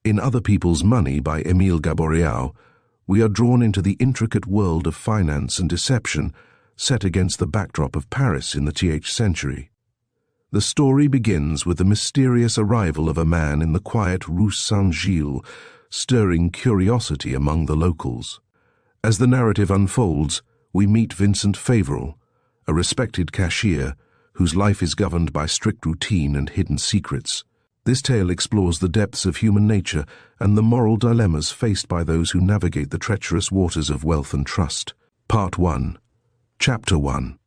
In Other People's Money by Emile Gaboriau, we are drawn into the intricate world of finance and deception set against the backdrop of Paris in the 20th century. The story begins with the mysterious arrival of a man in the quiet Rue St, stirring curiosity among the locals. As the narrative unfolds, we meet Vincent Favoral, a respected cashier whose life is governed by strict routine and hidden secrets. This tale explores the depths of human nature and the moral dilemmas faced by those who navigate the treacherous waters of wealth and trust. Part 1. Chapter 1.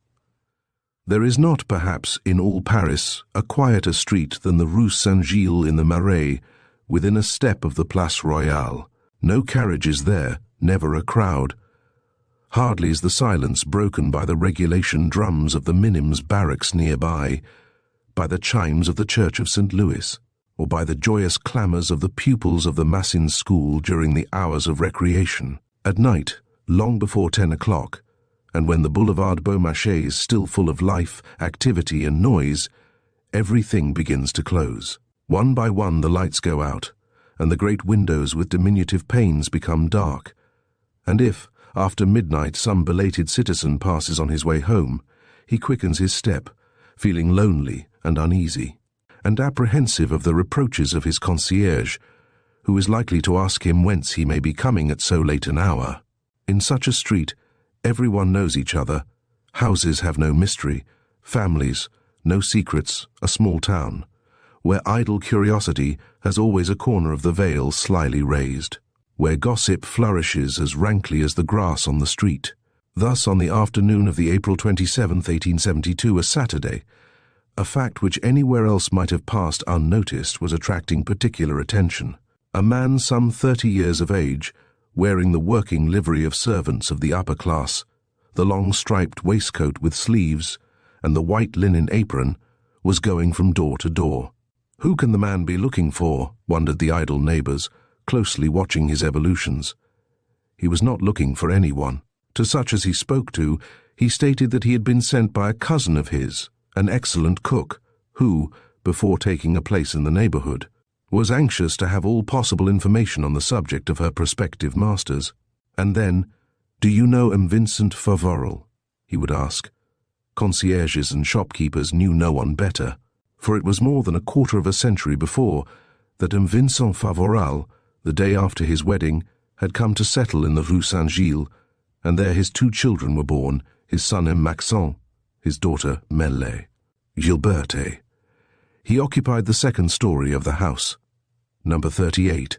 There is not, perhaps, in all Paris, a quieter street than the Rue St. in the Marais, within a step of the Place Royale. No carriages there, never a crowd. Hardly is the silence broken by the regulation drums of the Minims barracks nearby, by the chimes of the Church of St. Louis, or by the joyous clamours of the pupils of the Maxence school during the hours of recreation. At night, long before 10 o'clock, and when the Boulevard Beaumarchais is still full of life, activity and noise, everything begins to close. One by one the lights go out, and the great windows with diminutive panes become dark. And if, after midnight, some belated citizen passes on his way home, he quickens his step, feeling lonely and uneasy, and apprehensive of the reproaches of his concierge, who is likely to ask him whence he may be coming at so late an hour. In such a street, everyone knows each other, houses have no mystery, families, no secrets, a small town, where idle curiosity has always a corner of the veil slyly raised, where gossip flourishes as rankly as the grass on the street. Thus, on the afternoon of the April 27, 1872, a Saturday, a fact which anywhere else might have passed unnoticed was attracting particular attention. A man some 30 years of age, wearing the working livery of servants of the upper class, the long striped waistcoat with sleeves, and the white linen apron, was going from door to door. Who can the man be looking for, wondered the idle neighbours, closely watching his evolutions. He was not looking for anyone. To such as he spoke to, he stated that he had been sent by a cousin of his, an excellent cook, who, before taking a place in the neighbourhood, was anxious to have all possible information on the subject of her prospective masters. And then, "Do you know Vincent Favoral?" he would ask. Concierges and shopkeepers knew no one better, for it was more than a quarter of a century before that Vincent Favoral, the day after his wedding, had come to settle in the Rue St. and there his 2 children were born, his son Maxence, his daughter Melle, Gilberte. He occupied the second story of the house, number 38,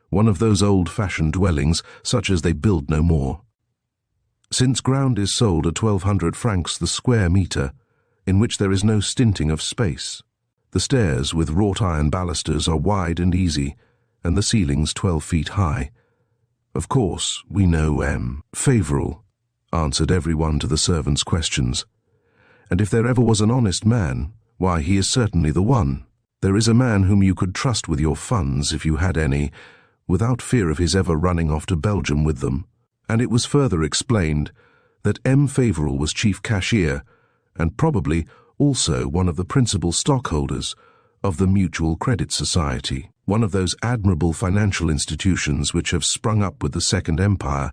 one of those old-fashioned dwellings such as they build no more. Since ground is sold at 1,200 francs the square metre, in which there is no stinting of space, the stairs with wrought-iron balusters are wide and easy, and the ceilings 12 feet high. Of course, we know Favoral answered every one to the servants' questions. And if there ever was an honest man, why, he is certainly the one. There is a man whom you could trust with your funds, if you had any, without fear of his ever running off to Belgium with them. And it was further explained that Favoral was chief cashier, and probably also one of the principal stockholders of the Mutual Credit Society, one of those admirable financial institutions which have sprung up with the Second Empire,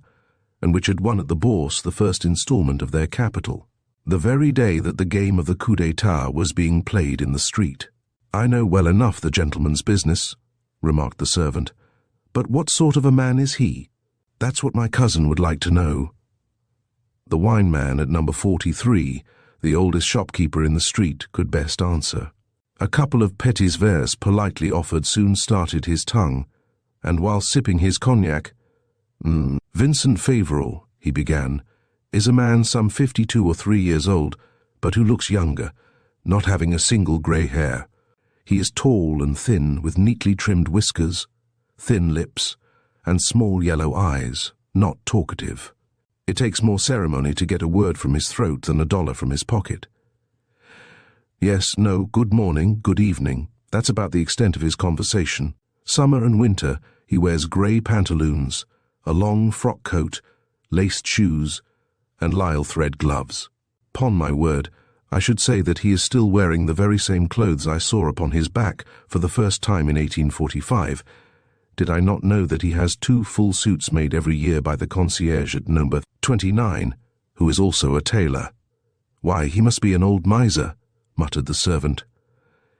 and which had won at the Bourse the first instalment of their capital, the very day that the game of the coup d'etat was being played in the street. "I know well enough the gentleman's business," remarked the servant, "but what sort of a man is he? That's what my cousin would like to know." The wine man at number 43, the oldest shopkeeper in the street, could best answer. A couple of petits verres politely offered soon started his tongue, and while sipping his cognac, "Vincent Favoral," he began, "is a man some 52 or 3 years old, but who looks younger, not having a single grey hair. He is tall and thin, with neatly trimmed whiskers, thin lips, and small yellow eyes, not talkative. It takes more ceremony to get a word from his throat than $1 from his pocket. Yes, no, good morning, good evening, that's about the extent of his conversation. Summer and winter he wears grey pantaloons, a long frock coat, laced shoes, and lisle thread gloves. 'Pon my word, I should say that he is still wearing the very same clothes I saw upon his back for the first time in 1845, Did I not know that he has 2 full suits made every year by the concierge at number 29, who is also a tailor? Why, he must be an old miser, muttered the servant.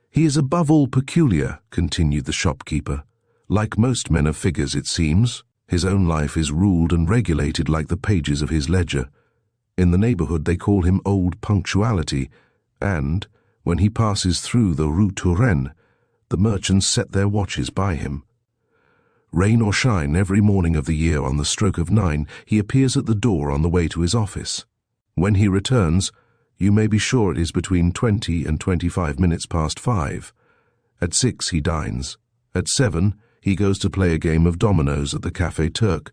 He is above all peculiar, continued the shopkeeper. Like most men of figures, it seems. His own life is ruled and regulated like the pages of his ledger. In the neighborhood they call him Old Punctuality, and, when he passes through the Rue St, the merchants set their watches by him. Rain or shine, every morning of the year on the stroke of 9, he appears at the door on the way to his office. When he returns, you may be sure it is between 20 and 25 minutes past 5. At 6 he dines. At 7 he goes to play a game of dominoes at the Café Turc.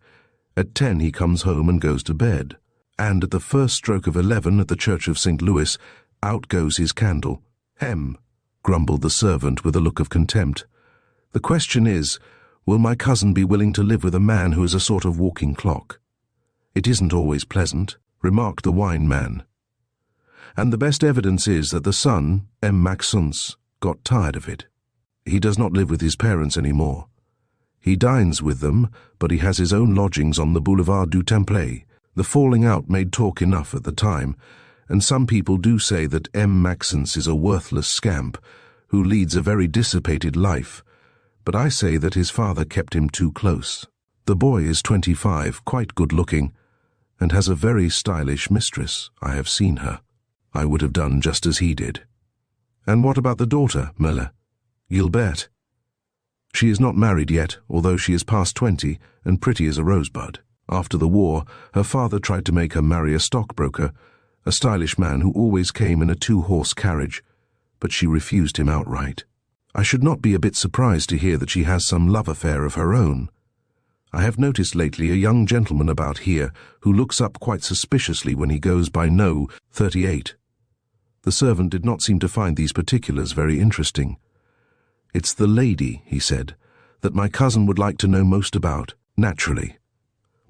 At 10 he comes home and goes to bed. And at the first stroke of 11 at the Church of St. Louis, out goes his candle. Hem, grumbled the servant with a look of contempt. The question is, will my cousin be willing to live with a man who is a sort of walking clock? It isn't always pleasant, remarked the wine man. And the best evidence is that the son, Maxence, got tired of it. He does not live with his parents any more. He dines with them, but he has his own lodgings on the Boulevard du Temple. The falling out made talk enough at the time, and some people do say that Maxence is a worthless scamp who leads a very dissipated life, but I say that his father kept him too close. The boy is 25, quite good-looking, and has a very stylish mistress. I have seen her. I would have done just as he did. And what about the daughter, Melle? Gilbert? She is not married yet, although she is past 20 and pretty as a rosebud. After the war, her father tried to make her marry a stockbroker, a stylish man who always came in a 2-horse carriage, but she refused him outright. I should not be a bit surprised to hear that she has some love affair of her own. I have noticed lately a young gentleman about here who looks up quite suspiciously when he goes by No. 38. The servant did not seem to find these particulars very interesting. It's the lady, he said, that my cousin would like to know most about, naturally.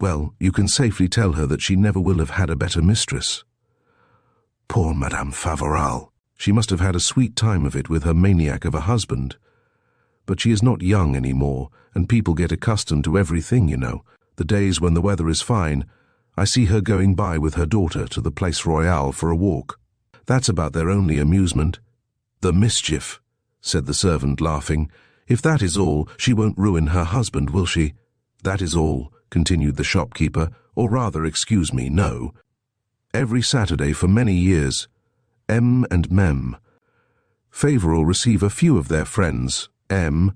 Well, you can safely tell her that she never will have had a better mistress. Poor Madame Favoral. She must have had a sweet time of it with her maniac of a husband. But she is not young any more, and people get accustomed to everything, you know. The days when the weather is fine, I see her going by with her daughter to the Place Royale for a walk. That's about their only amusement. The mischief, said the servant, laughing. If that is all, she won't ruin her husband, will she? That is all, continued the shopkeeper, or rather, excuse me, no. Every Saturday for many years, M and Mem. Favoral receive a few of their friends, M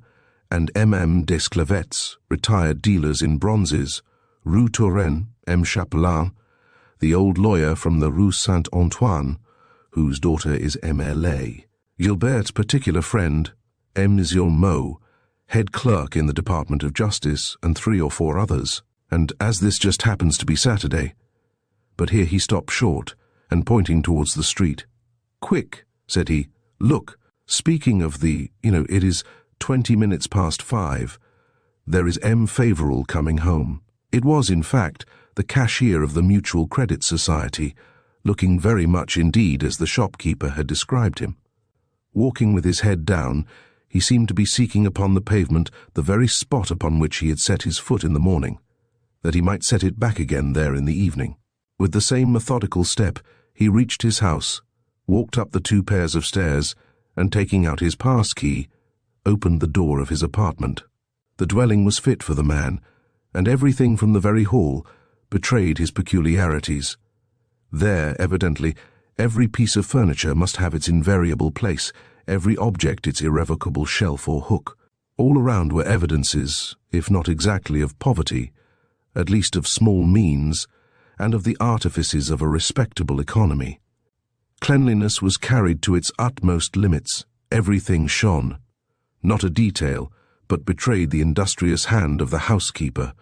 and MM Desclavets, retired dealers in bronzes, Rue St, M. Chapelain, the old lawyer from the Rue St. Antoine, whose daughter is MLA, Gilbert's particular friend, M. Mo, head clerk in the Department of Justice, and 3 or 4 others, and as this just happens to be Saturday. But here he stopped short, and pointing towards the street. Quick, said he, look, speaking of the, it is 20 minutes past 5. There is M. Favoral coming home. It was, in fact, the cashier of the Mutual Credit Society, looking very much indeed as the shopkeeper had described him. Walking with his head down, he seemed to be seeking upon the pavement the very spot upon which he had set his foot in the morning, that he might set it back again there in the evening. With the same methodical step, he reached his house, walked up the 2 pairs of stairs, and taking out his pass key, opened the door of his apartment. The dwelling was fit for the man, and everything from the very hall betrayed his peculiarities. There, evidently, every piece of furniture must have its invariable place, every object its irrevocable shelf or hook. All around were evidences, if not exactly of poverty, at least of small means, and of the artifices of a respectable economy. Cleanliness was carried to its utmost limits. Everything shone. Not a detail, but betrayed the industrious hand of the housekeeper,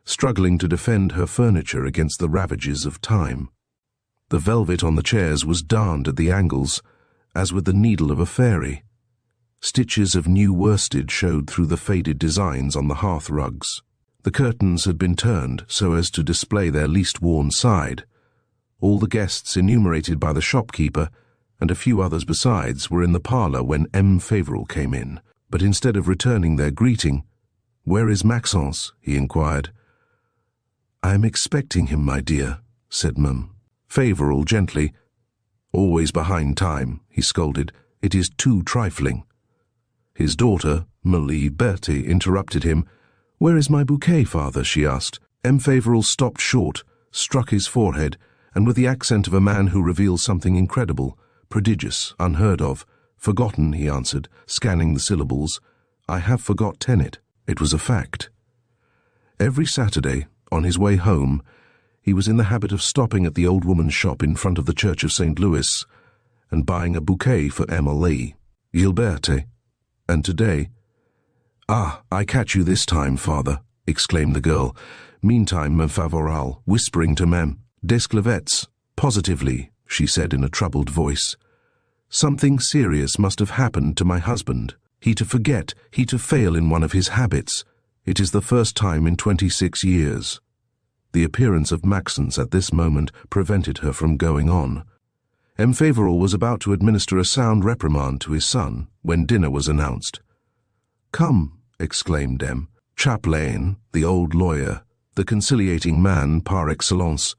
struggling to defend her furniture against the ravages of time. The velvet on the chairs was darned at the angles, as with the needle of a fairy. Stitches of new worsted showed through the faded designs on the hearth rugs. The curtains had been turned so as to display their least worn side. All the guests enumerated by the shopkeeper, and a few others besides, were in the parlour when M. Favoral came in, but instead of returning their greeting, "Where is Maxence?" he inquired. "I am expecting him, my dear," said Mem. Favoral gently. "Always behind time," he scolded. "It is too trifling." His daughter, Marie Bertie, interrupted him. "Where is my bouquet, father?" she asked. Favoral stopped short, struck his forehead, and with the accent of a man who reveals something incredible, prodigious, unheard of, "Forgotten," he answered, scanning the syllables. "I have forgotten it." It was a fact. Every Saturday, on his way home, he was in the habit of stopping at the old woman's shop in front of the Church of St. Louis and buying a bouquet for Emile, Gilberte. And today— "Ah, I catch you this time, father," exclaimed the girl. Meantime, Mem Favoral, whispering to Mem, "Desclevets, positively," she said in a troubled voice. "Something serious must have happened to my husband. He to forget, he to fail in one of his habits. It is the first time in 26 years. The appearance of Maxence at this moment prevented her from going on. Favoral was about to administer a sound reprimand to his son when dinner was announced. "Come," exclaimed M. Chaplain, the old lawyer, the conciliating man par excellence.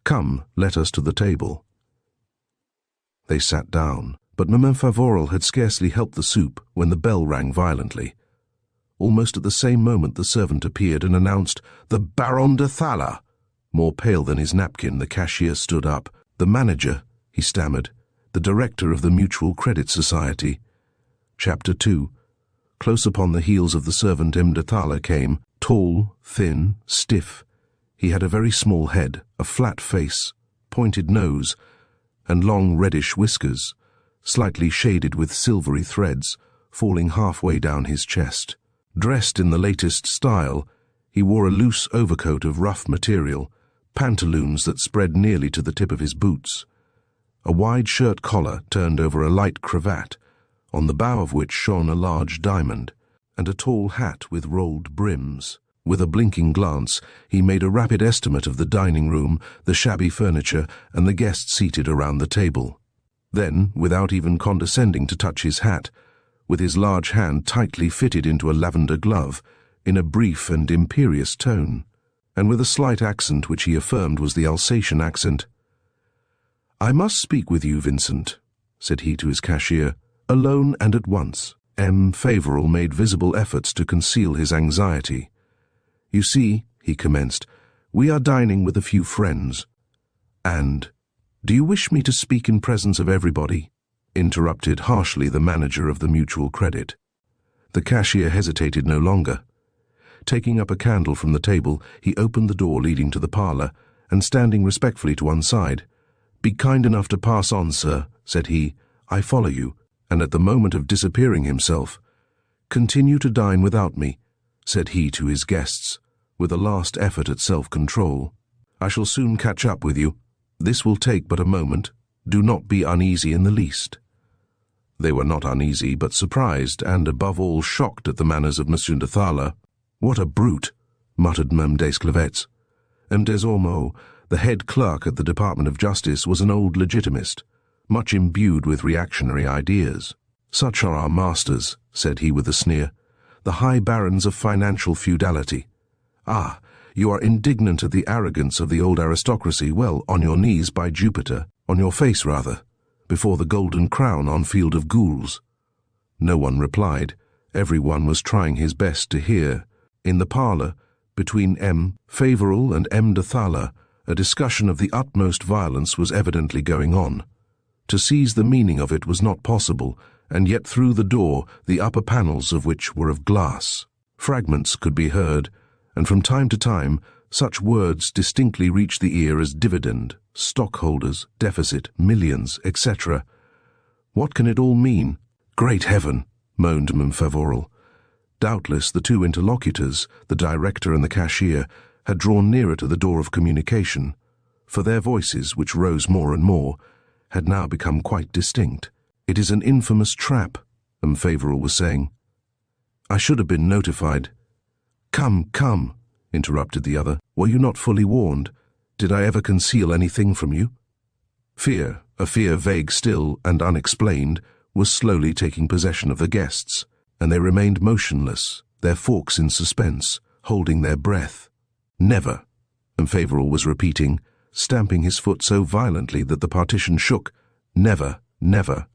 "Come, let us to the table." They sat down, but Mem Favoral had scarcely helped the soup when the bell rang violently. Almost at the same moment the servant appeared and announced, "The Baron de Thaler." More pale than his napkin, the cashier stood up. "The manager," he stammered, "the director of the Mutual Credit Society." Chapter 2. Close upon the heels of the servant M. de Thaler came, tall, thin, stiff. He had a very small head, a flat face, pointed nose, and long reddish whiskers, slightly shaded with silvery threads, falling halfway down his chest. Dressed in the latest style, he wore a loose overcoat of rough material, pantaloons that spread nearly to the tip of his boots, a wide shirt collar turned over a light cravat, on the bow of which shone a large diamond, and a tall hat with rolled brims. With a blinking glance, he made a rapid estimate of the dining room, the shabby furniture, and the guests seated around the table. Then, without even condescending to touch his hat, with his large hand tightly fitted into a lavender glove, in a brief and imperious tone, and with a slight accent which he affirmed was the Alsatian accent, "I must speak with you, Vincent," said he to his cashier, "alone and at once." M. Favoral made visible efforts to conceal his anxiety. "You see," he commenced, "we are dining with a few friends." "And, do you wish me to speak in presence of everybody?" interrupted harshly the manager of the Mutual Credit. The cashier hesitated no longer. Taking up a candle from the table, he opened the door leading to the parlor, and standing respectfully to one side, "Be kind enough to pass on, sir," said he. "I follow you," and at the moment of disappearing himself, "Continue to dine without me," said he to his guests, with a last effort at self-control. "I shall soon catch up with you. This will take but a moment. Do not be uneasy in the least." They were not uneasy, but surprised, and above all shocked at the manners of Monsieur de Thaler. "What a brute!" muttered Mem Desclevets. M. des Ormeaux, the head clerk at the Department of Justice, was an old legitimist, much imbued with reactionary ideas. "Such are our masters," said he with a sneer, "the high barons of financial feudality. Ah, you are indignant at the arrogance of the old aristocracy. Well, on your knees, by Jupiter, on your face rather, before the golden crown on field of gules." No one replied. Every one was trying his best to hear. In the parlor, between M. Favoral and M. de Thaler, a discussion of the utmost violence was evidently going on. To seize the meaning of it was not possible, and yet through the door, the upper panels of which were of glass, fragments could be heard, and from time to time such words distinctly reached the ear as dividend, stockholders, deficit, millions, etc. "What can it all mean?" "Great heaven!" moaned Mem Favoral. Doubtless the two interlocutors, the director and the cashier, had drawn nearer to the door of communication, for their voices, which rose more and more, had now become quite distinct. "It is an infamous trap," Mem Favoral was saying. "I should have been notified." "Come, come," interrupted the other. "Were you not fully warned? Did I ever conceal anything from you?" Fear, a fear vague still and unexplained, was slowly taking possession of the guests, and they remained motionless, their forks in suspense, holding their breath. Never, Favoral was repeating, stamping his foot so violently that the partition shook. Never, never.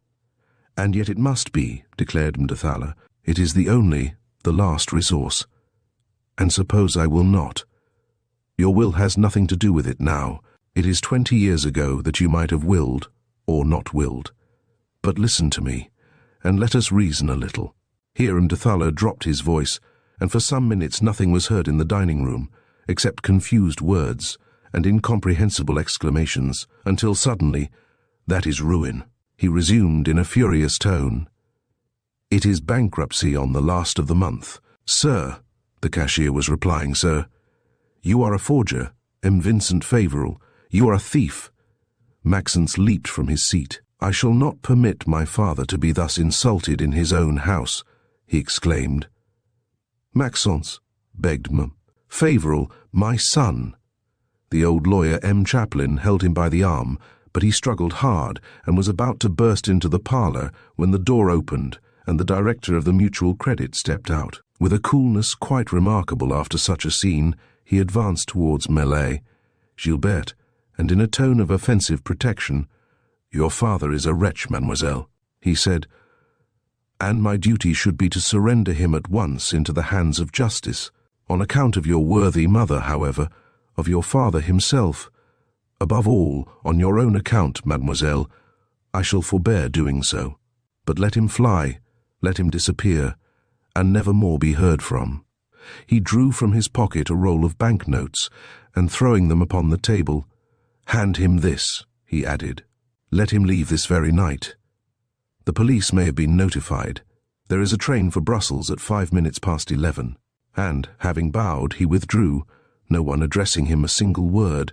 And yet it must be, declared Mdethala. It is the only, the last resource. And suppose I will not? Your will has nothing to do with it now. It is 20 years ago that you might have willed, or not willed. But listen to me, and let us reason a little. Here Mdethala dropped his voice, and for some minutes nothing was heard in the dining room, except confused words and incomprehensible exclamations, until suddenly, "That is ruin," he resumed in a furious tone. "It is bankruptcy on the last of the month." "Sir," the cashier was replying, "sir, you are a forger, Vincent Favoral. You are a thief." Maxence leaped from his seat. "I shall not permit my father to be thus insulted in his own house," he exclaimed. "Maxence," begged Favoral, my son." The old lawyer M. Chaplin held him by the arm, but he struggled hard and was about to burst into the parlor when the door opened and the director of the Mutual Credit stepped out. With a coolness quite remarkable after such a scene, he advanced towards Gilbert, and in a tone of offensive protection, "Your father is a wretch, mademoiselle," he said, "and my duty should be to surrender him at once into the hands of justice. On account of your worthy mother, however, of your father himself, above all, on your own account, mademoiselle, I shall forbear doing so. But let him fly, let him disappear, and never more be heard from." He drew from his pocket a roll of banknotes, and throwing them upon the table, "Hand him this," he added. "Let him leave this very night. The police may have been notified. There is a train for Brussels at 5 minutes past 11. And, having bowed, he withdrew, no one addressing him a single word.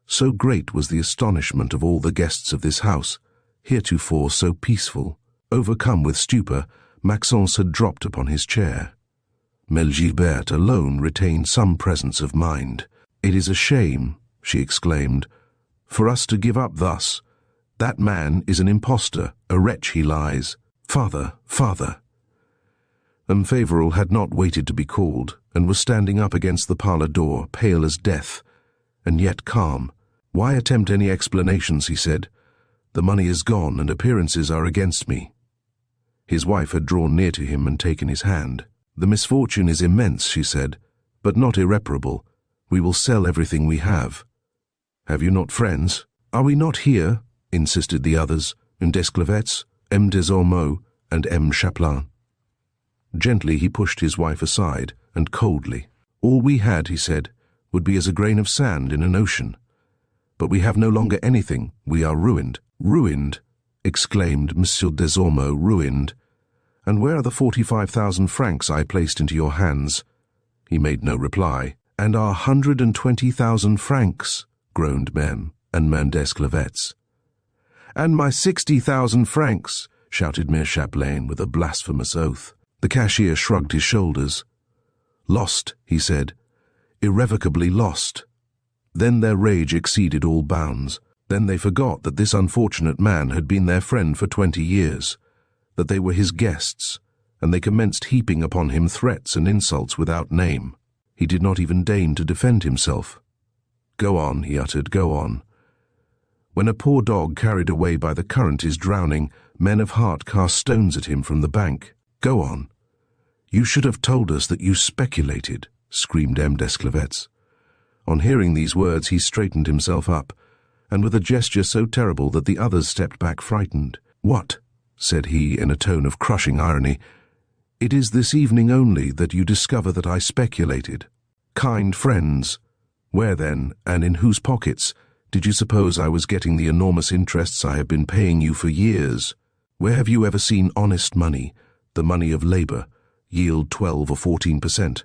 So great was the astonishment of all the guests of this house, heretofore so peaceful. Overcome with stupor, Maxence had dropped upon his chair. Mlle Gilbert alone retained some presence of mind. "It is a shame," she exclaimed, "for us to give up thus. That man is an impostor, a wretch he lies. Father, father." Favoral had not waited to be called, and was standing up against the parlor door, pale as death, and yet calm. "Why attempt any explanations?" he said. "The money is gone, and appearances are against me." His wife had drawn near to him and taken his hand. "The misfortune is immense," she said, "but not irreparable. We will sell everything we have." "Have you not friends?" "Are we not here?" insisted the others, Desclevets, M. Desormeaux, and M. Chaplin. Gently he pushed his wife aside, and coldly. "All we had," he said, "would be as a grain of sand in an ocean. But we have no longer anything. We are ruined." "Ruined?" exclaimed M. Desormeaux, "ruined? And where are the 45,000 francs I placed into your hands?" He made no reply. "And our 120,000 francs," groaned Mem and Desclevets. "And my 60,000 francs," shouted Mere Chaplain with a blasphemous oath. The cashier shrugged his shoulders. "Lost," he said, "irrevocably lost." Then their rage exceeded all bounds. Then they forgot that this unfortunate man had been their friend for 20 years, that they were his guests, and they commenced heaping upon him threats and insults without name. He did not even deign to defend himself. "Go on," he uttered, "go on. When a poor dog carried away by the current is drowning, men of heart cast stones at him from the bank. Go on." "You should have told us that you speculated," screamed M. Desclevets. On hearing these words he straightened himself up, and with a gesture so terrible that the others stepped back frightened. "What?" said he in a tone of crushing irony. "It is this evening only that you discover that I speculated. Kind friends, where then, and in whose pockets, did you suppose I was getting the enormous interests I have been paying you for years? Where have you ever seen honest money, the money of labor, yield 12 or 14%?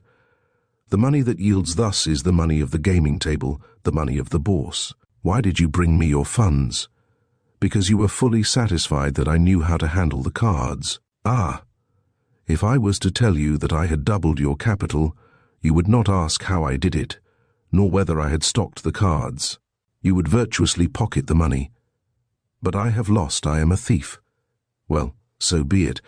The money that yields thus is the money of the gaming table, the money of the bourse. Why did you bring me your funds? Because you were fully satisfied that I knew how to handle the cards. Ah! If I was to tell you that I had doubled your capital, you would not ask how I did it, nor whether I had stocked the cards. You would virtuously pocket the money. But I have lost, I am a thief. Well, so be it.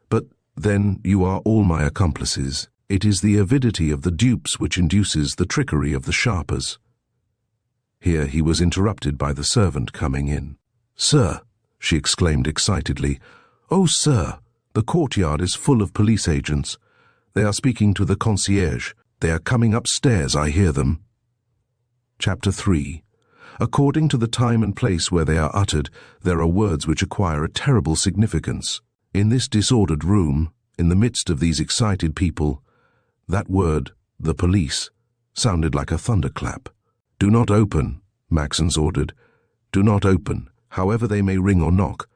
But then you are all my accomplices. It is the avidity of the dupes which induces the trickery of the sharpers. Here he was interrupted by the servant coming in. "Sir," she exclaimed excitedly, "oh, sir, the courtyard is full of police agents. They are speaking to the concierge. They are coming upstairs, I hear them." Chapter 3. According to the time and place where they are uttered, there are words which acquire a terrible significance. In this disordered room, in the midst of these excited people, that word, the police, sounded like a thunderclap. "Do not open," Maxence ordered. "Do not open, however they may ring or knock.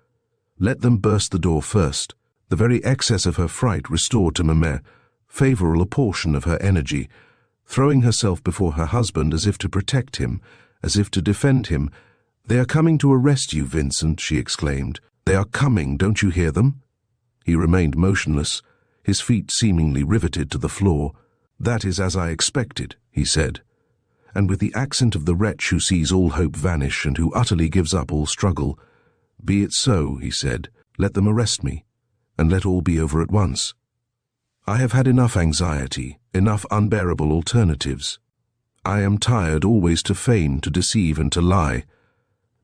Let them burst the door first." The very excess of her fright restored to Emile Favoral a portion of her energy, throwing herself before her husband as if to protect him, as if to defend him. "They are coming to arrest you, Vincent," she exclaimed. "They are coming, don't you hear them?" He remained motionless, his feet seemingly riveted to the floor. "That is as I expected," he said, and with the accent of the wretch who sees all hope vanish and who utterly gives up all struggle. "Be it so," he said. "Let them arrest me, and let all be over at once. I have had enough anxiety, enough unbearable alternatives. I am tired always to feign, to deceive, and to lie.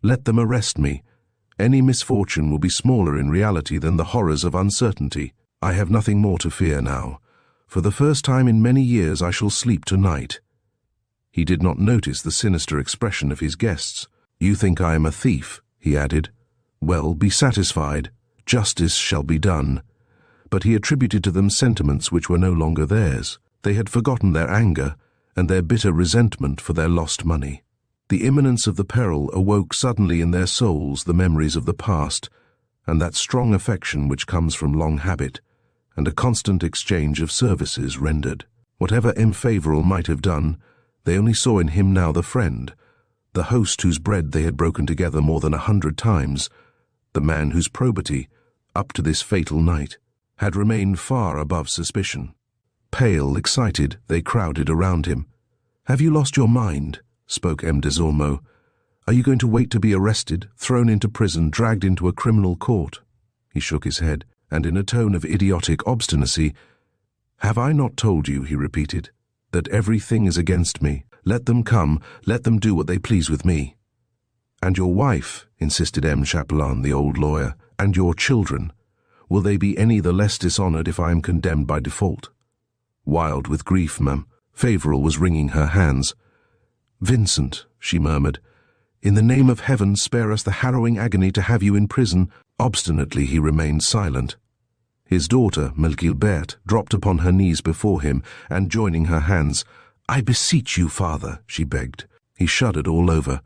Let them arrest me. Any misfortune will be smaller in reality than the horrors of uncertainty. I have nothing more to fear now. For the first time in many years I shall sleep tonight." He did not notice the sinister expression of his guests. "You think I am a thief," he added. "Well, be satisfied. Justice shall be done." But he attributed to them sentiments which were no longer theirs. They had forgotten their anger and their bitter resentment for their lost money. The imminence of the peril awoke suddenly in their souls the memories of the past, and that strong affection which comes from long habit, and a constant exchange of services rendered. Whatever Emile Favoral might have done, they only saw in him now the friend, the host whose bread they had broken together more than 100 times, the man whose probity, up to this fatal night, had remained far above suspicion. Pale, excited, they crowded around him. "Have you lost your mind?" spoke M. Desormeaux. "Are you going to wait to be arrested, thrown into prison, dragged into a criminal court?" He shook his head, and in a tone of idiotic obstinacy, "Have I not told you," he repeated, "that everything is against me? Let them come, let them do what they please with me." "And your wife," insisted M. Chapelain, the old lawyer, "and your children, will they be any the less dishonored if I am condemned by default?" Wild with grief, Ma'am, Favoral was wringing her hands. "Vincent," she murmured, "in the name of heaven spare us the harrowing agony to have you in prison." Obstinately he remained silent. His daughter, Gilberte, dropped upon her knees before him, and joining her hands, "I beseech you, father," she begged. He shuddered all over.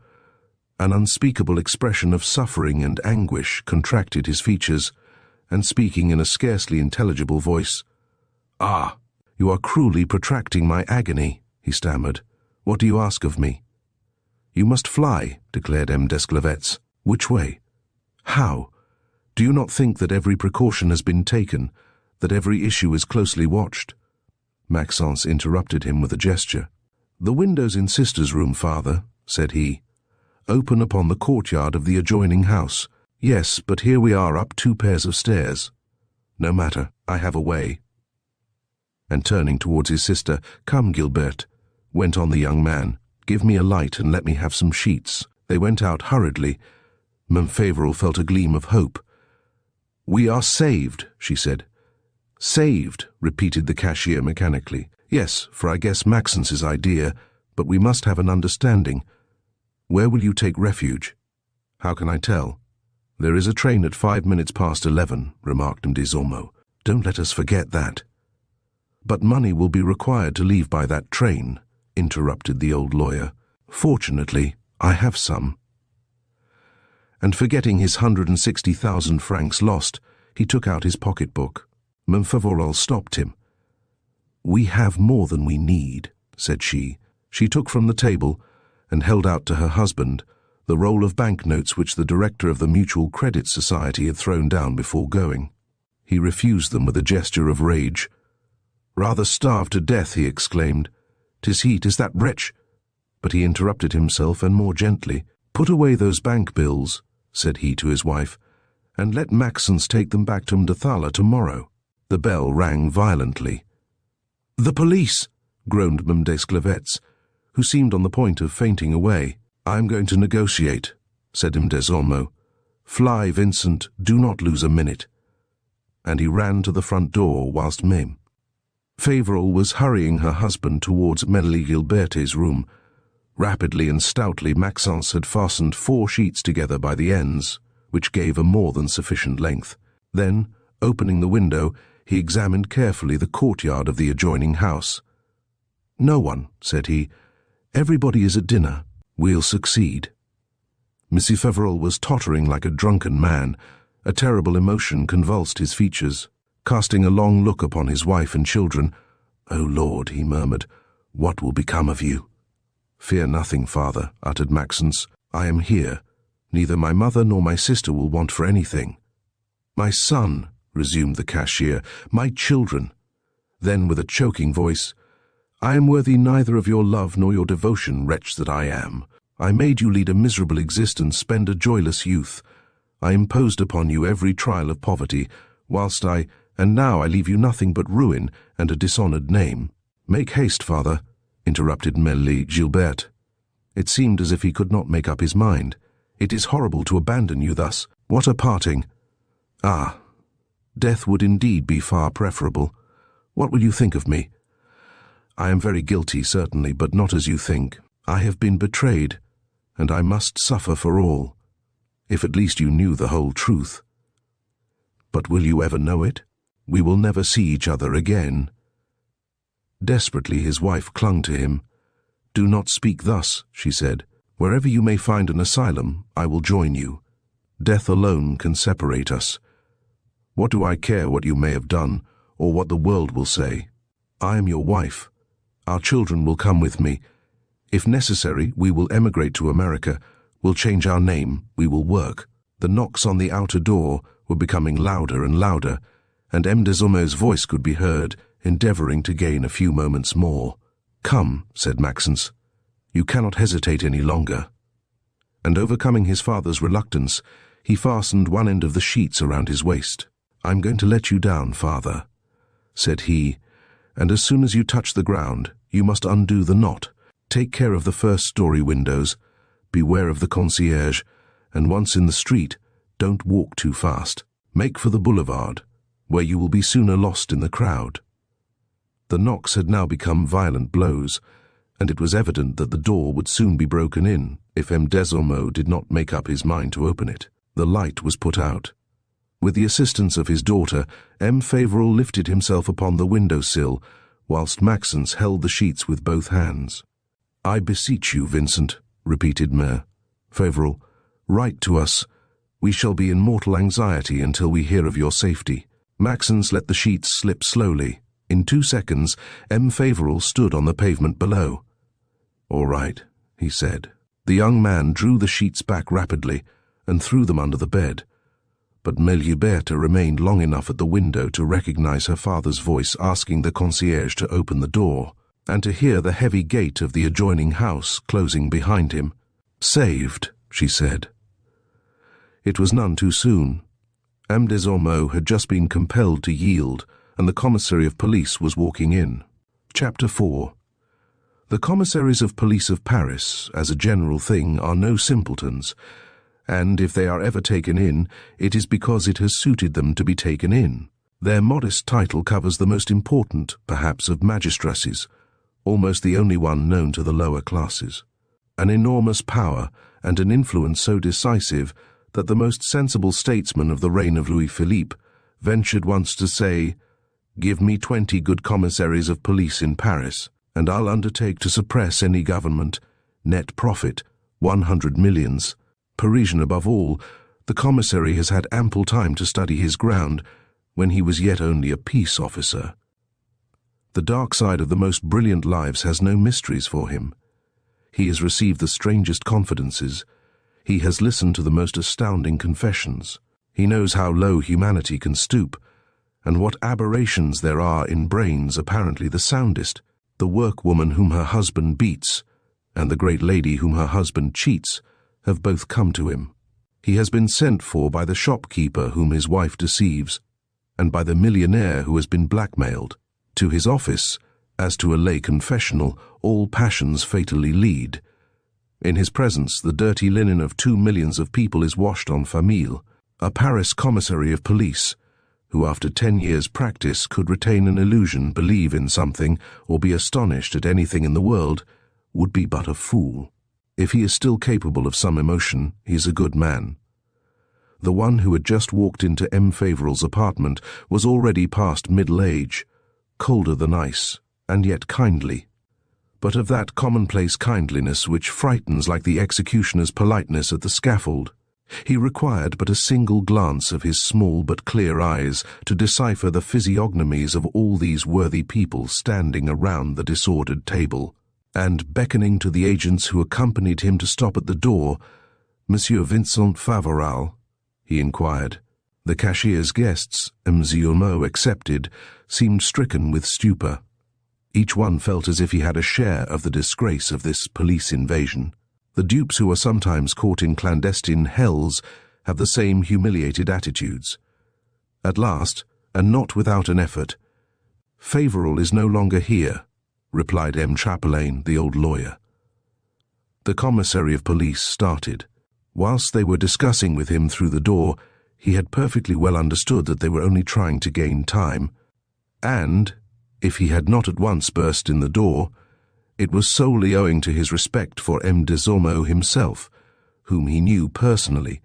An unspeakable expression of suffering and anguish contracted his features, and speaking in a scarcely intelligible voice, "Ah, you are cruelly protracting my agony," he stammered. "What do you ask of me?" "You must fly," declared M. Desclavets. "Which way? How? Do you not think that every precaution has been taken, that every issue is closely watched?" Maxence interrupted him with a gesture. "The windows in sister's room, father," said he, "open upon the courtyard of the adjoining house. Yes, but here we are up 2 pairs of stairs. No matter, I have a way." And turning towards his sister, "Come, Gilberte," went on the young man, "give me a light and let me have some sheets." They went out hurriedly. Ma'am Favoral felt a gleam of hope. "We are saved," she said. "Saved," repeated the cashier mechanically. "Yes, for I guess Maxence's idea, but we must have an understanding. Where will you take refuge?" "How can I tell?" "There is a train at 5 minutes past 11, remarked M. Desormeaux. "Don't let us forget that." "But money will be required to leave by that train," interrupted the old lawyer. "Fortunately, I have some." And forgetting his 160,000 francs lost, he took out his pocketbook. Ma'am Favoral stopped him. "We have more than we need," said she. She took from the table, and held out to her husband, the roll of banknotes which the director of the Mutual Credit Society had thrown down before going. He refused them with a gesture of rage. "Rather starve to death," he exclaimed. "'Tis he, 'tis that wretch." But he interrupted himself, and more gently. "Put away those bank bills," said he to his wife, "and let Maxence take them back to Mdathala tomorrow." The bell rang violently. "The police!" groaned Mme. Desclevets, who seemed on the point of fainting away. "I am going to negotiate," said M. Desormeaux. "Fly, Vincent, do not lose a minute." And he ran to the front door whilst Mme. Favoral was hurrying her husband towards Emile Gaboriau's room. Rapidly and stoutly, Maxence had fastened 4 sheets together by the ends, which gave a more than sufficient length. Then, opening the window, he examined carefully the courtyard of the adjoining house. "No one," said he. "Everybody is at dinner. We'll succeed." Monsieur Favoral was tottering like a drunken man. A terrible emotion convulsed his features. Casting a long look upon his wife and children, "O Lord," he murmured, "what will become of you?" "Fear nothing, father," uttered Maxence. "I am here. Neither my mother nor my sister will want for anything." "My son," resumed the cashier, "my children." Then, with a choking voice, "I am worthy neither of your love nor your devotion, wretch that I am. I made you lead a miserable existence, spend a joyless youth. I imposed upon you every trial of poverty, and now I leave you nothing but ruin and a dishonoured name." "Make haste, father," interrupted Emile Gilbert. It seemed as if he could not make up his mind. "It is horrible to abandon you thus. What a parting! Ah, death would indeed be far preferable. What will you think of me? I am very guilty, certainly, but not as you think. I have been betrayed, and I must suffer for all. If at least you knew the whole truth. But will you ever know it? We will never see each other again." Desperately his wife clung to him. "Do not speak thus," she said. "Wherever you may find an asylum, I will join you. Death alone can separate us. What do I care what you may have done, or what the world will say? I am your wife. Our children will come with me. If necessary, we will emigrate to America. We'll change our name. We will work." The knocks on the outer door were becoming louder and louder, and M. Desormeaux's voice could be heard, endeavouring to gain a few moments more. "Come," said Maxence. "You cannot hesitate any longer." And overcoming his father's reluctance, he fastened one end of the sheets around his waist. "I'm going to let you down, father," said he, "and as soon as you touch the ground, you must undo the knot. Take care of the first-story windows, beware of the concierge, and once in the street, don't walk too fast. Make for the boulevard, where you will be sooner lost in the crowd." The knocks had now become violent blows, and it was evident that the door would soon be broken in if M. Desormeaux did not make up his mind to open it. The light was put out. With the assistance of his daughter, M. Favoral lifted himself upon the window-sill, whilst Maxence held the sheets with both hands. "I beseech you, Vincent," repeated Mere Favoral, "write to us. We shall be in mortal anxiety until we hear of your safety." Maxence let the sheets slip slowly. In 2 seconds, M. Favoral stood on the pavement below. "All right," he said. The young man drew the sheets back rapidly and threw them under the bed. But Melchiberta remained long enough at the window to recognize her father's voice asking the concierge to open the door, and to hear the heavy gate of the adjoining house closing behind him. "Saved," she said. It was none too soon. M. Desormeaux had just been compelled to yield, and the commissary of police was walking in. Chapter 4. The commissaries of police of Paris, as a general thing, are no simpletons, and if they are ever taken in, it is because it has suited them to be taken in. Their modest title covers the most important, perhaps, of magistracies, almost the only one known to the lower classes. An enormous power and an influence so decisive that the most sensible statesman of the reign of Louis Philippe ventured once to say, "Give me 20 good commissaries of police in Paris, and I'll undertake to suppress any government. Net profit, 100 millions. Parisian above all, the commissary has had ample time to study his ground when he was yet only a peace officer. The dark side of the most brilliant lives has no mysteries for him. He has received the strangest confidences. He has listened to the most astounding confessions. He knows how low humanity can stoop, and what aberrations there are in brains apparently the soundest. The workwoman whom her husband beats, and the great lady whom her husband cheats, have both come to him. He has been sent for by the shopkeeper whom his wife deceives, and by the millionaire who has been blackmailed. To his office, As to a lay confessional, all passions fatally lead. In his presence, the dirty linen of 2 millions of people is washed on famille. A Paris commissary of police, who after 10 years' practice could retain an illusion, believe in something, or be astonished at anything in the world, would be but a fool. If he is still capable of some emotion, he is a good man. The one who had just walked into M. Favoral's apartment was already past middle age, colder than ice, and yet kindly, but of that commonplace kindliness which frightens like the executioner's politeness at the scaffold. He required but a single glance of his small but clear eyes to decipher the physiognomies of all these worthy people standing around the disordered table, and beckoning to the agents who accompanied him to stop at the door, "Monsieur Vincent Favoral?" he inquired. The cashier's guests, Emile excepted, seemed stricken with stupor. Each one felt as if he had a share of the disgrace of this police invasion. The dupes who are sometimes caught in clandestine hells have the same humiliated attitudes. At last, and not without an effort, "Favoral is no longer here," replied M. Chapelain, the old lawyer. The commissary of police started. Whilst they were discussing with him through the door, he had perfectly well understood that they were only trying to gain time, and, if he had not at once burst in the door, it was solely owing to his respect for M. Desormeaux himself, whom he knew personally,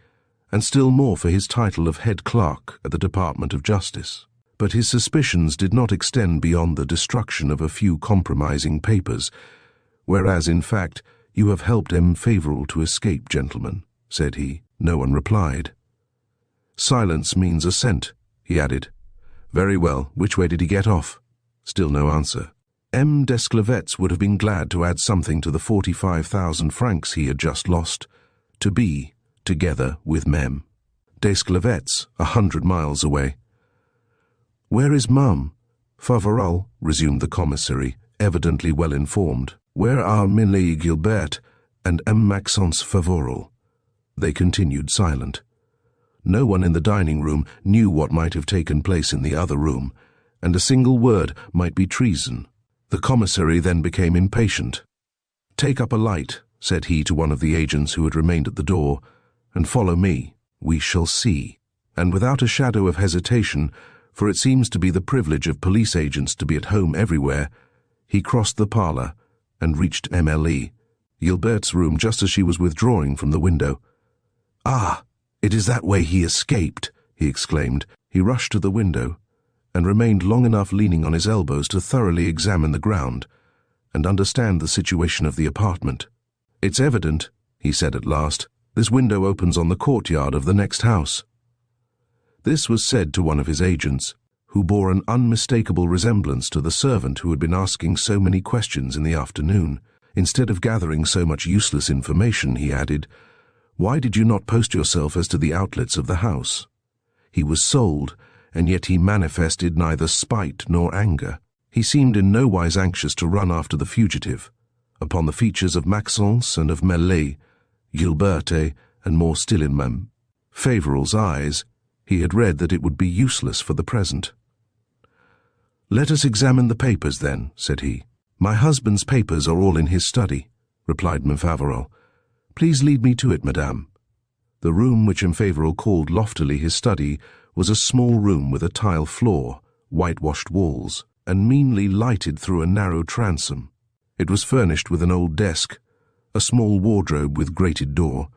and still more for his title of head clerk at the Department of Justice. But his suspicions did not extend beyond the destruction of a few compromising papers, whereas, in fact, "You have helped M. Favoral to escape, gentlemen," said he. No one replied. "Silence means assent," he added. "Very well, which way did he get off?" Still no answer. M. Desclevets would have been glad to add something to the 45,000 francs he had just lost, to be together with Mem. Desclevets, 100 miles away. "Where is Mum?" "Favoral," resumed the commissary, evidently well informed. "Where are Emile Gilbert and M. Maxence Favoral?" They continued silent. No one in the dining room knew what might have taken place in the other room, and a single word might be treason. The commissary then became impatient. "Take up a light," said he to one of the agents who had remained at the door, "and follow me. We shall see." And without a shadow of hesitation, for it seems to be the privilege of police agents to be at home everywhere, he crossed the parlour and reached Emile Gilbert's room just as she was withdrawing from the window. "Ah, it is that way he escaped," he exclaimed. He rushed to the window and remained long enough leaning on his elbows to thoroughly examine the ground and understand the situation of the apartment. "It's evident," he said at last, "this window opens on the courtyard of the next house." This was said to one of his agents, who bore an unmistakable resemblance to the servant who had been asking so many questions in the afternoon. Instead of gathering so much useless information, he added, "Why did you not post yourself as to the outlets of the house?" He was sold, and yet he manifested neither spite nor anger. He seemed in no wise anxious to run after the fugitive. Upon the features of Maxence and of Mellet, Gilberte, and more still in Mem. Favoral's eyes, he had read that it would be useless for the present. "Let us examine the papers, then," said he. "My husband's papers are all in his study," replied M. Favoral. "Please lead me to it, madame." The room which M. Favoral called loftily his study was a small room with a tile floor, whitewashed walls, and meanly lighted through a narrow transom. It was furnished with an old desk, a small wardrobe with grated door,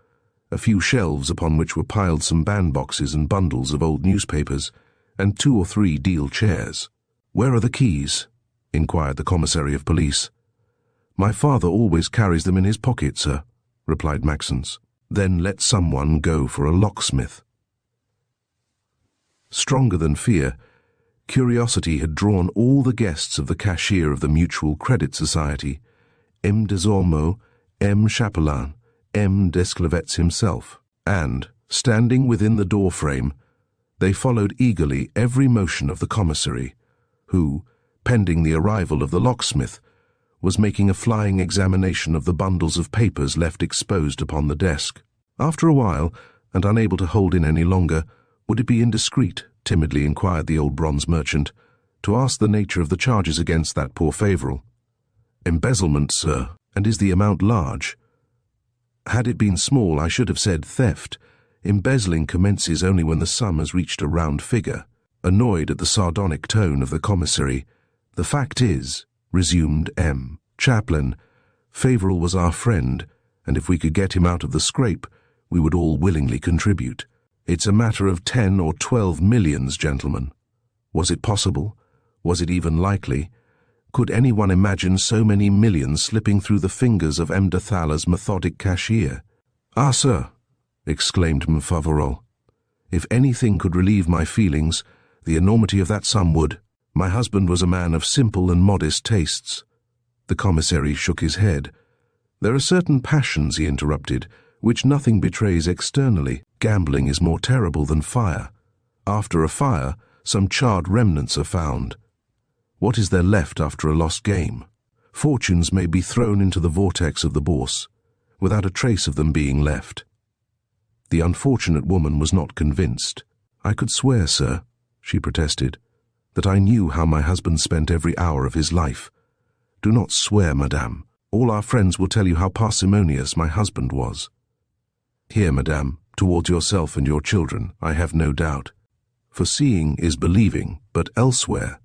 a few shelves upon which were piled some bandboxes and bundles of old newspapers, and 2 or 3 deal chairs. "Where are the keys?" inquired the commissary of police. "My father always carries them in his pocket, sir," replied Maxence. "Then let someone go for a locksmith." Stronger than fear, curiosity had drawn all the guests of the cashier of the Mutual Credit Society, M. Desormeaux, M. Chapelain, M. Desclevets himself, and, standing within the door-frame, they followed eagerly every motion of the commissary, who, pending the arrival of the locksmith, was making a flying examination of the bundles of papers left exposed upon the desk. After a while, and unable to hold in any longer, "Would it be indiscreet?" timidly inquired the old bronze merchant. to ask the nature of the charges against that poor Favoral. "Embezzlement, sir. And is the amount large?" "Had it been small, I should have said theft. Embezzling commences only when the sum has reached a round figure." Annoyed at the sardonic tone of the commissary, "The fact is," resumed M. Chaplain, "Favoral was our friend, and if we could get him out of the scrape, we would all willingly contribute. It's a matter of 10 or 12 millions, gentlemen. Was it possible? Was it even likely? Could anyone imagine so many millions slipping through the fingers of M. de Thaler's methodic cashier?" "Ah, sir," exclaimed M. Favoral, "if anything could relieve my feelings, the enormity of that sum would. My husband was a man of simple and modest tastes." The commissary shook his head. "There are certain passions," he interrupted, "which nothing betrays externally. Gambling is more terrible than fire. After a fire, some charred remnants are found. What is there left after a lost game? Fortunes may be thrown into the vortex of the bourse, without a trace of them being left." The unfortunate woman was not convinced. "I could swear, sir," she protested, "that I knew how my husband spent every hour of his life." "Do not swear, madame. All our friends will tell you how parsimonious my husband was." "Here, madame, towards yourself and your children, I have no doubt. For seeing is believing, but elsewhere—"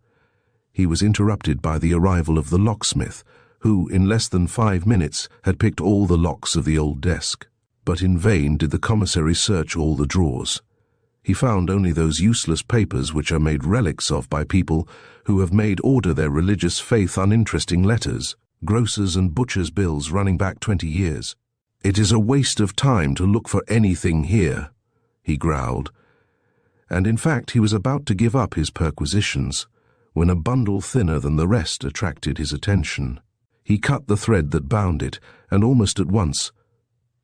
He was interrupted by the arrival of the locksmith, who, in less than 5 minutes, had picked all the locks of the old desk. But in vain did the commissary search all the drawers. He found only those useless papers which are made relics of by people who have made order their religious faith uninteresting letters, grocers' and butchers' bills running back 20 years. "It is a waste of time to look for anything here," he growled. And in fact he was about to give up his perquisitions, when a bundle thinner than the rest attracted his attention. He cut the thread that bound it, and almost at once,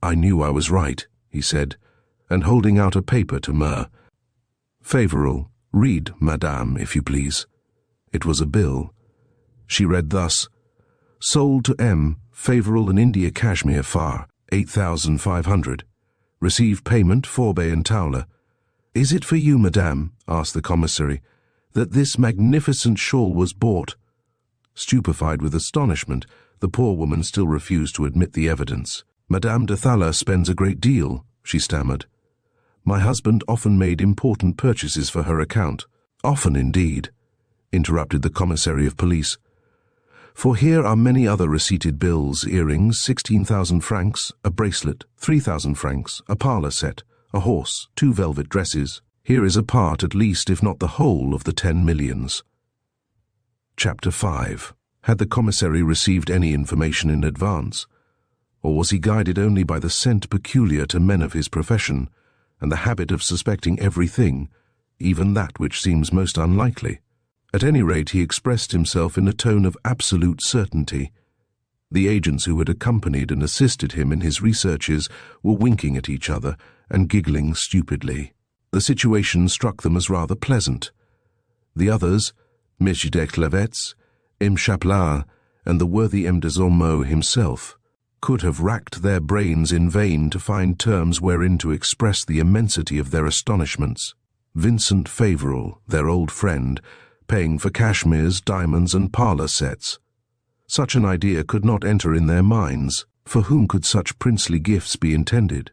"I knew I was right," he said, and holding out a paper to Mer. "Favoral, read, madame, if you please." It was a bill. She read thus: "Sold to M. Favoral and India Cashmere Far, 8,500. Received payment Forbay and Towler." "Is it for you, madame," asked the commissary, "that this magnificent shawl was bought?" Stupefied with astonishment, the poor woman still refused to admit the evidence. "Madame de Thaler spends a great deal," she stammered. "My husband often made important purchases for her account." "Often indeed," interrupted the commissary of police. "For here are many other receipted bills, earrings, 16,000 francs, a bracelet, 3,000 francs, a parlour set, a horse, 2 velvet dresses. Here is a part, at least, if not the whole, of the 10 millions. Chapter 5. Had the commissary received any information in advance? Or was he guided only by the scent peculiar to men of his profession, and the habit of suspecting everything, even that which seems most unlikely? At any rate, he expressed himself in a tone of absolute certainty. The agents who had accompanied and assisted him in his researches were winking at each other and giggling stupidly. The situation struck them as rather pleasant. The others, M. de Clavetz, M. Chapelain, and the worthy M. de Zormeaux himself, could have racked their brains in vain to find terms wherein to express the immensity of their astonishments. Vincent Favoral, their old friend, paying for cashmeres, diamonds, and parlour sets. Such an idea could not enter in their minds. For whom could such princely gifts be intended?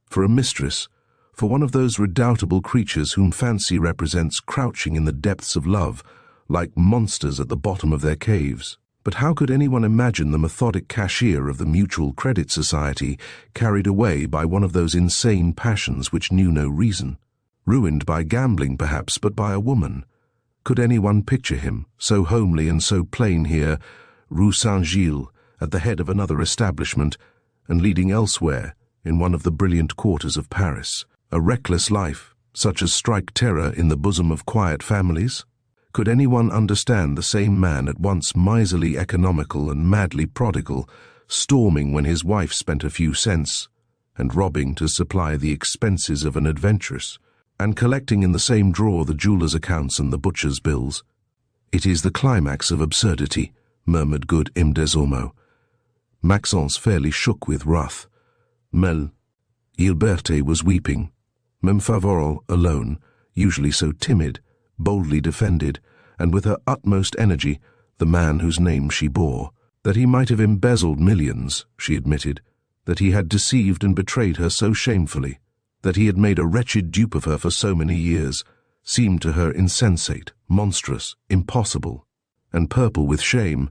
For a mistress, for one of those redoubtable creatures whom fancy represents crouching in the depths of love, like monsters at the bottom of their caves. But how could anyone imagine the methodic cashier of the Mutual Credit Society carried away by one of those insane passions which knew no reason? Ruined by gambling, perhaps, but by a woman. Could anyone picture him, so homely and so plain here, Rue St. Gilles, at the head of another establishment, and leading elsewhere, in one of the brilliant quarters of Paris, a reckless life, such as strike terror in the bosom of quiet families? Could anyone understand the same man at once miserly economical and madly prodigal, storming when his wife spent a few cents, and robbing to supply the expenses of an adventuress, and collecting in the same drawer the jeweller's accounts and the butcher's bills? "It is the climax of absurdity," murmured good M. de Zormeaux. Maxence fairly shook with wrath. Mlle. Gilberte was weeping. M. Favoral, alone, usually so timid, boldly defended, and with her utmost energy, the man whose name she bore. That he might have embezzled millions, she admitted, that he had deceived and betrayed her so shamefully, that he had made a wretched dupe of her for so many years, seemed to her insensate, monstrous, impossible, and purple with shame.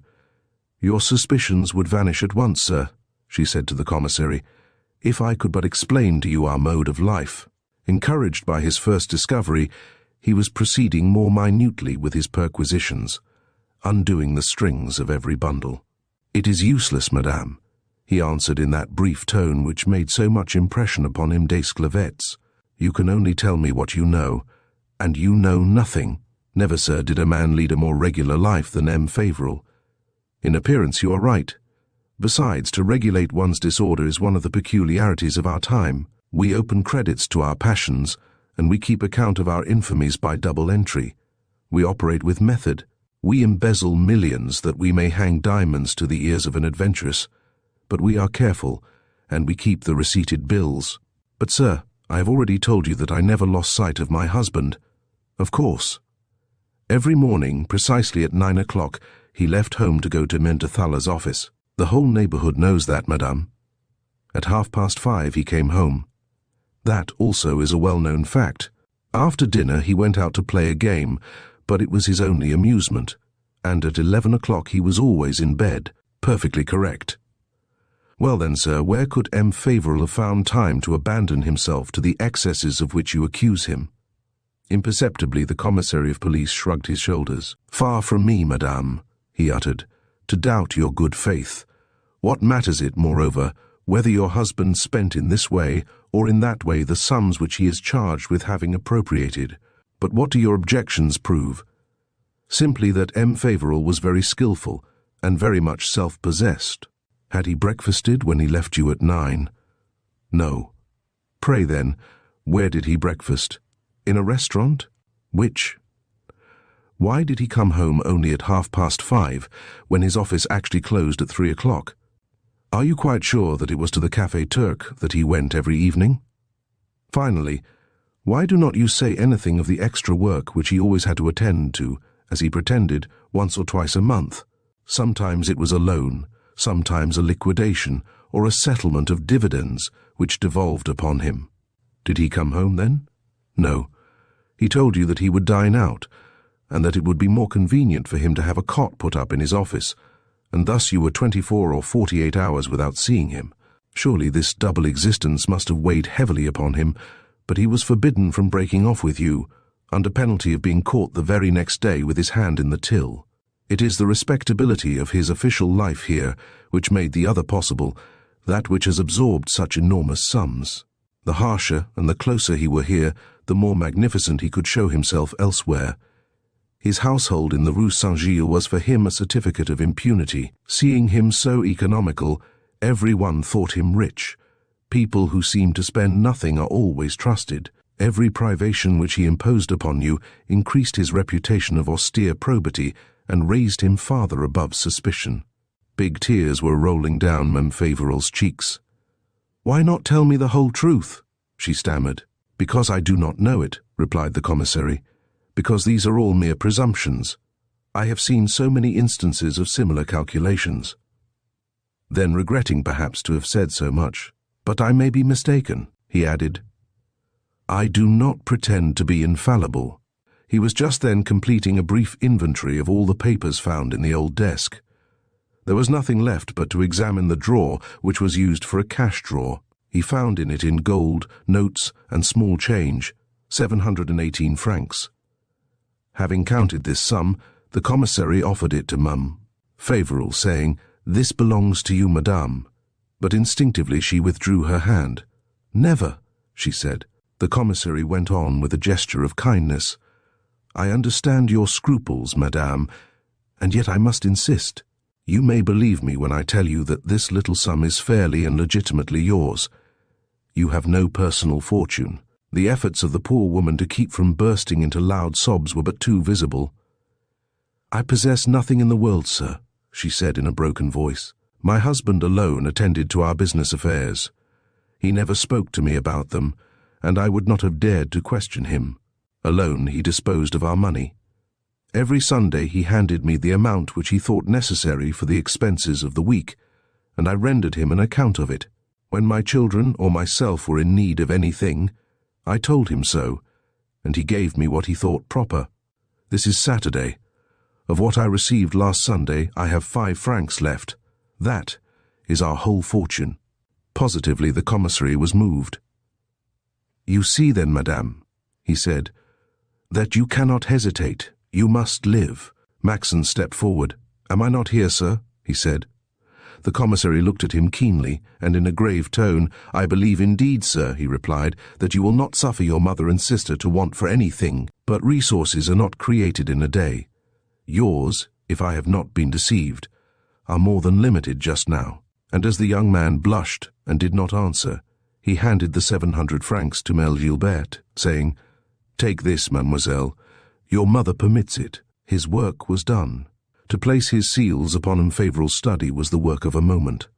"Your suspicions would vanish at once, sir," she said to the commissary, "if I could but explain to you our mode of life." Encouraged by his first discovery, he was proceeding more minutely with his perquisitions, undoing the strings of every bundle. "It is useless, madame," he answered in that brief tone which made so much impression upon him d'Esclavet's. "You can only tell me what you know, and you know nothing. Never, sir, did a man lead a more regular life than Emile Favoral. In appearance you are right. Besides, to regulate one's disorder is one of the peculiarities of our time. We open credits to our passions, and we keep account of our infamies by double entry. We operate with method. We embezzle millions that we may hang diamonds to the ears of an adventuress. But we are careful, and we keep the receipted bills. But, sir, I have already told you that I never lost sight of my husband. Of course. Every morning, precisely at 9 o'clock, he left home to go to Mentethala's office. The whole neighborhood knows that, madame. At 5:30 he came home. That also is a well-known fact. After dinner he went out to play a game, but it was his only amusement, and at 11 o'clock he was always in bed. Perfectly correct. Well then, sir, where could Emile Favoral have found time to abandon himself to the excesses of which you accuse him? Imperceptibly the commissary of police shrugged his shoulders. "Far from me, madame," he uttered, "to doubt your good faith. What matters it, moreover, whether your husband spent in this way or in that way the sums which he is charged with having appropriated? But what do your objections prove? Simply that Emile Favoral was very skilful and very much self-possessed. Had he breakfasted when he left you at 9? No. Pray then, where did he breakfast? In a restaurant? Which? Why did he come home only at 5:30 when his office actually closed at 3 o'clock? Are you quite sure that it was to the Café Turc that he went every evening? Finally, why do not you say anything of the extra work which he always had to attend to, as he pretended, once or twice a month? Sometimes it was a loan, sometimes a liquidation, or a settlement of dividends which devolved upon him. Did he come home then? No. He told you that he would dine out, and that it would be more convenient for him to have a cot put up in his office, and thus you were 24 or 48 hours without seeing him. Surely this double existence must have weighed heavily upon him, but he was forbidden from breaking off with you, under penalty of being caught the very next day with his hand in the till. It is the respectability of his official life here which made the other possible, that which has absorbed such enormous sums. The harsher and the closer he were here, the more magnificent he could show himself elsewhere. His household in the Rue St. Gilles was for him a certificate of impunity. Seeing him so economical, every one thought him rich. People who seem to spend nothing are always trusted. Every privation which he imposed upon you increased his reputation of austere probity and raised him farther above suspicion. Big tears were rolling down Emile Favoral's cheeks. "Why not tell me the whole truth?" she stammered. "Because I do not know it," replied the commissary. "Because these are all mere presumptions. I have seen so many instances of similar calculations." Then, regretting perhaps to have said so much, "But I may be mistaken," he added. "I do not pretend to be infallible." He was just then completing a brief inventory of all the papers found in the old desk. There was nothing left but to examine the drawer which was used for a cash drawer. He found in it in gold, notes, and small change, 718 francs. Having counted this sum, the commissary offered it to Emile Favoral, saying, "This belongs to you, madame." But instinctively she withdrew her hand. "Never," she said. The commissary went on with a gesture of kindness. "I understand your scruples, madame, and yet I must insist. You may believe me when I tell you that this little sum is fairly and legitimately yours. You have no personal fortune. The efforts of the poor woman to keep from bursting into loud sobs were but too visible. "I possess nothing in the world, sir," she said in a broken voice. "My husband alone attended to our business affairs. He never spoke to me about them, and I would not have dared to question him. Alone he disposed of our money. Every Sunday he handed me the amount which he thought necessary for the expenses of the week, and I rendered him an account of it. When my children or myself were in need of anything, I told him so, and he gave me what he thought proper. This is Saturday. Of what I received last Sunday, I have 5 francs left. That is our whole fortune." Positively, the commissary was moved. "You see then, madame," he said, "that you cannot hesitate. You must live." Maxence stepped forward. "Am I not here, sir?" he said. The commissary looked at him keenly, and in a grave tone, "I believe indeed, sir," he replied, "that you will not suffer your mother and sister to want for anything, but resources are not created in a day. Yours, if I have not been deceived, are more than limited just now." And as the young man blushed and did not answer, he handed the 700 francs to Mlle Gilberte, saying, "Take this, mademoiselle. Your mother permits it." His work was done. To place his seals upon M. Favoral's study was the work of a moment.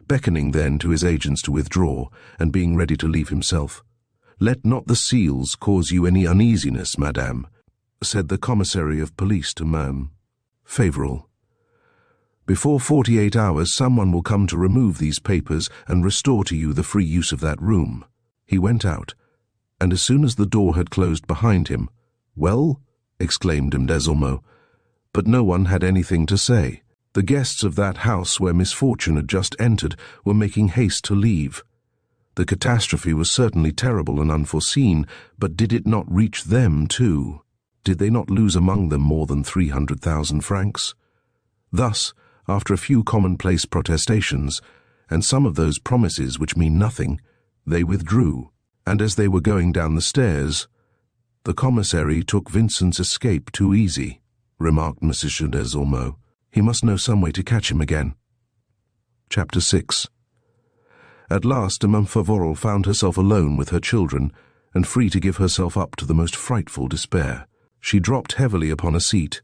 Beckoning then to his agents to withdraw, and being ready to leave himself, "Let not the seals cause you any uneasiness, madame," said the commissary of police to Mme. Favoral. "Before 48 hours someone will come to remove these papers and restore to you the free use of that room." He went out, and as soon as the door had closed behind him, "Well?" exclaimed M. Desormeaux. But no one had anything to say. The guests of that house where misfortune had just entered were making haste to leave. The catastrophe was certainly terrible and unforeseen, but did it not reach them too? Did they not lose among them more than 300,000 francs? Thus, after a few commonplace protestations, and some of those promises which mean nothing, they withdrew, and as they were going down the stairs, "The commissary took Vincent's escape too easy," remarked Monsieur Desormeaux. "He must know some way to catch him again." Chapter 6. At last Mme. Favoral found herself alone with her children, and free to give herself up to the most frightful despair. She dropped heavily upon a seat,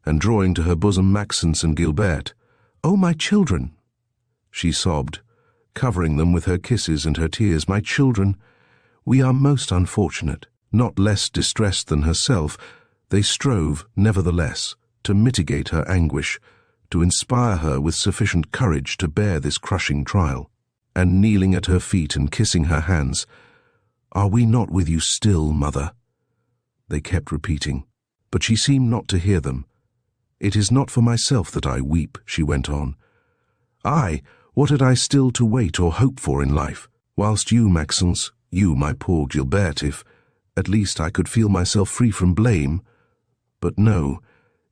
and drawing to her bosom Maxence and Gilberte, "Oh, my children!" she sobbed, covering them with her kisses and her tears. "My children, we are most unfortunate." Not less distressed than herself, they strove, nevertheless, to mitigate her anguish, to inspire her with sufficient courage to bear this crushing trial. And kneeling at her feet and kissing her hands, "Are we not with you still, mother?" they kept repeating, but she seemed not to hear them. "It is not for myself that I weep," she went on. "I, what had I still to wait or hope for in life? Whilst you, Maxence, you, my poor Gilberte, if at least I could feel myself free from blame. But no,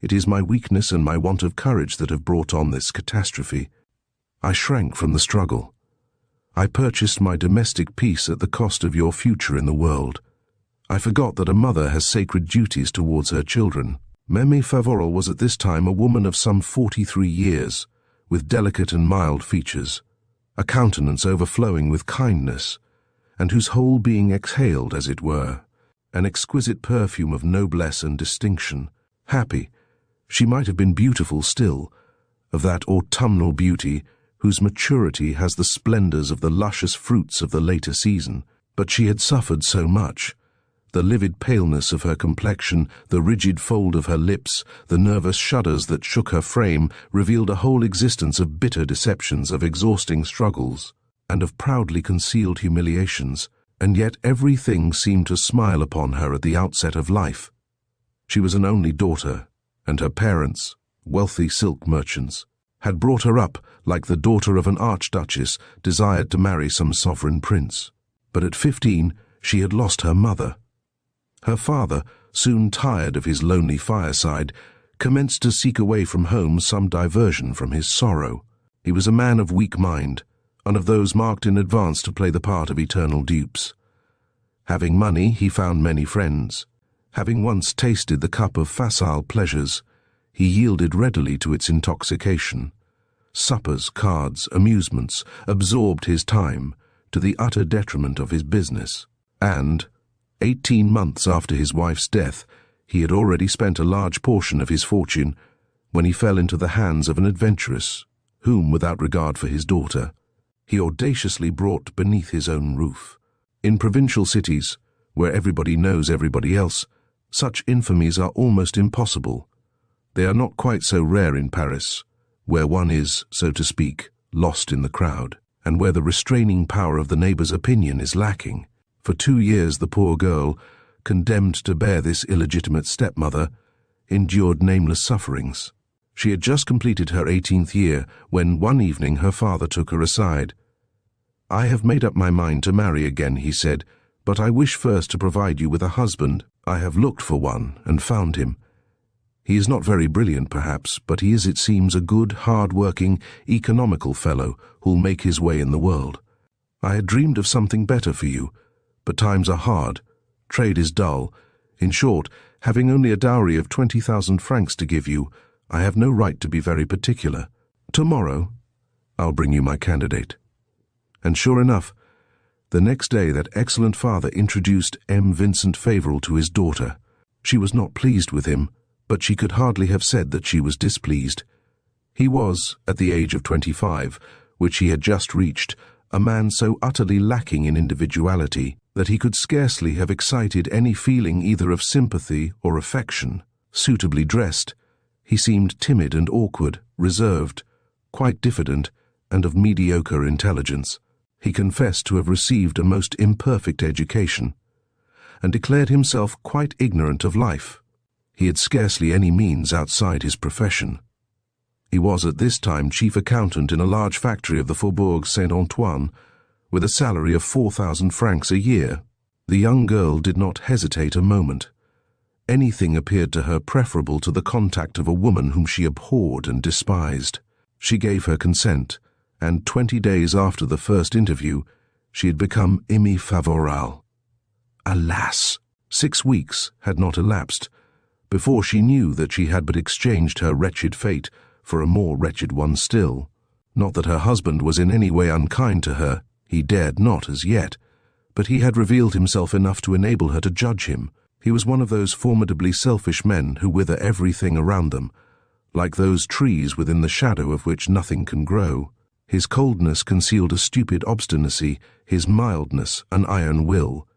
it is my weakness and my want of courage that have brought on this catastrophe. I shrank from the struggle. I purchased my domestic peace at the cost of your future in the world. I forgot that a mother has sacred duties towards her children." Emile Favoral was at this time a woman of some 43 years, with delicate and mild features, a countenance overflowing with kindness, and whose whole being exhaled, as it were, an exquisite perfume of noblesse and distinction. Happy, she might have been beautiful still, of that autumnal beauty whose maturity has the splendors of the luscious fruits of the later season. But she had suffered so much. The livid paleness of her complexion, the rigid fold of her lips, the nervous shudders that shook her frame, revealed a whole existence of bitter deceptions, of exhausting struggles, and of proudly concealed humiliations, and yet everything seemed to smile upon her at the outset of life. She was an only daughter, and her parents, wealthy silk merchants, had brought her up like the daughter of an archduchess desired to marry some sovereign prince. But at 15 she had lost her mother. Her father, soon tired of his lonely fireside, commenced to seek away from home some diversion from his sorrow. He was a man of weak mind, and of those marked in advance to play the part of eternal dupes. Having money, he found many friends. Having once tasted the cup of facile pleasures, he yielded readily to its intoxication. Suppers, cards, amusements absorbed his time, to the utter detriment of his business, and 18 months after his wife's death, he had already spent a large portion of his fortune when he fell into the hands of an adventuress, whom, without regard for his daughter, he audaciously brought beneath his own roof. In provincial cities, where everybody knows everybody else, Such infamies are almost impossible. They are not quite so rare in Paris, where one is, so to speak, lost in the crowd, and where the restraining power of the neighbor's opinion is lacking. For 2 years the poor girl, condemned to bear this illegitimate stepmother, endured nameless sufferings. She had just completed her 18th year when one evening her father took her aside. "I have made up my mind to marry again," he said, "but I wish first to provide you with a husband. I have looked for one and found him. He is not very brilliant, perhaps, but he is, it seems, a good, hard-working, economical fellow who'll make his way in the world. I had dreamed of something better for you, but times are hard, trade is dull. In short, having only a dowry of 20,000 francs to give you, I have no right to be very particular. Tomorrow, I'll bring you my candidate." And sure enough, the next day that excellent father introduced Vincent Favoral to his daughter. She was not pleased with him, but she could hardly have said that she was displeased. He was, at the age of 25, which he had just reached, a man so utterly lacking in individuality that he could scarcely have excited any feeling either of sympathy or affection. Suitably dressed, he seemed timid and awkward, reserved, quite diffident, and of mediocre intelligence. He confessed to have received a most imperfect education, and declared himself quite ignorant of life. He had scarcely any means outside his profession. He was at this time chief accountant in a large factory of the Faubourg Saint-Antoine, with a salary of 4,000 francs a year. The young girl did not hesitate a moment. Anything appeared to her preferable to the contact of a woman whom she abhorred and despised. She gave her consent, and 20 days after the first interview, she had become Emile Favoral. Alas! 6 weeks had not elapsed before she knew that she had but exchanged her wretched fate for a more wretched one still. Not that her husband was in any way unkind to her, he dared not as yet, but he had revealed himself enough to enable her to judge him. He was one of those formidably selfish men who wither everything around them, like those trees within the shadow of which nothing can grow. His coldness concealed a stupid obstinacy, his mildness an iron will.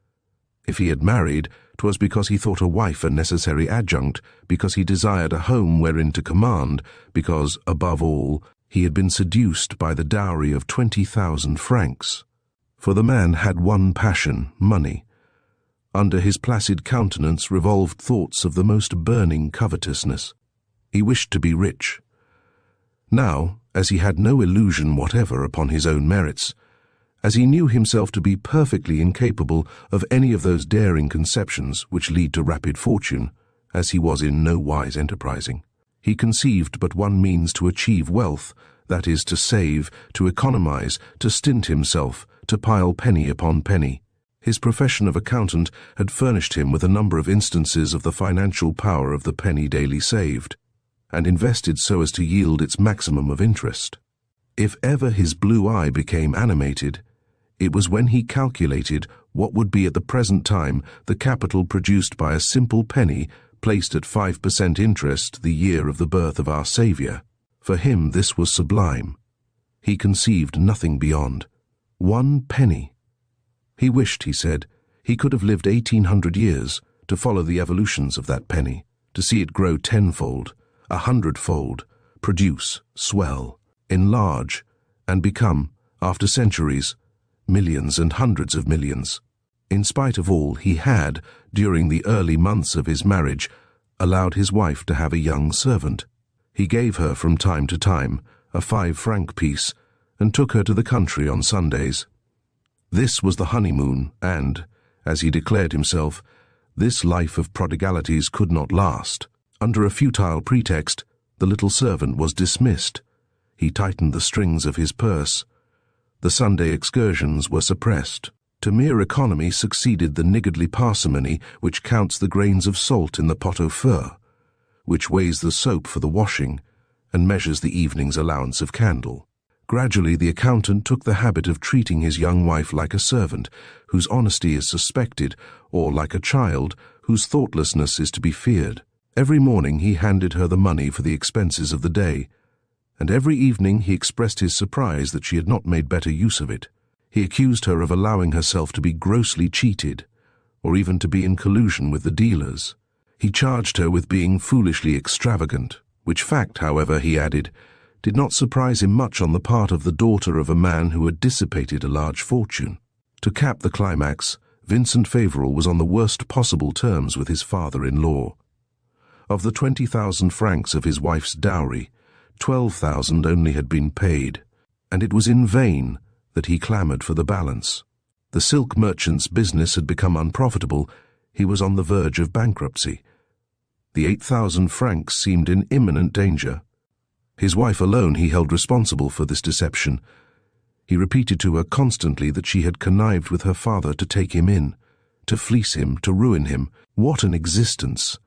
If he had married, 'twas because he thought a wife a necessary adjunct, because he desired a home wherein to command, because, above all, he had been seduced by the dowry of 20,000 francs. For the man had one passion, money. Under his placid countenance revolved thoughts of the most burning covetousness. He wished to be rich. Now, as he had no illusion whatever upon his own merits, as he knew himself to be perfectly incapable of any of those daring conceptions which lead to rapid fortune, as he was in no wise enterprising, he conceived but one means to achieve wealth, that is, to save, to economize, to stint himself, to pile penny upon penny. His profession of accountant had furnished him with a number of instances of the financial power of the penny daily saved, and invested so as to yield its maximum of interest. If ever his blue eye became animated, it was when he calculated what would be at the present time the capital produced by a simple penny placed at 5% interest the year of the birth of our Saviour. For him this was sublime. He conceived nothing beyond. 1 penny. He wished, he said, he could have lived 1800 years to follow the evolutions of that penny, to see it grow 10-fold, 100-fold, produce, swell, enlarge, and become, after centuries, millions and hundreds of millions. In spite of all, he had, during the early months of his marriage, allowed his wife to have a young servant. He gave her from time to time a 5-franc piece and took her to the country on Sundays. This was the honeymoon, and, as he declared himself, this life of prodigalities could not last. Under a futile pretext, the little servant was dismissed. He tightened the strings of his purse. The Sunday excursions were suppressed. To mere economy succeeded the niggardly parsimony which counts the grains of salt in the pot au feu, which weighs the soap for the washing, and measures the evening's allowance of candle. Gradually the accountant took the habit of treating his young wife like a servant, whose honesty is suspected, or like a child, whose thoughtlessness is to be feared. Every morning he handed her the money for the expenses of the day, and every evening he expressed his surprise that she had not made better use of it. He accused her of allowing herself to be grossly cheated, or even to be in collusion with the dealers. He charged her with being foolishly extravagant, which fact, however, he added, did not surprise him much on the part of the daughter of a man who had dissipated a large fortune. To cap the climax, Vincent Favoral was on the worst possible terms with his father-in-law. Of the 20,000 francs of his wife's dowry, 12,000 only had been paid, and it was in vain that he clamoured for the balance. The silk merchant's business had become unprofitable. He was on the verge of bankruptcy. The 8,000 francs seemed in imminent danger. His wife alone he held responsible for this deception. He repeated to her constantly that she had connived with her father to take him in, to fleece him, to ruin him. What an existence!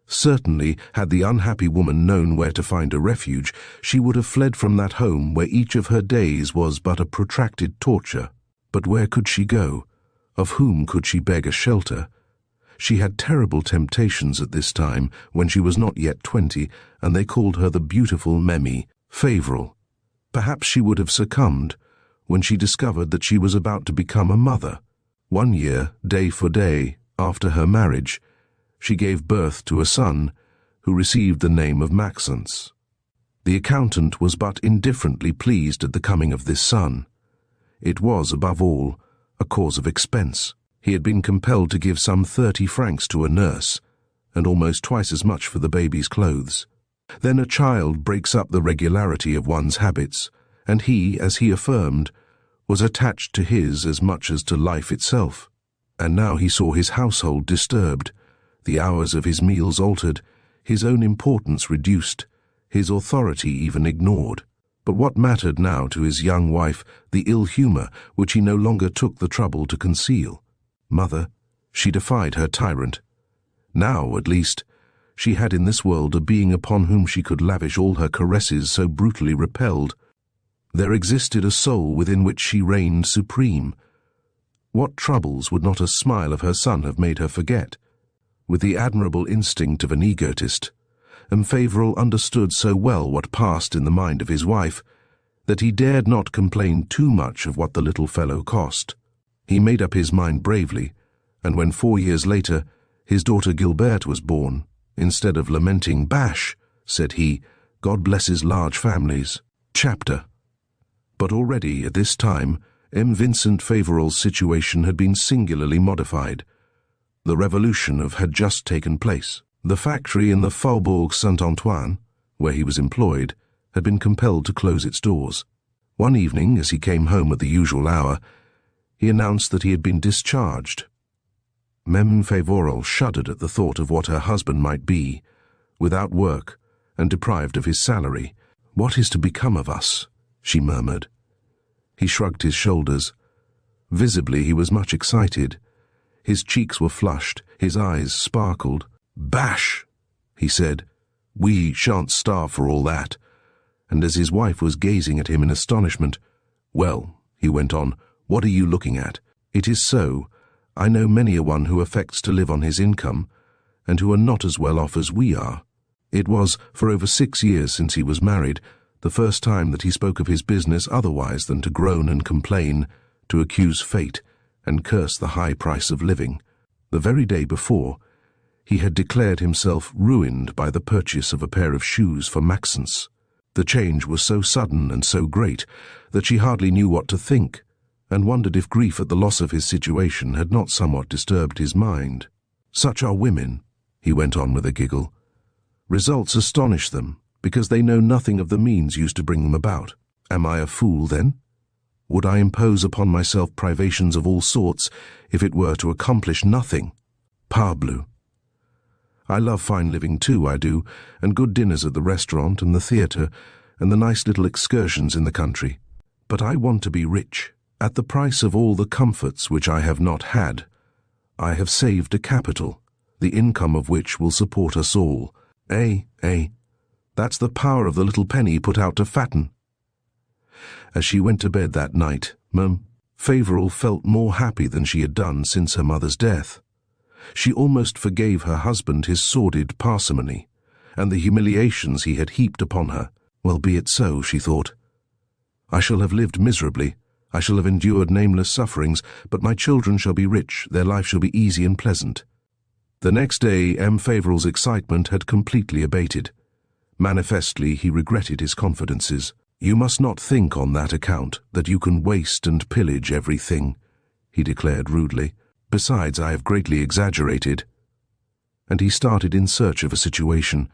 Certainly, had the unhappy woman known where to find a refuge, she would have fled from that home where each of her days was but a protracted torture. But where could she go? Of whom could she beg a shelter? She had terrible temptations at this time, when she was not yet 20, and they called her the beautiful Emile Favoral. Perhaps she would have succumbed when she discovered that she was about to become a mother. 1 year, day for day, after her marriage, she gave birth to a son who received the name of Maxence. The accountant was but indifferently pleased at the coming of this son. It was, above all, a cause of expense. He had been compelled to give some 30 francs to a nurse, and almost twice as much for the baby's clothes. Then a child breaks up the regularity of one's habits, and he, as he affirmed, was attached to his as much as to life itself. And now he saw his household disturbed, the hours of his meals altered, his own importance reduced, his authority even ignored. But what mattered now to his young wife the ill humour which he no longer took the trouble to conceal? Mother, she defied her tyrant. Now, at least, she had in this world a being upon whom she could lavish all her caresses so brutally repelled. There existed a soul within which she reigned supreme. What troubles would not a smile of her son have made her forget? With the admirable instinct of an egotist, Favoral understood so well what passed in the mind of his wife that he dared not complain too much of what the little fellow cost. He made up his mind bravely, and when 4 years later his daughter Gilberte was born, instead of lamenting, "Bash," said he, "God blesses large families." Chapter. But already at this time, Vincent Favoral's situation had been singularly modified. The revolution had just taken place. The factory in the Faubourg Saint-Antoine, where he was employed, had been compelled to close its doors. One evening, as he came home at the usual hour, he announced that he had been discharged. Meme Favoral shuddered at the thought of what her husband might be, without work and deprived of his salary. "What is to become of us?" she murmured. He shrugged his shoulders. Visibly he was much excited. His cheeks were flushed, his eyes sparkled. "Bash," he said. "We shan't starve for all that." And as his wife was gazing at him in astonishment, "Well," he went on, "what are you looking at? It is so. I know many a one who affects to live on his income, and who are not as well off as we are." It was, for over 6 years since he was married, the first time that he spoke of his business otherwise than to groan and complain, to accuse fate, and curse the high price of living. The very day before, he had declared himself ruined by the purchase of a pair of shoes for Maxence. The change was so sudden and so great that she hardly knew what to think, and wondered if grief at the loss of his situation had not somewhat disturbed his mind. "Such are women," he went on with a giggle. "Results astonish them, because they know nothing of the means used to bring them about. Am I a fool, then? Would I impose upon myself privations of all sorts if it were to accomplish nothing? Parbleu! I love fine living too, I do, and good dinners at the restaurant and the theatre, and the nice little excursions in the country. But I want to be rich, at the price of all the comforts which I have not had. I have saved a capital, the income of which will support us all. That's the power of the little penny put out to fatten." As she went to bed that night, Meme Favoral felt more happy than she had done since her mother's death. She almost forgave her husband his sordid parsimony, and the humiliations he had heaped upon her. Well, be it so, she thought. I shall have lived miserably, I shall have endured nameless sufferings, but my children shall be rich, their life shall be easy and pleasant. The next day, M. Favoral's excitement had completely abated. Manifestly, he regretted his confidences. "You must not think on that account that you can waste and pillage everything," he declared rudely. "Besides, I have greatly exaggerated." And he started in search of a situation.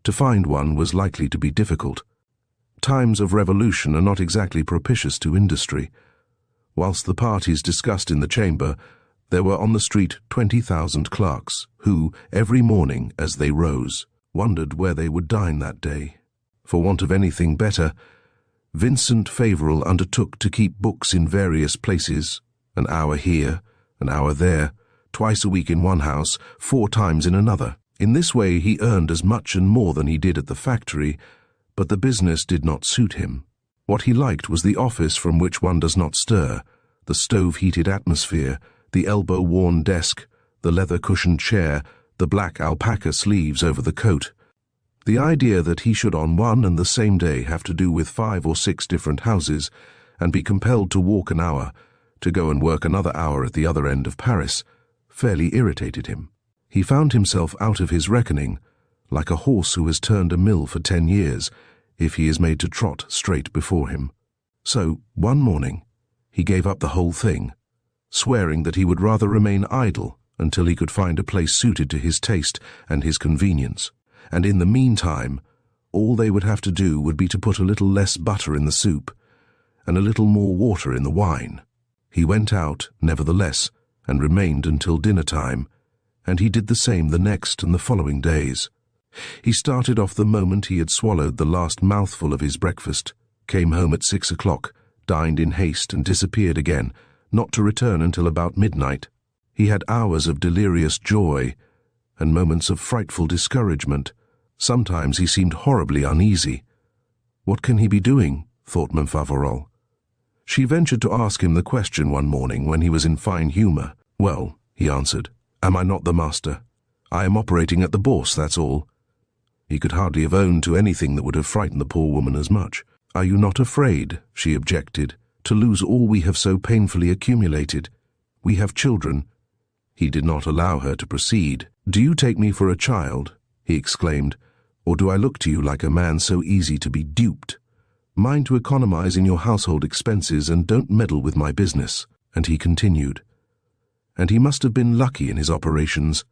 To find one was likely to be difficult. Times of revolution are not exactly propitious to industry. Whilst the parties discussed in the chamber, there were on the street 20,000 clerks, who, every morning as they rose, wondered where they would dine that day. For want of anything better, Vincent Favoral undertook to keep books in various places, an hour here, an hour there, twice a week in one house, 4 times in another. In this way he earned as much and more than he did at the factory, but the business did not suit him. What he liked was the office from which one does not stir, the stove-heated atmosphere, the elbow-worn desk, the leather-cushioned chair, the black alpaca sleeves over the coat. The idea that he should on one and the same day have to do with 5 or 6 different houses and be compelled to walk an hour, to go and work another hour at the other end of Paris, fairly irritated him. He found himself out of his reckoning, like a horse who has turned a mill for 10 years, if he is made to trot straight before him. So, one morning, he gave up the whole thing, swearing that he would rather remain idle until he could find a place suited to his taste and his convenience, and in the meantime, all they would have to do would be to put a little less butter in the soup and a little more water in the wine. He went out, nevertheless, and remained until dinner time, and he did the same the next and the following days. He started off the moment he had swallowed the last mouthful of his breakfast, came home at 6 o'clock, dined in haste and disappeared again, not to return until about midnight. He had hours of delirious joy and moments of frightful discouragement. Sometimes he seemed horribly uneasy. "What can he be doing?" thought Madame Favoral. She ventured to ask him the question one morning when he was in fine humour. "Well," he answered, "am I not the master? I am operating at the bourse, that's all." He could hardly have owned to anything that would have frightened the poor woman as much. "Are you not afraid," she objected, "to lose all we have so painfully accumulated? We have children." He did not allow her to proceed. "Do you take me for a child?" he exclaimed, "or do I look to you like a man so easy to be duped? Mind to economize in your household expenses and don't meddle with my business." And he continued. And he must have been lucky in his operations,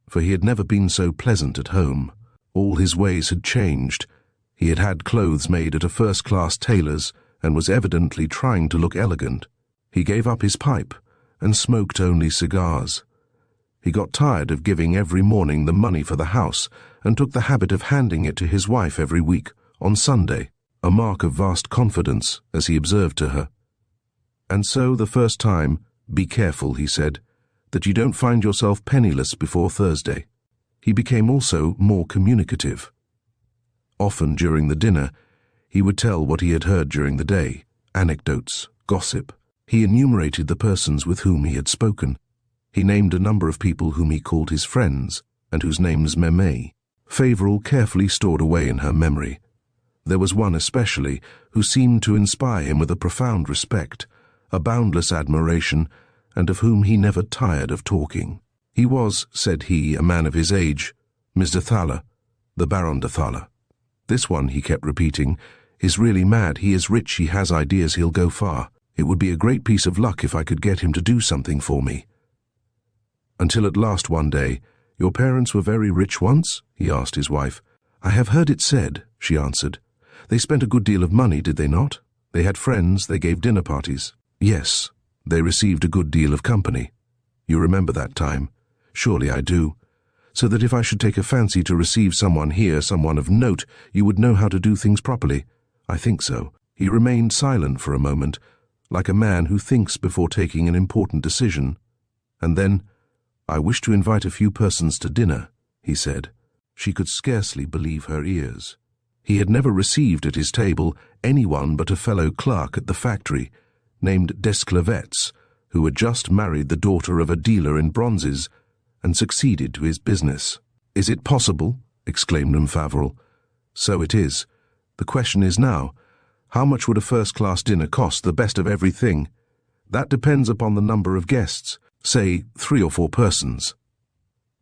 for he had never been so pleasant at home. All his ways had changed. He had had clothes made at a first-class tailor's and was evidently trying to look elegant. He gave up his pipe and smoked only cigars. He got tired of giving every morning the money for the house and took the habit of handing it to his wife every week, on Sunday, a mark of vast confidence, as he observed to her. And so, the first time, "Be careful," he said, "that you don't find yourself penniless before Thursday." He became also more communicative. Often during the dinner, he would tell what he had heard during the day, anecdotes, gossip. He enumerated the persons with whom he had spoken. He named a number of people whom he called his friends, and whose names Mémé. Favoral carefully stored away in her memory. There was one especially who seemed to inspire him with a profound respect, a boundless admiration, and of whom he never tired of talking. He was, said he, a man of his age, Mr. Thaler, the Baron de Thaler. "This one," he kept repeating, "is really mad. He is rich, he has ideas, he'll go far. It would be a great piece of luck if I could get him to do something for me." Until at last one day, "Your parents were very rich once?" he asked his wife. "I have heard it said," she answered. "They spent a good deal of money, did they not? They had friends, they gave dinner parties." "Yes, they received a good deal of company. You remember that time?" "Surely I do. So that if I should take a fancy to receive someone here, someone of note, you would know how to do things properly." "I think so." He remained silent for a moment, like a man who thinks before taking an important decision. And then, "I wish to invite a few persons to dinner," he said. She could scarcely believe her ears. He had never received at his table anyone but a fellow clerk at the factory, named Desclevets, who had just married the daughter of a dealer in bronzes, and succeeded to his business. "Is it possible?" exclaimed Madame Favoral. "So it is. The question is now, how much would a first-class dinner cost, the best of everything? That depends upon the number of guests, say 3 or 4 persons."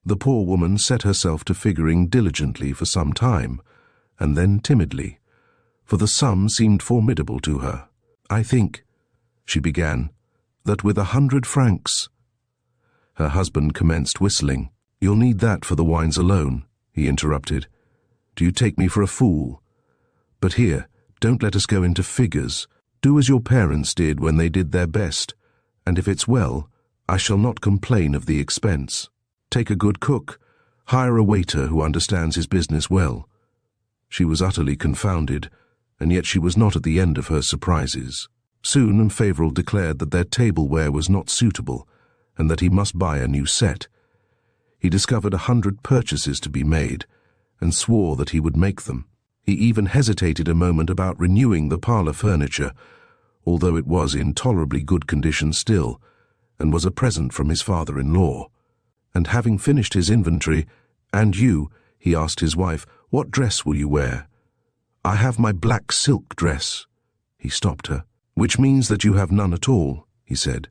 The poor woman set herself to figuring diligently for some time, and then timidly, for the sum seemed formidable to her. "I think," she began, "that with 100 francs—" Her husband commenced whistling. "You'll need that for the wines alone," he interrupted. "Do you take me for a fool? But here, don't let us go into figures. Do as your parents did when they did their best, and if it's well, I shall not complain of the expense. Take a good cook, hire a waiter who understands his business well." She was utterly confounded, and yet she was not at the end of her surprises. Soon Favoral declared that their tableware was not suitable, and that he must buy a new set. He discovered 100 purchases to be made, and swore that he would make them. He even hesitated a moment about renewing the parlour furniture, although it was in tolerably good condition still, and was a present from his father-in-law. And having finished his inventory, "And you," he asked his wife, "what dress will you wear?" "I have my black silk dress." He stopped her. "Which means that you have none at all," he said.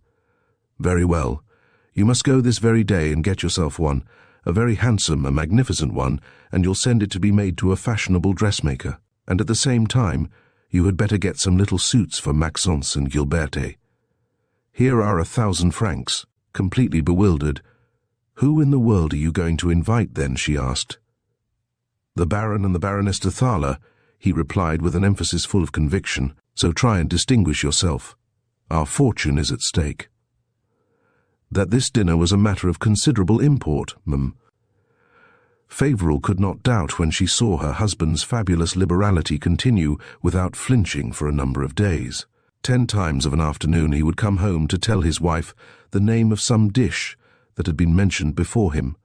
"Very well. You must go this very day and get yourself one, a very handsome, a magnificent one, and you'll send it to be made to a fashionable dressmaker. And at the same time, you had better get some little suits for Maxence and Gilberte. Here are 1,000 francs." Completely bewildered, "Who in the world are you going to invite then?" she asked. "The Baron and the Baroness de Thaler," he replied with an emphasis full of conviction, "so try and distinguish yourself. Our fortune is at stake." That this dinner was a matter of considerable import, Favoral could not doubt when she saw her husband's fabulous liberality continue without flinching for a number of days. 10 times of an afternoon he would come home to tell his wife the name of some dish that had been mentioned before him,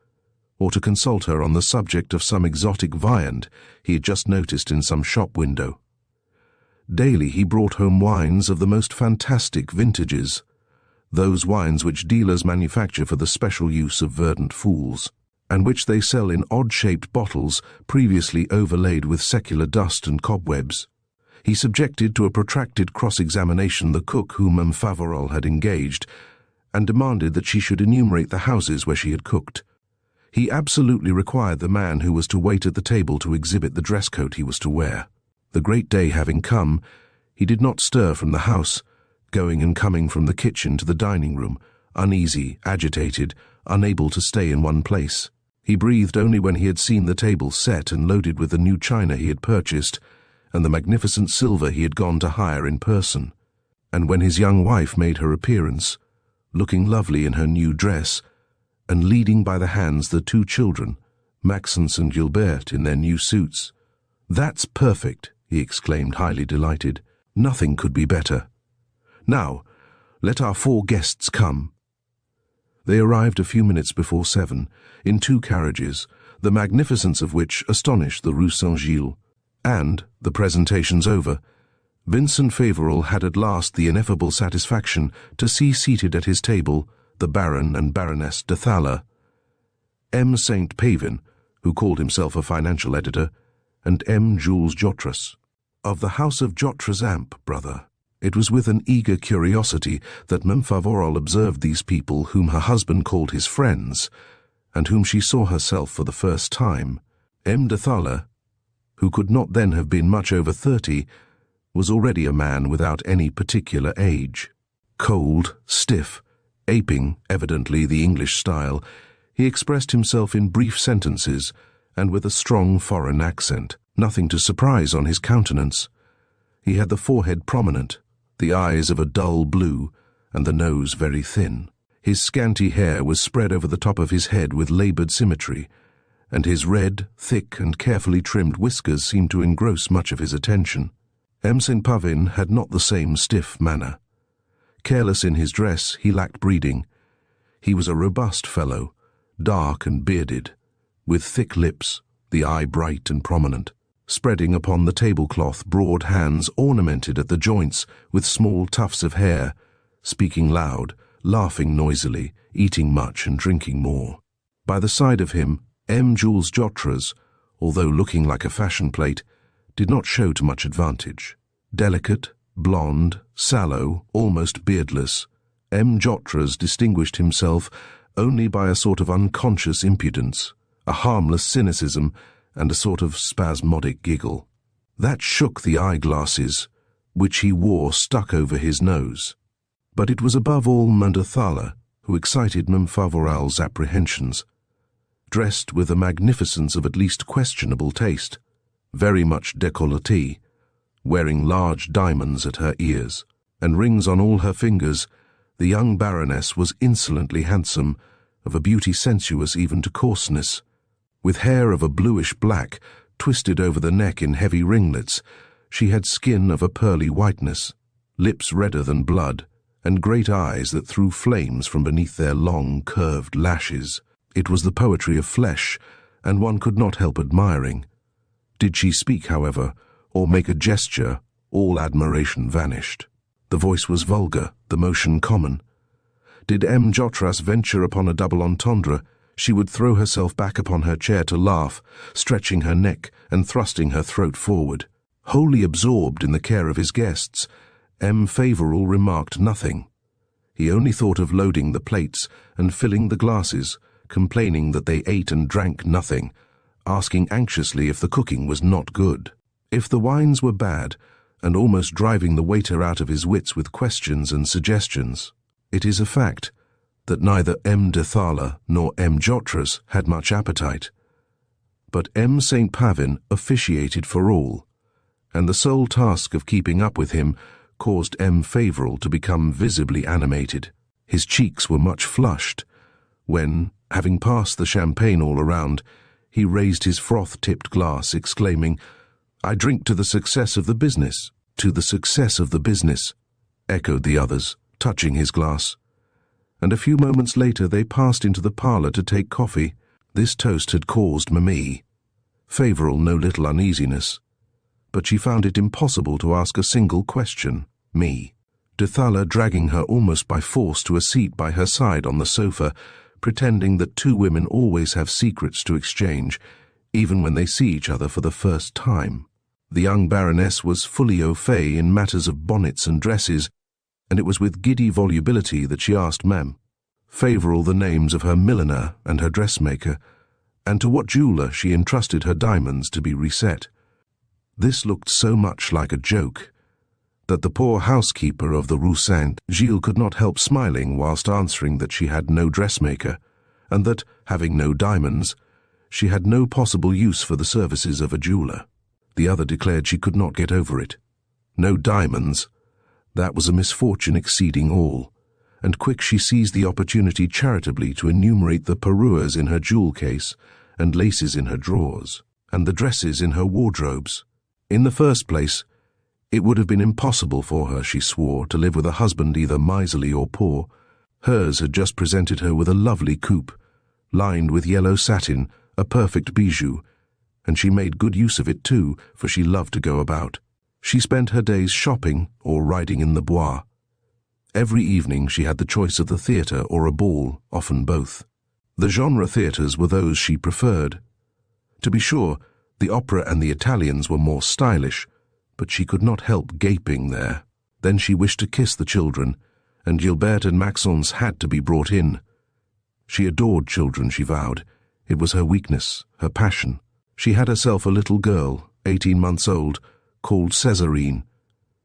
or to consult her on the subject of some exotic viand he had just noticed in some shop window. Daily he brought home wines of the most fantastic vintages, those wines which dealers manufacture for the special use of verdant fools, and which they sell in odd-shaped bottles previously overlaid with secular dust and cobwebs. He subjected to a protracted cross-examination the cook whom Emile Favoral had engaged, and demanded that she should enumerate the houses where she had cooked. He absolutely required the man who was to wait at the table to exhibit the dress coat he was to wear. The great day having come, he did not stir from the house, going and coming from the kitchen to the dining room, uneasy, agitated, unable to stay in one place. He breathed only when he had seen the table set and loaded with the new china he had purchased, and the magnificent silver he had gone to hire in person, and when his young wife made her appearance, looking lovely in her new dress, and leading by the hands the 2 children, Maxence and Gilbert, in their new suits. "That's perfect," he exclaimed, highly delighted. "Nothing could be better. Now, let our 4 guests come." They arrived a few minutes before 7, in 2 carriages, the magnificence of which astonished the Rue St. Gilles, and, the presentations over, Vincent Favoral had at last the ineffable satisfaction to see seated at his table the Baron and Baroness de Thaler, M. St. Pavin, who called himself a financial editor, and M. Jules Jotres. "Of the house of Jotres Amp, brother." It was with an eager curiosity that Emile Favoral observed these people whom her husband called his friends, and whom she saw herself for the first time. M. de Thaler, who could not then have been much over 30, was already a man without any particular age. Cold, stiff, aping, evidently the English style, he expressed himself in brief sentences and with a strong foreign accent. Nothing to surprise on his countenance. He had the forehead prominent, the eyes of a dull blue, and the nose very thin. His scanty hair was spread over the top of his head with laboured symmetry, and his red, thick, and carefully trimmed whiskers seemed to engross much of his attention. M. St. Pavin had not the same stiff manner. Careless in his dress, he lacked breeding. He was a robust fellow, dark and bearded, with thick lips, the eye bright and prominent, spreading upon the tablecloth broad hands ornamented at the joints with small tufts of hair, speaking loud, laughing noisily, eating much and drinking more. By the side of him, M. Jules Jotres, although looking like a fashion plate, did not show to much advantage. Delicate, blonde, sallow, almost beardless, M. Jotres distinguished himself only by a sort of unconscious impudence, a harmless cynicism, and a sort of spasmodic giggle. That shook the eyeglasses, which he wore stuck over his nose. But it was above all Mundothala who excited Mem Favoral's apprehensions. Dressed with a magnificence of at least questionable taste, very much décolleté, wearing large diamonds at her ears, and rings on all her fingers, the young Baroness was insolently handsome, of a beauty sensuous even to coarseness. With hair of a bluish black, twisted over the neck in heavy ringlets, she had skin of a pearly whiteness, lips redder than blood, and great eyes that threw flames from beneath their long, curved lashes. It was the poetry of flesh, and one could not help admiring. Did she speak, however, or make a gesture, all admiration vanished. The voice was vulgar, the motion common. Did M. Jotras venture upon a double entendre, she would throw herself back upon her chair to laugh, stretching her neck and thrusting her throat forward. Wholly absorbed in the care of his guests, M. Favoral remarked nothing. He only thought of loading the plates and filling the glasses, complaining that they ate and drank nothing, asking anxiously if the cooking was not good, if the wines were bad, and almost driving the waiter out of his wits with questions and suggestions. It is a fact that neither M. de Thala nor M. Jotras had much appetite, but M. St. Pavin officiated for all, and the sole task of keeping up with him caused M. Favoral to become visibly animated. His cheeks were much flushed when, having passed the champagne all around, he raised his froth-tipped glass, exclaiming, "I drink to the success of the business." "To the success of the business," echoed the others, touching his glass. And a few moments later they passed into the parlour to take coffee. This toast had caused Mimi Favoral no little uneasiness, but she found it impossible to ask a single question. De Thala dragging her almost by force to a seat by her side on the sofa, pretending that two women always have secrets to exchange, even when they see each other for the first time. The young Baroness was fully au fait in matters of bonnets and dresses, and it was with giddy volubility that she asked Mem Favoral the names of her milliner and her dressmaker, and to what jeweller she entrusted her diamonds to be reset. This looked so much like a joke that the poor housekeeper of the Rue St. Gilles could not help smiling whilst answering that she had no dressmaker, and that, having no diamonds, she had no possible use for the services of a jeweller. The other declared she could not get over it. No diamonds. That was a misfortune exceeding all, and quick she seized the opportunity charitably to enumerate the parures in her jewel case, and laces in her drawers, and the dresses in her wardrobes. In the first place, it would have been impossible for her, she swore, to live with a husband either miserly or poor. Hers had just presented her with a lovely coupe, lined with yellow satin, a perfect bijou, and she made good use of it too, for she loved to go about. She spent her days shopping or riding in the bois. Every evening she had the choice of the theatre or a ball, often both. The genre theatres were those she preferred. To be sure, the opera and the Italians were more stylish, but she could not help gaping there. Then she wished to kiss the children, and Gilbert and Maxence had to be brought in. She adored children, she vowed. It was her weakness, her passion. She had herself a little girl, 18 months old, called Serene,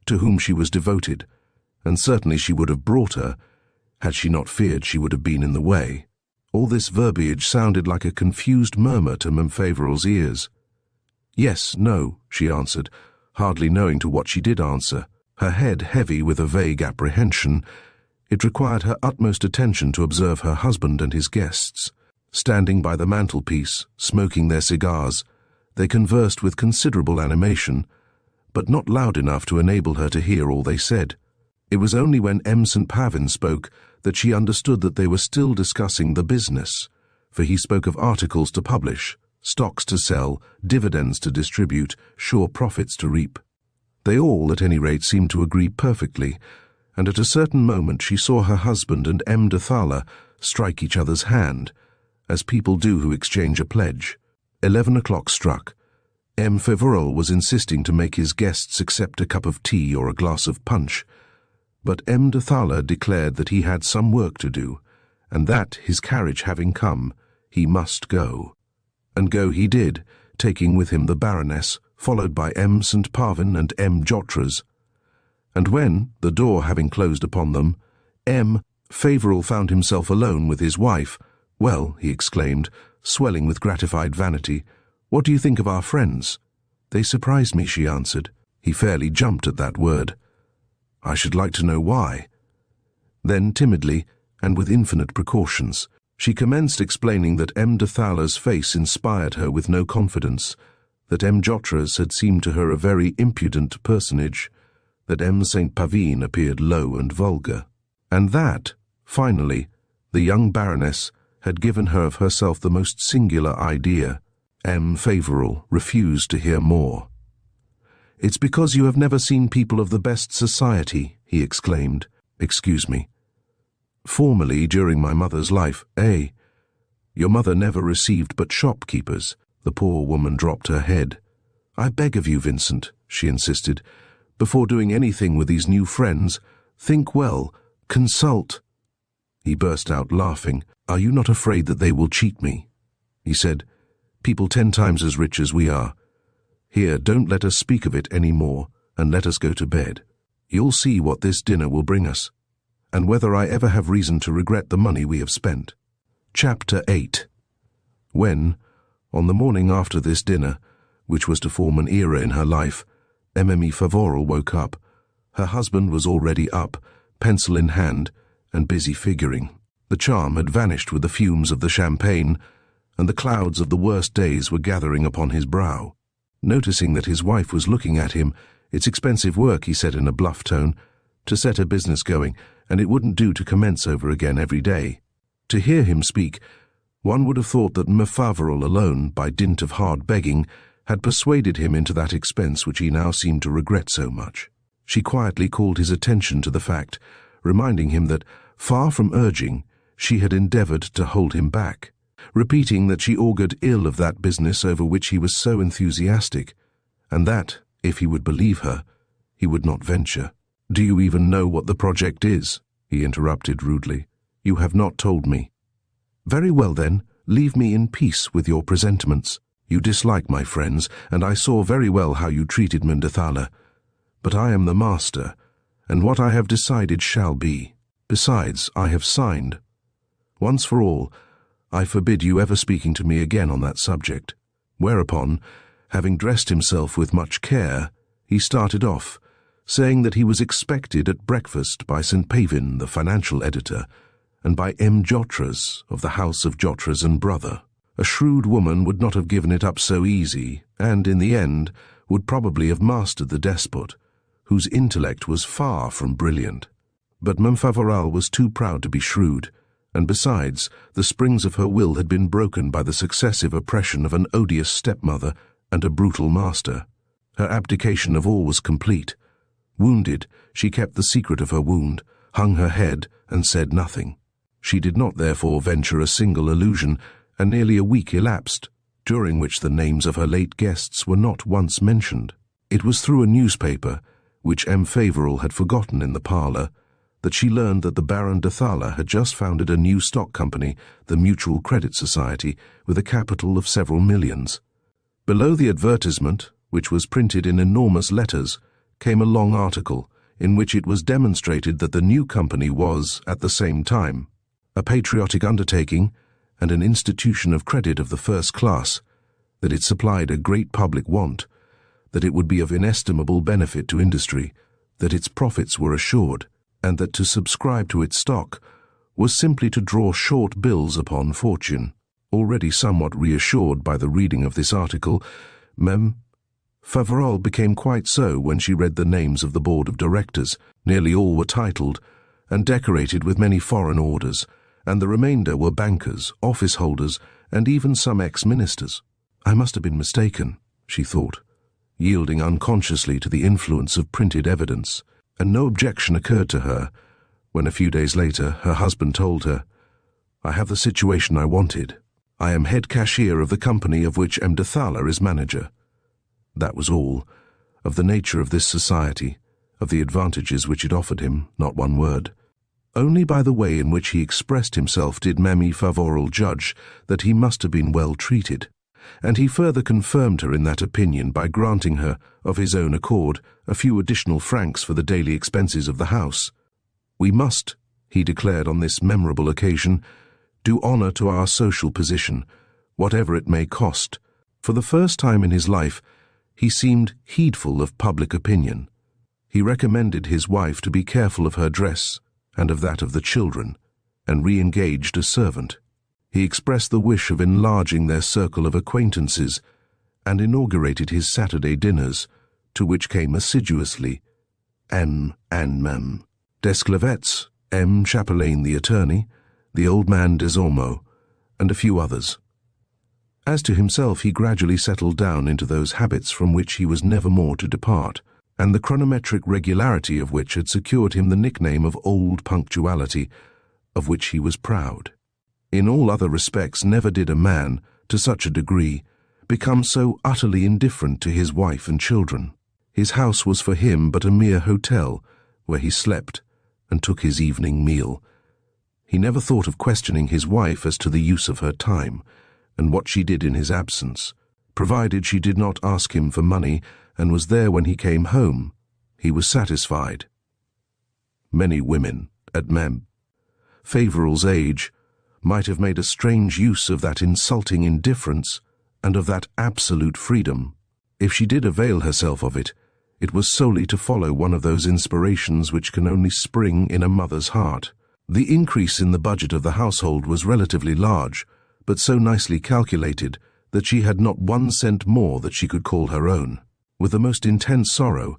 to whom she was devoted, and certainly she would have brought her, had she not feared she would have been in the way. All this verbiage sounded like a confused murmur to Mem Favoral's ears. "Yes, no," she answered, hardly knowing to what she did answer, her head heavy with a vague apprehension. It required her utmost attention to observe her husband and his guests. Standing by the mantelpiece, smoking their cigars, they conversed with considerable animation, but not loud enough to enable her to hear all they said. It was only when M. St. Pavin spoke that she understood that they were still discussing the business, for he spoke of articles to publish, stocks to sell, dividends to distribute, sure profits to reap. They all, at any rate, seemed to agree perfectly, and at a certain moment she saw her husband and M. de Thala strike each other's hand, as people do who exchange a pledge. 11 o'clock struck. M. Favoral was insisting to make his guests accept a cup of tea or a glass of punch, but M. de Thala declared that he had some work to do, and that, his carriage having come, he must go. And go he did, taking with him the Baroness, followed by M. St. Parvin and M. Jotras. And when, the door having closed upon them, M. Favoral found himself alone with his wife, "Well," he exclaimed, swelling with gratified vanity, "what do you think of our friends?" "They surprised me," she answered. He fairly jumped at that word. "I should like to know why." Then, timidly, and with infinite precautions, she commenced explaining that M. de Thaler's face inspired her with no confidence, that M. Jotras had seemed to her a very impudent personage, that M. St. Pavin appeared low and vulgar, and that, finally, the young Baroness had given her of herself the most singular idea. M. Favoral refused to hear more. "It's because you have never seen people of the best society," he exclaimed. "Excuse me. Formerly, during my mother's life, your mother never received but shopkeepers." The poor woman dropped her head. "I beg of you, Vincent," she insisted, "before doing anything with these new friends, think well, consult." He burst out laughing. "Are you not afraid that they will cheat me?" he said. "People 10 times as rich as we are. Here, don't let us speak of it any more, and let us go to bed. You'll see what this dinner will bring us, and whether I ever have reason to regret the money we have spent." Chapter 8. When, on the morning after this dinner, which was to form an era in her life, Emile Favoral woke up, her husband was already up, pencil in hand, and busy figuring. The charm had vanished with the fumes of the champagne, and the clouds of the worst days were gathering upon his brow. Noticing that his wife was looking at him, "It's expensive work," he said in a bluff tone, "to set a business going, and it wouldn't do to commence over again every day." To hear him speak, one would have thought that M. Favoral alone, by dint of hard begging, had persuaded him into that expense which he now seemed to regret so much. She quietly called his attention to the fact, reminding him that, far from urging, she had endeavoured to hold him back, repeating that she augured ill of that business over which he was so enthusiastic, and that, if he would believe her, he would not venture. "Do you even know what the project is?" he interrupted rudely. "You have not told me." "Very well then, leave me in peace with your presentiments. You dislike my friends, and I saw very well how you treated M. de Thaler. But I am the master, and what I have decided shall be. Besides, I have signed. Once for all, I forbid you ever speaking to me again on that subject." Whereupon, having dressed himself with much care, he started off, saying that he was expected at breakfast by St. Pavin, the financial editor, and by M. Jotras, of the house of Jotras and Brother. A shrewd woman would not have given it up so easy, and, in the end, would probably have mastered the despot, whose intellect was far from brilliant. But M. Favoral was too proud to be shrewd, and besides, the springs of her will had been broken by the successive oppression of an odious stepmother and a brutal master. Her abdication of all was complete. Wounded, she kept the secret of her wound, hung her head, and said nothing. She did not therefore venture a single allusion, and nearly a week elapsed, during which the names of her late guests were not once mentioned. It was through a newspaper, which M. Favoral had forgotten in the parlour, that she learned that the Baron de Thaler had just founded a new stock company, the Mutual Credit Society, with a capital of several millions. Below the advertisement, which was printed in enormous letters, came a long article, in which it was demonstrated that the new company was, at the same time, a patriotic undertaking and an institution of credit of the first class, that it supplied a great public want, that it would be of inestimable benefit to industry, that its profits were assured, and that to subscribe to its stock was simply to draw short bills upon fortune. Already somewhat reassured by the reading of this article, Mem. Favoral became quite so when she read the names of the board of directors. Nearly all were titled, and decorated with many foreign orders, and the remainder were bankers, office holders, and even some ex-ministers. I must have been mistaken, she thought, yielding unconsciously to the influence of printed evidence, and no objection occurred to her when a few days later her husband told her, "I have the situation I wanted. I am head cashier of the company of which M. de Thaler is manager." That was all. Of the nature of this society, of the advantages which it offered him, not one word. Only by the way in which he expressed himself did Emile Favoral judge that he must have been well treated, and he further confirmed her in that opinion by granting her, of his own accord, a few additional francs for the daily expenses of the house. "We must," he declared on this memorable occasion, "do honor to our social position, whatever it may cost." For the first time in his life, he seemed heedful of public opinion. He recommended his wife to be careful of her dress and of that of the children, and re-engaged a servant. He expressed the wish of enlarging their circle of acquaintances, and inaugurated his Saturday dinners, to which came assiduously M. and Mem. Desclevets, M. Chapelain the attorney, the old man Desormeaux, and a few others. As to himself, he gradually settled down into those habits from which he was never more to depart, and the chronometric regularity of which had secured him the nickname of Old Punctuality, of which he was proud. In all other respects, never did a man, to such a degree, become so utterly indifferent to his wife and children. His house was for him but a mere hotel, where he slept and took his evening meal. He never thought of questioning his wife as to the use of her time, and what she did in his absence, provided she did not ask him for money and was there when he came home. He was satisfied. Many women, at Mem. Favoral's age, might have made a strange use of that insulting indifference and of that absolute freedom. If she did avail herself of it, it was solely to follow one of those inspirations which can only spring in a mother's heart. The increase in the budget of the household was relatively large, but so nicely calculated that she had not 1 cent more that she could call her own. With the most intense sorrow,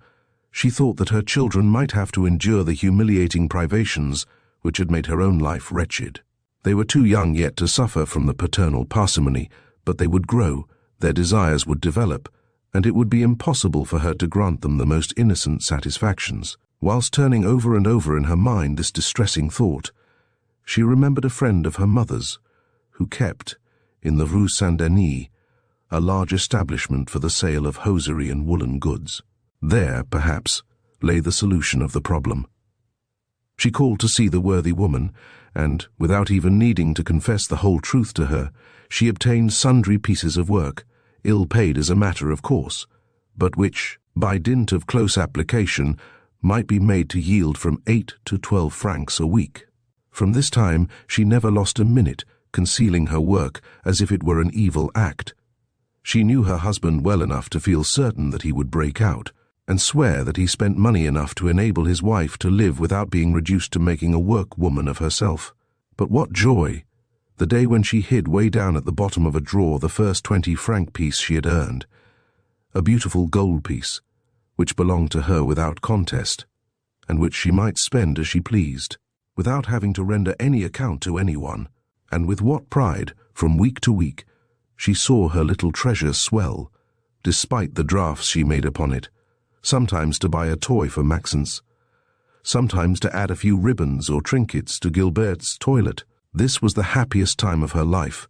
she thought that her children might have to endure the humiliating privations which had made her own life wretched. They were too young yet to suffer from the paternal parsimony, but they would grow, their desires would develop, and it would be impossible for her to grant them the most innocent satisfactions. Whilst turning over and over in her mind this distressing thought, she remembered a friend of her mother's, who kept, in the Rue St, a large establishment for the sale of hosiery and woolen goods. There, perhaps, lay the solution of the problem. She called to see the worthy woman, and, without even needing to confess the whole truth to her, she obtained sundry pieces of work, ill-paid as a matter of course, but which, by dint of close application, might be made to yield from 8 to 12 francs a week. From this time she never lost a minute, concealing her work as if it were an evil act. She knew her husband well enough to feel certain that he would break out, and swear that he spent money enough to enable his wife to live without being reduced to making a workwoman of herself. But what joy! The day when she hid way down at the bottom of a drawer the first 20-franc piece she had earned, a beautiful gold piece, which belonged to her without contest, and which she might spend as she pleased, without having to render any account to anyone, and with what pride, from week to week, she saw her little treasure swell, despite the drafts she made upon it, sometimes to buy a toy for Maxence, sometimes to add a few ribbons or trinkets to Gilbert's toilet. This was the happiest time of her life,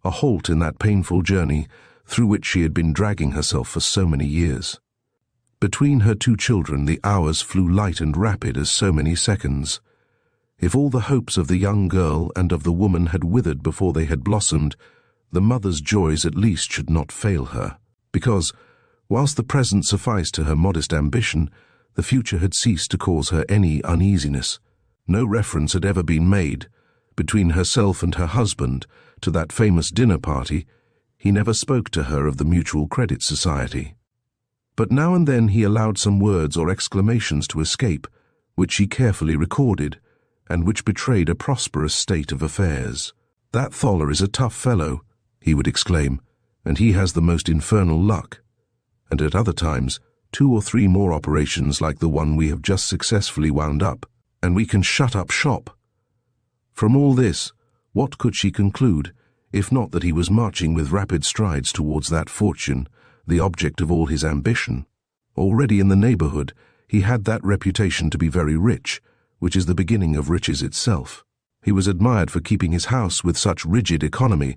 a halt in that painful journey through which she had been dragging herself for so many years. Between her 2 children the hours flew light and rapid as so many seconds. If all the hopes of the young girl and of the woman had withered before they had blossomed, the mother's joys at least should not fail her, because, whilst the present sufficed to her modest ambition, the future had ceased to cause her any uneasiness. No reference had ever been made, between herself and her husband, to that famous dinner party. He never spoke to her of the Mutual Credit Society. But now and then he allowed some words or exclamations to escape, which she carefully recorded, and which betrayed a prosperous state of affairs. "That Thaler is a tough fellow," he would exclaim, "and he has the most infernal luck." And at other times, 2 or 3 more operations like the one we have just successfully wound up, and we can shut up shop. From all this, what could she conclude, if not that he was marching with rapid strides towards that fortune, the object of all his ambition? Already in the neighborhood, he had that reputation to be very rich, which is the beginning of riches itself. He was admired for keeping his house with such rigid economy,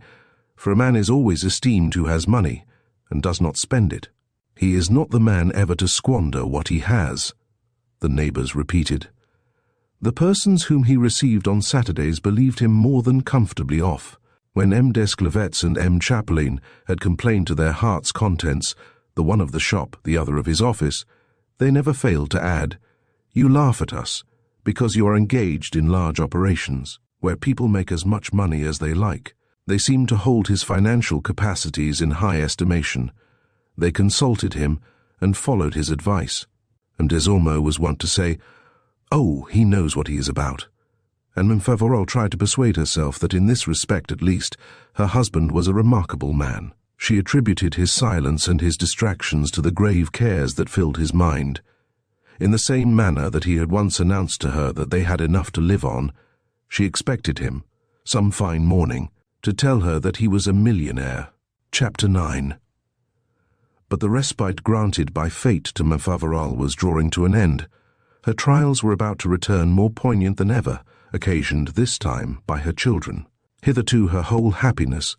for a man is always esteemed who has money, and does not spend it. "He is not the man ever to squander what he has," the neighbors repeated. The persons whom he received on Saturdays believed him more than comfortably off. When M. Desclevets and M. Chapelain had complained to their heart's contents, the one of the shop, the other of his office, they never failed to add, "You laugh at us, because you are engaged in large operations, where people make as much money as they like." They seemed to hold his financial capacities in high estimation. They consulted him and followed his advice. And Desormeaux was wont to say, "Oh, he knows what he is about." And Mme. Favoral tried to persuade herself that in this respect at least, her husband was a remarkable man. She attributed his silence and his distractions to the grave cares that filled his mind. In the same manner that he had once announced to her that they had enough to live on, she expected him, some fine morning, to tell her that he was a millionaire. Chapter 9. But the respite granted by fate to Mme. Favoral was drawing to an end. Her trials were about to return more poignant than ever, occasioned this time by her children. Hitherto her whole happiness,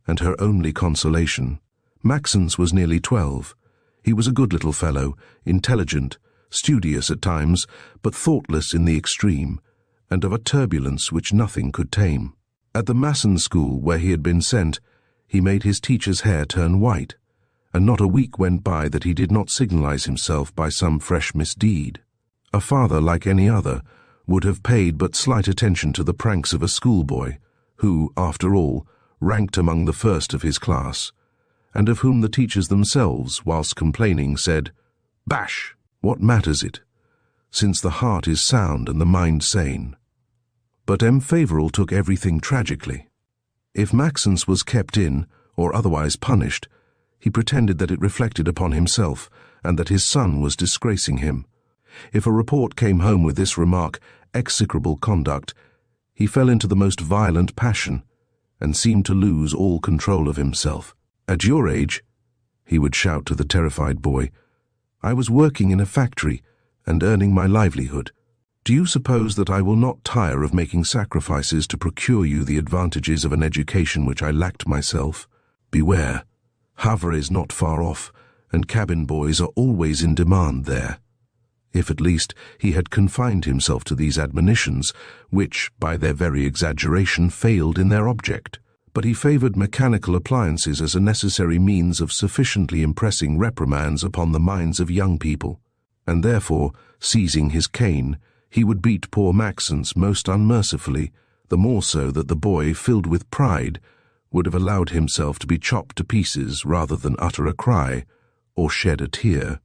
and her only consolation. Maxence was nearly 12. He was a good little fellow, intelligent, studious at times, but thoughtless in the extreme, and of a turbulence which nothing could tame. At the Masson school where he had been sent, he made his teacher's hair turn white, and not a week went by that he did not signalize himself by some fresh misdeed. A father, like any other, would have paid but slight attention to the pranks of a schoolboy, who, after all, ranked among the first of his class, and of whom the teachers themselves, whilst complaining, said, "Bash! What matters it, since the heart is sound and the mind sane?" But M. Favoral took everything tragically. If Maxence was kept in, or otherwise punished, he pretended that it reflected upon himself, and that his son was disgracing him. If a report came home with this remark, "execrable conduct," he fell into the most violent passion, and seemed to lose all control of himself. "At your age," he would shout to the terrified boy, "I was working in a factory, and earning my livelihood. Do you suppose that I will not tire of making sacrifices to procure you the advantages of an education which I lacked myself? Beware. Havre is not far off, and cabin boys are always in demand there." If at least he had confined himself to these admonitions, which, by their very exaggeration, failed in their object. But he favored mechanical appliances as a necessary means of sufficiently impressing reprimands upon the minds of young people, and therefore, seizing his cane, he would beat poor Maxence most unmercifully, the more so that the boy, filled with pride, would have allowed himself to be chopped to pieces rather than utter a cry or shed a tear.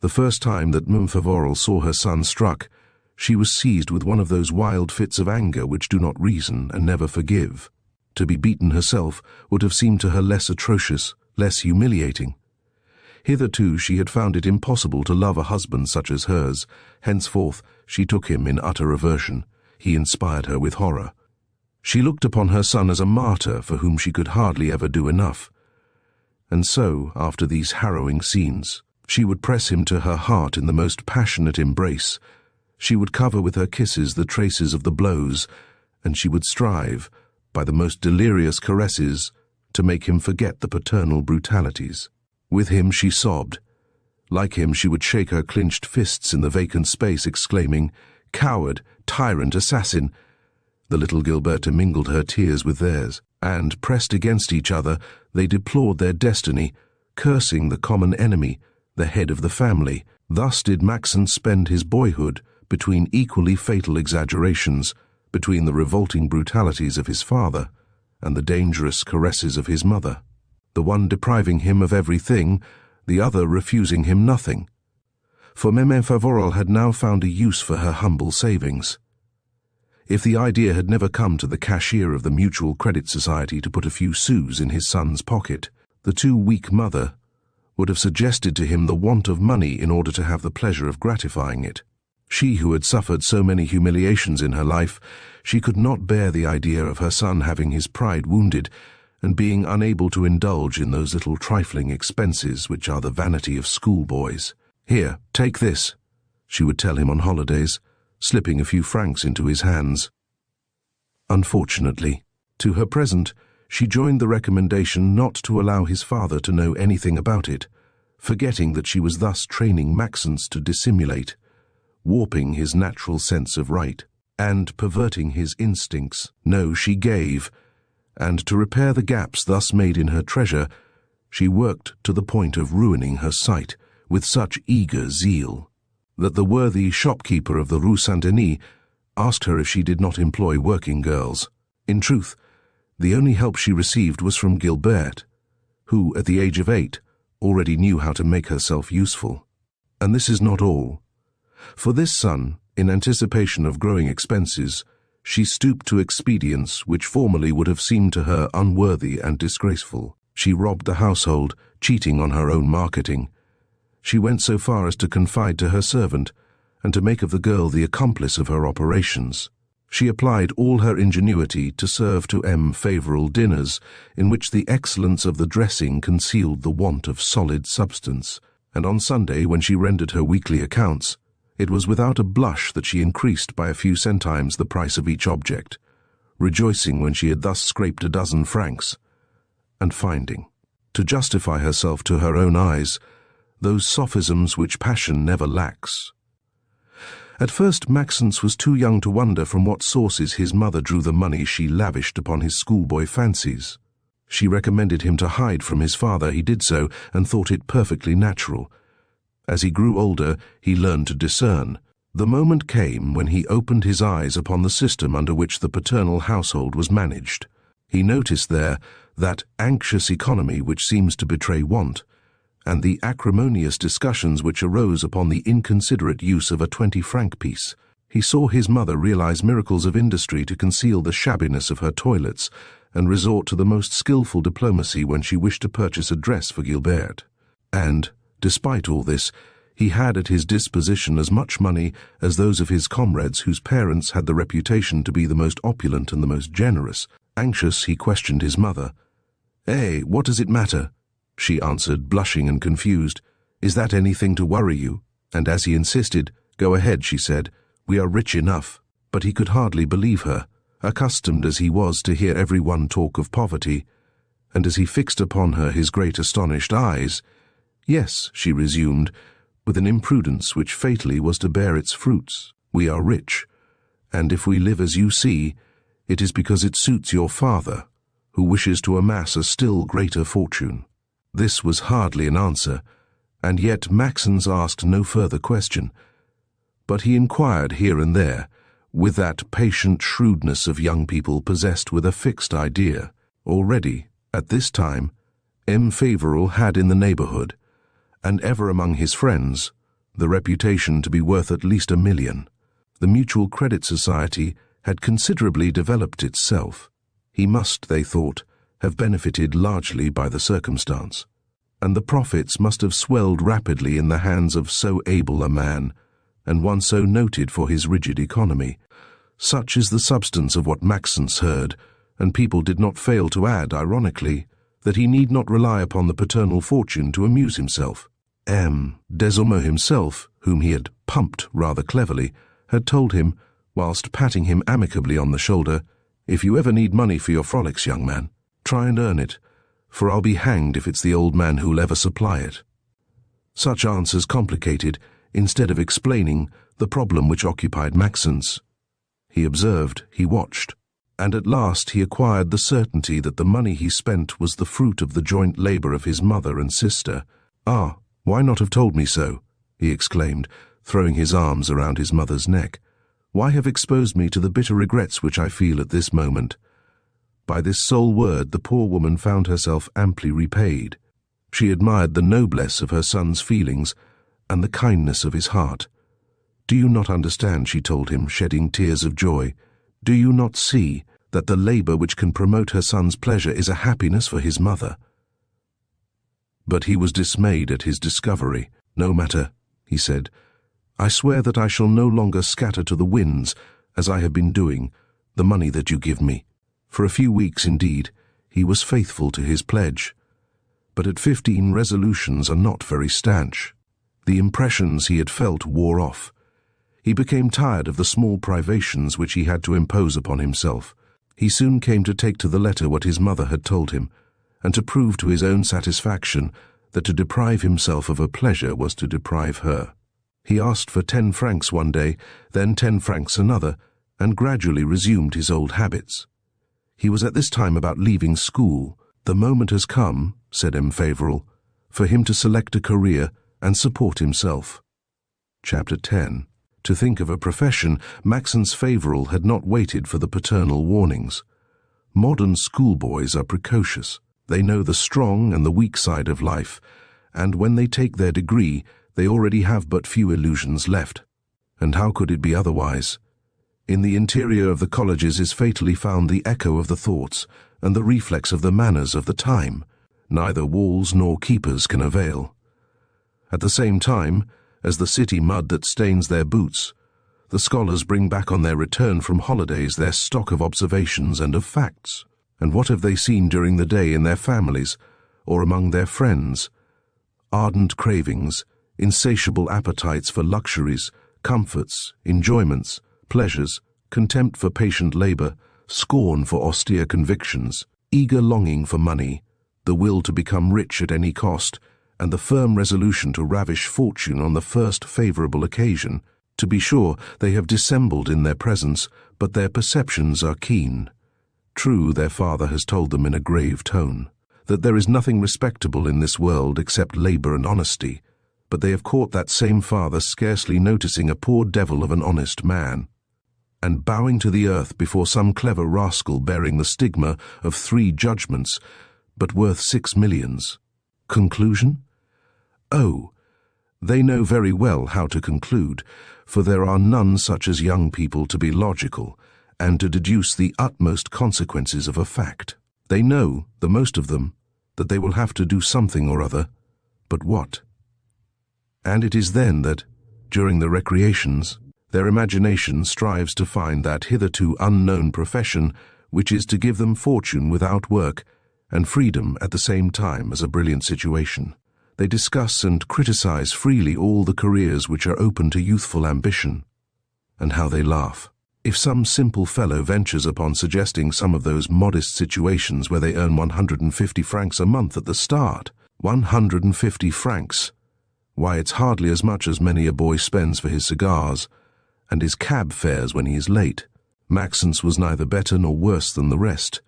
The first time that Mme. Favoral saw her son struck, she was seized with one of those wild fits of anger which do not reason and never forgive. To be beaten herself would have seemed to her less atrocious, less humiliating. Hitherto she had found it impossible to love a husband such as hers. Henceforth she took him in utter aversion. He inspired her with horror. She looked upon her son as a martyr for whom she could hardly ever do enough. And so, after these harrowing scenes, she would press him to her heart in the most passionate embrace. She would cover with her kisses the traces of the blows, and she would strive, by the most delirious caresses, to make him forget the paternal brutalities. With him she sobbed. Like him she would shake her clenched fists in the vacant space, exclaiming, "Coward, tyrant, assassin!" The little Gilberta mingled her tears with theirs, and, pressed against each other, they deplored their destiny, cursing the common enemy, the head of the family. Thus did Maxence spend his boyhood, between equally fatal exaggerations, between the revolting brutalities of his father and the dangerous caresses of his mother, the one depriving him of everything, the other refusing him nothing. For Mme. Favoral had now found a use for her humble savings. If the idea had never come to the cashier of the Mutual Credit Society to put a few sous in his son's pocket, the too weak mother would have suggested to him the want of money in order to have the pleasure of gratifying it. She who had suffered so many humiliations in her life, she could not bear the idea of her son having his pride wounded and being unable to indulge in those little trifling expenses which are the vanity of schoolboys. "Here, take this," she would tell him on holidays, slipping a few francs into his hands. Unfortunately, to her present, she joined the recommendation not to allow his father to know anything about it, forgetting that she was thus training Maxence to dissimulate, warping his natural sense of right, and perverting his instincts. No, she gave, and to repair the gaps thus made in her treasure, she worked to the point of ruining her sight with such eager zeal that the worthy shopkeeper of the Rue St asked her if she did not employ working girls. In truth, the only help she received was from Gilles, who, at the age of 8, already knew how to make herself useful. And this is not all. For this son, in anticipation of growing expenses, she stooped to expedients which formerly would have seemed to her unworthy and disgraceful. She robbed the household, cheating on her own marketing. She went so far as to confide to her servant, and to make of the girl the accomplice of her operations. She applied all her ingenuity to serve to Emile Favoral dinners, in which the excellence of the dressing concealed the want of solid substance, and on Sunday, when she rendered her weekly accounts, it was without a blush that she increased by a few centimes the price of each object, rejoicing when she had thus scraped a dozen francs, and finding, to justify herself to her own eyes, those sophisms which passion never lacks. At first Maxence was too young to wonder from what sources his mother drew the money she lavished upon his schoolboy fancies. She recommended him to hide from his father. He did so, and thought it perfectly natural. As he grew older, he learned to discern. The moment came when he opened his eyes upon the system under which the paternal household was managed. He noticed there that anxious economy which seems to betray want, and the acrimonious discussions which arose upon the inconsiderate use of a 20-franc piece. He saw his mother realize miracles of industry to conceal the shabbiness of her toilets, and resort to the most skillful diplomacy when she wished to purchase a dress for Gilles. And, despite all this, he had at his disposition as much money as those of his comrades whose parents had the reputation to be the most opulent and the most generous. Anxious, he questioned his mother. "Eh, what does it matter?" she answered, blushing and confused. "Is that anything to worry you?" And as he insisted, "Go ahead," she said, "we are rich enough." But he could hardly believe her, accustomed as he was to hear everyone talk of poverty, and as he fixed upon her his great astonished eyes. "Yes," she resumed, with an imprudence which fatally was to bear its fruits, "we are rich, and if we live as you see, it is because it suits your father, who wishes to amass a still greater fortune." This was hardly an answer, and yet Maxence asked no further question, but he inquired here and there, with that patient shrewdness of young people possessed with a fixed idea. Already, at this time, Emile Favoral had in the neighborhood, and ever among his friends, the reputation to be worth at least 1 million. The Mutual Credit Society had considerably developed itself. He must, they thought, have benefited largely by the circumstance, and the profits must have swelled rapidly in the hands of so able a man, and one so noted for his rigid economy. Such is the substance of what Maxence heard, and people did not fail to add, ironically, that he need not rely upon the paternal fortune to amuse himself. Desormeaux himself, whom he had pumped rather cleverly, had told him, whilst patting him amicably on the shoulder, "If you ever need money for your frolics, young man, try and earn it, for I'll be hanged if it's the old man who'll ever supply it." Such answers complicated, instead of explaining, the problem which occupied Maxence. He observed, he watched, and at last he acquired the certainty that the money he spent was the fruit of the joint labor of his mother and sister. "Ah, why not have told me so?" he exclaimed, throwing his arms around his mother's neck. "Why have exposed me to the bitter regrets which I feel at this moment?" By this sole word the poor woman found herself amply repaid. She admired the noblesse of her son's feelings and the kindness of his heart. "Do you not understand?" she told him, shedding tears of joy. "Do you not see that the labor which can promote her son's pleasure is a happiness for his mother?" But he was dismayed at his discovery. "No matter," he said. "I swear that I shall no longer scatter to the winds, as I have been doing, the money that you give me." For a few weeks, indeed, he was faithful to his pledge. But at 15 resolutions are not very stanch. The impressions he had felt wore off. He became tired of the small privations which he had to impose upon himself. He soon came to take to the letter what his mother had told him, and to prove to his own satisfaction that to deprive himself of a pleasure was to deprive her. He asked for 10 francs one day, then 10 francs another, and gradually resumed his old habits. He was at this time about leaving school. The moment has come, said Emile Favoral, for him to select a career and support himself. Chapter 10. To think of a profession, Maxence Favoral had not waited for the paternal warnings. Modern schoolboys are precocious. They know the strong and the weak side of life, and when they take their degree, they already have but few illusions left. And how could it be otherwise? In the interior of the colleges is fatally found the echo of the thoughts and the reflex of the manners of the time. Neither walls nor keepers can avail. At the same time, as the city mud that stains their boots, the scholars bring back on their return from holidays their stock of observations and of facts. And what have they seen during the day in their families or among their friends? Ardent cravings, insatiable appetites for luxuries, comforts, enjoyments, pleasures, contempt for patient labor, scorn for austere convictions, eager longing for money, the will to become rich at any cost, and the firm resolution to ravish fortune on the first favorable occasion. To be sure, they have dissembled in their presence, but their perceptions are keen. True, their father has told them in a grave tone that there is nothing respectable in this world except labor and honesty, but they have caught that same father scarcely noticing a poor devil of an honest man, and bowing to the earth before some clever rascal bearing the stigma of 3 judgments, but worth 6 millions. Conclusion? Oh, they know very well how to conclude, for there are none such as young people to be logical, and to deduce the utmost consequences of a fact. They know, the most of them, that they will have to do something or other, but what? And it is then that, during the recreations, their imagination strives to find that hitherto unknown profession which is to give them fortune without work and freedom at the same time as a brilliant situation. They discuss and criticize freely all the careers which are open to youthful ambition. And how they laugh. If some simple fellow ventures upon suggesting some of those modest situations where they earn 150 francs a month at the start, 150 francs, why, it's hardly as much as many a boy spends for his cigars and his cab fares when he is late. Maxence was neither better nor worse than the rest.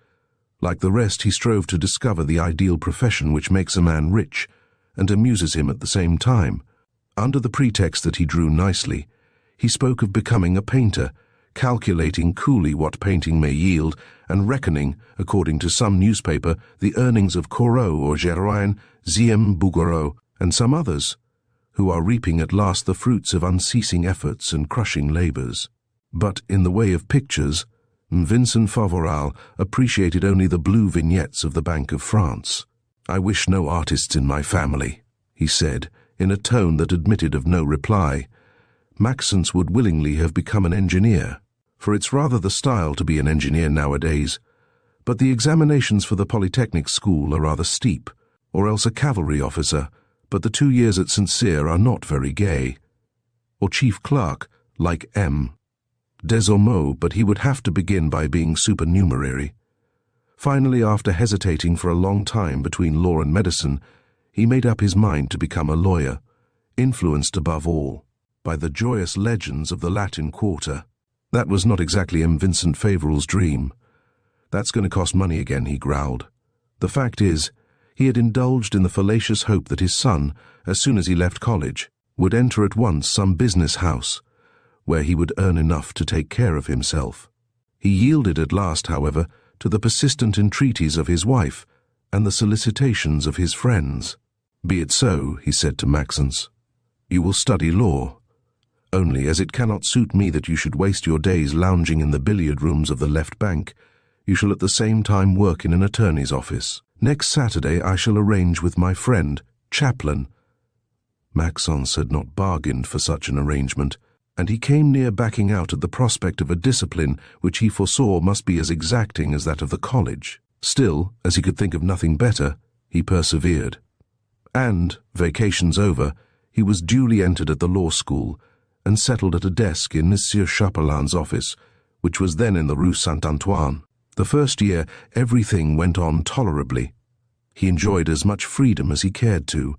Like the rest, he strove to discover the ideal profession which makes a man rich and amuses him at the same time. Under the pretext that he drew nicely, he spoke of becoming a painter, calculating coolly what painting may yield, and reckoning, according to some newspaper, the earnings of Corot or Geroin, Ziem Bouguereau, and some others, who are reaping at last the fruits of unceasing efforts and crushing labors. But in the way of pictures, Vincent Favoral appreciated only the blue vignettes of the Bank of France. "I wish no artists in my family," he said, in a tone that admitted of no reply. Maxence would willingly have become an engineer, for it's rather the style to be an engineer nowadays, but the examinations for the Polytechnic school are rather steep, or else a cavalry officer, but the 2 years at St. Cyr are not very gay. Or chief clerk, like M. Desormeaux, but he would have to begin by being supernumerary. Finally, after hesitating for a long time between law and medicine, he made up his mind to become a lawyer, influenced above all by the joyous legends of the Latin Quarter. That was not exactly M. Vincent Favoral's dream. "That's going to cost money again," he growled. The fact is, he had indulged in the fallacious hope that his son, as soon as he left college, would enter at once some business house, where he would earn enough to take care of himself. He yielded at last, however, to the persistent entreaties of his wife and the solicitations of his friends. "Be it so," he said to Maxence. "You will study law. Only, as it cannot suit me that you should waste your days lounging in the billiard rooms of the left bank, you shall at the same time work in an attorney's office. Next Saturday I shall arrange with my friend, Chaplin." Maxence had not bargained for such an arrangement, and he came near backing out at the prospect of a discipline which he foresaw must be as exacting as that of the college. Still, as he could think of nothing better, he persevered. And, vacations over, he was duly entered at the law school, and settled at a desk in Monsieur Chapelin's office, which was then in the Rue St. Antoine. The first year, everything went on tolerably. He enjoyed as much freedom as he cared to.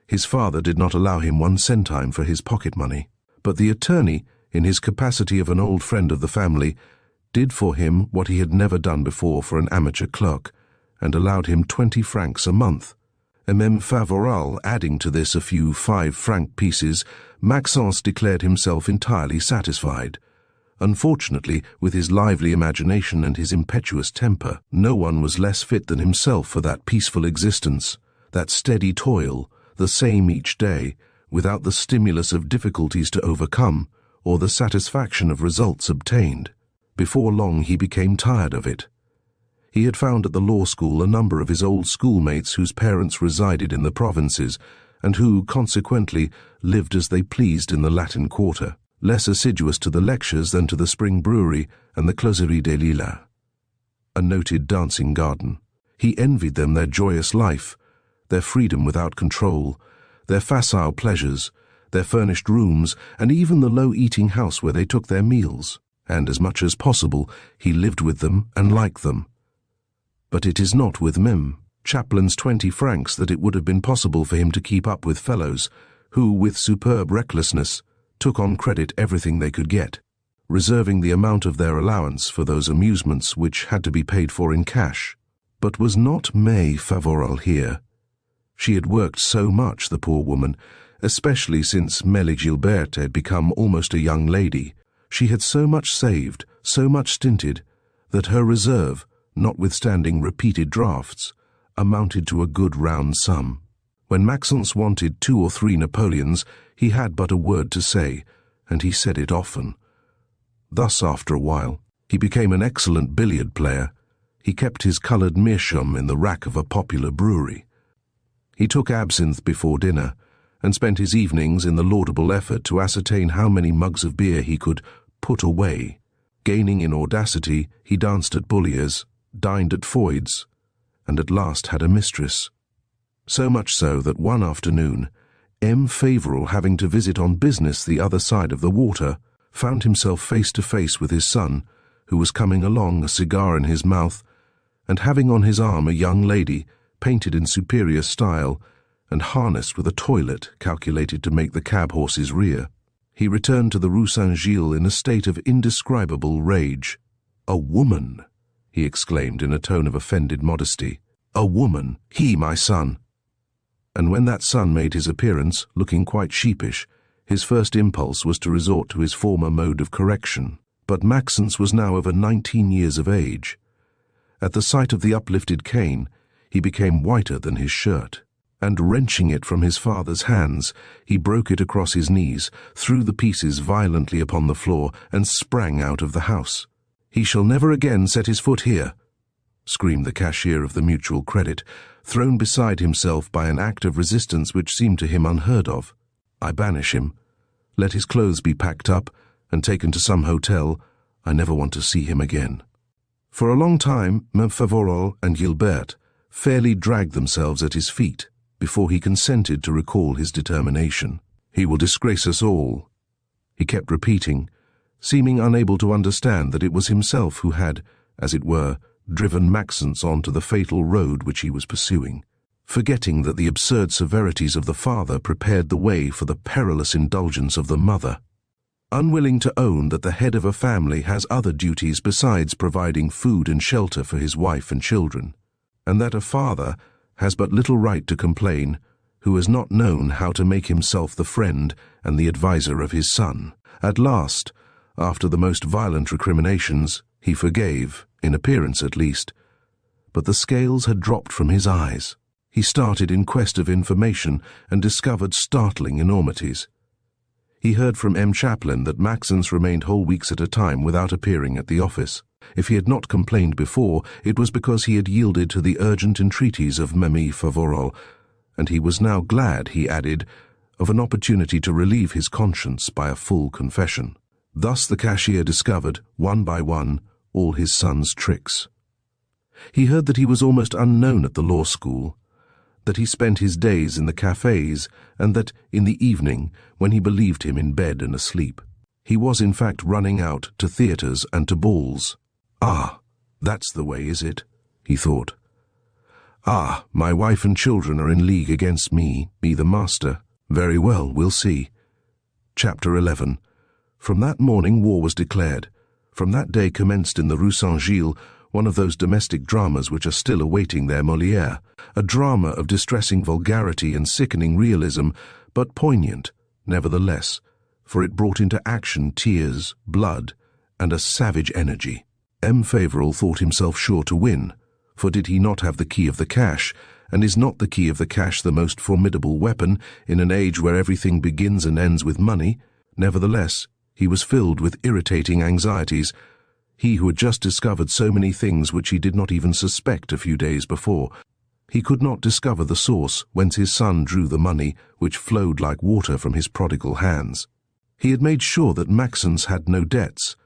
His father did not allow him 1 centime for his pocket money, but the attorney, in his capacity of an old friend of the family, did for him what he had never done before for an amateur clerk, and allowed him 20 francs a month. Emile Favoral adding to this a few 5-franc pieces, Maxence declared himself entirely satisfied. Unfortunately, with his lively imagination and his impetuous temper, no one was less fit than himself for that peaceful existence, that steady toil, the same each day, without the stimulus of difficulties to overcome, or the satisfaction of results obtained. Before long he became tired of it. He had found at the law school a number of his old schoolmates whose parents resided in the provinces, and who, consequently, lived as they pleased in the Latin Quarter, less assiduous to the lectures than to the spring brewery and the Closerie des Lilas, a noted dancing garden. He envied them their joyous life, their freedom without control, their facile pleasures, their furnished rooms, and even the low eating house where they took their meals, and as much as possible he lived with them and liked them. But it is not with Mim, Chaplin's 20 francs, that it would have been possible for him to keep up with fellows who, with superb recklessness, took on credit everything they could get, reserving the amount of their allowance for those amusements which had to be paid for in cash. But was not May Favoral here? She had worked so much, the poor woman, especially since Emile Gilbert had become almost a young lady. She had so much saved, so much stinted, that her reserve, notwithstanding repeated drafts, amounted to a good round sum. When Maxence wanted 2 or 3 Napoleons, he had but a word to say, and he said it often. Thus, after a while, he became an excellent billiard player. He kept his coloured meerschaum in the rack of a popular brewery. He took absinthe before dinner, and spent his evenings in the laudable effort to ascertain how many mugs of beer he could put away. Gaining in audacity, he danced at Bullier's, dined at Foyd's, and at last had a mistress. So much so that one afternoon, M. Favoral, having to visit on business the other side of the water, found himself face to face with his son, who was coming along, a cigar in his mouth, and having on his arm a young lady, painted in superior style, and harnessed with a toilet calculated to make the cab horses rear. He returned to the Rue St. in a state of indescribable rage. "A woman!" he exclaimed in a tone of offended modesty. "A woman! He, my son!" And when that son made his appearance, looking quite sheepish, his first impulse was to resort to his former mode of correction. But Maxence was now over 19 years of age. At the sight of the uplifted cane, he became whiter than his shirt, and wrenching it from his father's hands, he broke it across his knees, threw the pieces violently upon the floor, and sprang out of the house. "He shall never again set his foot here," screamed the cashier of the Mutual Credit, thrown beside himself by an act of resistance which seemed to him unheard of. "I banish him. Let his clothes be packed up and taken to some hotel. I never want to see him again." For a long time, Emile Favoral and Gilbert fairly dragged themselves at his feet before he consented to recall his determination. "He will disgrace us all," he kept repeating, seeming unable to understand that it was himself who had, as it were, driven Maxence onto the fatal road which he was pursuing, forgetting that the absurd severities of the father prepared the way for the perilous indulgence of the mother. Unwilling to own that the head of a family has other duties besides providing food and shelter for his wife and children, and that a father has but little right to complain who has not known how to make himself the friend and the adviser of his son. At last, after the most violent recriminations, he forgave, in appearance at least, but the scales had dropped from his eyes. He started in quest of information and discovered startling enormities. He heard from M. Chaplin that Maxence remained whole weeks at a time without appearing at the office. If he had not complained before, it was because he had yielded to the urgent entreaties of Emile Favoral, and he was now glad, he added, of an opportunity to relieve his conscience by a full confession. Thus the cashier discovered, one by one, all his son's tricks. He heard that he was almost unknown at the law school, that he spent his days in the cafes, and that, in the evening, when he believed him in bed and asleep, he was in fact running out to theatres and to balls. "Ah, that's the way, is it?" he thought. "Ah, my wife and children are in league against me the master. Very well, we'll see." Chapter 11. From that morning war was declared. From that day commenced in the Rue St. Gilles one of those domestic dramas which are still awaiting their Molière, a drama of distressing vulgarity and sickening realism, but poignant, nevertheless, for it brought into action tears, blood, and a savage energy. M. Favoral thought himself sure to win, for did he not have the key of the cash, and is not the key of the cash the most formidable weapon in an age where everything begins and ends with money? Nevertheless, he was filled with irritating anxieties, he who had just discovered so many things which he did not even suspect a few days before. He could not discover the source whence his son drew the money which flowed like water from his prodigal hands. He had made sure that Maxence had no debts,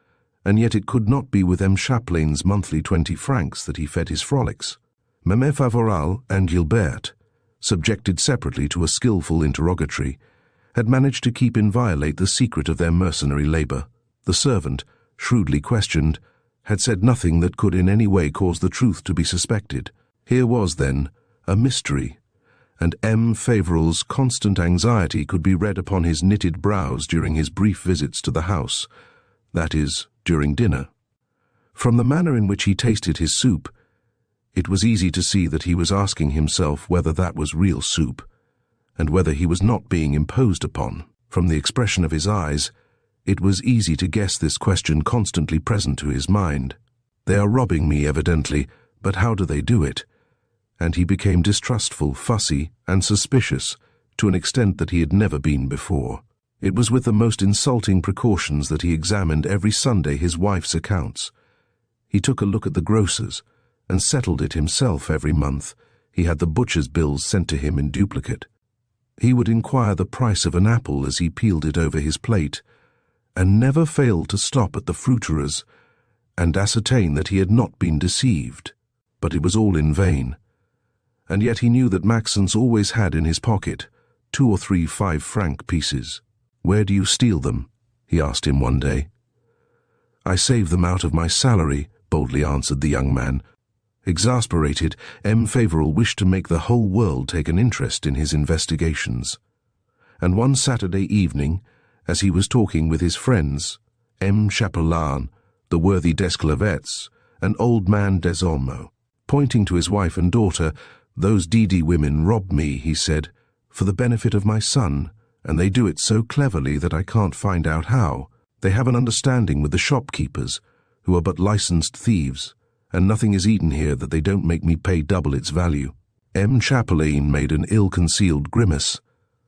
and yet it could not be with M. Chapelain's monthly 20 francs that he fed his frolics. Emile Favoral and Gilles, subjected separately to a skillful interrogatory, had managed to keep inviolate the secret of their mercenary labor. The servant, shrewdly questioned, had said nothing that could in any way cause the truth to be suspected. Here was, then, a mystery, and M. Favoral's constant anxiety could be read upon his knitted brows during his brief visits to the house, that is, during dinner. From the manner in which he tasted his soup, it was easy to see that he was asking himself whether that was real soup, and whether he was not being imposed upon. From the expression of his eyes, it was easy to guess this question constantly present to his mind. They are robbing me, evidently, but how do they do it? And he became distrustful, fussy, and suspicious, to an extent that he had never been before. It was with the most insulting precautions that he examined every Sunday his wife's accounts. He took a look at the grocer's, and settled it himself every month. He had the butcher's bills sent to him in duplicate. He would inquire the price of an apple as he peeled it over his plate, and never failed to stop at the fruiterer's and ascertain that he had not been deceived. But it was all in vain. And yet he knew that Maxence always had in his pocket 2 or 3 5-franc pieces. "Where do you steal them?" he asked him one day. "I save them out of my salary," boldly answered the young man. Exasperated, M. Favoral wished to make the whole world take an interest in his investigations. And one Saturday evening, as he was talking with his friends, M. Chapelain, the worthy Desclavets, and old man Desormeaux, pointing to his wife and daughter, "Those Didi women rob me," he said, "for the benefit of my son, and they do it so cleverly that I can't find out how. They have an understanding with the shopkeepers, who are but licensed thieves, and nothing is eaten here that they don't make me pay double its value." M. Chapelain made an ill-concealed grimace,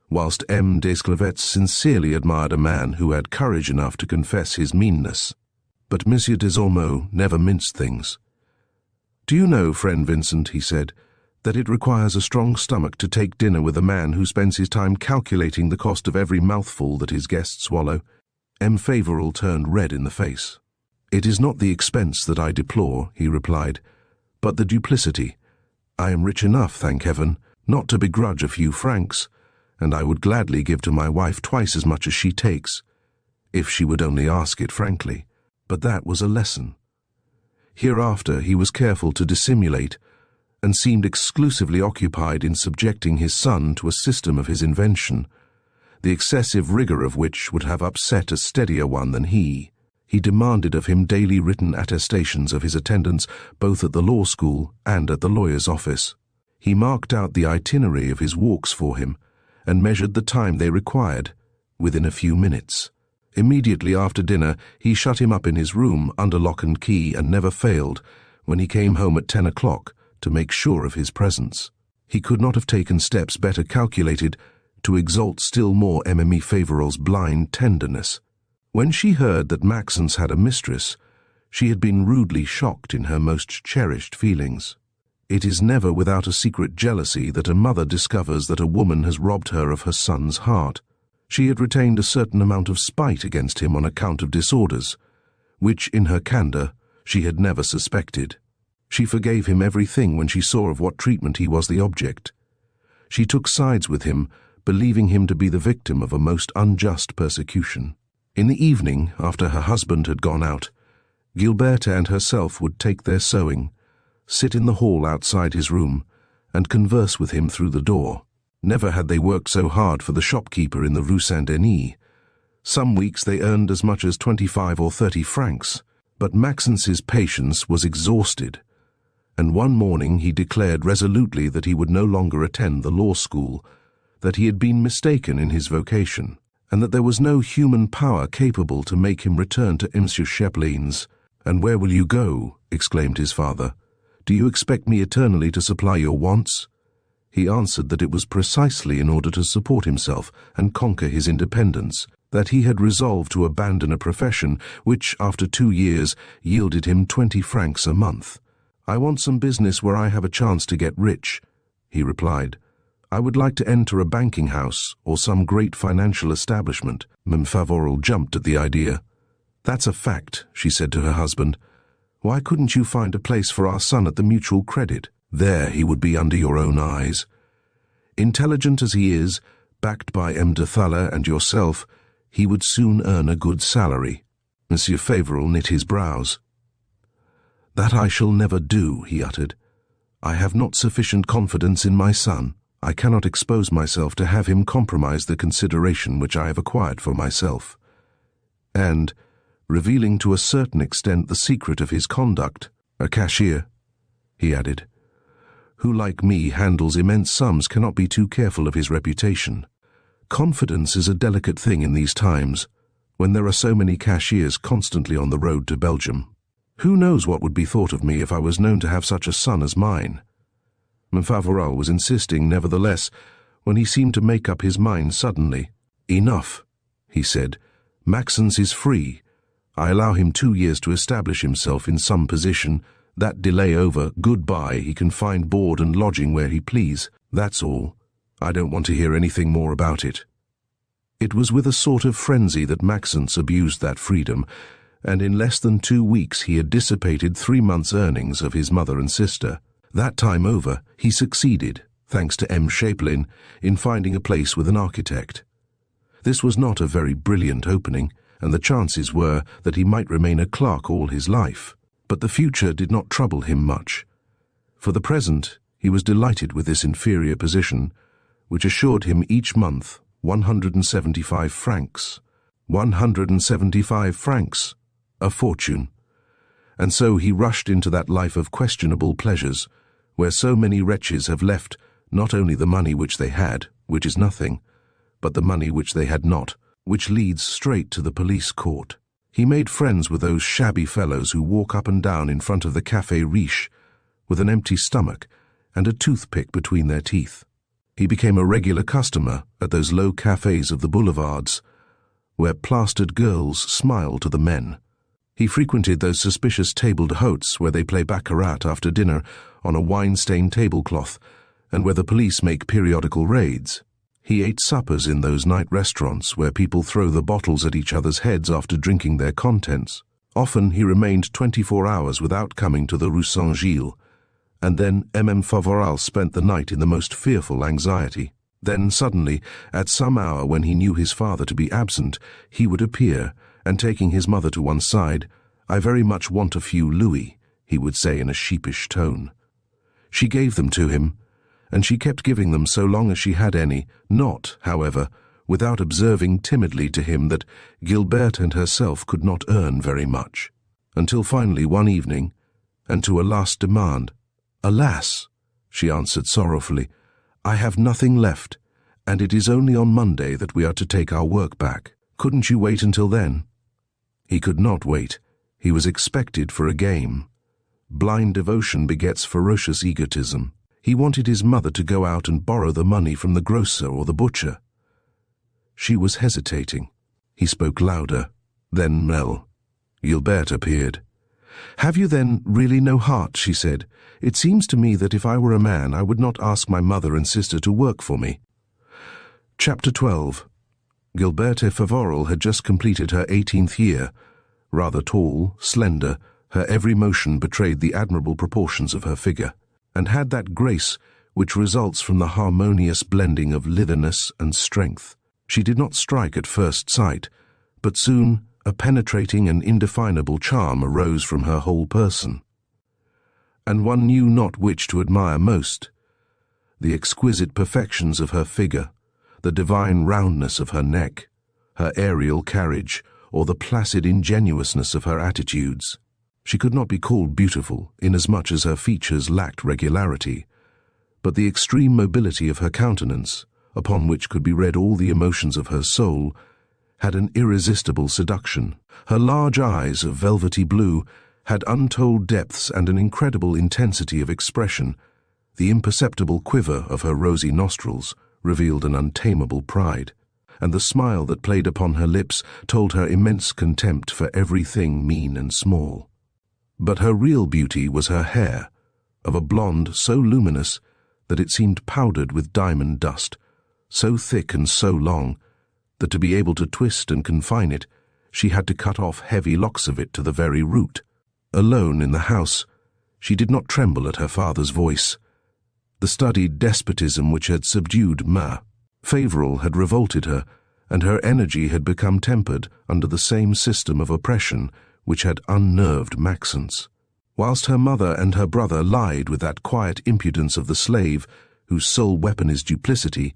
whilst M. Desclavets sincerely admired a man who had courage enough to confess his meanness. But Monsieur Desormeaux never minced things. "Do you know, friend Vincent," he said, "that it requires a strong stomach to take dinner with a man who spends his time calculating the cost of every mouthful that his guests swallow?" M. Favoral turned red in the face. "It is not the expense that I deplore," he replied, "but the duplicity. I am rich enough, thank heaven, not to begrudge a few francs, and I would gladly give to my wife twice as much as she takes, if she would only ask it frankly. But that was a lesson. Hereafter he was careful to dissimulate, and seemed exclusively occupied in subjecting his son to a system of his invention, the excessive rigor of which would have upset a steadier one than he. He demanded of him daily written attestations of his attendance both at the law school and at the lawyer's office. He marked out the itinerary of his walks for him, and measured the time they required, within a few minutes. Immediately after dinner he shut him up in his room under lock and key, and never failed, when he came home at 10 o'clock, to make sure of his presence. He could not have taken steps better calculated to exalt still more Emile Favoral's blind tenderness. When she heard that Maxence had a mistress, she had been rudely shocked in her most cherished feelings. It is never without a secret jealousy that a mother discovers that a woman has robbed her of her son's heart. She had retained a certain amount of spite against him on account of disorders, which, in her candour, she had never suspected. She forgave him everything when she saw of what treatment he was the object. She took sides with him, believing him to be the victim of a most unjust persecution. In the evening, after her husband had gone out, Gilles and herself would take their sewing, sit in the hall outside his room, and converse with him through the door. Never had they worked so hard for the shopkeeper in the Rue St. Some weeks they earned as much as 25 or 30 francs, but Maxence's patience was exhausted, and one morning he declared resolutely that he would no longer attend the law school, that he had been mistaken in his vocation, and that there was no human power capable to make him return to M. Chapelain's. "And where will you go?" exclaimed his father. "Do you expect me eternally to supply your wants?" He answered that it was precisely in order to support himself and conquer his independence that he had resolved to abandon a profession which, after 2 years, yielded him 20 francs a month. "I want some business where I have a chance to get rich," he replied. "I would like to enter a banking house or some great financial establishment." Mme. Favoral jumped at the idea. "That's a fact," she said to her husband. "Why couldn't you find a place for our son at the Mutual Credit? There he would be under your own eyes. Intelligent as he is, backed by M. de Thaler and yourself, he would soon earn a good salary." Monsieur Favoral knit his brows. "That I shall never do," he uttered. "I have not sufficient confidence in my son. I cannot expose myself to have him compromise the consideration which I have acquired for myself." And, revealing to a certain extent the secret of his conduct, "A cashier," he added, "who like me handles immense sums cannot be too careful of his reputation. Confidence is a delicate thing in these times, when there are so many cashiers constantly on the road to Belgium. Who knows what would be thought of me if I was known to have such a son as mine?" Mme. Favoral was insisting, nevertheless, when he seemed to make up his mind suddenly. "Enough," he said. "Maxence is free. I allow him 2 years to establish himself in some position. That delay over, goodbye, he can find board and lodging where he please. That's all. I don't want to hear anything more about it." It was with a sort of frenzy that Maxence abused that freedom, and in less than 2 weeks he had dissipated 3 months' earnings of his mother and sister. That time over, he succeeded, thanks to M. Chapelain, in finding a place with an architect. This was not a very brilliant opening, and the chances were that he might remain a clerk all his life. But the future did not trouble him much. For the present, he was delighted with this inferior position, which assured him each month 175 francs. 175 francs! A fortune. And so he rushed into that life of questionable pleasures, where so many wretches have left not only the money which they had, which is nothing, but the money which they had not, which leads straight to the police court. He made friends with those shabby fellows who walk up and down in front of the Café Riche, with an empty stomach and a toothpick between their teeth. He became a regular customer at those low cafés of the boulevards, where plastered girls smile to the men. He frequented those suspicious table d'hôtes where they play baccarat after dinner on a wine-stained tablecloth, and where the police make periodical raids. He ate suppers in those night restaurants where people throw the bottles at each other's heads after drinking their contents. Often he remained 24 hours without coming to the Rue St. Gilles, and then Mme. Favoral spent the night in the most fearful anxiety. Then suddenly, at some hour when he knew his father to be absent, he would appear, and taking his mother to one side, "I very much want a few louis," he would say in a sheepish tone. She gave them to him, and she kept giving them so long as she had any, not, however, without observing timidly to him that Gilberte and herself could not earn very much, until finally one evening, and to a last demand. "Alas," she answered sorrowfully, "I have nothing left, and it is only on Monday that we are to take our work back. Couldn't you wait until then?" He could not wait. He was expected for a game. Blind devotion begets ferocious egotism. He wanted his mother to go out and borrow the money from the grocer or the butcher. She was hesitating. He spoke louder. Then Mel. Gilberte appeared. "Have you then really no heart?" she said. "It seems to me that if I were a man I would not ask my mother and sister to work for me." Chapter 12. Gilberte Favoral had just completed her 18th year. Rather tall, slender, her every motion betrayed the admirable proportions of her figure, and had that grace which results from the harmonious blending of litheliness and strength. She did not strike at first sight, but soon a penetrating and indefinable charm arose from her whole person, and one knew not which to admire most, The exquisite perfections of her figure, the divine roundness of her neck, her aerial carriage, or the placid ingenuousness of her attitudes. She could not be called beautiful, inasmuch as her features lacked regularity, but the extreme mobility of her countenance, upon which could be read all the emotions of her soul, had an irresistible seduction. Her large eyes of velvety blue had untold depths and an incredible intensity of expression. The imperceptible quiver of her rosy nostrils revealed an untamable pride, and the smile that played upon her lips told her immense contempt for everything mean and small. But her real beauty was her hair, of a blonde so luminous that it seemed powdered with diamond dust, so thick and so long that to be able to twist and confine it, she had to cut off heavy locks of it to the very root. Alone in the house, she did not tremble at her father's voice. The studied despotism which had subdued Favoral had revolted her, and her energy had become tempered under the same system of oppression which had unnerved Maxence. Whilst her mother and her brother lied with that quiet impudence of the slave, whose sole weapon is duplicity,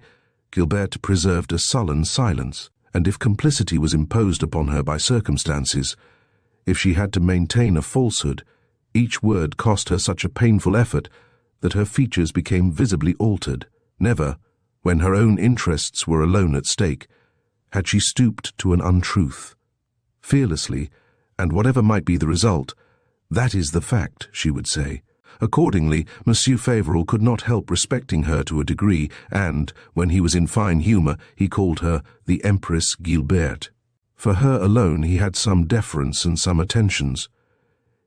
Gilberte preserved a sullen silence, and if complicity was imposed upon her by circumstances, if she had to maintain a falsehood, each word cost her such a painful effort that her features became visibly altered. Never, when her own interests were alone at stake, had she stooped to an untruth. Fearlessly, and whatever might be the result, "That is the fact," she would say. Accordingly, Monsieur Favoral could not help respecting her to a degree, and, when he was in fine humour, he called her the Empress Gilberte. For her alone he had some deference and some attentions.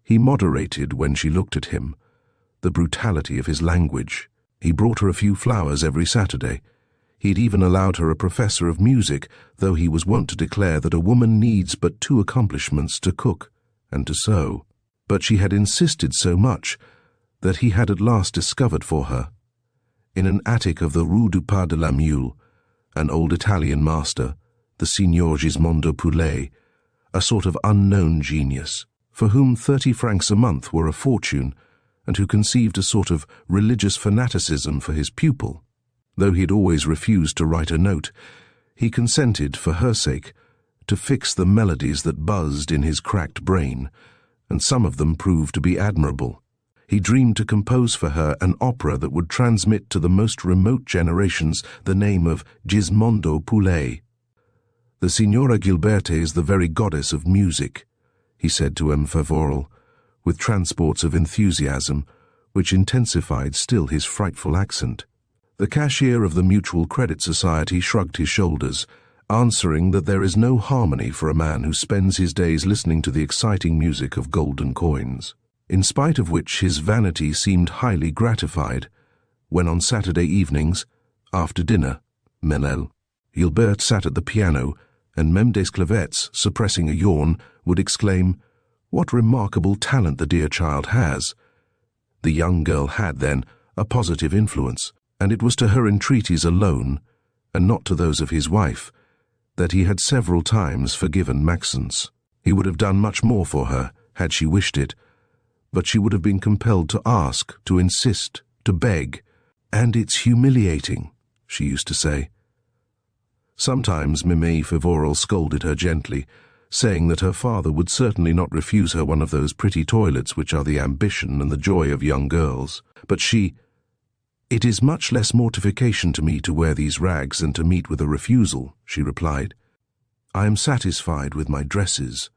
He moderated, when she looked at him, the brutality of his language. He brought her a few flowers every Saturday. He had even allowed her a professor of music, though he was wont to declare that a woman needs but 2 accomplishments, to cook and to sew. But she had insisted so much that he had at last discovered for her, in an attic of the Rue du Pas de la Mule, an old Italian master, the Signor Gismondo Poulet, a sort of unknown genius, for whom 30 francs a month were a fortune, and who conceived a sort of religious fanaticism for his pupil. Though he had always refused to write a note, he consented, for her sake, to fix the melodies that buzzed in his cracked brain, and some of them proved to be admirable. He dreamed to compose for her an opera that would transmit to the most remote generations the name of Gismondo Poulet. "The Signora Gilberte is the very goddess of music," he said to Emile Favoral, with transports of enthusiasm, which intensified still his frightful accent. The cashier of the Mutual Credit Society shrugged his shoulders, answering that there is no harmony for a man who spends his days listening to the exciting music of golden coins. In spite of which his vanity seemed highly gratified, when on Saturday evenings, after dinner, Gilberte sat at the piano, and Meme Desclevettes, suppressing a yawn, would exclaim, "What remarkable talent the dear child has!" The young girl had, then, a positive influence, and it was to her entreaties alone, and not to those of his wife, that he had several times forgiven Maxence. He would have done much more for her, had she wished it, but she would have been compelled to ask, to insist, to beg, "And it's humiliating," she used to say. Sometimes Meme Favoral scolded her gently, saying that her father would certainly not refuse her one of those pretty toilets which are the ambition and the joy of young girls. But she, "It is much less mortification to me to wear these rags than to meet with a refusal," she replied. "I am satisfied with my dresses."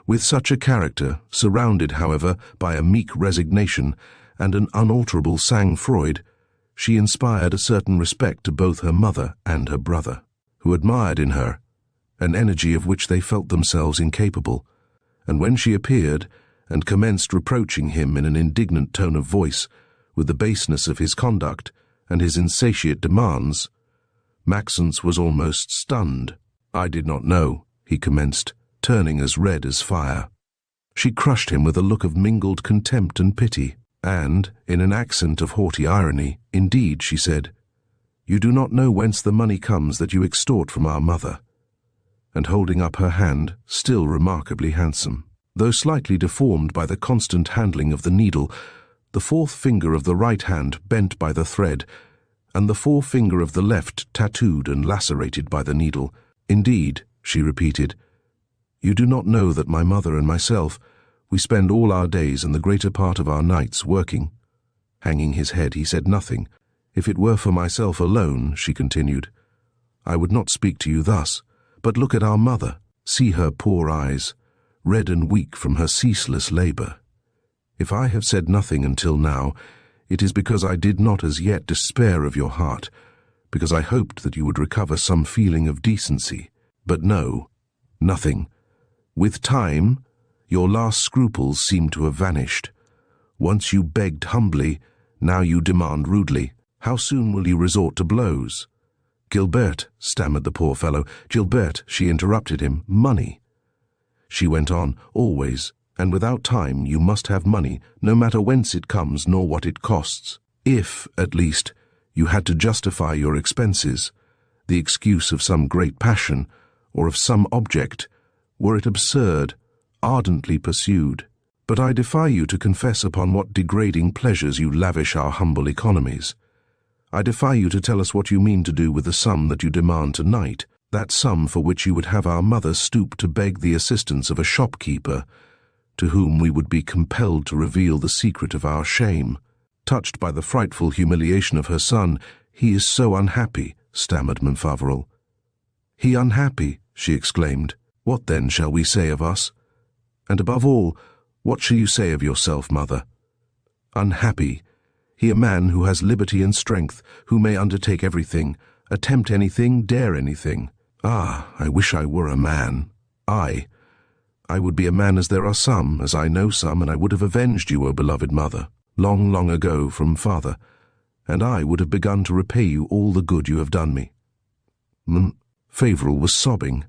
With such a character, surrounded, however, by a meek resignation and an unalterable sang-froid, she inspired a certain respect to both her mother and her brother, who admired in her an energy of which they felt themselves incapable, and when she appeared and commenced reproaching him in an indignant tone of voice with the baseness of his conduct and his insatiate demands, Maxence was almost stunned. "I did not know," he commenced, turning as red as fire. She crushed him with a look of mingled contempt and pity, and, in an accent of haughty irony, "Indeed," she said, "you do not know whence the money comes that you extort from our mother," and holding up her hand, still remarkably handsome. Though slightly deformed by the constant handling of the needle, the 4th finger of the right hand bent by the thread, and the forefinger of the left tattooed and lacerated by the needle. "Indeed," she repeated. "You do not know that my mother and myself, we spend all our days and the greater part of our nights working." Hanging his head, he said nothing. "If it were for myself alone," she continued, "I would not speak to you thus. But look at our mother. See her poor eyes, red and weak from her ceaseless labor. If I have said nothing until now, it is because I did not as yet despair of your heart, because I hoped that you would recover some feeling of decency. But no, nothing. With time, your last scruples seem to have vanished. Once you begged humbly, now you demand rudely. How soon will you resort to blows?" "Gilbert," stammered the poor fellow. "Gilbert," she interrupted him. "Money." She went on, "Always, and without time, you must have money, no matter whence it comes nor what it costs. If, at least, you had to justify your expenses, the excuse of some great passion, or of some object, were it absurd, ardently pursued. But I defy you to confess upon what degrading pleasures you lavish our humble economies. I defy you to tell us what you mean to do with the sum that you demand tonight, that sum for which you would have our mother stoop to beg the assistance of a shopkeeper, to whom we would be compelled to reveal the secret of our shame." Touched by the frightful humiliation of her son, "He is so unhappy," stammered Favoral. "He unhappy," she exclaimed. "What then shall we say of us? And above all, what shall you say of yourself, mother? Unhappy, he a man who has liberty and strength, who may undertake everything, attempt anything, dare anything. Ah, I wish I were a man. I would be a man as there are some, as I know some, and I would have avenged you, O beloved mother, long, long ago from father, and I would have begun to repay you all the good you have done me." Favoral was sobbing.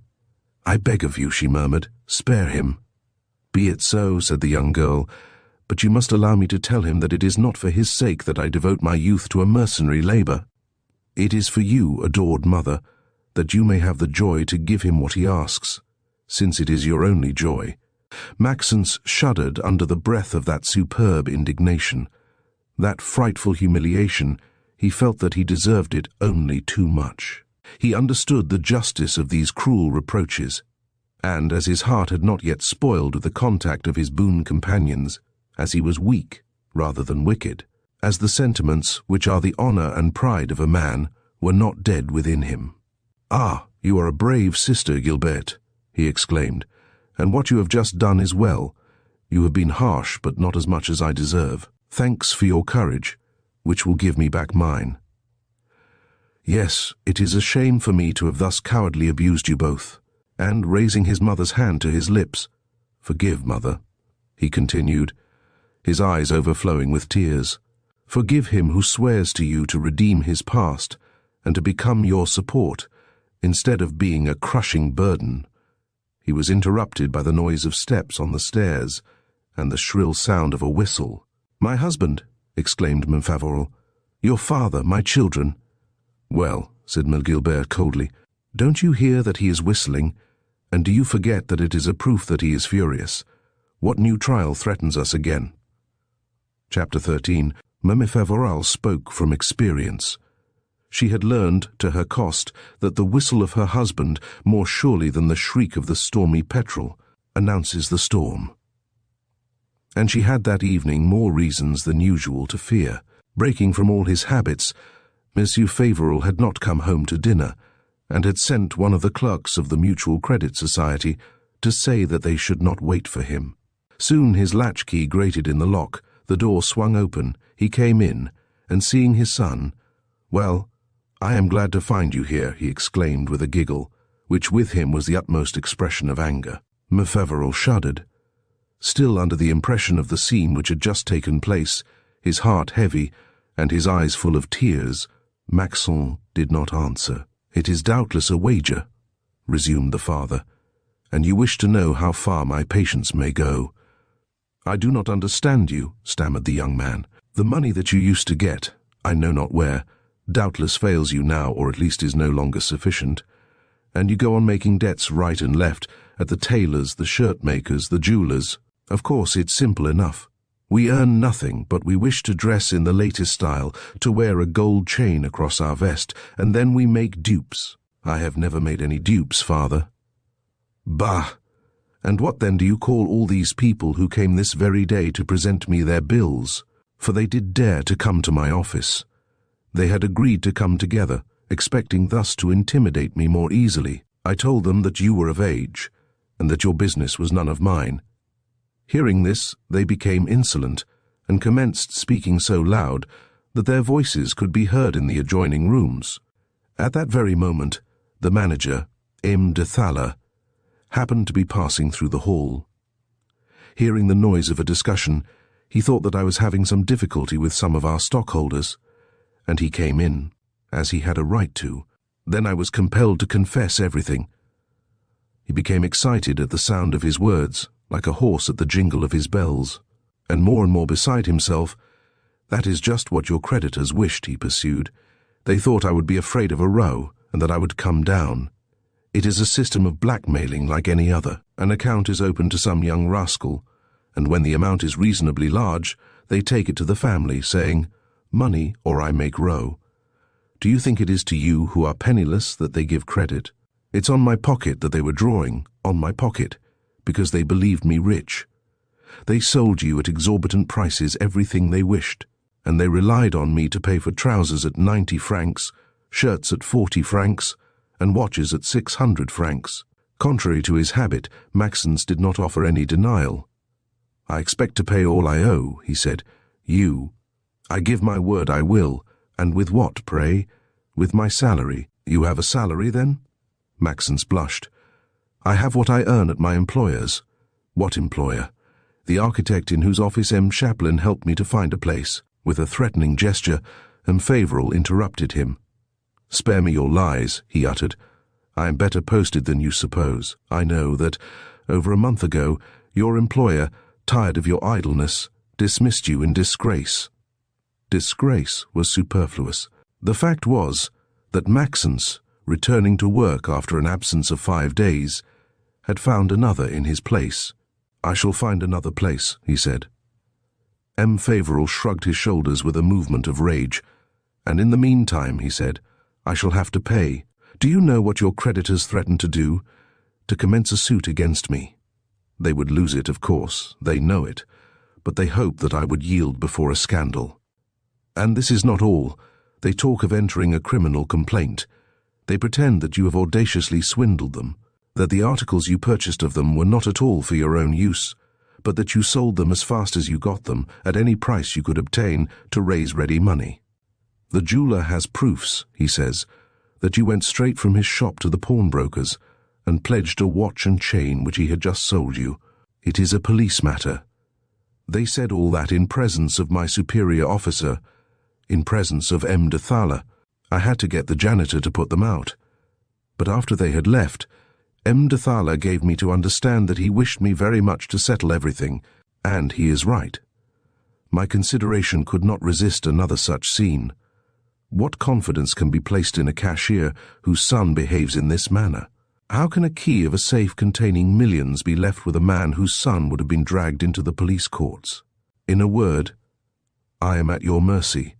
"I beg of you," she murmured, "spare him." "Be it so," said the young girl, "but you must allow me to tell him that it is not for his sake that I devote my youth to a mercenary labor. It is for you, adored mother, that you may have the joy to give him what he asks, since it is your only joy." Maxence shuddered under the breath of that superb indignation. That frightful humiliation, he felt that he deserved it only too much. He understood the justice of these cruel reproaches, and as his heart had not yet spoiled with the contact of his boon companions, as he was weak rather than wicked, as the sentiments which are the honor and pride of a man were not dead within him. "Ah, you are a brave sister, Gilbert," he exclaimed, "and what you have just done is well. You have been harsh, but not as much as I deserve. Thanks for your courage, which will give me back mine. Yes, it is a shame for me to have thus cowardly abused you both." And raising his mother's hand to his lips, "Forgive, mother," he continued, his eyes overflowing with tears. "Forgive him who swears to you to redeem his past and to become your support, instead of being a crushing burden." He was interrupted by the noise of steps on the stairs and the shrill sound of a whistle. "My husband," exclaimed Favoral. "Your father, my children." "Well," said Gilbert coldly, "don't you hear that he is whistling? And do you forget that it is a proof that he is furious? What new trial threatens us again?" Chapter 13. Favoral spoke from experience. She had learned, to her cost, that the whistle of her husband, more surely than the shriek of the stormy petrel, announces the storm. And she had that evening more reasons than usual to fear. Breaking from all his habits, Monsieur Favoral had not come home to dinner, and had sent one of the clerks of the Mutual Credit Society to say that they should not wait for him. Soon his latchkey grated in the lock, the door swung open, he came in, and seeing his son, "Well, I am glad to find you here," he exclaimed with a giggle, which with him was the utmost expression of anger. Favoral shuddered. Still under the impression of the scene which had just taken place, his heart heavy, and his eyes full of tears, Maxence did not answer. "It is doubtless a wager," resumed the father, "and you wish to know how far my patience may go." "I do not understand you," stammered the young man. "The money that you used to get, I know not where, doubtless fails you now, or at least is no longer sufficient, and you go on making debts right and left, at the tailors, the shirt-makers, the jewelers. Of course, it's simple enough. We earn nothing, but we wish to dress in the latest style, to wear a gold chain across our vest, and then we make dupes. I have never made any dupes, father. Bah! And what then do you call all these people who came this very day to present me their bills? For they did dare to come to my office. They had agreed to come together, expecting thus to intimidate me more easily. I told them that you were of age, and that your business was none of mine. Hearing this, they became insolent, and commenced speaking so loud that their voices could be heard in the adjoining rooms. At that very moment, the manager, Emile, happened to be passing through the hall. Hearing the noise of a discussion, he thought that I was having some difficulty with some of our stockholders, and he came in, as he had a right to. Then I was compelled to confess everything. He became excited at the sound of his words, like a horse at the jingle of his bells, and more beside himself. That is just what your creditors wished, he pursued. They thought I would be afraid of a row, and that I would come down. It is a system of blackmailing like any other. An account is opened to some young rascal, and when the amount is reasonably large, they take it to the family, saying, "Money, or I make row." Do you think it is to you who are penniless that they give credit? It's on my pocket that they were drawing, on my pocket, because they believed me rich. They sold you at exorbitant prices everything they wished, and they relied on me to pay for trousers at 90 francs, shirts at 40 francs, and watches at 600 francs. Contrary to his habit, Maxence did not offer any denial. "I expect to pay all I owe," he said. "You. I give my word I will. And with what, pray?" "With my salary." "You have a salary, then?" Maxence blushed. "I have what I earn at my employer's." "What employer?" "The architect in whose office M. Chaplin helped me to find a place." With a threatening gesture, M. Favoral interrupted him. "Spare me your lies," he uttered. "I am better posted than you suppose. I know that, over a month ago, your employer, tired of your idleness, dismissed you in disgrace." Disgrace was superfluous. The fact was that Maxence, returning to work after an absence of 5 days, had found another in his place. "I shall find another place," he said. M. Favoral shrugged his shoulders with a movement of rage. "And in the meantime," he said, "I shall have to pay. Do you know what your creditors threatened to do? To commence a suit against me. They would lose it, of course, they know it, but they hope that I would yield before a scandal. And this is not all. They talk of entering a criminal complaint. They pretend that you have audaciously swindled them, that the articles you purchased of them were not at all for your own use, but that you sold them as fast as you got them, at any price you could obtain, to raise ready money. The jeweler has proofs, he says, that you went straight from his shop to the pawnbroker's and pledged a watch and chain which he had just sold you. It is a police matter. They said all that in presence of my superior officer, in presence of M. de Thaler. I had to get the janitor to put them out. But after they had left, M. de Thaler gave me to understand that he wished me very much to settle everything, and he is right. My consideration could not resist another such scene. What confidence can be placed in a cashier whose son behaves in this manner? How can a key of a safe containing millions be left with a man whose son would have been dragged into the police courts? In a word, I am at your mercy.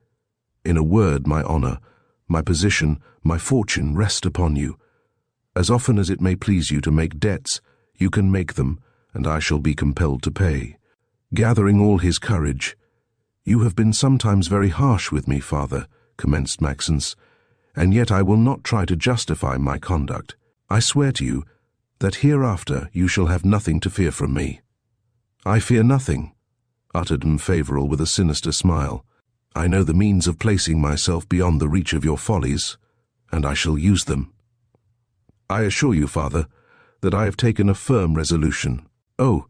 In a word, my honor, my position, my fortune rest upon you. As often as it may please you to make debts, you can make them, and I shall be compelled to pay." Gathering all his courage, "You have been sometimes very harsh with me, father," commenced Maxence, "and yet I will not try to justify my conduct. I swear to you that hereafter you shall have nothing to fear from me." "I fear nothing," uttered M. Favoral with a sinister smile. "I know the means of placing myself beyond the reach of your follies, and I shall use them. I assure you, father, that I have taken a firm resolution. Oh,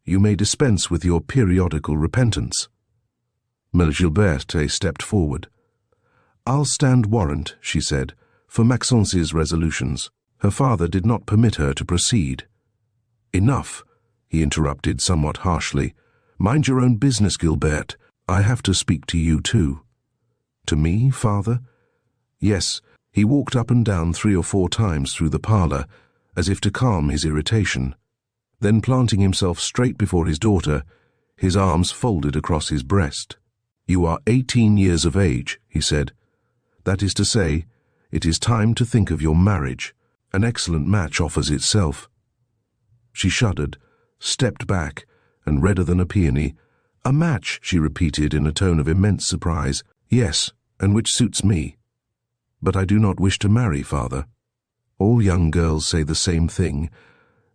you may dispense with your periodical repentance." Mlle. Gilberte stepped forward. "I'll stand warrant," she said, "for Maxence's resolutions." Her father did not permit her to proceed. "Enough," he interrupted somewhat harshly. "Mind your own business, Gilbert. I have to speak to you too." "To me, father?" "Yes." He walked up and down 3 or 4 times through the parlor, as if to calm his irritation. Then planting himself straight before his daughter, His arms folded across his breast. "You are 18 years of age," he said. "That is to say, it is time to think of your marriage. An excellent match offers itself." She shuddered, stepped back, and redder than a peony. "A match," she repeated in a tone of immense surprise. "Yes, and which suits me. But I do not wish to marry, father. All young girls say the same thing,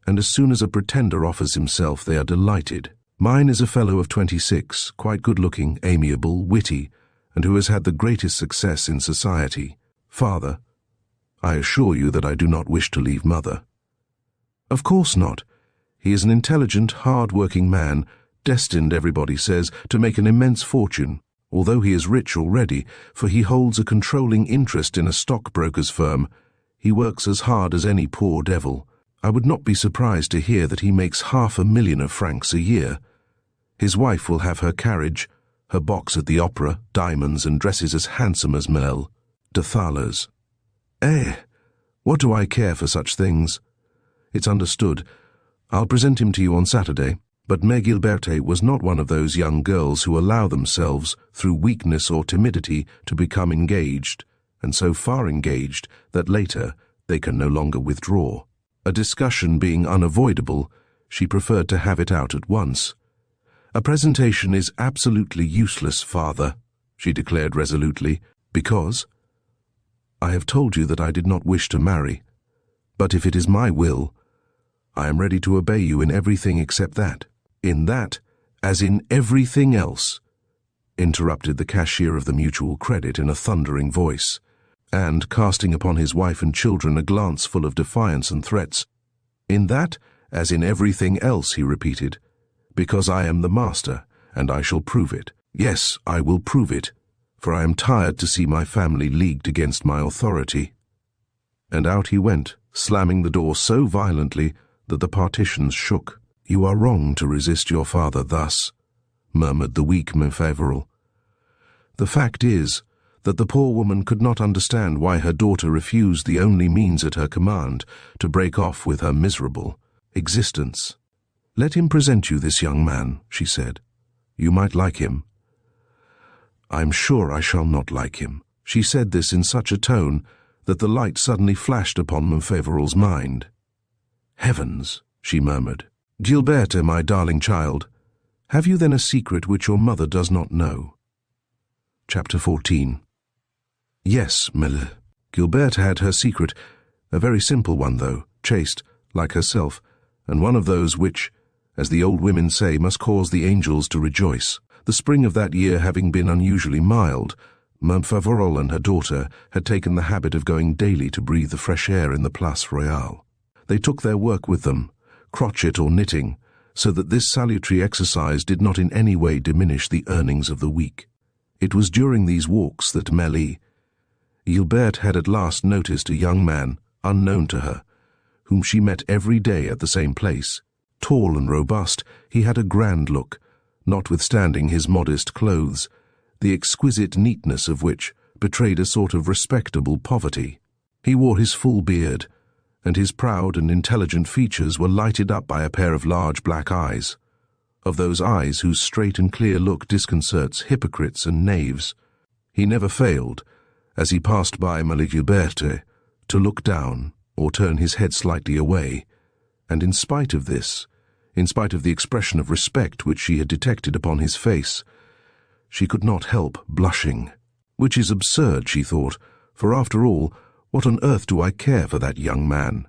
and as soon as a pretender offers himself, they are delighted. Mine is a fellow of 26, quite good-looking, amiable, witty, and who has had the greatest success in society. Father, I assure you that I do not wish to leave mother." "Of course not. He is an intelligent, hard-working man, destined, everybody says, to make an immense fortune, although he is rich already, for he holds a controlling interest in a stockbroker's firm. He works as hard as any poor devil. I would not be surprised to hear that he makes 500,000 francs a year. His wife will have her carriage, her box at the opera, diamonds, and dresses as handsome as Mel de Thalers. What do I care for such things? It's understood. I'll present him to you on Saturday." But Mère Gilberte was not one of those young girls who allow themselves, through weakness or timidity, to become engaged, and so far engaged that later they can no longer withdraw. A discussion being unavoidable, she preferred to have it out at once. "A presentation is absolutely useless, father," she declared resolutely, "because I have told you that I did not wish to marry. But if it is my will, I am ready to obey you in everything except that." "In that, as in everything else," interrupted the cashier of the Mutual Credit in a thundering voice, and, casting upon his wife and children a glance full of defiance and threats. "In that, as in everything else," he repeated, "because I am the master, and I shall prove it. Yes, I will prove it, for I am tired to see my family leagued against my authority." And out he went, slamming the door so violently that the partitions shook. "You are wrong to resist your father thus," murmured the weak Emile Favoral. The fact is that the poor woman could not understand why her daughter refused the only means at her command to break off with her miserable existence. "Let him present you this young man," she said. "You might like him." "I'm sure I shall not like him." She said this in such a tone that the light suddenly flashed upon Emile Favoral's mind. "Heavens," she murmured. "Gilberte, my darling child, have you then a secret which your mother does not know?" Chapter 14. Yes, Mille. Gilberte had her secret, a very simple one though, chaste, like herself, and one of those which, as the old women say, must cause the angels to rejoice. The spring of that year having been unusually mild, Mère Favoral and her daughter had taken the habit of going daily to breathe the fresh air in the Place Royale. They took their work with them, crochet or knitting, so that this salutary exercise did not in any way diminish the earnings of the week. It was during these walks that Gilberte had at last noticed a young man, unknown to her, whom she met every day at the same place. Tall and robust, he had a grand look, notwithstanding his modest clothes, the exquisite neatness of which betrayed a sort of respectable poverty. He wore his full beard, and his proud and intelligent features were lighted up by a pair of large black eyes, of those eyes whose straight and clear look disconcerts hypocrites and knaves. He never failed, as he passed by Mère Gilberte, to look down or turn his head slightly away, and in spite of this, in spite of the expression of respect which she had detected upon his face, she could not help blushing. Which is absurd, she thought, for after all, what on earth do I care for that young man?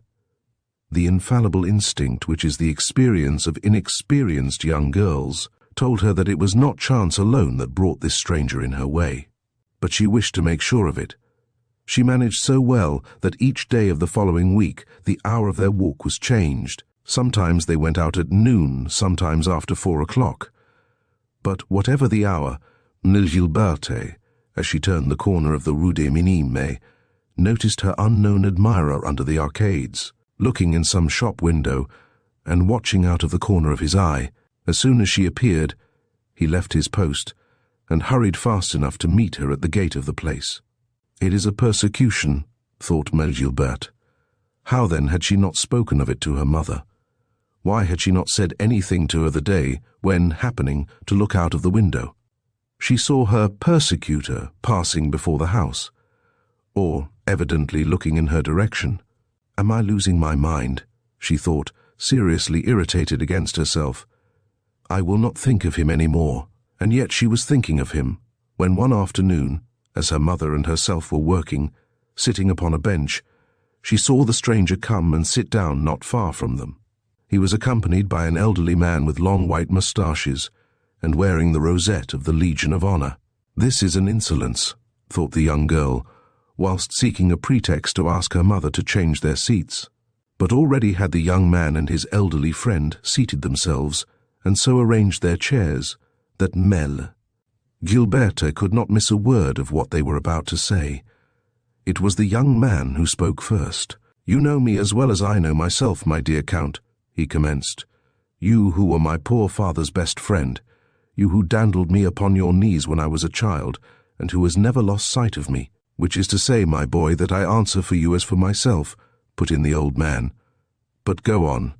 The infallible instinct, which is the experience of inexperienced young girls, told her that it was not chance alone that brought this stranger in her way. But she wished to make sure of it. She managed so well that each day of the following week the hour of their walk was changed. Sometimes they went out at noon, sometimes after 4 o'clock. But whatever the hour, Mère Gilberte, as she turned the corner of the Rue des Minimes, noticed her unknown admirer under the arcades, looking in some shop window and watching out of the corner of his eye. As soon as she appeared, he left his post and hurried fast enough to meet her at the gate of the place. It is a persecution, thought Mère Gilberte. How then had she not spoken of it to her mother? Why had she not said anything to her the day when, happening to look out of the window, she saw her persecutor passing before the house, or evidently looking in her direction? Am I losing my mind? She thought, seriously irritated against herself. I will not think of him any more. And yet she was thinking of him, when one afternoon, as her mother and herself were working, sitting upon a bench, she saw the stranger come and sit down not far from them. He was accompanied by an elderly man with long white moustaches, and wearing the rosette of the Legion of Honor. This is an insolence, thought the young girl, whilst seeking a pretext to ask her mother to change their seats. But already had the young man and his elderly friend seated themselves, and so arranged their chairs, that Gilberte could not miss a word of what they were about to say. It was the young man who spoke first. "You know me as well as I know myself, my dear Count," he commenced. "You who were my poor father's best friend, you who dandled me upon your knees when I was a child, and who has never lost sight of me. Which is to say, my boy, that I answer for you as for myself," put in the old man. "But go on."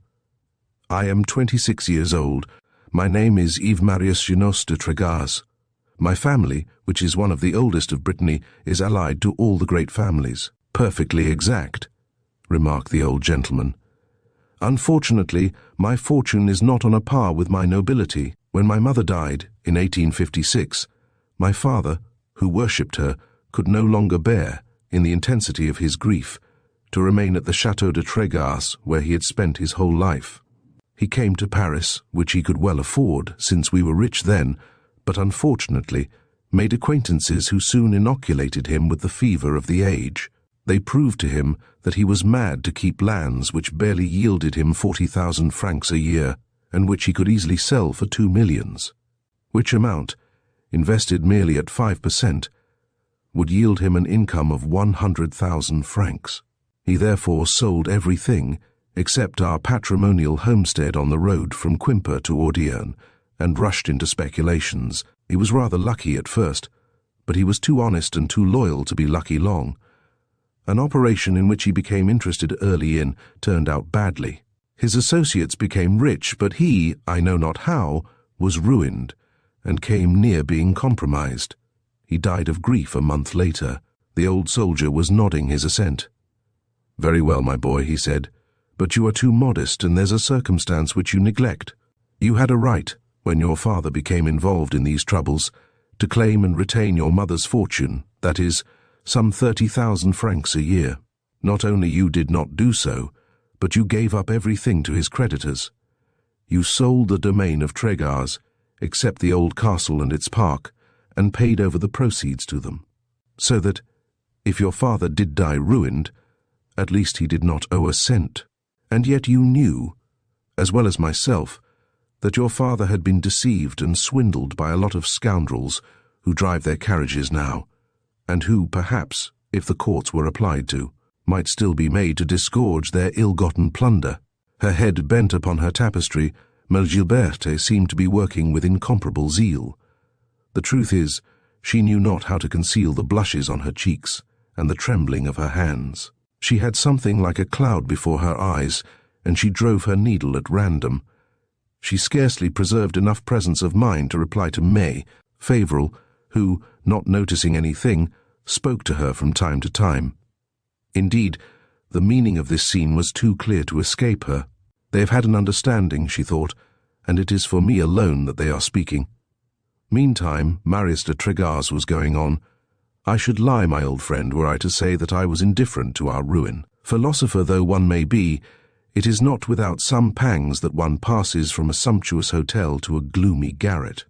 "I am 26 years old. My name is Yves Marius Genos de Tregaz. My family, which is one of the oldest of Brittany, is allied to all the great families." "Perfectly exact," remarked the old gentleman. "Unfortunately, my fortune is not on a par with my nobility. When my mother died, in 1856, my father, who worshipped her, could no longer bear, in the intensity of his grief, to remain at the Château de Tregaz, where he had spent his whole life. He came to Paris, which he could well afford, since we were rich then, but unfortunately made acquaintances who soon inoculated him with the fever of the age. They proved to him that he was mad to keep lands which barely yielded him 40,000 francs a year, and which he could easily sell for 2 millions, which amount, invested merely at 5%, would yield him an income of 100,000 francs. He therefore sold everything, except our patrimonial homestead on the road from Quimper to Audierne, and rushed into speculations. He was rather lucky at first, but he was too honest and too loyal to be lucky long. An operation in which he became interested early in turned out badly. His associates became rich, but he, I know not how, was ruined, and came near being compromised. He died of grief a month later." The old soldier was nodding his assent. "Very well, my boy," he said, "but you are too modest, and there's a circumstance which you neglect. You had a right, when your father became involved in these troubles, to claim and retain your mother's fortune, that is, some 30,000 francs a year. Not only you did not do so, but you gave up everything to his creditors. You sold the domain of Tregaz, except the old castle and its park, and paid over the proceeds to them, so that, if your father did die ruined, at least he did not owe a cent. And yet you knew, as well as myself, that your father had been deceived and swindled by a lot of scoundrels who drive their carriages now, and who, perhaps, if the courts were applied to, might still be made to disgorge their ill-gotten plunder." Her head bent upon her tapestry, Gilberte seemed to be working with incomparable zeal. The truth is, she knew not how to conceal the blushes on her cheeks and the trembling of her hands. She had something like a cloud before her eyes, and she drove her needle at random. She scarcely preserved enough presence of mind to reply to Emile Favoral, who, not noticing anything, spoke to her from time to time. Indeed, the meaning of this scene was too clear to escape her. They have had an understanding, she thought, and it is for me alone that they are speaking. Meantime, Marius de Tregaz was going on. "I should lie, my old friend, were I to say that I was indifferent to our ruin. Philosopher though one may be, it is not without some pangs that one passes from a sumptuous hotel to a gloomy garret.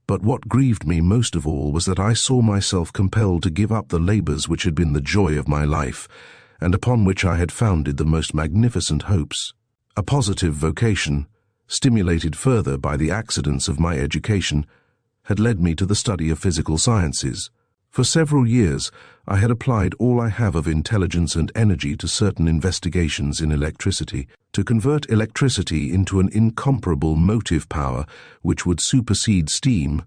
But what grieved me most of all was that I saw myself compelled to give up the labours which had been the joy of my life, and upon which I had founded the most magnificent hopes. A positive vocation, stimulated further by the accidents of my education, had led me to the study of physical sciences. For several years I had applied all I have of intelligence and energy to certain investigations in electricity, to convert electricity into an incomparable motive power which would supersede steam.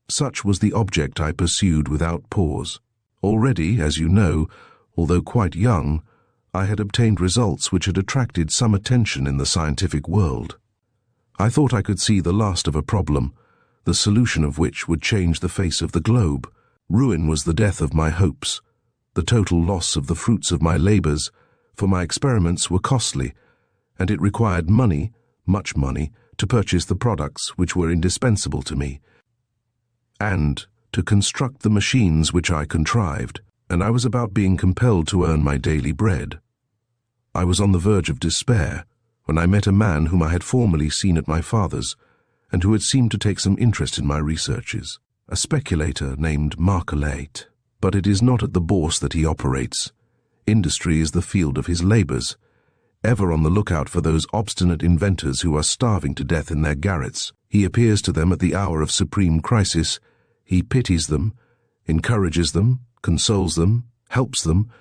Such was the object I pursued without pause. Already, as you know, although quite young, I had obtained results which had attracted some attention in the scientific world. I thought I could see the last of a problem, the solution of which would change the face of the globe. Ruin was the death of my hopes, the total loss of the fruits of my labors, for my experiments were costly, and it required money, much money, to purchase the products which were indispensable to me, and to construct the machines which I contrived, and I was about being compelled to earn my daily bread. I was on the verge of despair when I met a man whom I had formerly seen at my father's, and who had seemed to take some interest in my researches, a speculator named Maxence. But it is not at the bourse that he operates. Industry is the field of his labors, ever on the lookout for those obstinate inventors who are starving to death in their garrets. He appears to them at the hour of supreme crisis. He pities them, encourages them, consoles them, helps them,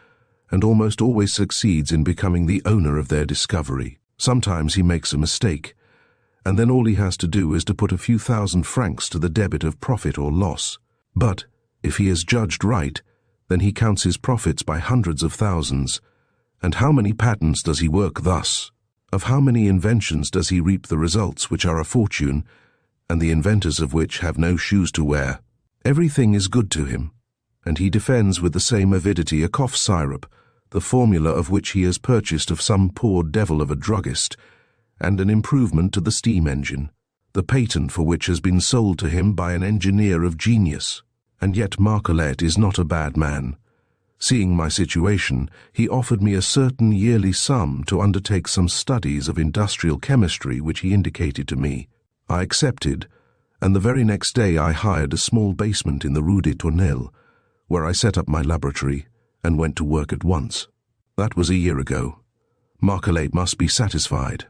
and almost always succeeds in becoming the owner of their discovery. Sometimes he makes a mistake, and then all he has to do is to put a few thousand francs to the debit of profit or loss. But if he has judged right, then he counts his profits by hundreds of thousands. And how many patents does he work thus? Of how many inventions does he reap the results which are a fortune, and the inventors of which have no shoes to wear? Everything is good to him, and he defends with the same avidity a cough syrup, the formula of which he has purchased of some poor devil of a druggist, and an improvement to the steam engine, the patent for which has been sold to him by an engineer of genius. And yet Maxence is not a bad man. Seeing my situation, he offered me a certain yearly sum to undertake some studies of industrial chemistry which he indicated to me. I accepted, and the very next day I hired a small basement in the Rue St, where I set up my laboratory and went to work at once. That was a year ago. Maxence must be satisfied.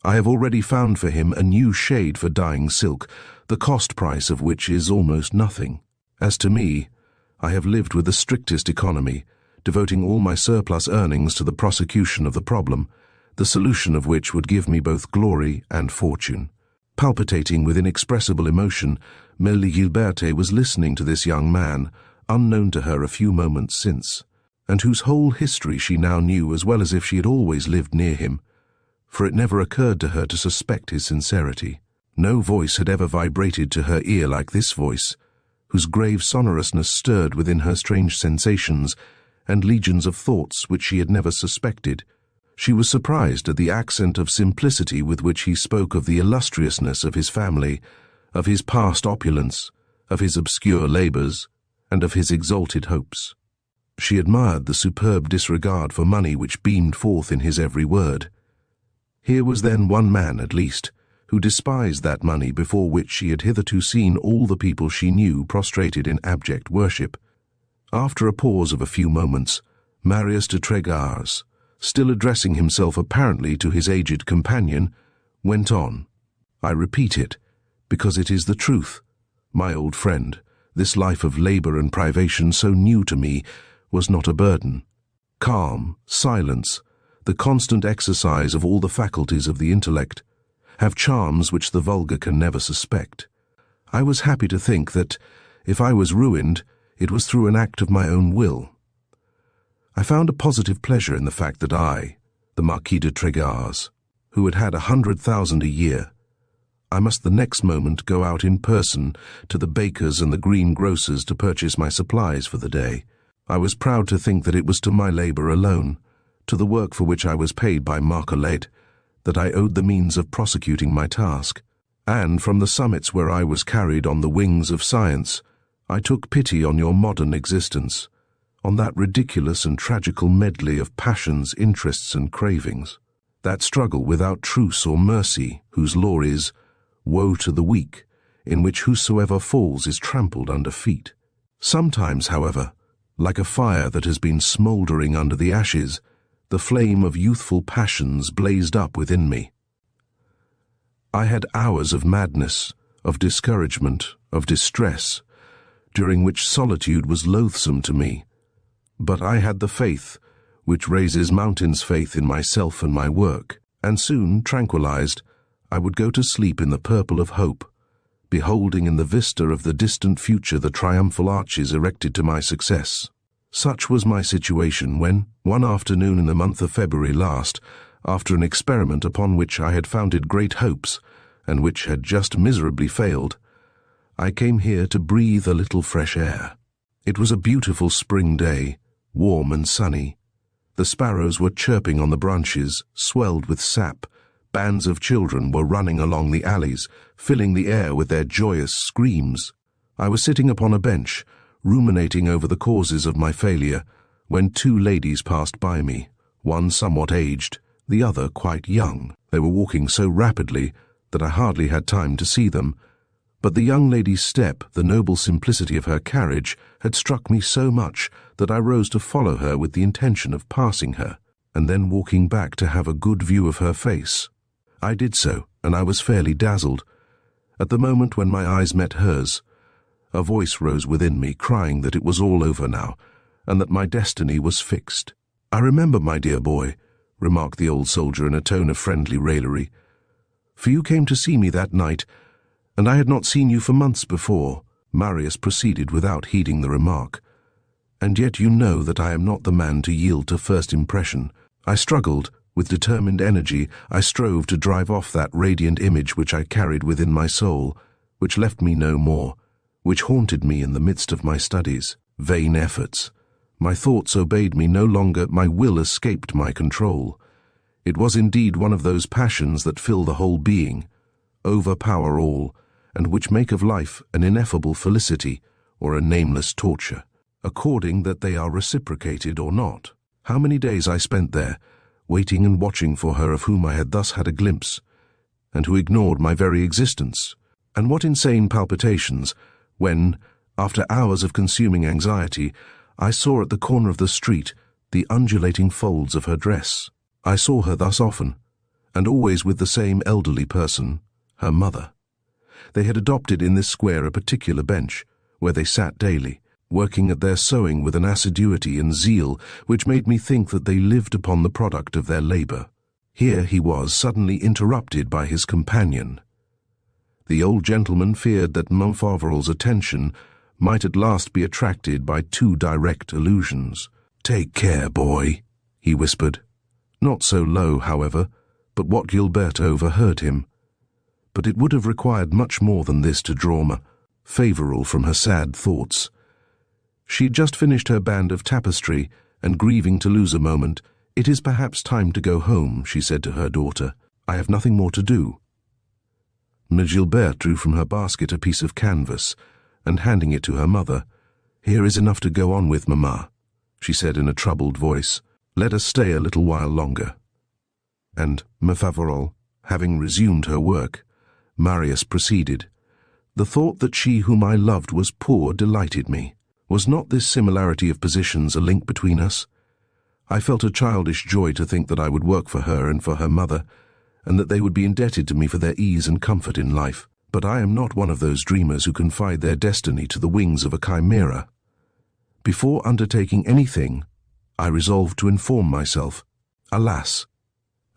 I have already found for him a new shade for dyeing silk, the cost price of which is almost nothing. As to me, I have lived with the strictest economy, devoting all my surplus earnings to the prosecution of the problem, the solution of which would give me both glory and fortune. Palpitating with inexpressible emotion, Emile Gaboriau was listening to this young man, unknown to her a few moments since, and whose whole history she now knew as well as if she had always lived near him, for it never occurred to her to suspect his sincerity. No voice had ever vibrated to her ear like this voice, whose grave sonorousness stirred within her strange sensations and legions of thoughts which she had never suspected. She was surprised at the accent of simplicity with which he spoke of the illustriousness of his family, of his past opulence, of his obscure labors, and of his exalted hopes. She admired the superb disregard for money which beamed forth in his every word. Here was then one man, at least, who despised that money before which she had hitherto seen all the people she knew prostrated in abject worship. After a pause of a few moments, Marius de Tregars, still addressing himself apparently to his aged companion, went on. I repeat it, because it is the truth. My old friend, this life of labor and privation so new to me was not a burden. Calm, silence, the constant exercise of all the faculties of the intellect, have charms which the vulgar can never suspect. I was happy to think that, if I was ruined, it was through an act of my own will. I found a positive pleasure in the fact that I, the Marquis de Tregars, who had had 100,000 a year, I must the next moment go out in person to the bakers and the greengrocers to purchase my supplies for the day. I was proud to think that it was to my labor alone, to the work for which I was paid by Maxence, that I owed the means of prosecuting my task. And from the summits where I was carried on the wings of science, I took pity on your modern existence, on that ridiculous and tragical medley of passions, interests, and cravings, that struggle without truce or mercy, whose law is, woe to the weak, in which whosoever falls is trampled under feet. Sometimes, however, like a fire that has been smouldering under the ashes, the flame of youthful passions blazed up within me. I had hours of madness, of discouragement, of distress, during which solitude was loathsome to me, but I had the faith which raises mountains, faith in myself and my work, and soon, tranquilized, I would go to sleep in the purple of hope, beholding in the vista of the distant future the triumphal arches erected to my success. Such was my situation when, one afternoon in the month of February last, after an experiment upon which I had founded great hopes, and which had just miserably failed, I came here to breathe a little fresh air. It was a beautiful spring day, warm and sunny. The sparrows were chirping on the branches, swelled with sap. Bands of children were running along the alleys, filling the air with their joyous screams. I was sitting upon a bench, ruminating over the causes of my failure, when two ladies passed by me, one somewhat aged, the other quite young. They were walking so rapidly that I hardly had time to see them, but the young lady's step, the noble simplicity of her carriage, had struck me so much that I rose to follow her with the intention of passing her, and then walking back to have a good view of her face. I did so, and I was fairly dazzled. At the moment when my eyes met hers, a voice rose within me crying that it was all over now, and that my destiny was fixed. "I remember, my dear boy," remarked the old soldier in a tone of friendly raillery, "for you came to see me that night, and I had not seen you for months before." Marius proceeded without heeding the remark. "And yet you know that I am not the man to yield to first impression." I struggled. With determined energy, I strove to drive off that radiant image which I carried within my soul, which left me no more, which haunted me in the midst of my studies. Vain efforts. My thoughts obeyed me no longer, my will escaped my control. It was indeed one of those passions that fill the whole being, overpower all, and which make of life an ineffable felicity or a nameless torture, according that they are reciprocated or not. How many days I spent there, waiting and watching for her of whom I had thus had a glimpse, and who ignored my very existence. And what insane palpitations, when, after hours of consuming anxiety, I saw at the corner of the street the undulating folds of her dress. I saw her thus often, and always with the same elderly person, her mother. They had adopted in this square a particular bench, where they sat daily, working at their sewing with an assiduity and zeal which made me think that they lived upon the product of their labor. Here he was suddenly interrupted by his companion. The old gentleman feared that Vincent Favoral's attention might at last be attracted by too direct allusions. "Take care, boy," he whispered. Not so low, however, but what Gilbert overheard him. But it would have required much more than this to draw Favoral from her sad thoughts. She had just finished her band of tapestry, and grieving to lose a moment, "It is perhaps time to go home," she said to her daughter. "I have nothing more to do." Ms. Gilbert drew from her basket a piece of canvas, and handing it to her mother, "Here is enough to go on with, Mamma," she said in a troubled voice. "Let us stay a little while longer." And Ms. Favoral, having resumed her work, Marius proceeded. "The thought that she whom I loved was poor delighted me. Was not this similarity of positions a link between us? I felt a childish joy to think that I would work for her and for her mother, and that they would be indebted to me for their ease and comfort in life. But I am not one of those dreamers who confide their destiny to the wings of a chimera. Before undertaking anything, I resolved to inform myself. Alas!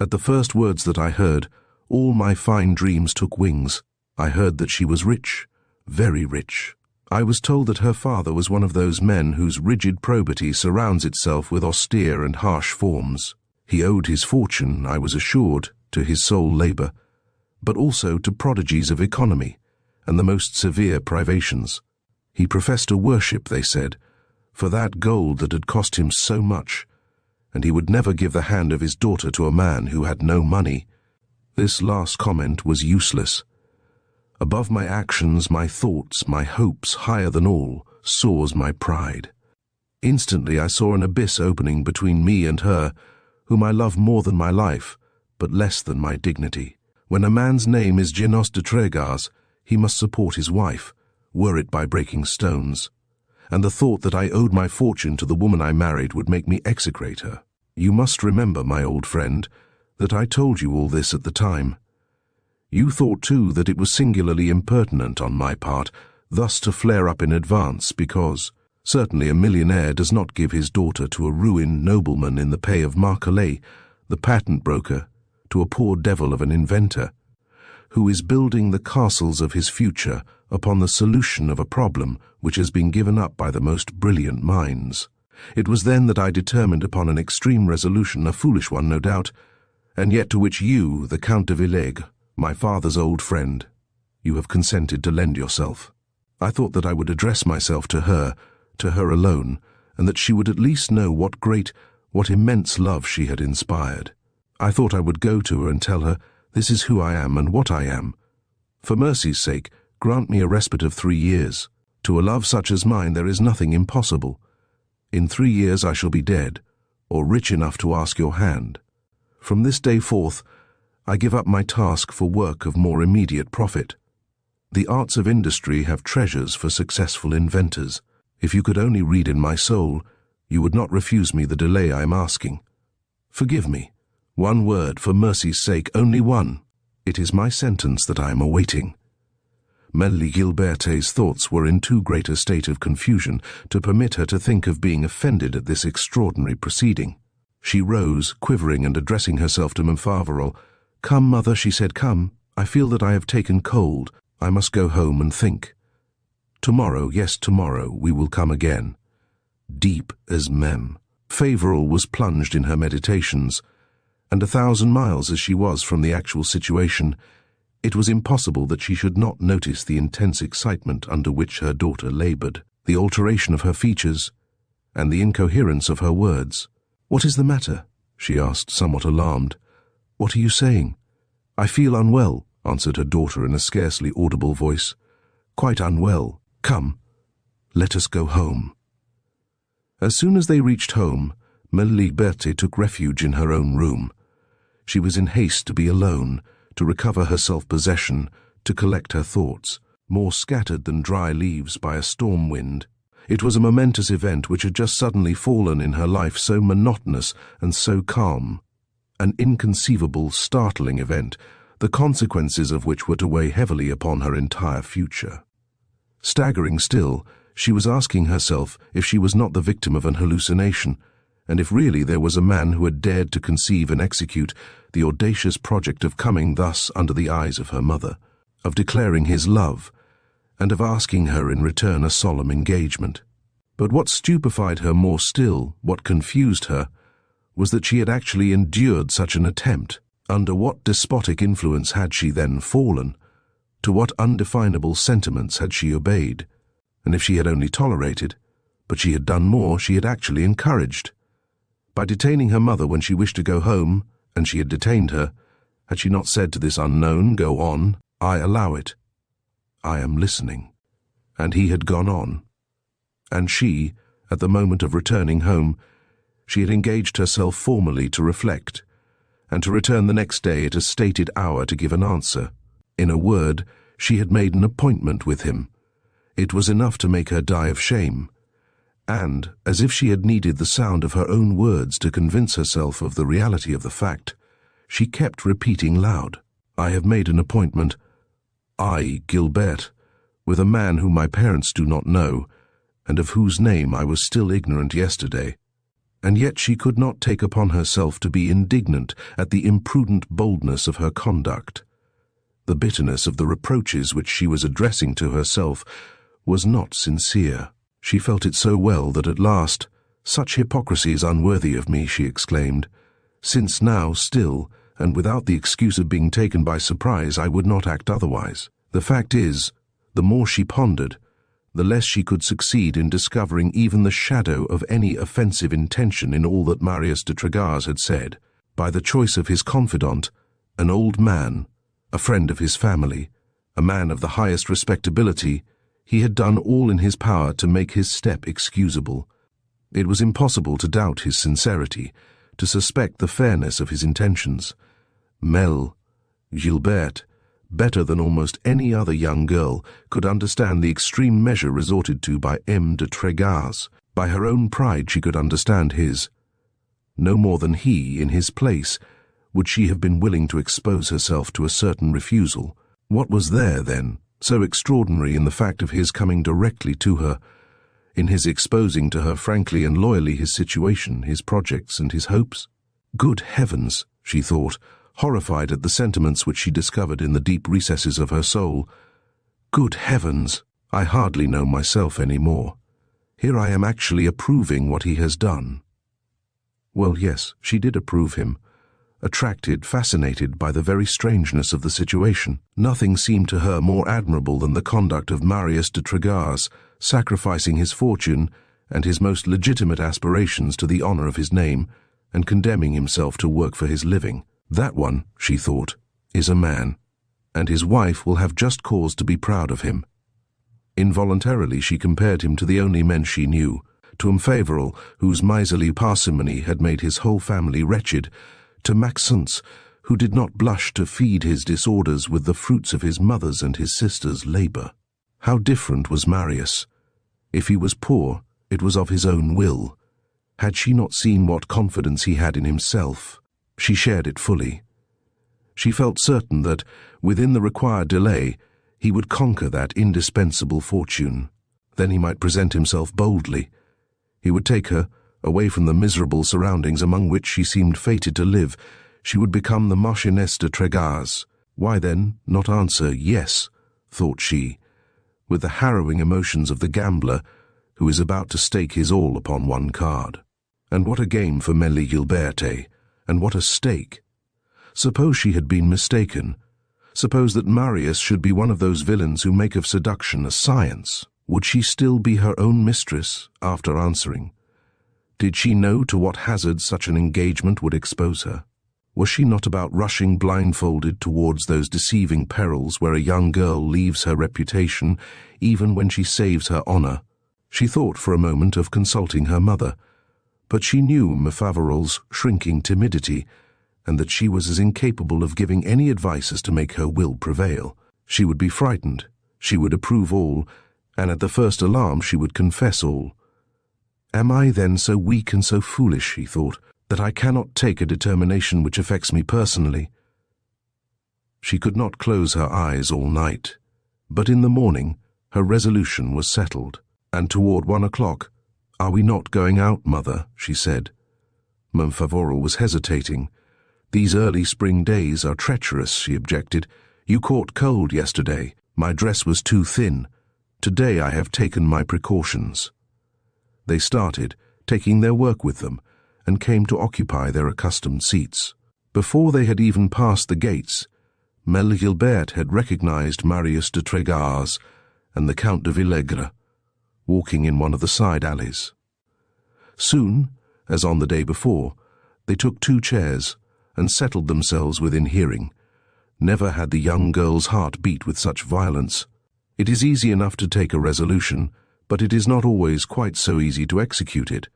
At the first words that I heard, all my fine dreams took wings. I heard that she was rich, very rich. I was told that her father was one of those men whose rigid probity surrounds itself with austere and harsh forms. He owed his fortune, I was assured, to his sole labor, but also to prodigies of economy and the most severe privations. He professed to worship, they said, for that gold that had cost him so much, and he would never give the hand of his daughter to a man who had no money. This last comment was useless. Above my actions, my thoughts, my hopes, higher than all, soars my pride. Instantly I saw an abyss opening between me and her, whom I love more than my life, but less than my dignity. When a man's name is Gilles de Trégas, he must support his wife, were it by breaking stones. And the thought that I owed my fortune to the woman I married would make me execrate her. You must remember, my old friend, that I told you all this at the time. You thought, too, that it was singularly impertinent on my part thus to flare up in advance because, certainly a millionaire does not give his daughter to a ruined nobleman in the pay of Marcolet, the patent broker, to a poor devil of an inventor, who is building the castles of his future upon the solution of a problem which has been given up by the most brilliant minds. It was then that I determined upon an extreme resolution, a foolish one, no doubt, and yet to which you, the Count de Villègue, My father's old friend. You have consented to lend yourself. I thought that I would address myself to her alone, and that she would at least know what immense love she had inspired. I thought I would go to her and tell her, this is who I am and what I am. For mercy's sake, grant me a respite of 3 years. To a love such as mine there is nothing impossible. In 3 years I shall be dead, or rich enough to ask your hand. From this day forth, I give up my task for work of more immediate profit. The arts of industry have treasures for successful inventors. If you could only read in my soul, you would not refuse me the delay I am asking. Forgive me. 1 word, for mercy's sake, only one. It is my sentence that I am awaiting. Emile Gaboriau's thoughts were in too great a state of confusion to permit her to think of being offended at this extraordinary proceeding. She rose, quivering and addressing herself to Vincent Favoral. "Come, mother," she said, "come. I feel that I have taken cold. I must go home and think. Tomorrow, yes, tomorrow, we will come again." Deep as Mem. Favoral was plunged in her meditations, and 1,000 miles as she was from the actual situation, it was impossible that she should not notice the intense excitement under which her daughter labored, the alteration of her features, and the incoherence of her words. "What is the matter?" she asked, somewhat alarmed. "What are you saying?" "I feel unwell," answered her daughter in a scarcely audible voice. "Quite unwell. Come, let us go home." As soon as they reached home, Emile Gaboriau took refuge in her own room. She was in haste to be alone, to recover her self-possession, to collect her thoughts, more scattered than dry leaves by a storm wind. It was a momentous event which had just suddenly fallen in her life, so monotonous and so calm. An inconceivable, startling event, the consequences of which were to weigh heavily upon her entire future. Staggering still, she was asking herself if she was not the victim of an hallucination, and if really there was a man who had dared to conceive and execute the audacious project of coming thus under the eyes of her mother, of declaring his love, and of asking her in return a solemn engagement. But what stupefied her more still, what confused her, was that she had actually endured such an attempt. Under what despotic influence had she then fallen? To what undefinable sentiments had she obeyed? And if she had only tolerated, but she had done more, she had actually encouraged. By detaining her mother when she wished to go home, and she had detained her, had she not said to this unknown, "Go on, I allow it. I am listening." And he had gone on. And she, at the moment of returning home, she had engaged herself formally to reflect, and to return the next day at a stated hour to give an answer. In a word, she had made an appointment with him. It was enough to make her die of shame. And, as if she had needed the sound of her own words to convince herself of the reality of the fact, she kept repeating loud, "I have made an appointment. I, Gilbert, with a man whom my parents do not know, and of whose name I was still ignorant yesterday." And yet she could not take upon herself to be indignant at the imprudent boldness of her conduct. The bitterness of the reproaches which she was addressing to herself was not sincere. She felt it so well that at last, "Such hypocrisy is unworthy of me," she exclaimed, "since now, still, and without the excuse of being taken by surprise, I would not act otherwise." The fact is, the more she pondered, the less she could succeed in discovering even the shadow of any offensive intention in all that Marius de Tregas had said. By the choice of his confidant, an old man, a friend of his family, a man of the highest respectability, he had done all in his power to make his step excusable. It was impossible to doubt his sincerity, to suspect the fairness of his intentions. Gilbert, better than almost any other young girl, could understand the extreme measure resorted to by M. de Tregas. By her own pride she could understand his. No more than he, in his place, would she have been willing to expose herself to a certain refusal. What was there, then, so extraordinary in the fact of his coming directly to her, in his exposing to her frankly and loyally his situation, his projects, and his hopes? Good heavens, she thought, horrified at the sentiments which she discovered in the deep recesses of her soul. Good heavens, I hardly know myself any more. Here I am actually approving what he has done. Well, yes, she did approve him, attracted, fascinated by the very strangeness of the situation. Nothing seemed to her more admirable than the conduct of Marius de Tregar's, sacrificing his fortune and his most legitimate aspirations to the honor of his name, and condemning himself to work for his living. That one, she thought, is a man, and his wife will have just cause to be proud of him. Involuntarily she compared him to the only men she knew, to Vincent Favoral, whose miserly parsimony had made his whole family wretched, to Maxence, who did not blush to feed his disorders with the fruits of his mother's and his sister's labor. How different was Marius! If he was poor, it was of his own will. Had she not seen what confidence he had in himself? She shared it fully. She felt certain that, within the required delay, he would conquer that indispensable fortune. Then he might present himself boldly. He would take her, away from the miserable surroundings among which she seemed fated to live. She would become the Marchioness de Tregar's. Why then not answer yes, thought she, with the harrowing emotions of the gambler who is about to stake his all upon one card. And what a game for Emile Gaboriau, and what a stake! Suppose she had been mistaken. Suppose that Marius should be one of those villains who make of seduction a science. Would she still be her own mistress after answering? Did she know to what hazard such an engagement would expose her? Was she not about rushing blindfolded towards those deceiving perils where a young girl leaves her reputation even when she saves her honor? She thought for a moment of consulting her mother, but she knew Vincent Favoral's shrinking timidity, and that she was as incapable of giving any advice as to make her will prevail. She would be frightened, she would approve all, and at the first alarm she would confess all. Am I then so weak and so foolish, she thought, that I cannot take a determination which affects me personally? She could not close her eyes all night, but in the morning her resolution was settled, and toward 1 o'clock, "Are we not going out, mother?" she said. Vincent Favoral was hesitating. "These early spring days are treacherous," she objected. "You caught cold yesterday. My dress was too thin. Today I have taken my precautions." They started, taking their work with them, and came to occupy their accustomed seats. Before they had even passed the gates, Emile Gaboriau had recognized Marius de Tregar's and the Count de Villegre, walking in one of the side alleys. Soon, as on the day before, they took 2 chairs and settled themselves within hearing. Never had the young girl's heart beat with such violence. It is easy enough to take a resolution, but it is not always quite so easy to execute it,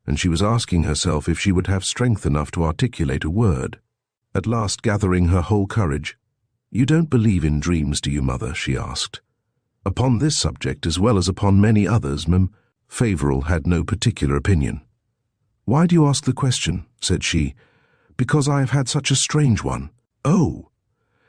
and she was asking herself if she would have strength enough to articulate a word. At last, gathering her whole courage, "You don't believe in dreams, do you, mother?" she asked. Upon this subject, as well as upon many others, Vincent Favoral had no particular opinion. "Why do you ask the question?" said she. "Because I have had such a strange one." "Oh!"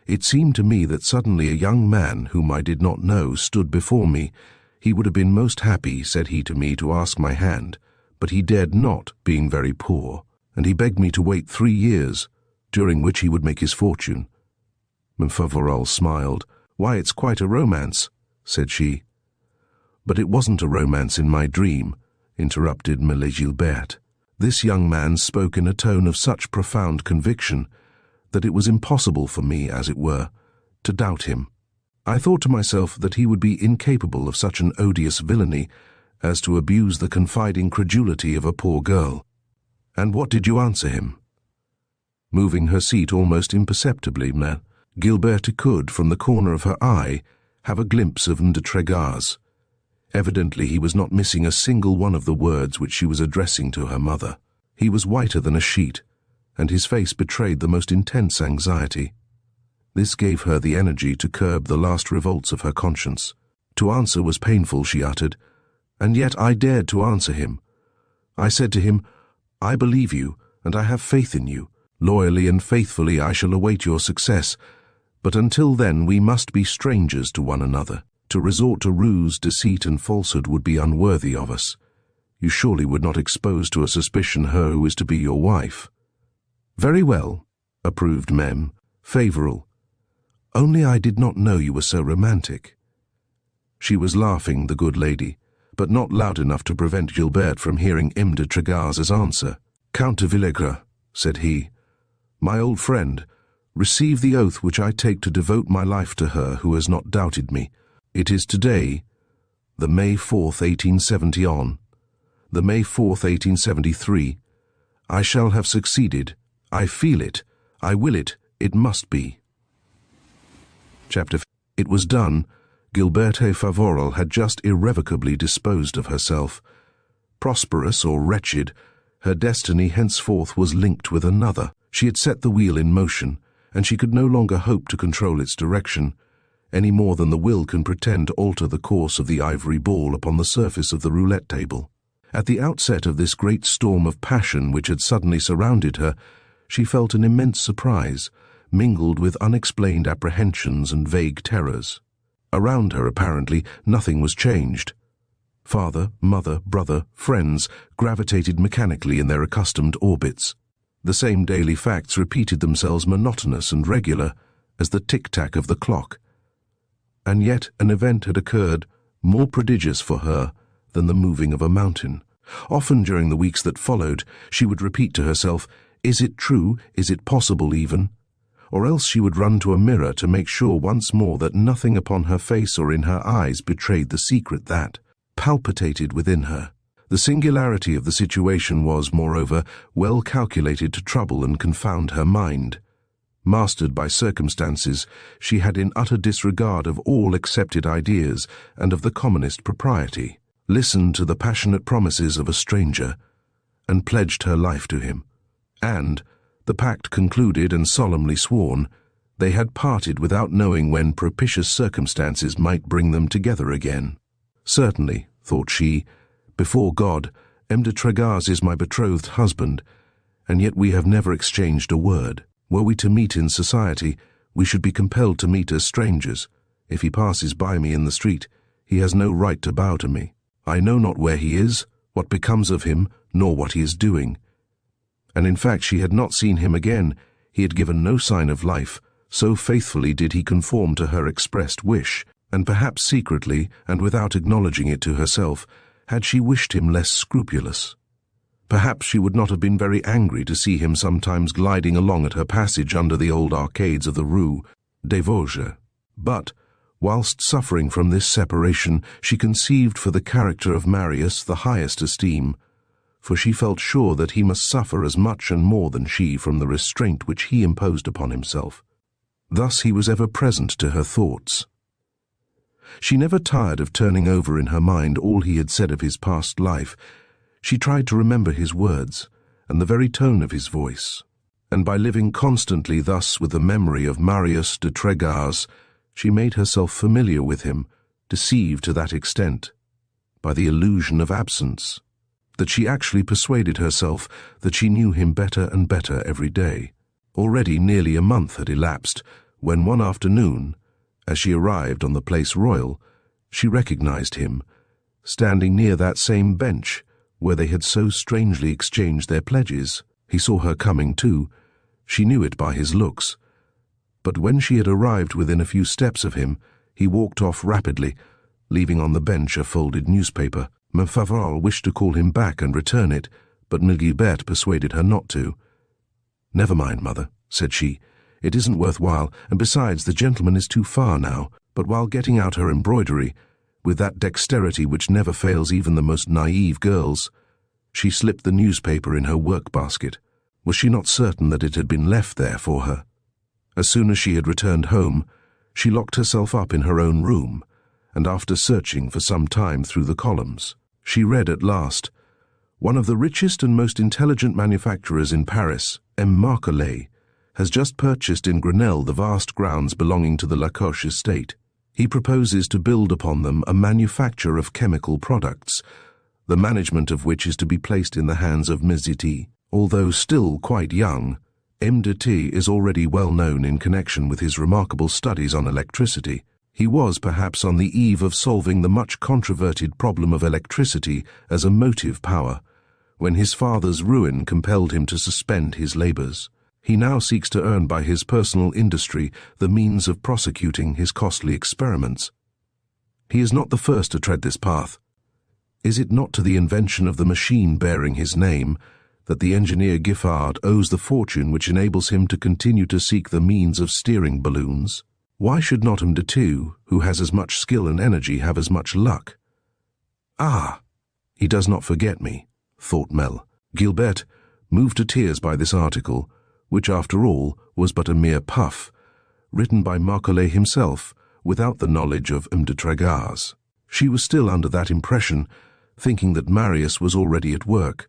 It seemed to me that suddenly a young man whom I did not know stood before me. He would have been most happy, said he to me, to ask my hand, but he dared not, being very poor, and he begged me to wait 3 years, during which he would make his fortune. Vincent Favoral smiled. "Why, it's quite a romance," said she. "But it wasn't a romance in my dream," interrupted Emile Gaboriau. This young man spoke in a tone of such profound conviction that it was impossible for me, as it were, to doubt him. I thought to myself that he would be incapable of such an odious villainy as to abuse the confiding credulity of a poor girl. "And what did you answer him?" Moving her seat almost imperceptibly, Gilberte could, from the corner of her eye, have a glimpse of de Tregar's. Evidently he was not missing a single one of the words which she was addressing to her mother. He was whiter than a sheet, and his face betrayed the most intense anxiety. This gave her the energy to curb the last revolts of her conscience. To answer was painful, she uttered, and yet I dared to answer him. I said to him, "I believe you, and I have faith in you. Loyally and faithfully I shall await your success, but until then we must be strangers to one another. To resort to ruse, deceit, and falsehood would be unworthy of us. You surely would not expose to a suspicion her who is to be your wife." "Very well," approved Vincent Favoral. "Only I did not know you were so romantic." She was laughing, the good lady, but not loud enough to prevent Gilberte from hearing M. de Tregar's answer. "Count de Villegre," said he, My old friend, receive the oath which I take to devote my life to her who has not doubted me. It is today, the May 4th, 1870 on, the May 4th, 1873, I shall have succeeded. I feel it. I will it. It must be. Chapter 5. It was done. Gilles Favoral had just irrevocably disposed of herself. Prosperous or wretched, her destiny henceforth was linked with another. She had set the wheel in motion, and she could no longer hope to control its direction, any more than the will can pretend to alter the course of the ivory ball upon the surface of the roulette table. At the outset of this great storm of passion which had suddenly surrounded her, she felt an immense surprise, mingled with unexplained apprehensions and vague terrors. Around her, apparently, nothing was changed. Father, mother, brother, friends gravitated mechanically in their accustomed orbits. The same daily facts repeated themselves monotonous and regular as the tic-tac of the clock. And yet an event had occurred more prodigious for her than the moving of a mountain. Often during the weeks that followed, she would repeat to herself, "Is it true? Is it possible even?" Or else she would run to a mirror to make sure once more that nothing upon her face or in her eyes betrayed the secret that palpitated within her. The singularity of the situation was, moreover, well calculated to trouble and confound her mind. Mastered by circumstances, she had in utter disregard of all accepted ideas and of the commonest propriety, listened to the passionate promises of a stranger, and pledged her life to him. And, the pact concluded and solemnly sworn, they had parted without knowing when propitious circumstances might bring them together again. Certainly, thought she, before God, M. de Tregaz is my betrothed husband, and yet we have never exchanged a word. Were we to meet in society, we should be compelled to meet as strangers. If he passes by me in the street, he has no right to bow to me. I know not where he is, what becomes of him, nor what he is doing. And in fact she had not seen him again. He had given no sign of life, so faithfully did he conform to her expressed wish, and perhaps secretly, and without acknowledging it to herself, had she wished him less scrupulous. Perhaps she would not have been very angry to see him sometimes gliding along at her passage under the old arcades of the Rue des Vosges. But, whilst suffering from this separation, she conceived for the character of Marius the highest esteem, for she felt sure that he must suffer as much and more than she from the restraint which he imposed upon himself. Thus he was ever present to her thoughts. She never tired of turning over in her mind all he had said of his past life. She tried to remember his words and the very tone of his voice, and by living constantly thus with the memory of Marius de Tregaz, she made herself familiar with him, deceived to that extent by the illusion of absence, that she actually persuaded herself that she knew him better and better every day. Already nearly a month had elapsed, when one afternoon, as she arrived on the Place Royal, she recognized him, standing near that same bench where they had so strangely exchanged their pledges. He saw her coming too. She knew it by his looks. But when she had arrived within a few steps of him, he walked off rapidly, leaving on the bench a folded newspaper. Vincent Favoral wished to call him back and return it, but Gilles persuaded her not to. "Never mind, mother," said she. "It isn't worthwhile, and besides, the gentleman is too far now." But while getting out her embroidery, with that dexterity which never fails even the most naive girls, she slipped the newspaper in her work-basket. Was she not certain that it had been left there for her? As soon as she had returned home, she locked herself up in her own room, and after searching for some time through the columns, she read at last, "One of the richest and most intelligent manufacturers in Paris, Emile Gaboriau, has just purchased in Grenelle the vast grounds belonging to the Lacoche estate. He proposes to build upon them a manufacture of chemical products, the management of which is to be placed in the hands of Meziti. Although still quite young, M. de T is already well known in connection with his remarkable studies on electricity. He was perhaps on the eve of solving the much controverted problem of electricity as a motive power, when his father's ruin compelled him to suspend his labors. He now seeks to earn by his personal industry the means of prosecuting his costly experiments. He is not the first to tread this path. Is it not to the invention of the machine bearing his name that the engineer Giffard owes the fortune which enables him to continue to seek the means of steering balloons. Why should not M'de Two, who has as much skill and energy, have as much luck? Ah, he does not forget me, thought Mel. Gilbert, moved to tears by this article, which after all was but a mere puff, written by Macaulay himself, without the knowledge of M'de Trégars. She was still under that impression, thinking that Marius was already at work,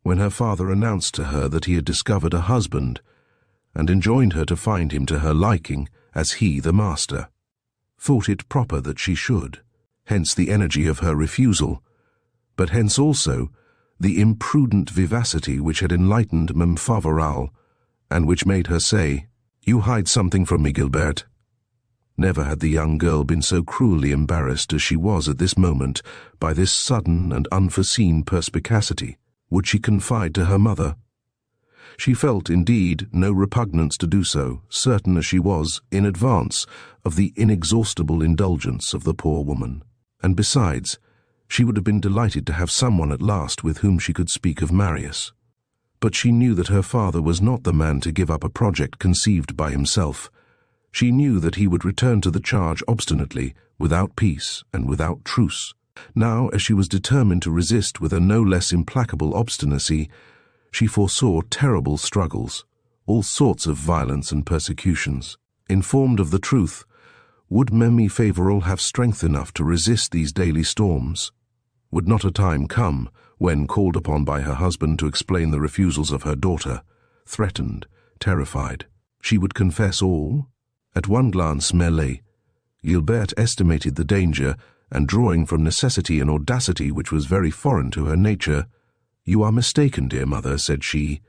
when her father announced to her that he had discovered a husband, and enjoined her to find him to her liking, as he the master. Thought it proper that she should, hence the energy of her refusal, but hence also the imprudent vivacity which had enlightened Mem Favoral, and which made her say, "You hide something from me, Gilbert." Never had the young girl been so cruelly embarrassed as she was at this moment by this sudden and unforeseen perspicacity. Would she confide to her mother? She felt, indeed, no repugnance to do so, certain as she was, in advance, of the inexhaustible indulgence of the poor woman. And besides, she would have been delighted to have someone at last with whom she could speak of Marius. But she knew that her father was not the man to give up a project conceived by himself. She knew that he would return to the charge obstinately, without peace and without truce. Now, as she was determined to resist with a no less implacable obstinacy, she foresaw terrible struggles, all sorts of violence and persecutions. Informed of the truth, would Emile Favoral have strength enough to resist these daily storms? Would not a time come when, called upon by her husband to explain the refusals of her daughter, threatened, terrified, she would confess all? At one glance mêlée, Gilbert estimated the danger, and drawing from necessity an audacity which was very foreign to her nature, "You are mistaken, dear mother," said she.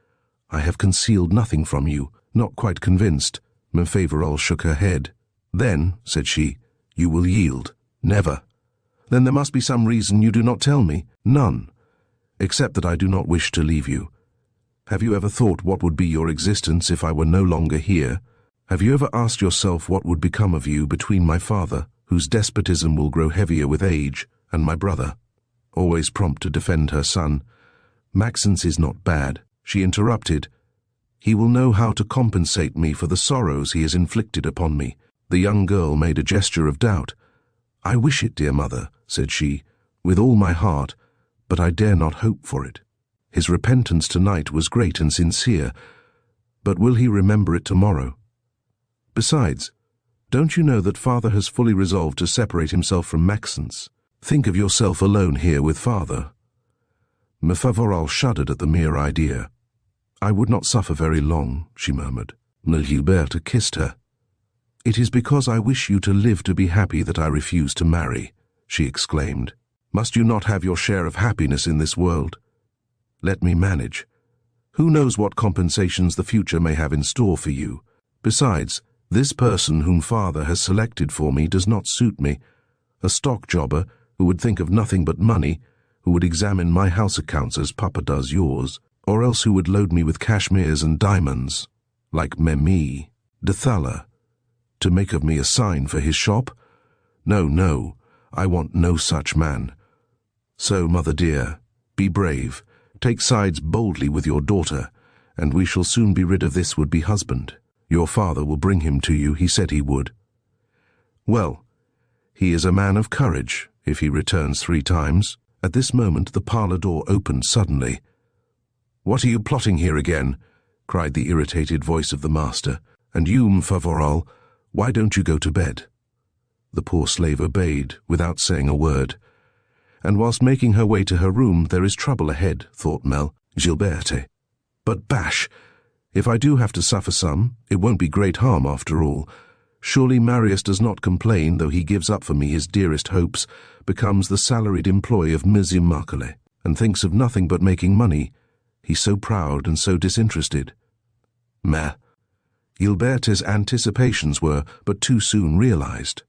"I have concealed nothing from you." Not quite convinced, Mem Favoral shook her head. "Then," said she, "you will yield." "Never." "Then there must be some reason you do not tell me." "None, except that I do not wish to leave you. Have you ever thought what would be your existence if I were no longer here? Have you ever asked yourself what would become of you between my father, whose despotism will grow heavier with age, and my brother?" Always prompt to defend her son. "Maxence is not bad," she interrupted. "He will know how to compensate me for the sorrows he has inflicted upon me." The young girl made a gesture of doubt. "I wish it, dear mother," said she, "with all my heart, but I dare not hope for it. His repentance tonight was great and sincere, but will he remember it tomorrow? Besides, don't you know that father has fully resolved to separate himself from Maxence? Think of yourself alone here with father." Mem Favoral shuddered at the mere idea. "I would not suffer very long," she murmured. Gilbert kissed her. "It is because I wish you to live to be happy that I refuse to marry," she exclaimed. "Must you not have your share of happiness in this world? Let me manage. Who knows what compensations the future may have in store for you? Besides, this person whom father has selected for me does not suit me. A stock jobber who would think of nothing but money, who would examine my house accounts as papa does yours, or else who would load me with cashmeres and diamonds, like Memmi de Thaler, to make of me a sign for his shop? No, no, I want no such man. So, mother dear, be brave, take sides boldly with your daughter, and we shall soon be rid of this would-be husband. Your father will bring him to you, he said he would. Well, he is a man of courage, if he returns 3 times. At this moment the parlour door opened suddenly. "What are you plotting here again?" cried the irritated voice of the master. "And you, Mem Favoral, why don't you go to bed?" The poor slave obeyed, without saying a word. And whilst making her way to her room, there is trouble ahead, thought Mel. Gilberte. But bash! If I do have to suffer some, it won't be great harm after all. Surely Marius does not complain, though he gives up for me his dearest hopes, becomes the salaried employee of Monsieur Macaulay, and thinks of nothing but making money. He's so proud and so disinterested. Mais, Gilberte's anticipations were but too soon realized.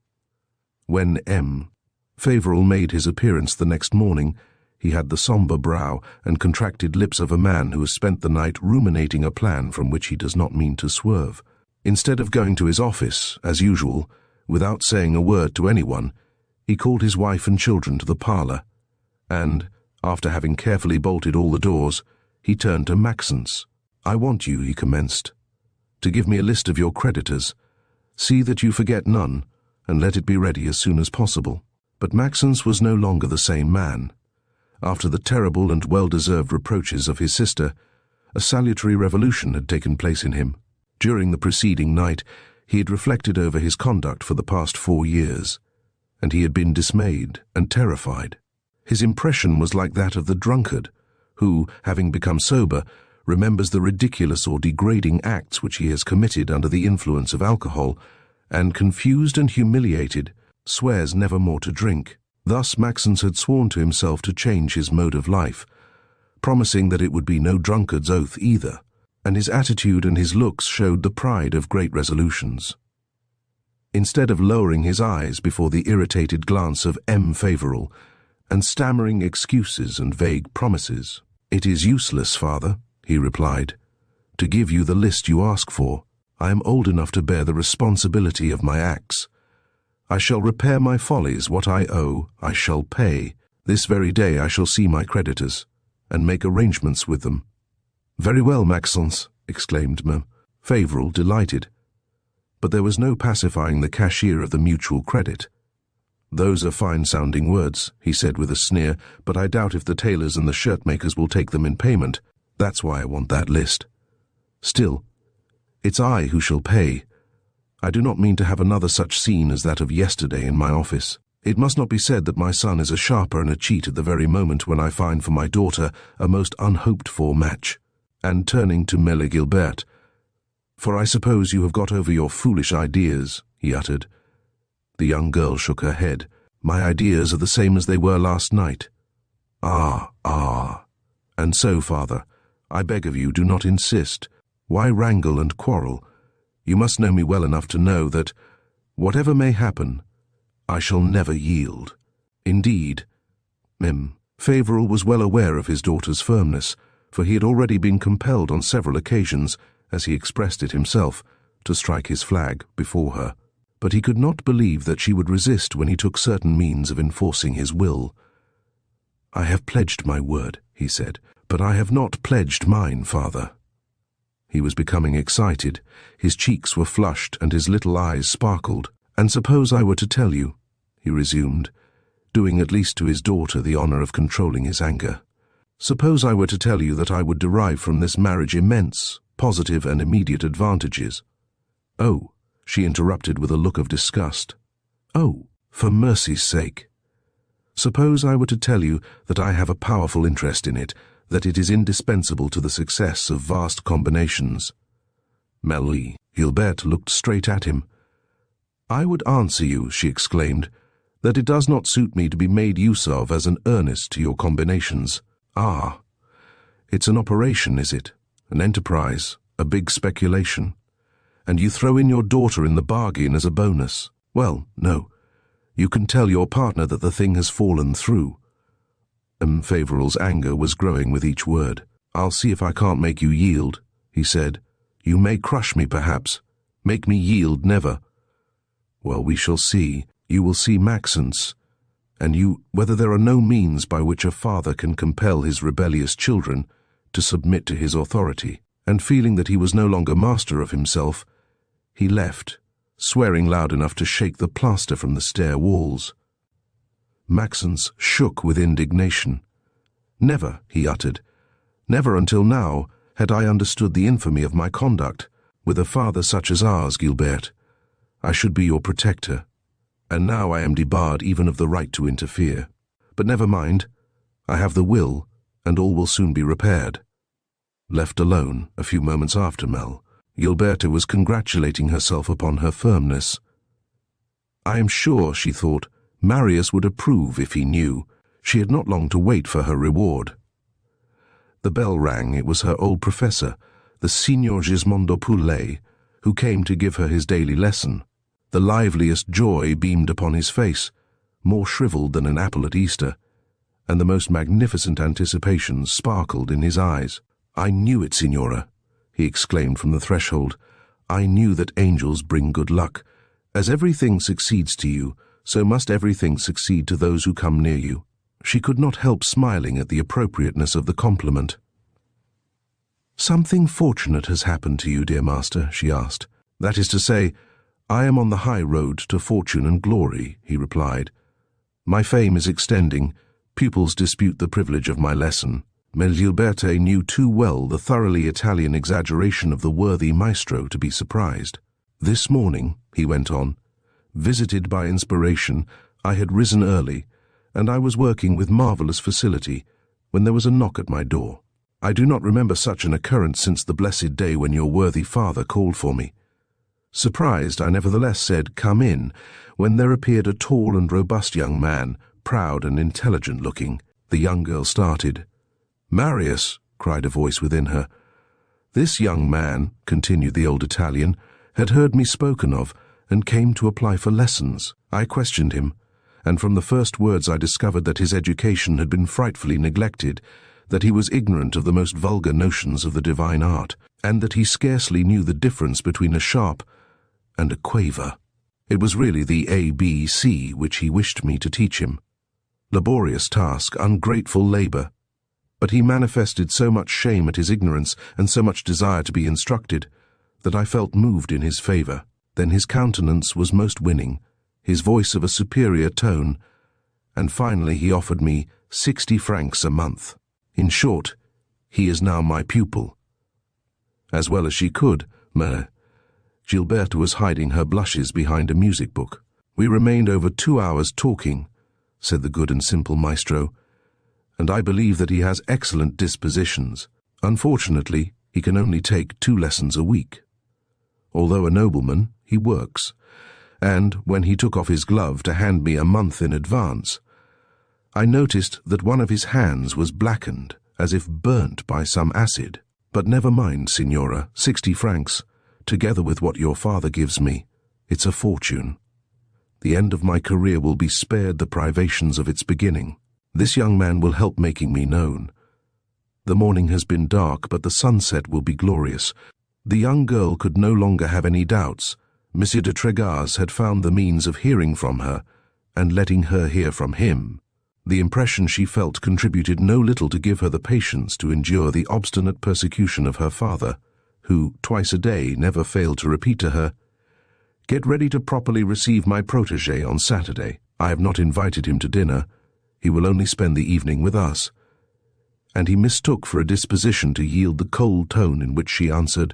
When M. Favoral made his appearance the next morning, he had the sombre brow and contracted lips of a man who has spent the night ruminating a plan from which he does not mean to swerve. Instead of going to his office, as usual, without saying a word to anyone, he called his wife and children to the parlour, and, after having carefully bolted all the doors, He turned to Maxence. "I want you," he commenced, "to give me a list of your creditors. See that you forget none, and let it be ready as soon as possible." But Maxence was no longer the same man. After the terrible and well-deserved reproaches of his sister, a salutary revolution had taken place in him. During the preceding night, he had reflected over his conduct for the past 4 years, and he had been dismayed and terrified. His impression was like that of the drunkard, who, having become sober, remembers the ridiculous or degrading acts which he has committed under the influence of alcohol, and, confused and humiliated, swears never more to drink. Thus Maxence had sworn to himself to change his mode of life, promising that it would be no drunkard's oath either, and his attitude and his looks showed the pride of great resolutions. Instead of lowering his eyes before the irritated glance of Emile Favoral, and stammering excuses and vague promises, "It is useless, father," he replied, "to give you the list you ask for. I am old enough to bear the responsibility of my acts. I shall repair my follies. What I owe, I shall pay. This very day I shall see my creditors, and make arrangements with them." "Very well, Maxence," exclaimed Emile Favoral, delighted. But there was no pacifying the cashier of the Mutual Credit. "Those are fine-sounding words," he said with a sneer, "but I doubt if the tailors and the shirt-makers will take them in payment. That's why I want that list. Still, it's I who shall pay. I do not mean to have another such scene as that of yesterday in my office. It must not be said that my son is a sharper and a cheat at the very moment when I find for my daughter a most unhoped-for match." And turning to Emile Gilbert, "For I suppose you have got over your foolish ideas," he uttered. The young girl shook her head. "My ideas are the same as they were last night." Ah. And so, father, I beg of you, do not insist. Why wrangle and quarrel? You must know me well enough to know that, whatever may happen, I shall never yield. Indeed, Favoral was well aware of his daughter's firmness, for he had already been compelled on several occasions, as he expressed it himself, to strike his flag before her. But he could not believe that she would resist when he took certain means of enforcing his will. "I have pledged my word," he said, "but I have not pledged mine, father." He was becoming excited. His cheeks were flushed and his little eyes sparkled. "And suppose I were to tell you," he resumed, doing at least to his daughter the honor of controlling his anger, "suppose I were to tell you that I would derive from this marriage immense, positive and immediate advantages." "Oh," she interrupted with a look of disgust. "Oh, for mercy's sake. Suppose I were to tell you that I have a powerful interest in it, that it is indispensable to the success of vast combinations." Emile Gilbert looked straight at him. "I would answer you," she exclaimed, "that it does not suit me to be made use of as an earnest to your combinations." "Ah, it's an operation, is it? An enterprise, a big speculation? And you throw in your daughter in the bargain as a bonus? Well, no. You can tell your partner that the thing has fallen through." Favoral's anger was growing with each word. "I'll see if I can't make you yield," he said. "You may crush me, perhaps. Make me yield, never." "Well, we shall see. You will see Maxence. And whether there are no means by which a father can compel his rebellious children to submit to his authority." And feeling that he was no longer master of himself, he left, swearing loud enough to shake the plaster from the stair walls. Maxence shook with indignation. "Never," he uttered, "never until now had I understood the infamy of my conduct. With a father such as ours, Gilbert, I should be your protector, and now I am debarred even of the right to interfere. But never mind, I have the will, and all will soon be repaired." Left alone, a few moments after Mel, Gilberta was congratulating herself upon her firmness. I am sure, she thought, Marius would approve if he knew. She had not long to wait for her reward. The bell rang. It was her old professor, the Signor Gismondo Poulet, who came to give her his daily lesson. The liveliest joy beamed upon his face, more shriveled than an apple at Easter, and the most magnificent anticipations sparkled in his eyes. "I knew it, Signora," he exclaimed from the threshold. "I knew that angels bring good luck. As everything succeeds to you, so must everything succeed to those who come near you." She could not help smiling at the appropriateness of the compliment. "Something fortunate has happened to you, dear master," she asked. "That is to say, I am on the high road to fortune and glory," he replied. "My fame is extending. Pupils dispute the privilege of my lesson." Mais Gilberte knew too well the thoroughly Italian exaggeration of the worthy maestro to be surprised. "This morning," he went on, "visited by inspiration, I had risen early, and I was working with marvelous facility, when there was a knock at my door. I do not remember such an occurrence since the blessed day when your worthy father called for me. Surprised, I nevertheless said, 'Come in,' when there appeared a tall and robust young man, proud and intelligent-looking. The young girl started. 'Marius!' cried a voice within her. This young man, continued the old Italian, had heard me spoken of, and came to apply for lessons. I questioned him, and from the first words I discovered that his education had been frightfully neglected, that he was ignorant of the most vulgar notions of the divine art, and that he scarcely knew the difference between a sharp and a quaver. It was really the ABC which he wished me to teach him. Laborious task, ungrateful labor. But he manifested so much shame at his ignorance and so much desire to be instructed, that I felt moved in his favor. Then his countenance was most winning, his voice of a superior tone, and finally he offered me 60 francs a month. In short, he is now my pupil." As well as she could, Gilberte was hiding her blushes behind a music book. "We remained over 2 hours talking," said the good and simple maestro, "and I believe that he has excellent dispositions. Unfortunately, he can only take 2 lessons a week. Although a nobleman, he works, and when he took off his glove to hand me a month in advance, I noticed that one of his hands was blackened, as if burnt by some acid. But never mind, signora, 60 francs, together with what your father gives me, it's a fortune. The end of my career will be spared the privations of its beginning. This young man will help making me known. The morning has been dark, but the sunset will be glorious." The young girl could no longer have any doubts. Monsieur de Trégas had found the means of hearing from her, and letting her hear from him. The impression she felt contributed no little to give her the patience to endure the obstinate persecution of her father, who, twice a day, never failed to repeat to her, "Get ready to properly receive my protégé on Saturday. I have not invited him to dinner. He will only spend the evening with us." And he mistook for a disposition to yield the cold tone in which she answered,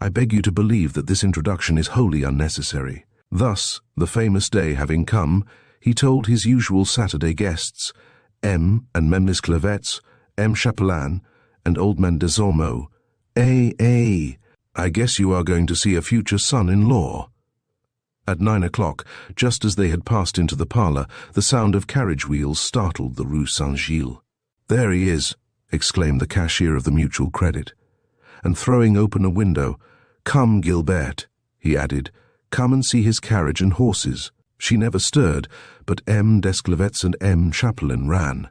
"I beg you to believe that this introduction is wholly unnecessary." Thus, the famous day having come, he told his usual Saturday guests, M. and Meme Clavets, M. Chapelain, and Old Man Desormeaux, I guess you are going to see a future son-in-law." At 9 o'clock, just as they had passed into the parlor, the sound of carriage wheels startled the Rue St. Gilles. "There he is," exclaimed the cashier of the Mutual Credit. And throwing open a window, "Come, Gilberte," he added, "come and see his carriage and horses." She never stirred, but M. Desclevets and M. Chapelain ran.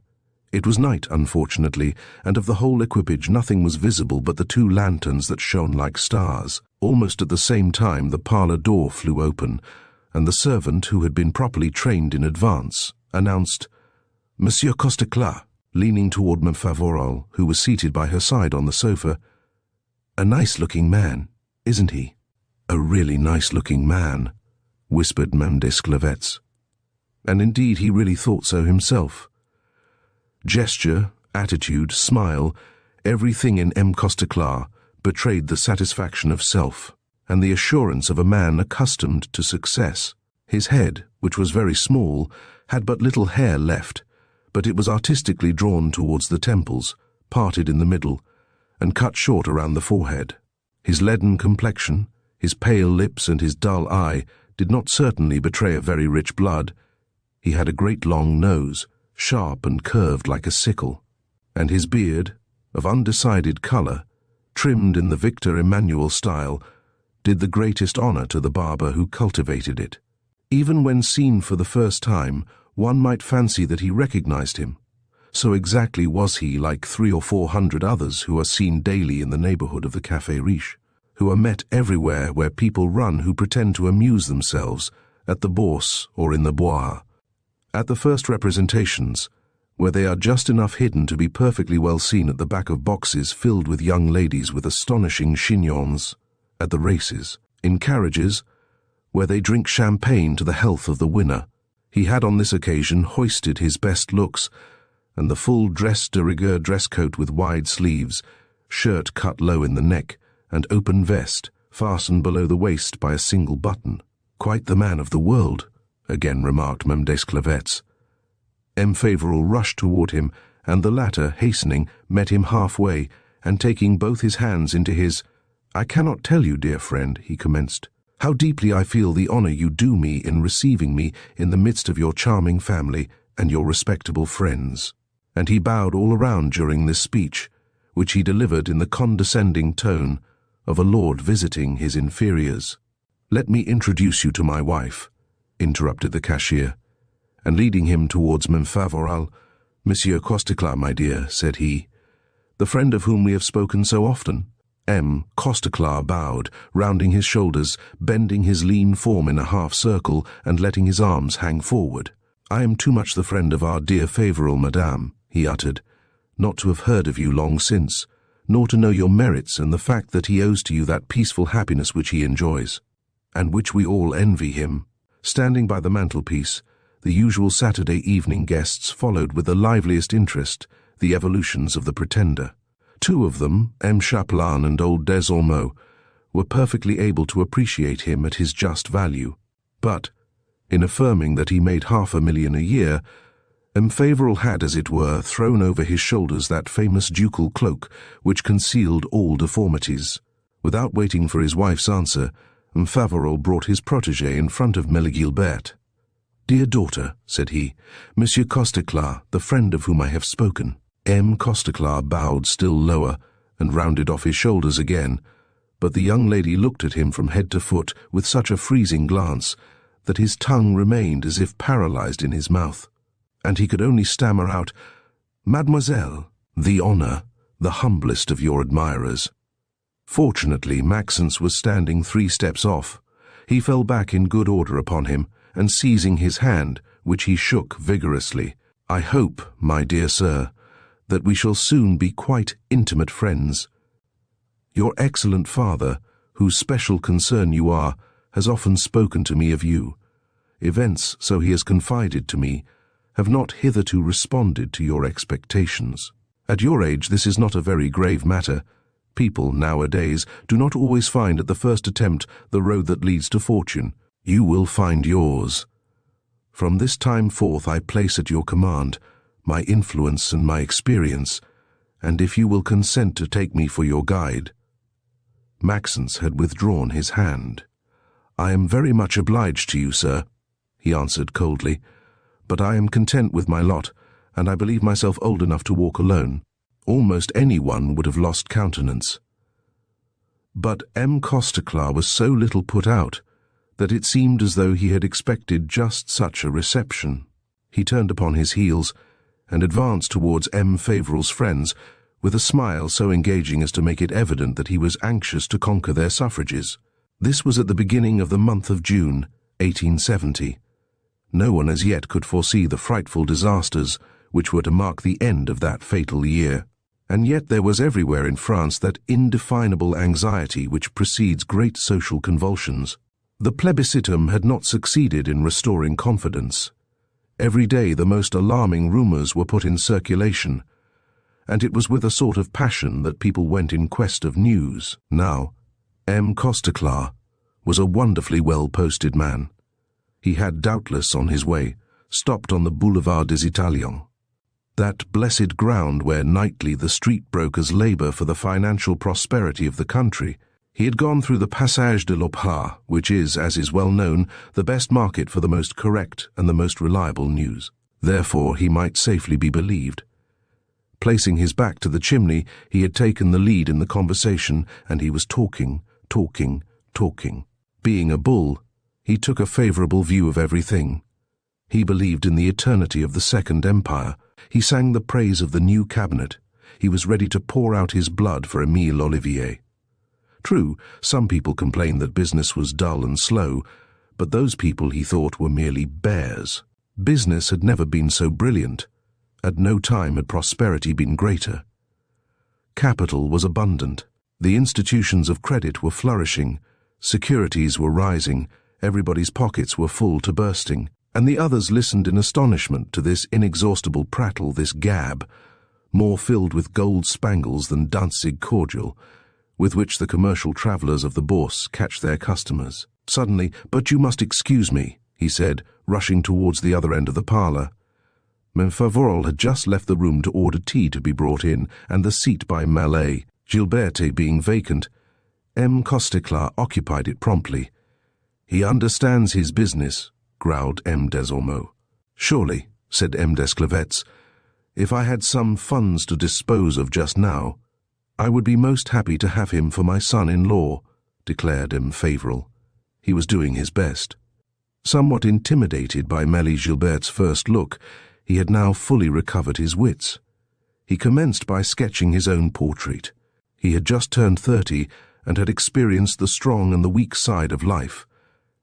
It was night, unfortunately, and of the whole equipage nothing was visible but the 2 lanterns that shone like stars. Almost at the same time the parlor door flew open, and the servant, who had been properly trained in advance, announced, "Monsieur Costeclat," leaning toward Meme Favoral, who was seated by her side on the sofa. "A nice-looking man, isn't he?" "A really nice-looking man," whispered Meme Desclevets. And indeed he really thought so himself. Gesture, attitude, smile, everything in M. Costeclat betrayed the satisfaction of self, and the assurance of a man accustomed to success. His head, which was very small, had but little hair left, but it was artistically drawn towards the temples, parted in the middle, and cut short around the forehead. His leaden complexion, his pale lips and his dull eye did not certainly betray a very rich blood. He had a great long nose, sharp and curved like a sickle, and his beard, of undecided color, trimmed in the Victor Emmanuel style, did the greatest honor to the barber who cultivated it. Even when seen for the first time, one might fancy that he recognized him. So exactly was he like 300 or 400 others who are seen daily in the neighborhood of the Café Riche, who are met everywhere where people run who pretend to amuse themselves, at the Bourse or in the Bois. At the first representations, where they are just enough hidden to be perfectly well seen at the back of boxes filled with young ladies with astonishing chignons, at the races, in carriages, where they drink champagne to the health of the winner. He had on this occasion hoisted his best looks, and the full dress de rigueur dress coat with wide sleeves, shirt cut low in the neck, and open vest, fastened below the waist by a single button. "Quite the man of the world," again remarked Mame d'Esclavetz. M. Favoral rushed toward him, and the latter, hastening, met him halfway, and taking both his hands into his, "I cannot tell you, dear friend," he commenced, "how deeply I feel the honor you do me in receiving me in the midst of your charming family and your respectable friends." And he bowed all around during this speech, which he delivered in the condescending tone of a lord visiting his inferiors. "Let me introduce you to my wife," interrupted the cashier, and leading him towards Meme Favoral, "Monsieur Costeclat, my dear," said he, "the friend of whom we have spoken so often." M. Costeclat bowed, rounding his shoulders, bending his lean form in a half-circle, and letting his arms hang forward. "I am too much the friend of our dear Favoral, madame," he uttered, "not to have heard of you long since, nor to know your merits and the fact that he owes to you that peaceful happiness which he enjoys, and which we all envy him." Standing by the mantelpiece, the usual Saturday evening guests followed with the liveliest interest the evolutions of the pretender. Two of them, M. Chapelain and old Desormeaux, were perfectly able to appreciate him at his just value, but, in affirming that he made $500,000 a year, M. Favoral had, as it were, thrown over his shoulders that famous ducal cloak which concealed all deformities. Without waiting for his wife's answer, M. Favoral brought his protégé in front of Mele Gilbert. "Dear daughter," said he, "Monsieur Costeclat, the friend of whom I have spoken." M. Costeclat bowed still lower and rounded off his shoulders again, but the young lady looked at him from head to foot with such a freezing glance that his tongue remained as if paralyzed in his mouth, and he could only stammer out, "Mademoiselle, the honor, the humblest of your admirers." Fortunately, Maxence was standing 3 steps off. He fell back in good order upon him, and seizing his hand, which he shook vigorously, "I hope, my dear sir, that we shall soon be quite intimate friends. Your excellent father, whose special concern you are, has often spoken to me of you. Events, so he has confided to me, have not hitherto responded to your expectations. At your age this is not a very grave matter. People, nowadays, do not always find at the first attempt the road that leads to fortune. You will find yours. From this time forth I place at your command my influence and my experience, and if you will consent to take me for your guide." Maxence had withdrawn his hand. "I am very much obliged to you, sir," he answered coldly, "but I am content with my lot, and I believe myself old enough to walk alone. Almost anyone would have lost countenance." But M. Costeclat was so little put out that it seemed as though he had expected just such a reception. He turned upon his heels and advanced towards M. Favoral's friends with a smile so engaging as to make it evident that he was anxious to conquer their suffrages. This was at the beginning of the month of June, 1870. No one as yet could foresee the frightful disasters which were to mark the end of that fatal year. And yet there was everywhere in France that indefinable anxiety which precedes great social convulsions. The plebiscitum had not succeeded in restoring confidence. Every day the most alarming rumors were put in circulation, and it was with a sort of passion that people went in quest of news. Now, M. Costeclat was a wonderfully well-posted man. He had doubtless, on his way, stopped on the Boulevard des Italiens, that blessed ground where nightly the street brokers labor for the financial prosperity of the country. He had gone through the Passage de l'Opéra, which is, as is well known, the best market for the most correct and the most reliable news. Therefore he might safely be believed. Placing his back to the chimney, he had taken the lead in the conversation, and he was talking. Being a bull, he took a favorable view of everything. He believed in the eternity of the Second Empire. He sang the praise of the new cabinet. He was ready to pour out his blood for Émile Olivier. True, some people complained that business was dull and slow, but those people, he thought, were merely bears. Business had never been so brilliant, At no time had prosperity been greater. Capital was abundant. The institutions of credit were flourishing. Securities were rising. Everybody's pockets were full to bursting. And the others listened in astonishment to this inexhaustible prattle, this gab, more filled with gold spangles than Danzig cordial, with which the commercial travellers of the Bourse catch their customers. Suddenly, "But you must excuse me," he said, rushing towards the other end of the parlour. Vincent Favoral had just left the room to order tea to be brought in, and the seat by Mallet, Gilberte, being vacant. M. Costeclar occupied it promptly. "He understands his business," growled M. Desormeaux. "Surely," said M. Desclevets, "if I had some funds to dispose of just now, I would be most happy to have him for my son-in-law," declared M. Favoral. He was doing his best. Somewhat intimidated by Mélie Gilbert's first look, he had now fully recovered his wits. He commenced by sketching his own portrait. He had just turned 30 and had experienced the strong and the weak side of life.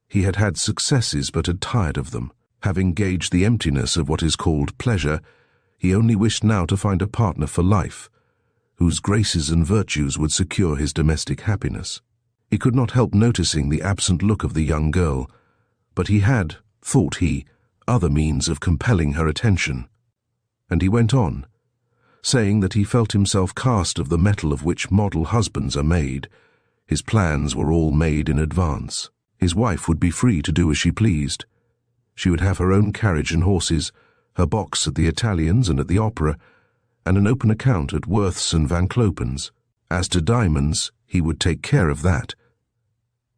He had had successes but had tired of them. Having gauged the emptiness of what is called pleasure, he only wished now to find a partner for life, whose graces and virtues would secure his domestic happiness. He could not help noticing the absent look of the young girl, but he had, thought he, other means of compelling her attention. And he went on, saying that he felt himself cast of the metal of which model husbands are made. His plans were all made in advance. His wife would be free to do as she pleased. She would have her own carriage and horses, her box at the Italians and at the opera, and an open account at Worth's and Van Clopen's. As to diamonds, he would take care of that.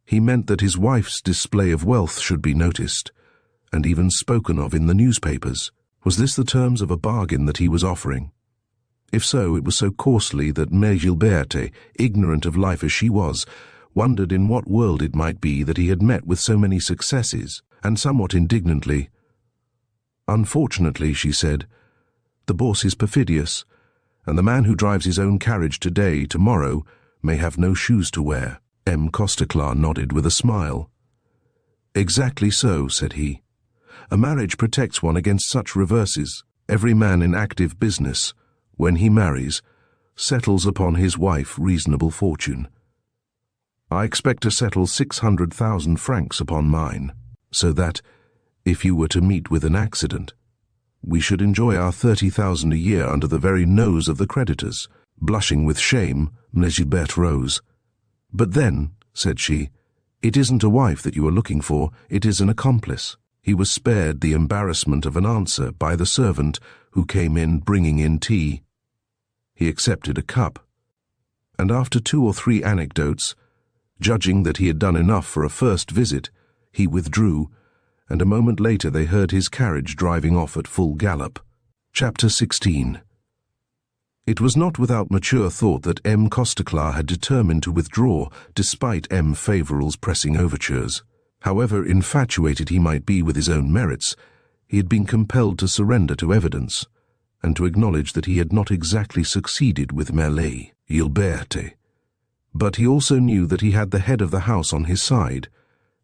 He meant that his wife's display of wealth should be noticed, and even spoken of in the newspapers. Was this the terms of a bargain that he was offering? If so, it was so coarsely that Mère Gilberte, ignorant of life as she was, wondered in what world it might be that he had met with so many successes, and somewhat indignantly, "Unfortunately," she said, "the Bourse is perfidious, and the man who drives his own carriage today, tomorrow, may have no shoes to wear." M. Costeclar nodded with a smile. "Exactly so," said he. "A marriage protects one against such reverses. Every man in active business, when he marries, settles upon his wife reasonable fortune. I expect to settle 600,000 francs upon mine, so that, if you were to meet with an accident, we should enjoy our 30,000 a year under the very nose of the creditors." Blushing with shame, Mère Gilberte rose. "But then," said she, "it isn't a wife that you are looking for, it is an accomplice." He was spared the embarrassment of an answer by the servant who came in bringing in tea. He accepted a cup, and after 2 or 3 anecdotes, judging that he had done enough for a first visit, he withdrew, and a moment later they heard his carriage driving off at full gallop. Chapter 16. It was not without mature thought that M. Costeclar had determined to withdraw, despite M. Favoral's pressing overtures. However infatuated he might be with his own merits, he had been compelled to surrender to evidence, and to acknowledge that he had not exactly succeeded with Mélie Gilberte. But he also knew that he had the head of the house on his side,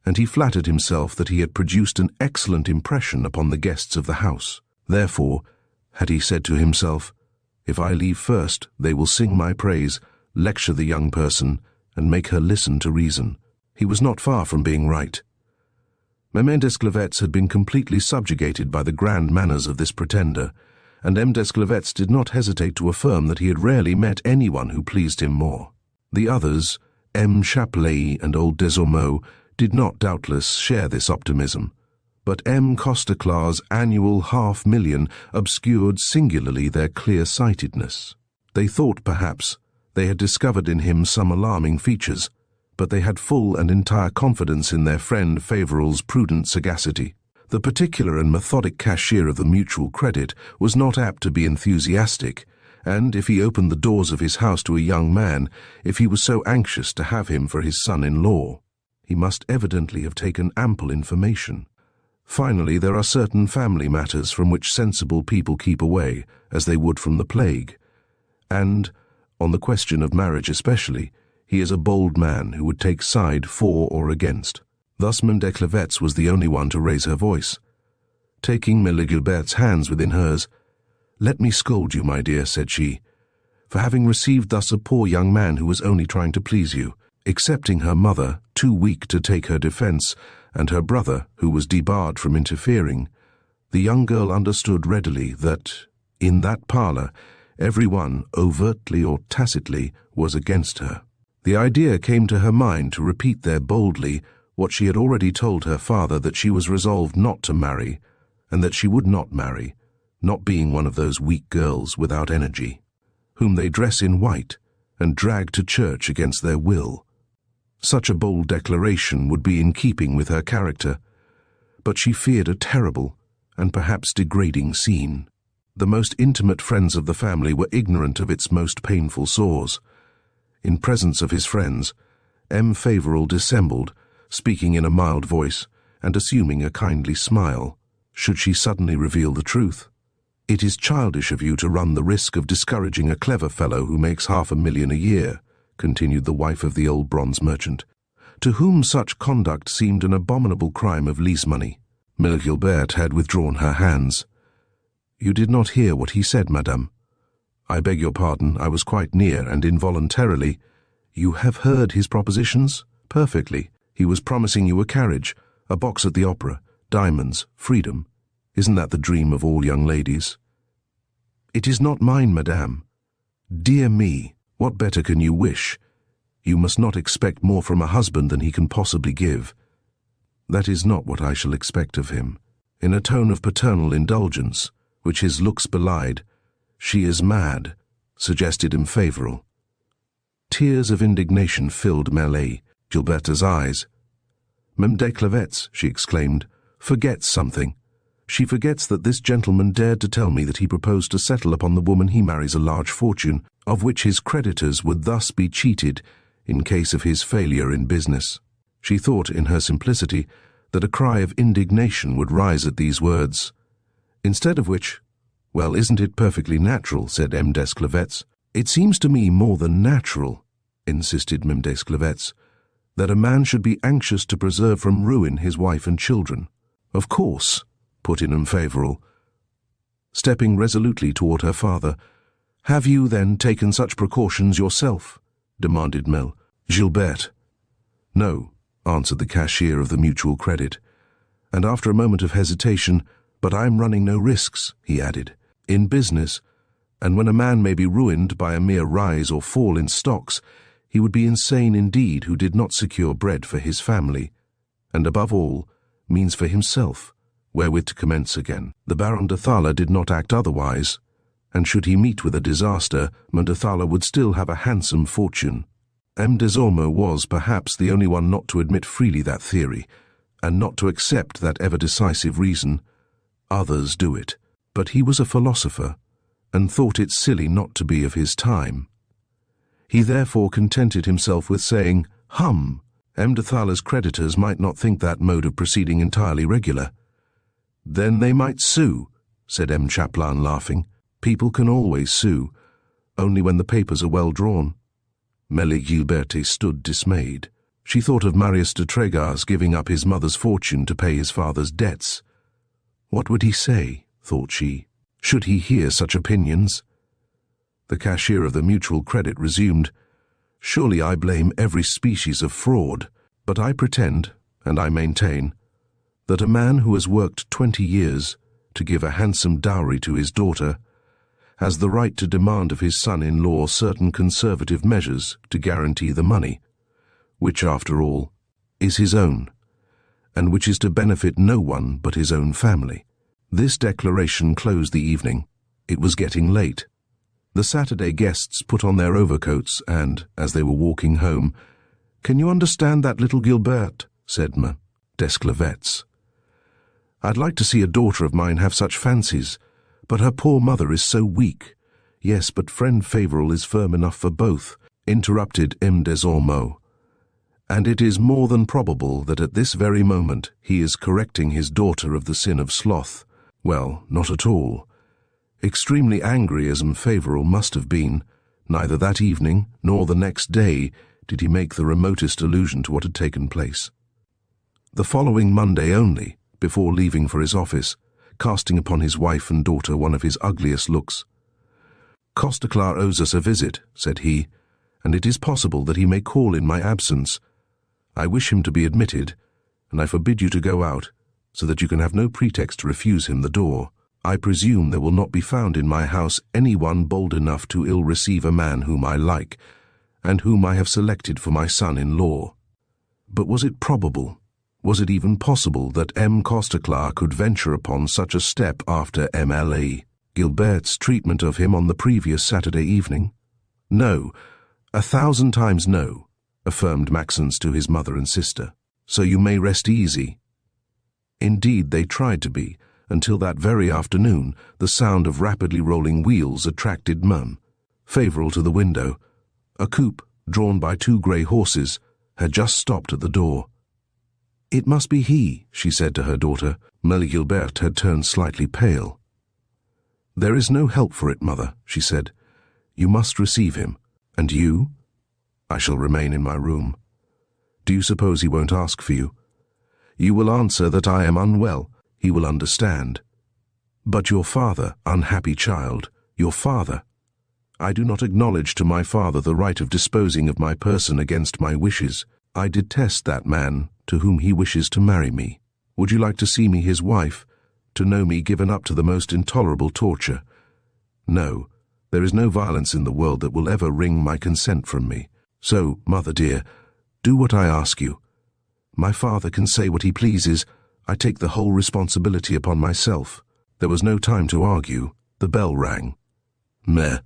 and he flattered himself that he had produced an excellent impression upon the guests of the house. Therefore, had he said to himself, "If I leave first, they will sing my praise, lecture the young person, and make her listen to reason." He was not far from being right. Mame Desclevets had been completely subjugated by the grand manners of this pretender, and M. Desclevets did not hesitate to affirm that he had rarely met anyone who pleased him more. The others, M. Chapelain and old Desormeaux, did not doubtless share this optimism, but M. Costeclar's annual 500,000 obscured singularly their clear-sightedness. They thought, perhaps, they had discovered in him some alarming features, but they had full and entire confidence in their friend Favoral's prudent sagacity. The particular and methodic cashier of the mutual credit was not apt to be enthusiastic, and if he opened the doors of his house to a young man, if he was so anxious to have him for his son-in-law, he must evidently have taken ample information. Finally, there are certain family matters from which sensible people keep away, as they would from the plague, and, on the question of marriage especially, he is a bold man who would take side for or against. Thus Mame Desclevets was the only one to raise her voice. Taking Mélie Gilberte's hands within hers, "Let me scold you, my dear," said she, "for having received thus a poor young man who was only trying to please you." Excepting her mother, too weak to take her defense, and her brother, who was debarred from interfering, the young girl understood readily that, in that parlour, everyone, overtly or tacitly, was against her. The idea came to her mind to repeat there boldly what she had already told her father, that she was resolved not to marry, and that she would not marry, not being one of those weak girls without energy, whom they dress in white and drag to church against their will. Such a bold declaration would be in keeping with her character, but she feared a terrible and perhaps degrading scene. The most intimate friends of the family were ignorant of its most painful sores. In presence of his friends, M. Favoral dissembled, speaking in a mild voice and assuming a kindly smile, should she suddenly reveal the truth. "It is childish of you to run the risk of discouraging a clever fellow who makes $500,000 a year," continued the wife of the old bronze merchant, to whom such conduct seemed an abominable crime of lease money. Emile Gilbert had withdrawn her hands. "You did not hear what he said, madame." "I beg your pardon, I was quite near, and involuntarily—" "You have heard his propositions?" "Perfectly. He was promising you a carriage, a box at the opera, diamonds, freedom. Isn't that the dream of all young ladies?" "It is not mine, madame." "Dear me, what better can you wish? You must not expect more from a husband than he can possibly give." "That is not what I shall expect of him." In a tone of paternal indulgence, which his looks belied, "She is mad," suggested Emile Favoral. Tears of indignation filled Emile Gilbert's eyes. "Mame de Clevet's," she exclaimed, "forgets something. She forgets that this gentleman dared to tell me that he proposed to settle upon the woman he marries a large fortune, of which his creditors would thus be cheated in case of his failure in business." She thought, in her simplicity, that a cry of indignation would rise at these words. Instead of which, "Well, isn't it perfectly natural?" said M. des Clevet's. "It seems to me more than natural," insisted Mame des Clevet's, "that a man should be anxious to preserve from ruin his wife and children." "Of course," put in Emile Favoral, stepping resolutely toward her father. "Have you, then, taken such precautions yourself?" demanded Emile Gilbert. "No," answered the cashier of the Mutual Credit, and after a moment of hesitation, "but I am running no risks," he added. "In business, and when a man may be ruined by a mere rise or fall in stocks, he would be insane indeed who did not secure bread for his family, and above all, means for himself, wherewith to commence again. The Baron de Thala did not act otherwise, and should he meet with a disaster, Madame de Thala would still have a handsome fortune. M. Desormeaux was, perhaps, the only one not to admit freely that theory, and not to accept that ever-decisive reason. Others do it. But he was a philosopher, and thought it silly not to be of his time. He therefore contented himself with saying, "Hum, M. de Thala's creditors might not think that mode of proceeding entirely regular." "Then they might sue," said M. Chaplin, laughing. "People can always sue, only when the papers are well drawn." Emile Gilbert stood dismayed. She thought of Marius de Trégar's giving up his mother's fortune to pay his father's debts. What would he say, thought she, should he hear such opinions? The cashier of the Mutual Credit resumed, "Surely I blame every species of fraud, but I pretend, and I maintain, that a man who has worked 20 years to give a handsome dowry to his daughter has the right to demand of his son-in-law certain conservative measures to guarantee the money, which, after all, is his own, and which is to benefit no one but his own family." This declaration closed the evening. It was getting late. The Saturday guests put on their overcoats and, as they were walking home, "Can you understand that little Gilbert?" said Madame des Clevet's. "I'd like to see a daughter of mine have such fancies, but her poor mother is so weak." "Yes, but friend Favoral is firm enough for both," interrupted M. Desormeaux. "And it is more than probable that at this very moment he is correcting his daughter of the sin of sloth." Well, not at all. Extremely angry as M. Favoral must have been, neither that evening nor the next day did he make the remotest allusion to what had taken place. The following Monday only, before leaving for his office, casting upon his wife and daughter one of his ugliest looks. "Costeclar owes us a visit," said he, "and it is possible that he may call in my absence. I wish him to be admitted, and I forbid you to go out, so that you can have no pretext to refuse him the door. I presume there will not be found in my house anyone bold enough to ill-receive a man whom I like, and whom I have selected for my son-in-law." But was it probable, was it even possible that M. Costeclar could venture upon such a step after Emile Gilbert's treatment of him on the previous Saturday evening? "No, 1,000 times no," affirmed Maxence to his mother and sister. "So you may rest easy." Indeed, they tried to be, until that very afternoon the sound of rapidly rolling wheels attracted Mme. Favoral to the window. A coupe, drawn by 2 grey horses, had just stopped at the door. "It must be he," she said to her daughter. Emile Gilbert had turned slightly pale. "There is no help for it, mother," she said. "You must receive him. And you?" "I shall remain in my room." "Do you suppose he won't ask for you?" "You will answer that I am unwell. He will understand." "But your father, unhappy child, your father." "I do not acknowledge to my father the right of disposing of my person against my wishes. I detest that man to whom he wishes to marry me. Would you like to see me his wife, to know me given up to the most intolerable torture? No, there is no violence in the world that will ever wring my consent from me. So, mother dear, do what I ask you. My father can say what he pleases. I take the whole responsibility upon myself." There was no time to argue. The bell rang. Meh.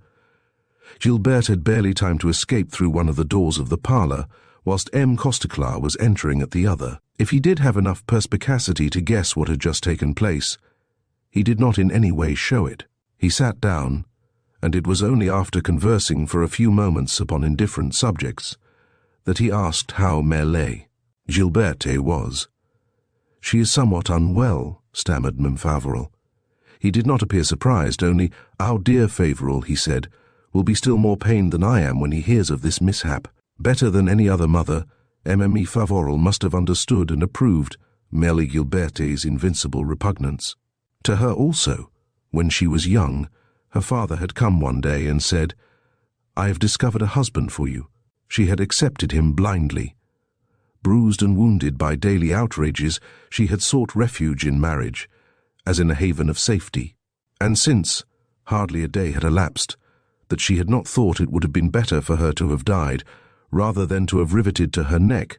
Gilbert had barely time to escape through one of the doors of the parlour, whilst M. Costeclar was entering at the other. If he did have enough perspicacity to guess what had just taken place, he did not in any way show it. He sat down, and it was only after conversing for a few moments upon indifferent subjects that he asked how Mele, Gilberte, was. "She is somewhat unwell," stammered Meme Favoral. He did not appear surprised, only, "Our dear Favoral," he said, "will be still more pained than I am when he hears of this mishap." Better than any other mother, Emile Favoral must have understood and approved Mele Gilberte's invincible repugnance. To her also, when she was young, her father had come one day and said, "I have discovered a husband for you." She had accepted him blindly. Bruised and wounded by daily outrages, she had sought refuge in marriage, as in a haven of safety. And since, hardly a day had elapsed, that she had not thought it would have been better for her to have died, rather than to have riveted to her neck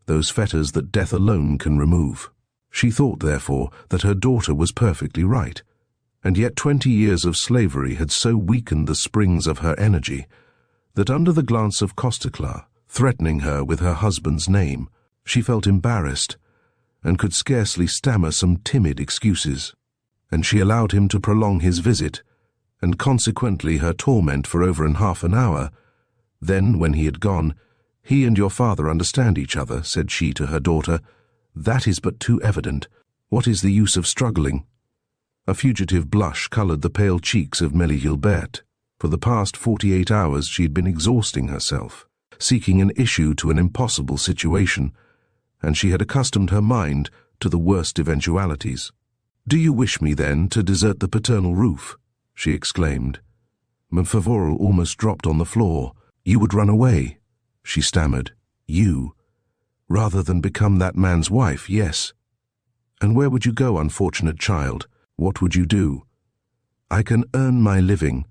those fetters that death alone can remove. She thought, therefore, that her daughter was perfectly right, and yet 20 years of slavery had so weakened the springs of her energy that under the glance of Costeclar, threatening her with her husband's name, she felt embarrassed and could scarcely stammer some timid excuses, and she allowed him to prolong his visit, and consequently her torment for over half an hour. Then, when he had gone, "He and your father understand each other," said she to her daughter. "That is but too evident. What is the use of struggling?" A fugitive blush coloured the pale cheeks of Mele Gilbert. For the past 48 hours she had been exhausting herself, seeking an issue to an impossible situation, and she had accustomed her mind to the worst eventualities. "Do you wish me, then, to desert the paternal roof?" she exclaimed. Meme Favoral almost dropped on the floor. "You would run away," she stammered. "You? Rather than become that man's wife, yes. And where would you go, unfortunate child? What would you do?" "I can earn my living."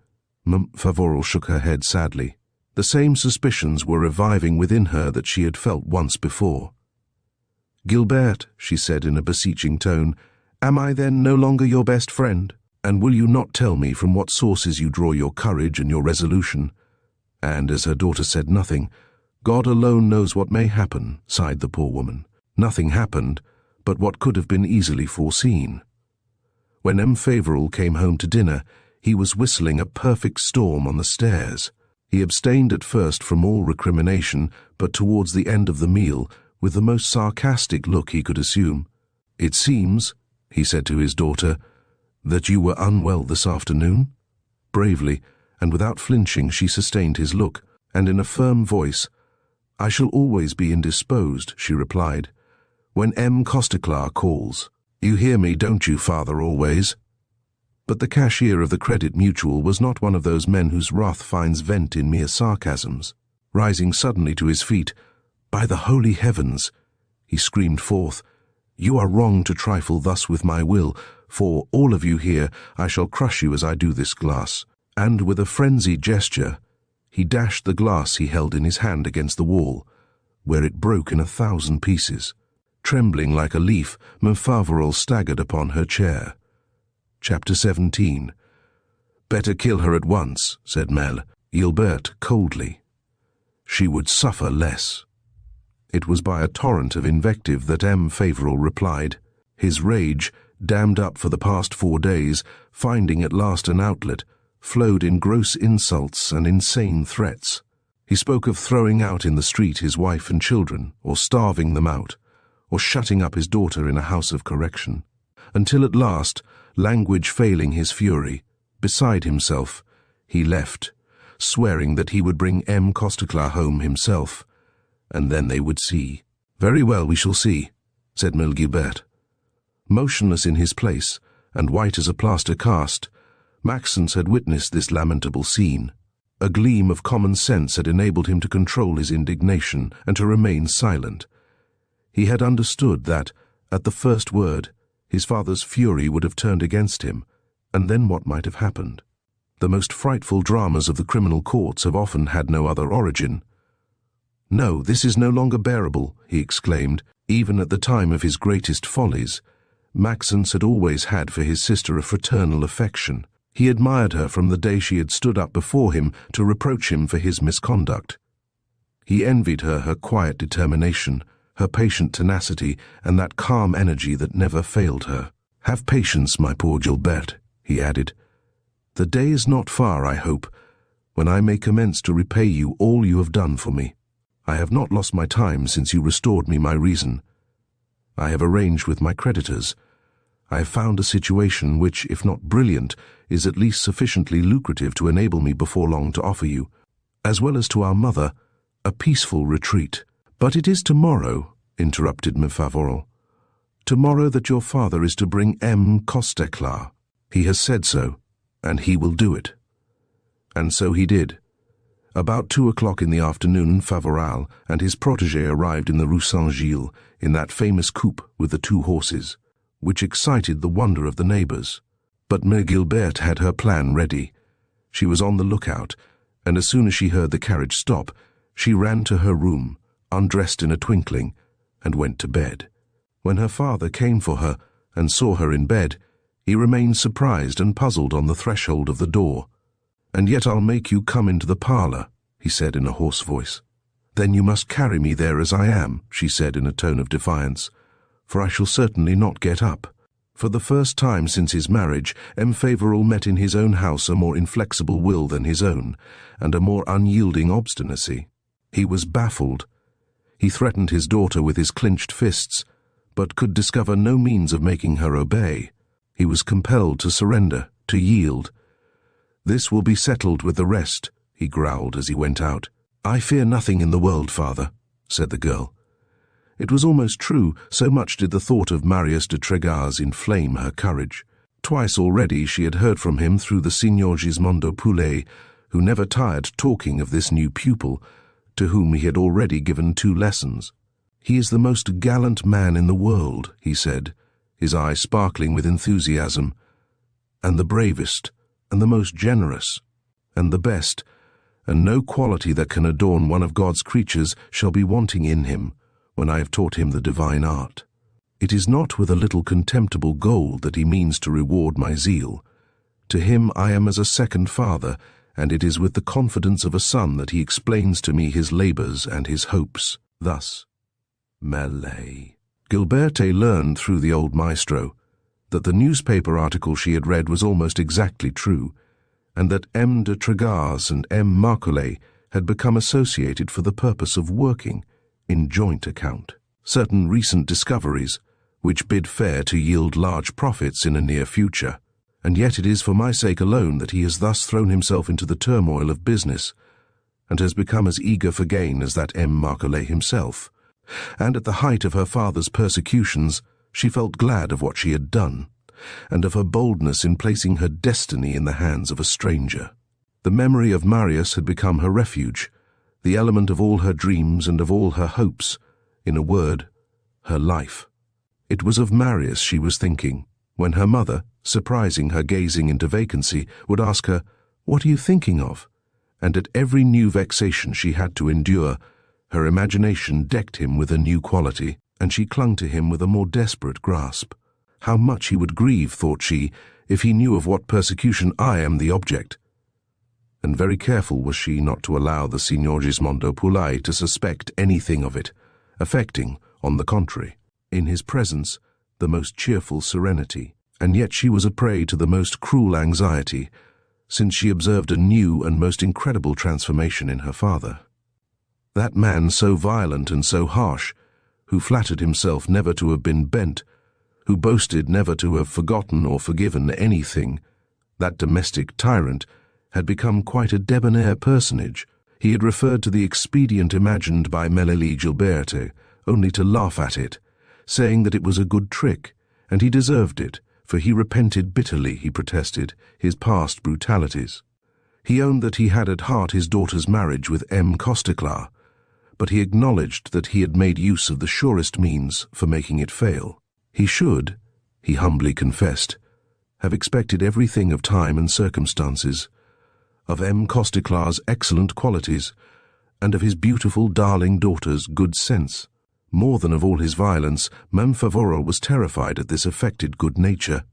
Meme Favoral shook her head sadly. The same suspicions were reviving within her that she had felt once before. "Gilbert," she said in a beseeching tone, "am I then no longer your best friend? And will you not tell me from what sources you draw your courage and your resolution?" And as her daughter said nothing, "God alone knows what may happen," sighed the poor woman. Nothing happened, but what could have been easily foreseen. When M. Favoral came home to dinner, he was whistling a perfect storm on the stairs. He abstained at first from all recrimination, but towards the end of the meal, with the most sarcastic look he could assume. "It seems," he said to his daughter, "that you were unwell this afternoon?" Bravely, and without flinching, she sustained his look, and in a firm voice, "I shall always be indisposed," she replied. "When M. Costeclar calls." You hear me, don't you, Father, always? But the cashier of the Credit Mutual was not one of those men whose wrath finds vent in mere sarcasms. Rising suddenly to his feet, "By the holy heavens," he screamed forth, "you are wrong to trifle thus with my will, for, all of you here, I shall crush you as I do this glass." And with a frenzied gesture, he dashed the glass he held in his hand against the wall, where it broke in 1,000 pieces. Trembling like a leaf, Favoral staggered upon her chair. Chapter 17. "Better kill her at once," said Gilbert coldly. "She would suffer less." It was by a torrent of invective that Favoral replied, his rage, dammed up for the past 4 days, finding at last an outlet, flowed in gross insults and insane threats. He spoke of throwing out in the street his wife and children, or starving them out, or shutting up his daughter in a house of correction, until at last, language failing his fury, beside himself, he left, swearing that he would bring M. Costeclat home himself, and then they would see. "Very well, we shall see," said Gilbert. Motionless in his place, and white as a plaster cast, Maxence had witnessed this lamentable scene. A gleam of common sense had enabled him to control his indignation and to remain silent. He had understood that, at the first word, his father's fury would have turned against him, and then what might have happened? The most frightful dramas of the criminal courts have often had no other origin. "No, this is no longer bearable," he exclaimed. Even at the time of his greatest follies, Maxence had always had for his sister a fraternal affection. He admired her from the day she had stood up before him to reproach him for his misconduct. He envied her her quiet determination, her patient tenacity, and that calm energy that never failed her. "Have patience, my poor Gilbert," he added. "The day is not far, I hope, when I may commence to repay you all you have done for me. I have not lost my time since you restored me my reason. I have arranged with my creditors. I have found a situation which, if not brilliant, is at least sufficiently lucrative to enable me before long to offer you, as well as to our mother, a peaceful retreat." "But it is tomorrow," interrupted Favoral. "Tomorrow that your father is to bring M. Costeclat. He has said so, and he will do it." And so he did. About 2 o'clock in the afternoon, Favoral and his protégé arrived in the Rue St. Gilles, in that famous coupe with the 2 horses, which excited the wonder of the neighbors. But Gilbert had her plan ready. She was on the lookout, and as soon as she heard the carriage stop, she ran to her room, undressed in a twinkling, and went to bed. When her father came for her and saw her in bed, he remained surprised and puzzled on the threshold of the door. "And yet I'll make you come into the parlor," he said in a hoarse voice. "Then you must carry me there as I am," she said in a tone of defiance, "for I shall certainly not get up." For the first time since his marriage, Favoral met in his own house a more inflexible will than his own, and a more unyielding obstinacy. He was baffled. He threatened his daughter with his clenched fists, but could discover no means of making her obey. He was compelled to surrender, to yield. "This will be settled with the rest," he growled as he went out. "I fear nothing in the world, father," said the girl. It was almost true, so much did the thought of Marius de Tregaz inflame her courage. Twice already she had heard from him through the Signor Gismondo Poulet, who never tired talking of this new pupil, to whom he had already given 2 lessons. "He is the most gallant man in the world," he said, his eye sparkling with enthusiasm, "and the bravest, and the most generous, and the best, and no quality that can adorn one of God's creatures shall be wanting in him, when I have taught him the divine art. It is not with a little contemptible gold that he means to reward my zeal. To him I am as a second father, and it is with the confidence of a son that he explains to me his labors and his hopes. Thus, Malay." Gilberte learned through the old maestro that the newspaper article she had read was almost exactly true, and that M. de Tregaz and M. Marcolet had become associated for the purpose of working, in joint account, certain recent discoveries, which bid fair to yield large profits in a near future. And yet it is for my sake alone that he has thus thrown himself into the turmoil of business, and has become as eager for gain as that M. Marcolet himself. And at the height of her father's persecutions, She felt glad of what she had done, and of her boldness in placing her destiny in the hands of a stranger. The memory of Marius had become her refuge, the element of all her dreams and of all her hopes, in a word, her life. It was of Marius she was thinking, when her mother, surprising her gazing into vacancy, would ask her, "What are you thinking of?" And at every new vexation she had to endure, her imagination decked him with a new quality, and she clung to him with a more desperate grasp. How much he would grieve, thought she, if he knew of what persecution I am the object. And very careful was she not to allow the Signor Gismondo Pullai to suspect anything of it, affecting, on the contrary, in his presence, the most cheerful serenity. And yet she was a prey to the most cruel anxiety, since she observed a new and most incredible transformation in her father. That man so violent and so harsh, who flattered himself never to have been bent, who boasted never to have forgotten or forgiven anything, that domestic tyrant, had become quite a debonair personage. He had referred to the expedient imagined by Emile Gaboriau, only to laugh at it, saying that it was a good trick, and he deserved it, for he repented bitterly, he protested, his past brutalities. He owned that he had at heart his daughter's marriage with M. Costeclar, but he acknowledged that he had made use of the surest means for making it fail. He should, he humbly confessed, have expected everything of time and circumstances, of M. Costeclar's excellent qualities, and of his beautiful, darling daughter's good sense. More than of all his violence, Vincent Favoral was terrified at this affected good nature.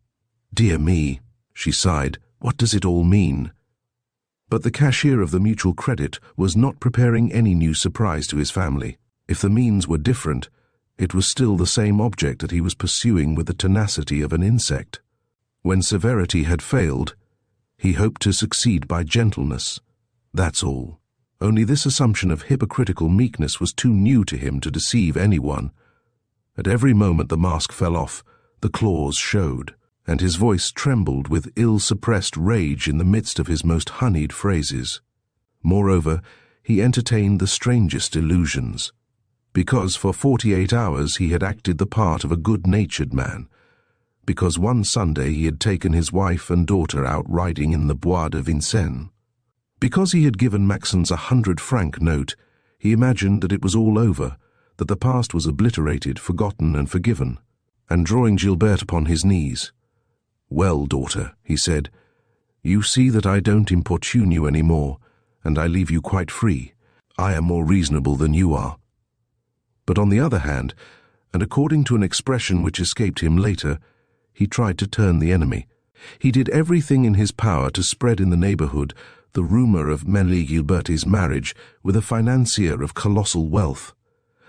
"Dear me," she sighed, "what does it all mean?" But the cashier of the Mutual Credit was not preparing any new surprise to his family. If the means were different, it was still the same object that he was pursuing with the tenacity of an insect. When severity had failed, he hoped to succeed by gentleness. That's all. Only this assumption of hypocritical meekness was too new to him to deceive anyone. At every moment the mask fell off, the claws showed, and his voice trembled with ill-suppressed rage in the midst of his most honeyed phrases. Moreover, he entertained the strangest illusions, because for 48 hours he had acted the part of a good-natured man, because one Sunday he had taken his wife and daughter out riding in the Bois de Vincennes. Because he had given Maxence a 100-franc note, he imagined that it was all over, that the past was obliterated, forgotten and forgiven, and drawing Gilberte upon his knees, "Well, daughter," he said, "you see that I don't importune you any more, and I leave you quite free. I am more reasonable than you are." But on the other hand, and according to an expression which escaped him later, he tried to turn the enemy. He did everything in his power to spread in the neighborhood the rumor of Emile Gilberte's marriage with a financier of colossal wealth,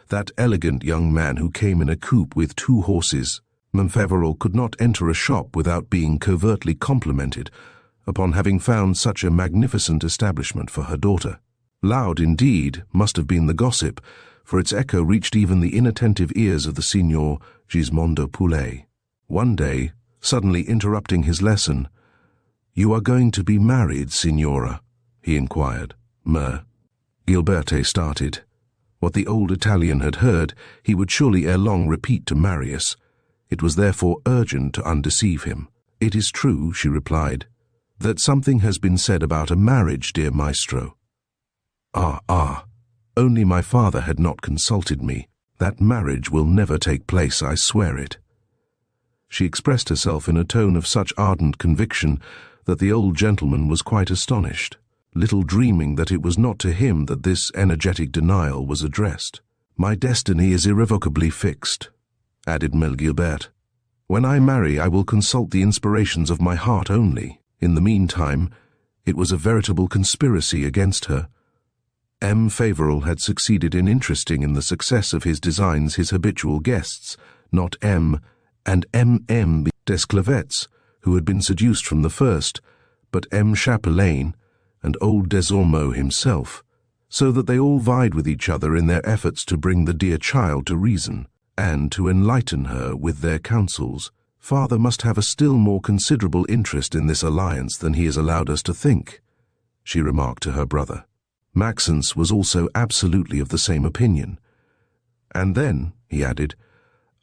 that elegant young man who came in a coupe with 2 horses. Vincent Favoral could not enter a shop without being covertly complimented upon having found such a magnificent establishment for her daughter. Loud, indeed, must have been the gossip, for its echo reached even the inattentive ears of the Signor Gismondo Pullai. One day, suddenly interrupting his lesson, "You are going to be married, Signora?" he inquired. Gilberte started. What the old Italian had heard, he would surely ere long repeat to Marius. It was therefore urgent to undeceive him. "It is true," she replied, "that something has been said about a marriage, dear maestro." Ah, only my father had not consulted me. That marriage will never take place, I swear it." She expressed herself in a tone of such ardent conviction that the old gentleman was quite astonished, little dreaming that it was not to him that this energetic denial was addressed. "My destiny is irrevocably fixed," added Emile Gilbert. "When I marry, I will consult the inspirations of my heart only. In the meantime, it was a veritable conspiracy against her." M. Favoral had succeeded in interesting in the success of his designs his habitual guests, not M. and M. Desclavets, who had been seduced from the first, but M. Chapelain and old Desormeaux himself, so that they all vied with each other in their efforts to bring the dear child to reason, and to enlighten her with their counsels. "Father must have a still more considerable interest in this alliance than he has allowed us to think," she remarked to her brother. Maxence was also absolutely of the same opinion. "And then," he added,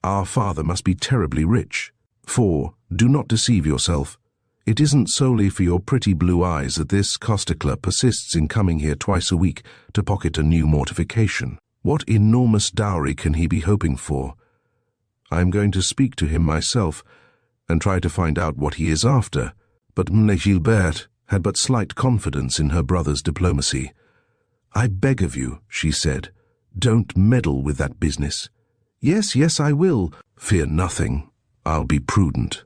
Our father must be terribly rich. 4. Do not deceive yourself. It isn't solely for your pretty blue eyes that this Costecler persists in coming here twice a week to pocket a new mortification. What enormous dowry can he be hoping for? I am going to speak to him myself and try to find out what he is after. But Mlle Gilberte had but slight confidence in her brother's diplomacy. I beg of you, she said, don't meddle with that business. Yes, yes, I will. Fear nothing. I'll be prudent.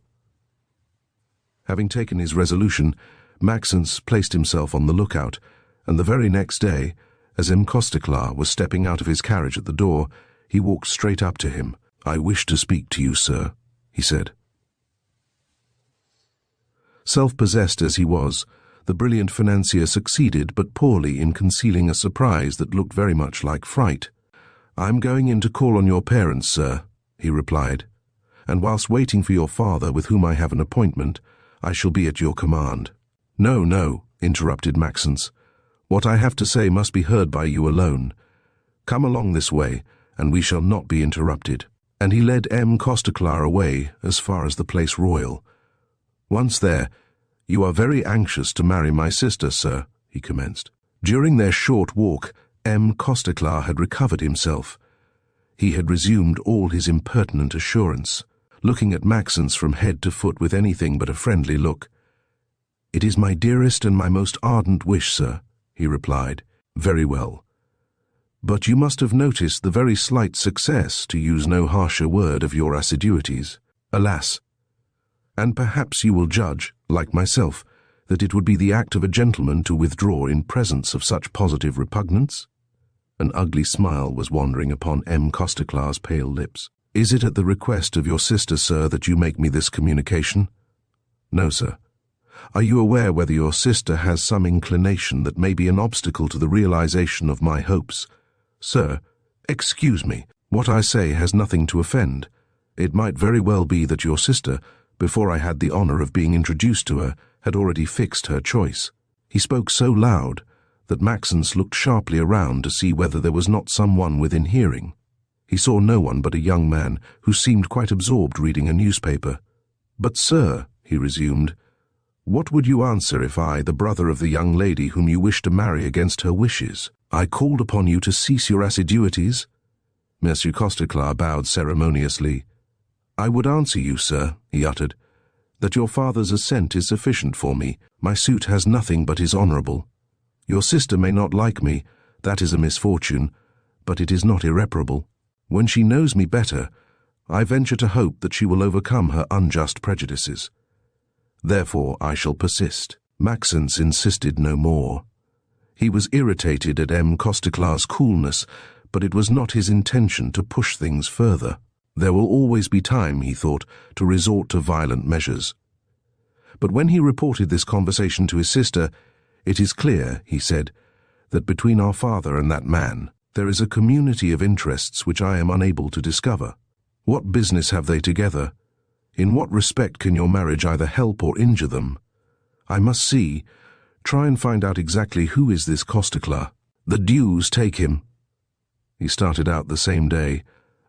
Having taken his resolution, Maxence placed himself on the lookout, and the very next day, as M. Costecler was stepping out of his carriage at the door, he walked straight up to him. I wish to speak to you, sir, he said. Self-possessed as he was, the brilliant financier succeeded but poorly in concealing a surprise that looked very much like fright. I'm going in to call on your parents, sir, he replied, and whilst waiting for your father, with whom I have an appointment, I shall be at your command. No, no, interrupted Maxence. What I have to say must be heard by you alone. Come along this way, and we shall not be interrupted. And he led M. Costecler away as far as the Place Royal. Once there, you are very anxious to marry my sister, sir, he commenced. During their short walk, M. Costecler had recovered himself. He had resumed all his impertinent assurance, looking at Maxence from head to foot with anything but a friendly look. It is my dearest and my most ardent wish, sir, he replied. Very well. But you must have noticed the very slight success, to use no harsher word, of your assiduities. Alas! And perhaps you will judge, like myself, that it would be the act of a gentleman to withdraw in presence of such positive repugnance? An ugly smile was wandering upon M. Costecler's pale lips. Is it at the request of your sister, sir, that you make me this communication? No, sir. Are you aware whether your sister has some inclination that may be an obstacle to the realization of my hopes? Sir, excuse me. What I say has nothing to offend. It might very well be that your sister, before I had the honor of being introduced to her, had already fixed her choice. He spoke so loud that Maxence looked sharply around to see whether there was not someone within hearing. He saw no one but a young man who seemed quite absorbed reading a newspaper. But, sir, he resumed, what would you answer if I, the brother of the young lady whom you wish to marry against her wishes, I called upon you to cease your assiduities? Monsieur Costecler bowed ceremoniously. I would answer you, sir, he uttered, that your father's assent is sufficient for me. My suit has nothing but is honourable. Your sister may not like me, that is a misfortune, but it is not irreparable. When she knows me better, I venture to hope that she will overcome her unjust prejudices. Therefore I shall persist. Maxence insisted no more. He was irritated at M. Costecler's coolness, but it was not his intention to push things further. There will always be time, he thought, to resort to violent measures. But when he reported this conversation to his sister, it is clear, he said, that between our father and that man, there is a community of interests which I am unable to discover. What business have they together? In what respect can your marriage either help or injure them? I must see. Try and find out exactly who is this Costecler. The deuce take him. He started out the same day,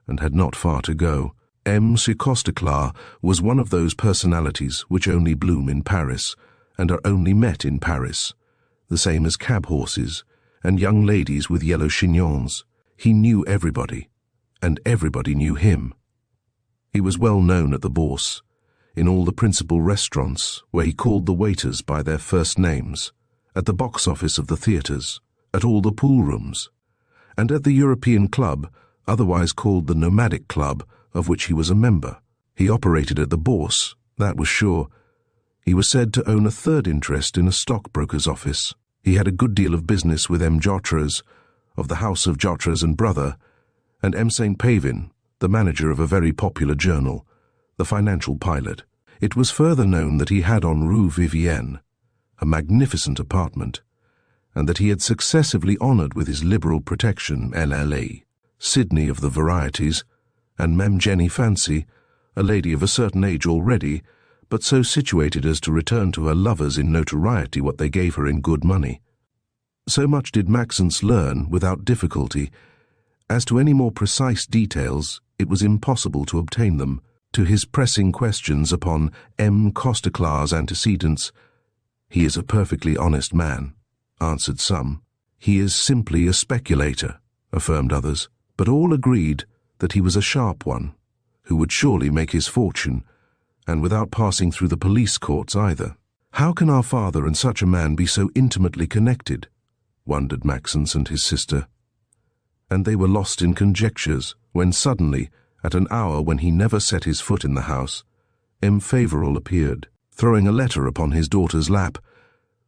and had not far to go. M. Costecler was one of those personalities which only bloom in Paris, and are only met in Paris, the same as cab horses, and young ladies with yellow chignons. He knew everybody, and everybody knew him. He was well known at the Bourse, in all the principal restaurants, where he called the waiters by their first names, at the box office of the theatres, at all the pool rooms, and at the European Club, otherwise called the Nomadic Club, of which he was a member. He operated at the Bourse, that was sure. He was said to own a third interest in a stockbroker's office. He had a good deal of business with M. Jotres, of the house of Jotres and Brother, and M. St. Pavin, the manager of a very popular journal, the Financial Pilot. It was further known that he had on Rue Vivienne a magnificent apartment, and that he had successively honoured with his liberal protection LLA, Sidney of the Varieties, and Mem Jenny Fancy, a lady of a certain age already, but so situated as to return to her lovers in notoriety what they gave her in good money. So much did Maxence learn without difficulty, As to any more precise details, it was impossible to obtain them. To his pressing questions upon M. Costeclar's antecedents, "He is a perfectly honest man," answered some. "He is simply a speculator," affirmed others, but all agreed that he was a sharp one, who would surely make his fortune, and without passing through the police courts either. "How can our father and such a man be so intimately connected?" wondered Maxence and his sister. And they were lost in conjectures when suddenly, at an hour when he never set his foot in the house, M. Favoral appeared, throwing a letter upon his daughter's lap.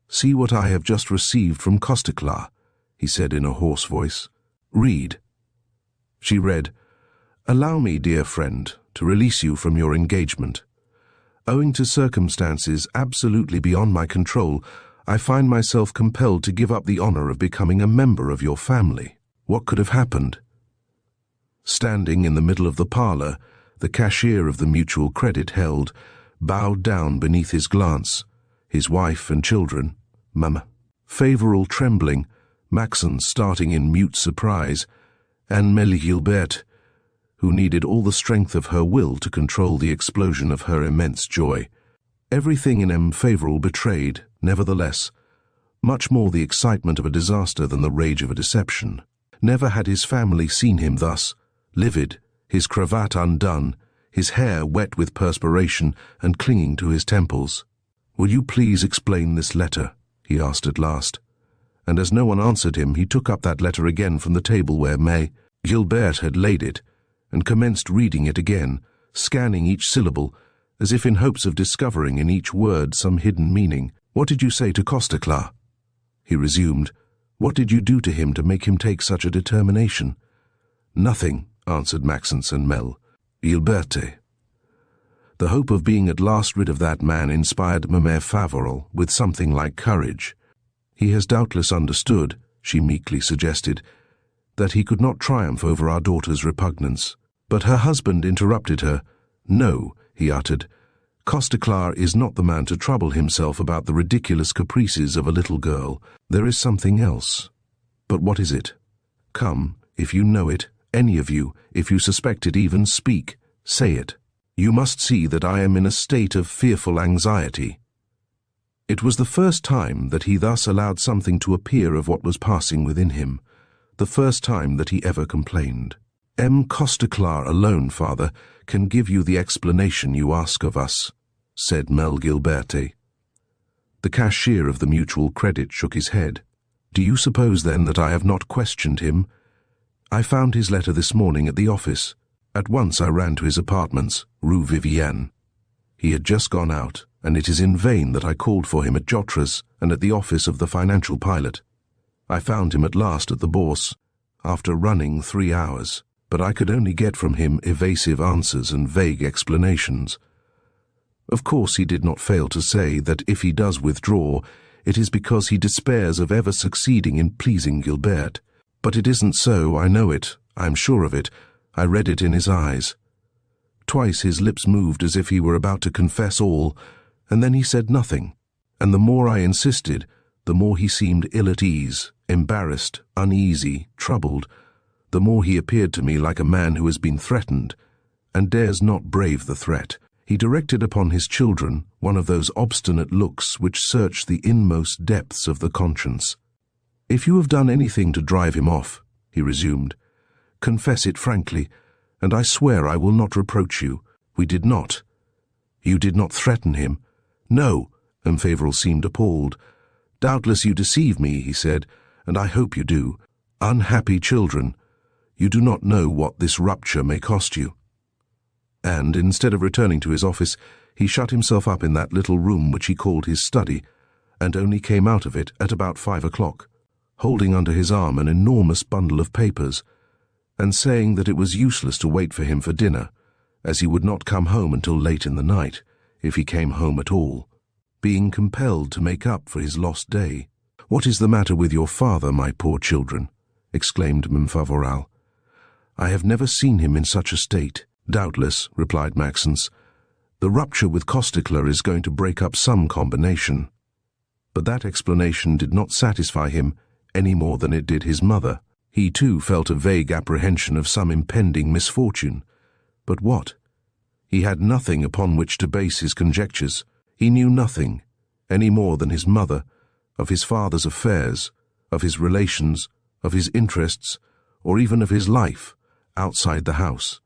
"See what I have just received from Costeclar," he said in a hoarse voice. "Read." She read, "Allow me, dear friend, to release you from your engagement. Owing to circumstances absolutely beyond my control, I find myself compelled to give up the honor of becoming a member of your family." What could have happened? Standing in the middle of the parlor, the cashier of the Mutual Credit held, bowed down beneath his glance, his wife and children, Mama, Favoral trembling, Maxence starting in mute surprise, and Emile Gilbert, who needed all the strength of her will to control the explosion of her immense joy. Everything in M. Favoral betrayed, nevertheless, much more the excitement of a disaster than the rage of a deception. Never had his family seen him thus, livid, his cravat undone, his hair wet with perspiration and clinging to his temples. "Will you please explain this letter?" he asked at last. And as no one answered him, he took up that letter again from the table where May Gilbert had laid it, and commenced reading it again, scanning each syllable, as if in hopes of discovering in each word some hidden meaning. "What did you say to Costeclar?" he resumed. "What did you do to him to make him take such a determination?" "Nothing," answered Maxence and Mel. "Gilberte." The hope of being at last rid of that man inspired Emile Favoral with something like courage. "He has doubtless understood," she meekly suggested, "that he could not triumph over our daughter's repugnance." But her husband interrupted her. "No," he uttered. "Costeclar is not the man to trouble himself about the ridiculous caprices of a little girl. There is something else." "But what is it? Come, if you know it, any of you, if you suspect it even, speak, say it. You must see that I am in a state of fearful anxiety." It was the first time that he thus allowed something to appear of what was passing within him, the first time that he ever complained. "M. Costeclar alone, father, can give you the explanation you ask of us," said Mel Gilberte. The cashier of the Mutual Credit shook his head. "Do you suppose, then, that I have not questioned him? I found his letter this morning at the office. At once I ran to his apartments, Rue Vivienne. He had just gone out, and it is in vain that I called for him at Jotra's and at the office of the financial pilot. I found him at last at the Bourse, after running 3 hours. But I could only get from him evasive answers and vague explanations. Of course he did not fail to say that if he does withdraw, it is because he despairs of ever succeeding in pleasing Gilbert. But it isn't so, I know it, I am sure of it, I read it in his eyes. Twice his lips moved as if he were about to confess all, and then he said nothing, and the more I insisted, the more he seemed ill at ease, embarrassed, uneasy, troubled, the more he appeared to me like a man who has been threatened, and dares not brave the threat. He directed upon his children one of those obstinate looks which search the inmost depths of the conscience. "If you have done anything to drive him off," he resumed, "confess it frankly, and I swear I will not reproach you. We did not. You did not threaten him." "No," and Favoral seemed appalled. "Doubtless you deceive me," he said, "and I hope you do. Unhappy children, you do not know what this rupture may cost you." And, instead of returning to his office, he shut himself up in that little room which he called his study, and only came out of it at about 5 o'clock, holding under his arm an enormous bundle of papers, and saying that it was useless to wait for him for dinner, as he would not come home until late in the night, if he came home at all, being compelled to make up for his lost day. "What is the matter with your father, my poor children?" exclaimed Emile Favoral. "I have never seen him in such a state." "Doubtless," replied Maxence, "the rupture with Costeclar is going to break up some combination." But that explanation did not satisfy him any more than it did his mother. He too felt a vague apprehension of some impending misfortune. But what? He had nothing upon which to base his conjectures. He knew nothing, any more than his mother, of his father's affairs, of his relations, of his interests, or even of his life, outside the house.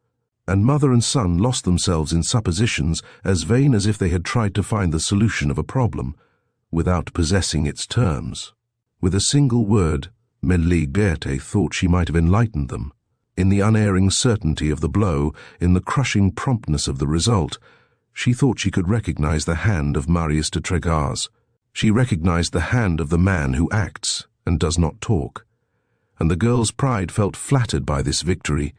And mother and son lost themselves in suppositions as vain as if they had tried to find the solution of a problem, without possessing its terms. With a single word, Emile thought she might have enlightened them. In the unerring certainty of the blow, in the crushing promptness of the result, she thought she could recognize the hand of Marius de Tregar's. She recognized the hand of the man who acts and does not talk. And the girl's pride felt flattered by this victory,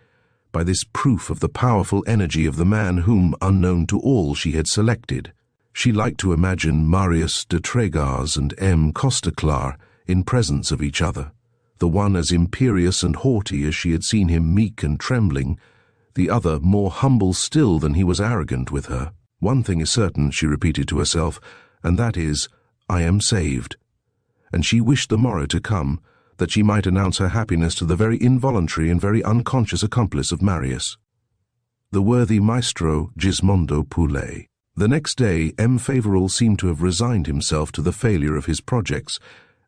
by this proof of the powerful energy of the man whom, unknown to all, she had selected. She liked to imagine Marius de Tregar's and M. Costeclar in presence of each other, the one as imperious and haughty as she had seen him meek and trembling, the other more humble still than he was arrogant with her. One thing is certain, she repeated to herself, and that is, I am saved. And she wished the morrow to come, that she might announce her happiness to the very involuntary and very unconscious accomplice of Marius, the worthy Maestro Gismondo Poulet. The next day, M. Favoral seemed to have resigned himself to the failure of his projects,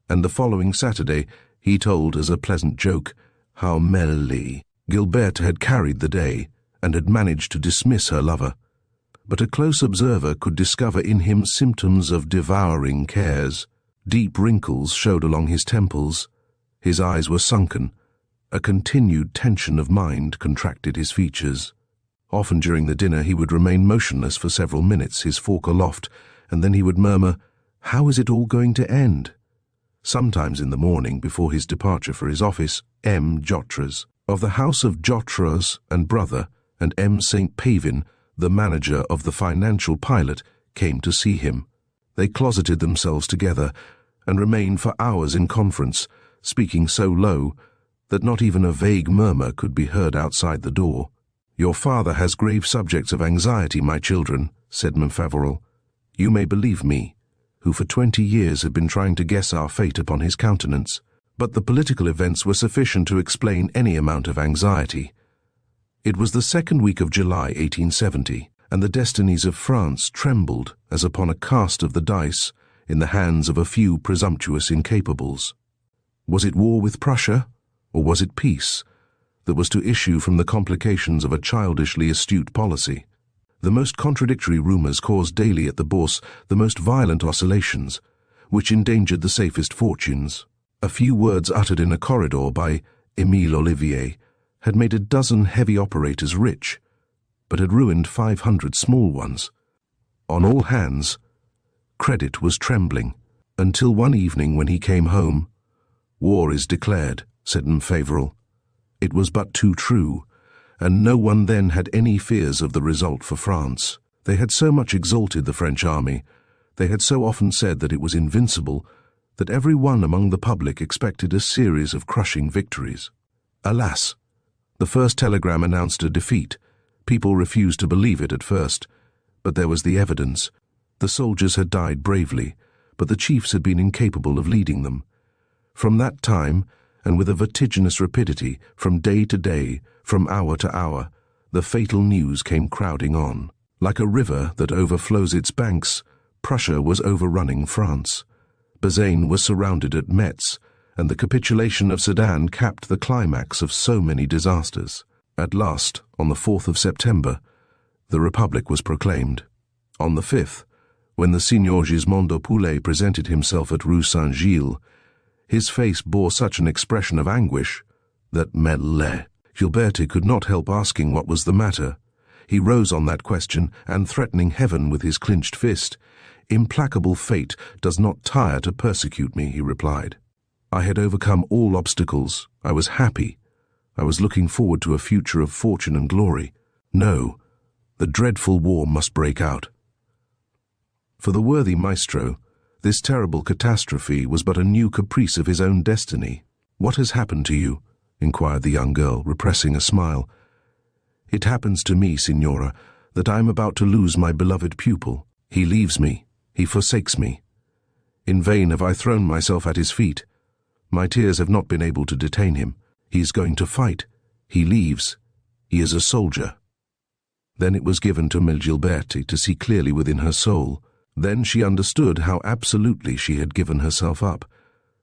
and the following Saturday he told as a pleasant joke how merrily Gilberte had carried the day and had managed to dismiss her lover. But a close observer could discover in him symptoms of devouring cares. Deep wrinkles showed along his temples. His eyes were sunken. A continued tension of mind contracted his features. Often during the dinner he would remain motionless for several minutes, his fork aloft, and then he would murmur, "How is it all going to end?" Sometimes in the morning, before his departure for his office, M. Jotres, of the house of Jotres and brother, and M. St. Pavin, the manager of the financial pilot, came to see him. They closeted themselves together and remained for hours in conference, speaking so low that not even a vague murmur could be heard outside the door. "Your father has grave subjects of anxiety, my children," said M. Favoral. "You may believe me, who for 20 years have been trying to guess our fate upon his countenance. But the political events were sufficient to explain any amount of anxiety. It was the second week of July 1870, and the destinies of France trembled as upon a cast of the dice in the hands of a few presumptuous incapables. Was it war with Prussia, or was it peace, that was to issue from the complications of a childishly astute policy? The most contradictory rumors caused daily at the Bourse the most violent oscillations, which endangered the safest fortunes. A few words uttered in a corridor by Émile Olivier had made a dozen heavy operators rich, but had ruined 500 small ones. On all hands, credit was trembling, until one evening when he came home. "War is declared," said M. Favoral. It was but too true, and no one then had any fears of the result for France. They had so much exalted the French army, they had so often said that it was invincible, that every one among the public expected a series of crushing victories. Alas! The first telegram announced a defeat. People refused to believe it at first, but there was the evidence. The soldiers had died bravely, but the chiefs had been incapable of leading them. From that time, and with a vertiginous rapidity, from day to day, from hour to hour, the fatal news came crowding on. Like a river that overflows its banks, Prussia was overrunning France. Bazaine was surrounded at Metz, and the capitulation of Sedan capped the climax of so many disasters. At last, on the 4th of September, the Republic was proclaimed. On the 5th, when the Signor Gismondo Poulet presented himself at Rue St. Gilles, his face bore such an expression of anguish that Gilberte could not help asking what was the matter. He rose on that question, and threatening heaven with his clenched fist, "Implacable fate does not tire to persecute me," he replied. I had overcome all obstacles. I was happy. I was looking forward to a future of fortune and glory. No, the dreadful war must break out. For the worthy maestro, this terrible catastrophe was but a new caprice of his own destiny. "What has happened to you?" inquired the young girl, repressing a smile. "It happens to me, signora, that I am about to lose my beloved pupil. He leaves me. He forsakes me. In vain have I thrown myself at his feet. My tears have not been able to detain him. He is going to fight. He leaves. He is a soldier. Then it was given to Emile Gaboriau to see clearly within her soul. Then she understood how absolutely she had given herself up,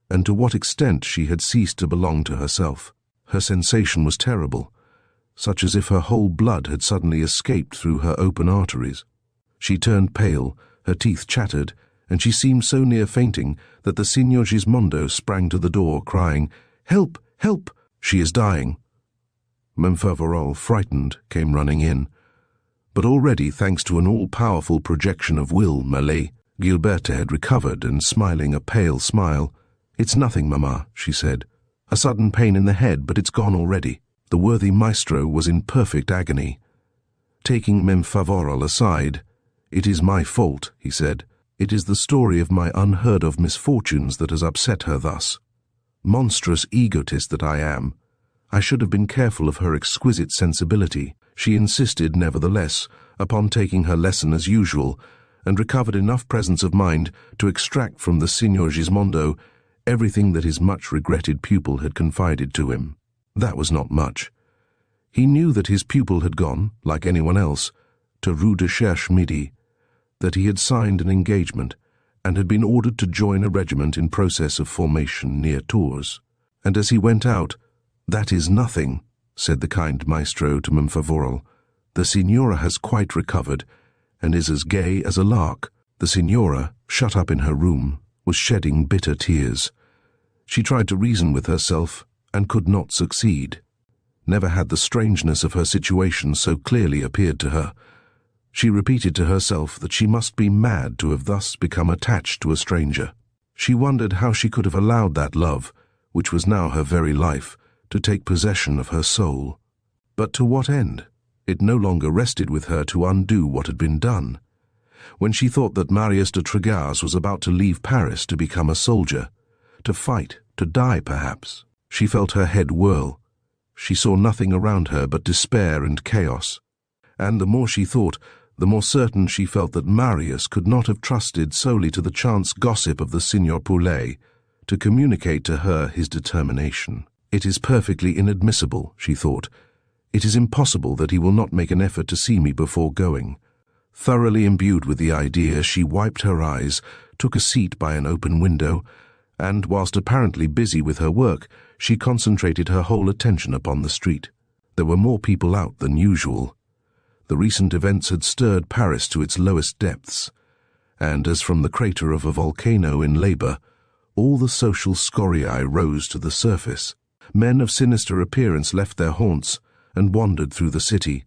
and to what extent she had ceased to belong to herself. Her sensation was terrible, such as if her whole blood had suddenly escaped through her open arteries. She turned pale, her teeth chattered, and she seemed so near fainting that the Signor Gismondo sprang to the door, crying, "Help! Help! She is dying!" Mem Favoral, frightened, came running in. But already, thanks to an all-powerful projection of will, Malay, Gilberte had recovered, and smiling a pale smile, "It's nothing, Mamma," she said. "A sudden pain in the head, but it's gone already." The worthy maestro was in perfect agony. Taking Mem Favoral aside, "It is my fault," he said. "It is the story of my unheard-of misfortunes that has upset her thus. Monstrous egotist that I am. I should have been careful of her exquisite sensibility." She insisted, nevertheless, upon taking her lesson as usual, and recovered enough presence of mind to extract from the Signor Gismondo everything that his much-regretted pupil had confided to him. That was not much. He knew that his pupil had gone, like anyone else, to Rue St, Midi, that he had signed an engagement, and had been ordered to join a regiment in process of formation near Tours. And as he went out, "That is nothing," said the kind maestro to Mem Favoral. "The signora has quite recovered, and is as gay as a lark." The signora, shut up in her room, was shedding bitter tears. She tried to reason with herself, and could not succeed. Never had the strangeness of her situation so clearly appeared to her. She repeated to herself that she must be mad to have thus become attached to a stranger. She wondered how she could have allowed that love, which was now her very life, to take possession of her soul. But to what end? It no longer rested with her to undo what had been done. When she thought that Marius de Tregas was about to leave Paris to become a soldier, to fight, to die perhaps, she felt her head whirl. She saw nothing around her but despair and chaos. And the more she thought, the more certain she felt that Marius could not have trusted solely to the chance gossip of the Signor Poulet to communicate to her his determination. "It is perfectly inadmissible," she thought. "It is impossible that he will not make an effort to see me before going." Thoroughly imbued with the idea, she wiped her eyes, took a seat by an open window, and, whilst apparently busy with her work, she concentrated her whole attention upon the street. There were more people out than usual. The recent events had stirred Paris to its lowest depths, and, as from the crater of a volcano in labor, all the social scoriae rose to the surface. Men of sinister appearance left their haunts and wandered through the city.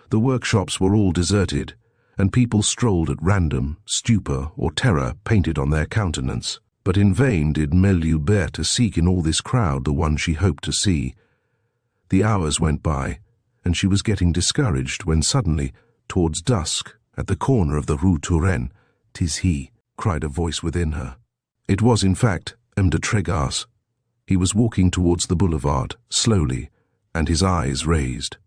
The workshops were all deserted, and people strolled at random, stupor or terror painted on their countenance. But in vain did Emile Gaboriau seek in all this crowd the one she hoped to see. The hours went by, and she was getting discouraged when suddenly, towards dusk, at the corner of the Rue St, "'Tis he," cried a voice within her. It was, in fact, M. de Tregas. He was walking towards the boulevard, slowly, and his eyes raised.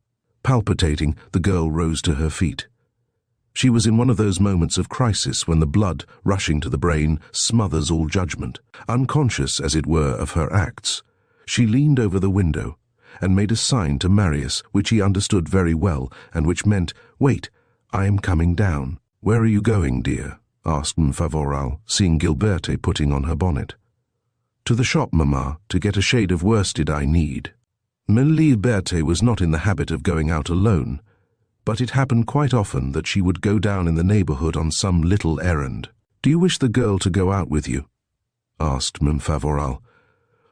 Palpitating, the girl rose to her feet. She was in one of those moments of crisis when the blood, rushing to the brain, smothers all judgment. Unconscious, as it were, of her acts, she leaned over the window and made a sign to Marius, which he understood very well, and which meant, "Wait, I am coming down." "Where are you going, dear?" asked M. Favoral, seeing Gilberte putting on her bonnet. "To the shop, Mamma, to get a shade of worsted I need." Emile Gaboriau was not in the habit of going out alone, but it happened quite often that she would go down in the neighborhood on some little errand. "Do you wish the girl to go out with you?" asked M. Favoral.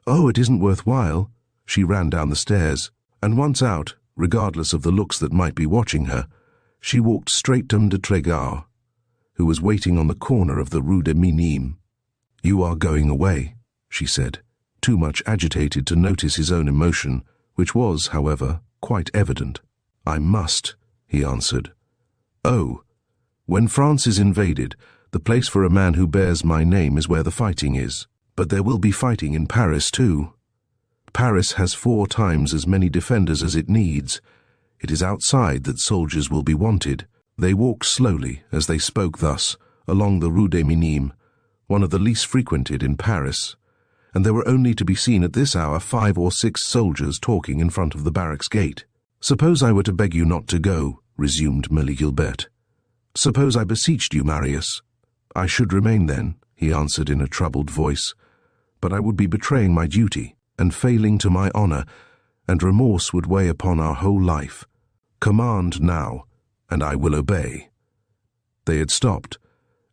"Oh, it isn't worthwhile." She ran down the stairs, and once out, regardless of the looks that might be watching her, she walked straight to M. de Tregas, who was waiting on the corner of the Rue des Minimes. "You are going away," she said, too much agitated to notice his own emotion, which was, however, quite evident. "I must," he answered. "Oh, when France is invaded, the place for a man who bears my name is where the fighting is. But there will be fighting in Paris too. Paris has 4 times as many defenders as it needs. It is outside that soldiers will be wanted." They walked slowly, as they spoke thus, along the Rue des Minimes, one of the least frequented in Paris, and there were only to be seen at this hour 5 or 6 soldiers talking in front of the barracks gate. "Suppose I were to beg you not to go," resumed Emile Gilbert. "Suppose I beseeched you, Marius." "I should remain then," he answered in a troubled voice, "but I would be betraying my duty, and failing to my honor, and remorse would weigh upon our whole life. Command now, and I will obey." They had stopped,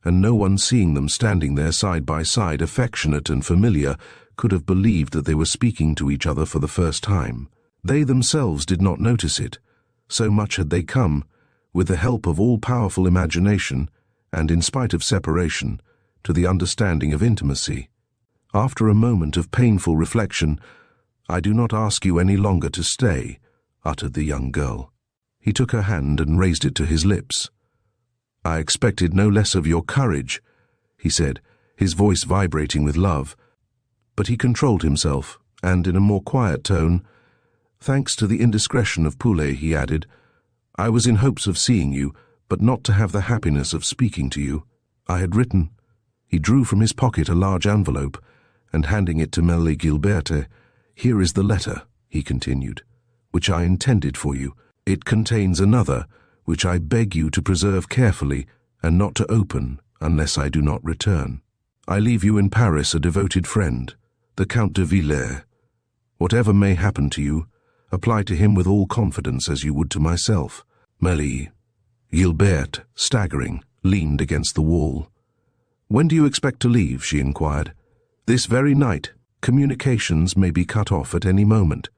and no one seeing them standing there side by side, affectionate and familiar, could have believed that they were speaking to each other for the first time. They themselves did not notice it, so much had they come, with the help of all-powerful imagination, and in spite of separation, to the understanding of intimacy. After a moment of painful reflection, "I do not ask you any longer to stay," uttered the young girl. He took her hand and raised it to his lips. "I expected no less of your courage," he said, his voice vibrating with love. But he controlled himself, and in a more quiet tone, "Thanks to the indiscretion of Poulet," he added, "I was in hopes of seeing you, but not to have the happiness of speaking to you. I had written—" He drew from his pocket a large envelope, and handing it to Emile Gilbert, "Here is the letter," he continued, "which I intended for you. It contains another, which I beg you to preserve carefully, and not to open unless I do not return. I leave you in Paris a devoted friend, the Count de Villers. Whatever may happen to you, apply to him with all confidence as you would to myself." Emile Gilbert, staggering, leaned against the wall. "When do you expect to leave?" she inquired. "This very night. Communications may be cut off at any moment."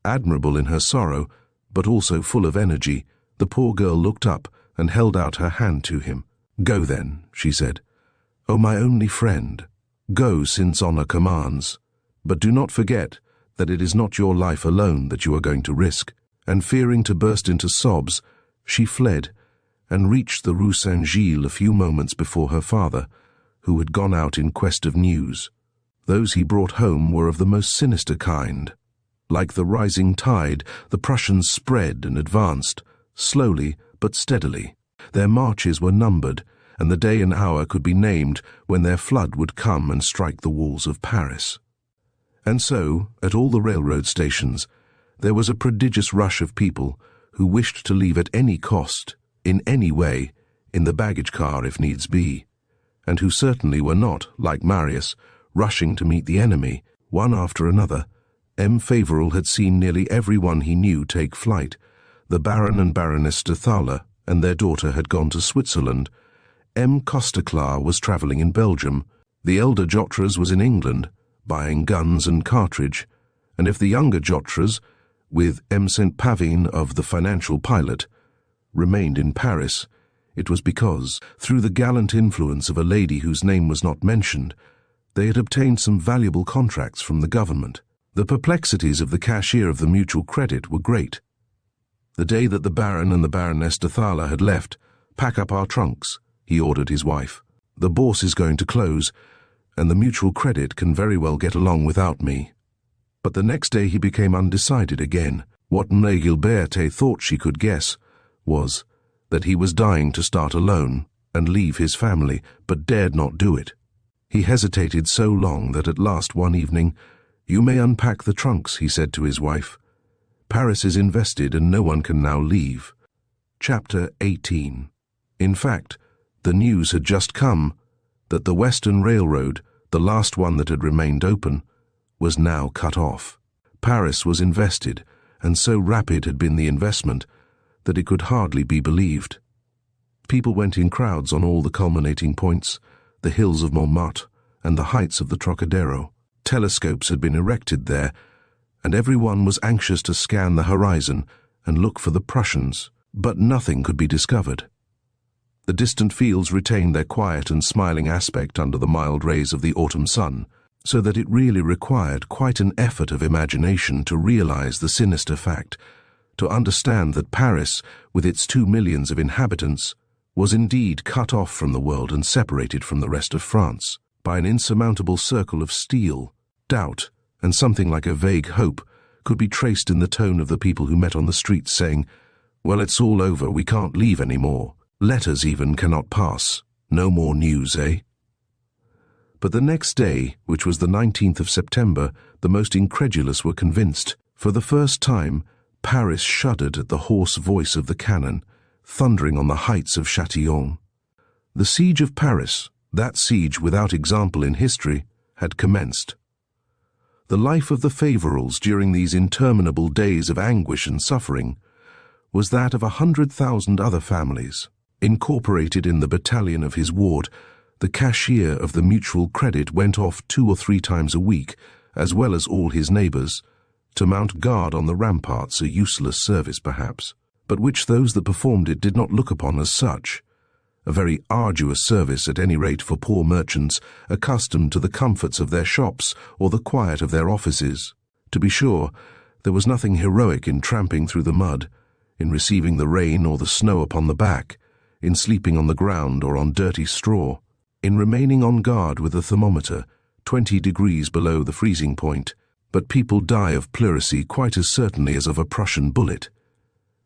Admirable in her sorrow, but also full of energy, the poor girl looked up and held out her hand to him. "Go then," she said. "Oh, my only friend, go since honor commands. But do not forget that it is not your life alone that you are going to risk." And fearing to burst into sobs, she fled and reached the Rue St. Gilles a few moments before her father, who had gone out in quest of news. Those he brought home were of the most sinister kind. Like the rising tide, the Prussians spread and advanced, slowly but steadily. Their marches were numbered, and the day and hour could be named when their flood would come and strike the walls of Paris. And so, at all the railroad stations, there was a prodigious rush of people who wished to leave at any cost, in any way, in the baggage car if needs be, and who certainly were not, like Marius, rushing to meet the enemy, one after another. M. Favoral had seen nearly everyone he knew take flight. The Baron and Baroness de Thaler and their daughter had gone to Switzerland. M. Costeclar was travelling in Belgium. The elder Jotras was in England, buying guns and cartridge, and if the younger Jotras, with M. St. Pavin of the Financial Pilot, remained in Paris, it was because, through the gallant influence of a lady whose name was not mentioned, they had obtained some valuable contracts from the government. The perplexities of the cashier of the Mutual Credit were great. The day that the Baron and the Baroness de Thaler had left, "Pack up our trunks," he ordered his wife. "The bourse is going to close, and the Mutual Credit can very well get along without me." But the next day he became undecided again. What Emile Gilbert thought she could guess was that he was dying to start alone and leave his family, but dared not do it. He hesitated so long that at last one evening, "You may unpack the trunks," he said to his wife. "Paris is invested and no one can now leave." Chapter 18. In fact, the news had just come that the Western Railroad, the last one that had remained open, was now cut off. Paris was invested, and so rapid had been the investment that it could hardly be believed. People went in crowds on all the culminating points, the hills of Montmartre and the heights of the Trocadero. Telescopes had been erected there, and everyone was anxious to scan the horizon and look for the Prussians, but nothing could be discovered. The distant fields retained their quiet and smiling aspect under the mild rays of the autumn sun, so that it really required quite an effort of imagination to realize the sinister fact, to understand that Paris, with its 2 millions of inhabitants, was indeed cut off from the world and separated from the rest of France by an insurmountable circle of steel. Doubt, and something like a vague hope, could be traced in the tone of the people who met on the streets saying, "Well, it's all over, we can't leave any more. Letters even cannot pass. No more news, eh?" But the next day, which was the 19th of September, the most incredulous were convinced. For the first time, Paris shuddered at the hoarse voice of the cannon, thundering on the heights of Châtillon. The siege of Paris, that siege without example in history, had commenced. The life of the Favorals during these interminable days of anguish and suffering was that of 100,000 other families. Incorporated in the battalion of his ward, the cashier of the mutual credit went off 2 or 3 times a week, as well as all his neighbours, to mount guard on the ramparts, a useless service perhaps, but which those that performed it did not look upon as such. A very arduous service at any rate for poor merchants accustomed to the comforts of their shops or the quiet of their offices. To be sure, there was nothing heroic in tramping through the mud, in receiving the rain or the snow upon the back, in sleeping on the ground or on dirty straw, in remaining on guard with the thermometer 20 degrees below the freezing point, but people die of pleurisy quite as certainly as of a Prussian bullet,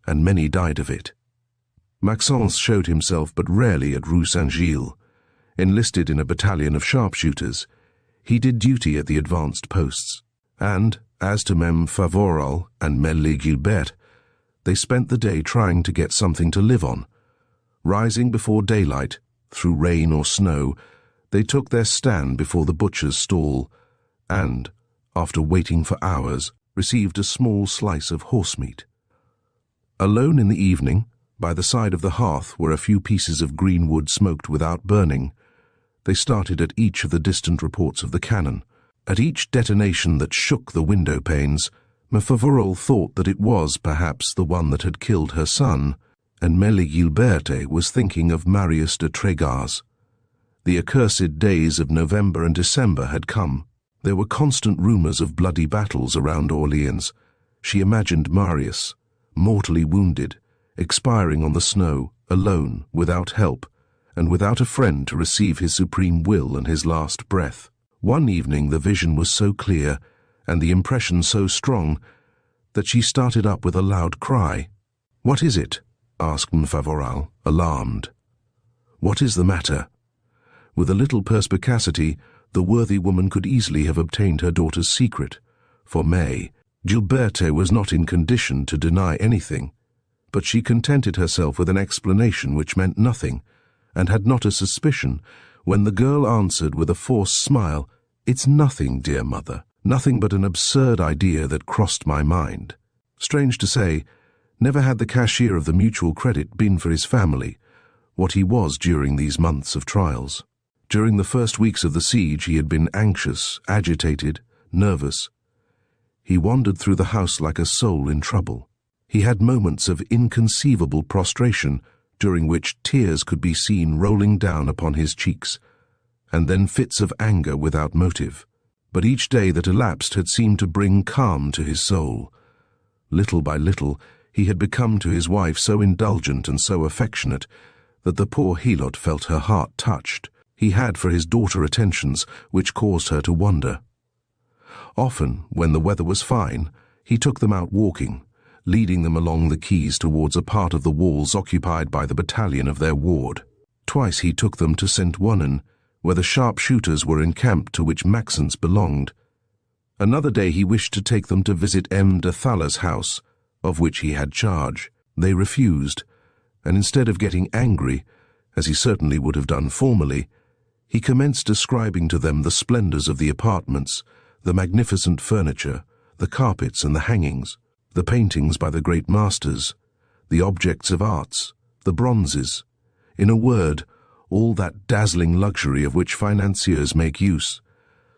and many died of it. Maxence showed himself but rarely at Rue St. Gilles. Enlisted in a battalion of sharpshooters, he did duty at the advanced posts, and, as to Emile Favoral and Emile Gaboriau, they spent the day trying to get something to live on. Rising before daylight, through rain or snow, they took their stand before the butcher's stall, and, after waiting for hours, received a small slice of horsemeat. Alone in the evening, by the side of the hearth were a few pieces of green wood smoked without burning. They started at each of the distant reports of the cannon. At each detonation that shook the window panes, Emile Favoral thought that it was, perhaps, the one that had killed her son, and Emile Gaboriau was thinking of Marius de Trégar's. The accursed days of November and December had come. There were constant rumours of bloody battles around Orleans. She imagined Marius, mortally wounded, expiring on the snow, alone, without help, and without a friend to receive his supreme will and his last breath. One evening the vision was so clear, and the impression so strong, that she started up with a loud cry. "What is it?" asked Emile Favoral, alarmed. "What is the matter?" With a little perspicacity, the worthy woman could easily have obtained her daughter's secret, for Gilles was not in condition to deny anything, but she contented herself with an explanation which meant nothing, and had not a suspicion, when the girl answered with a forced smile, "It's nothing, dear mother, nothing but an absurd idea that crossed my mind." Strange to say, never had the cashier of the mutual credit been for his family what he was during these months of trials. During the first weeks of the siege he had been anxious, agitated, nervous. He wandered through the house like a soul in trouble. He had moments of inconceivable prostration, during which tears could be seen rolling down upon his cheeks, and then fits of anger without motive. But each day that elapsed had seemed to bring calm to his soul. Little by little, he had become to his wife so indulgent and so affectionate that the poor Helotte felt her heart touched. He had for his daughter attentions which caused her to wonder. Often, when the weather was fine, he took them out walking, leading them along the quays towards a part of the walls occupied by the battalion of their ward. Twice he took them to Saint-Ouen, where the sharpshooters were encamped to which Maxence belonged. Another day he wished to take them to visit M. de Thaler's house, of which he had charge. They refused, and instead of getting angry, as he certainly would have done formerly, he commenced describing to them the splendours of the apartments, the magnificent furniture, the carpets and the hangings, the paintings by the great masters, the objects of arts, the bronzes, in a word, all that dazzling luxury of which financiers make use,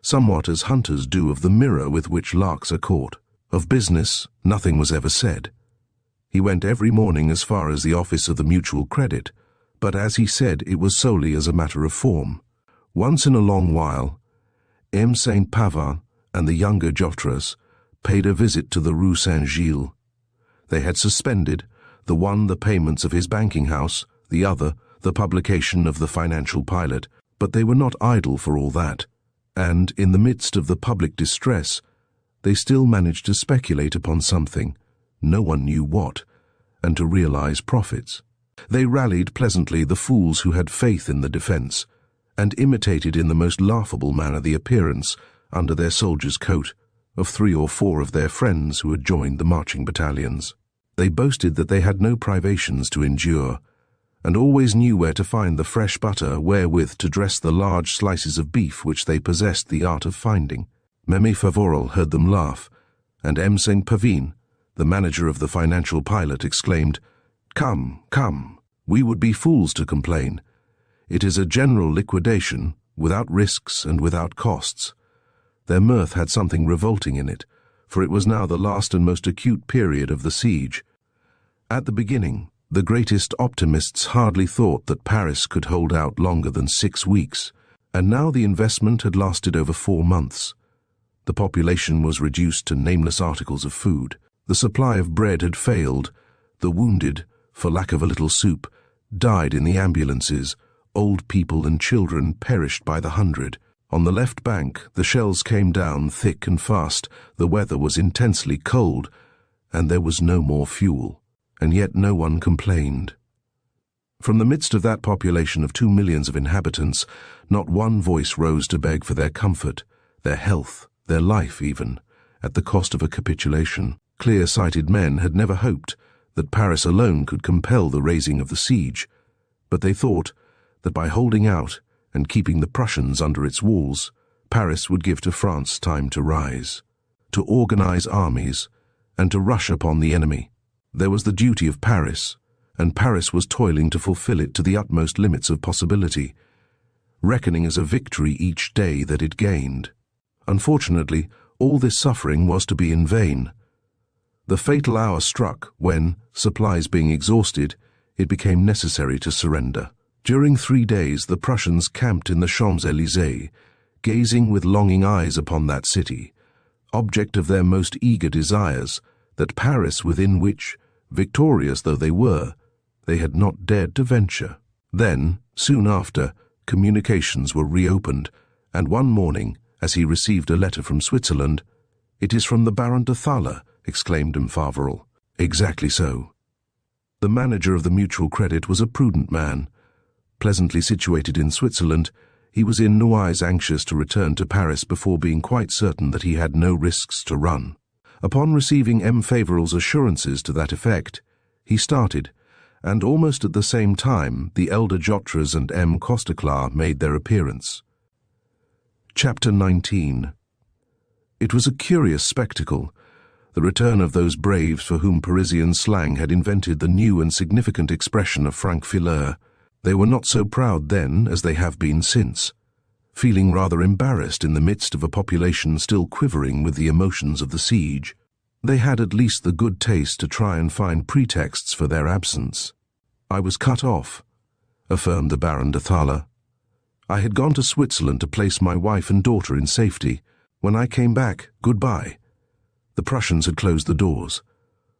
somewhat as hunters do of the mirror with which larks are caught. Of business, nothing was ever said. He went every morning as far as the office of the mutual credit, but as he said, it was solely as a matter of form. Once in a long while, M. St. Pavin and the younger Jotres paid a visit to the Rue St. Gilles. They had suspended, the one the payments of his banking house, the other the publication of the financial pilot, but they were not idle for all that, and in the midst of the public distress, they still managed to speculate upon something, no one knew what, and to realize profits. They rallied pleasantly the fools who had faith in the defense, and imitated in the most laughable manner the appearance, under their soldier's coat, of 3 or 4 of their friends who had joined the marching battalions. They boasted that they had no privations to endure, and always knew where to find the fresh butter wherewith to dress the large slices of beef which they possessed the art of finding. Vincent Favoral heard them laugh, and M. St. Pavin, the manager of the financial pilot, exclaimed, "Come, come, we would be fools to complain. It is a general liquidation, without risks and without costs." Their mirth had something revolting in it, for it was now the last and most acute period of the siege. At the beginning, the greatest optimists hardly thought that Paris could hold out longer than 6 weeks, and now the investment had lasted over 4 months. The population was reduced to nameless articles of food. The supply of bread had failed. The wounded, for lack of a little soup, died in the ambulances. Old people and children perished by the hundred. On the left bank, the shells came down thick and fast. The weather was intensely cold, and there was no more fuel. And yet no one complained. From the midst of that population of 2 millions of inhabitants, not one voice rose to beg for their comfort, their health, their life even, at the cost of a capitulation. Clear-sighted men had never hoped that Paris alone could compel the raising of the siege, but they thought that by holding out and keeping the Prussians under its walls, Paris would give to France time to rise, to organize armies, and to rush upon the enemy. There was the duty of Paris, and Paris was toiling to fulfill it to the utmost limits of possibility, reckoning as a victory each day that it gained. Unfortunately, all this suffering was to be in vain. The fatal hour struck when, supplies being exhausted, it became necessary to surrender. During 3 days the Prussians camped in the Champs-Élysées, gazing with longing eyes upon that city, object of their most eager desires, that Paris within which, victorious though they were, they had not dared to venture. Then, soon after, communications were reopened, and one morning, as he received a letter from Switzerland, "It is from the Baron de Thaler," exclaimed M. Favoral. Exactly so. The manager of the Mutual Credit was a prudent man. Pleasantly situated in Switzerland, he was in no wise anxious to return to Paris before being quite certain that he had no risks to run. Upon receiving M. Favoral's assurances to that effect, he started, and almost at the same time the elder Jotres and M. Costeclar made their appearance. Chapter 19. It was a curious spectacle, the return of those braves for whom Parisian slang had invented the new and significant expression of franc-fileur. They were not so proud then as they have been since, feeling rather embarrassed in the midst of a population still quivering with the emotions of the siege. They had at least the good taste to try and find pretexts for their absence. "I was cut off," affirmed the Baron de Thaler. "I had gone to Switzerland to place my wife and daughter in safety. When I came back, goodbye." The Prussians had closed the doors.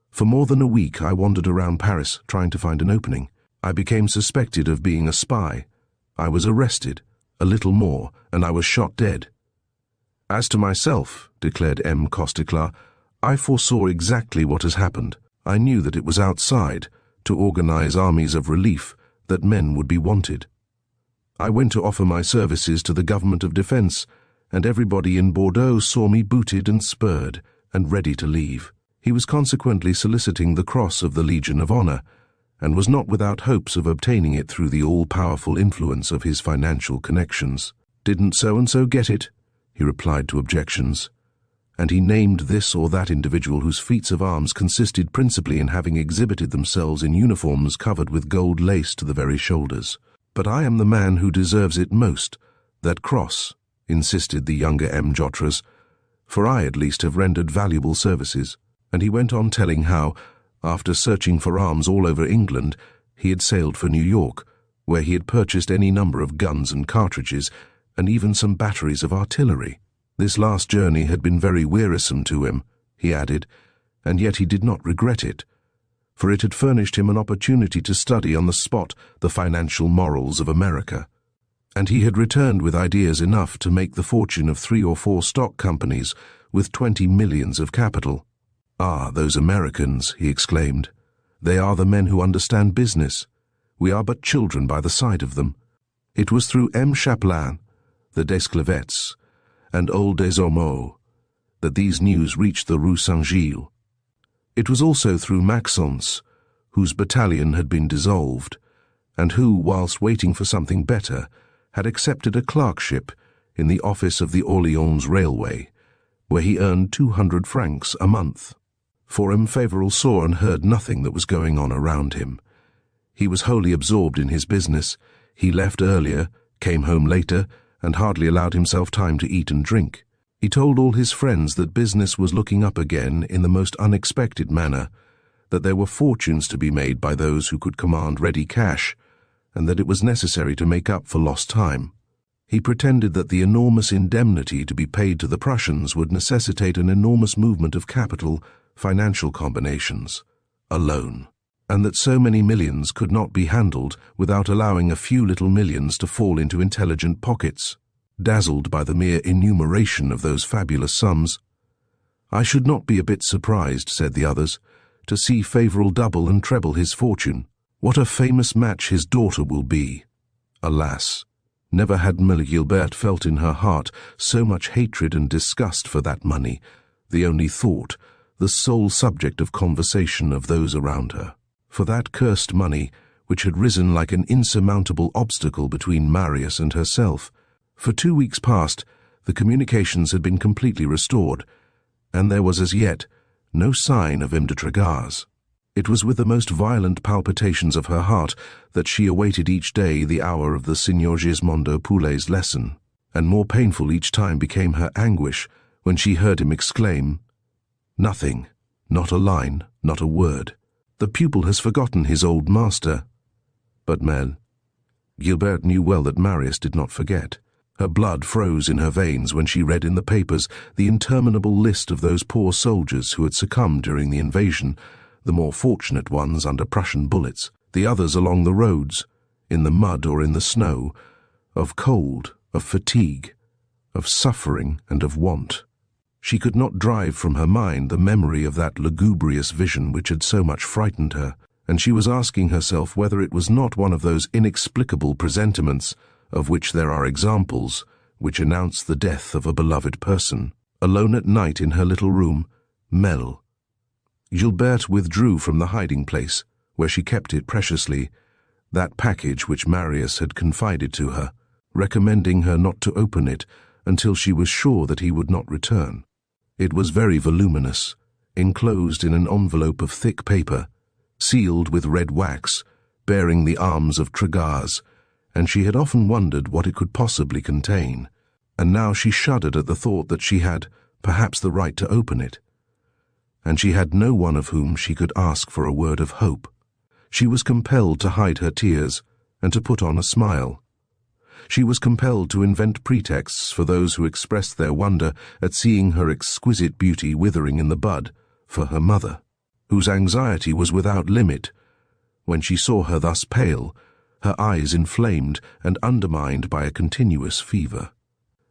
For more than a week I wandered around Paris trying to find an opening. I became suspected of being a spy. I was arrested, a little more, and I was shot dead. "As to myself," declared M. Costeclar, "I foresaw exactly what has happened. I knew that it was outside, to organize armies of relief, that men would be wanted. I went to offer my services to the government of defense, and everybody in Bordeaux saw me booted and spurred, and ready to leave." He was consequently soliciting the cross of the Legion of Honor, and was not without hopes of obtaining it through the all-powerful influence of his financial connections. "Didn't so-and-so get it?" he replied to objections, and he named this or that individual whose feats of arms consisted principally in having exhibited themselves in uniforms covered with gold lace to the very shoulders. "But I am the man who deserves it most, that cross," insisted the younger M. Jotres, "for I at least have rendered valuable services." And he went on telling how, after searching for arms all over England, he had sailed for New York, where he had purchased any number of guns and cartridges, and even some batteries of artillery. This last journey had been very wearisome to him, he added, and yet he did not regret it, for it had furnished him an opportunity to study on the spot the financial morals of America. And he had returned with ideas enough to make the fortune of 3 or 4 stock companies with 20 millions of capital. "Ah, those Americans," he exclaimed. "They are the men who understand business. We are but children by the side of them." It was through M. Chapelain, the Desclevets, and old Desormeaux that these news reached the Rue St. Gilles. It was also through Maxence, whose battalion had been dissolved, and who, whilst waiting for something better, had accepted a clerkship in the office of the Orléans Railway, where he earned 200 francs a month. For Emile Favoral saw and heard nothing that was going on around him. He was wholly absorbed in his business. He left earlier, came home later, and hardly allowed himself time to eat and drink. He told all his friends that business was looking up again in the most unexpected manner, that there were fortunes to be made by those who could command ready cash, and that it was necessary to make up for lost time. He pretended that the enormous indemnity to be paid to the Prussians would necessitate an enormous movement of capital, financial combinations, a loan, and that so many millions could not be handled without allowing a few little millions to fall into intelligent pockets. Dazzled by the mere enumeration of those fabulous sums, "I should not be a bit surprised," said the others, "to see Favoral double and treble his fortune. What a famous match his daughter will be." Alas, never had Emile Gilbert felt in her heart so much hatred and disgust for that money, the only thought, the sole subject of conversation of those around her. For that cursed money, which had risen like an insurmountable obstacle between Marius and herself. For 2 weeks past, the communications had been completely restored, and there was as yet no sign of M. de Tregars. It was with the most violent palpitations of her heart that she awaited each day the hour of the Signor Gismondo Poulet's lesson, and more painful each time became her anguish when she heard him exclaim, "Nothing, not a line, not a word. The pupil has forgotten his old master." But Gilbert knew well that Marius did not forget. Her blood froze in her veins when she read in the papers the interminable list of those poor soldiers who had succumbed during the invasion, the more fortunate ones under Prussian bullets, the others along the roads, in the mud or in the snow, of cold, of fatigue, of suffering and of want. She could not drive from her mind the memory of that lugubrious vision which had so much frightened her, and she was asking herself whether it was not one of those inexplicable presentiments of which there are examples, which announce the death of a beloved person. Alone at night in her little room, Gilbert withdrew from the hiding place, where she kept it preciously, that package which Marius had confided to her, recommending her not to open it until she was sure that he would not return. It was very voluminous, enclosed in an envelope of thick paper, sealed with red wax, bearing the arms of Tregars, and she had often wondered what it could possibly contain, and now she shuddered at the thought that she had perhaps the right to open it. And she had no one of whom she could ask for a word of hope. She was compelled to hide her tears and to put on a smile. She was compelled to invent pretexts for those who expressed their wonder at seeing her exquisite beauty withering in the bud, for her mother, whose anxiety was without limit when she saw her thus pale, her eyes inflamed and undermined by a continuous fever.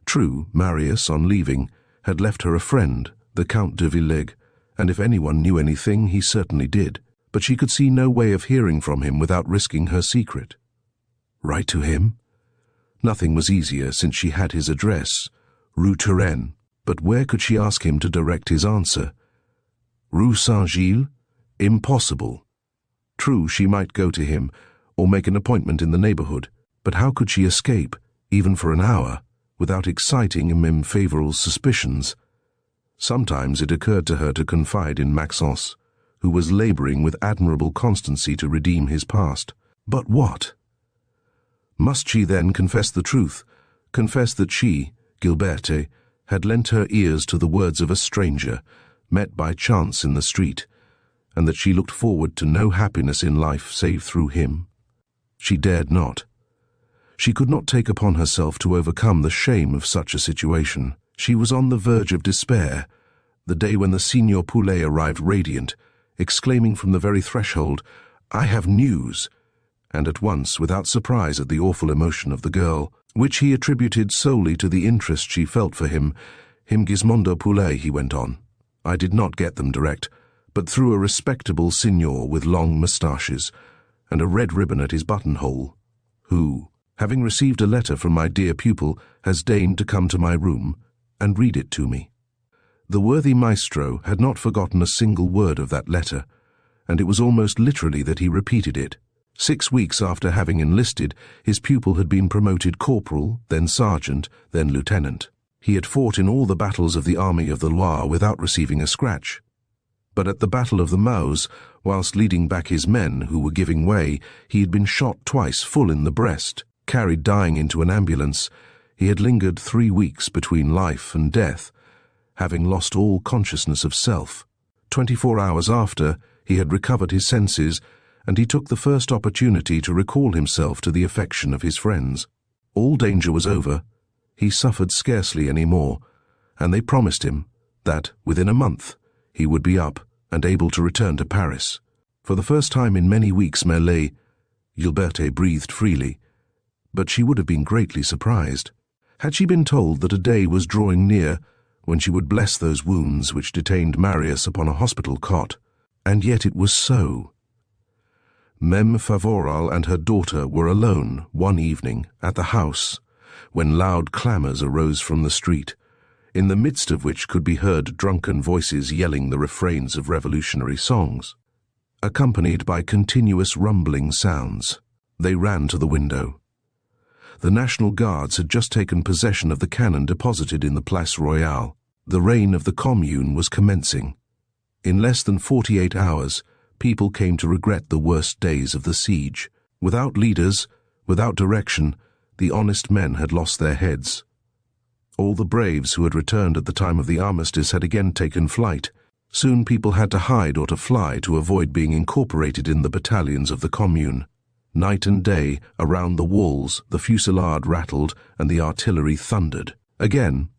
True, Marius, on leaving, had left her a friend, the Count de Villeg, and if anyone knew anything, he certainly did, but she could see no way of hearing from him without risking her secret. Write to him? Nothing was easier since she had his address, Rue Turenne, but where could she ask him to direct his answer? Rue St. Gilles? Impossible. True, she might go to him, or make an appointment in the neighborhood, but how could she escape, even for an hour, without exciting Emile Favoral's suspicions? Sometimes it occurred to her to confide in Maxence, who was laboring with admirable constancy to redeem his past. But what? Must she then confess the truth, confess that she, Gilberte, had lent her ears to the words of a stranger, met by chance in the street, and that she looked forward to no happiness in life save through him? She dared not. She could not take upon herself to overcome the shame of such a situation. She was on the verge of despair, the day when the Signor Poulet arrived radiant, exclaiming from the very threshold, "I have news," and at once, without surprise at the awful emotion of the girl, which he attributed solely to the interest she felt for him, Gismondo Poulet, he went on. "I did not get them direct, but through a respectable signor with long moustaches, and a red ribbon at his buttonhole, who, having received a letter from my dear pupil, has deigned to come to my room and read it to me. The worthy maestro had not forgotten a single word of that letter, and it was almost literally that he repeated it. 6 weeks after having enlisted, his pupil had been promoted corporal, then sergeant, then lieutenant. He had fought in all the battles of the Army of the Loire without receiving a scratch. But at the Battle of the Meuse, whilst leading back his men who were giving way, he had been shot twice full in the breast, carried dying into an ambulance. He had lingered 3 weeks between life and death, having lost all consciousness of self. 24 hours after, he had recovered his senses, and he took the first opportunity to recall himself to the affection of his friends. All danger was over. He suffered scarcely any more, and they promised him that, within a month, he would be up and able to return to Paris. For the first time in many weeks, Gilberte breathed freely, but she would have been greatly surprised had she been told that a day was drawing near when she would bless those wounds which detained Marius upon a hospital cot. And yet it was so. Meme Favoral and her daughter were alone one evening at the house when loud clamours arose from the street, in the midst of which could be heard drunken voices yelling the refrains of revolutionary songs. Accompanied by continuous rumbling sounds, they ran to the window. The National Guards had just taken possession of the cannon deposited in the Place Royale. The reign of the Commune was commencing. In less than 48 hours, people came to regret the worst days of the siege. Without leaders, without direction, the honest men had lost their heads. All the braves who had returned at the time of the armistice had again taken flight. Soon people had to hide or to fly to avoid being incorporated in the battalions of the Commune. Night and day, around the walls, the fusillade rattled and the artillery thundered. Again,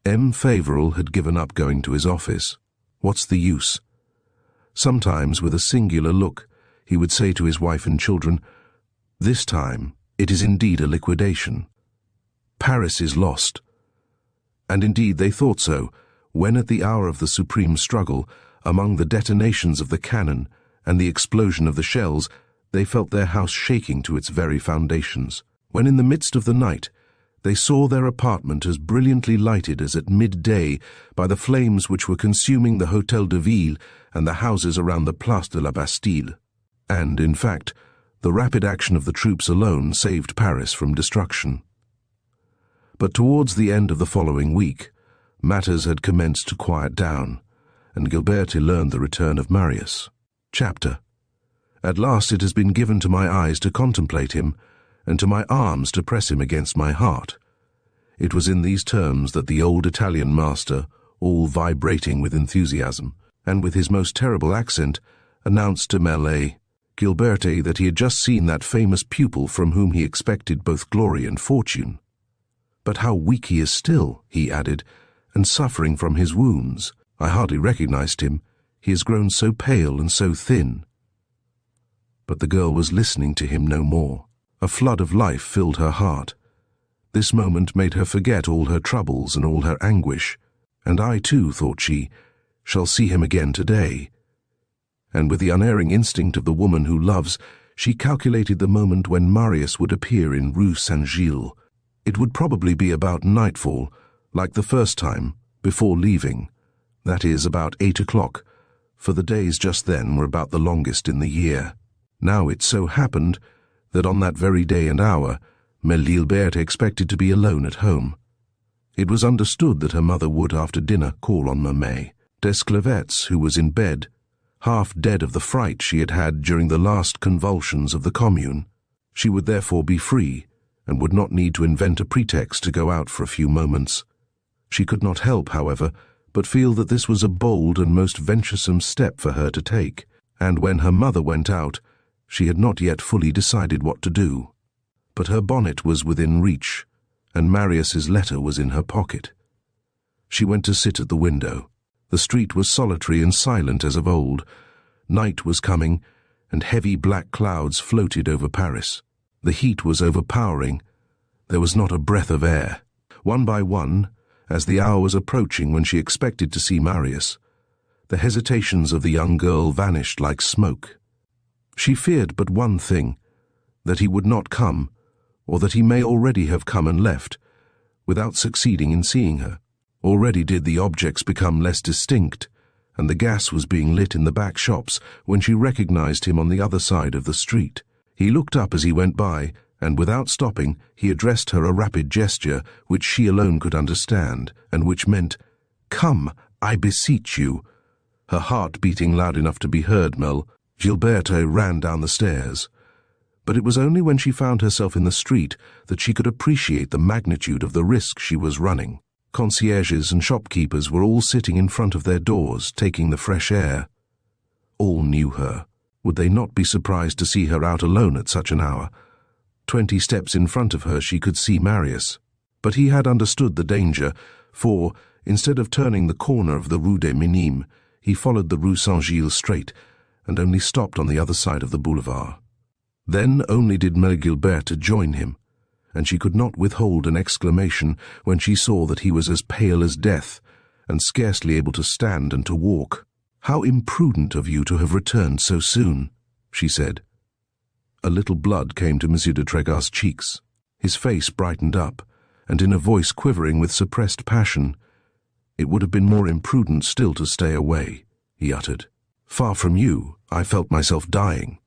Emile Favoral had given up going to his office. What's the use? Sometimes, with a singular look, he would say to his wife and children, "This time, it is indeed a liquidation. Paris is lost." And indeed they thought so, when at the hour of the supreme struggle, among the detonations of the cannon and the explosion of the shells, they felt their house shaking to its very foundations. When in the midst of the night, they saw their apartment as brilliantly lighted as at midday by the flames which were consuming the Hôtel de Ville and the houses around the Place de la Bastille. And, in fact, the rapid action of the troops alone saved Paris from destruction. But towards the end of the following week, matters had commenced to quiet down, and Gilberte learned the return of Marius. Chapter. At last it has been given to my eyes to contemplate him, and to my arms to press him against my heart. It was in these terms that the old Italian master, all vibrating with enthusiasm, and with his most terrible accent, announced to Gilberte that he had just seen that famous pupil from whom he expected both glory and fortune. "But how weak he is still," he added, "and suffering from his wounds. I hardly recognized him. He has grown so pale and so thin." But the girl was listening to him no more. A flood of life filled her heart. This moment made her forget all her troubles and all her anguish. And I too, thought she, shall see him again today. And with the unerring instinct of the woman who loves, she calculated the moment when Marius would appear in Rue St. Gilles. It would probably be about nightfall, like the first time, before leaving. That is, about 8 o'clock, for the days just then were about the longest in the year. Now it so happened that on that very day and hour, Gilberte expected to be alone at home. It was understood that her mother would, after dinner, call on Mame Desclevets, who was in bed, half dead of the fright she had had during the last convulsions of the Commune. She would therefore be free, and would not need to invent a pretext to go out for a few moments. She could not help, however, but feel that this was a bold and most venturesome step for her to take, and when her mother went out, she had not yet fully decided what to do. But her bonnet was within reach, and Marius's letter was in her pocket. She went to sit at the window. The street was solitary and silent as of old. Night was coming, and heavy black clouds floated over Paris. The heat was overpowering. There was not a breath of air. One by one, as the hour was approaching when she expected to see Marius, the hesitations of the young girl vanished like smoke. She feared but one thing, that he would not come, or that he may already have come and left, without succeeding in seeing her. Already did the objects become less distinct, and the gas was being lit in the back shops when she recognized him on the other side of the street. He looked up as he went by, and without stopping, he addressed her a rapid gesture which she alone could understand, and which meant, "Come, I beseech you." Her heart beating loud enough to be heard, Gilberto ran down the stairs. But it was only when she found herself in the street that she could appreciate the magnitude of the risk she was running. Concierges and shopkeepers were all sitting in front of their doors, taking the fresh air. All knew her. Would they not be surprised to see her out alone at such an hour? 20 steps in front of her she could see Marius. But he had understood the danger, for, instead of turning the corner of the Rue des Minimes, he followed the Rue St straight, and only stopped on the other side of the boulevard. Then only did Emile Gaboriau join him, and she could not withhold an exclamation when she saw that he was as pale as death, and scarcely able to stand and to walk. "How imprudent of you to have returned so soon," she said. A little blood came to Monsieur de Trégar's cheeks. His face brightened up, and in a voice quivering with suppressed passion, "It would have been more imprudent still to stay away," he uttered. "Far from you, I felt myself dying."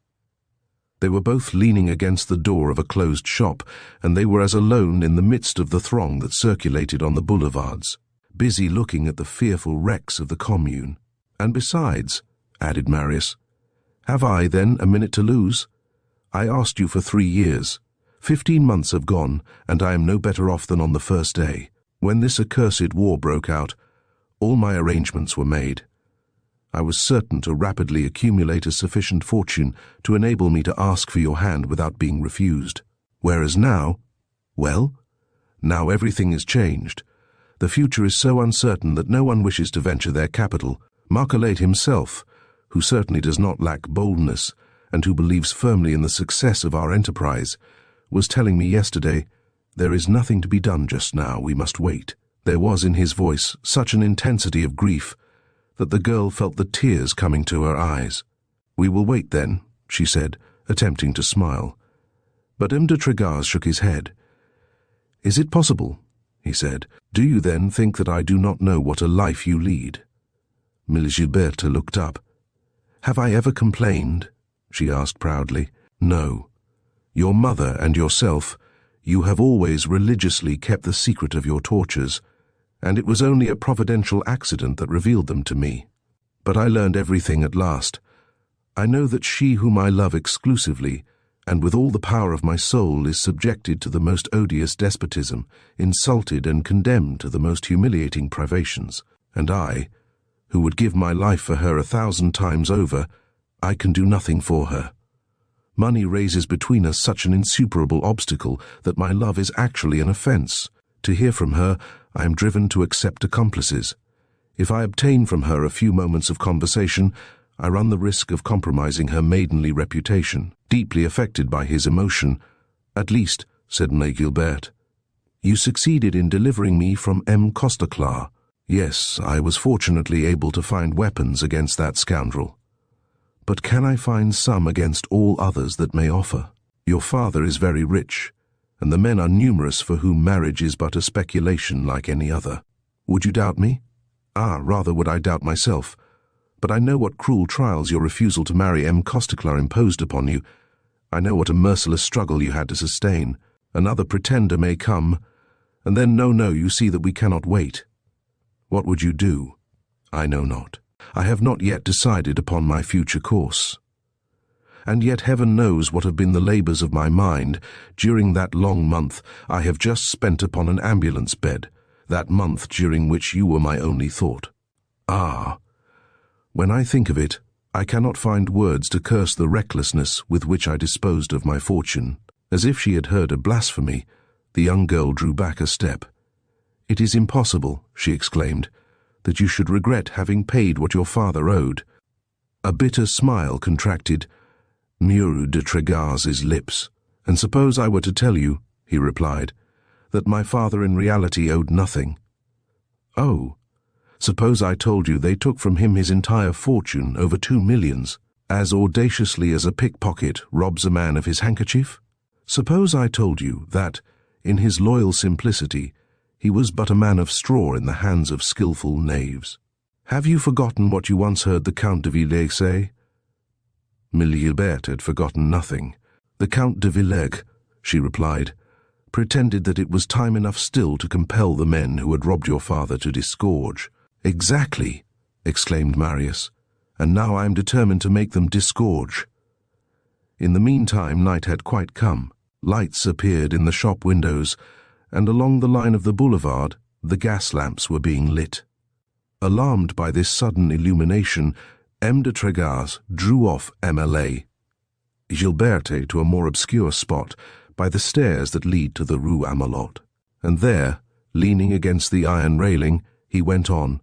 They were both leaning against the door of a closed shop, and they were as alone in the midst of the throng that circulated on the boulevards, busy looking at the fearful wrecks of the Commune. "And besides," added Marius, "have I, then, a minute to lose? I asked you for 3 years. 15 months have gone, and I am no better off than on the first day. When this accursed war broke out, all my arrangements were made. I was certain to rapidly accumulate a sufficient fortune to enable me to ask for your hand without being refused. Whereas now, well, now everything is changed. The future is so uncertain that no one wishes to venture their capital. Marcolade himself, who certainly does not lack boldness, and who believes firmly in the success of our enterprise, was telling me yesterday, 'There is nothing to be done just now, we must wait.'" There was in his voice such an intensity of grief that the girl felt the tears coming to her eyes. "We will wait then," she said, attempting to smile. But M. de Trégar's shook his head. "Is it possible?" he said. "Do you then think that I do not know what a life you lead?" Emile Gaboriau looked up. "Have I ever complained?" she asked proudly. "No. Your mother and yourself, you have always religiously kept the secret of your tortures, and it was only a providential accident that revealed them to me. But I learned everything at last. I know that she whom I love exclusively, and with all the power of my soul, is subjected to the most odious despotism, insulted and condemned to the most humiliating privations. And I, who would give my life for her 1,000 times over, I can do nothing for her. Money raises between us such an insuperable obstacle that my love is actually an offense. To hear from her, I am driven to accept accomplices. If I obtain from her a few moments of conversation, I run the risk of compromising her maidenly reputation." Deeply affected by his emotion, "At least," said Emile Gaboriau, "you succeeded in delivering me from M. Costeclar." "Yes, I was fortunately able to find weapons against that scoundrel. But can I find some against all others that may offer? Your father is very rich, and the men are numerous for whom marriage is but a speculation like any other. Would you doubt me? Rather would I doubt myself. But I know what cruel trials your refusal to marry M. Costeclar imposed upon you. I know what a merciless struggle you had to sustain. Another pretender may come, and then you see that we cannot wait. What would you do? I know not. I have not yet decided upon my future course. And yet heaven knows what have been the labors of my mind during that long month I have just spent upon an ambulance bed, that month during which you were my only thought. When I think of it, I cannot find words to curse the recklessness with which I disposed of my fortune." As if she had heard a blasphemy, the young girl drew back a step. "It is impossible," she exclaimed, "that you should regret having paid what your father owed." A bitter smile contracted Monsieur de Trégar's lips. "And suppose I were to tell you," he replied, "that my father in reality owed nothing?" "Oh, suppose I told you they took from him his entire fortune, over 2 millions, as audaciously as a pickpocket robs a man of his handkerchief? Suppose I told you that, in his loyal simplicity, he was but a man of straw in the hands of skilful knaves. Have you forgotten what you once heard the Count de Villers say? Gilberte had forgotten nothing. The Count de Villers, she replied, pretended that it was time enough still to compel the men who had robbed your father to disgorge. Exactly, exclaimed Marius, and now I am determined to make them disgorge. In the meantime, night had quite come. Lights appeared in the shop windows, and along the line of the boulevard, the gas lamps were being lit. Alarmed by this sudden illumination, M. de Tregaz drew off Emile Gilberte to a more obscure spot by the stairs that lead to the Rue St, and there, leaning against the iron railing, he went on.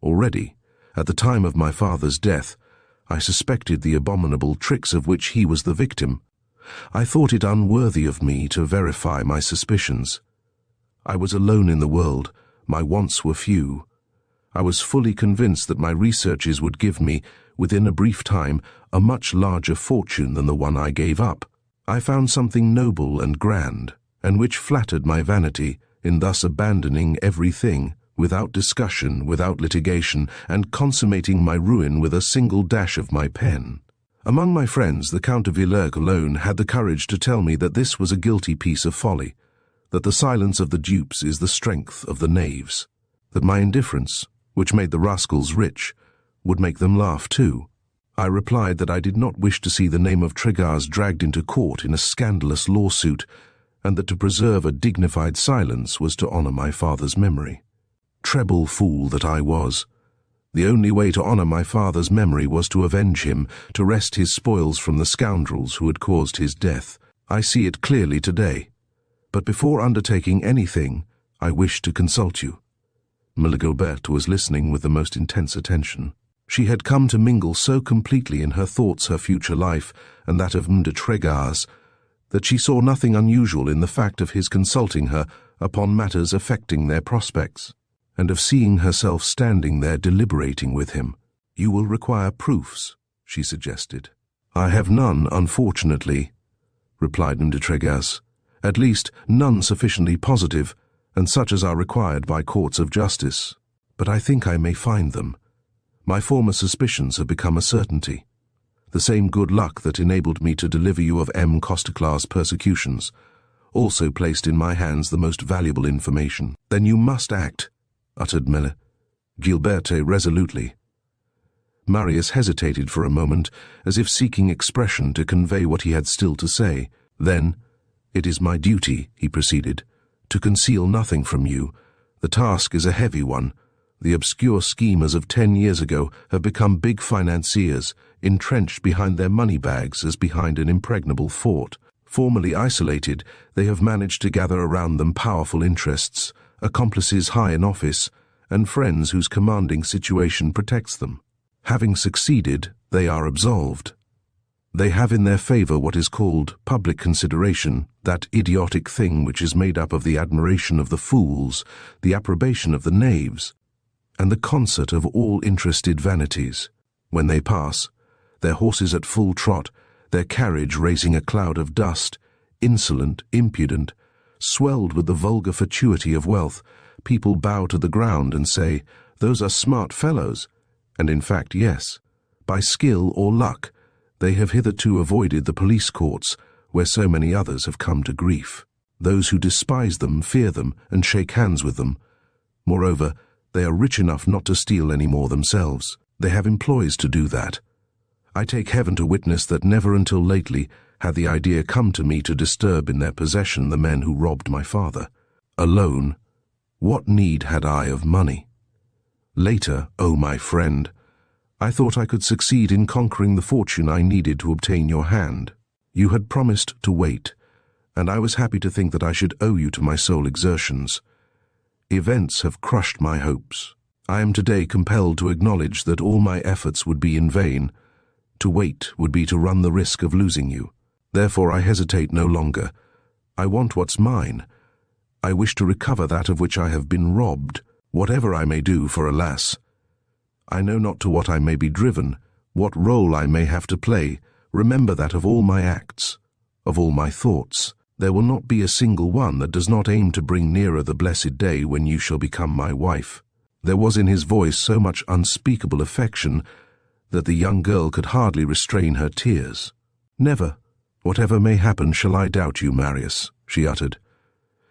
Already, at the time of my father's death, I suspected the abominable tricks of which he was the victim. I thought it unworthy of me to verify my suspicions. I was alone in the world, my wants were few. I was fully convinced that my researches would give me, within a brief time, a much larger fortune than the one I gave up. I found something noble and grand, and which flattered my vanity in thus abandoning everything, without discussion, without litigation, and consummating my ruin with a single dash of my pen. Among my friends, the Count de Villers alone had the courage to tell me that this was a guilty piece of folly, that the silence of the dupes is the strength of the knaves, that my indifference, which made the rascals rich, would make them laugh too. I replied that I did not wish to see the name of Tregaz dragged into court in a scandalous lawsuit, and that to preserve a dignified silence was to honor my father's memory. Treble fool that I was. The only way to honor my father's memory was to avenge him, to wrest his spoils from the scoundrels who had caused his death. I see it clearly today. But before undertaking anything, I wish to consult you. Emile Gaboriau was listening with the most intense attention. She had come to mingle so completely in her thoughts her future life and that of M. de Tregaz that she saw nothing unusual in the fact of his consulting her upon matters affecting their prospects, and of seeing herself standing there deliberating with him. You will require proofs, she suggested. I have none, unfortunately, replied M. de Tregaz. At least, none sufficiently positive, and such as are required by courts of justice. But I think I may find them. My former suspicions have become a certainty. The same good luck that enabled me to deliver you of M. Costeclar's persecutions also placed in my hands the most valuable information. Then you must act, uttered Gilberte resolutely. Marius hesitated for a moment, as if seeking expression to convey what he had still to say. Then, "It is my duty," he proceeded, "to conceal nothing from you. The task is a heavy one. The obscure schemers of 10 years ago have become big financiers, entrenched behind their money bags as behind an impregnable fort. Formerly isolated, they have managed to gather around them powerful interests, accomplices high in office, and friends whose commanding situation protects them. Having succeeded, they are absolved. They have in their favor what is called public consideration, that idiotic thing which is made up of the admiration of the fools, the approbation of the knaves, and the concert of all interested vanities. When they pass, their horses at full trot, their carriage raising a cloud of dust, insolent, impudent, swelled with the vulgar fatuity of wealth, people bow to the ground and say, 'Those are smart fellows,' and in fact, yes, by skill or luck, they have hitherto avoided the police courts, where so many others have come to grief. Those who despise them fear them and shake hands with them. Moreover, they are rich enough not to steal any more themselves. They have employees to do that. I take heaven to witness that never until lately had the idea come to me to disturb in their possession the men who robbed my father. Alone, what need had I of money? Later, oh my friend, I thought I could succeed in conquering the fortune I needed to obtain your hand. You had promised to wait, and I was happy to think that I should owe you to my sole exertions. Events have crushed my hopes. I am today compelled to acknowledge that all my efforts would be in vain. To wait would be to run the risk of losing you. Therefore I hesitate no longer. I want what's mine. I wish to recover that of which I have been robbed, whatever I may do, for alas, I know not to what I may be driven, what role I may have to play. Remember that of all my acts, of all my thoughts, There will not be a single one that does not aim to bring nearer the blessed day when you shall become my wife." There was in his voice so much unspeakable affection that the young girl could hardly restrain her tears. "Never, whatever may happen, shall I doubt you, Marius," she uttered.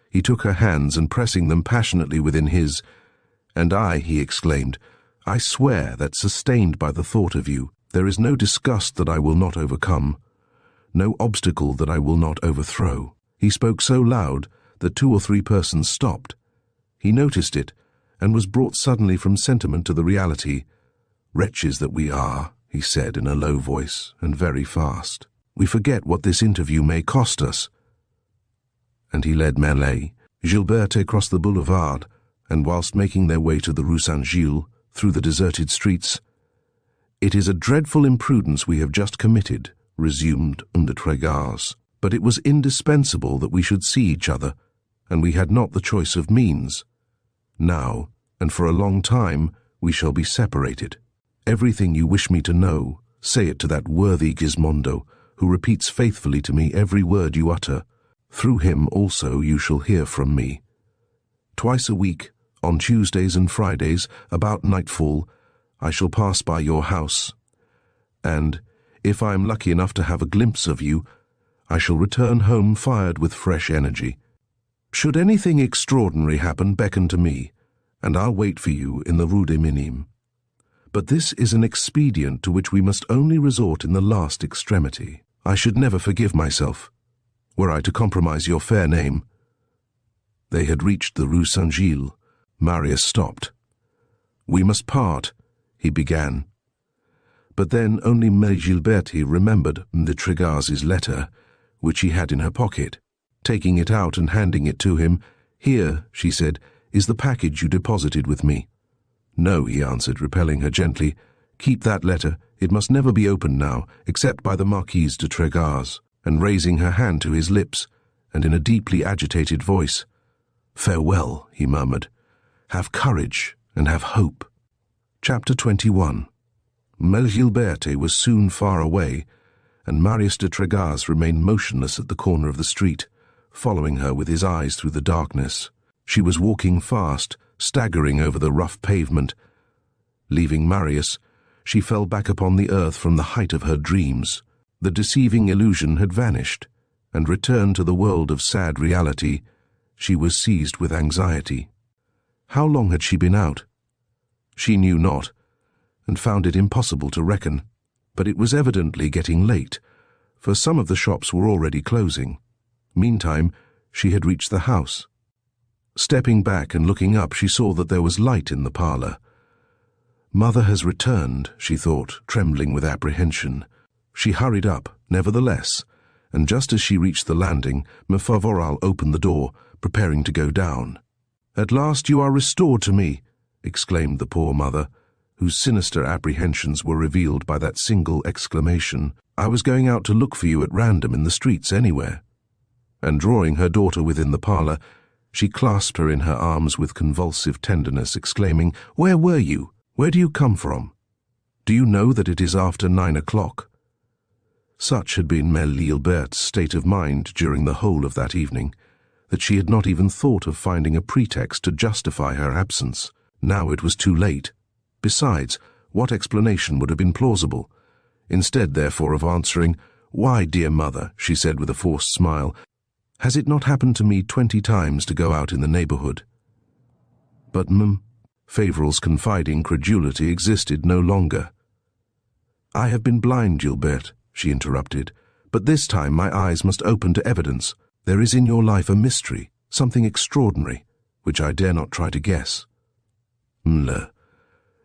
He took her hands and pressing them passionately within his, "And I," he exclaimed, "I swear that, sustained by the thought of you, there is no disgust that I will not overcome, no obstacle that I will not overthrow." He spoke so loud that 2 or 3 persons stopped. He noticed it, and was brought suddenly from sentiment to the reality. "Wretches that we are," he said in a low voice, and very fast. "We forget what this interview may cost us." And he led Melee, Gilberte across the boulevard, and whilst making their way to the Rue St. Gilles, through the deserted streets, "It is a dreadful imprudence we have just committed," resumed de Trégars, "but it was indispensable that we should see each other, and we had not the choice of means. Now, and for a long time, we shall be separated. Everything you wish me to know, say it to that worthy Gismondo, who repeats faithfully to me every word you utter. Through him also you shall hear from me. Twice a week, on Tuesdays and Fridays, about nightfall, I shall pass by your house, and, if I am lucky enough to have a glimpse of you, I shall return home fired with fresh energy. Should anything extraordinary happen, beckon to me, and I'll wait for you in the Rue des Minimes. But this is an expedient to which we must only resort in the last extremity. I should never forgive myself, were I to compromise your fair name." They had reached the Rue St. Gilles. Marius stopped. "We must part," he began. But then only Mère Gilberte remembered de Trégars' letter, which he had in her pocket. Taking it out and handing it to him, "Here," she said, "is the package you deposited with me." "No," he answered, repelling her gently. "Keep that letter. It must never be opened now, except by the Marquise de Trégars." And raising her hand to his lips, and in a deeply agitated voice, "Farewell," he murmured. "Have courage and have hope." Chapter 21. Mère Gilberte was soon far away, and Marius de Trégars remained motionless at the corner of the street, following her with his eyes through the darkness. She was walking fast, staggering over the rough pavement. Leaving Marius, she fell back upon the earth from the height of her dreams. The deceiving illusion had vanished, and returned to the world of sad reality. She was seized with anxiety. How long had she been out? She knew not, and found it impossible to reckon, but it was evidently getting late, for some of the shops were already closing. Meantime, she had reached the house. Stepping back and looking up, she saw that there was light in the parlour. "Mother has returned," she thought, trembling with apprehension. She hurried up, nevertheless, and just as she reached the landing, Favoral opened the door, preparing to go down. "At last you are restored to me," exclaimed the poor mother, whose sinister apprehensions were revealed by that single exclamation. "I was going out to look for you at random in the streets anywhere." And drawing her daughter within the parlour, she clasped her in her arms with convulsive tenderness, exclaiming, "Where were you? Where do you come from? Do you know that it is after 9 o'clock?" Such had been Mère Gilberte's state of mind during the whole of that evening, that she had not even thought of finding a pretext to justify her absence. Now it was too late. Besides, what explanation would have been plausible? Instead, therefore, of answering, "Why, dear mother," she said with a forced smile, "has it not happened to me 20 times to go out in the neighbourhood?" But Favoral's confiding credulity existed no longer. "I have been blind, Gilberte," she interrupted, "but this time my eyes must open to evidence. There is in your life a mystery, something extraordinary, which I dare not try to guess."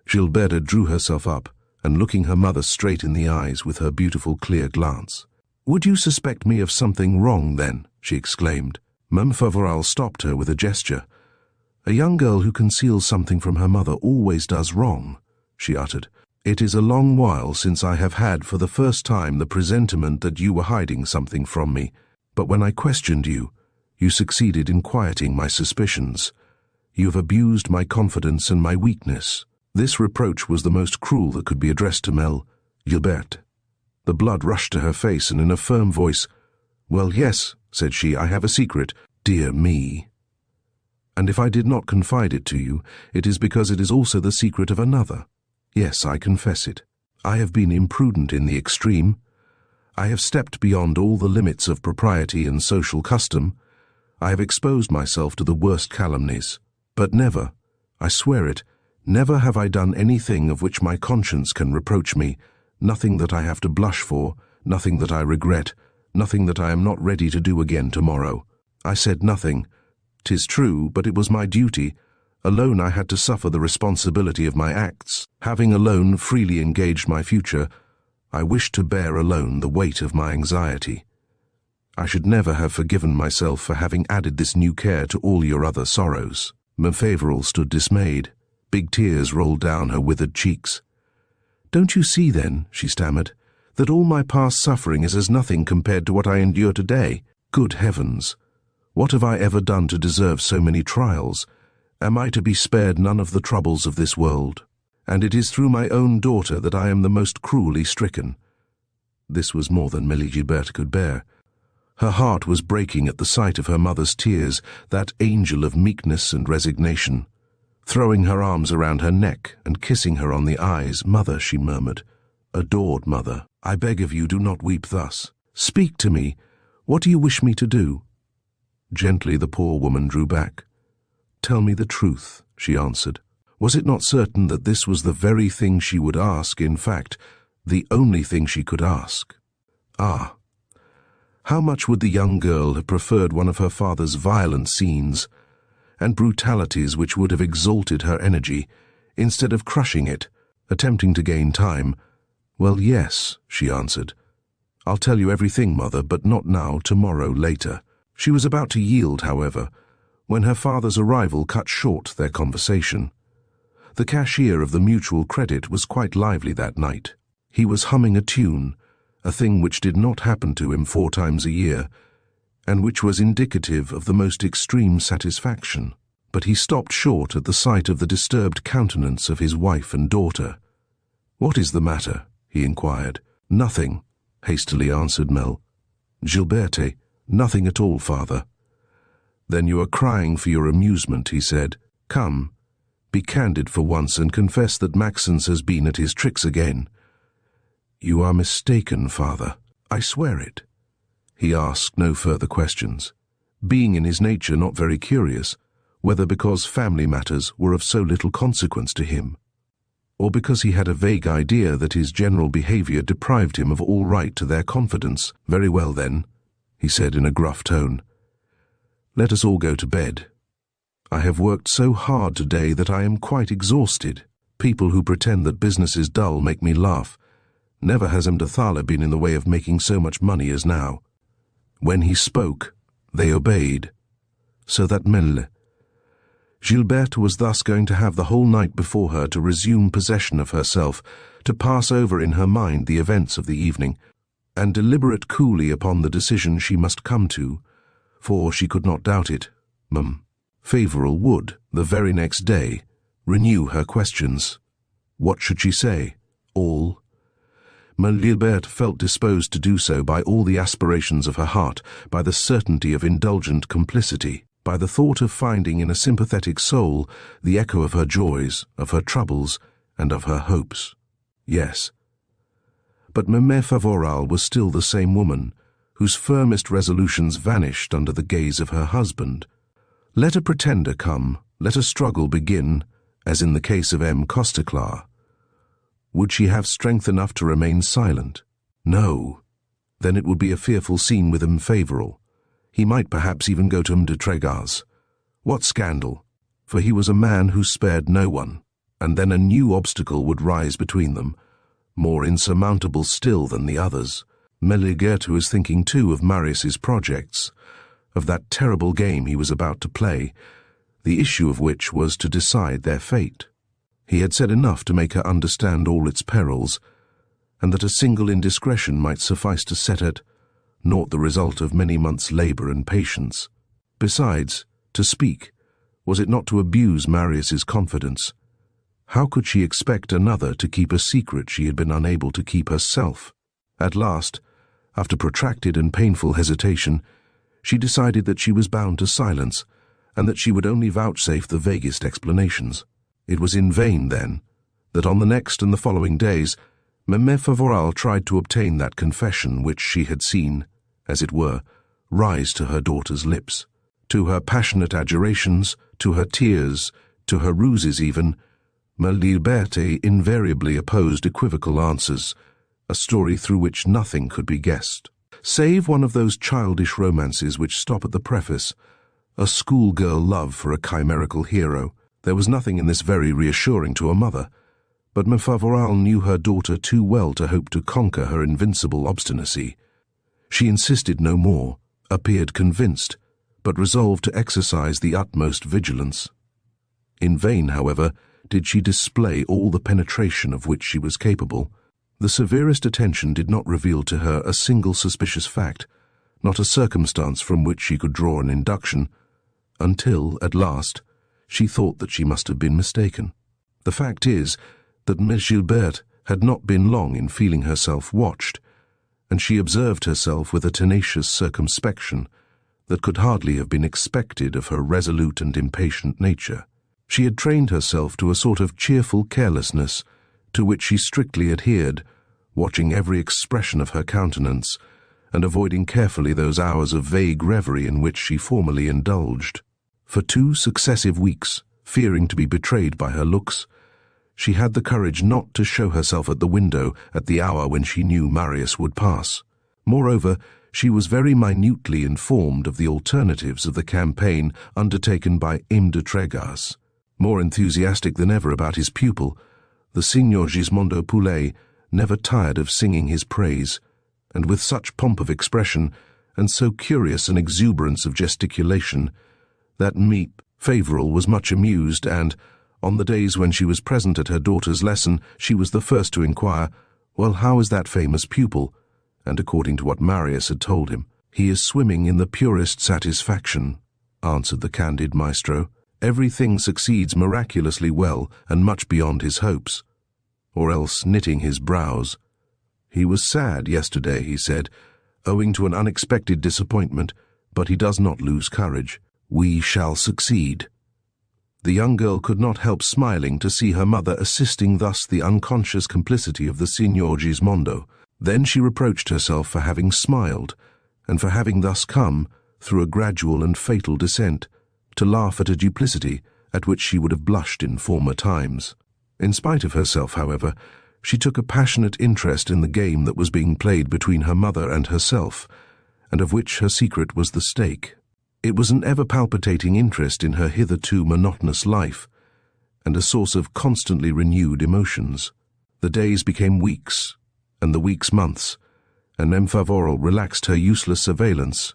Gilberte drew herself up, and looking her mother straight in the eyes with her beautiful clear glance. "Would you suspect me of something wrong, then?" she exclaimed. Mère Favoral stopped her with a gesture. "A young girl who conceals something from her mother always does wrong," she uttered. "It is a long while since I have had for the first time the presentiment that you were hiding something from me, but when I questioned you, you succeeded in quieting my suspicions. You have abused my confidence and my weakness." This reproach was the most cruel that could be addressed to Mère Gilberte. The blood rushed to her face, and in a firm voice, "Well, yes," said she, "I have a secret. Dear me. And if I did not confide it to you, it is because it is also the secret of another. Yes, I confess it. I have been imprudent in the extreme. I have stepped beyond all the limits of propriety and social custom. I have exposed myself to the worst calumnies. But never, I swear it, never have I done anything of which my conscience can reproach me, nothing that I have to blush for, nothing that I regret, nothing that I am not ready to do again tomorrow. I said nothing. 'Tis true, but it was my duty. Alone I had to suffer the responsibility of my acts. Having alone freely engaged my future, I wished to bear alone the weight of my anxiety. I should never have forgiven myself for having added this new care to all your other sorrows." Emile Favoral stood dismayed. Big tears rolled down her withered cheeks. "Don't you see, then," she stammered, "that all my past suffering is as nothing compared to what I endure today? Good heavens! What have I ever done to deserve so many trials? Am I to be spared none of the troubles of this world? And it is through my own daughter that I am the most cruelly stricken." This was more than Gilberte could bear. Her heart was breaking at the sight of her mother's tears, that angel of meekness and resignation. Throwing her arms around her neck and kissing her on the eyes, "Mother," she murmured, "adored mother, I beg of you, do not weep thus. Speak to me. What do you wish me to do?" Gently the poor woman drew back. "Tell me the truth," she answered. Was it not certain that this was the very thing she would ask, in fact, the only thing she could ask? Ah! How much would the young girl have preferred one of her father's violent scenes and brutalities which would have exalted her energy, instead of crushing it, attempting to gain time. "Well, yes," she answered. "I'll tell you everything, mother, but not now, tomorrow, later." She was about to yield, however, when her father's arrival cut short their conversation. The cashier of the Mutual Credit was quite lively that night. He was humming a tune, a thing which did not happen to him 4 times a year, and which was indicative of the most extreme satisfaction. But he stopped short at the sight of the disturbed countenance of his wife and daughter. "What is the matter?" he inquired. "Nothing," hastily answered Mel. "Gilberte, nothing at all, father." "Then you are crying for your amusement," he said. "Come, be candid for once and confess that Maxence has been at his tricks again." "You are mistaken, father. I swear it." He asked no further questions, being in his nature not very curious, whether because family matters were of so little consequence to him, or because he had a vague idea that his general behavior deprived him of all right to their confidence. "Very well, then," he said in a gruff tone. "Let us all go to bed. I have worked so hard today that I am quite exhausted. People who pretend that business is dull make me laugh. Never has Mdathala been in the way of making so much money as now." When he spoke, they obeyed. So that Gilberte was thus going to have the whole night before her to resume possession of herself, to pass over in her mind the events of the evening, and deliberate coolly upon the decision she must come to, for she could not doubt it. Favoral would, the very next day, renew her questions. What should she say? All? Gilberte felt disposed to do so by all the aspirations of her heart, by the certainty of indulgent complicity, by the thought of finding in a sympathetic soul the echo of her joys, of her troubles, and of her hopes. Yes. But Emile Favoral was still the same woman, whose firmest resolutions vanished under the gaze of her husband. Let a pretender come, let a struggle begin, as in the case of M. Costeclar. Would she have strength enough to remain silent? No. Then it would be a fearful scene with M. Favoral. He might perhaps even go to M. de Trégas. What scandal! For he was a man who spared no one. And then a new obstacle would rise between them, more insurmountable still than the others. Gilberte was thinking too of Marius's projects, of that terrible game he was about to play, the issue of which was to decide their fate. He had said enough to make her understand all its perils, and that a single indiscretion might suffice to set at naught the result of many months' labour and patience. Besides, to speak, was it not to abuse Marius's confidence? How could she expect another to keep a secret she had been unable to keep herself? At last, After protracted and painful hesitation, she decided that she was bound to silence, and that she would only vouchsafe the vaguest explanations. It was in vain, then, that on the next and the following days, Emile Favoral tried to obtain that confession which she had seen, as it were, rise to her daughter's lips. To her passionate adjurations, to her tears, to her ruses even, Gilles invariably opposed equivocal answers, a story through which nothing could be guessed. Save one of those childish romances which stop at the preface, a schoolgirl love for a chimerical hero, there was nothing in this very reassuring to a mother, but Emile Favoral knew her daughter too well to hope to conquer her invincible obstinacy. She insisted no more, appeared convinced, but resolved to exercise the utmost vigilance. In vain, however, did she display all the penetration of which she was capable. The severest attention did not reveal to her a single suspicious fact, not a circumstance from which she could draw an induction, until, at last, she thought that she must have been mistaken. The fact is that Miss Gilberte had not been long in feeling herself watched, and she observed herself with a tenacious circumspection that could hardly have been expected of her resolute and impatient nature. She had trained herself to a sort of cheerful carelessness, to which she strictly adhered, watching every expression of her countenance, and avoiding carefully those hours of vague reverie in which she formerly indulged. For 2 successive weeks, fearing to be betrayed by her looks, she had the courage not to show herself at the window at the hour when she knew Marius would pass. Moreover, she was very minutely informed of the alternatives of the campaign undertaken by Emile de Trégas. More enthusiastic than ever about his pupil, the Signor Gismondo Poulet never tired of singing his praise, and with such pomp of expression, and so curious an exuberance of gesticulation, that Emile Favoral was much amused, and, on the days when she was present at her daughter's lesson, she was the first to inquire, "Well, how is that famous pupil?" And according to what Marius had told him, "He is swimming in the purest satisfaction," answered the candid maestro. "Everything succeeds miraculously well and much beyond his hopes." Or else, knitting his brows, "He was sad yesterday," he said, "owing to an unexpected disappointment, but he does not lose courage. We shall succeed." The young girl could not help smiling to see her mother assisting thus the unconscious complicity of the Signor Gismondo. Then she reproached herself for having smiled, and for having thus come, through a gradual and fatal descent, to laugh at a duplicity at which she would have blushed in former times. In spite of herself, however, she took a passionate interest in the game that was being played between her mother and herself, and of which her secret was the stake. It was an ever-palpitating interest in her hitherto monotonous life, and a source of constantly renewed emotions. The days became weeks, and the weeks months, and Emile Favoral relaxed her useless surveillance,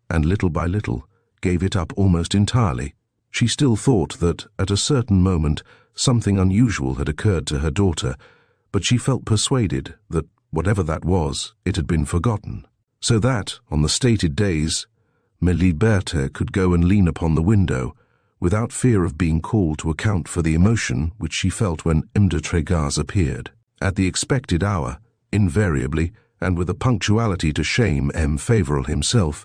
and little by little gave it up almost entirely. She still thought that, at a certain moment, something unusual had occurred to her daughter, but she felt persuaded that, whatever that was, it had been forgotten. So that, on the stated days, Gilberte could go and lean upon the window, without fear of being called to account for the emotion which she felt when Emile de Trégas appeared. At the expected hour, invariably, and with a punctuality to shame Emile Favoral himself,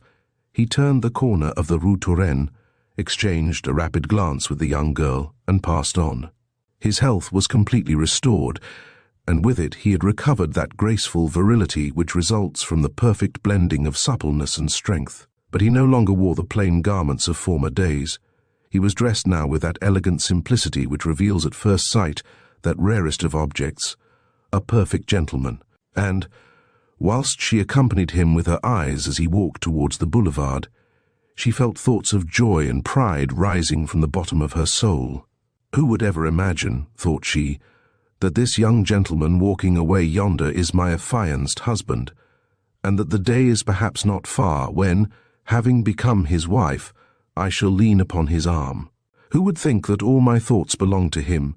he turned the corner of the Rue St, exchanged a rapid glance with the young girl, and passed on. His health was completely restored, and with it he had recovered that graceful virility which results from the perfect blending of suppleness and strength. But he no longer wore the plain garments of former days. He was dressed now with that elegant simplicity which reveals at first sight that rarest of objects, a perfect gentleman, and, whilst she accompanied him with her eyes as he walked towards the boulevard, she felt thoughts of joy and pride rising from the bottom of her soul. Who would ever imagine, thought she, that this young gentleman walking away yonder is my affianced husband, and that the day is perhaps not far when, having become his wife, I shall lean upon his arm. Who would think that all my thoughts belong to him,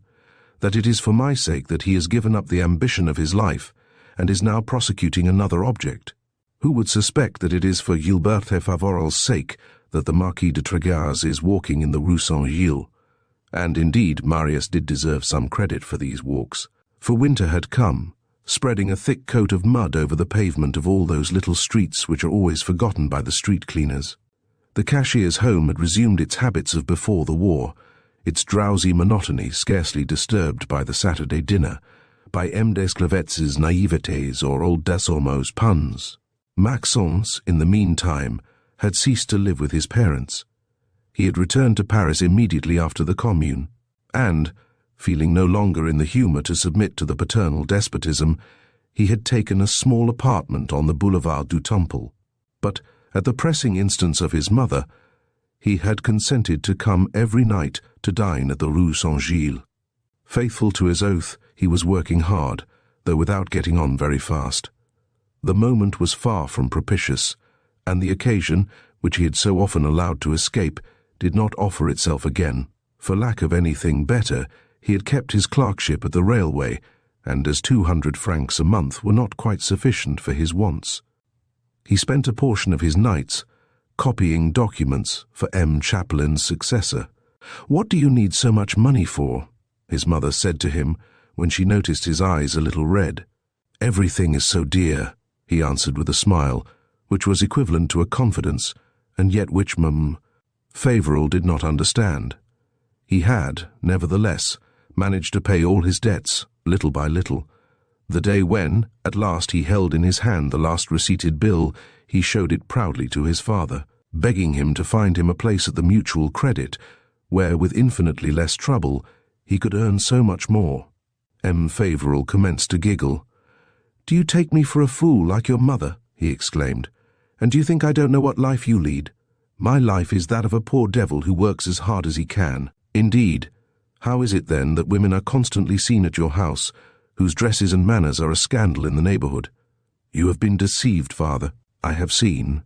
that it is for my sake that he has given up the ambition of his life, and is now prosecuting another object? Who would suspect that it is for Gilberte Favoral's sake that the Marquis de Trégas is walking in the Rue St? And indeed Marius did deserve some credit for these walks, for winter had come, spreading a thick coat of mud over the pavement of all those little streets which are always forgotten by the street cleaners. The cashier's home had resumed its habits of before the war, its drowsy monotony scarcely disturbed by the Saturday dinner, by M. Desclavetz's naïvetés or old Desormeau's puns. Maxence, in the meantime, had ceased to live with his parents. He had returned to Paris immediately after the Commune, and, feeling no longer in the humour to submit to the paternal despotism, he had taken a small apartment on the Boulevard du Temple. But, at the pressing instance of his mother, he had consented to come every night to dine at the Rue St. Gilles. Faithful to his oath, he was working hard, though without getting on very fast. The moment was far from propitious, and the occasion, which he had so often allowed to escape, did not offer itself again. For lack of anything better, he had kept his clerkship at the railway, and as 200 francs a month were not quite sufficient for his wants. He spent a portion of his nights copying documents for M. Chapelain's successor. "What do you need so much money for?" his mother said to him when she noticed his eyes a little red. "Everything is so dear," he answered with a smile, which was equivalent to a confidence, and yet which Favoral did not understand. He had, nevertheless, managed to pay all his debts, little by little. The day when, at last, he held in his hand the last receipted bill, he showed it proudly to his father, begging him to find him a place at the Mutual Credit, where, with infinitely less trouble, he could earn so much more. M. Favoral commenced to giggle. "Do you take me for a fool like your mother?" he exclaimed. "And do you think I don't know what life you lead? My life is that of a poor devil who works as hard as he can. Indeed, how is it then that women are constantly seen at your house, whose dresses and manners are a scandal in the neighbourhood? You have been deceived, father. I have seen."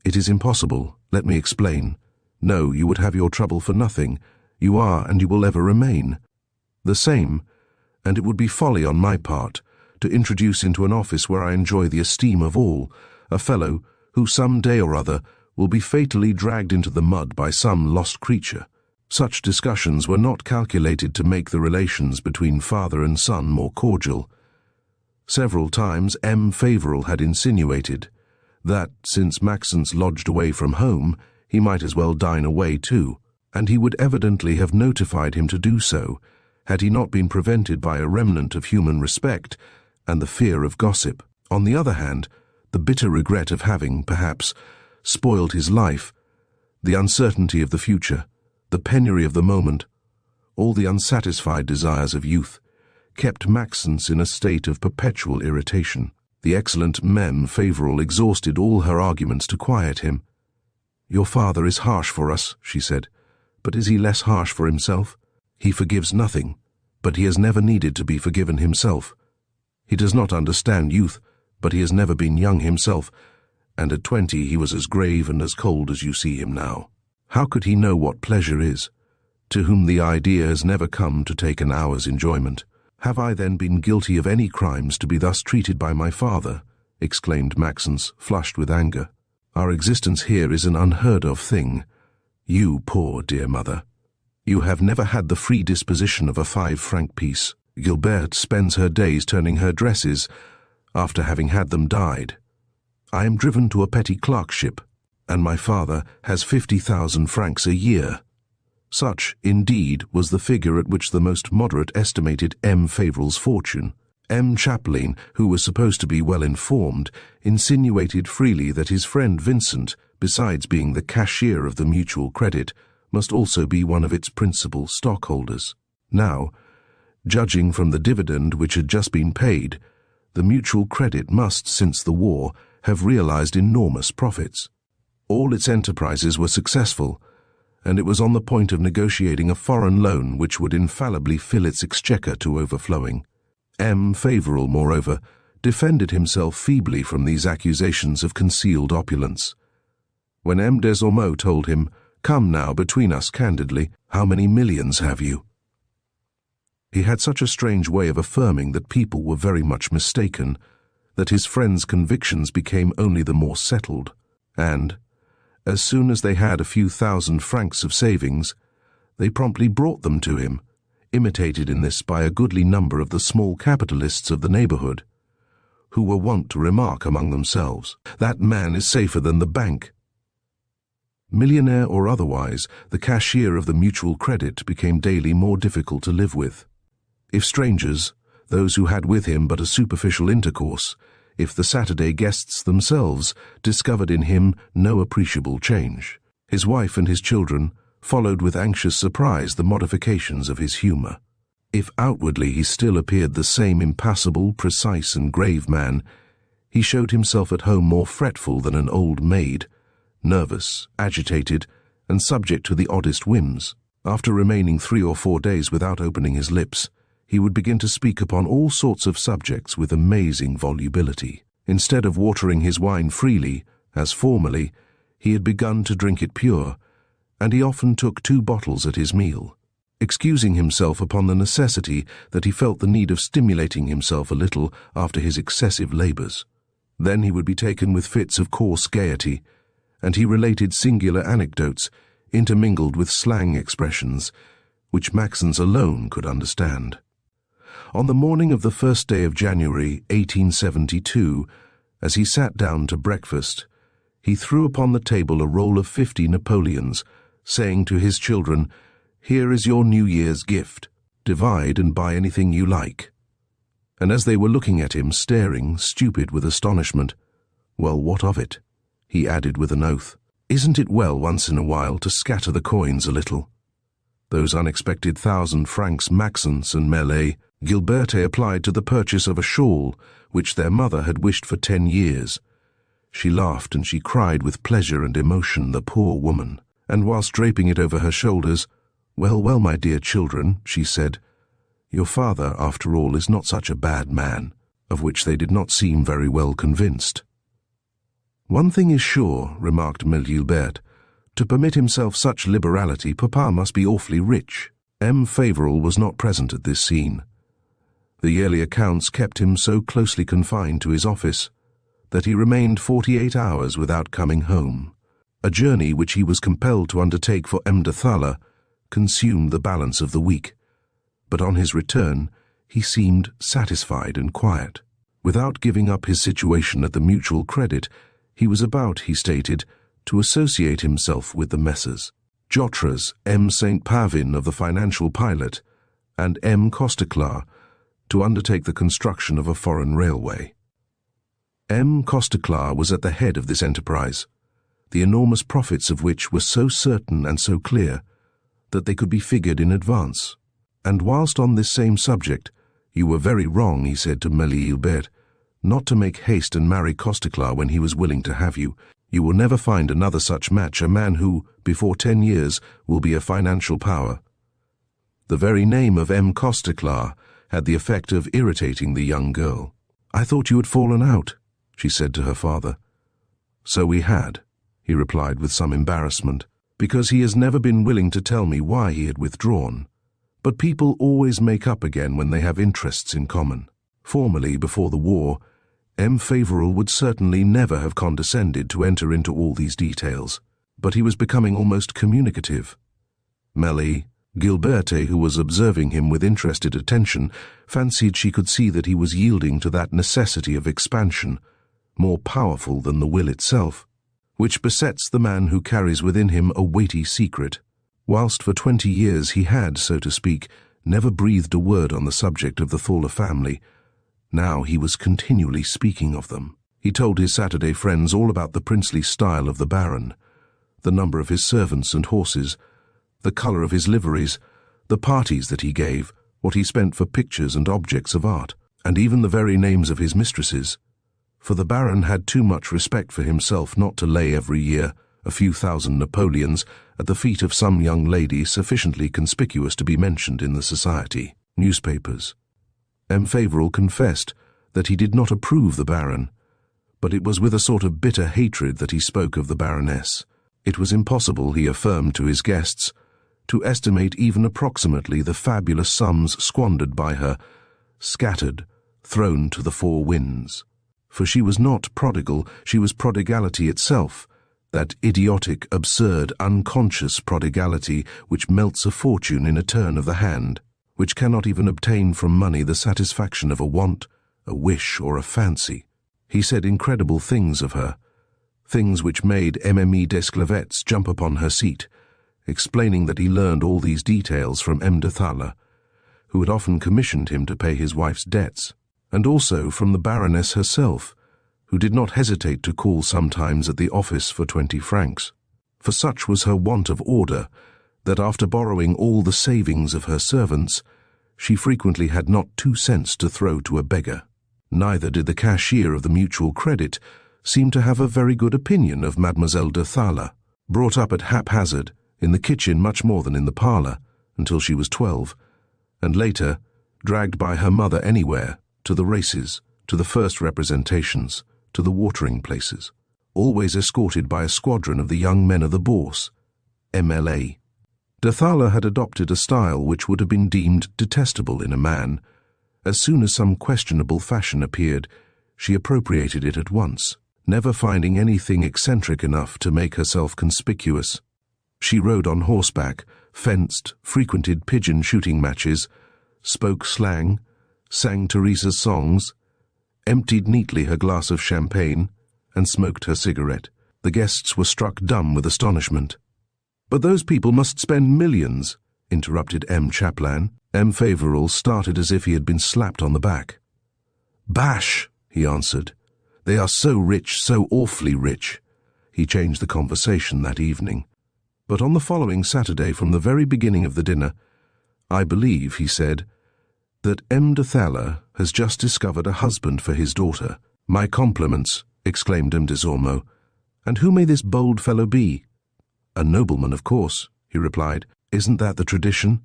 "It is impossible. Let me explain. No, you would have your trouble for nothing. You are, and you will ever remain. The same, and it would be folly on my part, to introduce into an office where I enjoy the esteem of all, a fellow who some day or other will be fatally dragged into the mud by some lost creature. Such discussions were not calculated to make the relations between father and son more cordial. Several times M. Favoral had insinuated that, since Maxence lodged away from home, he might as well dine away too, and he would evidently have notified him to do so, had he not been prevented by a remnant of human respect and the fear of gossip. On the other hand, the bitter regret of having, perhaps, spoiled his life, the uncertainty of the future, the penury of the moment, all the unsatisfied desires of youth, kept Maxence in a state of perpetual irritation. The excellent Mem Favoral exhausted all her arguments to quiet him. "Your father is harsh for us," she said, "but is he less harsh for himself? He forgives nothing, but he has never needed to be forgiven himself. He does not understand youth, but he has never been young himself, and at 20 he was as grave and as cold as you see him now. How could he know what pleasure is, to whom the idea has never come to take an hour's enjoyment? Have I then been guilty of any crimes to be thus treated by my father?" exclaimed Maxence, flushed with anger. "Our existence here is an unheard of thing. You, poor dear mother, you have never had the free disposition of a 5-franc piece. Gilberte spends her days turning her dresses, after having had them dyed. I am driven to a petty clerkship, and my father has 50,000 francs a year." Such, indeed, was the figure at which the most moderate estimated M. Favoral's fortune. M. Chapelain, who was supposed to be well informed, insinuated freely that his friend Vincent, besides being the cashier of the Mutual Credit, must also be one of its principal stockholders. Now, judging from the dividend which had just been paid, the Mutual Credit must, since the war, have realized enormous profits. All its enterprises were successful, and it was on the point of negotiating a foreign loan which would infallibly fill its exchequer to overflowing. M. Favoral, moreover, defended himself feebly from these accusations of concealed opulence. When M. Desormeaux told him, "Come now, between us candidly, how many millions have you?" he had such a strange way of affirming that people were very much mistaken, that his friend's convictions became only the more settled, and, as soon as they had a few thousand francs of savings, they promptly brought them to him, imitated in this by a goodly number of the small capitalists of the neighborhood, who were wont to remark among themselves, "That man is safer than the bank." Millionaire or otherwise, the cashier of the mutual credit became daily more difficult to live with. If strangers, those who had with him but a superficial intercourse, if the Saturday guests themselves discovered in him no appreciable change, his wife and his children followed with anxious surprise the modifications of his humor. If outwardly he still appeared the same impassible, precise and grave man, he showed himself at home more fretful than an old maid, nervous, agitated, and subject to the oddest whims. After remaining 3 or 4 days without opening his lips, he would begin to speak upon all sorts of subjects with amazing volubility. Instead of watering his wine freely, as formerly, he had begun to drink it pure, and he often took 2 bottles at his meal, excusing himself upon the necessity that he felt the need of stimulating himself a little after his excessive labors. Then he would be taken with fits of coarse gaiety, and he related singular anecdotes intermingled with slang expressions, which Maxence alone could understand. On the morning of the 1st day of January, 1872, as he sat down to breakfast, he threw upon the table a roll of 50 Napoleons, saying to his children, "Here is your New Year's gift. Divide and buy anything you like." And as they were looking at him, staring, stupid with astonishment, "Well, what of it?" he added with an oath. "Isn't it well once in a while to scatter the coins a little?" Those unexpected 1,000 francs Maxence and Gilberte applied to the purchase of a shawl which their mother had wished for 10 years. She laughed and she cried with pleasure and emotion, the poor woman, and whilst draping it over her shoulders, "Well, well, my dear children," she said, "your father, after all, is not such a bad man," of which they did not seem very well convinced. "One thing is sure," remarked Emile Gilbert, "to permit himself such liberality, Papa must be awfully rich." M. Favoral was not present at this scene. The yearly accounts kept him so closely confined to his office that he remained 48 hours without coming home. A journey which he was compelled to undertake for M. de Thaler consumed the balance of the week, but on his return he seemed satisfied and quiet. Without giving up his situation at the mutual credit, he was about, he stated, to associate himself with the Messrs. Jotras, M. St. Pavin of the Financial Pilot, and M. Costeclar, to undertake the construction of a foreign railway. M. Costeclar was at the head of this enterprise, the enormous profits of which were so certain and so clear that they could be figured in advance. And whilst on this same subject, "You were very wrong," he said to Emile Gilbert, "not to make haste and marry Costeclar when he was willing to have you. You will never find another such match, a man who, before 10 years, will be a financial power." The very name of M. Costeclar had the effect of irritating the young girl. "I thought you had fallen out," she said to her father. "So we had," he replied with some embarrassment, "because he has never been willing to tell me why he had withdrawn. But people always make up again when they have interests in common. Formerly, before the war, M. Favoral would certainly never have condescended to enter into all these details, but he was becoming almost communicative. Emile Gilberte, who was observing him with interested attention, fancied she could see that he was yielding to that necessity of expansion, more powerful than the will itself, which besets the man who carries within him a weighty secret. Whilst for 20 years he had, so to speak, never breathed a word on the subject of the Thaler family, now he was continually speaking of them. He told his Saturday friends all about the princely style of the Baron, the number of his servants and horses, the colour of his liveries, the parties that he gave, what he spent for pictures and objects of art, and even the very names of his mistresses, for the Baron had too much respect for himself not to lay every year a few thousand Napoleons at the feet of some young lady sufficiently conspicuous to be mentioned in the society newspapers. M. Favoral confessed that he did not approve the Baron, but it was with a sort of bitter hatred that he spoke of the Baroness. It was impossible, he affirmed to his guests, to estimate even approximately the fabulous sums squandered by her, scattered, thrown to the four winds. For she was not prodigal, she was prodigality itself, that idiotic, absurd, unconscious prodigality which melts a fortune in a turn of the hand. which cannot even obtain from money the satisfaction of a want, a wish, or a fancy. He said incredible things of her, things which made Mme Desclavets jump upon her seat, explaining that he learned all these details from M. de Thaler, who had often commissioned him to pay his wife's debts, and also from the Baroness herself, who did not hesitate to call sometimes at the office for 20 francs. For such was her want of order, that after borrowing all the savings of her servants, she frequently had not 2 cents to throw to a beggar. Neither did the cashier of the Mutual Credit seem to have a very good opinion of Mademoiselle de Thaler, brought up at haphazard, in the kitchen much more than in the parlour, until she was 12, and later dragged by her mother anywhere, to the races, to the first representations, to the watering places, always escorted by a squadron of the young men of the Bourse, MLA. De Thaler had adopted a style which would have been deemed detestable in a man. As soon as some questionable fashion appeared, she appropriated it at once, never finding anything eccentric enough to make herself conspicuous. She rode on horseback, fenced, frequented pigeon shooting matches, spoke slang, sang Teresa's songs, emptied neatly her glass of champagne, and smoked her cigarette. The guests were struck dumb with astonishment. "But those people must spend millions," interrupted M. Chaplin. M. Favoral started as if he had been slapped on the back. "Bash," he answered. "They are so rich, so awfully rich." He changed the conversation that evening. But on the following Saturday, from the very beginning of the dinner, "I believe," he said, "that M. de Thaler has just discovered a husband for his daughter." "My compliments," exclaimed M. Desormeaux. "And who may this bold fellow be?" "A nobleman, of course," he replied. "Isn't that the tradition?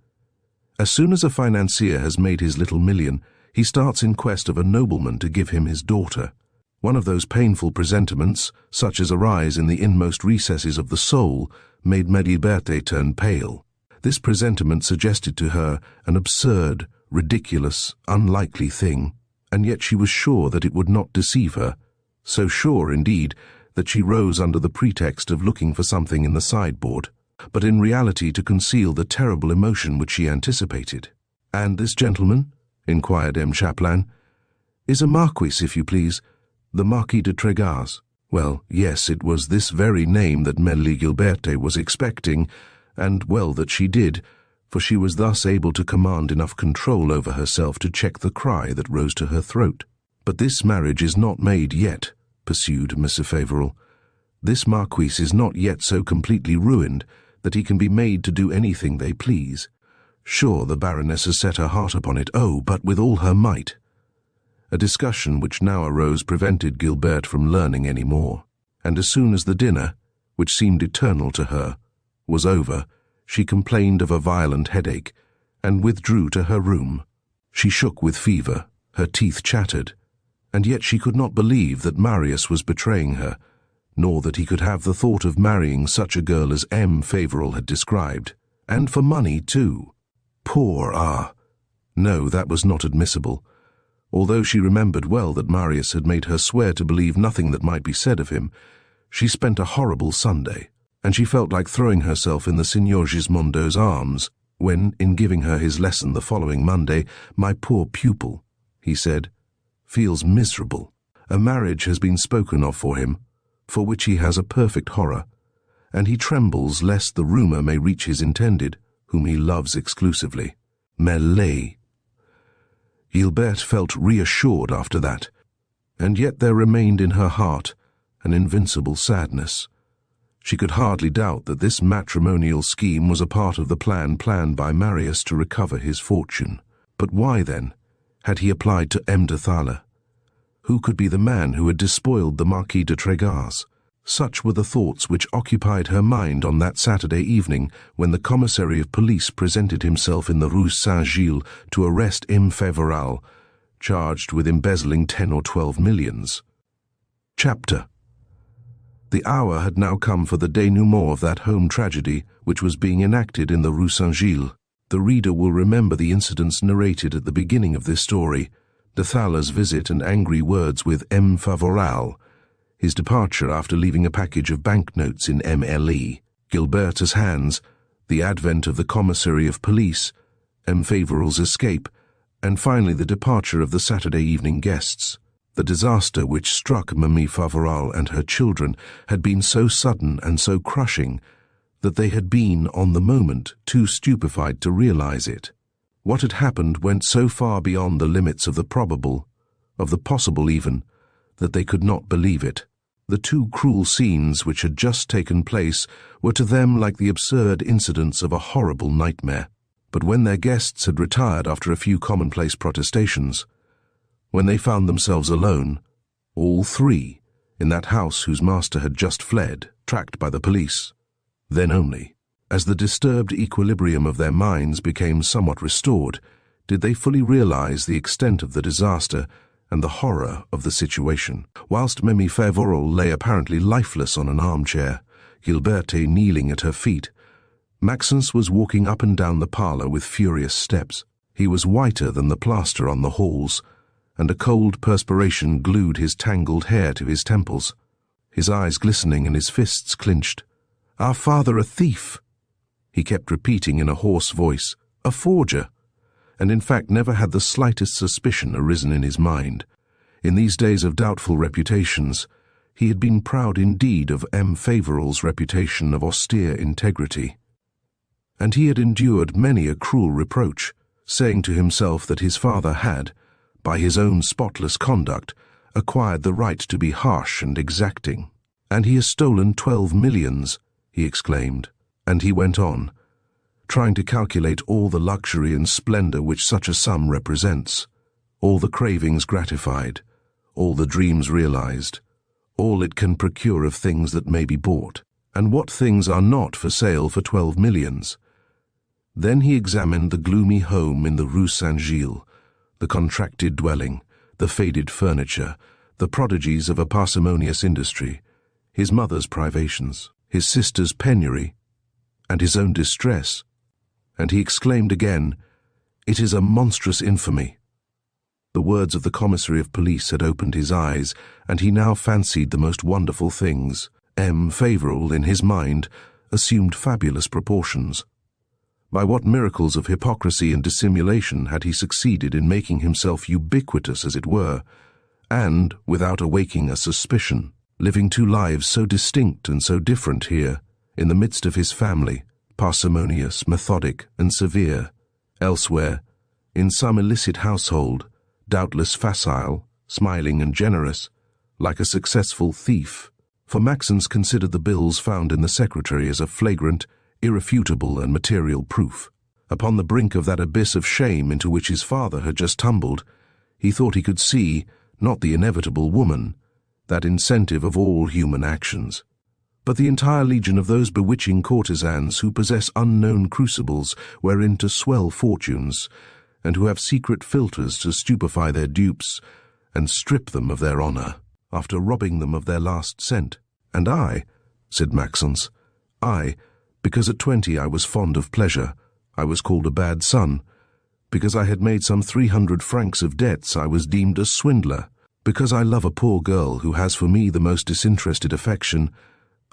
As soon as a financier has made his little million, he starts in quest of a nobleman to give him his daughter. One of those painful presentiments, such as arise in the inmost recesses of the soul, made Marie Berthe turn pale. This presentiment suggested to her an absurd, ridiculous, unlikely thing, and yet she was sure that it would not deceive her, so sure, indeed, that she rose under the pretext of looking for something in the sideboard, but in reality to conceal the terrible emotion which she anticipated. "And this gentleman?" inquired M. Chaplin. "Is a marquis, if you please, the Marquis de Trégas." Well, yes, it was this very name that Mélie Gilberte was expecting, and well that she did, for she was thus able to command enough control over herself to check the cry that rose to her throat. "But this marriage is not made yet," pursued M. Favoral. "This marquis is not yet so completely ruined that he can be made to do anything they please. Sure, the Baroness has set her heart upon it, oh, but with all her might." A discussion which now arose prevented Gilberte from learning any more, and as soon as the dinner, which seemed eternal to her, was over, she complained of a violent headache, and withdrew to her room. She shook with fever, her teeth chattered, and yet she could not believe that Marius was betraying her, nor that he could have the thought of marrying such a girl as M. Favoral had described, and for money too. No, that was not admissible. Although she remembered well that Marius had made her swear to believe nothing that might be said of him, she spent a horrible Sunday, and she felt like throwing herself in the Signor Gismondo's arms, when, in giving her his lesson the following Monday, "My poor pupil," he said, "feels miserable. A marriage has been spoken of for him, for which he has a perfect horror, and he trembles lest the rumour may reach his intended, whom he loves exclusively. Mêlée." Gilberte felt reassured after that, and yet there remained in her heart an invincible sadness. She could hardly doubt that this matrimonial scheme was a part of the plan planned by Marius to recover his fortune. But why, then, had he applied to M. de Thaler? Who could be the man who had despoiled the Marquis de Trégas? Such were the thoughts which occupied her mind on that Saturday evening when the commissary of police presented himself in the Rue St. Gilles to arrest M. Favoral, charged with embezzling 10 or 12 millions. Chapter. The hour had now come for the denouement of that home tragedy which was being enacted in the Rue St. Gilles. The reader will remember the incidents narrated at the beginning of this story: de Thaler's visit and angry words with M. Favoral, his departure after leaving a package of banknotes in MLE, Gilberte's hands, the advent of the commissary of police, Emile Favoral's escape, and finally the departure of the Saturday evening guests. The disaster which struck Emile Favoral and her children had been so sudden and so crushing that they had been, on the moment, too stupefied to realize it. What had happened went so far beyond the limits of the probable, of the possible even, that they could not believe it. The two cruel scenes which had just taken place were to them like the absurd incidents of a horrible nightmare. But when their guests had retired after a few commonplace protestations, when they found themselves alone, all three, in that house whose master had just fled, tracked by the police, then only, as the disturbed equilibrium of their minds became somewhat restored, did they fully realize the extent of the disaster and the horror of the situation. Whilst Emile Favoral lay apparently lifeless on an armchair, Gilberte kneeling at her feet, Maxence was walking up and down the parlor with furious steps. He was whiter than the plaster on the halls, and a cold perspiration glued his tangled hair to his temples, his eyes glistening and his fists clenched. "Our father a thief!" he kept repeating in a hoarse voice, "a forger," and in fact never had the slightest suspicion arisen in his mind. In these days of doubtful reputations, he had been proud indeed of Emile Favoral's reputation of austere integrity. And he had endured many a cruel reproach, saying to himself that his father had, by his own spotless conduct, acquired the right to be harsh and exacting. "And he has stolen 12 millions, he exclaimed, and he went on, trying to calculate all the luxury and splendor which such a sum represents, all the cravings gratified, all the dreams realized, all it can procure of things that may be bought, and what things are not for sale for 12 millions. Then he examined the gloomy home in the Rue St, the contracted dwelling, the faded furniture, the prodigies of a parsimonious industry, his mother's privations, his sister's penury, and his own distress, and he exclaimed again, 'It is a monstrous infamy.' The words of the commissary of police had opened his eyes, and he now fancied the most wonderful things. Emile Favoral, in his mind, assumed fabulous proportions. By what miracles of hypocrisy and dissimulation had he succeeded in making himself ubiquitous, as it were, and, without awaking a suspicion, living two lives so distinct and so different here, in the midst of his family, parsimonious, methodic, and severe, elsewhere, in some illicit household, doubtless facile, smiling and generous, like a successful thief, for Maxence considered the bills found in the secretary as a flagrant, irrefutable and material proof. Upon the brink of that abyss of shame into which his father had just tumbled, he thought he could see, not the inevitable woman, that incentive of all human actions, but the entire legion of those bewitching courtesans who possess unknown crucibles wherein to swell fortunes, and who have secret filters to stupefy their dupes and strip them of their honor, after robbing them of their last cent. "And I," said Maxence, "I, because at 20 I was fond of pleasure, I was called a bad son. Because I had made some 300 francs of debts, I was deemed a swindler. Because I love a poor girl who has for me the most disinterested affection,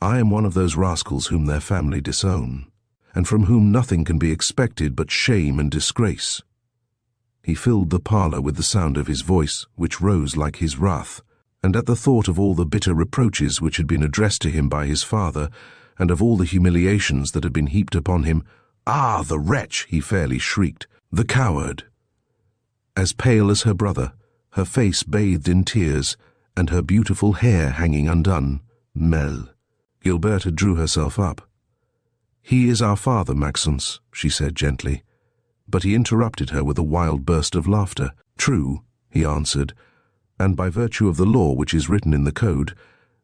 I am one of those rascals whom their family disown, and from whom nothing can be expected but shame and disgrace." He filled the parlor with the sound of his voice, which rose like his wrath, and at the thought of all the bitter reproaches which had been addressed to him by his father, and of all the humiliations that had been heaped upon him, "Ah, the wretch!" he fairly shrieked, "the coward!" As pale as her brother, her face bathed in tears, and her beautiful hair hanging undone, Mel. Gilberta drew herself up. "He is our father, Maxence," she said gently. But he interrupted her with a wild burst of laughter. "True," he answered, "and by virtue of the law which is written in the code,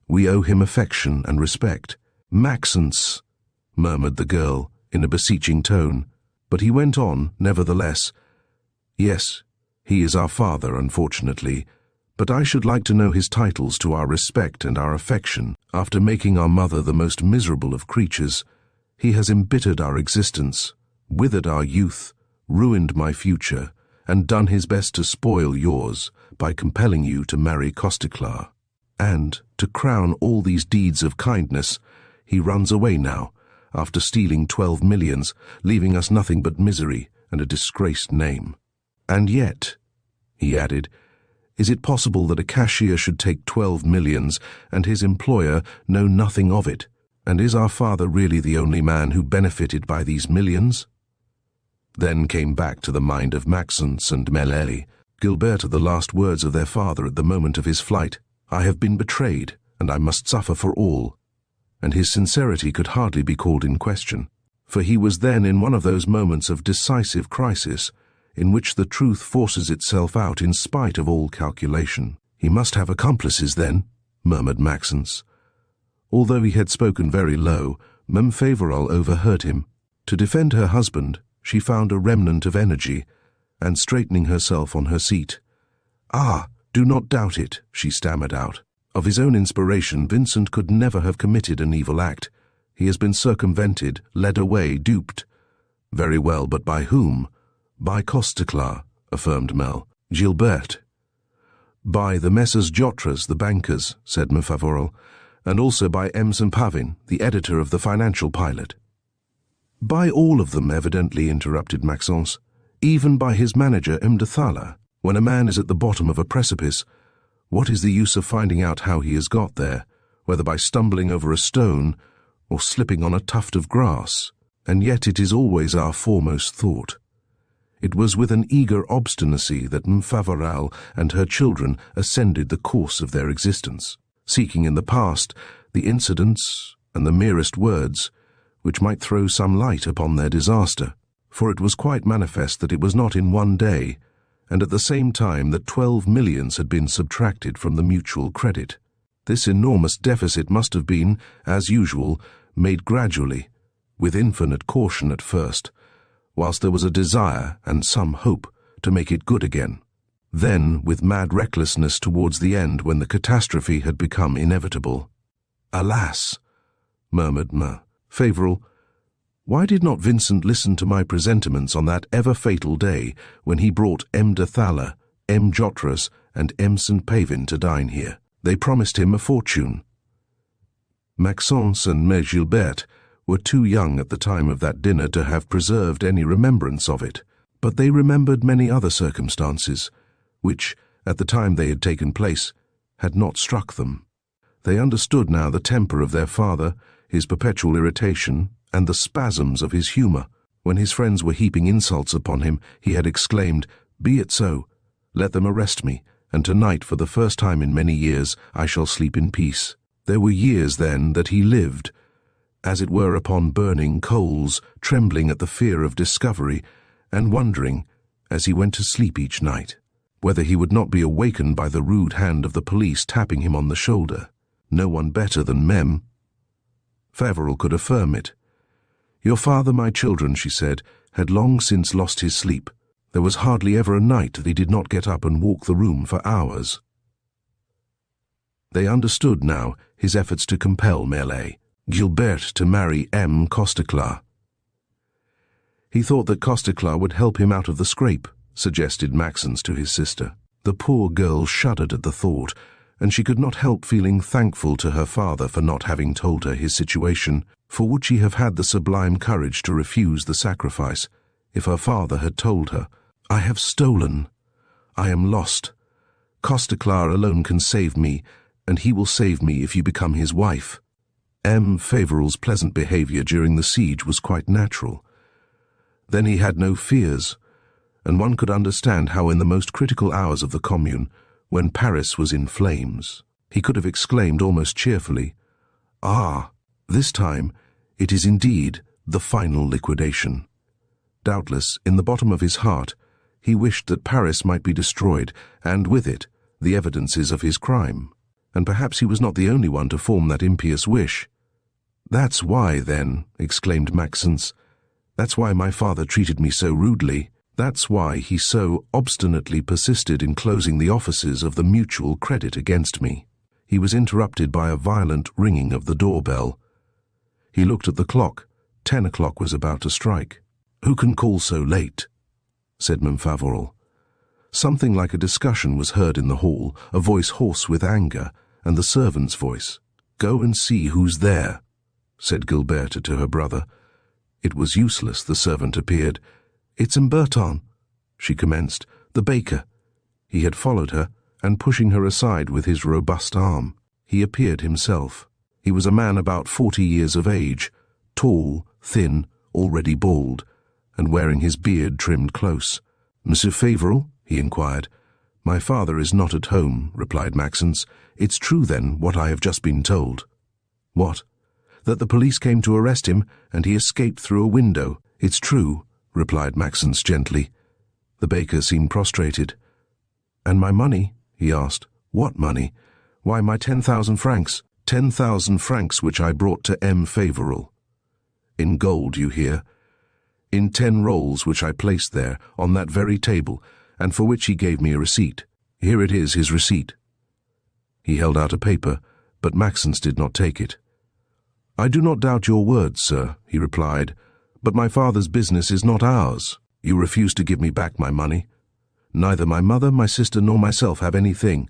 we owe him affection and respect." "Maxence," murmured the girl in a beseeching tone, but he went on, nevertheless, "Yes, he is our father, unfortunately, but I should like to know his titles to our respect and our affection. After making our mother the most miserable of creatures, he has embittered our existence, withered our youth, ruined my future, and done his best to spoil yours by compelling you to marry Costeclar. And, to crown all these deeds of kindness, he runs away now, after stealing 12 millions, leaving us nothing but misery, and a disgraced name. And yet, he added, is it possible that a cashier should take 12 millions and his employer know nothing of it? And is our father really the only man who benefited by these millions? Then came back to the mind of Maxence and Emile Gilbert the last words of their father at the moment of his flight. I have been betrayed, and I must suffer for all. And his sincerity could hardly be called in question, for he was then in one of those moments of decisive crisis in which the truth forces itself out in spite of all calculation. He must have accomplices then, murmured Maxence. Although he had spoken very low, Mem Favoral overheard him. To defend her husband, she found a remnant of energy, and straightening herself on her seat. Ah, do not doubt it, she stammered out. Of his own inspiration, Vincent could never have committed an evil act. He has been circumvented, led away, duped. Very well, but by whom? By Costeclar, affirmed Mel. Gilbert. By the Messrs. Jotras, the bankers, said Emile Favoral, and also by St. Pavin, the editor of the Financial Pilot. By all of them, evidently, interrupted Maxence. Even by his manager, Imdathala. When a man is at the bottom of a precipice, what is the use of finding out how he has got there, whether by stumbling over a stone or slipping on a tuft of grass? And yet it is always our foremost thought. It was with an eager obstinacy that Mem Favoral and her children ascended the course of their existence, seeking in the past the incidents and the merest words which might throw some light upon their disaster, for it was quite manifest that it was not in one day, and at the same time that 12 millions had been subtracted from the mutual credit. This enormous deficit must have been, as usual, made gradually, with infinite caution at first, whilst there was a desire and some hope to make it good again. Then, with mad recklessness towards the end when the catastrophe had become inevitable. Alas, murmured Emile Favoral, why did not Vincent listen to my presentiments on that ever-fatal day when he brought Imdathala, Jotras, and St. Pavin to dine here? They promised him a fortune. Maxence and Mère Gilbert were too young at the time of that dinner to have preserved any remembrance of it, but they remembered many other circumstances, which, at the time they had taken place, had not struck them. They understood now the temper of their father, his perpetual irritation, and the spasms of his humour. When his friends were heaping insults upon him, he had exclaimed, "Be it so. Let them arrest me, and tonight, for the first time in many years, I shall sleep in peace." There were years then that he lived, as it were upon burning coals, trembling at the fear of discovery, and wondering, as he went to sleep each night, whether he would not be awakened by the rude hand of the police tapping him on the shoulder. No one better than Mem Favoral could affirm it. Your father, my children, she said, had long since lost his sleep. There was hardly ever a night that he did not get up and walk the room for hours. They understood now his efforts to compel Mele Gilbert to marry Costeclar. He thought that Costeclar would help him out of the scrape, suggested Maxence to his sister. The poor girl shuddered at the thought, and she could not help feeling thankful to her father for not having told her his situation, for would she have had the sublime courage to refuse the sacrifice if her father had told her, "I have stolen. I am lost. Costeclar alone can save me, and he will save me if you become his wife." Favoral's pleasant behaviour during the siege was quite natural. Then he had no fears, and one could understand how in the most critical hours of the Commune, when Paris was in flames, he could have exclaimed almost cheerfully, "Ah, this time it is indeed the final liquidation." Doubtless, in the bottom of his heart, he wished that Paris might be destroyed, and with it, the evidences of his crime. And perhaps he was not the only one to form that impious wish. "That's why, then," exclaimed Maxence, "that's why my father treated me so rudely. That's why he so obstinately persisted in closing the offices of the mutual credit against me." He was interrupted by a violent ringing of the doorbell. He looked at the clock. 10 o'clock was about to strike. "Who can call so late?" said Mem Favoral. Something like a discussion was heard in the hall, a voice hoarse with anger, and the servant's voice. "Go and see who's there," said Gilbert to her brother. It was useless, the servant appeared. "It's Bertin," she commenced, "the baker." He had followed her, and pushing her aside with his robust arm, he appeared himself. He was a man about 40 years of age, tall, thin, already bald, and wearing his beard trimmed close. "Monsieur Favoral?" he inquired. "My father is not at home," replied Maxence. "It's true, then, what I have just been told." "What?" "That the police came to arrest him, and he escaped through a window." "It's true," replied Maxence gently. The baker seemed prostrated. "And my money?" he asked. "What money?" "Why, my 10,000 francs. 10,000 francs which I brought to M. Favoral. In gold, you hear? In 10 rolls which I placed there, on that very table, and for which he gave me a receipt. Here it is, his receipt." He held out a paper, but Maxence did not take it. "I do not doubt your words, sir," he replied, "but my father's business is not ours. You refuse to give me back my money. Neither my mother, my sister, nor myself have anything."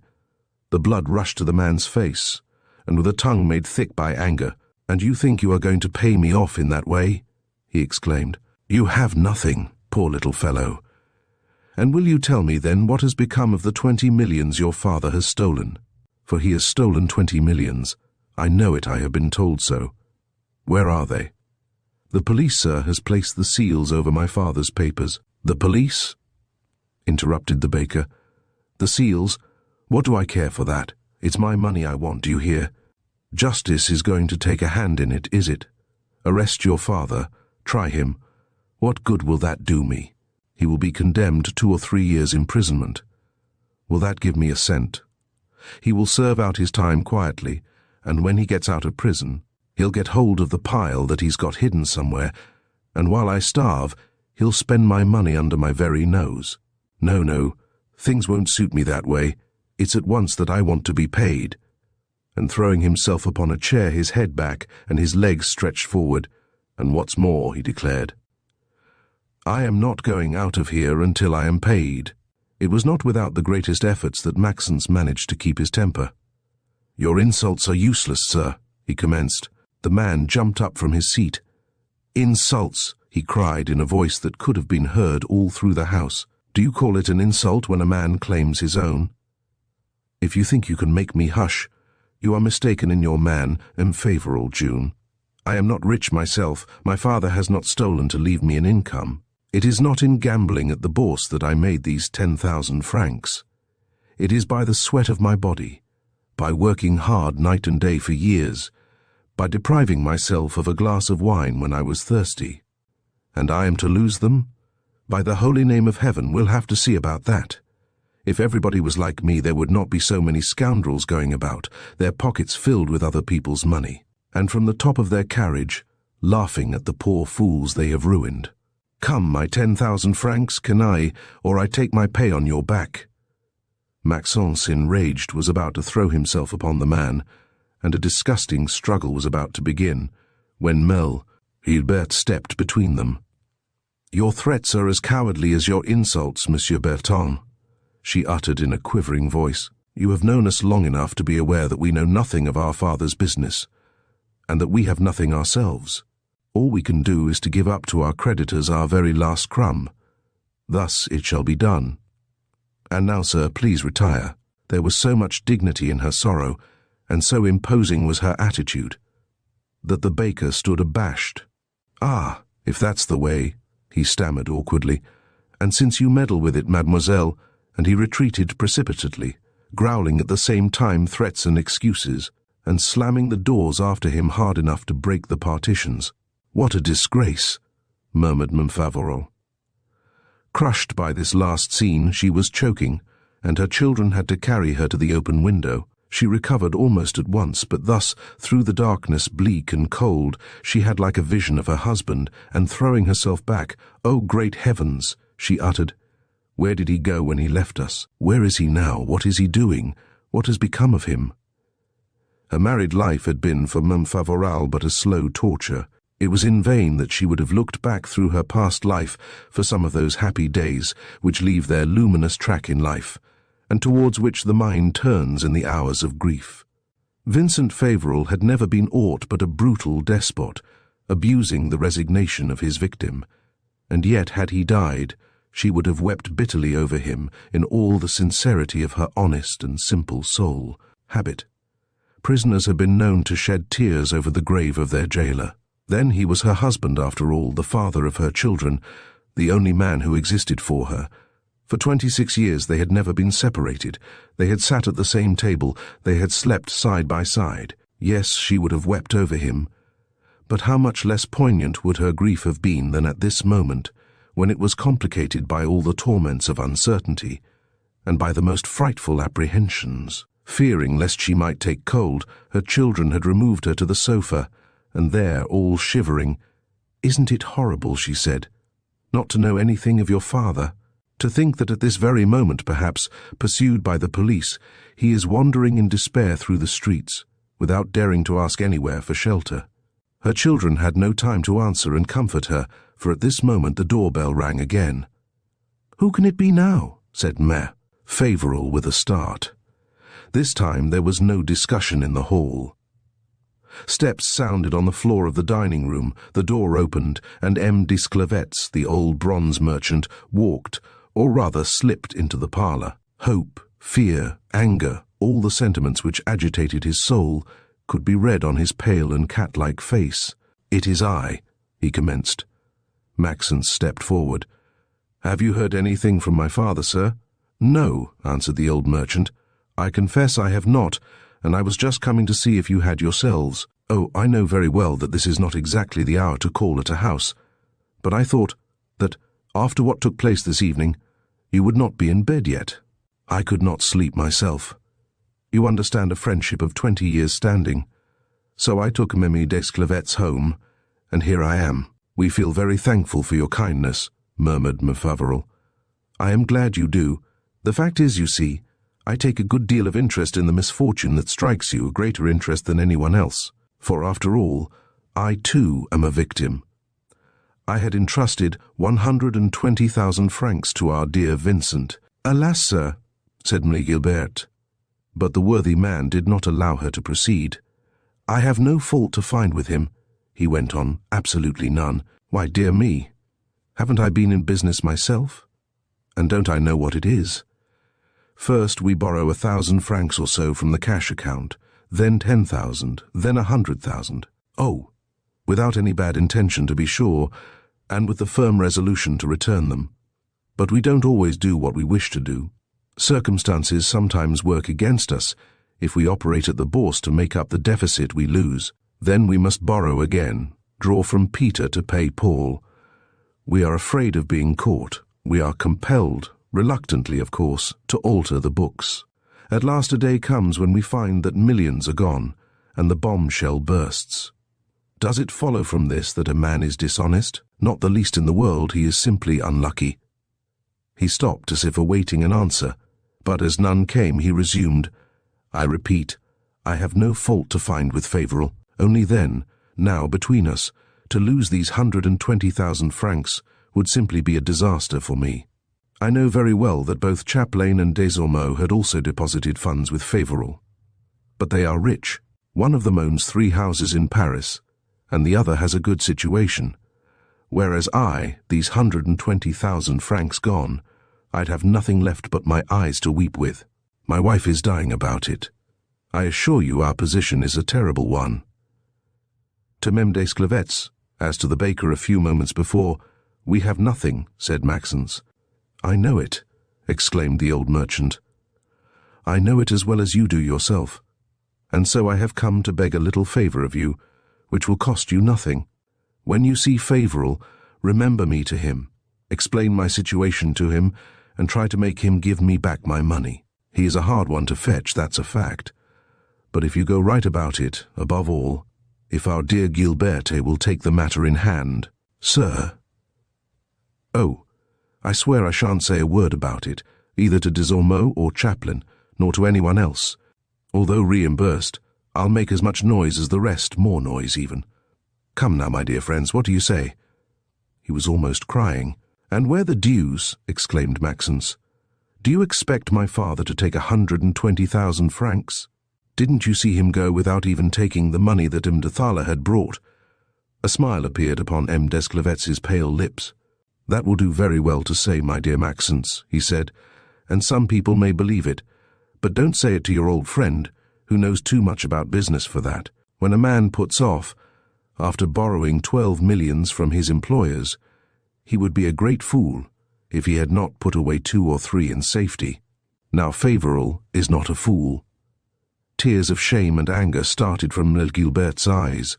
The blood rushed to the man's face, and with a tongue made thick by anger, "And you think you are going to pay me off in that way?" he exclaimed. "You have nothing, poor little fellow. And will you tell me, then, what has become of the 20 millions your father has stolen? For he has stolen 20 millions. I know it, I have been told so. Where are they?" "The police, sir, has placed the seals over my father's papers." "The police?" interrupted the baker. "The seals? What do I care for that? It's my money I want, do you hear? Justice is going to take a hand in it, is it? Arrest your father, try him. What good will that do me? He will be condemned to 2 or 3 years' imprisonment. Will that give me a cent? He will serve out his time quietly, and when he gets out of prison, he'll get hold of the pile that he's got hidden somewhere, and while I starve, he'll spend my money under my very nose. No, things won't suit me that way. It's at once that I want to be paid." And throwing himself upon a chair, his head back and his legs stretched forward, "And what's more," he declared, "I am not going out of here until I am paid." It was not without the greatest efforts that Maxence managed to keep his temper. "Your insults are useless, sir," he commenced. The man jumped up from his seat. "Insults," he cried in a voice that could have been heard all through the house. "Do you call it an insult when a man claims his own? If you think you can make me hush, you are mistaken in your man, M. Favoral, June. I am not rich myself. My father has not stolen to leave me an income. It is not in gambling at the bourse that I made these 10,000 francs. It is by the sweat of my body, by working hard night and day for years, by depriving myself of a glass of wine when I was thirsty. And I am to lose them? By the holy name of heaven, we'll have to see about that. If everybody was like me, there would not be so many scoundrels going about, their pockets filled with other people's money, and from the top of their carriage, laughing at the poor fools they have ruined. Come, my 10,000 francs, canaille, or I take my pay on your back." Maxence, enraged, was about to throw himself upon the man, and a disgusting struggle was about to begin, when Gilbert stepped between them. "Your threats are as cowardly as your insults, Monsieur Bertin," she uttered in a quivering voice. "You have known us long enough to be aware that we know nothing of our father's business, and that we have nothing ourselves. All we can do is to give up to our creditors our very last crumb. Thus it shall be done. And now, sir, please retire." There was so much dignity in her sorrow, and so imposing was her attitude, that the baker stood abashed. "Ah, if that's the way," he stammered awkwardly, "and since you meddle with it, mademoiselle," and he retreated precipitately, growling at the same time threats and excuses, and slamming the doors after him hard enough to break the partitions. "What a disgrace," murmured Mlle. Favoral. Crushed by this last scene, she was choking, and her children had to carry her to the open window. She recovered almost at once, but thus, through the darkness bleak and cold, she had like a vision of her husband, and throwing herself back, "Oh, great heavens!" she uttered. "Where did he go when he left us? Where is he now? What is he doing? What has become of him?" Her married life had been for Mlle. Favoral but a slow torture. It was in vain that she would have looked back through her past life for some of those happy days which leave their luminous track in life, and towards which the mind turns in the hours of grief. Vincent Favoral had never been aught but a brutal despot, abusing the resignation of his victim. And yet, had he died, she would have wept bitterly over him in all the sincerity of her honest and simple soul. Habit. Prisoners have been known to shed tears over the grave of their jailer. Then he was her husband, after all, the father of her children, the only man who existed for her. For 26 years they had never been separated. They had sat at the same table. They had slept side by side. Yes, she would have wept over him. But how much less poignant would her grief have been than at this moment, when it was complicated by all the torments of uncertainty, and by the most frightful apprehensions. Fearing lest she might take cold, her children had removed her to the sofa, and there, all shivering, "Isn't it horrible," she said, "not to know anything of your father? To think that at this very moment, perhaps, pursued by the police, he is wandering in despair through the streets, without daring to ask anywhere for shelter." Her children had no time to answer and comfort her, for at this moment the doorbell rang again. "Who can it be now?" said Emile Favoral with a start. This time there was no discussion in the hall. Steps sounded on the floor of the dining room, the door opened, and M. Desclevets, the old bronze merchant, walked, or rather slipped into the parlour. Hope, fear, anger, all the sentiments which agitated his soul, could be read on his pale and cat-like face. "It is I," he commenced. Maxence stepped forward. "Have you heard anything from my father, sir?" "No," answered the old merchant. "I confess I have not, and I was just coming to see if you had yourselves. Oh, I know very well that this is not exactly the hour to call at a house, but I thought that, after what took place this evening, you would not be in bed yet." I could not sleep myself. You understand, a friendship of 20 years' standing. So I took Emile Desclevets home, and here I am. "We feel very thankful for your kindness," murmured Emile Favoral. "I am glad you do. The fact is, you see, I take a good deal of interest in the misfortune that strikes you, a greater interest than anyone else. For after all, I too am a victim. I had entrusted 120,000 francs to our dear Vincent." "Alas, sir," said Emile Gilbert. But the worthy man did not allow her to proceed. "I have no fault to find with him," he went on, "absolutely none. Why, dear me, haven't I been in business myself? And don't I know what it is? First we borrow 1,000 francs or so from the cash account, then 10,000, then 100,000. Oh, without any bad intention, to be sure, and with the firm resolution to return them. But we don't always do what we wish to do. Circumstances sometimes work against us. If we operate at the bourse to make up the deficit we lose, then we must borrow again, draw from Peter to pay Paul. We are afraid of being caught. We are compelled, reluctantly of course, to alter the books. At last a day comes when we find that millions are gone, and the bombshell bursts. Does it follow from this that a man is dishonest? Not the least in the world. He is simply unlucky." He stopped as if awaiting an answer, but as none came he resumed, "I repeat, I have no fault to find with Favoral. Only then, now between us, to lose these 120,000 francs would simply be a disaster for me. I know very well that both Chaplain and Desormeaux had also deposited funds with Favoral. But they are rich. One of them owns 3 houses in Paris, and the other has a good situation. Whereas I, these 120,000 francs gone, I'd have nothing left but my eyes to weep with. My wife is dying about it. I assure you our position is a terrible one." To Meme Desclevets, as to the baker a few moments before, "We have nothing," said Maxence. "I know it," exclaimed the old merchant. "I know it as well as you do yourself, and so I have come to beg a little favour of you, which will cost you nothing. When you see Favoral, remember me to him, explain my situation to him, and try to make him give me back my money. He is a hard one to fetch, that's a fact. But if you go right about it, above all, if our dear Gilbert will take the matter in hand, sir. Oh, I swear I shan't say a word about it, either to Desormeaux or Chaplain, nor to anyone else. Although reimbursed, I'll make as much noise as the rest, more noise even. Come now, my dear friends, what do you say?" He was almost crying. "And where the deuce," exclaimed Maxence, "do you expect my father to take 120,000 francs? Didn't you see him go without even taking the money that M. de Thala had brought?" A smile appeared upon M. Desclevets's pale lips. "That will do very well to say, my dear Maxence," he said, "and some people may believe it. But don't say it to your old friend, who knows too much about business for that. When a man puts off, after borrowing 12 millions from his employers, he would be a great fool if he had not put away 2 or 3 in safety. Now Favoral is not a fool." Tears of shame and anger started from Emile Gilbert's eyes.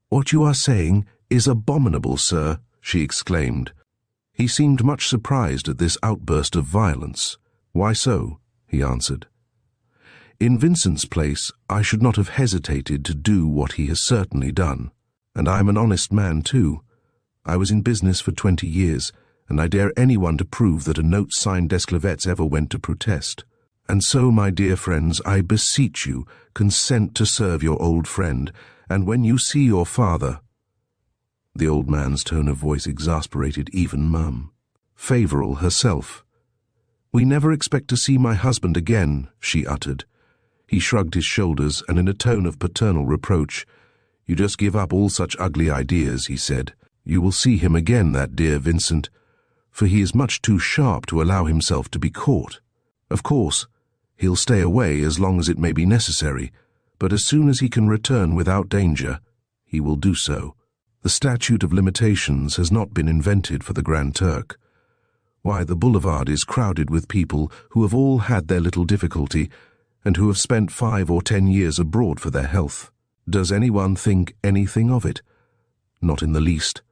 "What you are saying is abominable, sir," she exclaimed. He seemed much surprised at this outburst of violence. "Why so?" he answered. "In Vincent's place, I should not have hesitated to do what he has certainly done. And I am an honest man too. I was in business for 20 years, and I dare anyone to prove that a note signed Desclevets ever went to protest. And so, my dear friends, I beseech you, consent to serve your old friend, and when you see your father—" The old man's tone of voice exasperated even Mum. Favoral herself. "We never expect to see my husband again," she uttered. He shrugged his shoulders, and in a tone of paternal reproach, "You just give up all such ugly ideas," he said. "You will see him again, that dear Vincent, for he is much too sharp to allow himself to be caught. Of course, he'll stay away as long as it may be necessary, but as soon as he can return without danger, he will do so. The statute of limitations has not been invented for the Grand Turk. Why, the boulevard is crowded with people who have all had their little difficulty and who have spent 5 or 10 years abroad for their health. Does anyone think anything of it? Not in the least,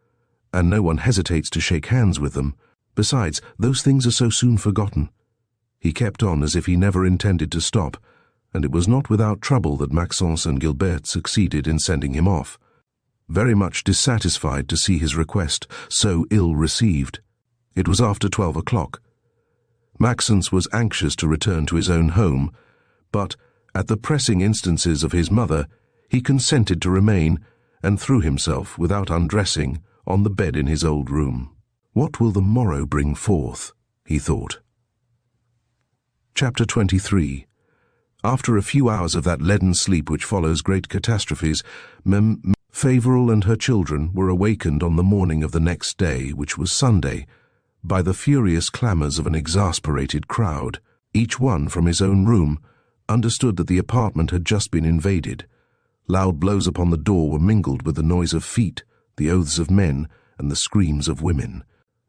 and no one hesitates to shake hands with them. Besides, those things are so soon forgotten." He kept on as if he never intended to stop, and it was not without trouble that Maxence and Gilbert succeeded in sending him off, very much dissatisfied to see his request so ill received. It was after 12 o'clock. Maxence was anxious to return to his own home, but, at the pressing instances of his mother, he consented to remain and threw himself, without undressing, on the bed in his old room. "What will the morrow bring forth?" he thought. Chapter 23. After a few hours of that leaden sleep which follows great catastrophes, Favoral and her children were awakened on the morning of the next day, which was Sunday, by the furious clamours of an exasperated crowd. Each one, from his own room, understood that the apartment had just been invaded. Loud blows upon the door were mingled with the noise of feet, the oaths of men, and the screams of women.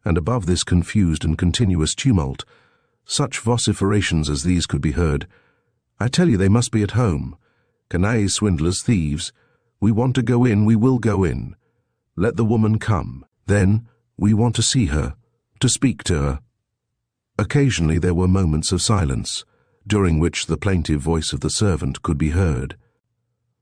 And above this confused and continuous tumult, such vociferations as these could be heard. "I tell you they must be at home. Canaille, swindlers, thieves. We want to go in, we will go in. Let the woman come. Then, we want to see her, to speak to her." Occasionally there were moments of silence, during which the plaintive voice of the servant could be heard.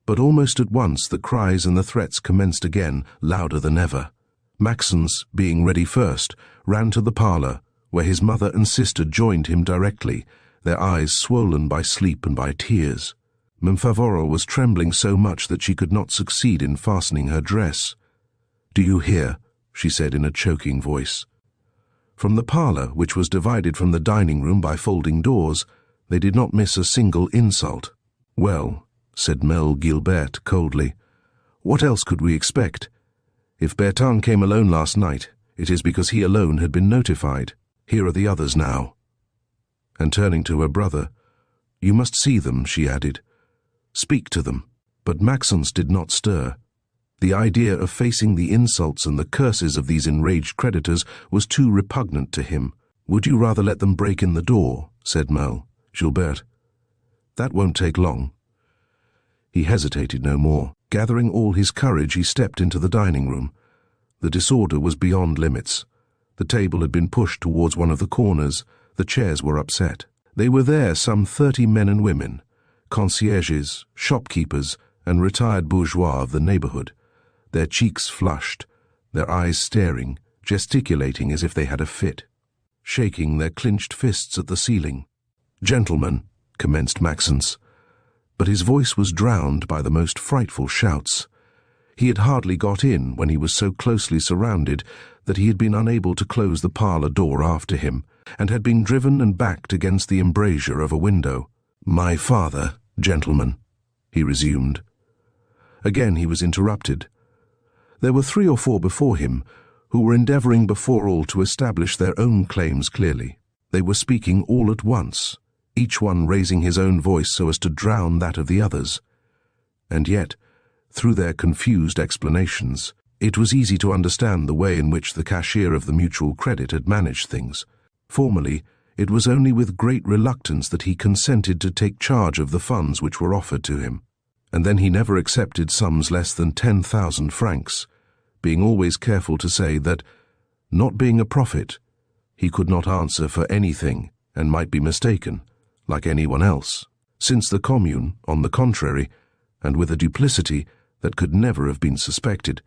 But almost at once the cries and the threats commenced again, louder than ever. Maxence, being ready first, ran to the parlour, where his mother and sister joined him directly, their eyes swollen by sleep and by tears. Emile Favoral was trembling so much that she could not succeed in fastening her dress. "Do you hear?" she said in a choking voice. From the parlour, which was divided from the dining room by folding doors, they did not miss a single insult. "Well," said Emile Gilbert coldly, "what else could we expect? If Bertin came alone last night, it is because he alone had been notified. Here are the others now." And turning to her brother, "You must see them," she added. "Speak to them." But Maxence did not stir. The idea of facing the insults and the curses of these enraged creditors was too repugnant to him. "Would you rather let them break in the door?" said Emile. "Gilbert, that won't take long." He hesitated no more. Gathering all his courage, he stepped into the dining room. The disorder was beyond limits. The table had been pushed towards one of the corners. The chairs were upset. They were there, some 30 men and women, concierges, shopkeepers, and retired bourgeois of the neighbourhood, their cheeks flushed, their eyes staring, gesticulating as if they had a fit, shaking their clenched fists at the ceiling. "Gentlemen," commenced Maxence, but his voice was drowned by the most frightful shouts. He had hardly got in when he was so closely surrounded that he had been unable to close the parlour door after him, and had been driven and backed against the embrasure of a window. "My father, gentlemen," he resumed. Again he was interrupted. There were 3 or 4 before him, who were endeavoring before all to establish their own claims clearly. They were speaking all at once, each one raising his own voice so as to drown that of the others. And yet, through their confused explanations, it was easy to understand the way in which the cashier of the mutual credit had managed things. Formerly, it was only with great reluctance that he consented to take charge of the funds which were offered to him, and then he never accepted sums less than 10,000 francs, being always careful to say that, not being a prophet, he could not answer for anything and might be mistaken, like anyone else, since the Commune, on the contrary, and with a duplicity that could never have been suspected,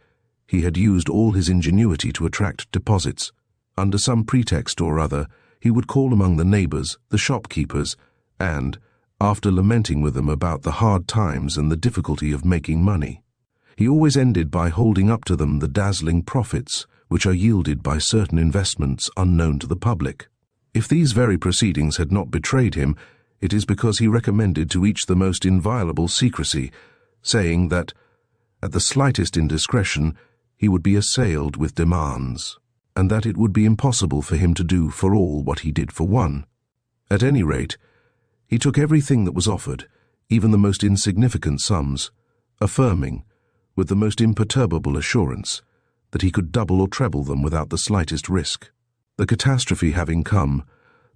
he had used all his ingenuity to attract deposits. Under some pretext or other, he would call among the neighbors, the shopkeepers, and, after lamenting with them about the hard times and the difficulty of making money, he always ended by holding up to them the dazzling profits which are yielded by certain investments unknown to the public. If these very proceedings had not betrayed him, it is because he recommended to each the most inviolable secrecy, saying that, at the slightest indiscretion, he would be assailed with demands, and that it would be impossible for him to do for all what he did for one. At any rate, he took everything that was offered, even the most insignificant sums, affirming, with the most imperturbable assurance, that he could double or treble them without the slightest risk. The catastrophe having come,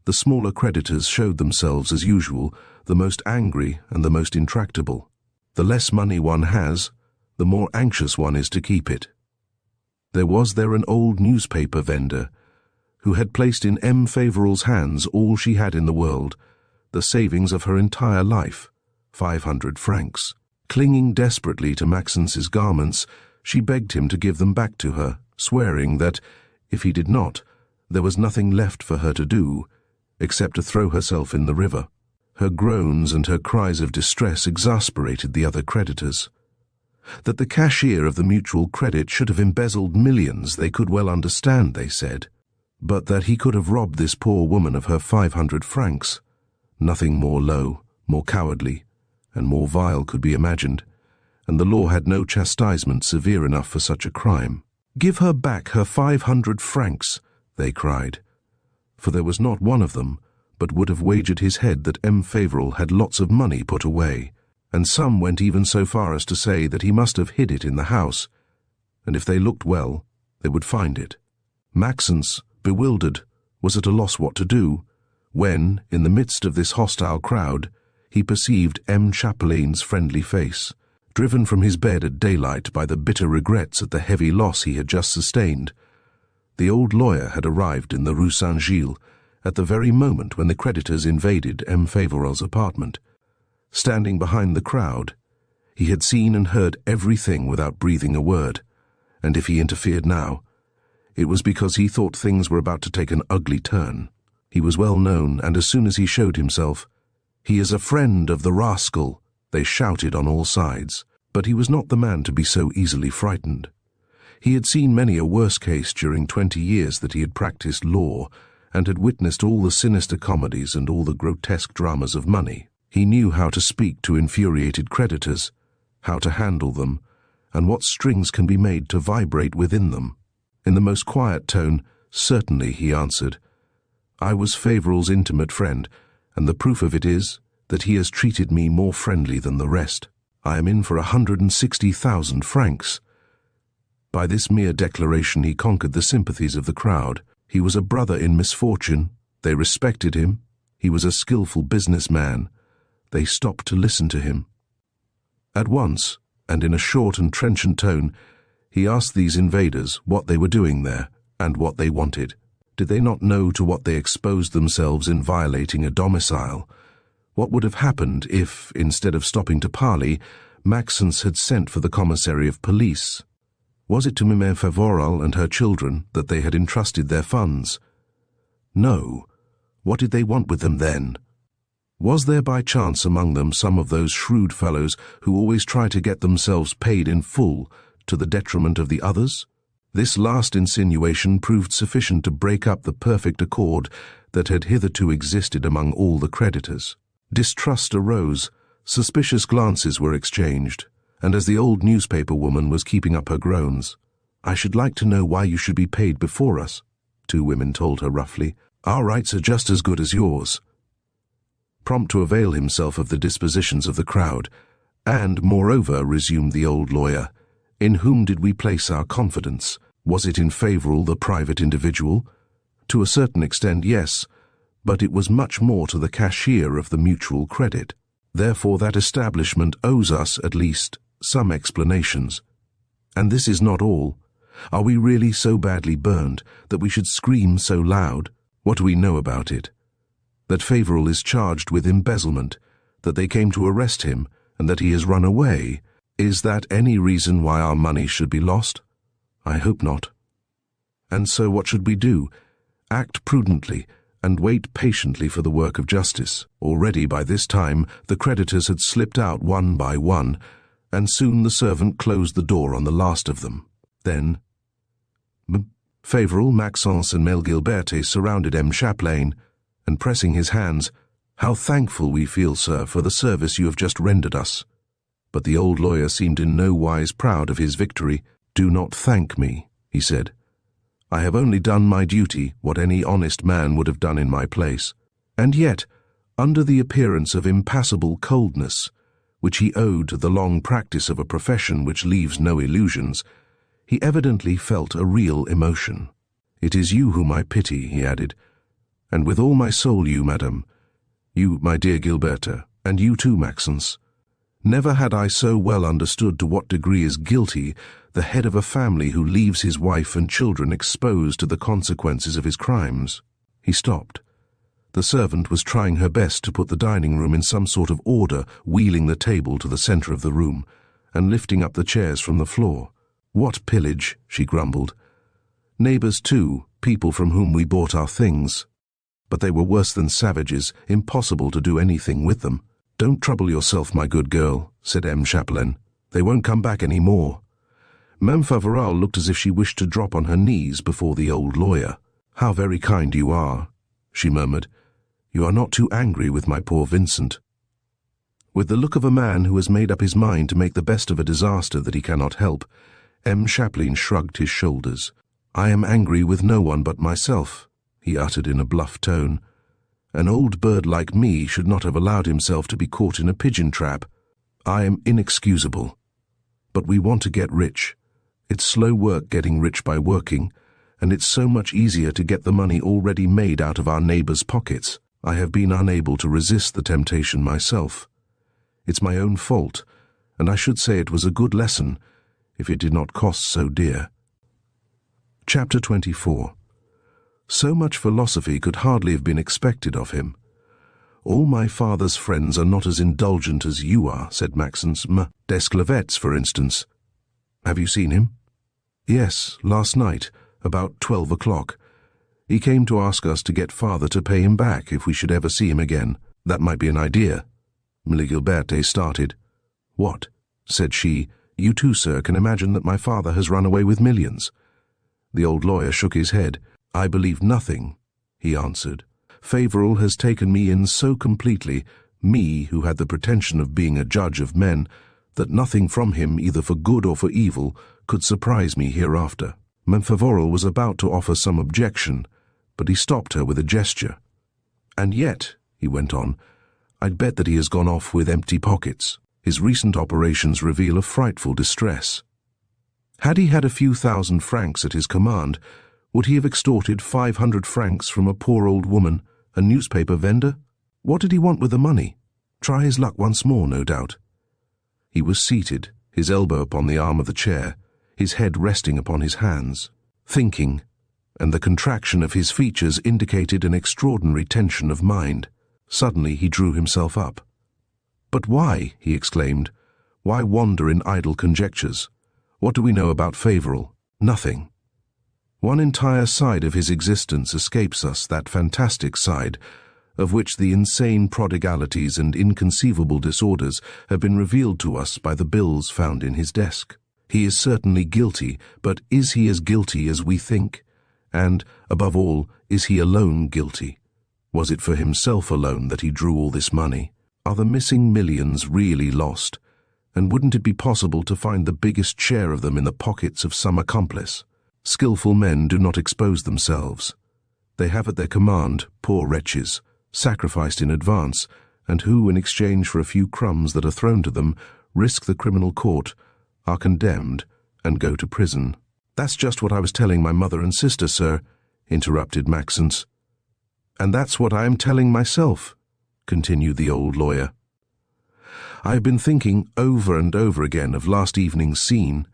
the smaller creditors showed themselves as usual the most angry and the most intractable. The less money one has, the more anxious one is to keep it. There was there an old newspaper vendor who had placed in M. Favoral's hands all she had in the world, the savings of her entire life, 500 francs. Clinging desperately to Maxence's garments, she begged him to give them back to her, swearing that, if he did not, there was nothing left for her to do, except to throw herself in the river. Her groans and her cries of distress exasperated the other creditors. That the cashier of the mutual credit should have embezzled millions they could well understand, they said, but that he could have robbed this poor woman of her 500 francs, nothing more low, more cowardly, and more vile could be imagined, and the law had no chastisement severe enough for such a crime. "Give her back her 500 francs, they cried, for there was not one of them but would have wagered his head that M. Favoral had lots of money put away, and some went even so far as to say that he must have hid it in the house, and if they looked well, they would find it. Maxence, bewildered, was at a loss what to do, when, in the midst of this hostile crowd, he perceived M. Chapelain's friendly face, driven from his bed at daylight by the bitter regrets at the heavy loss he had just sustained. The old lawyer had arrived in the Rue St. Gilles at the very moment when the creditors invaded M. Favoral's apartment. Standing behind the crowd, he had seen and heard everything without breathing a word, and if he interfered now, it was because he thought things were about to take an ugly turn. He was well known, and as soon as he showed himself, "He is a friend of the rascal," they shouted on all sides. But he was not the man to be so easily frightened. He had seen many a worse case during 20 years that he had practiced law, and had witnessed all the sinister comedies and all the grotesque dramas of money. He knew how to speak to infuriated creditors, how to handle them, and what strings can be made to vibrate within them. In the most quiet tone, "Certainly," he answered. "I was Favoral's intimate friend, and the proof of it is that he has treated me more friendly than the rest. I am in for 160,000 francs. By this mere declaration he conquered the sympathies of the crowd. He was a brother in misfortune. They respected him. He was a skillful businessman. They stopped to listen to him. At once, and in a short and trenchant tone, he asked these invaders what they were doing there, and what they wanted. Did they not know to what they exposed themselves in violating a domicile? What would have happened if, instead of stopping to parley, Maxence had sent for the commissary of police? Was it to Emile Favoral and her children that they had entrusted their funds? No. What did they want with them then? Was there by chance among them some of those shrewd fellows who always try to get themselves paid in full to the detriment of the others? This last insinuation proved sufficient to break up the perfect accord that had hitherto existed among all the creditors. Distrust arose, suspicious glances were exchanged, and as the old newspaper woman was keeping up her groans, "I should like to know why you should be paid before us," two women told her roughly. "Our rights are just as good as yours." Prompt to avail himself of the dispositions of the crowd, "And, moreover," resumed the old lawyer, "in whom did we place our confidence? Was it in Favoral, the private individual? To a certain extent, yes, but it was much more to the cashier of the mutual credit. Therefore that establishment owes us, at least, some explanations. And this is not all. Are we really so badly burned that we should scream so loud? What do we know about it? That Favoral is charged with embezzlement, that they came to arrest him, and that he has run away. Is that any reason why our money should be lost? I hope not. And so what should we do? Act prudently, and wait patiently for the work of justice. Already by this time the creditors had slipped out one by one, and soon the servant closed the door on the last of them. Then Favoral, Maxence, and Emile Gaboriau surrounded M. Chapelain, and pressing his hands, "How thankful we feel, sir, for the service you have just rendered us." But the old lawyer seemed in no wise proud of his victory. "Do not thank me," he said. "I have only done my duty, what any honest man would have done in my place." And yet, under the appearance of impassible coldness, which he owed to the long practice of a profession which leaves no illusions, he evidently felt a real emotion. "It is you whom I pity," he added, "and with all my soul you, madam, you, my dear Gilberta, and you too, Maxence. Never had I so well understood to what degree is guilty the head of a family who leaves his wife and children exposed to the consequences of his crimes." He stopped. The servant was trying her best to put the dining room in some sort of order, wheeling the table to the center of the room, and lifting up the chairs from the floor. "What pillage?" she grumbled. "Neighbors too, people from whom we bought our things. But they were worse than savages, impossible to do anything with them." "Don't trouble yourself, my good girl," said M. Chapelain. "They won't come back any more." Vincent Favoral looked as if she wished to drop on her knees before the old lawyer. "How very kind you are," she murmured. "You are not too angry with my poor Vincent." With the look of a man who has made up his mind to make the best of a disaster that he cannot help, M. Chapelain shrugged his shoulders. "I am angry with no one but myself," he uttered in a bluff tone. "An old bird like me should not have allowed himself to be caught in a pigeon trap. I am inexcusable. But we want to get rich. It's slow work getting rich by working, and it's so much easier to get the money already made out of our neighbors' pockets. I have been unable to resist the temptation myself. It's my own fault, and I should say it was a good lesson, if it did not cost so dear." Chapter 24. So much philosophy could hardly have been expected of him. "All my father's friends are not as indulgent as you are," said Maxence. "Desclevet's, for instance. Have you seen him?" "Yes, last night, about 12 o'clock. He came to ask us to get father to pay him back if we should ever see him again. That might be an idea." Emile Gaboriau started. "What?" said she. "You too, sir, can imagine that my father has run away with millions." The old lawyer shook his head. "I believe nothing," he answered. "Favoral has taken me in so completely, me who had the pretension of being a judge of men, that nothing from him, either for good or for evil, could surprise me hereafter." Favoral was about to offer some objection, but he stopped her with a gesture. "And yet," he went on, "I'd bet that he has gone off with empty pockets. His recent operations reveal a frightful distress. Had he had a few thousand francs at his command, would he have extorted 500 francs from a poor old woman, a newspaper vendor? What did he want with the money? Try his luck once more, no doubt." He was seated, his elbow upon the arm of the chair, his head resting upon his hands, thinking, and the contraction of his features indicated an extraordinary tension of mind. Suddenly he drew himself up. "But why?" he exclaimed. "Why wander in idle conjectures? What do we know about Favoral? Nothing. One entire side of his existence escapes us, that fantastic side, of which the insane prodigalities and inconceivable disorders have been revealed to us by the bills found in his desk. He is certainly guilty, but is he as guilty as we think? And, above all, is he alone guilty? Was it for himself alone that he drew all this money? Are the missing millions really lost? And wouldn't it be possible to find the biggest share of them in the pockets of some accomplice? Skillful men do not expose themselves. They have at their command poor wretches, sacrificed in advance, and who, in exchange for a few crumbs that are thrown to them, risk the criminal court, are condemned, and go to prison. "That's just what I was telling my mother and sister, sir," interrupted Maxence. "And that's what I am telling myself," continued the old lawyer. "I have been thinking over and over again of last evening's scene,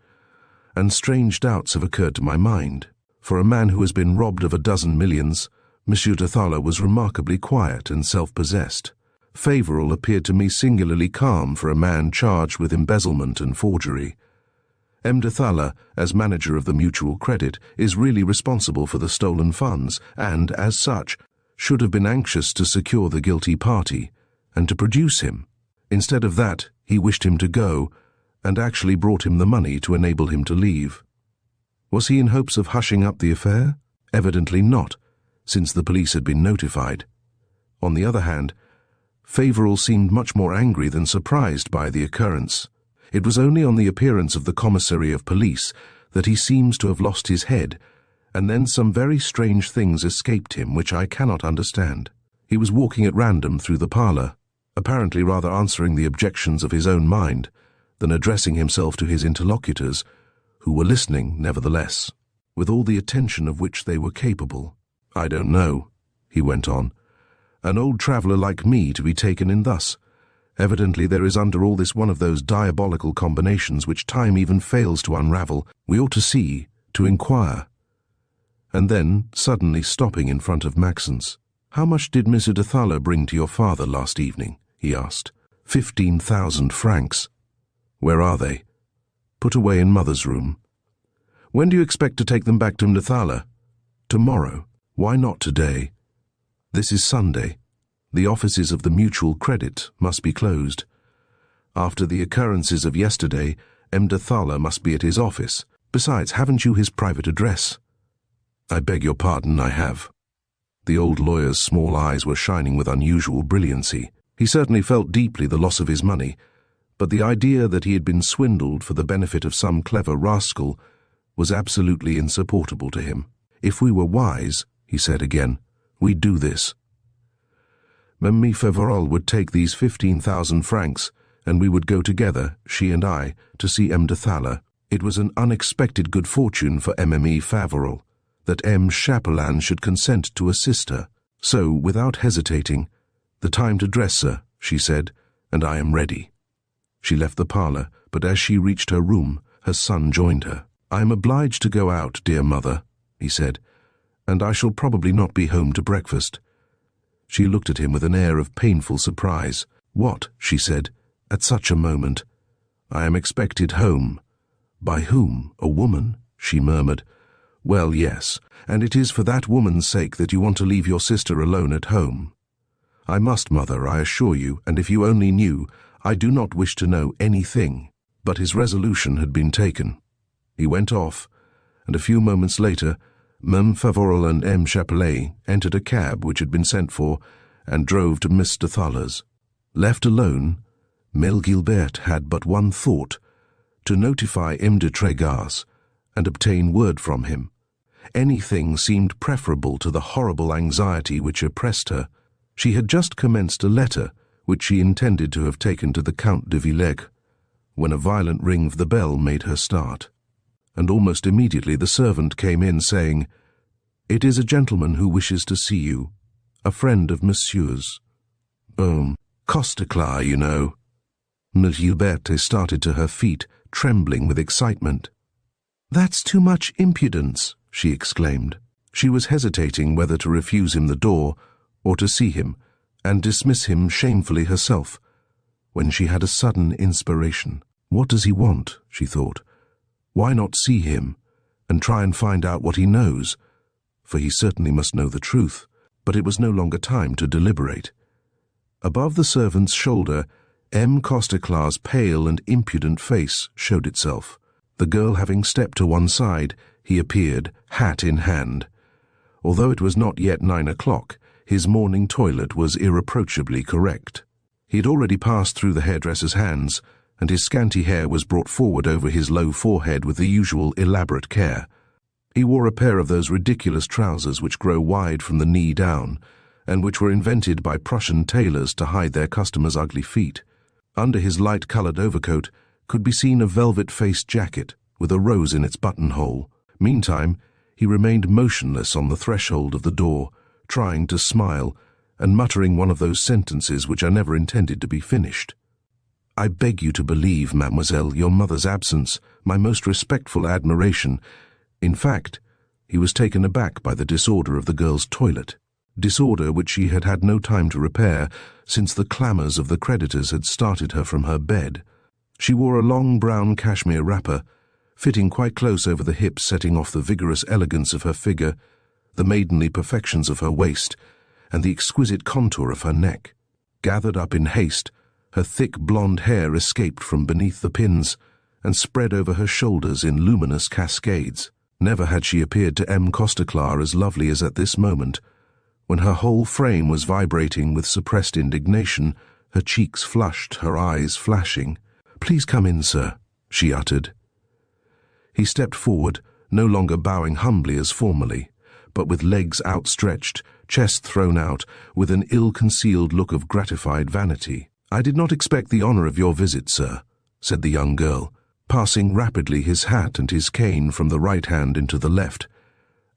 and strange doubts have occurred to my mind. For a man who has been robbed of 12 millions, Monsieur de Thaler was remarkably quiet and self-possessed. Favoral appeared to me singularly calm for a man charged with embezzlement and forgery. M. de Thaler, as manager of the Mutual Credit, is really responsible for the stolen funds, and, as such, should have been anxious to secure the guilty party, and to produce him. Instead of that, he wished him to go, and actually brought him the money to enable him to leave. Was he in hopes of hushing up the affair? Evidently not, since the police had been notified. On the other hand, Favoral seemed much more angry than surprised by the occurrence. It was only on the appearance of the commissary of police that he seems to have lost his head, and then some very strange things escaped him which I cannot understand. He was walking at random through the parlour, apparently rather answering the objections of his own mind than addressing himself to his interlocutors, who were listening nevertheless, with all the attention of which they were capable. "I don't know," he went on. "An old traveller like me to be taken in thus. Evidently there is under all this one of those diabolical combinations which time even fails to unravel. We ought to see, to inquire." And then, suddenly stopping in front of Maxence, "How much did Monsieur de Thaler bring to your father last evening?" he asked. 15,000 francs. "Where are they?" "Put away in mother's room." "When do you expect to take them back to M. de Thaler?" "Tomorrow. Why not today?" "This is Sunday. The offices of the Mutual Credit must be closed. After the occurrences of yesterday, M. de Thaler must be at his office. Besides, haven't you his private address?" "I beg your pardon, I have." The old lawyer's small eyes were shining with unusual brilliancy. He certainly felt deeply the loss of his money, but the idea that he had been swindled for the benefit of some clever rascal was absolutely insupportable to him. "If we were wise," he said again, "we'd do this. Emile Favoral would take these 15,000 francs, and we would go together, she and I, to see M. de Thaler. It was an unexpected good fortune for Emile Favoral that M. Chapelain should consent to assist her. So, without hesitating, 'The time to dress, sir,' she said, 'and I am ready.' She left the parlour, but as she reached her room, her son joined her. 'I am obliged to go out, dear mother,' he said, 'and I shall probably not be home to breakfast.' She looked at him with an air of painful surprise. 'What?' she said, 'at such a moment?' 'I am expected home.' 'By whom? A woman?' she murmured. 'Well, yes, and it is for that woman's sake that you want to leave your sister alone at home.' 'I must, mother, I assure you, and if you only knew, I do not wish to know anything.' But his resolution had been taken. He went off, and a few moments later, Meme Favoral and M. Chapelain entered a cab which had been sent for, and drove to Miss de Thaler's. Left alone, Emile Gilbert had but one thought, to notify M. de Trégas and obtain word from him. Anything seemed preferable to the horrible anxiety which oppressed her. She had just commenced a letter, which she intended to have taken to the Count de Villègue, when a violent ring of the bell made her start. And almost immediately the servant came in, saying, "It is a gentleman who wishes to see you, a friend of Monsieur's. Costeclar, you know." Miss Gilberte started to her feet, trembling with excitement. "That's too much impudence," she exclaimed. She was hesitating whether to refuse him the door, or to see him, and dismiss him shamefully herself, when she had a sudden inspiration. "What does he want?" she thought. "Why not see him, and try and find out what he knows? For he certainly must know the truth." But it was no longer time to deliberate. Above the servant's shoulder, M. Costeclar's pale and impudent face showed itself. The girl having stepped to one side, he appeared, hat in hand. Although it was not yet 9 o'clock, his morning toilet was irreproachably correct. He had already passed through the hairdresser's hands, and his scanty hair was brought forward over his low forehead with the usual elaborate care. He wore a pair of those ridiculous trousers which grow wide from the knee down, and which were invented by Prussian tailors to hide their customers' ugly feet. Under his light-coloured overcoat could be seen a velvet-faced jacket with a rose in its buttonhole. Meantime, he remained motionless on the threshold of the door, trying to smile and muttering one of those sentences which are never intended to be finished. "I beg you to believe, mademoiselle, your mother's absence, my most respectful admiration." In fact, he was taken aback by the disorder of the girl's toilet, disorder which she had had no time to repair since the clamours of the creditors had started her from her bed. She wore a long brown cashmere wrapper, fitting quite close over the hips, setting off the vigorous elegance of her figure, the maidenly perfections of her waist, and the exquisite contour of her neck. Gathered up in haste, her thick blonde hair escaped from beneath the pins and spread over her shoulders in luminous cascades. Never had she appeared to M. Costeclar as lovely as at this moment, when her whole frame was vibrating with suppressed indignation, her cheeks flushed, her eyes flashing. "Please come in, sir," she uttered. He stepped forward, no longer bowing humbly as formerly, but with legs outstretched, chest thrown out, with an ill-concealed look of gratified vanity. "I did not expect the honour of your visit, sir," said the young girl, passing rapidly his hat and his cane from the right hand into the left,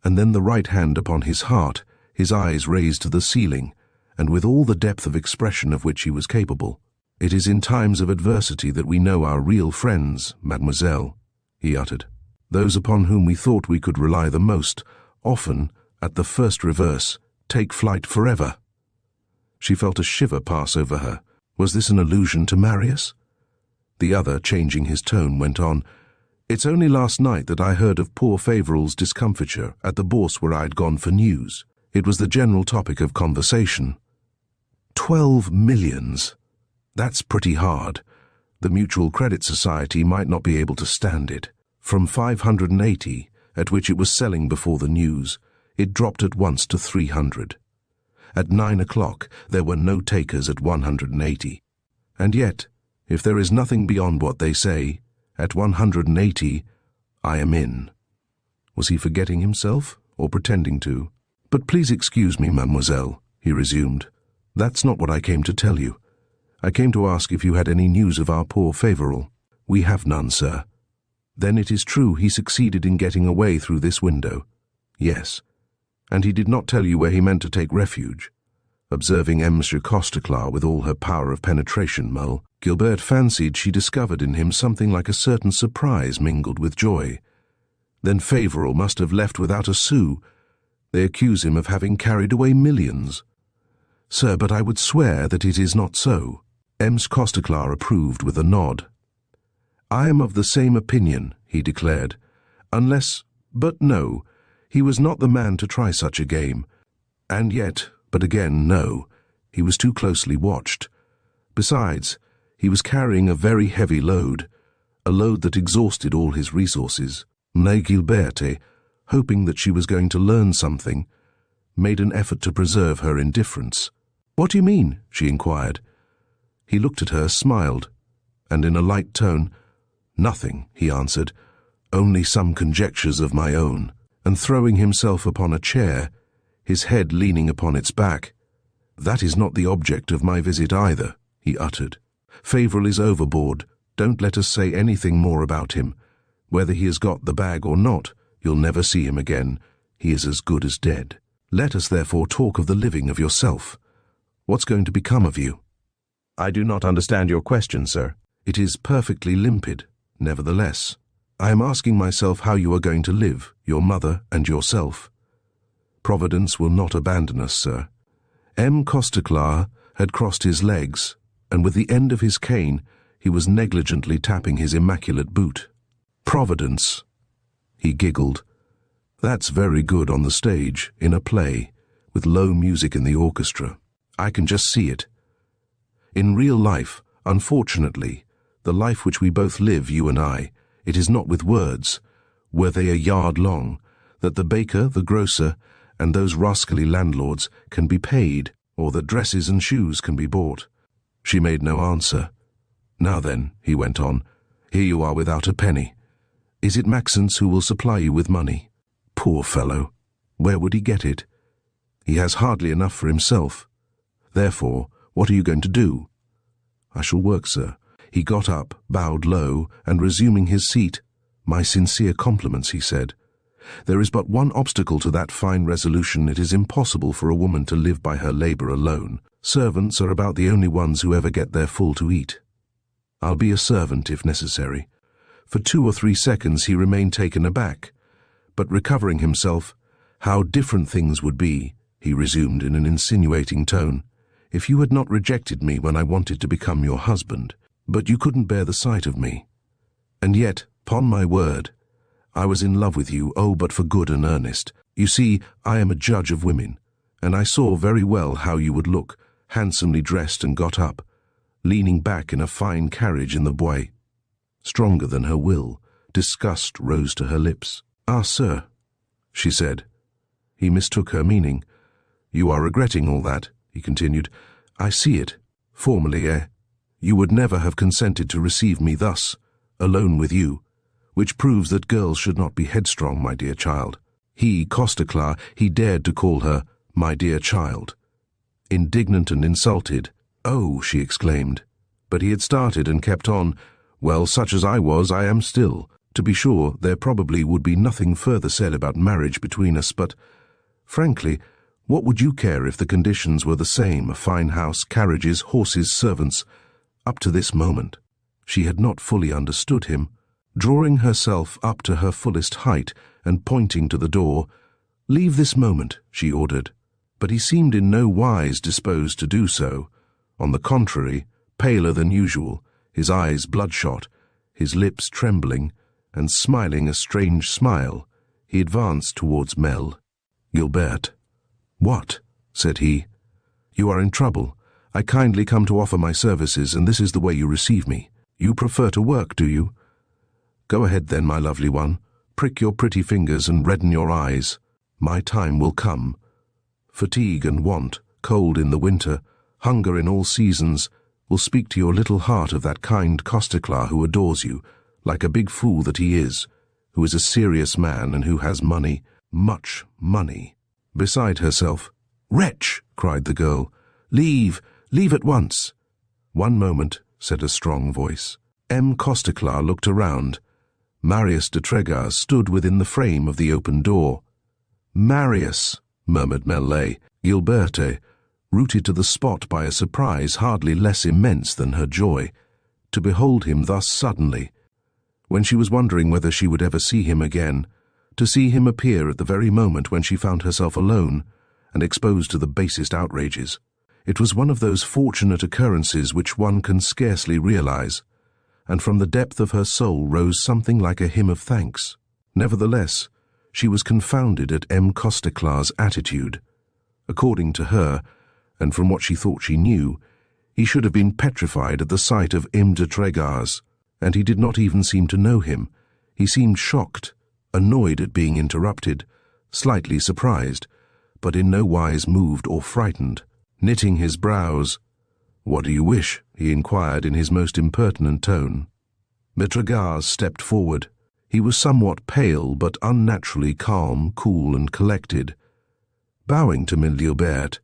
and then the right hand upon his heart, his eyes raised to the ceiling, and with all the depth of expression of which he was capable. "It is in times of adversity that we know our real friends, mademoiselle," he uttered. "Those upon whom we thought we could rely the most, often, at the first reverse, take flight forever." She felt a shiver pass over her. Was this an allusion to Marius? The other, changing his tone, went on, "It's only last night that I heard of poor Favoral's discomfiture at the Bourse where I'd gone for news. It was the general topic of conversation. 12 millions. That's pretty hard. The Mutual Credit Society might not be able to stand it. From 580, at which it was selling before the news, it dropped at once to 300. At 9 o'clock, there were no takers at 180. And yet, if there is nothing beyond what they say, at 180, I am in." Was he forgetting himself, or pretending to? "But please excuse me, mademoiselle," he resumed. "That's not what I came to tell you. I came to ask if you had any news of our poor Favoral." "We have none, sir." "Then it is true he succeeded in getting away through this window?" "Yes." "And he did not tell you where he meant to take refuge?" Observing M. Costeclar with all her power of penetration, Gilbert fancied she discovered in him something like a certain surprise mingled with joy. "Then Favoral must have left without a sou. They accuse him of having carried away millions." "Sir, but I would swear that it is not so." M. Costeclar approved with a nod. "I am of the same opinion," he declared, but no, he was not the man to try such a game. And yet, but again, no, he was too closely watched. Besides, he was carrying a very heavy load, a load that exhausted all his resources. Gilberte, hoping that she was going to learn something, made an effort to preserve her indifference. "What do you mean?" she inquired. He looked at her, smiled, and in a light tone, "Nothing," he answered, "only some conjectures of my own." And throwing himself upon a chair, his head leaning upon its back, "That is not the object of my visit either," he uttered. "Favoral is overboard. Don't let us say anything more about him. Whether he has got the bag or not, you'll never see him again. He is as good as dead. Let us therefore talk of the living of yourself. What's going to become of you?" "I do not understand your question, sir." "It is perfectly limpid, nevertheless. I am asking myself how you are going to live, your mother and yourself. Providence will not abandon us, sir." M. Costeclar had crossed his legs, and with the end of his cane he was negligently tapping his immaculate boot. "Providence," he giggled. "That's very good on the stage, in a play, with low music in the orchestra. I can just see it. In real life, unfortunately, the life which we both live, you and I, it is not with words, were they a yard long, that the baker, the grocer, and those rascally landlords can be paid, or that dresses and shoes can be bought." She made no answer. Now then, he went on, here you are without a penny. Is it Maxence who will supply you with money? Poor fellow. Where would he get it? He has hardly enough for himself. Therefore, what are you going to do? I shall work, sir. He got up, bowed low, and resuming his seat, my sincere compliments, he said. There is but one obstacle to that fine resolution. It is impossible for a woman to live by her labour alone. Servants are about the only ones who ever get their full to eat. I'll be a servant if necessary. For 2 or 3 seconds he remained taken aback, but recovering himself, how different things would be, he resumed in an insinuating tone, if you had not rejected me when I wanted to become your husband. But you couldn't bear the sight of me. And yet, 'pon my word, I was in love with you, oh, but for good and earnest. You see, I am a judge of women, and I saw very well how you would look, handsomely dressed, and got up, leaning back in a fine carriage in the Bois. Stronger than her will, disgust rose to her lips. Ah, sir, she said. He mistook her meaning. You are regretting all that, he continued. I see it. Formerly, you would never have consented to receive me thus, alone with you, which proves that girls should not be headstrong, my dear child. He, Costeclar, he dared to call her my dear child. Indignant and insulted. Oh, she exclaimed. But he had started and kept on. Well, such as I was, I am still. To be sure, there probably would be nothing further said about marriage between us, but, frankly, what would you care if the conditions were the same, a fine house, carriages, horses, servants? Up to this moment, she had not fully understood him. Drawing herself up to her fullest height and pointing to the door, "Leave this moment," she ordered. But he seemed in no wise disposed to do so. On the contrary, paler than usual, his eyes bloodshot, his lips trembling, and smiling a strange smile, he advanced towards Mel. "Gilbert." "What?" said he. "You are in trouble. I kindly come to offer my services, and this is the way you receive me. You prefer to work, do you? Go ahead then, my lovely one. Prick your pretty fingers and redden your eyes. My time will come. Fatigue and want, cold in the winter, hunger in all seasons, will speak to your little heart of that kind Costeclar who adores you, like a big fool that he is, who is a serious man and who has money, much money." Beside herself, "Wretch!" cried the girl. "Leave! Leave at once!" "One moment," said a strong voice. M. Costeclar looked around. Marius de Tregas stood within the frame of the open door. "Marius!" murmured Mellet. Gilberte, rooted to the spot by a surprise hardly less immense than her joy, to behold him thus suddenly, when she was wondering whether she would ever see him again, to see him appear at the very moment when she found herself alone and exposed to the basest outrages. It was one of those fortunate occurrences which one can scarcely realize, and from the depth of her soul rose something like a hymn of thanks. Nevertheless, she was confounded at M. Costeclar's attitude. According to her, and from what she thought she knew, he should have been petrified at the sight of M. de Tregas, and he did not even seem to know him. He seemed shocked, annoyed at being interrupted, slightly surprised, but in no wise moved or frightened. Knitting his brows, "What do you wish?" he inquired in his most impertinent tone. De Tregas stepped forward. He was somewhat pale, but unnaturally calm, cool, and collected. Bowing to Mlle Gilbert,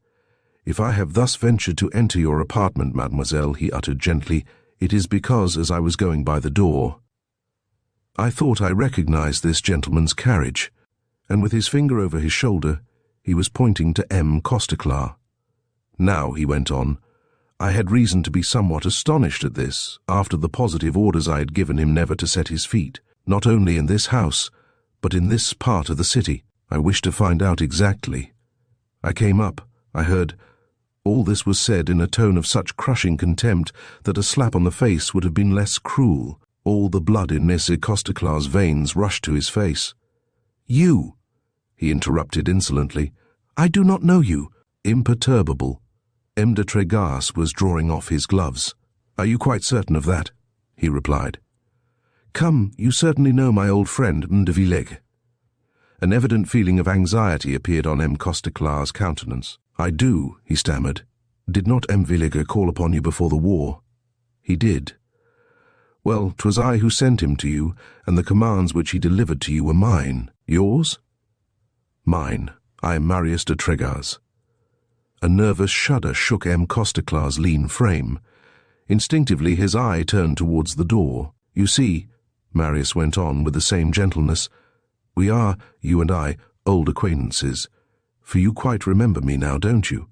"If I have thus ventured to enter your apartment, mademoiselle," he uttered gently, "it is because, as I was going by the door, I thought I recognized this gentleman's carriage," and with his finger over his shoulder, he was pointing to M. Costeclar. "Now," he went on, "I had reason to be somewhat astonished at this, after the positive orders I had given him never to set his feet, not only in this house, but in this part of the city. I wished to find out exactly. I came up, I heard—" All this was said in a tone of such crushing contempt that a slap on the face would have been less cruel. All the blood in Messire Costeclar's veins rushed to his face. "You!" he interrupted insolently. "I do not know you." Imperturbable, M. de Tregas was drawing off his gloves. "Are you quite certain of that?" he replied. "Come, you certainly know my old friend, M. de Villègue." An evident feeling of anxiety appeared on M. Costeclar's countenance. "I do," he stammered. "Did not M. Villègue call upon you before the war?" "He did. Well, 'twas I who sent him to you, and the commands which he delivered to you were mine. Yours? Mine. I am Marius de Tregas. A nervous shudder shook M. Costeclar's lean frame. Instinctively his eye turned towards the door. You see, Marius went on with the same gentleness, we are, you and I, old acquaintances. For you quite remember me now, don't you?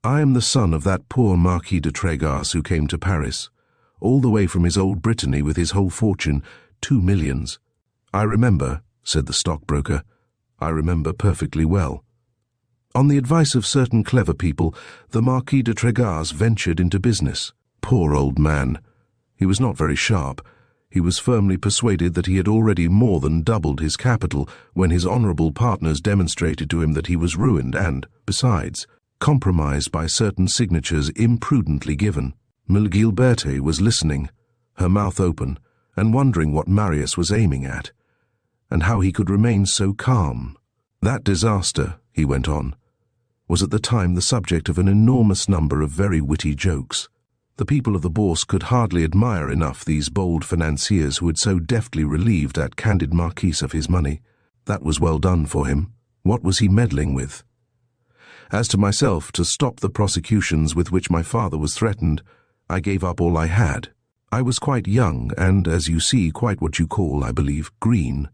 I am the son of that poor Marquis de Tregas who came to Paris, all the way from his old Brittany with his whole fortune, 2 millions. I remember, said the stockbroker. I remember perfectly well. On the advice of certain clever people, the Marquis de Tregas ventured into business. Poor old man. He was not very sharp. He was firmly persuaded that he had already more than doubled his capital when his honourable partners demonstrated to him that he was ruined and, besides, compromised by certain signatures imprudently given. Emile Gaboriau was listening, her mouth open, and wondering what Marius was aiming at, and how he could remain so calm. That disaster, he went on, was at the time the subject of an enormous number of very witty jokes. The people of the Bourse could hardly admire enough these bold financiers who had so deftly relieved that candid marquis of his money. That was well done for him. What was he meddling with? As to myself, to stop the prosecutions with which my father was threatened, I gave up all I had. I was quite young and, as you see, quite what you call, I believe, green.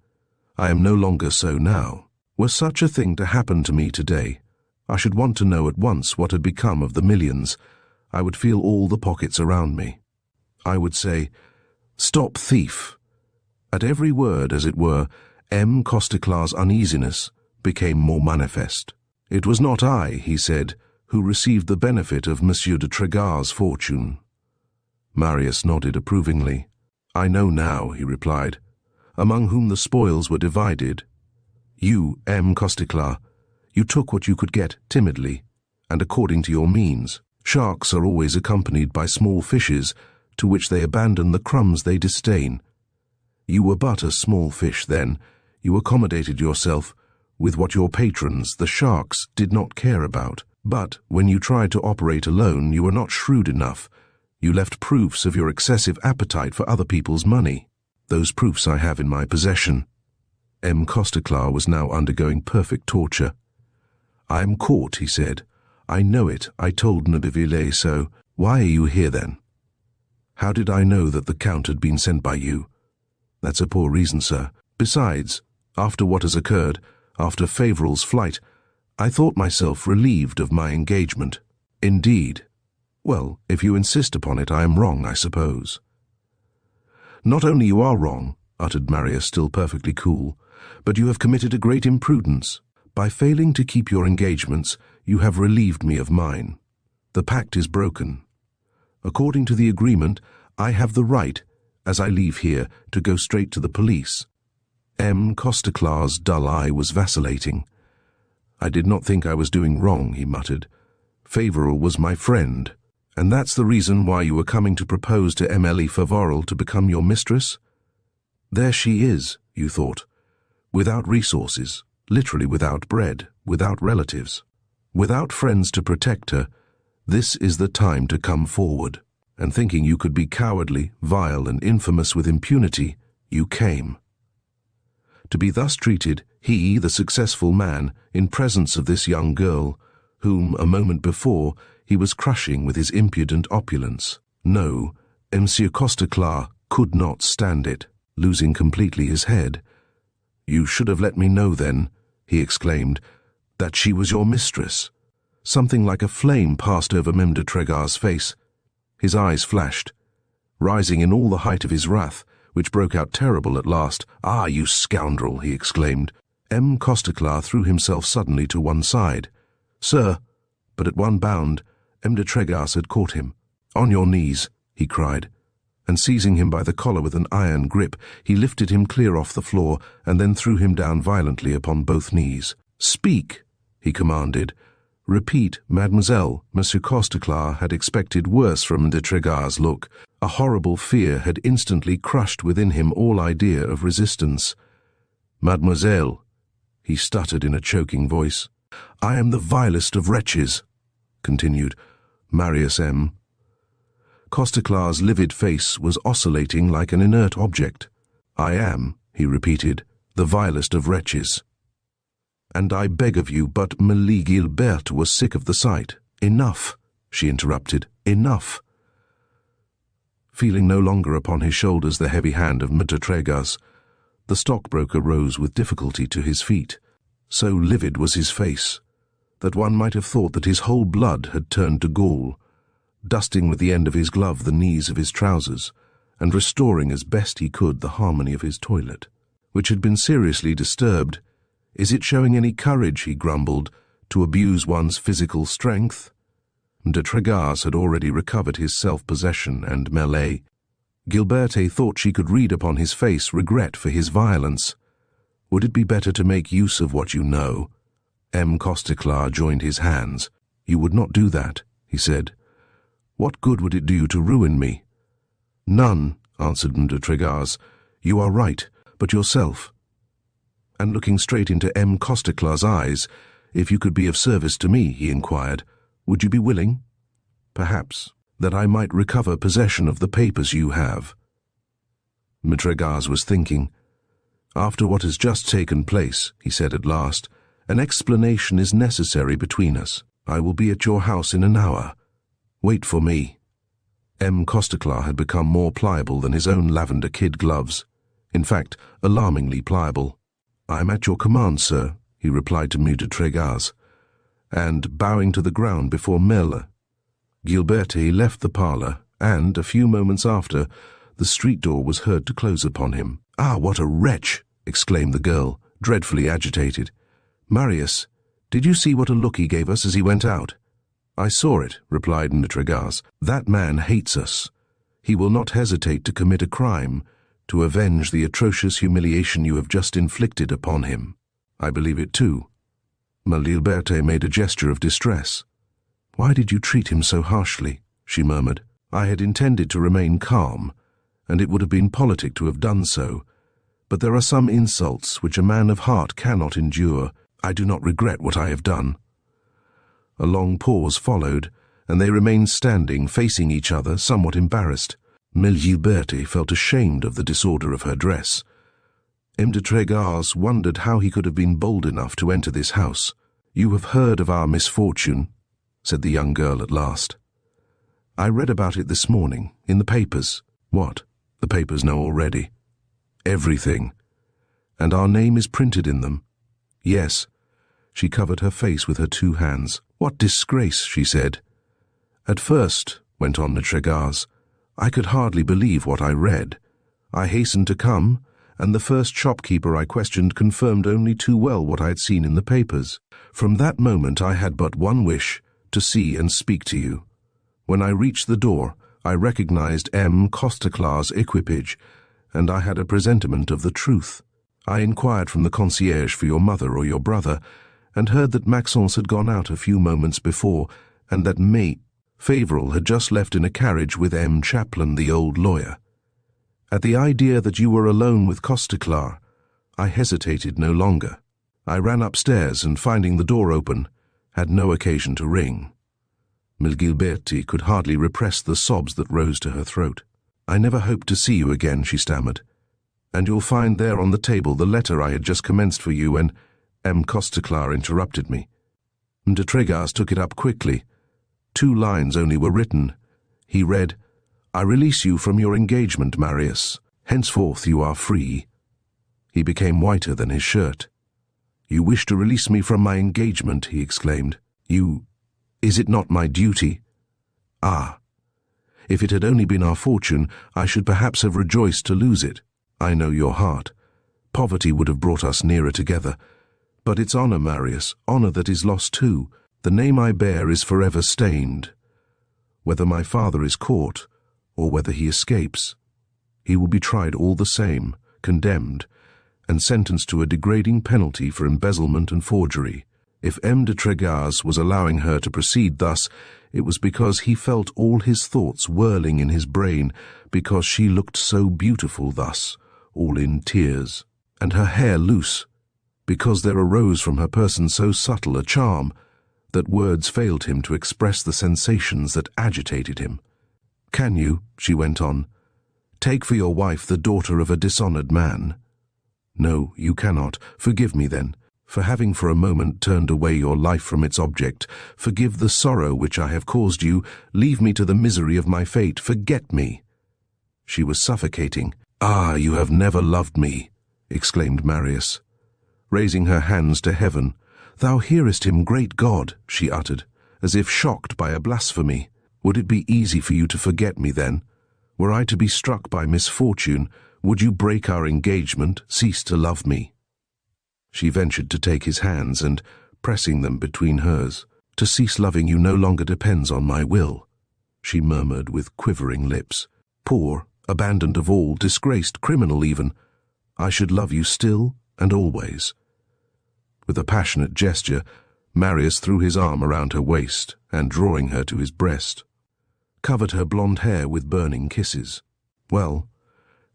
I am no longer so now. Were such a thing to happen to me today, I should want to know at once what had become of the millions. I would feel all the pockets around me. I would say, "Stop, thief!" At every word, as it were, M. Costeclar's uneasiness became more manifest. It was not I, he said, who received the benefit of Monsieur de Tregas' fortune. Marius nodded approvingly. I know now, he replied, among whom the spoils were divided. You, M. Costeclar, you took what you could get timidly, and according to your means. Sharks are always accompanied by small fishes, to which they abandon the crumbs they disdain. You were but a small fish then. You accommodated yourself with what your patrons, the sharks, did not care about. But when you tried to operate alone, you were not shrewd enough. You left proofs of your excessive appetite for other people's money. Those proofs I have in my possession. M. Costeclar was now undergoing perfect torture. I am caught, he said. I know it. I told Nobiville so. Why are you here, then? How did I know that the Count had been sent by you? That's a poor reason, sir. Besides, after what has occurred, after Favoral's flight, I thought myself relieved of my engagement. Indeed. Well, if you insist upon it, I am wrong, I suppose. Not only you are wrong, uttered Marius, still perfectly cool, but you have committed a great imprudence. By failing to keep your engagements, you have relieved me of mine. The pact is broken. According to the agreement, I have the right, as I leave here, to go straight to the police. M. Costeclar's dull eye was vacillating. I did not think I was doing wrong, he muttered. Favoral was my friend, and that's the reason why you were coming to propose to Emile Favoral to become your mistress? There she is, you thought, without resources, literally without bread, without relatives, without friends to protect her. This is the time to come forward. And thinking you could be cowardly, vile, and infamous with impunity, you came. To be thus treated, he, the successful man, in presence of this young girl, whom, a moment before, he was crushing with his impudent opulence. No, Monsieur Costeclar could not stand it, losing completely his head. You should have let me know then, he exclaimed, that she was your mistress. Something like a flame passed over Mem de Tregas' face. His eyes flashed, rising in all the height of his wrath, which broke out terrible at last. Ah, you scoundrel, he exclaimed. M. Costeclar threw himself suddenly to one side. Sir, but at one bound, M. de Tregas had caught him. On your knees, he cried, and seizing him by the collar with an iron grip, he lifted him clear off the floor and then threw him down violently upon both knees. Speak, he commanded. Repeat, mademoiselle. Monsieur Costeclar had expected worse from de Tregas' look. A horrible fear had instantly crushed within him all idea of resistance. Mademoiselle, he stuttered in a choking voice. I am the vilest of wretches, continued Marius M. Costeclar's livid face was oscillating like an inert object. "I am," he repeated, "the vilest of wretches. And I beg of you," but Emile Gilbert was sick of the sight. "Enough," she interrupted, "enough." Feeling no longer upon his shoulders the heavy hand of Maitre Tregas, the stockbroker rose with difficulty to his feet. So livid was his face that one might have thought that his whole blood had turned to gall, dusting with the end of his glove the knees of his trousers, and restoring as best he could the harmony of his toilet, which had been seriously disturbed. "Is it showing any courage," he grumbled, "to abuse one's physical strength?" De Tregas had already recovered his self-possession and mêlée. Gilberte thought she could read upon his face regret for his violence. "Would it be better to make use of what you know?" M. Costeclar joined his hands. "You would not do that," he said. "What good would it do to ruin me?" "None," answered de Tregas. "You are right, but yourself." And looking straight into M. Costeclar's eyes, "If you could be of service to me," he inquired, "would you be willing? Perhaps that I might recover possession of the papers you have." Tregas was thinking. "After what has just taken place," he said at last, "an explanation is necessary between us. I will be at your house in an hour. Wait for me." M. Costeclar had become more pliable than his own lavender kid gloves. In fact, alarmingly pliable. "I am at your command, sir," he replied to Maitre Tregas, and, bowing to the ground before Melle, Gilberte left the parlour, and, a few moments after, the street door was heard to close upon him. "Ah, what a wretch!" exclaimed the girl, dreadfully agitated. "Marius, did you see what a look he gave us as he went out?" "I saw it," replied Tregas. "That man hates us. He will not hesitate to commit a crime to avenge the atrocious humiliation you have just inflicted upon him." "I believe it too." Gilberte made a gesture of distress. "Why did you treat him so harshly?" she murmured. "I had intended to remain calm, and it would have been politic to have done so. But there are some insults which a man of heart cannot endure. I do not regret what I have done." A long pause followed, and they remained standing, facing each other, somewhat embarrassed. Gilberte felt ashamed of the disorder of her dress. M. de Tregas wondered how he could have been bold enough to enter this house. "You have heard of our misfortune," said the young girl at last. "I read about it this morning, in the papers." "What? The papers know already." "Everything. And our name is printed in them." "Yes." She covered her face with her two hands. "What disgrace," she said. "At first," went on de Tregas, "I could hardly believe what I read. I hastened to come, and the first shopkeeper I questioned confirmed only too well what I had seen in the papers. From that moment I had but one wish, to see and speak to you. When I reached the door, I recognized M. Costeclar's equipage, and I had a presentiment of the truth. I inquired from the concierge for your mother or your brother, and heard that Maxence had gone out a few moments before, and that Emile Favoral had just left in a carriage with M. Chaplin, the old lawyer. At the idea that you were alone with Costeclar, I hesitated no longer. I ran upstairs, and finding the door open, had no occasion to ring." Gilberte could hardly repress the sobs that rose to her throat. "I never hoped to see you again," she stammered. "And you'll find there on the table the letter I had just commenced for you when—" M. Costeclar interrupted me. De Tregas took it up quickly. 2 lines only were written. He read, "I release you from your engagement, Marius. Henceforth you are free." He became whiter than his shirt. "You wish to release me from my engagement," he exclaimed. Is it not my duty?" "Ah, if it had only been our fortune, I should perhaps have rejoiced to lose it. I know your heart. Poverty would have brought us nearer together. But it's honor, Marius, honor that is lost too. The name I bear is forever stained. Whether my father is caught, or whether he escapes, he will be tried all the same, condemned, and sentenced to a degrading penalty for embezzlement and forgery. If M. de Tregas was allowing her to proceed thus, it was because he felt all his thoughts whirling in his brain, because she looked so beautiful thus, all in tears, and her hair loose, because there arose from her person so subtle a charm that words failed him to express the sensations that agitated him. Can you, she went on, take for your wife the daughter of a dishonored man? No, you cannot. Forgive me then, for having for a moment turned away your life from its object. Forgive the sorrow which I have caused you. Leave me to the misery of my fate. Forget me. She was suffocating. Ah, you have never loved me, exclaimed Marius, raising her hands to heaven. Thou hearest him, great God, she uttered, as if shocked by a blasphemy. Would it be easy for you to forget me then? Were I to be struck by misfortune, would you break our engagement, cease to love me? She ventured to take his hands and, pressing them between hers, to cease loving you no longer depends on my will, she murmured with quivering lips. Poor, abandoned of all, disgraced, criminal even, I should love you still and always. With a passionate gesture, Marius threw his arm around her waist and, drawing her to his breast, covered her blonde hair with burning kisses. Well,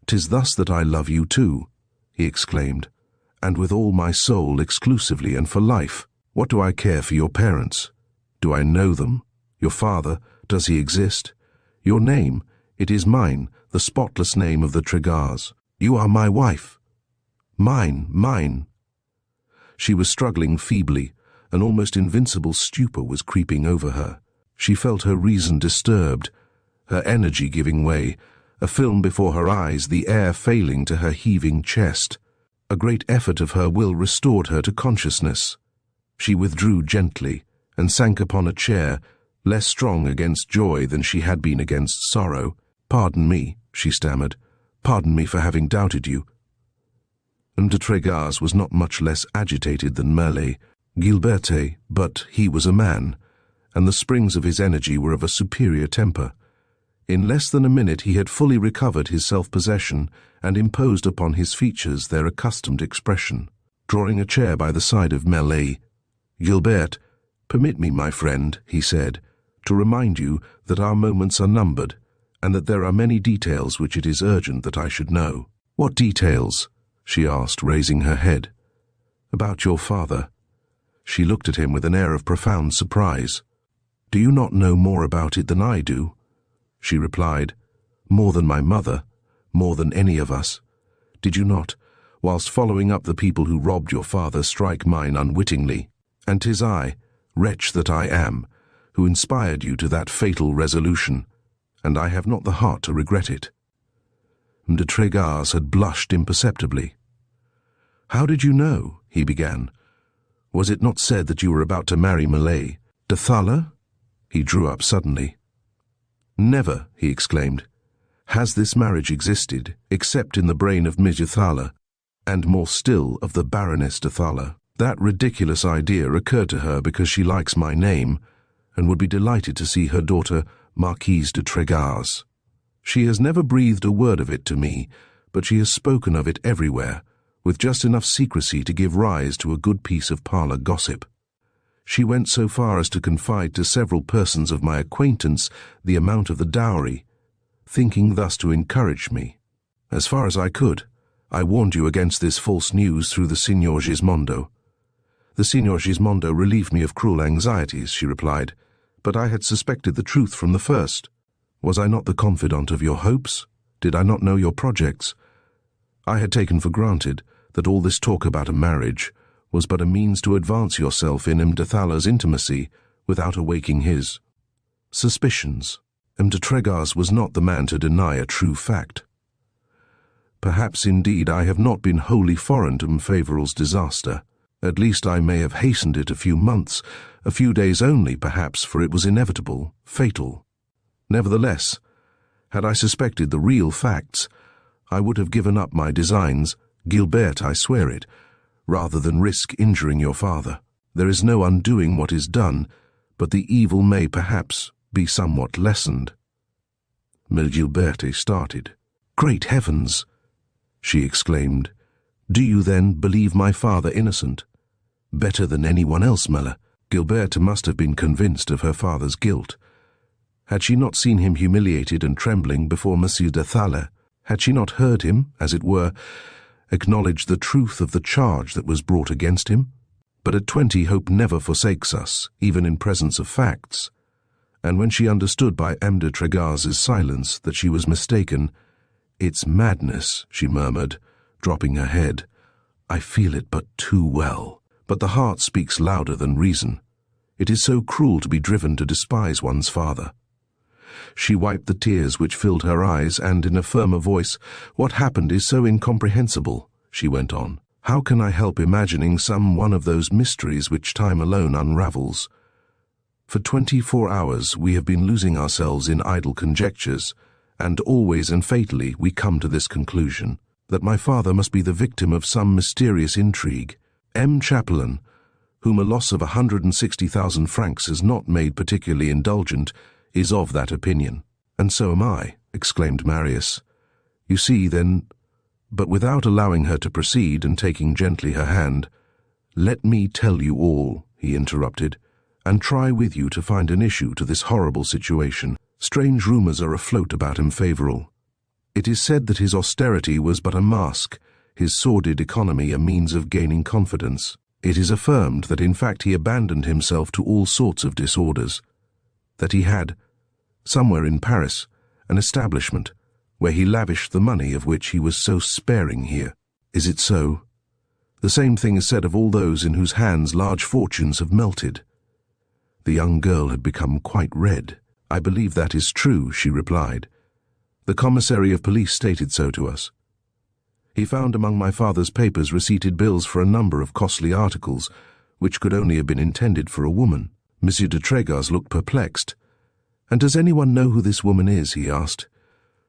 'tis thus that I love you too, he exclaimed, and with all my soul, exclusively and for life. What do I care for your parents? Do I know them? Your father, does he exist? Your name, it is mine, the spotless name of the Trégars. You are my wife. Mine. She was struggling feebly. An almost invincible stupor was creeping over her. She felt her reason disturbed, her energy giving way, a film before her eyes, the air failing to her heaving chest. A great effort of her will restored her to consciousness. She withdrew gently and sank upon a chair, less strong against joy than she had been against sorrow. Pardon me, she stammered. Pardon me for having doubted you. De Trégars was not much less agitated than Merlet, Gilberte, but he was a man, and the springs of his energy were of a superior temper. In less than a minute he had fully recovered his self-possession and imposed upon his features their accustomed expression. Drawing a chair by the side of Merlet, Gilbert, permit me, my friend, he said, to remind you that our moments are numbered, and that there are many details which it is urgent that I should know. What details? She asked, raising her head. About your father. She looked at him with an air of profound surprise. Do you not know more about it than I do? She replied, more than my mother, more than any of us. Did you not, whilst following up the people who robbed your father, strike mine unwittingly? And 'tis I, wretch that I am, who inspired you to that fatal resolution, and I have not the heart to regret it. De Trégars had blushed imperceptibly. How did you know? He began. Was it not said that you were about to marry Millet? De Thaler? He drew up suddenly. Never, he exclaimed, has this marriage existed, except in the brain of Monsieur Thaler, and more still of the Baroness de Thaler. That ridiculous idea occurred to her because she likes my name, and would be delighted to see her daughter Marquise de Trégars. She has never breathed a word of it to me, but she has spoken of it everywhere, with just enough secrecy to give rise to a good piece of parlour gossip. She went so far as to confide to several persons of my acquaintance the amount of the dowry, thinking thus to encourage me. As far as I could, I warned you against this false news through the Signor Gismondo. The Signor Gismondo relieved me of cruel anxieties, she replied, but I had suspected the truth from the first. Was I not the confidant of your hopes? Did I not know your projects? I had taken for granted that all this talk about a marriage was but a means to advance yourself in M. de Thaler's intimacy without awaking his suspicions. M. de Trégars was not the man to deny a true fact. Perhaps indeed I have not been wholly foreign to M. Favoral's disaster. At least I may have hastened it a few months, a few days only perhaps, for it was inevitable, fatal. Nevertheless, had I suspected the real facts, I would have given up my designs, Gilbert, I swear it, rather than risk injuring your father. There is no undoing what is done, but the evil may perhaps be somewhat lessened. Mlle Gilberte started. Great heavens! She exclaimed. Do you then believe my father innocent? Better than anyone else, Melle. Gilberte must have been convinced of her father's guilt. Had she not seen him humiliated and trembling before Monsieur de Thaler? Had she not heard him, as it were, acknowledge the truth of the charge that was brought against him? But at 20 hope never forsakes us, even in presence of facts. and when she understood by M. de Trégas's silence that she was mistaken, "It's madness," she murmured, dropping her head. "I feel it but too well. But the heart speaks louder than reason. It is so cruel to be driven to despise one's father." She wiped the tears which filled her eyes, and in a firmer voice, "What happened is so incomprehensible," she went on. "How can I help imagining some one of those mysteries which time alone unravels? For 24 hours we have been losing ourselves in idle conjectures, and always and fatally we come to this conclusion, that my father must be the victim of some mysterious intrigue. M. Chapelain, whom a loss of 160,000 francs has not made particularly indulgent, is of that opinion." "And so am I," exclaimed Marius. "You see, then—" But without allowing her to proceed and taking gently her hand, "Let me tell you all," he interrupted, "and try with you to find an issue to this horrible situation. Strange rumors are afloat about Emile Favoral. It is said that his austerity was but a mask, his sordid economy a means of gaining confidence. It is affirmed that in fact he abandoned himself to all sorts of disorders, that he had, somewhere in Paris, an establishment where he lavished the money of which he was so sparing here. Is it so? The same thing is said of all those in whose hands large fortunes have melted." The young girl had become quite red. "I believe that is true," she replied. "The commissary of police stated so to us. He found among my father's papers receipted bills for a number of costly articles, which could only have been intended for a woman." Monsieur de Trégas looked perplexed. "And does anyone know who this woman is?" he asked.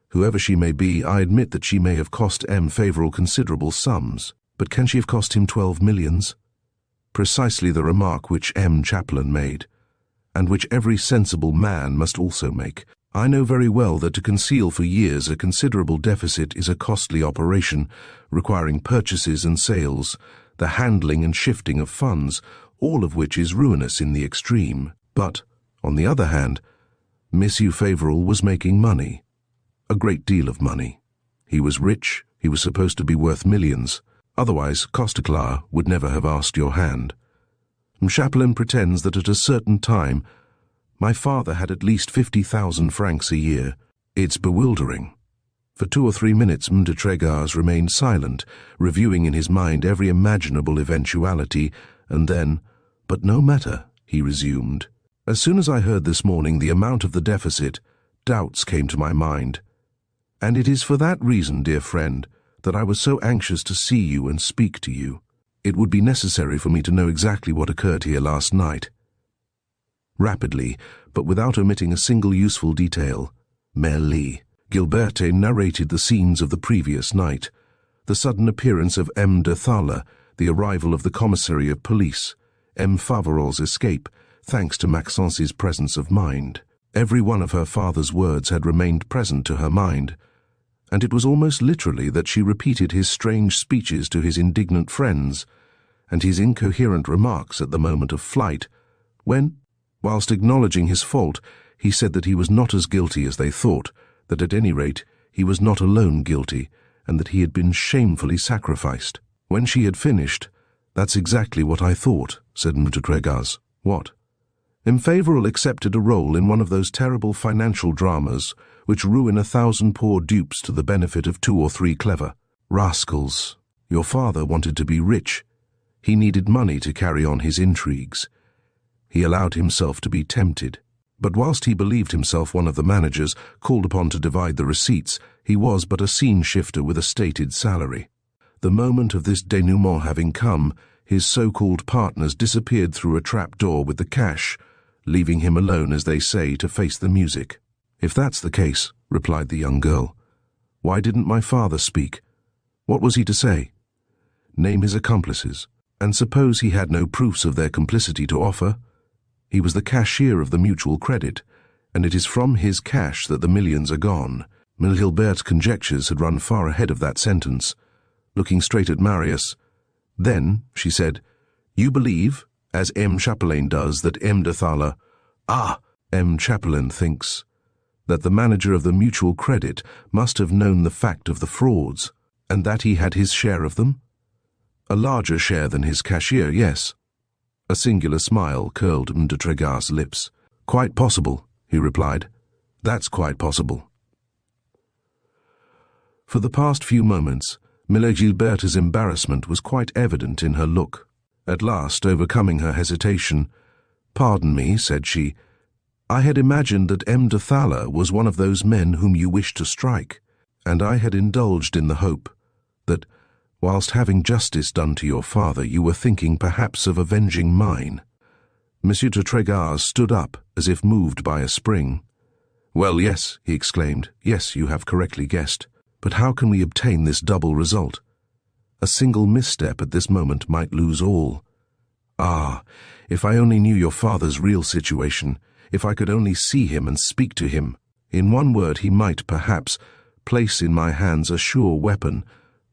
"Whoever she may be, I admit that she may have cost M. Favoral considerable sums, but can she have cost him 12 millions? Precisely the remark which M. Chapelain made, and which every sensible man must also make. I know very well that to conceal for years a considerable deficit is a costly operation, requiring purchases and sales, the handling and shifting of funds, all of which is ruinous in the extreme. But, on the other hand, Monsieur Favoral was making money, a great deal of money. He was rich, he was supposed to be worth millions. Otherwise, Costeclar would never have asked your hand. Chapelain pretends that at a certain time my father had at least 50,000 francs a year. It's bewildering." For 2 or 3 minutes M. de Trégas remained silent, reviewing in his mind every imaginable eventuality, and then, "But no matter," he resumed. "As soon as I heard this morning the amount of the deficit, doubts came to my mind. And it is for that reason, dear friend, that I was so anxious to see you and speak to you. It would be necessary for me to know exactly what occurred here last night." Rapidly, but without omitting a single useful detail, Merli, Gilberte narrated the scenes of the previous night, the sudden appearance of M. de Thala, the arrival of the commissary of police, M. Favoral's escape, thanks to Maxence's presence of mind. Every one of her father's words had remained present to her mind, and it was almost literally that she repeated his strange speeches to his indignant friends, and his incoherent remarks at the moment of flight, when, whilst acknowledging his fault, he said that he was not as guilty as they thought, that at any rate he was not alone guilty, and that he had been shamefully sacrificed. When she had finished, "That's exactly what I thought," said M. de Trégas. "What?" "Emile Favoral accepted a role in one of those terrible financial dramas which ruin 1,000 poor dupes to the benefit of 2 or 3 clever. Rascals! Your father wanted to be rich. He needed money to carry on his intrigues. He allowed himself to be tempted. But whilst he believed himself one of the managers called upon to divide the receipts, he was but a scene shifter with a stated salary. The moment of this denouement having come, his so-called partners disappeared through a trap-door with the cash, leaving him alone, as they say, to face the music." "If that's the case," replied the young girl, "why didn't my father speak? What was he to say? Name his accomplices. And suppose he had no proofs of their complicity to offer? He was the cashier of the mutual credit, and it is from his cash that the millions are gone." Gilberte's conjectures had run far ahead of that sentence. Looking straight at Marius, "Then," she said, "you believe, as M. Chapelain does, that M. de Thala—" "Ah!" M. Chapelain thinks that the manager of the mutual credit must have known the fact of the frauds, and that he had his share of them? A larger share than his cashier, yes." A singular smile curled M. de Trégas' lips. "Quite possible," he replied. "That's quite possible." For the past few moments, Mille Gilbert's embarrassment was quite evident in her look. At last, overcoming her hesitation, "Pardon me," said she, "I had imagined that M. de Thaler was one of those men whom you wished to strike, and I had indulged in the hope that, whilst having justice done to your father, you were thinking perhaps of avenging mine." Monsieur de Tregaz stood up as if moved by a spring. "Well, yes," he exclaimed, "yes, you have correctly guessed. But how can we obtain this double result? A single misstep at this moment might lose all. Ah, if I only knew your father's real situation, if I could only see him and speak to him. In one word, he might, perhaps, place in my hands a sure weapon,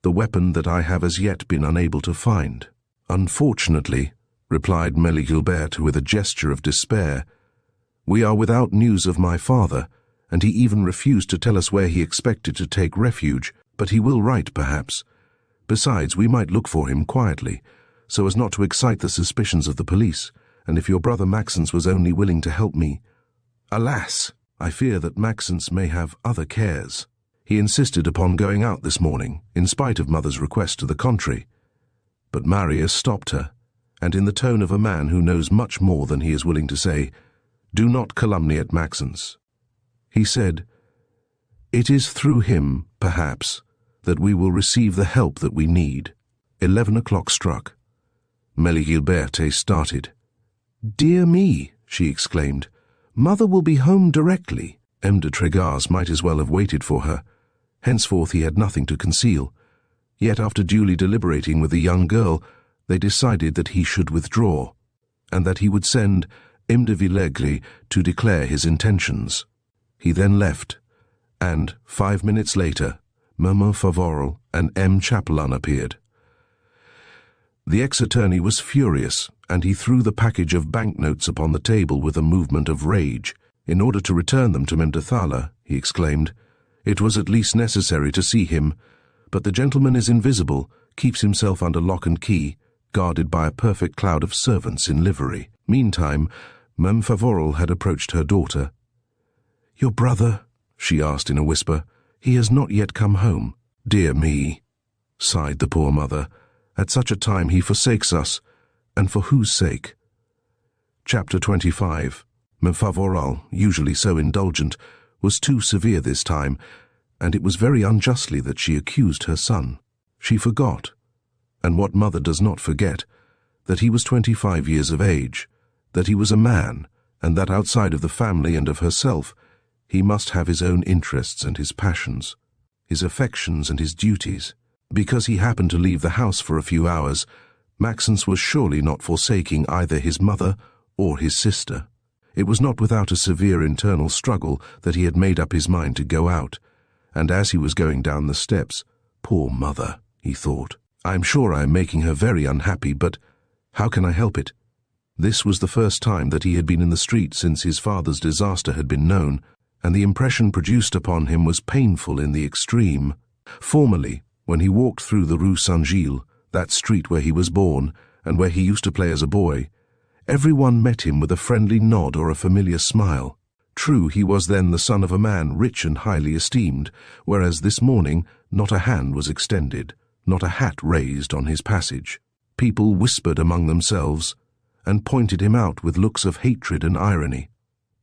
the weapon that I have as yet been unable to find." "Unfortunately," replied Mille Gilbert with a gesture of despair, "we are without news of my father, and he even refused to tell us where he expected to take refuge, but he will write, perhaps. Besides, we might look for him quietly, so as not to excite the suspicions of the police, and if your brother Maxence was only willing to help me— Alas! I fear that Maxence may have other cares. He insisted upon going out this morning, in spite of mother's request to the contrary." But Marius stopped her, and in the tone of a man who knows much more than he is willing to say, "Do not calumniate Maxence." He said, "It is through him, perhaps, that we will receive the help that we need." 11 o'clock struck. Mille Gilberte started. "Dear me," she exclaimed, "Mother will be home directly." M. de Tregaz might as well have waited for her. Henceforth he had nothing to conceal. Yet after duly deliberating with the young girl, they decided that he should withdraw, and that he would send M. de Villegre to declare his intentions. He then left, and 5 minutes later, Vincent Favoral and M. Chapelain appeared. The ex-attorney was furious, and he threw the package of banknotes upon the table with a movement of rage. "In order to return them to M. de Thaler," he exclaimed, "it was at least necessary to see him, but the gentleman is invisible, keeps himself under lock and key, guarded by a perfect cloud of servants in livery." Meantime, Vincent Favoral had approached her daughter. "Your brother?" she asked in a whisper. "He has not yet come home." "Dear me," sighed the poor mother, "at such a time he forsakes us, and for whose sake?" Chapter 25. Vincent Favoral, usually so indulgent, was too severe this time, and it was very unjustly that she accused her son. She forgot, and what mother does not forget, that he was 25 years of age, that he was a man, and that outside of the family and of herself, he must have his own interests and his passions, his affections and his duties. Because he happened to leave the house for a few hours, Maxence was surely not forsaking either his mother or his sister. It was not without a severe internal struggle that he had made up his mind to go out, and as he was going down the steps, "Poor mother," he thought, "I am sure I am making her very unhappy, but how can I help it?" This was the first time that he had been in the street since his father's disaster had been known, and the impression produced upon him was painful in the extreme. Formerly, when he walked through the Rue St, that street where he was born, and where he used to play as a boy, everyone met him with a friendly nod or a familiar smile. True, he was then the son of a man rich and highly esteemed, whereas this morning not a hand was extended, not a hat raised on his passage. People whispered among themselves, and pointed him out with looks of hatred and irony.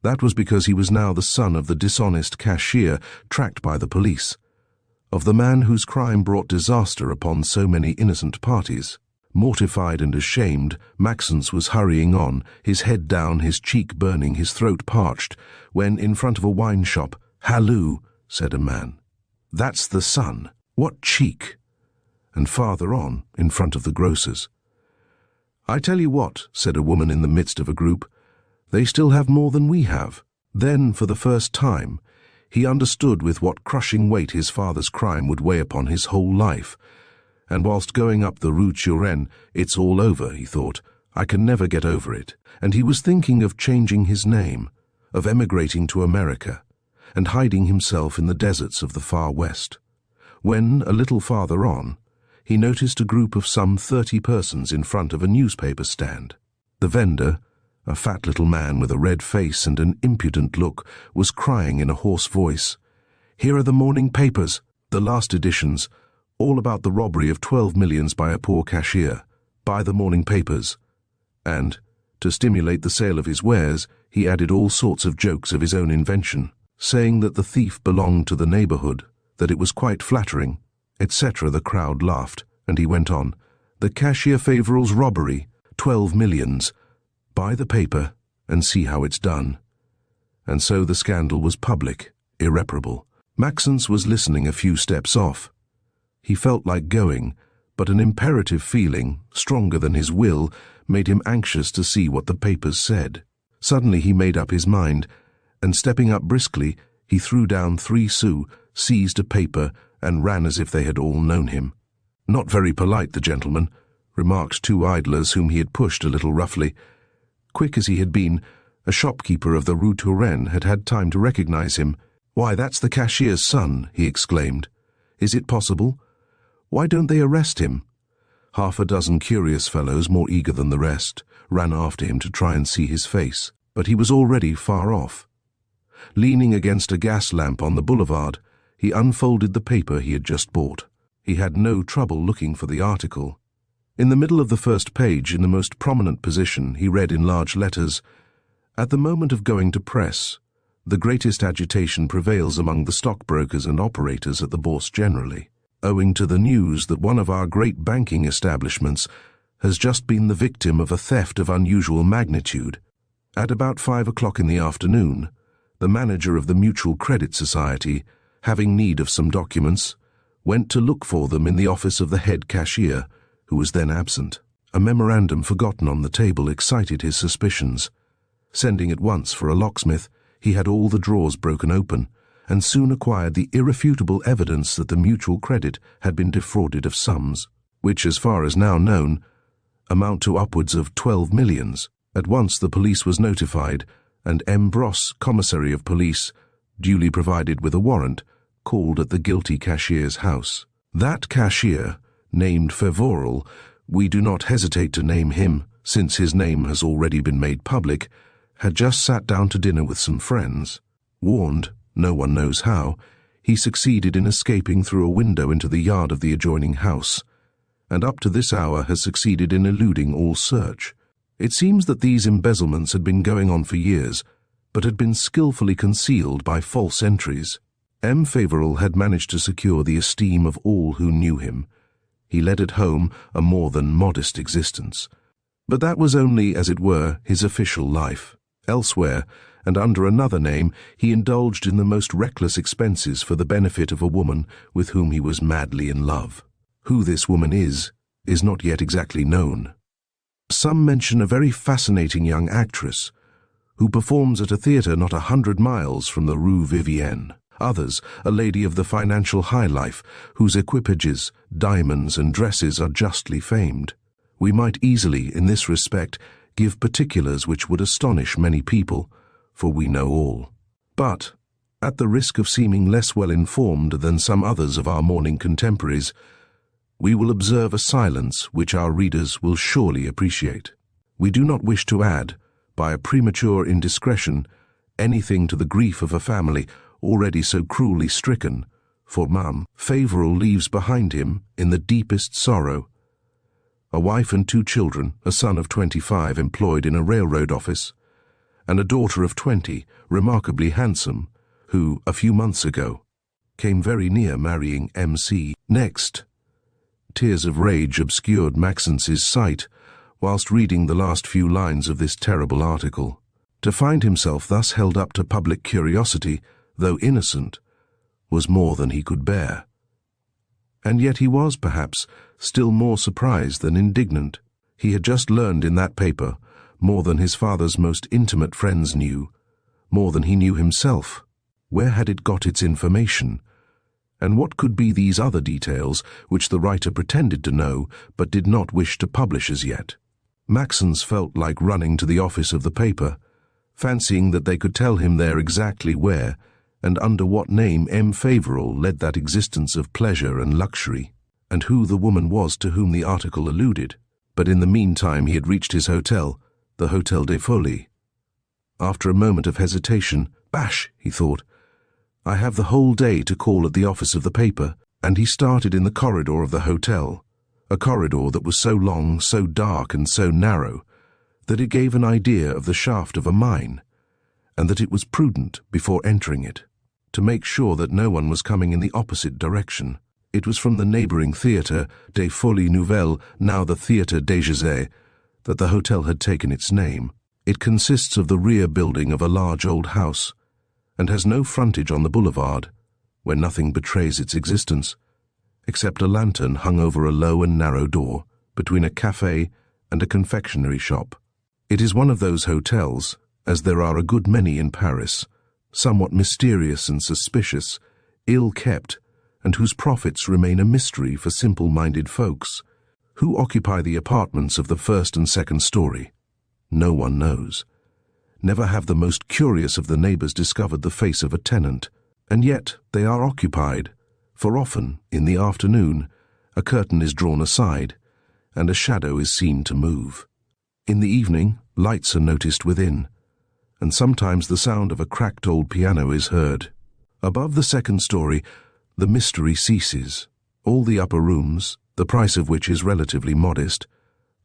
That was because he was now the son of the dishonest cashier tracked by the police, of the man whose crime brought disaster upon so many innocent parties. Mortified and ashamed, Maxence was hurrying on, his head down, his cheek burning, his throat parched, when in front of a wine shop, "Halloo," said a man. "That's the son. What cheek!" And farther on, in front of the grocer's. "I tell you what," said a woman in the midst of a group, "they still have more than we have." Then, for the first time, he understood with what crushing weight his father's crime would weigh upon his whole life. And whilst going up the Rue St, "It's all over," he thought, "I can never get over it." And he was thinking of changing his name, of emigrating to America, and hiding himself in the deserts of the far west, when, a little farther on, he noticed a group of some 30 persons in front of a newspaper stand. The vendor, A fat little man with a red face and an impudent look was crying in a hoarse voice, "Here are the morning papers, the last editions, all about the robbery of 12 millions by a poor cashier. Buy the morning papers." And, to stimulate the sale of his wares, he added all sorts of jokes of his own invention, saying that the thief belonged to the neighborhood, that it was quite flattering, etc. The crowd laughed, and he went on, "The cashier Favoral's robbery, 12 millions. Buy the paper and see how it's done." And so the scandal was public, irreparable. Maxence was listening a few steps off. He felt like going, but an imperative feeling, stronger than his will, made him anxious to see what the papers said. Suddenly he made up his mind, and stepping up briskly, he threw down 3 sous, seized a paper, and ran as if they had all known him. "Not very polite, the gentleman," remarked 2 idlers whom he had pushed a little roughly. Quick as he had been, a shopkeeper of the Rue St had had time to recognize him. "Why, that's the cashier's son," he exclaimed. "Is it possible? Why don't they arrest him?" Half a dozen curious fellows, more eager than the rest, ran after him to try and see his face, but he was already far off. Leaning against a gas lamp on the boulevard, he unfolded the paper he had just bought. He had no trouble looking for the article. In the middle of the first page, in the most prominent position, he read in large letters, "At the moment of going to press, the greatest agitation prevails among the stockbrokers and operators at the Bourse generally, owing to the news that one of our great banking establishments has just been the victim of a theft of unusual magnitude. At about 5 o'clock in the afternoon, the manager of the Mutual Credit Society, having need of some documents, went to look for them in the office of the head cashier, who was then absent. A memorandum forgotten on the table excited his suspicions. Sending at once for a locksmith, he had all the drawers broken open, and soon acquired the irrefutable evidence that the Mutual Credit had been defrauded of sums, which, as far as now known, amount to upwards of 12 millions. At once the police was notified, and M. Brosse, commissary of police, duly provided with a warrant, called at the guilty cashier's house. That cashier, named Favoral, we do not hesitate to name him, since his name has already been made public, had just sat down to dinner with some friends. Warned, no one knows how, he succeeded in escaping through a window into the yard of the adjoining house, and up to this hour has succeeded in eluding all search. It seems that these embezzlements had been going on for years, but had been skillfully concealed by false entries. M. Favoral had managed to secure the esteem of all who knew him. He led at home a more than modest existence. But that was only, as it were, his official life. Elsewhere, and under another name, he indulged in the most reckless expenses for the benefit of a woman with whom he was madly in love. Who this woman is not yet exactly known. Some mention a very fascinating young actress, who performs at a theatre not 100 miles from the Rue Vivienne. Others, a lady of the financial high life, whose equipages, diamonds, and dresses are justly famed. We might easily, in this respect, give particulars which would astonish many people, for we know all. But, at the risk of seeming less well informed than some others of our morning contemporaries, we will observe a silence which our readers will surely appreciate. We do not wish to add, by a premature indiscretion, anything to the grief of a family already so cruelly stricken, for Ma'am Favoral leaves behind him, in the deepest sorrow, a wife and 2 children, a son of 25 employed in a railroad office, and a daughter of 20, remarkably handsome, who, a few months ago, came very near marrying M.C. Next, tears of rage obscured Maxence's sight whilst reading the last few lines of this terrible article. To find himself thus held up to public curiosity, though innocent, was more than he could bear. And yet he was, perhaps, still more surprised than indignant. He had just learned in that paper more than his father's most intimate friends knew, more than he knew himself. Where had it got its information? And what could be these other details which the writer pretended to know but did not wish to publish as yet? Maxence felt like running to the office of the paper, fancying that they could tell him there exactly where and under what name M. Favoral led that existence of pleasure and luxury, and who the woman was to whom the article alluded. But in the meantime he had reached his hotel, the Hotel des Folies. After a moment of hesitation, "Bash," he thought. "I have the whole day to call at the office of the paper," and he started in the corridor of the hotel, a corridor that was so long, so dark, and so narrow that it gave an idea of the shaft of a mine, and that it was prudent, before entering it, to make sure that no one was coming in the opposite direction. It was from the neighboring Theatre des Folies Nouvelles, now the Theatre des Gilles, that the hotel had taken its name. It consists of the rear building of a large old house, and has no frontage on the boulevard, where nothing betrays its existence, except a lantern hung over a low and narrow door, between a café and a confectionery shop. It is one of those hotels, as there are a good many in Paris, somewhat mysterious and suspicious, ill-kept, and whose profits remain a mystery for simple-minded folks. Who occupy the apartments of the first and second story? No one knows. Never have the most curious of the neighbors discovered the face of a tenant, and yet they are occupied, for often, in the afternoon, a curtain is drawn aside, and a shadow is seen to move. In the evening, lights are noticed within, and sometimes the sound of a cracked old piano is heard. Above the second story, the mystery ceases. All the upper rooms, the price of which is relatively modest,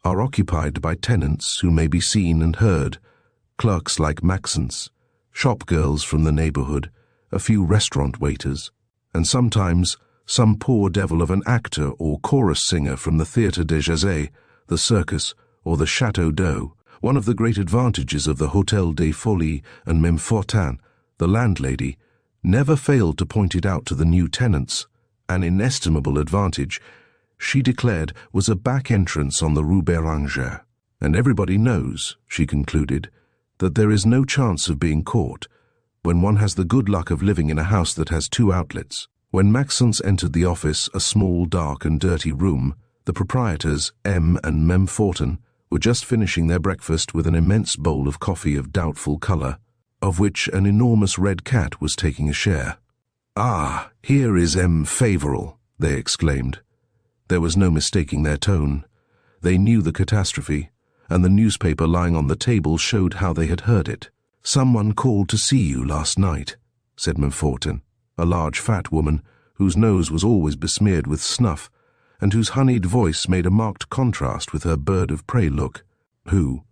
are occupied by tenants who may be seen and heard, clerks like Maxence, shop girls from the neighborhood, a few restaurant waiters, and sometimes some poor devil of an actor or chorus singer from the Theatre des Gilles, the circus, or the Château d'Eau. One of the great advantages of the Hotel des Folies and Meme Fortin, the landlady, never failed to point it out to the new tenants. An inestimable advantage, she declared, was a back entrance on the Rue Béranger. And everybody knows, she concluded, that there is no chance of being caught when one has the good luck of living in a house that has two outlets. When Maxence entered the office, a small, dark and dirty room, the proprietors, M and Meme Fortin, were just finishing their breakfast with an immense bowl of coffee of doubtful colour, of which an enormous red cat was taking a share. "Ah, here is M. Favoral," they exclaimed. There was no mistaking their tone. They knew the catastrophe, and the newspaper lying on the table showed how they had heard it. "Someone called to see you last night," said Meme Fortin, a large fat woman, whose nose was always besmeared with snuff, and whose honeyed voice made a marked contrast with her bird-of-prey look. "Who?"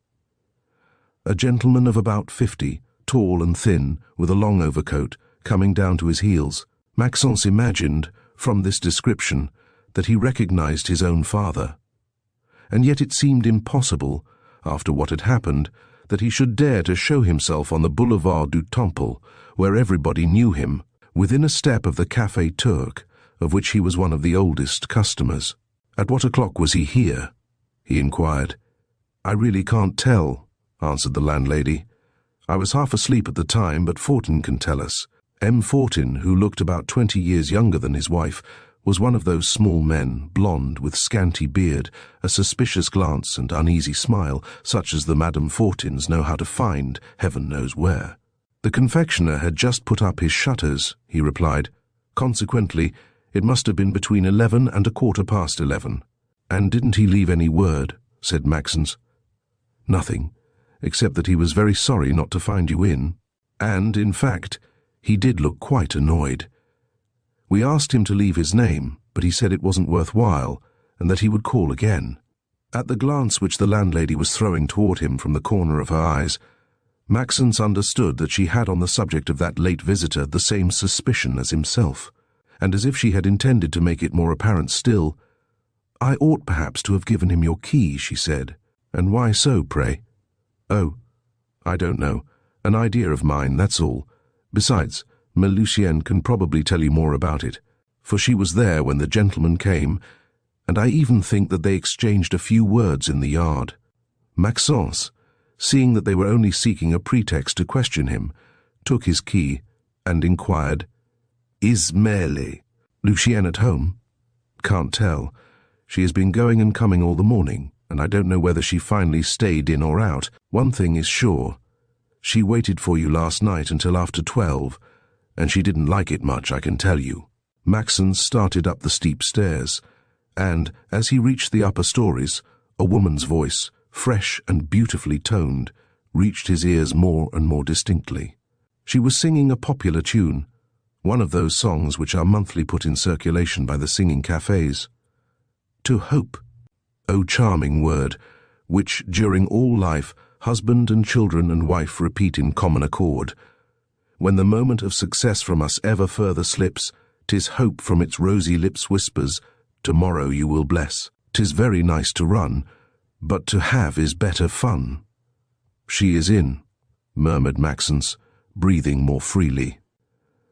"A gentleman of about 50, tall and thin, with a long overcoat, coming down to his heels." Maxence imagined, from this description, that he recognized his own father. And yet it seemed impossible, after what had happened, that he should dare to show himself on the Boulevard du Temple, where everybody knew him, within a step of the Café Turc, of which he was one of the oldest customers. "At what o'clock was he here?" he inquired. "I really can't tell," answered the landlady. "I was half asleep at the time, but Fortin can tell us." M. Fortin, who looked about 20 years younger than his wife, was one of those small men, blond, with scanty beard, a suspicious glance and uneasy smile, such as the Madame Fortins know how to find, heaven knows where. "The confectioner had just put up his shutters," he replied. "Consequently, it must have been between 11 and 11:15. "And didn't he leave any word?" said Maxence. "Nothing, except that he was very sorry not to find you in. And, in fact, he did look quite annoyed. We asked him to leave his name, but he said it wasn't worthwhile, and that he would call again." At the glance which the landlady was throwing toward him from the corner of her eyes, Maxence understood that she had on the subject of that late visitor the same suspicion as himself, and as if she had intended to make it more apparent still, "I ought perhaps to have given him your key," she said. "And why so, pray?" "Oh, I don't know. An idea of mine, that's all. Besides, Lucienne can probably tell you more about it, for she was there when the gentleman came, and I even think that they exchanged a few words in the yard." Maxence, seeing that they were only seeking a pretext to question him, took his key and inquired, "Is Merle Lucienne at home?" "Can't tell. She has been going and coming all the morning, and I don't know whether she finally stayed in or out. One thing is sure. She waited for you last night until after 12, and she didn't like it much, I can tell you." Maxence started up the steep stairs, and, as he reached the upper stories, a woman's voice, fresh and beautifully toned, reached his ears more and more distinctly. She was singing a popular tune, one of those songs which are monthly put in circulation by the singing cafes. To hope, O charming word, which during all life husband and children and wife repeat in common accord. When the moment of success from us ever further slips, 'tis hope from its rosy lips whispers, tomorrow you will bless. 'Tis very nice to run, but to have is better fun. She is in, murmured Maxence, breathing more freely.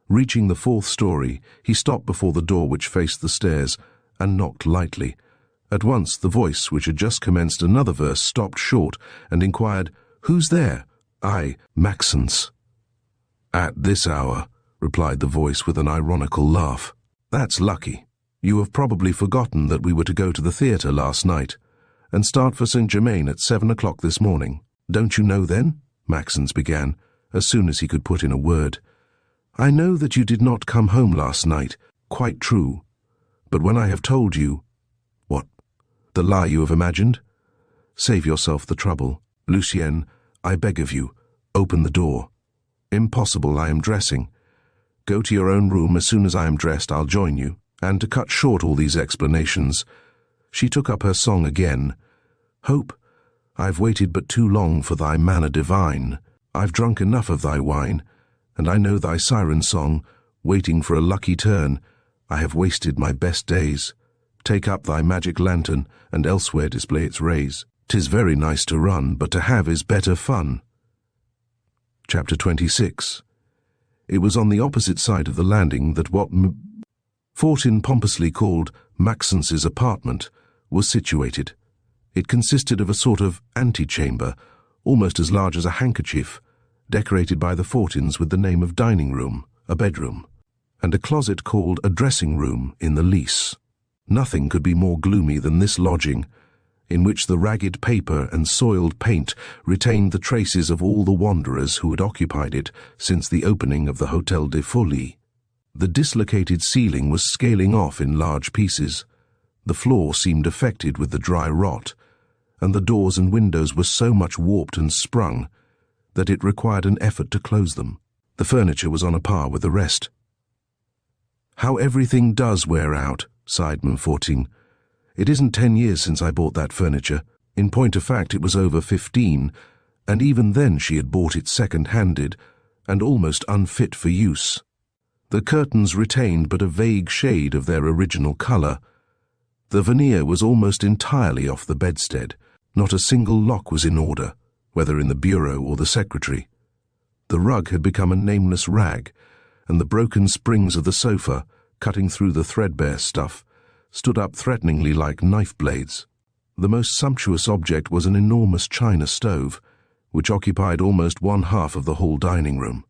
Reaching the 4th story, he stopped before the door which faced the stairs and knocked lightly. At once the voice, which had just commenced another verse, stopped short and inquired, "Who's there?" "I, Maxence." "At this hour," replied the voice with an ironical laugh. "That's lucky. You have probably forgotten that we were to go to the theatre last night and start for Saint-Germain at 7 o'clock this morning. Don't you know then?" Maxence began, as soon as he could put in a word. "I know that you did not come home last night, quite true. But when I have told you—" "What? The lie you have imagined? Save yourself the trouble. Lucien, I beg of you, open the door." "Impossible, I am dressing." "Go to your own room. As soon as I am dressed, I'll join you." And to cut short all these explanations, she took up her song again. "Hope, I've waited but too long for thy manna divine. I've drunk enough of thy wine, and I know thy siren song, waiting for a lucky turn. I have wasted my best days. Take up thy magic lantern, and elsewhere display its rays. 'Tis very nice to run, but to have is better fun." Chapter 26. It was on the opposite side of the landing that what Fortin pompously called Maxence's apartment was situated. It consisted of a sort of antechamber, almost as large as a handkerchief, decorated by the Fortins with the name of dining room, a bedroom, and a closet called a dressing room in the lease. Nothing could be more gloomy than this lodging, in which the ragged paper and soiled paint retained the traces of all the wanderers who had occupied it since the opening of the Hôtel des Folies. The dislocated ceiling was scaling off in large pieces. The floor seemed affected with the dry rot, and the doors and windows were so much warped and sprung that it required an effort to close them. The furniture was on a par with the rest. "How everything does wear out," sighed Fortin. "It isn't 10 years since I bought that furniture. In point of fact, it was over 15, and even then she had bought it second-handed and almost unfit for use. The curtains retained but a vague shade of their original colour. The veneer was almost entirely off the bedstead. Not a single lock was in order, whether in the bureau or the secretary. The rug had become a nameless rag, and the broken springs of the sofa, cutting through the threadbare stuff, stood up threateningly like knife blades. The most sumptuous object was an enormous china stove, which occupied almost 1/2 of the whole dining room.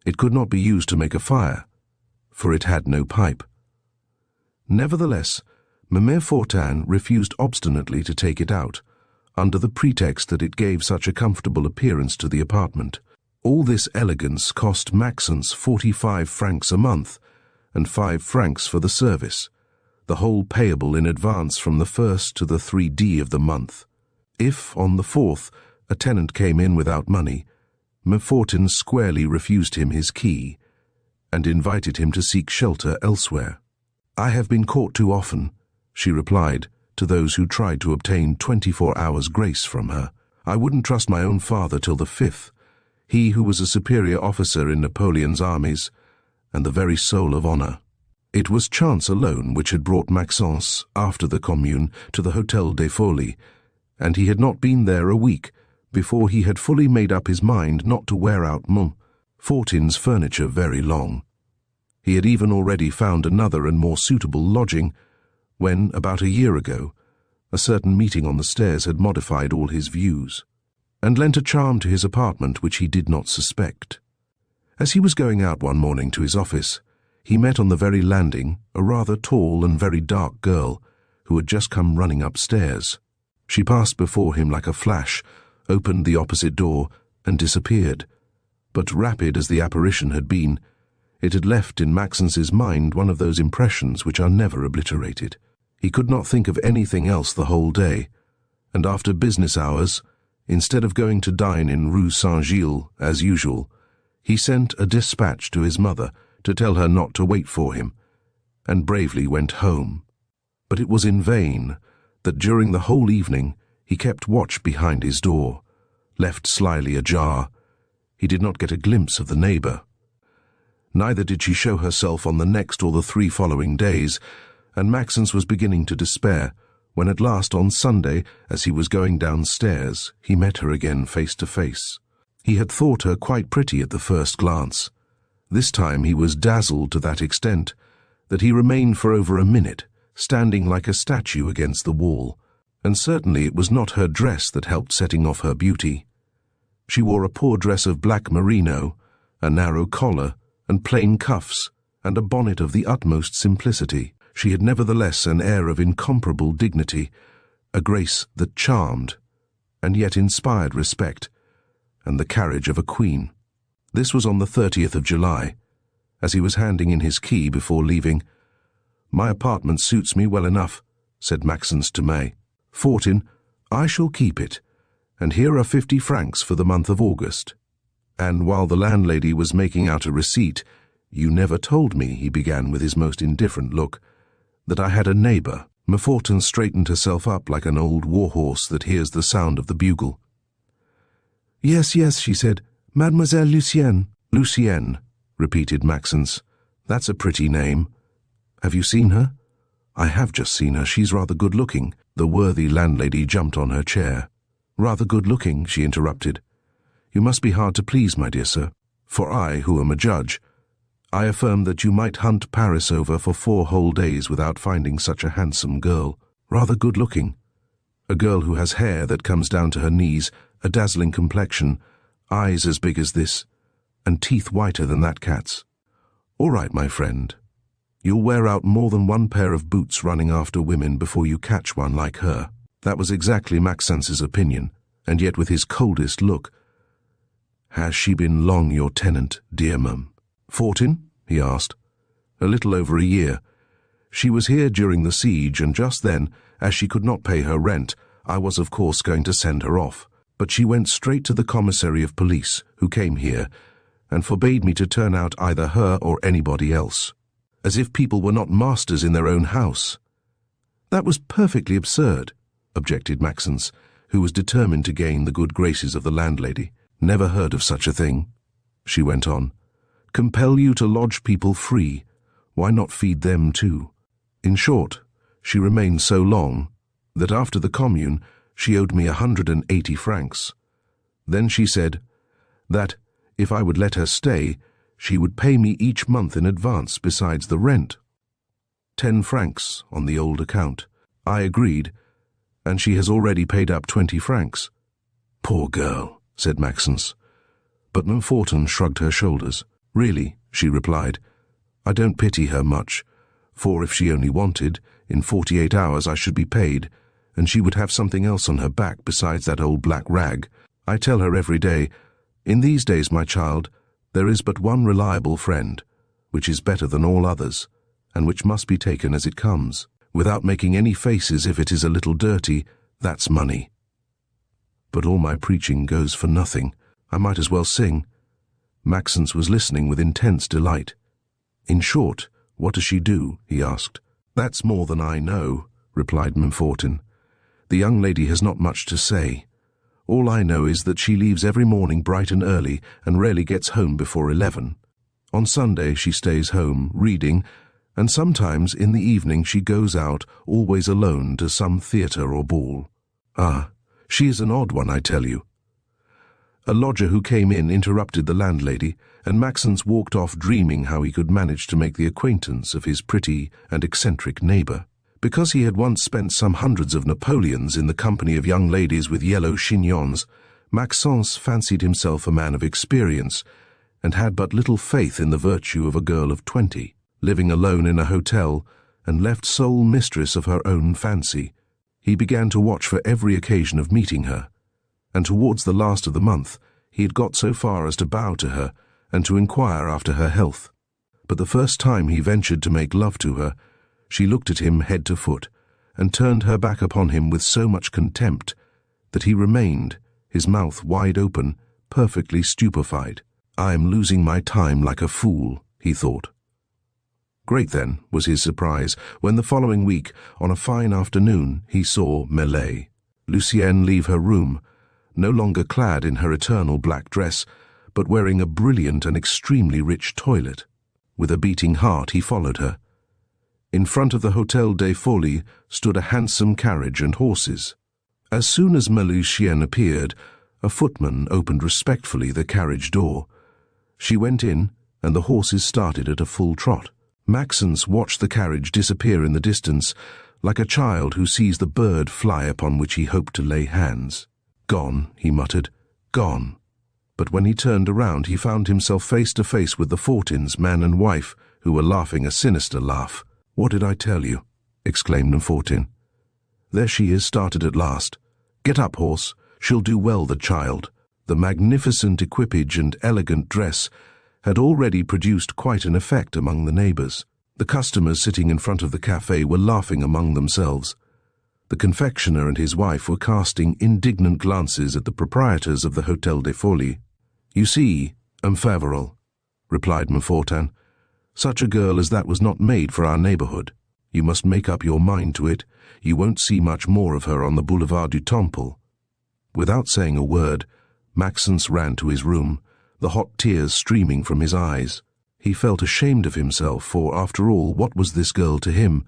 It could not be used to make a fire, for it had no pipe. Nevertheless, Mère Fortin refused obstinately to take it out, under the pretext that it gave such a comfortable appearance to the apartment. All this elegance cost Maxence 45 francs a month, and 5 francs for the service, the whole payable in advance from the 1st to the 3d of the month. If, on the 4th, a tenant came in without money, Mère Fortin squarely refused him his key, and invited him to seek shelter elsewhere. "I have been caught too often," she replied to those who tried to obtain 24 hours' grace from her. "I wouldn't trust my own father till the 5th, he who was a superior officer in Napoleon's armies, and the very soul of honour." It was chance alone which had brought Maxence, after the Commune, to the Hôtel des Folies, and he had not been there a week before he had fully made up his mind not to wear out Fortin's furniture very long. He had even already found another and more suitable lodging, when, about a year ago, a certain meeting on the stairs had modified all his views, and lent a charm to his apartment which he did not suspect. As he was going out one morning to his office, he met on the very landing a rather tall and very dark girl who had just come running upstairs. She passed before him like a flash, opened the opposite door, and disappeared. But rapid as the apparition had been, it had left in Maxence's mind one of those impressions which are never obliterated. He could not think of anything else the whole day, and after business hours, instead of going to dine in Rue St as usual, he sent a dispatch to his mother to tell her not to wait for him, and bravely went home. But it was in vain that during the whole evening he kept watch behind his door, left slyly ajar. He did not get a glimpse of the neighbour. Neither did she show herself on the next or the 3 following days, and Maxence was beginning to despair, when at last on Sunday, as he was going downstairs, he met her again face to face. He had thought her quite pretty at the first glance. This time he was dazzled to that extent that he remained for over a minute, standing like a statue against the wall, and certainly it was not her dress that helped setting off her beauty. She wore a poor dress of black merino, a narrow collar, and plain cuffs, and a bonnet of the utmost simplicity. She had nevertheless an air of incomparable dignity, a grace that charmed, and yet inspired respect, and the carriage of a queen. This was on the 30th of July. As he was handing in his key before leaving, "My apartment suits me well enough," said Maxence to May. "Fortin, I shall keep it, and here are 50 francs for the month of August." And while the landlady was making out a receipt, "You never told me," he began with his most indifferent look, "that I had a neighbour." Fortin straightened herself up like an old war-horse that hears the sound of the bugle. "Yes, yes," she said, "Mademoiselle Lucienne." "Lucienne," repeated Maxence. "That's a pretty name. Have you seen her?" "I have just seen her. She's rather good-looking." The worthy landlady jumped on her chair. "Rather good-looking," she interrupted. "You must be hard to please, my dear sir. For I, who am a judge, I affirm that you might hunt Paris over for 4 whole days without finding such a handsome girl. Rather good-looking. A girl who has hair that comes down to her knees, a dazzling complexion, eyes as big as this, and teeth whiter than that cat's. All right, my friend. You'll wear out more than 1 pair of boots running after women before you catch one like her." That was exactly Maxence's opinion, and yet with his coldest look. "Has she been long your tenant, dear mum?" "Fortin?" he asked. "A little over a year. She was here during the siege, and just then, as she could not pay her rent, I was of course going to send her off. But she went straight to the commissary of police, who came here, and forbade me to turn out either her or anybody else. As if people were not masters in their own house." "That was perfectly absurd," objected Maxence, who was determined to gain the good graces of the landlady. "Never heard of such a thing," she went on. "Compel you to lodge people free. Why not feed them too?" In short, she remained so long that after the Commune she owed me 180 francs. Then she said that, if I would let her stay, she would pay me each month in advance besides the rent. 10 francs on the old account. I agreed, and she has already paid up 20 francs. "Poor girl," said Maxence. But Fortin shrugged her shoulders. "Really," she replied, "I don't pity her much, for if she only wanted, in 48 hours I should be paid, and she would have something else on her back besides that old black rag. I tell her every day, 'In these days, my child, there is but one reliable friend, which is better than all others, and which must be taken as it comes, without making any faces if it is a little dirty, that's money.' But all my preaching goes for nothing. I might as well sing." Maxence was listening with intense delight. "In short, what does she do?" he asked. "That's more than I know," replied Fortin. "The young lady has not much to say. All I know is that she leaves every morning bright and early and rarely gets home before 11. On Sunday she stays home, reading, and sometimes in the evening she goes out, always alone, to some theatre or ball. Ah, she is an odd one, I tell you." A lodger who came in interrupted the landlady, and Maxence walked off dreaming how he could manage to make the acquaintance of his pretty and eccentric neighbour. Because he had once spent some hundreds of Napoleons in the company of young ladies with yellow chignons, Maxence fancied himself a man of experience, and had but little faith in the virtue of a girl of 20, living alone in a hotel, and left sole mistress of her own fancy. He began to watch for every occasion of meeting her, and towards the last of the month he had got so far as to bow to her and to inquire after her health. But the first time he ventured to make love to her, she looked at him head to foot, and turned her back upon him with so much contempt that he remained, his mouth wide open, perfectly stupefied. "I am losing my time like a fool," he thought. Great, then, was his surprise when the following week, on a fine afternoon, he saw Lucienne leave her room, no longer clad in her eternal black dress, but wearing a brilliant and extremely rich toilet. With a beating heart he followed her. In front of the Hôtel des Folies stood a handsome carriage and horses. As soon as Lucienne appeared, a footman opened respectfully the carriage door. She went in, and the horses started at a full trot. Maxence watched the carriage disappear in the distance, like a child who sees the bird fly upon which he hoped to lay hands. "Gone," he muttered, "gone." But when he turned around, he found himself face to face with the Fortins, man and wife, who were laughing a sinister laugh. "What did I tell you?" exclaimed the Fortin. "There she is, started at last. Get up, horse. She'll do well, the child." The magnificent equipage and elegant dress had already produced quite an effect among the neighbors. The customers sitting in front of the café were laughing among themselves. The confectioner and his wife were casting indignant glances at the proprietors of the Hôtel des Folies. "You see, Favoral," replied Fortin, "such a girl as that was not made for our neighborhood. You must make up your mind to it. You won't see much more of her on the Boulevard du Temple." Without saying a word, Maxence ran to his room, the hot tears streaming from his eyes. He felt ashamed of himself, for, after all, what was this girl to him?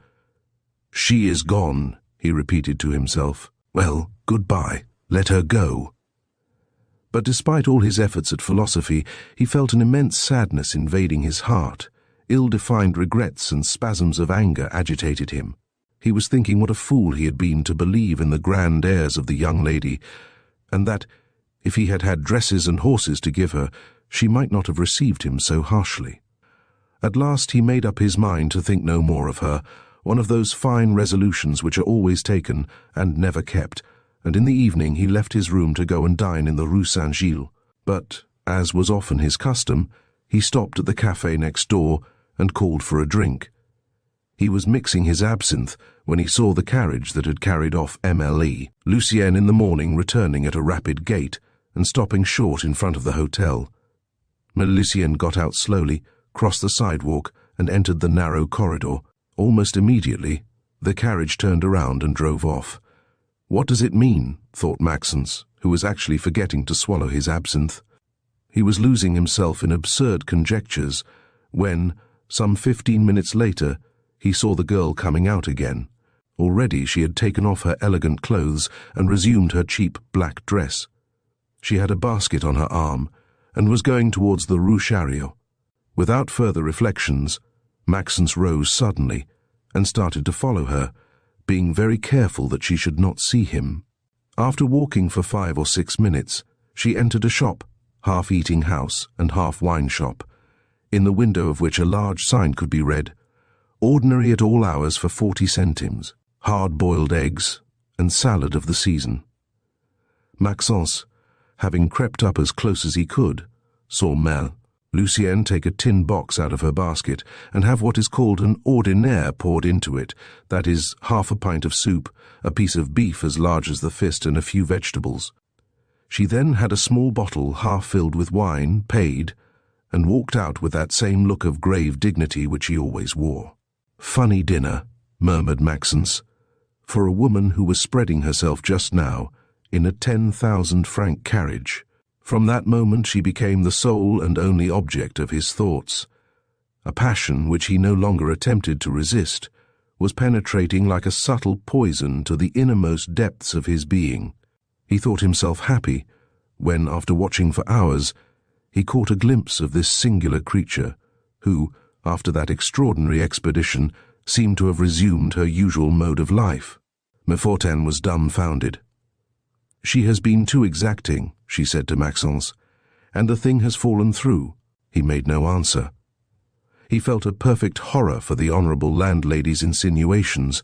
"She is gone," he repeated to himself. "Well, goodbye. Let her go." But despite all his efforts at philosophy, he felt an immense sadness invading his heart. Ill-defined regrets and spasms of anger agitated him. He was thinking what a fool he had been to believe in the grand airs of the young lady, and that, if he had had dresses and horses to give her, she might not have received him so harshly. At last he made up his mind to think no more of her, one of those fine resolutions which are always taken and never kept, and in the evening he left his room to go and dine in the Rue St. Gilles. But, as was often his custom, he stopped at the café next door and called for a drink. He was mixing his absinthe when he saw the carriage that had carried off Emile, Lucienne in the morning, returning at a rapid gait and stopping short in front of the hotel. Lucienne got out slowly, crossed the sidewalk, and entered the narrow corridor. Almost immediately, the carriage turned around and drove off. "What does it mean?" thought Maxence, who was actually forgetting to swallow his absinthe. He was losing himself in absurd conjectures when, some 15 minutes later, he saw the girl coming out again. Already she had taken off her elegant clothes and resumed her cheap black dress. She had a basket on her arm and was going towards the Rue St. Without further reflections, Maxence rose suddenly and started to follow her, being very careful that she should not see him. After walking for 5 or 6 minutes, she entered a shop, half eating house and half wine shop, in the window of which a large sign could be read, "Ordinary at all hours for 40 centimes, hard-boiled eggs, and salad of the season." Maxence, having crept up as close as he could, saw Lucienne take a tin box out of her basket and have what is called an ordinaire poured into it, that is, half a pint of soup, a piece of beef as large as the fist, and a few vegetables. She then had a small bottle half filled with wine, paid, and walked out with that same look of grave dignity which he always wore. "Funny dinner," murmured Maxence, "for a woman who was spreading herself just now in a 10,000-franc carriage." From that moment she became the sole and only object of his thoughts. A passion which he no longer attempted to resist was penetrating like a subtle poison to the innermost depths of his being. He thought himself happy when, after watching for hours, he caught a glimpse of this singular creature, who, after that extraordinary expedition, seemed to have resumed her usual mode of life. Fortin was dumbfounded. "She has been too exacting," she said to Maxence, "and the thing has fallen through." He made no answer. He felt a perfect horror for the honourable landlady's insinuations,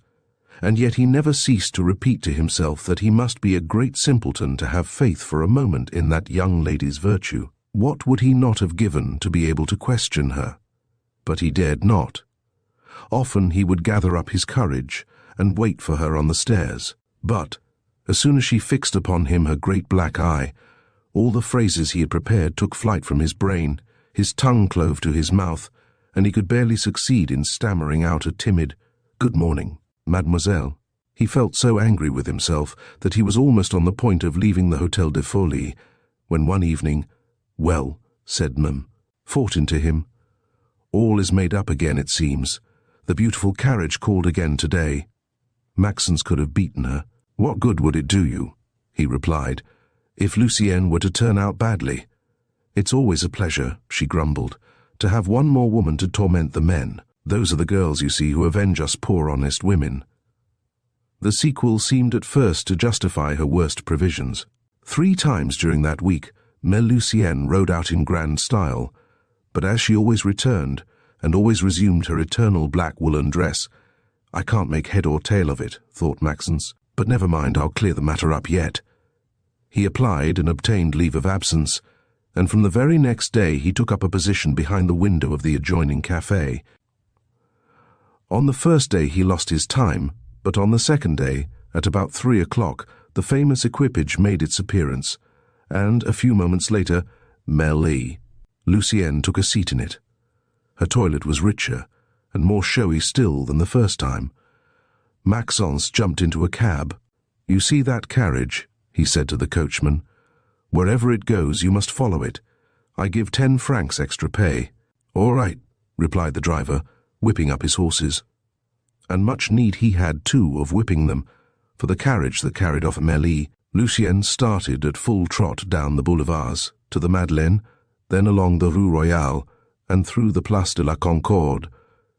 and yet he never ceased to repeat to himself that he must be a great simpleton to have faith for a moment in that young lady's virtue. What would he not have given to be able to question her? But he dared not. Often he would gather up his courage and wait for her on the stairs, but, As soon as she fixed upon him her great black eye, all the phrases he had prepared took flight from his brain, his tongue clove to his mouth, and he could barely succeed in stammering out a timid, "Good morning, mademoiselle." He felt so angry with himself that he was almost on the point of leaving the Hotel de Folie, when one evening, "Well," said Mem, fought into him. "All is made up again, it seems. The beautiful carriage called again today." Maxence could have beaten her. "What good would it do you," he replied, "if Lucienne were to turn out badly?" "It's always a pleasure," she grumbled, "to have one more woman to torment the men. Those are the girls, you see, who avenge us poor honest women." The sequel seemed at first to justify her worst previsions. 3 times during that week, Mère Lucienne rode out in grand style, but as she always returned, and always resumed her eternal black woolen dress, "I can't make head or tail of it," thought Maxence, "but never mind, I'll clear the matter up yet." He applied and obtained leave of absence, and from the very next day he took up a position behind the window of the adjoining café. On the first day he lost his time, but on the second day, at about 3 o'clock, the famous equipage made its appearance, and a few moments later, Mère Lucienne took a seat in it. Her toilet was richer and more showy still than the first time. Maxence jumped into a cab. "You see that carriage?" he said to the coachman. "Wherever it goes, you must follow it. I give 10 francs extra pay." "All right," replied the driver, whipping up his horses. And much need he had, too, of whipping them, for the carriage that carried off Amélie, Lucienne, started at full trot down the boulevards, to the Madeleine, then along the Rue Royale, and through the Place de la Concorde,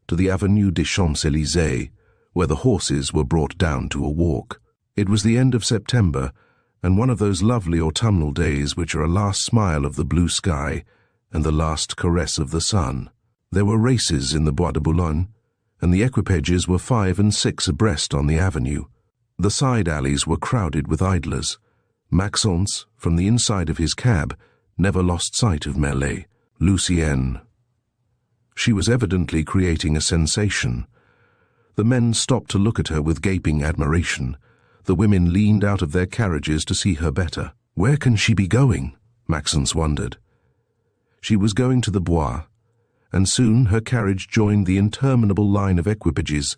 to the Avenue des Champs-Élysées, where the horses were brought down to a walk. It was the end of September, and one of those lovely autumnal days which are a last smile of the blue sky and the last caress of the sun. There were races in the Bois de Boulogne, and the equipages were 5 and 6 abreast on the avenue. The side alleys were crowded with idlers. Maxence, from the inside of his cab, never lost sight of Mère Lucienne. She was evidently creating a sensation. The men stopped to look at her with gaping admiration. The women leaned out of their carriages to see her better. Where can she be going? Maxence wondered. She was going to the Bois, and soon her carriage joined the interminable line of equipages,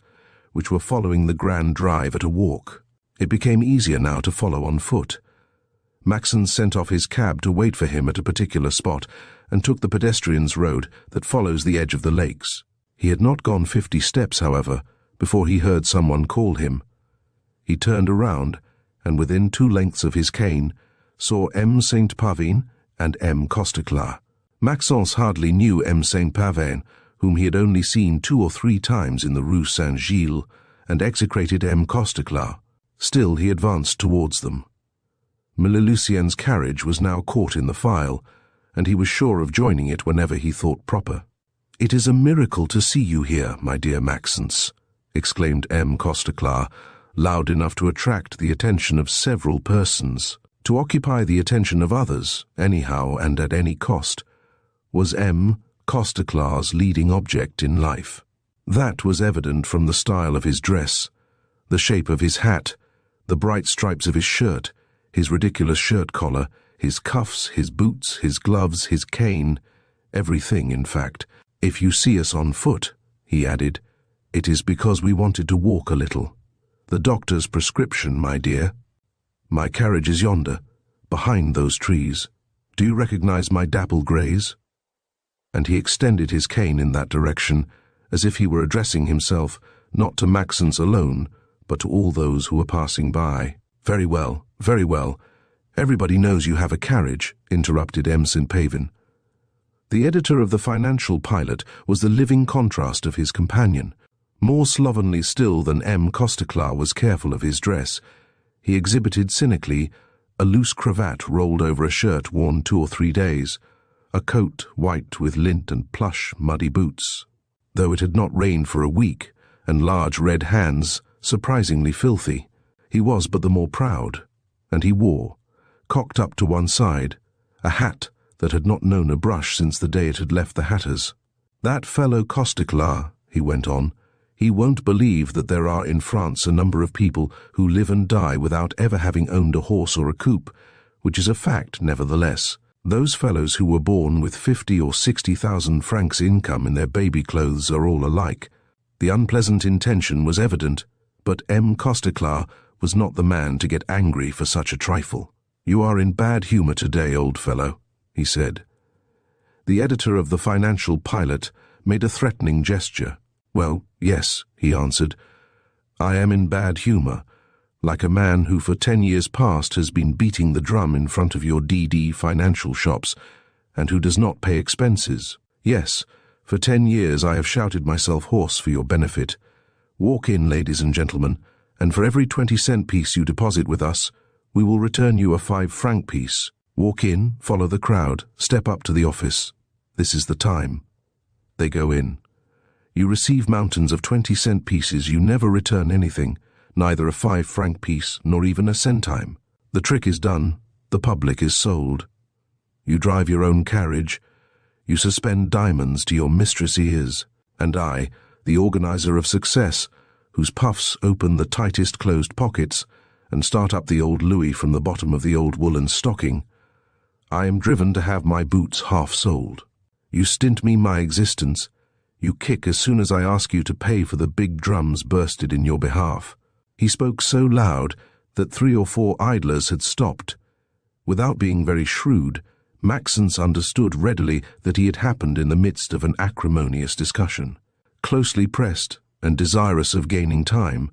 which were following the grand drive at a walk. It became easier now to follow on foot. Maxence sent off his cab to wait for him at a particular spot, and took the pedestrians' road that follows the edge of the lakes. He had not gone 50 steps, however, before he heard someone call him. He turned around, and within 2 lengths of his cane, saw M. St. Pavin and M. Costeclat. Maxence hardly knew M. St. Pavin, whom he had only seen 2 or 3 times in the Rue St. Gilles, and execrated M. Costeclat. Still he advanced towards them. Mère Lucienne's carriage was now caught in the file, and he was sure of joining it whenever he thought proper. "It is a miracle to see you here, my dear Maxence," exclaimed M. Costeclat, loud enough to attract the attention of several persons. To occupy the attention of others, anyhow and at any cost, was M. Costeclat's leading object in life. That was evident from the style of his dress, the shape of his hat, the bright stripes of his shirt, his ridiculous shirt collar, his cuffs, his boots, his gloves, his cane, everything, in fact. "If you see us on foot," he added, "it is because we wanted to walk a little. The doctor's prescription, my dear. My carriage is yonder, behind those trees. Do you recognize my dapple greys?" And he extended his cane in that direction, as if he were addressing himself not to Maxence alone, but to all those who were passing by. "Very well, very well. Everybody knows you have a carriage," interrupted M. St. Pavin. The editor of the Financial Pilot was the living contrast of his companion. More slovenly still than M. Costeclat was careful of his dress, he exhibited cynically a loose cravat rolled over a shirt worn 2 or 3 days, a coat white with lint and plush, muddy boots, though it had not rained for a week, and large red hands, surprisingly filthy. He was but the more proud, and he wore, cocked up to one side, a hat that had not known a brush since the day it had left the hatter's. "That fellow Costeclat," he went on, He won't believe that there are in France a number of people who live and die without ever having owned a horse or a coupe, which is a fact nevertheless. Those fellows who were born with 50 or 60,000 francs income in their baby clothes are all alike. The unpleasant intention was evident, but M. Costeclar was not the man to get angry for such a trifle. "You are in bad humor today, old fellow," he said. The editor of the Financial Pilot made a threatening gesture. "Well, yes," he answered. "I am in bad humor, like a man who for 10 years past has been beating the drum in front of your DD financial shops and who does not pay expenses. Yes, for 10 years I have shouted myself hoarse for your benefit. Walk in, ladies and gentlemen, and for every 20-cent piece you deposit with us, we will return you a 5-franc piece. Walk in, follow the crowd, step up to the office. This is the time." They go in. You receive mountains of 20-cent pieces. You never return anything, neither a 5-franc piece nor even a centime. The trick is done. The public is sold. You drive your own carriage. You suspend diamonds to your mistress' ears. And I, the organizer of success, whose puffs open the tightest closed pockets and start up the old louis from the bottom of the old woolen stocking, I am driven to have my boots half soled. You stint me my existence. You kick as soon as I ask you to pay for the big drums bursted in your behalf." He spoke so loud that 3 or 4 idlers had stopped. Without being very shrewd, Maxence understood readily that he had happened in the midst of an acrimonious discussion. Closely pressed and desirous of gaining time,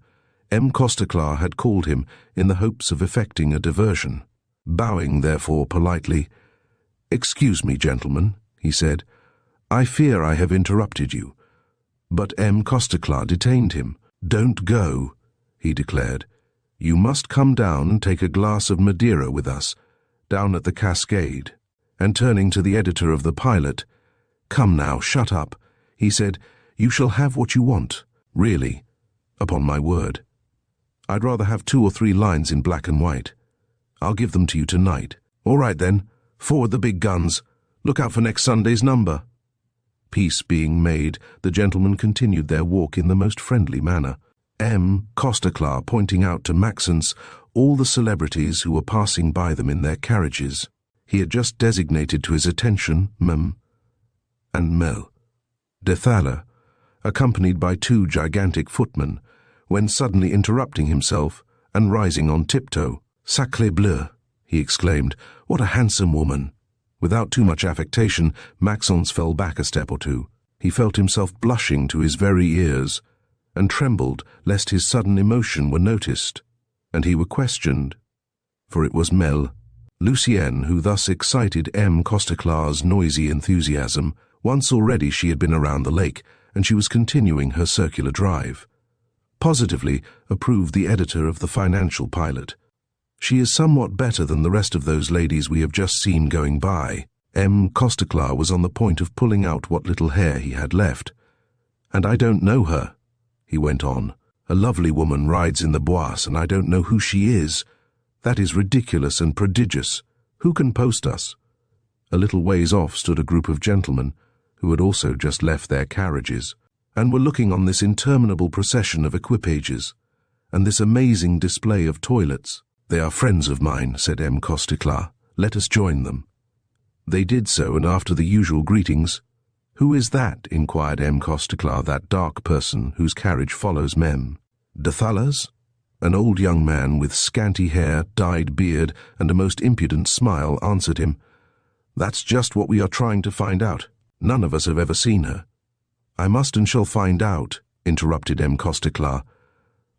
M. Costeclar had called him in the hopes of effecting a diversion. Bowing, therefore, politely, "Excuse me, gentlemen," he said. "I fear I have interrupted you." But M. Costeclar detained him. "Don't go," he declared. "You must come down and take a glass of Madeira with us, down at the Cascade." And turning to the editor of the Pilot, "Come now, shut up," he said. "You shall have what you want, really, upon my word. I'd rather have 2 or 3 lines in black and white. I'll give them to you tonight." "All right then, forward the big guns. Look out for next Sunday's number." Peace being made, the gentlemen continued their walk in the most friendly manner. M. Costeclar pointing out to Maxence all the celebrities who were passing by them in their carriages. He had just designated to his attention Mem and Mel de Thaler, accompanied by 2 gigantic footmen, when suddenly interrupting himself and rising on tiptoe. "Sacré bleu!" he exclaimed. "What a handsome woman!" Without too much affectation, Maxence fell back a step or 2. He felt himself blushing to his very ears, and trembled lest his sudden emotion were noticed, and he were questioned. For it was Mel, Lucienne, who thus excited M. Costeclar's noisy enthusiasm. Once already she had been around the lake, and she was continuing her circular drive. Positively, approved the editor of the Financial Pilot. "She is somewhat better than the rest of those ladies we have just seen going by." M. Costeclar was on the point of pulling out what little hair he had left. "And I don't know her," he went on. "A lovely woman rides in the Bois, and I don't know who she is. That is ridiculous and prodigious. Who can post us?" A little ways off stood a group of gentlemen, who had also just left their carriages, and were looking on this interminable procession of equipages, and this amazing display of toilets. "They are friends of mine," said M. Costeclar. "Let us join them." They did so, and after the usual greetings, "Who is that?" inquired M. Costeclar, "that dark person whose carriage follows Mem?" "De Thaler's?" An old young man with scanty hair, dyed beard, and a most impudent smile answered him. "That's just what we are trying to find out. None of us have ever seen her." "I must and shall find out," interrupted M. Costeclar.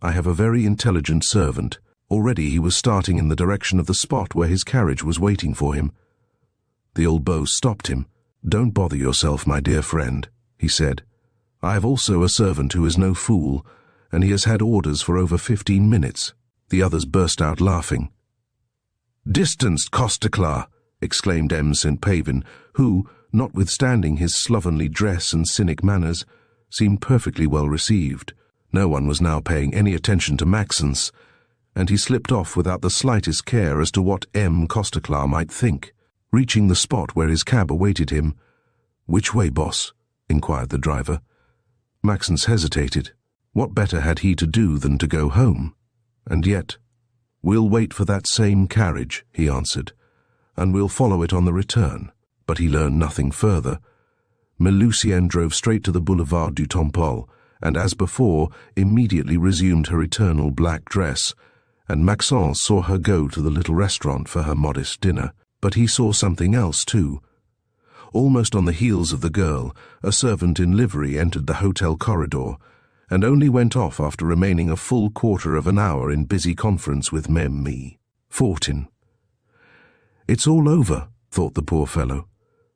"I have a very intelligent servant." Already he was starting in the direction of the spot where his carriage was waiting for him. The old beau stopped him. "Don't bother yourself, my dear friend," he said. "I have also a servant who is no fool, and he has had orders for over 15 minutes. The others burst out laughing. "Distanced, Costeclar!" exclaimed M. St. Pavin, who, notwithstanding his slovenly dress and cynic manners, seemed perfectly well received. No one was now paying any attention to Maxence, and he slipped off without the slightest care as to what M. Costeclar might think. Reaching the spot where his cab awaited him, "Which way, boss?" inquired the driver. Maxence hesitated. What better had he to do than to go home? And yet, "We'll wait for that same carriage," he answered, "and we'll follow it on the return." But he learned nothing further. Lucien drove straight to the Boulevard du Temple, and as before, immediately resumed her eternal black dress, and Maxence saw her go to the little restaurant for her modest dinner. But he saw something else too. Almost on the heels of the girl, a servant in livery entered the hotel corridor, and only went off after remaining a full quarter of an hour in busy conference with Meme Fortin. "It's all over," thought the poor fellow.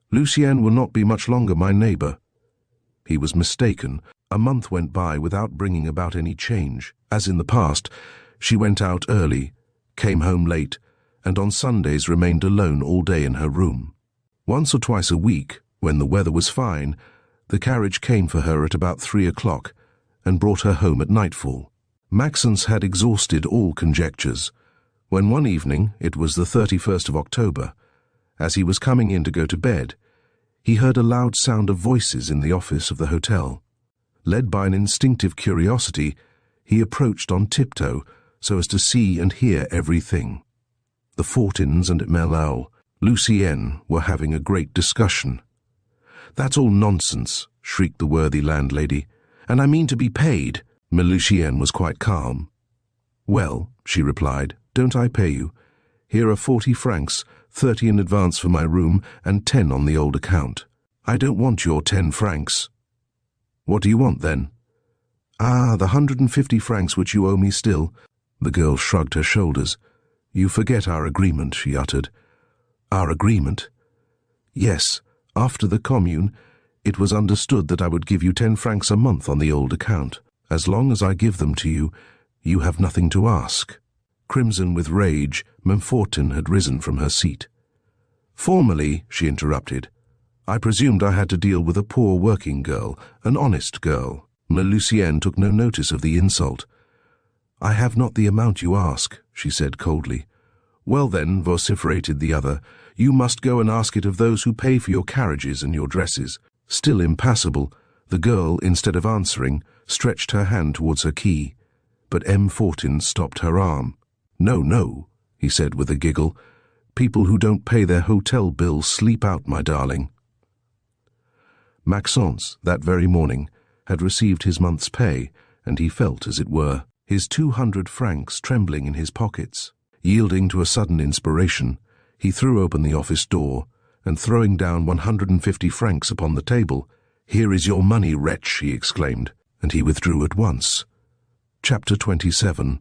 "Lucien will not be much longer my neighbor." He was mistaken. A month went by without bringing about any change. As in the past, she went out early, came home late, and on Sundays remained alone all day in her room. Once or twice a week, when the weather was fine, the carriage came for her at about 3 o'clock and brought her home at nightfall. Maxence had exhausted all conjectures, when one evening, it was the 31st of October, as he was coming in to go to bed, he heard a loud sound of voices in the office of the hotel. Led by an instinctive curiosity, he approached on tiptoe so as to see and hear everything. The Fortins and Emile Lucien were having a great discussion. "That's all nonsense," shrieked the worthy landlady, "and I mean to be paid." Lucien was quite calm. "Well," she replied, "don't I pay you? Here are 40 francs, 30 in advance for my room, and 10 on the old account." "I don't want your 10 francs. "What do you want, then?" "Ah, the 150 francs which you owe me still." The girl shrugged her shoulders. "You forget our agreement," she uttered. "Our agreement?" "Yes, after the Commune, it was understood that I would give you 10 francs a month on the old account. As long as I give them to you, you have nothing to ask." Crimson with rage, Fortin had risen from her seat. "Formerly," she interrupted, "I presumed I had to deal with a poor working girl, an honest girl." Lucien took no notice of the insult. "I have not the amount you ask," she said coldly. "Well then," vociferated the other, "you must go and ask it of those who pay for your carriages and your dresses." Still impassible, the girl, instead of answering, stretched her hand towards her key, but Fortin stopped her arm. "No, no," he said with a giggle. "People who don't pay their hotel bills sleep out, my darling." Maxence, that very morning, had received his month's pay, and he felt, as it were, his 200 francs trembling in his pockets. Yielding to a sudden inspiration, he threw open the office door, and throwing down 150 francs upon the table, "Here is your money, wretch," he exclaimed, and he withdrew at once. Chapter 27.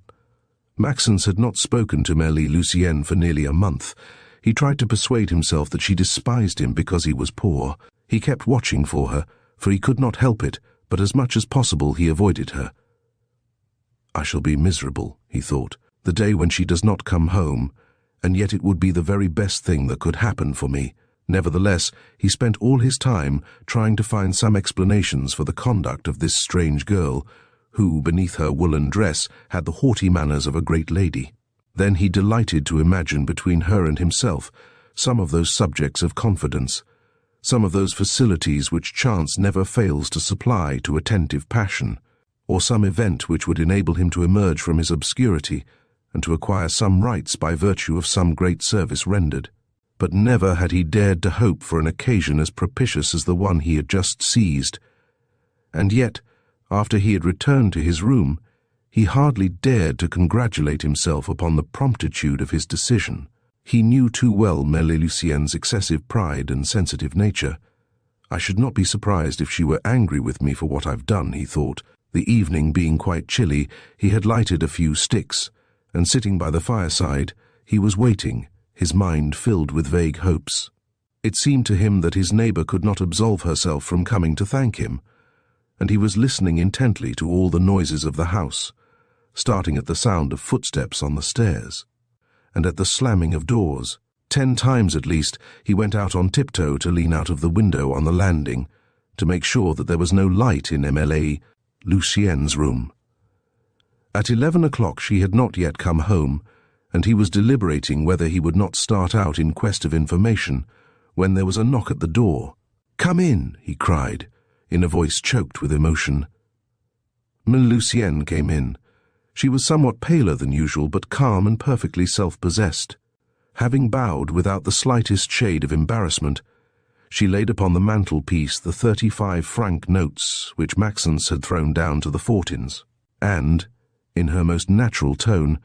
Maxence had not spoken to Lucien for nearly a month. He tried to persuade himself that she despised him because he was poor. He kept watching for her, for he could not help it, but as much as possible he avoided her. "I shall be miserable," he thought, "the day when she does not come home, and yet it would be the very best thing that could happen for me." Nevertheless, he spent all his time trying to find some explanations for the conduct of this strange girl, who, beneath her woolen dress, had the haughty manners of a great lady. Then he delighted to imagine between her and himself some of those subjects of confidence, some of those facilities which chance never fails to supply to attentive passion, or some event which would enable him to emerge from his obscurity and to acquire some rights by virtue of some great service rendered. But never had he dared to hope for an occasion as propitious as the one he had just seized. And yet, after he had returned to his room, he hardly dared to congratulate himself upon the promptitude of his decision. He knew too well Lucien's excessive pride and sensitive nature. "I should not be surprised if she were angry with me for what I've done," he thought. The evening being quite chilly, he had lighted a few sticks, and sitting by the fireside, he was waiting, his mind filled with vague hopes. It seemed to him that his neighbor could not absolve herself from coming to thank him, and he was listening intently to all the noises of the house, starting at the sound of footsteps on the stairs, and at the slamming of doors. 10 times at least he went out on tiptoe to lean out of the window on the landing, to make sure that there was no light in Emile Lucien's room. At 11 o'clock she had not yet come home, and he was deliberating whether he would not start out in quest of information, when there was a knock at the door. "Come in," he cried, in a voice choked with emotion. Lucienne came in. She was somewhat paler than usual, but calm and perfectly self-possessed. Having bowed without the slightest shade of embarrassment, she laid upon the mantelpiece the 35-franc notes which Maxence had thrown down to the Fortins, and, in her most natural tone,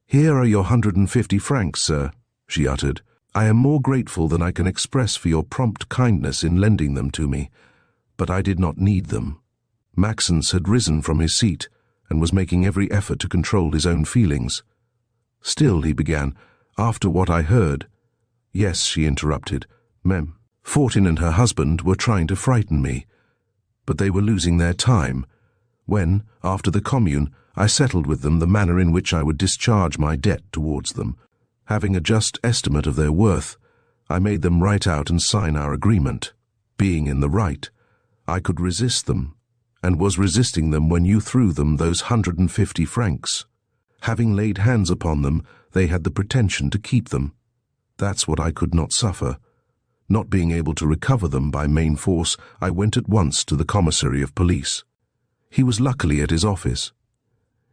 "Here are your 150 francs, sir," she uttered. "I am more grateful than I can express for your prompt kindness in lending them to me, but I did not need them." Maxence had risen from his seat and was making every effort to control his own feelings. "Still," he began, "after what I heard—" "Yes," she interrupted. Fortin and her husband were trying to frighten me, but they were losing their time. When, after the Commune, I settled with them the manner in which I would discharge my debt towards them, having a just estimate of their worth, I made them write out and sign our agreement. Being in the right, I could resist them, and was resisting them when you threw them those 150 francs. Having laid hands upon them, they had the pretension to keep them. That's what I could not suffer. Not being able to recover them by main force, I went at once to the commissary of police. He was luckily at his office.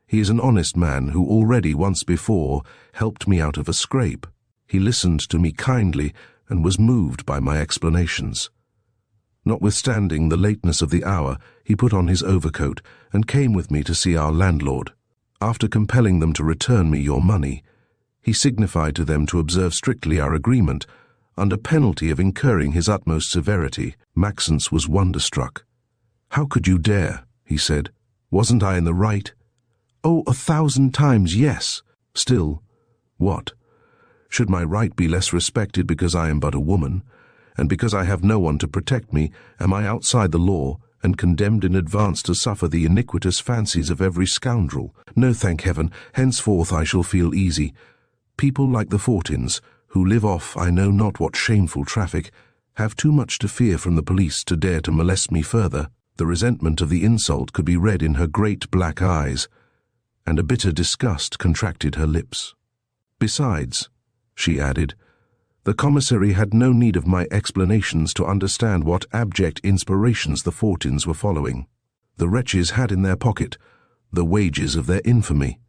He is an honest man who already once before helped me out of a scrape. He listened to me kindly and was moved by my explanations. Notwithstanding the lateness of the hour, he put on his overcoat and came with me to see our landlord. After compelling them to return me your money, he signified to them to observe strictly our agreement, under penalty of incurring his utmost severity. Maxence was wonderstruck. "How could you dare?" he said. "Wasn't I in the right?" "Oh, 1,000 times yes." "Still, what? Should my right be less respected because I am but a woman, and because I have no one to protect me, am I outside the law and condemned in advance to suffer the iniquitous fancies of every scoundrel? No, thank heaven, henceforth I shall feel easy. People like the Fortins, who live off I know not what shameful traffic, have too much to fear from the police to dare to molest me further." The resentment of the insult could be read in her great black eyes, and a bitter disgust contracted her lips. "Besides," she added, "the commissary had no need of my explanations to understand what abject inspirations the Fortins were following. The wretches had in their pocket the wages of their infamy.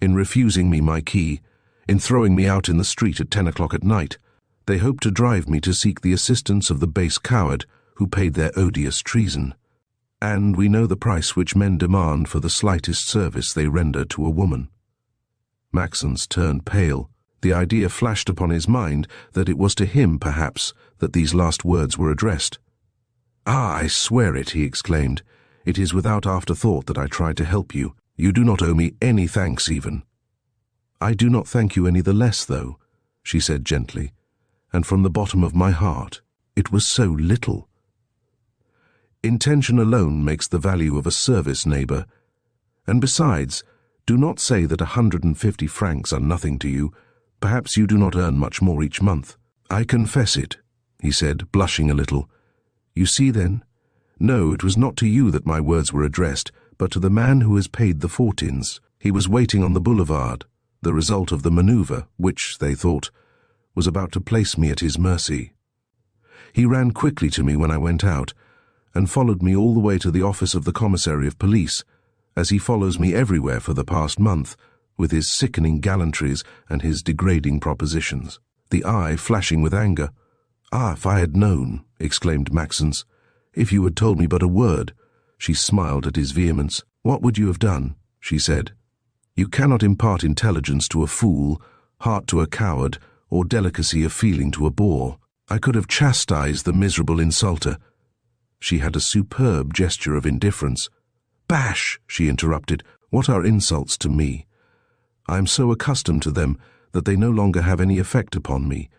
In refusing me my key, in throwing me out in the street at 10 o'clock at night, they hoped to drive me to seek the assistance of the base coward who paid their odious treason. And we know the price which men demand for the slightest service they render to a woman." Maxence turned pale. The idea flashed upon his mind that it was to him, perhaps, that these last words were addressed. "Ah, I swear it," he exclaimed. "It is without afterthought that I tried to help you. You do not owe me any thanks even." "I do not thank you any the less, though," she said gently, "and from the bottom of my heart. It was so little." Intention alone makes the value of a service, neighbor. And besides, do not say that 150 francs are nothing to you. Perhaps you do not earn much more each month. "I confess it," he said, blushing a little. "You see, then? No, it was not to you that my words were addressed, but to the man who has paid the Fortins. He was waiting on the boulevard, the result of the maneuver, which, they thought, was about to place me at his mercy. He ran quickly to me when I went out, and followed me all the way to the office of the commissary of police, as he follows me everywhere for the past month, with his sickening gallantries and his degrading propositions." The eye flashing with anger. "Ah, if I had known," exclaimed Maxence. "If you had told me but a word." She smiled at his vehemence. "What would you have done?" she said. "You cannot impart intelligence to a fool, heart to a coward, or delicacy of feeling to a boor. I could have chastised the miserable insulter." She had a superb gesture of indifference. "Bash!" she interrupted. "What are insults to me? I am so accustomed to them that they no longer have any effect upon me.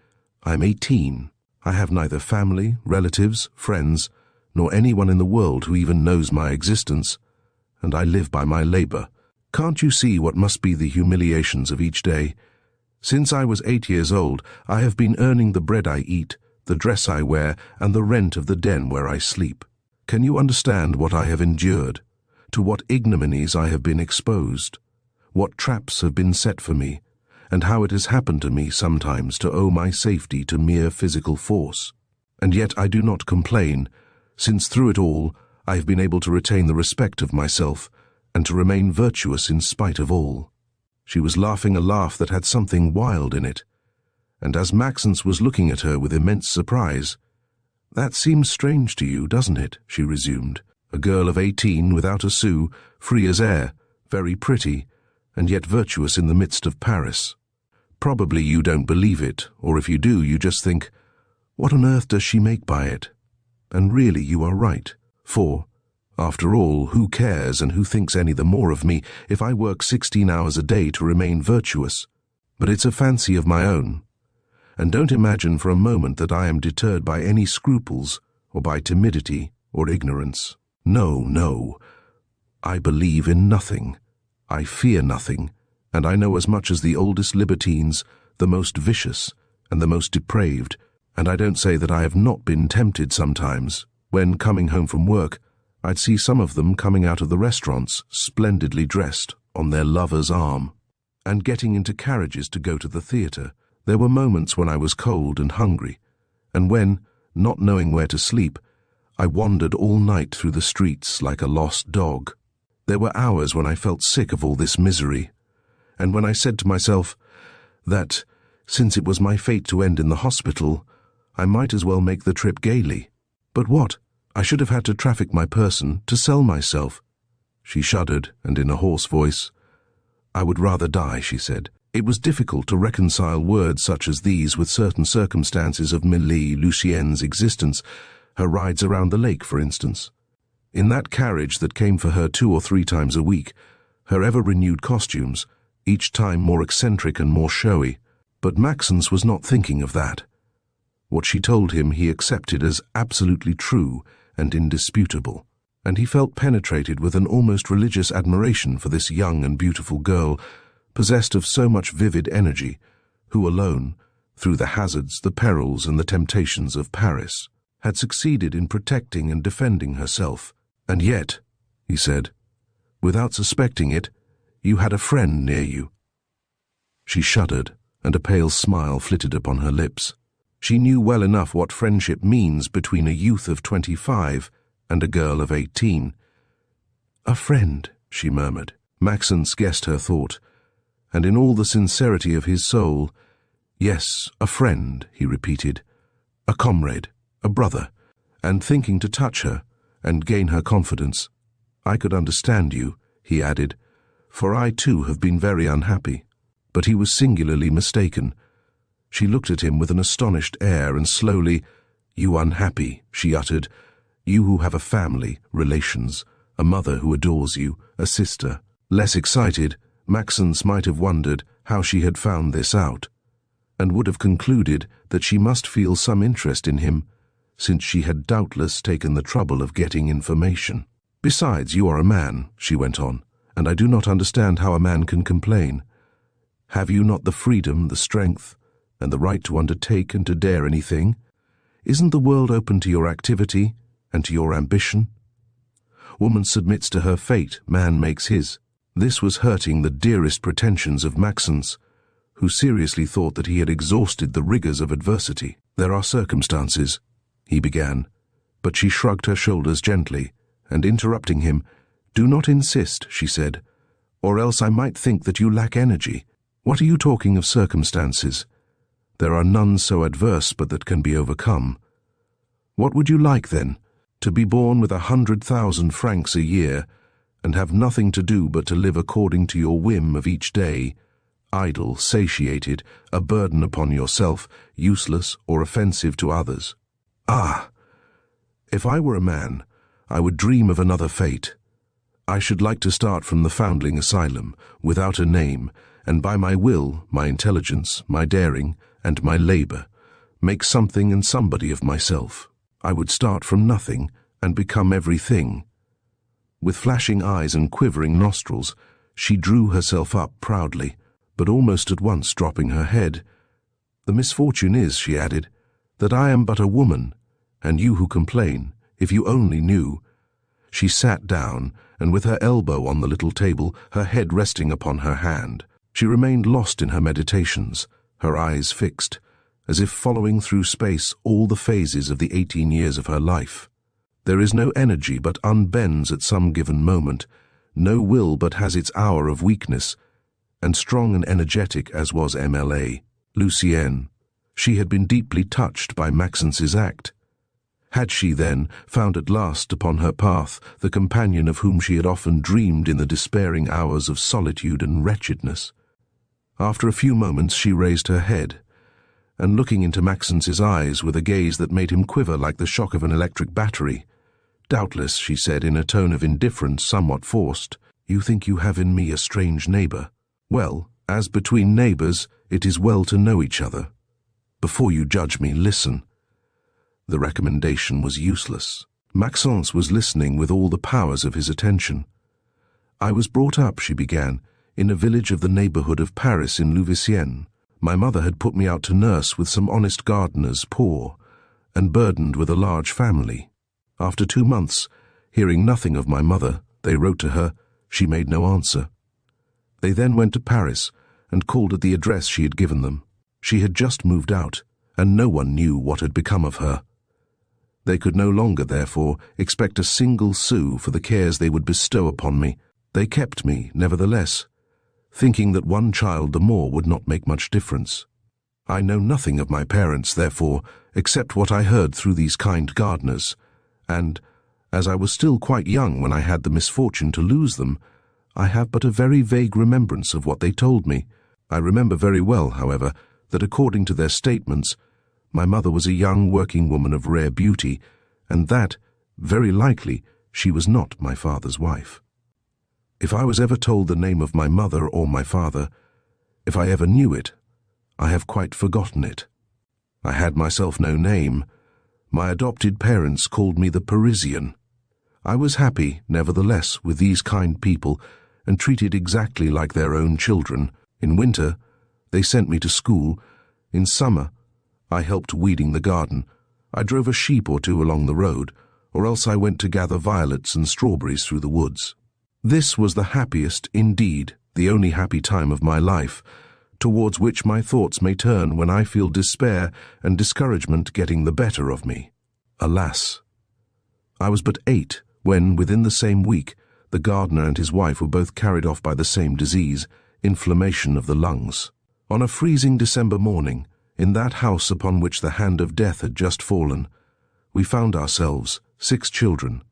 I am 18. I have neither family, relatives, friends, nor anyone in the world who even knows my existence, and I live by my labor. Can't you see what must be the humiliations of each day? Since I was 8 years old, I have been earning the bread I eat, the dress I wear, and the rent of the den where I sleep. Can you understand what I have endured, to what ignominies I have been exposed, what traps have been set for me, and how it has happened to me sometimes to owe my safety to mere physical force? And yet I do not complain, since through it all I have been able to retain the respect of myself and to remain virtuous in spite of all. She was laughing a laugh that had something wild in it, and as Maxence was looking at her with immense surprise, "That seems strange to you, doesn't it?" she resumed. "A girl of 18 without a sou, free as air, very pretty, and yet virtuous in the midst of Paris. Probably you don't believe it, or if you do, you just think, what on earth does she make by it? And really you are right, for, after all, who cares and who thinks any the more of me if I work 16 hours a day to remain virtuous? But it's a fancy of my own. And don't imagine for a moment that I am deterred by any scruples, or by timidity, or ignorance. No, no. I believe in nothing. I fear nothing, and I know as much as the oldest libertines, the most vicious, and the most depraved, and I don't say that I have not been tempted sometimes, when, coming home from work, I'd see some of them coming out of the restaurants, splendidly dressed, on their lover's arm, and getting into carriages to go to the theatre. There were moments when I was cold and hungry, and when, not knowing where to sleep, I wandered all night through the streets like a lost dog. There were hours when I felt sick of all this misery, and when I said to myself that, since it was my fate to end in the hospital, I might as well make the trip gaily. But what? I should have had to traffic my person, to sell myself. She shuddered, and in a hoarse voice, "I would rather die," she said. It was difficult to reconcile words such as these with certain circumstances of Milly Lucien's existence, her rides around the lake, for instance. In that carriage that came for her 2 or 3 times a week, her ever-renewed costumes, each time more eccentric and more showy. But Maxence was not thinking of that. What she told him he accepted as absolutely true and indisputable, and he felt penetrated with an almost religious admiration for this young and beautiful girl, possessed of so much vivid energy, who alone, through the hazards, the perils, and the temptations of Paris, had succeeded in protecting and defending herself. "And yet," he said, "without suspecting it, you had a friend near you." She shuddered, and a pale smile flitted upon her lips. She knew well enough what friendship means between a youth of 25 and a girl of 18. "A friend," she murmured. Maxence guessed her thought, and in all the sincerity of his soul, "Yes, a friend," he repeated, "a comrade, a brother," and thinking to touch her and gain her confidence. "I could understand you," he added, "for I too have been very unhappy." But he was singularly mistaken. She looked at him with an astonished air, and slowly, "You unhappy," she uttered, "you who have a family, relations, a mother who adores you, a sister." Less excited, Maxence might have wondered how she had found this out, and would have concluded that she must feel some interest in him, since she had doubtless taken the trouble of getting information. "Besides, you are a man," she went on, "and I do not understand how a man can complain. Have you not the freedom, the strength, and the right to undertake and to dare anything? Isn't the world open to your activity and to your ambition? Woman submits to her fate, man makes his." This was hurting the dearest pretensions of Maxence, who seriously thought that he had exhausted the rigors of adversity. "There are circumstances," he began, but she shrugged her shoulders gently, and interrupting him, "Do not insist," she said, "or else I might think that you lack energy. What are you talking of circumstances? There are none so adverse but that can be overcome. What would you like, then? To be born with 100,000 francs a year, and have nothing to do but to live according to your whim of each day, idle, satiated, a burden upon yourself, useless or offensive to others? Ah! If I were a man, I would dream of another fate. I should like to start from the foundling asylum, without a name, and by my will, my intelligence, my daring, and my labor, make something and somebody of myself. I would start from nothing and become everything." With flashing eyes and quivering nostrils, she drew herself up proudly, but almost at once dropping her head. "The misfortune is," she added, "that I am but a woman, and you who complain, if you only knew." She sat down, and with her elbow on the little table, her head resting upon her hand, she remained lost in her meditations, her eyes fixed, as if following through space all the phases of the 18 years of her life. There is no energy but unbends at some given moment, no will but has its hour of weakness, and strong and energetic as was MLA, Lucienne, she had been deeply touched by Maxence's act. Had she, then, found at last upon her path the companion of whom she had often dreamed in the despairing hours of solitude and wretchedness? After a few moments she raised her head, and looking into Maxence's eyes with a gaze that made him quiver like the shock of an electric battery, "Doubtless," she said in a tone of indifference somewhat forced, "you think you have in me a strange neighbor. Well, as between neighbors, it is well to know each other. Before you judge me, listen." The recommendation was useless. Maxence was listening with all the powers of his attention. "I was brought up," she began, "in a village of the neighborhood of Paris in Rue St. My mother had put me out to nurse with some honest gardeners, poor, and burdened with a large family. After 2 months, hearing nothing of my mother, they wrote to her. She made no answer. They then went to Paris and called at the address she had given them. She had just moved out, and no one knew what had become of her. They could no longer, therefore, expect a single sou for the cares they would bestow upon me. They kept me, nevertheless, thinking that one child the more would not make much difference. I know nothing of my parents, therefore, except what I heard through these kind gardeners, and, as I was still quite young when I had the misfortune to lose them, I have but a very vague remembrance of what they told me. I remember very well, however, that according to their statements, my mother was a young working woman of rare beauty, and that, very likely, she was not my father's wife. If I was ever told the name of my mother or my father, if I ever knew it, I have quite forgotten it. I had myself no name. My adopted parents called me the Parisian. I was happy, nevertheless, with these kind people, and treated exactly like their own children. In winter, they sent me to school. In summer, I helped weeding the garden. I drove a sheep or two along the road, or else I went to gather violets and strawberries through the woods. This was the happiest, indeed, the only happy time of my life, towards which my thoughts may turn when I feel despair and discouragement getting the better of me. Alas! I was but 8 when, within the same week, the gardener and his wife were both carried off by the same disease, inflammation of the lungs. On a freezing December morning, in that house upon which the hand of death had just fallen, we found ourselves 6 children,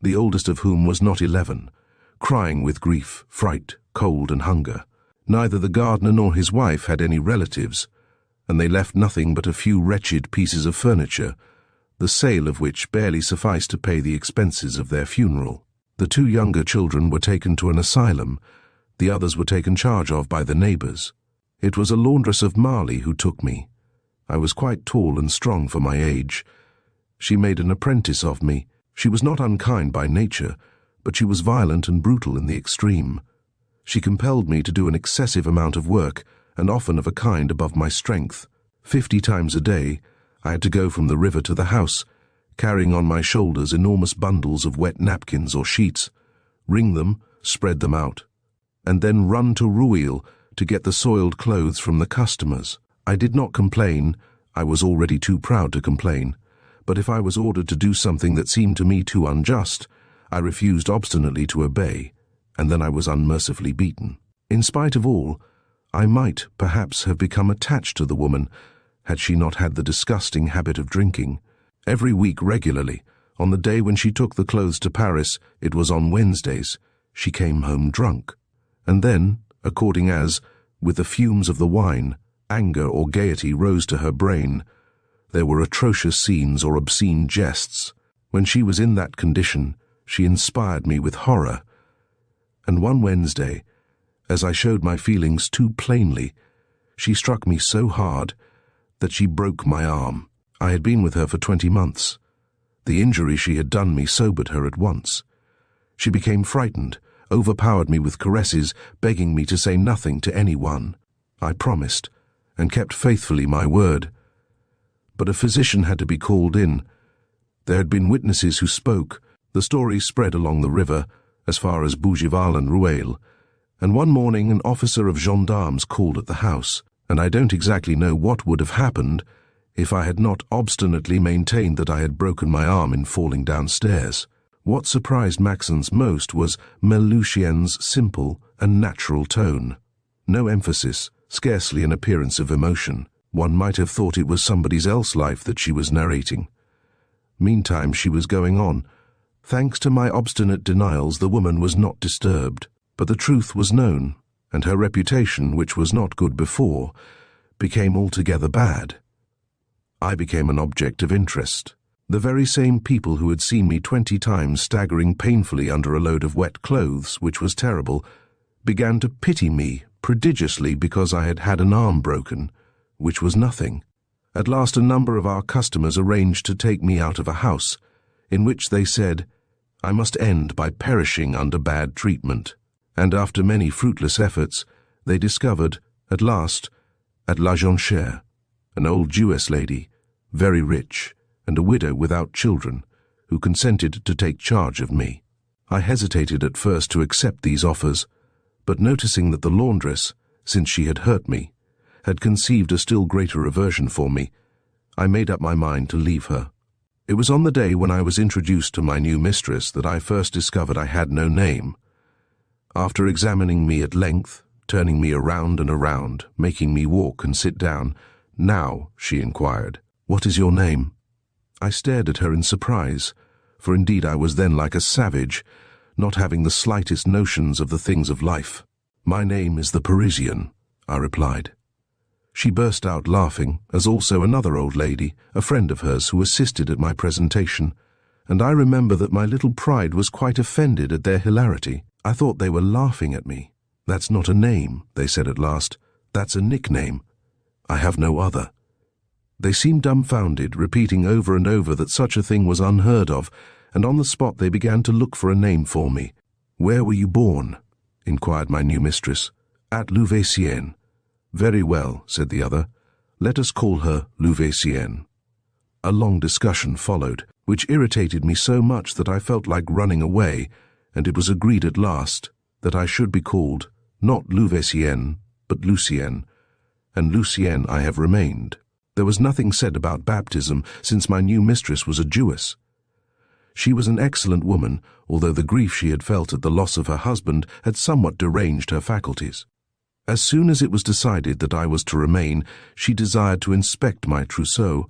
the oldest of whom was not 11, crying with grief, fright, cold, and hunger. Neither the gardener nor his wife had any relatives, and they left nothing but a few wretched pieces of furniture, the sale of which barely sufficed to pay the expenses of their funeral. The 2 younger children were taken to an asylum, the others were taken charge of by the neighbors. It was a laundress of Marly who took me. I was quite tall and strong for my age. She made an apprentice of me. She was not unkind by nature, but she was violent and brutal in the extreme. She compelled me to do an excessive amount of work, and often of a kind above my strength. 50 times a day, I had to go from the river to the house, carrying on my shoulders enormous bundles of wet napkins or sheets, wring them, spread them out, and then run to Rueil to get the soiled clothes from the customers. I did not complain. I was already too proud to complain. But if I was ordered to do something that seemed to me too unjust, I refused obstinately to obey, and then I was unmercifully beaten. In spite of all, I might, perhaps, have become attached to the woman, had she not had the disgusting habit of drinking. Every week regularly, on the day when she took the clothes to Paris, it was on Wednesdays, she came home drunk. And then, according as, with the fumes of the wine, anger or gaiety rose to her brain, there were atrocious scenes or obscene jests. When she was in that condition, she inspired me with horror. And one Wednesday, as I showed my feelings too plainly, she struck me so hard that she broke my arm. I had been with her for 20 months. The injury she had done me sobered her at once. She became frightened, overpowered me with caresses, begging me to say nothing to anyone. I promised, and kept faithfully my word. But a physician had to be called in. There had been witnesses who spoke. The story spread along the river, as far as Bougival and Rueil, and one morning an officer of gendarmes called at the house, and I don't exactly know what would have happened if I had not obstinately maintained that I had broken my arm in falling downstairs. What surprised Maxence most was Melusien's simple and natural tone. No emphasis, scarcely an appearance of emotion. One might have thought it was somebody else's life that she was narrating. Meantime, she was going on. Thanks to my obstinate denials, the woman was not disturbed. But the truth was known, and her reputation, which was not good before, became altogether bad. I became an object of interest. The very same people who had seen me 20 times staggering painfully under a load of wet clothes, which was terrible, began to pity me prodigiously because I had had an arm broken, which was nothing. At last a number of our customers arranged to take me out of a house, in which they said I must end by perishing under bad treatment. And after many fruitless efforts, they discovered, at last, at La Jonchère, an old Jewess lady, very rich, and a widow without children, who consented to take charge of me. I hesitated at first to accept these offers, but noticing that the laundress, since she had hurt me, had conceived a still greater aversion for me, I made up my mind to leave her. It was on the day when I was introduced to my new mistress that I first discovered I had no name. After examining me at length, turning me around and around, making me walk and sit down, "Now," she inquired, "what is your name?" I stared at her in surprise, for indeed I was then like a savage, not having the slightest notions of the things of life. "My name is the Parisian," I replied. She burst out laughing, as also another old lady, a friend of hers who assisted at my presentation, and I remember that my little pride was quite offended at their hilarity. I thought they were laughing at me. "That's not a name," they said at last. "That's a nickname. I have no other." They seemed dumbfounded, repeating over and over that such a thing was unheard of, and on the spot they began to look for a name for me. "Where were you born?" inquired my new mistress. "At Louvain." "Very well," said the other. "Let us call her Louvain." A long discussion followed, which irritated me so much that I felt like running away, and it was agreed at last that I should be called not Louvain, but Lucienne, and Lucienne I have remained. There was nothing said about baptism, since my new mistress was a Jewess. She was an excellent woman, although the grief she had felt at the loss of her husband had somewhat deranged her faculties. As soon as it was decided that I was to remain, she desired to inspect my trousseau.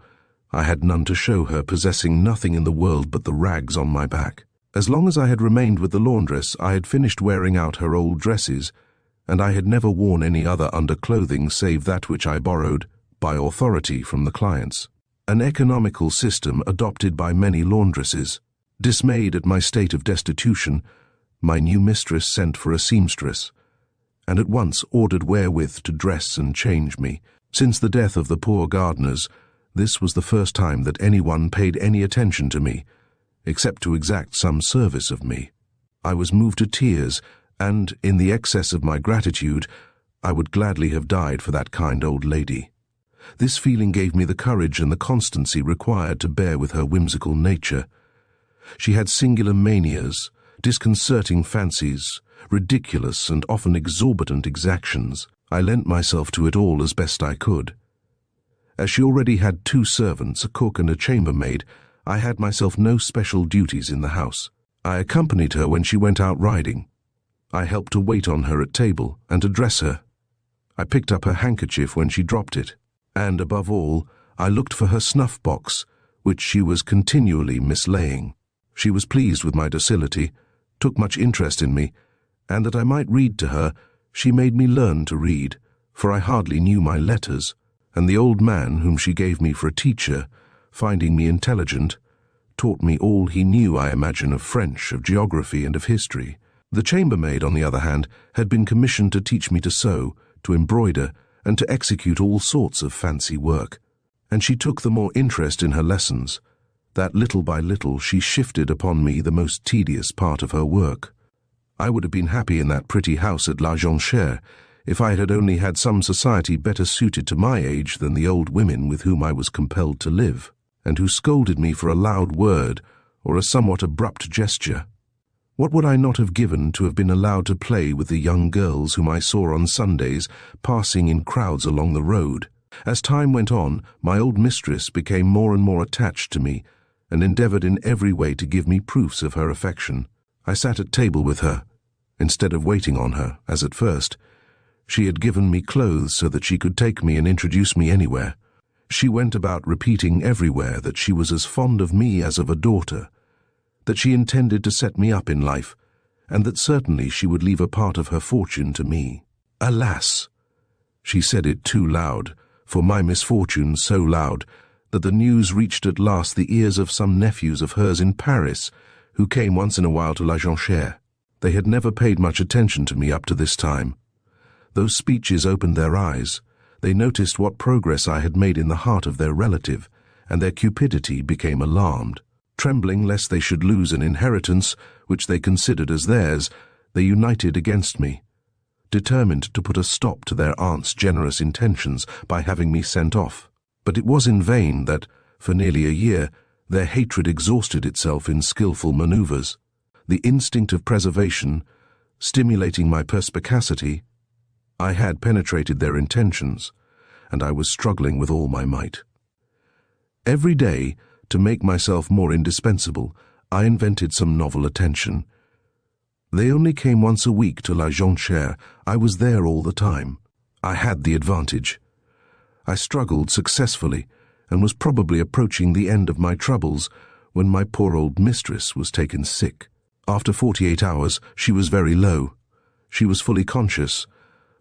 I had none to show her, possessing nothing in the world but the rags on my back. As long as I had remained with the laundress, I had finished wearing out her old dresses, and I had never worn any other underclothing save that which I borrowed, by authority, from the clients. An economical system adopted by many laundresses. Dismayed at my state of destitution, my new mistress sent for a seamstress, and at once ordered wherewith to dress and change me. Since the death of the poor gardeners, this was the first time that anyone paid any attention to me, except to exact some service of me. I was moved to tears, and, in the excess of my gratitude, I would gladly have died for that kind old lady. This feeling gave me the courage and the constancy required to bear with her whimsical nature. She had singular manias, disconcerting fancies, ridiculous and often exorbitant exactions. I lent myself to it all as best I could. As she already had 2 servants, a cook and a chambermaid, I had myself no special duties in the house. I accompanied her when she went out riding. I helped to wait on her at table and to dress her. I picked up her handkerchief when she dropped it, and, above all, I looked for her snuff-box, which she was continually mislaying. She was pleased with my docility, took much interest in me, and that I might read to her, she made me learn to read, for I hardly knew my letters, and the old man whom she gave me for a teacher, finding me intelligent, taught me all he knew, I imagine, of French, of geography, and of history. The chambermaid, on the other hand, had been commissioned to teach me to sew, to embroider, and to execute all sorts of fancy work, and she took the more interest in her lessons, that little by little she shifted upon me the most tedious part of her work. I would have been happy in that pretty house at La Jonchère if I had only had some society better suited to my age than the old women with whom I was compelled to live, and who scolded me for a loud word or a somewhat abrupt gesture. What would I not have given to have been allowed to play with the young girls whom I saw on Sundays passing in crowds along the road? As time went on, my old mistress became more and more attached to me, and endeavored in every way to give me proofs of her affection. I sat at table with her. Instead of waiting on her, as at first, she had given me clothes so that she could take me and introduce me anywhere. She went about repeating everywhere that she was as fond of me as of a daughter, that she intended to set me up in life, and that certainly she would leave a part of her fortune to me. Alas! She said it too loud, for my misfortune so loud, that the news reached at last the ears of some nephews of hers in Paris, who came once in a while to La Jonchère. They had never paid much attention to me up to this time. Those speeches opened their eyes. They noticed what progress I had made in the heart of their relative, and their cupidity became alarmed. Trembling lest they should lose an inheritance which they considered as theirs, they united against me, determined to put a stop to their aunt's generous intentions by having me sent off. But it was in vain that, for nearly a year, their hatred exhausted itself in skillful maneuvers. The instinct of preservation, stimulating my perspicacity, I had penetrated their intentions, and I was struggling with all my might. Every day, to make myself more indispensable, I invented some novel attention. They only came once a week to La Jonchère. I was there all the time. I had the advantage. I struggled successfully, and was probably approaching the end of my troubles when my poor old mistress was taken sick. After 48 hours, she was very low. She was fully conscious,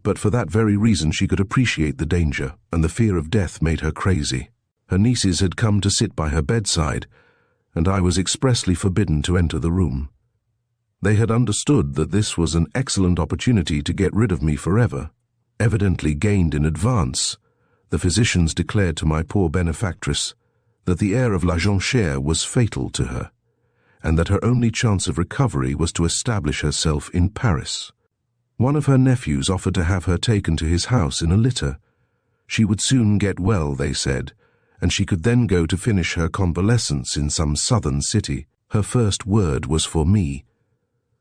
but for that very reason she could appreciate the danger, and the fear of death made her crazy. Her nieces had come to sit by her bedside, and I was expressly forbidden to enter the room. They had understood that this was an excellent opportunity to get rid of me forever, evidently gained in advance. The physicians declared to my poor benefactress that the air of La Jonchère was fatal to her, and that her only chance of recovery was to establish herself in Paris. One of her nephews offered to have her taken to his house in a litter. She would soon get well, they said, and she could then go to finish her convalescence in some southern city. Her first word was for me.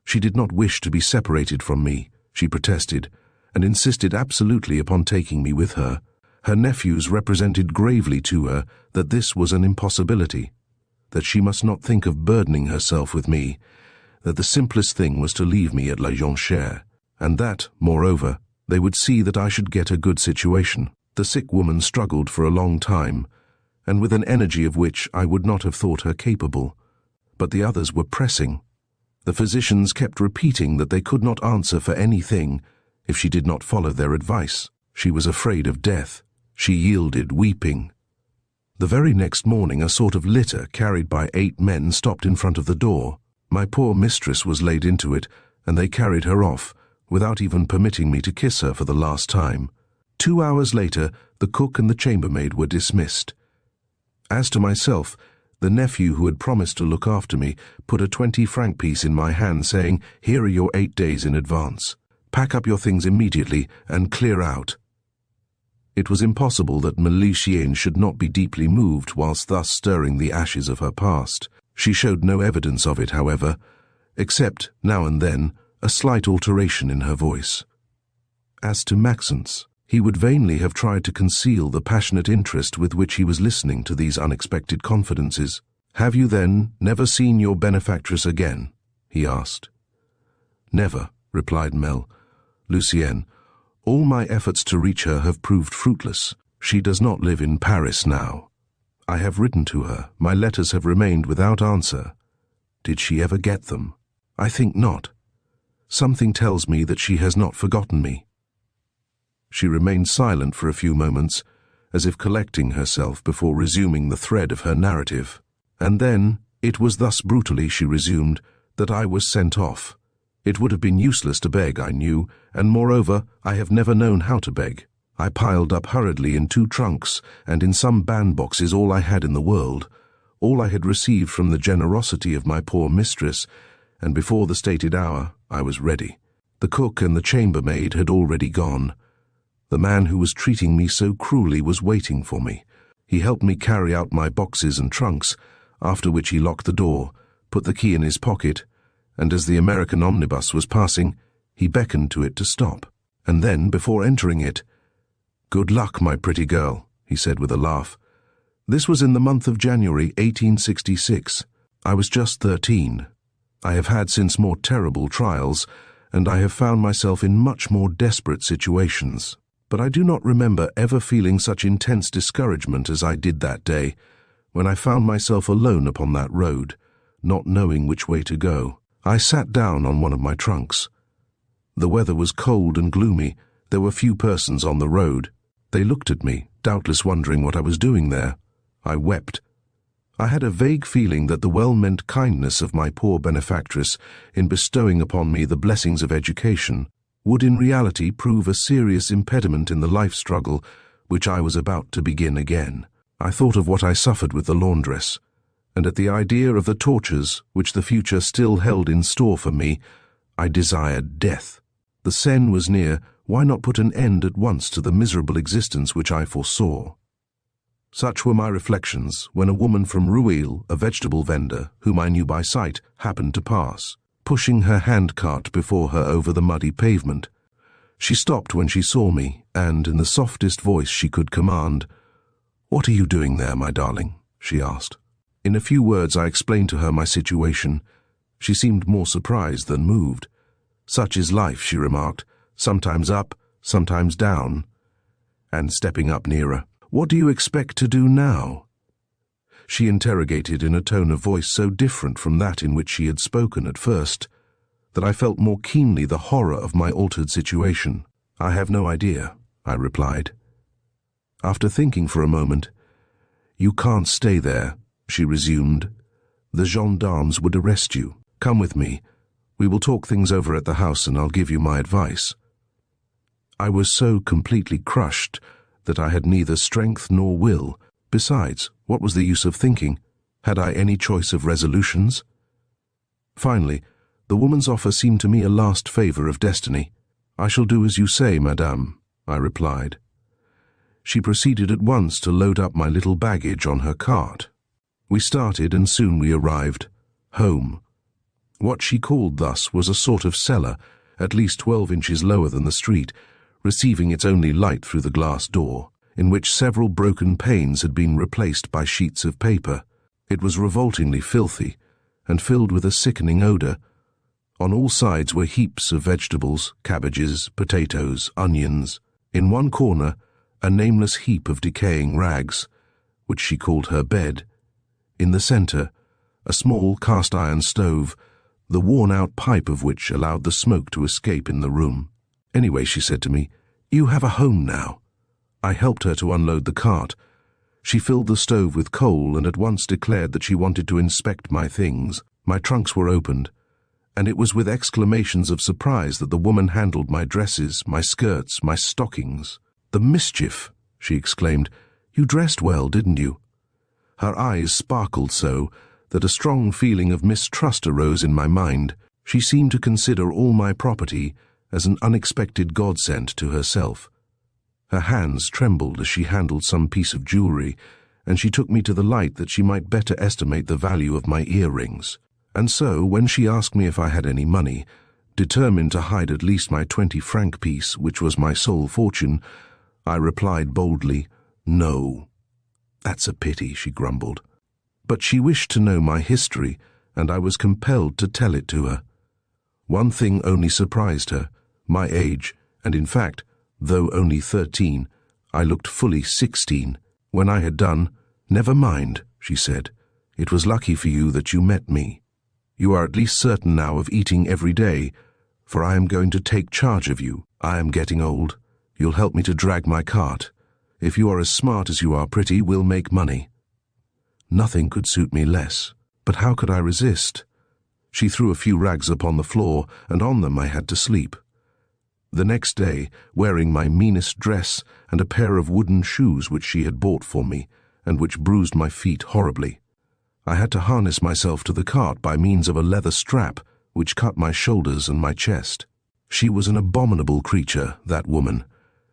She did not wish to be separated from me, she protested, and insisted absolutely upon taking me with her. Her nephews represented gravely to her that this was an impossibility, that she must not think of burdening herself with me, that the simplest thing was to leave me at La Jonchère, and that, moreover, they would see that I should get a good situation. The sick woman struggled for a long time, and with an energy of which I would not have thought her capable, but the others were pressing. The physicians kept repeating that they could not answer for anything if she did not follow their advice. She was afraid of death. She yielded, weeping. The very next morning a sort of litter carried by 8 men stopped in front of the door. My poor mistress was laid into it, and they carried her off, without even permitting me to kiss her for the last time. 2 hours later, the cook and the chambermaid were dismissed. As to myself, the nephew who had promised to look after me put a 20-franc piece in my hand, saying, "Here are your 8 days in advance. Pack up your things immediately and clear out." It was impossible that Meliciene should not be deeply moved whilst thus stirring the ashes of her past. She showed no evidence of it, however, except, now and then, a slight alteration in her voice. As to Maxence, he would vainly have tried to conceal the passionate interest with which he was listening to these unexpected confidences. "Have you, then, never seen your benefactress again?" he asked. "Never," replied Lucienne. "All my efforts to reach her have proved fruitless. She does not live in Paris now. I have written to her. My letters have remained without answer. Did she ever get them? I think not. Something tells me that she has not forgotten me." She remained silent for a few moments, as if collecting herself before resuming the thread of her narrative. And then, it was thus brutally, she resumed, that I was sent off. It would have been useless to beg, I knew, and moreover, I have never known how to beg. I piled up hurriedly in 2 trunks, and in some bandboxes all I had in the world, all I had received from the generosity of my poor mistress, and before the stated hour I was ready. The cook and the chambermaid had already gone. The man who was treating me so cruelly was waiting for me. He helped me carry out my boxes and trunks, after which he locked the door, put the key in his pocket, and as the American omnibus was passing, he beckoned to it to stop. And then, before entering it, "Good luck, my pretty girl," he said with a laugh. This was in the month of January 1866. I was just 13. I have had since more terrible trials, and I have found myself in much more desperate situations. But I do not remember ever feeling such intense discouragement as I did that day, when I found myself alone upon that road, not knowing which way to go. I sat down on one of my trunks. The weather was cold and gloomy. There were few persons on the road. They looked at me, doubtless wondering what I was doing there. I wept. I had a vague feeling that the well-meant kindness of my poor benefactress in bestowing upon me the blessings of education would in reality prove a serious impediment in the life struggle which I was about to begin again. I thought of what I suffered with the laundress, and at the idea of the tortures which the future still held in store for me, I desired death. The Seine was near. Why not put an end at once to the miserable existence which I foresaw? Such were my reflections when a woman from Rue, a vegetable vendor, whom I knew by sight, happened to pass, pushing her handcart before her over the muddy pavement. She stopped when she saw me, and, in the softest voice she could command, "What are you doing there, my darling?" she asked. In a few words I explained to her my situation. She seemed more surprised than moved. "Such is life," she remarked, "sometimes up, sometimes down." And stepping up nearer, "What do you expect to do now?" She interrogated in a tone of voice so different from that in which she had spoken at first, that I felt more keenly the horror of my altered situation. "I have no idea," I replied. After thinking for a moment, "You can't stay there," she resumed. "The gendarmes would arrest you. Come with me. We will talk things over at the house and I'll give you my advice." I was so completely crushed that I had neither strength nor will. Besides, what was the use of thinking? Had I any choice of resolutions? Finally, the woman's offer seemed to me a last favor of destiny. "I shall do as you say, madame," I replied. She proceeded at once to load up my little baggage on her cart. We started, and soon we arrived. Home. What she called thus was a sort of cellar, at least 12 inches lower than the street, receiving its only light through the glass door, in which several broken panes had been replaced by sheets of paper. It was revoltingly filthy, and filled with a sickening odor. On all sides were heaps of vegetables, cabbages, potatoes, onions. In one corner, a nameless heap of decaying rags, which she called her bed. In the center, a small cast-iron stove, the worn-out pipe of which allowed the smoke to escape in the room. "Anyway," she said to me, "you have a home now." I helped her to unload the cart. She filled the stove with coal and at once declared that she wanted to inspect my things. My trunks were opened, and it was with exclamations of surprise that the woman handled my dresses, my skirts, my stockings. "The mischief!" she exclaimed. "You dressed well, didn't you?" Her eyes sparkled so that a strong feeling of mistrust arose in my mind. She seemed to consider all my property as an unexpected godsend to herself. Her hands trembled as she handled some piece of jewelry, and she took me to the light that she might better estimate the value of my earrings. And so, when she asked me if I had any money, determined to hide at least my 20-franc piece, which was my sole fortune, I replied boldly, "No." "That's a pity," she grumbled. But she wished to know my history, and I was compelled to tell it to her. One thing only surprised her, my age, and in fact, though only 13, I looked fully 16. When I had done, "Never mind," she said. "It was lucky for you that you met me. You are at least certain now of eating every day, for I am going to take charge of you. I am getting old. You'll help me to drag my cart. If you are as smart as you are pretty, we'll make money." Nothing could suit me less, but how could I resist? She threw a few rags upon the floor, and on them I had to sleep. The next day, wearing my meanest dress and a pair of wooden shoes which she had bought for me, and which bruised my feet horribly, I had to harness myself to the cart by means of a leather strap which cut my shoulders and my chest. She was an abominable creature, that woman,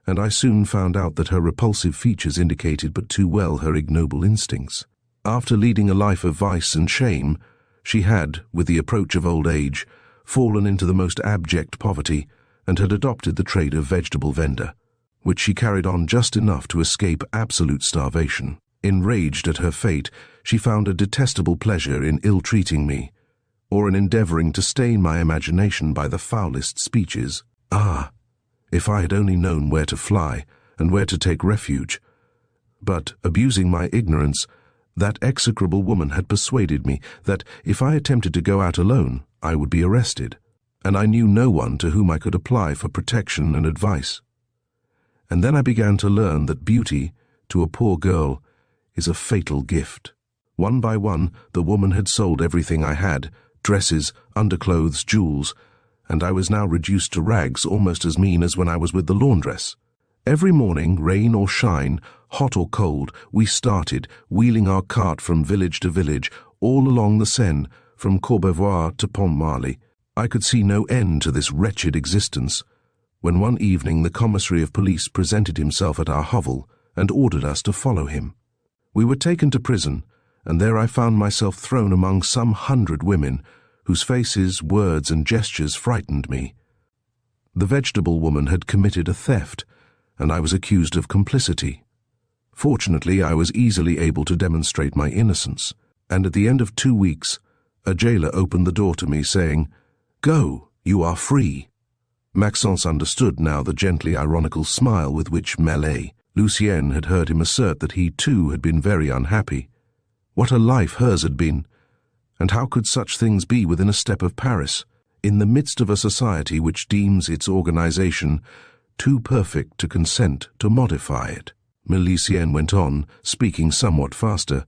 and I soon found out that her repulsive features indicated but too well her ignoble instincts. After leading a life of vice and shame, she had, with the approach of old age, fallen into the most abject poverty, and had adopted the trade of vegetable vendor, which she carried on just enough to escape absolute starvation. Enraged at her fate, she found a detestable pleasure in ill-treating me, or in endeavoring to stain my imagination by the foulest speeches. Ah, if I had only known where to fly and where to take refuge. But, abusing my ignorance, that execrable woman had persuaded me that if I attempted to go out alone, I would be arrested, and I knew no one to whom I could apply for protection and advice. And then I began to learn that beauty, to a poor girl, is a fatal gift. One by one, the woman had sold everything I had, dresses, underclothes, jewels, and I was now reduced to rags almost as mean as when I was with the laundress. Every morning, rain or shine, hot or cold, we started, wheeling our cart from village to village, all along the Seine, from Courbevoie to Pont-Marly. I could see no end to this wretched existence, when one evening the commissary of police presented himself at our hovel and ordered us to follow him. We were taken to prison, and there I found myself thrown among some 100 women, whose faces, words, and gestures frightened me. The vegetable woman had committed a theft, and I was accused of complicity. Fortunately, I was easily able to demonstrate my innocence, and at the end of 2 weeks, a jailer opened the door to me, saying, "Go, you are free." Maxence understood now the gently ironical smile with which Lucien had heard him assert that he too had been very unhappy. What a life hers had been, and how could such things be within a step of Paris, in the midst of a society which deems its organization too perfect to consent to modify it? Lucien went on, speaking somewhat faster.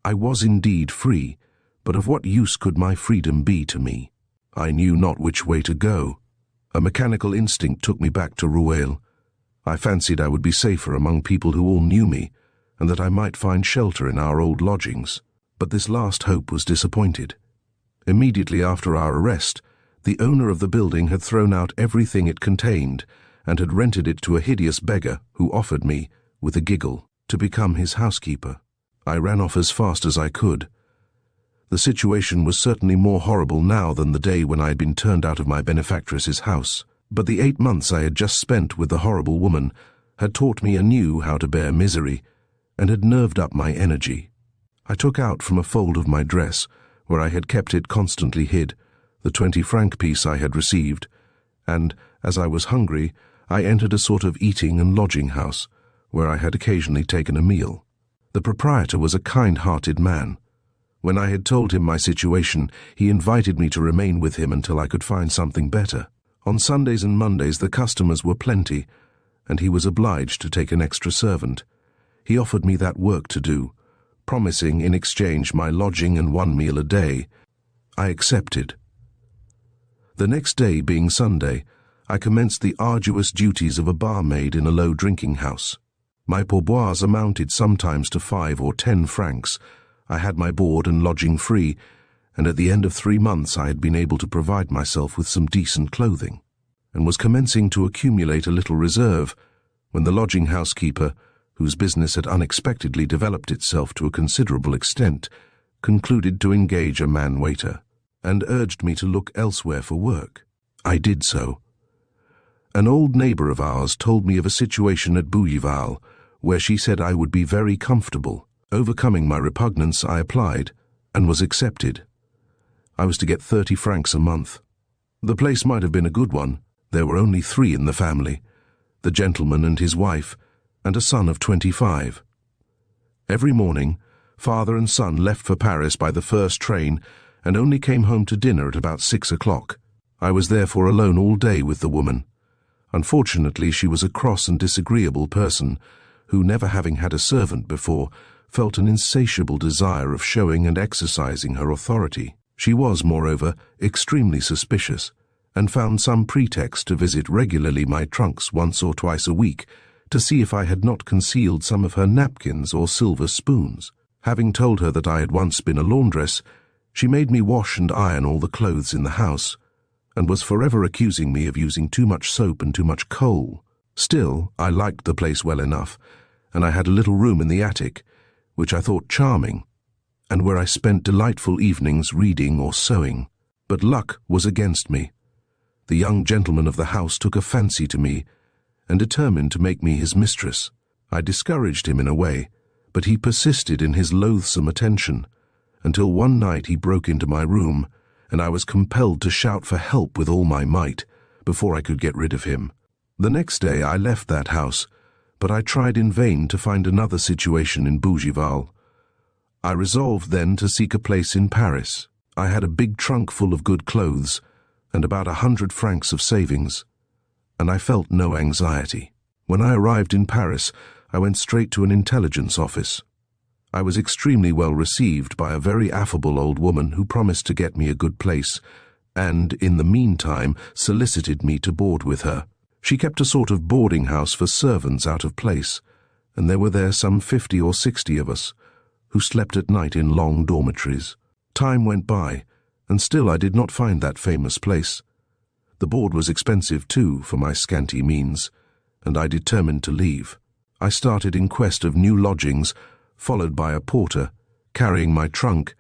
I was indeed free, but of what use could my freedom be to me? I knew not which way to go. A mechanical instinct took me back to Rueil. I fancied I would be safer among people who all knew me, and that I might find shelter in our old lodgings. But this last hope was disappointed. Immediately after our arrest, the owner of the building had thrown out everything it contained, and had rented it to a hideous beggar who offered me, with a giggle, to become his housekeeper. I ran off as fast as I could. The situation was certainly more horrible now than the day when I had been turned out of my benefactress's house, but the 8 months I had just spent with the horrible woman had taught me anew how to bear misery, and had nerved up my energy. I took out from a fold of my dress, where I had kept it constantly hid, the 20-franc piece I had received, and, as I was hungry, I entered a sort of eating and lodging house, where I had occasionally taken a meal. The proprietor was a kind-hearted man. When I had told him my situation, he invited me to remain with him until I could find something better. On Sundays and Mondays the customers were plenty, and he was obliged to take an extra servant. He offered me that work to do, promising in exchange my lodging and 1 meal a day. I accepted. The next day, being Sunday, I commenced the arduous duties of a barmaid in a low drinking house. My pourboires amounted sometimes to 5 or 10 francs. I had my board and lodging free, and at the end of 3 months I had been able to provide myself with some decent clothing, and was commencing to accumulate a little reserve, when the lodging housekeeper, whose business had unexpectedly developed itself to a considerable extent, concluded to engage a man-waiter, and urged me to look elsewhere for work. I did so. An old neighbor of ours told me of a situation at Bougival, where she said I would be very comfortable. Overcoming my repugnance, I applied, and was accepted. I was to get 30 francs a month. The place might have been a good one. There were only 3 in the family, the gentleman and his wife, and a son of 25. Every morning, father and son left for Paris by the first train, and only came home to dinner at about 6 o'clock. I was therefore alone all day with the woman. Unfortunately, she was a cross and disagreeable person, who, never having had a servant before, felt an insatiable desire of showing and exercising her authority. She was, moreover, extremely suspicious, and found some pretext to visit regularly my trunks once or twice a week, to see if I had not concealed some of her napkins or silver spoons. Having told her that I had once been a laundress, she made me wash and iron all the clothes in the house, and was forever accusing me of using too much soap and too much coal. Still, I liked the place well enough, and I had a little room in the attic, which I thought charming, and where I spent delightful evenings reading or sewing. But luck was against me. The young gentleman of the house took a fancy to me, and determined to make me his mistress. I discouraged him in a way, But he persisted in his loathsome attention, until one night he broke into my room, and I was compelled to shout for help with all my might before I could get rid of him. The next day I left that house, but I tried in vain to find another situation in Bougival. I resolved then to seek a place in Paris. I had a big trunk full of good clothes and about 100 francs of savings, and I felt no anxiety. When I arrived in Paris, I went straight to an intelligence office. I was extremely well received by a very affable old woman who promised to get me a good place, and, in the meantime, solicited me to board with her. She kept a sort of boarding house for servants out of place, and there were there some 50 or 60 of us, who slept at night in long dormitories. Time went by, and still I did not find that famous place. The board was expensive too, for my scanty means, and I determined to leave. I started in quest of new lodgings, followed by a porter, carrying my trunk,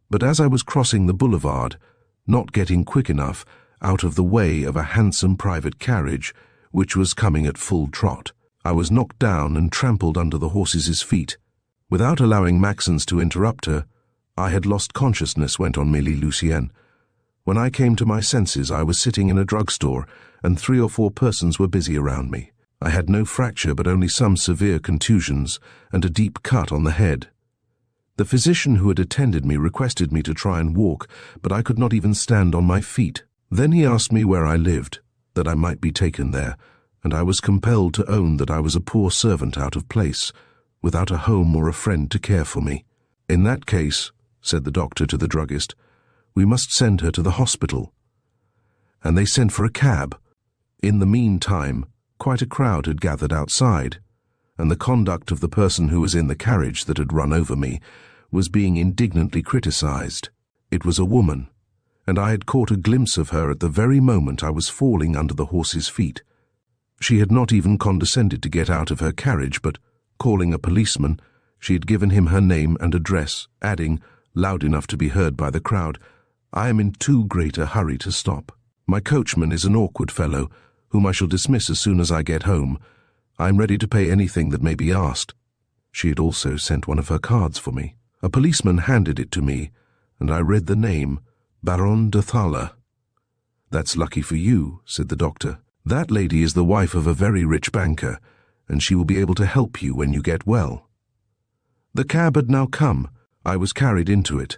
but as I was crossing the boulevard, not getting quick enough out of the way of a handsome private carriage, which was coming at full trot, I was knocked down and trampled under the horses' feet. Without allowing Maxence to interrupt her, I had lost consciousness, went on Lucien. When I came to my senses, I was sitting in a drugstore, and 3 or 4 persons were busy around me. I had no fracture, but only some severe contusions and a deep cut on the head. The physician who had attended me requested me to try and walk, but I could not even stand on my feet. Then he asked me where I lived, that I might be taken there, and I was compelled to own that I was a poor servant out of place, without a home or a friend to care for me. In that case, said the doctor to the druggist, we must send her to the hospital. And they sent for a cab. In the meantime, quite a crowd had gathered outside, and the conduct of the person who was in the carriage that had run over me was being indignantly criticized. It was a woman, and I had caught a glimpse of her at the very moment I was falling under the horse's feet. She had not even condescended to get out of her carriage, but, calling a policeman, she had given him her name and address, adding, loud enough to be heard by the crowd, I am in too great a hurry to stop. My coachman is an awkward fellow, whom I shall dismiss as soon as I get home. I am ready to pay anything that may be asked. She had also sent one of her cards for me. A policeman handed it to me, and I read the name, Baron de Thaler. That's lucky for you, said the doctor. That lady is the wife of a very rich banker, and she will be able to help you when you get well. The cab had now come. I was carried into it,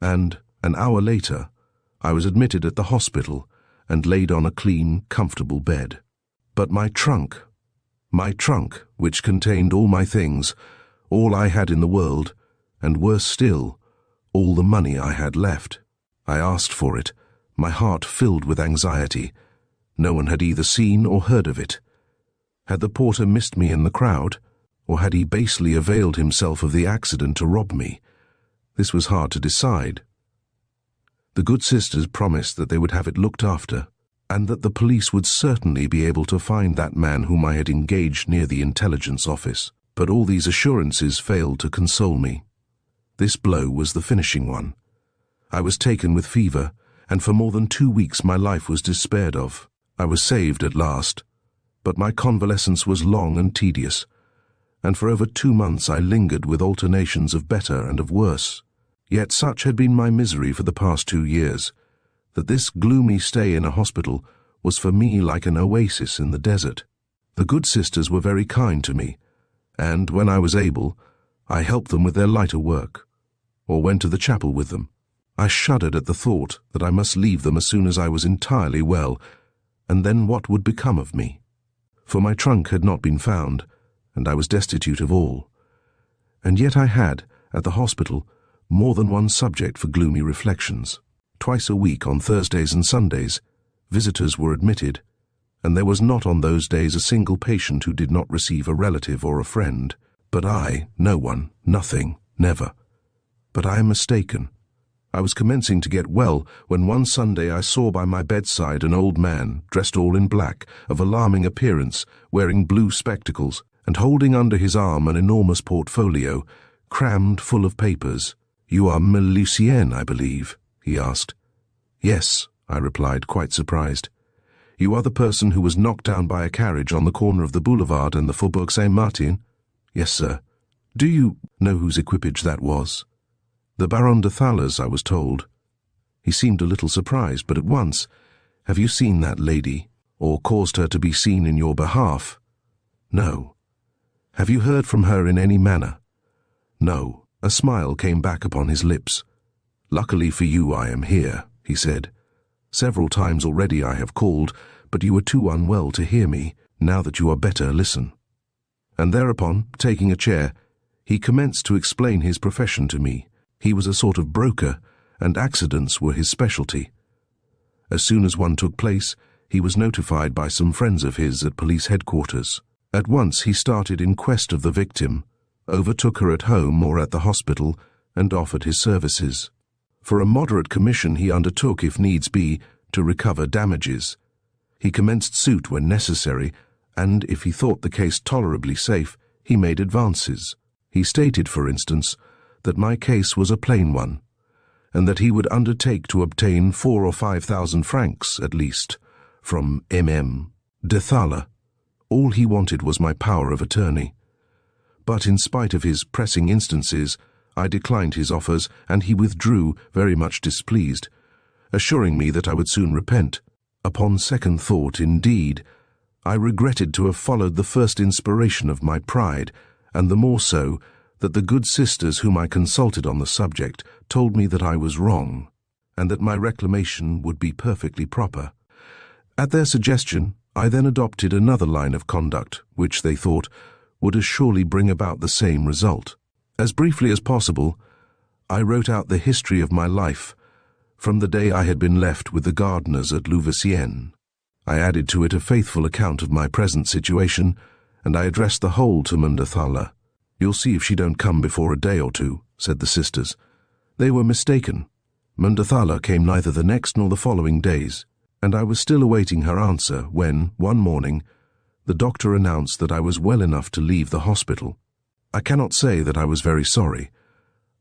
and, an hour later, I was admitted at the hospital and laid on a clean, comfortable bed. But my trunk, which contained all my things, all I had in the world, and worse still, all the money I had left. I asked for it, my heart filled with anxiety. No one had either seen or heard of it. Had the porter missed me in the crowd, or had he basely availed himself of the accident to rob me? This was hard to decide. The good sisters promised that they would have it looked after, and that the police would certainly be able to find that man whom I had engaged near the intelligence office. But all these assurances failed to console me. This blow was the finishing one. I was taken with fever, and for more than 2 weeks my life was despaired of. I was saved at last, but my convalescence was long and tedious, and for over 2 months I lingered with alternations of better and of worse. Yet such had been my misery for the past 2 years, that this gloomy stay in a hospital was for me like an oasis in the desert. The good sisters were very kind to me, and, when I was able, I helped them with their lighter work, or went to the chapel with them. I shuddered at the thought that I must leave them as soon as I was entirely well, and then what would become of me? For my trunk had not been found, and I was destitute of all. And yet I had, at the hospital, more than one subject for gloomy reflections. Twice a week, on Thursdays and Sundays, visitors were admitted, and there was not on those days a single patient who did not receive a relative or a friend. But I, no one, nothing, never. But I am mistaken. I was commencing to get well when one Sunday I saw by my bedside an old man, dressed all in black, of alarming appearance, wearing blue spectacles, and holding under his arm an enormous portfolio, crammed full of papers. You are Emile Lucien, I believe, he asked. Yes, I replied, quite surprised. You are the person who was knocked down by a carriage on the corner of the boulevard and the Faubourg Saint-Martin? Yes, sir. Do you know whose equipage that was? The Baron de Thaler's, I was told. He seemed a little surprised, but at once, have you seen that lady, or caused her to be seen in your behalf? No. Have you heard from her in any manner? No. A smile came back upon his lips. Luckily for you I am here, he said. Several times already I have called, but you were too unwell to hear me. Now that you are better, listen. And thereupon, taking a chair, he commenced to explain his profession to me. He was a sort of broker, and accidents were his specialty. As soon as one took place, he was notified by some friends of his at police headquarters. At once he started in quest of the victim, overtook her at home or at the hospital, and offered his services. For a moderate commission he undertook, if needs be, to recover damages. He commenced suit when necessary, and if he thought the case tolerably safe, he made advances. He stated, for instance, that my case was a plain one, and that he would undertake to obtain 4,000 or 5,000 francs, at least, from M.M. de Thaler. All he wanted was my power of attorney. But in spite of his pressing instances, I declined his offers, and he withdrew, very much displeased, assuring me that I would soon repent. Upon second thought, indeed, I regretted to have followed the first inspiration of my pride, and the more so that the good sisters whom I consulted on the subject told me that I was wrong, and that my reclamation would be perfectly proper. At their suggestion, I then adopted another line of conduct, which they thought would as surely bring about the same result. As briefly as possible, I wrote out the history of my life, from the day I had been left with the gardeners at Rue St. I added to it a faithful account of my present situation, and I addressed the whole to Madame de Thaler. "You'll see if she don't come before a day or two," said the sisters. They were mistaken. Madame de Thaler came neither the next nor the following days, and I was still awaiting her answer when, one morning, the doctor announced that I was well enough to leave the hospital. I cannot say that I was very sorry.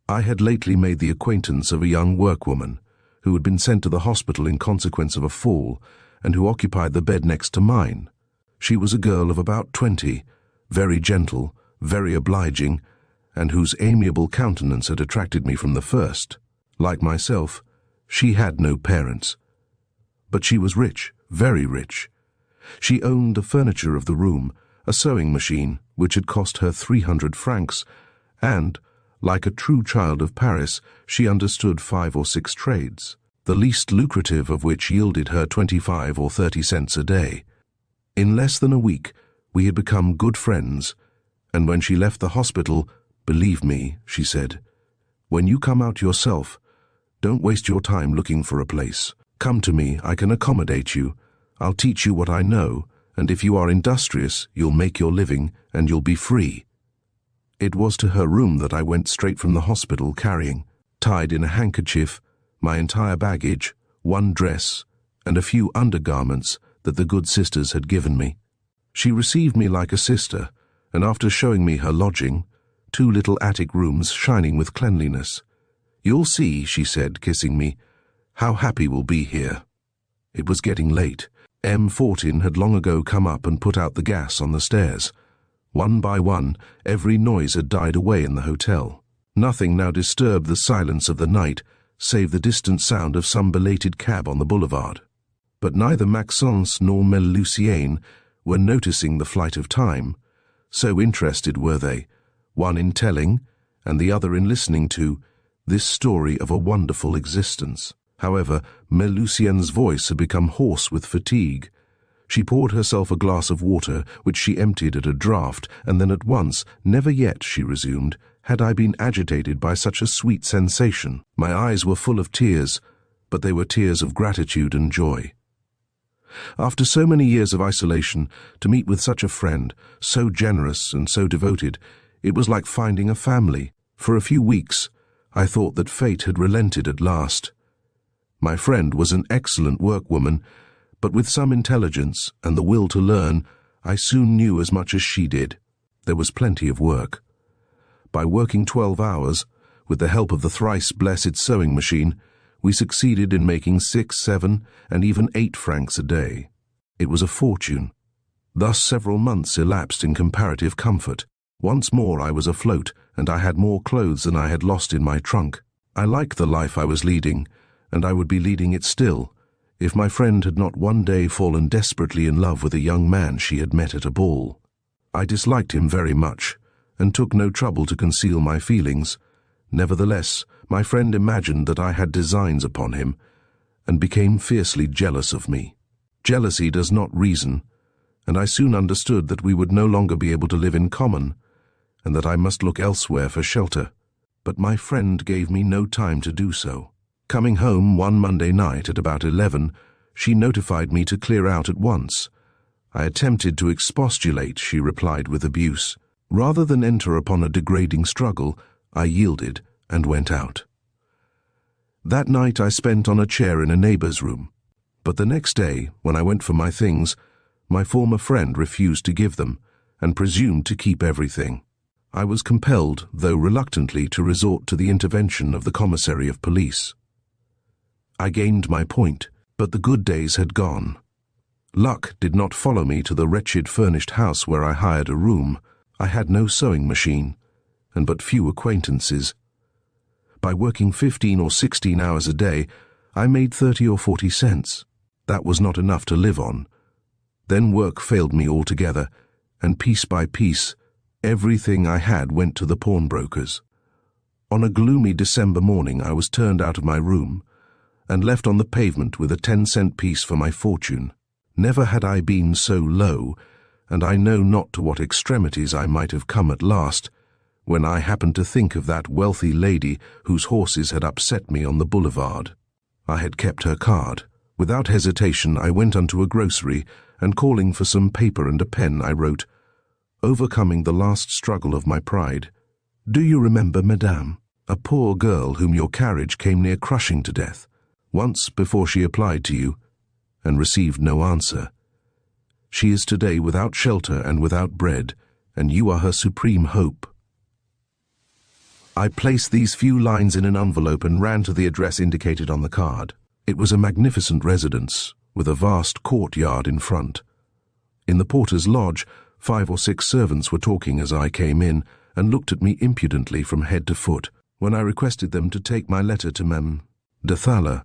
I had lately made the acquaintance of a young workwoman who had been sent to the hospital in consequence of a fall, and who occupied the bed next to mine. She was a girl of about 20, very gentle, very obliging, and whose amiable countenance had attracted me from the first. Like myself, she had no parents. But she was rich, very rich. She owned the furniture of the room, a sewing machine, which had cost her 300 francs, and, like a true child of Paris, she understood 5 or 6 trades, the least lucrative of which yielded her 25 or 30 cents a day. In less than a week, we had become good friends, and when she left the hospital, "Believe me," she said, "when you come out yourself, don't waste your time looking for a place. Come to me, I can accommodate you. I'll teach you what I know, and if you are industrious, you'll make your living, and you'll be free." It was to her room that I went straight from the hospital, carrying, tied in a handkerchief, my entire baggage, one dress, and a few undergarments that the good sisters had given me. She received me like a sister, and after showing me her lodging, 2 little attic rooms shining with cleanliness, "You'll see," she said, kissing me, "how happy we'll be here." It was getting late. M. Fortin had long ago come up and put out the gas on the stairs. One by one, every noise had died away in the hotel. Nothing now disturbed the silence of the night, save the distant sound of some belated cab on the boulevard. But neither Maxence nor Melusine were noticing the flight of time, so interested were they, one in telling, and the other in listening to, this story of a wonderful existence. However, Melusine's voice had become hoarse with fatigue. She poured herself a glass of water, which she emptied at a draught, and then at once, "Never yet," she resumed, "had I been agitated by such a sweet sensation." My eyes were full of tears, but they were tears of gratitude and joy. After so many years of isolation, to meet with such a friend, so generous and so devoted, it was like finding a family. For a few weeks, I thought that fate had relented at last. My friend was an excellent workwoman, but with some intelligence and the will to learn, I soon knew as much as she did. There was plenty of work. By working 12 hours, with the help of the thrice blessed sewing machine, we succeeded in making 6, 7, and even 8 francs a day. It was a fortune. Thus several months elapsed in comparative comfort. Once more I was afloat, and I had more clothes than I had lost in my trunk. I liked the life I was leading, and I would be leading it still, if my friend had not one day fallen desperately in love with a young man she had met at a ball. I disliked him very much, and took no trouble to conceal my feelings. Nevertheless, my friend imagined that I had designs upon him, and became fiercely jealous of me. Jealousy does not reason, and I soon understood that we would no longer be able to live in common, and that I must look elsewhere for shelter. But my friend gave me no time to do so. Coming home one Monday night at about 11, she notified me to clear out at once. I attempted to expostulate, she replied with abuse. Rather than enter upon a degrading struggle, I yielded and went out. That night I spent on a chair in a neighbor's room. But the next day, when I went for my things, my former friend refused to give them, and presumed to keep everything. I was compelled, though reluctantly, to resort to the intervention of the commissary of police. I gained my point, but the good days had gone. Luck did not follow me to the wretched furnished house where I hired a room. I had no sewing machine, and but few acquaintances. By working 15 or 16 hours a day, I made 30 or 40 cents. That was not enough to live on. Then work failed me altogether, and piece by piece, everything I had went to the pawnbrokers. On a gloomy December morning I was turned out of my room, and left on the pavement with a 10-cent piece for my fortune. Never had I been so low, and I know not to what extremities I might have come at last, when I happened to think of that wealthy lady whose horses had upset me on the boulevard. I had kept her card. Without hesitation I went unto a grocery, and calling for some paper and a pen, I wrote, overcoming the last struggle of my pride, "Do you remember, Madame, a poor girl whom your carriage came near crushing to death, once before she applied to you, and received no answer? She is today without shelter and without bread, and you are her supreme hope." I placed these few lines in an envelope and ran to the address indicated on the card. It was a magnificent residence, with a vast courtyard in front. In the porter's lodge, 5 or 6 servants were talking as I came in, and looked at me impudently from head to foot, when I requested them to take my letter to Mem. de Thaler.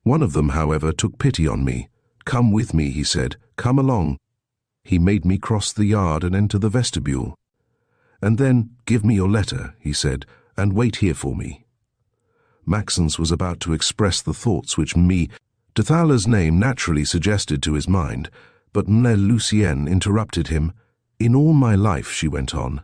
One of them, however, took pity on me. "Come with me," he said. "Come along." He made me cross the yard and enter the vestibule. "And then, give me your letter," he said, "and wait here for me." Maxence was about to express the thoughts which de Thaler's name naturally suggested to his mind, but Mlle Lucienne interrupted him. "In all my life," she went on,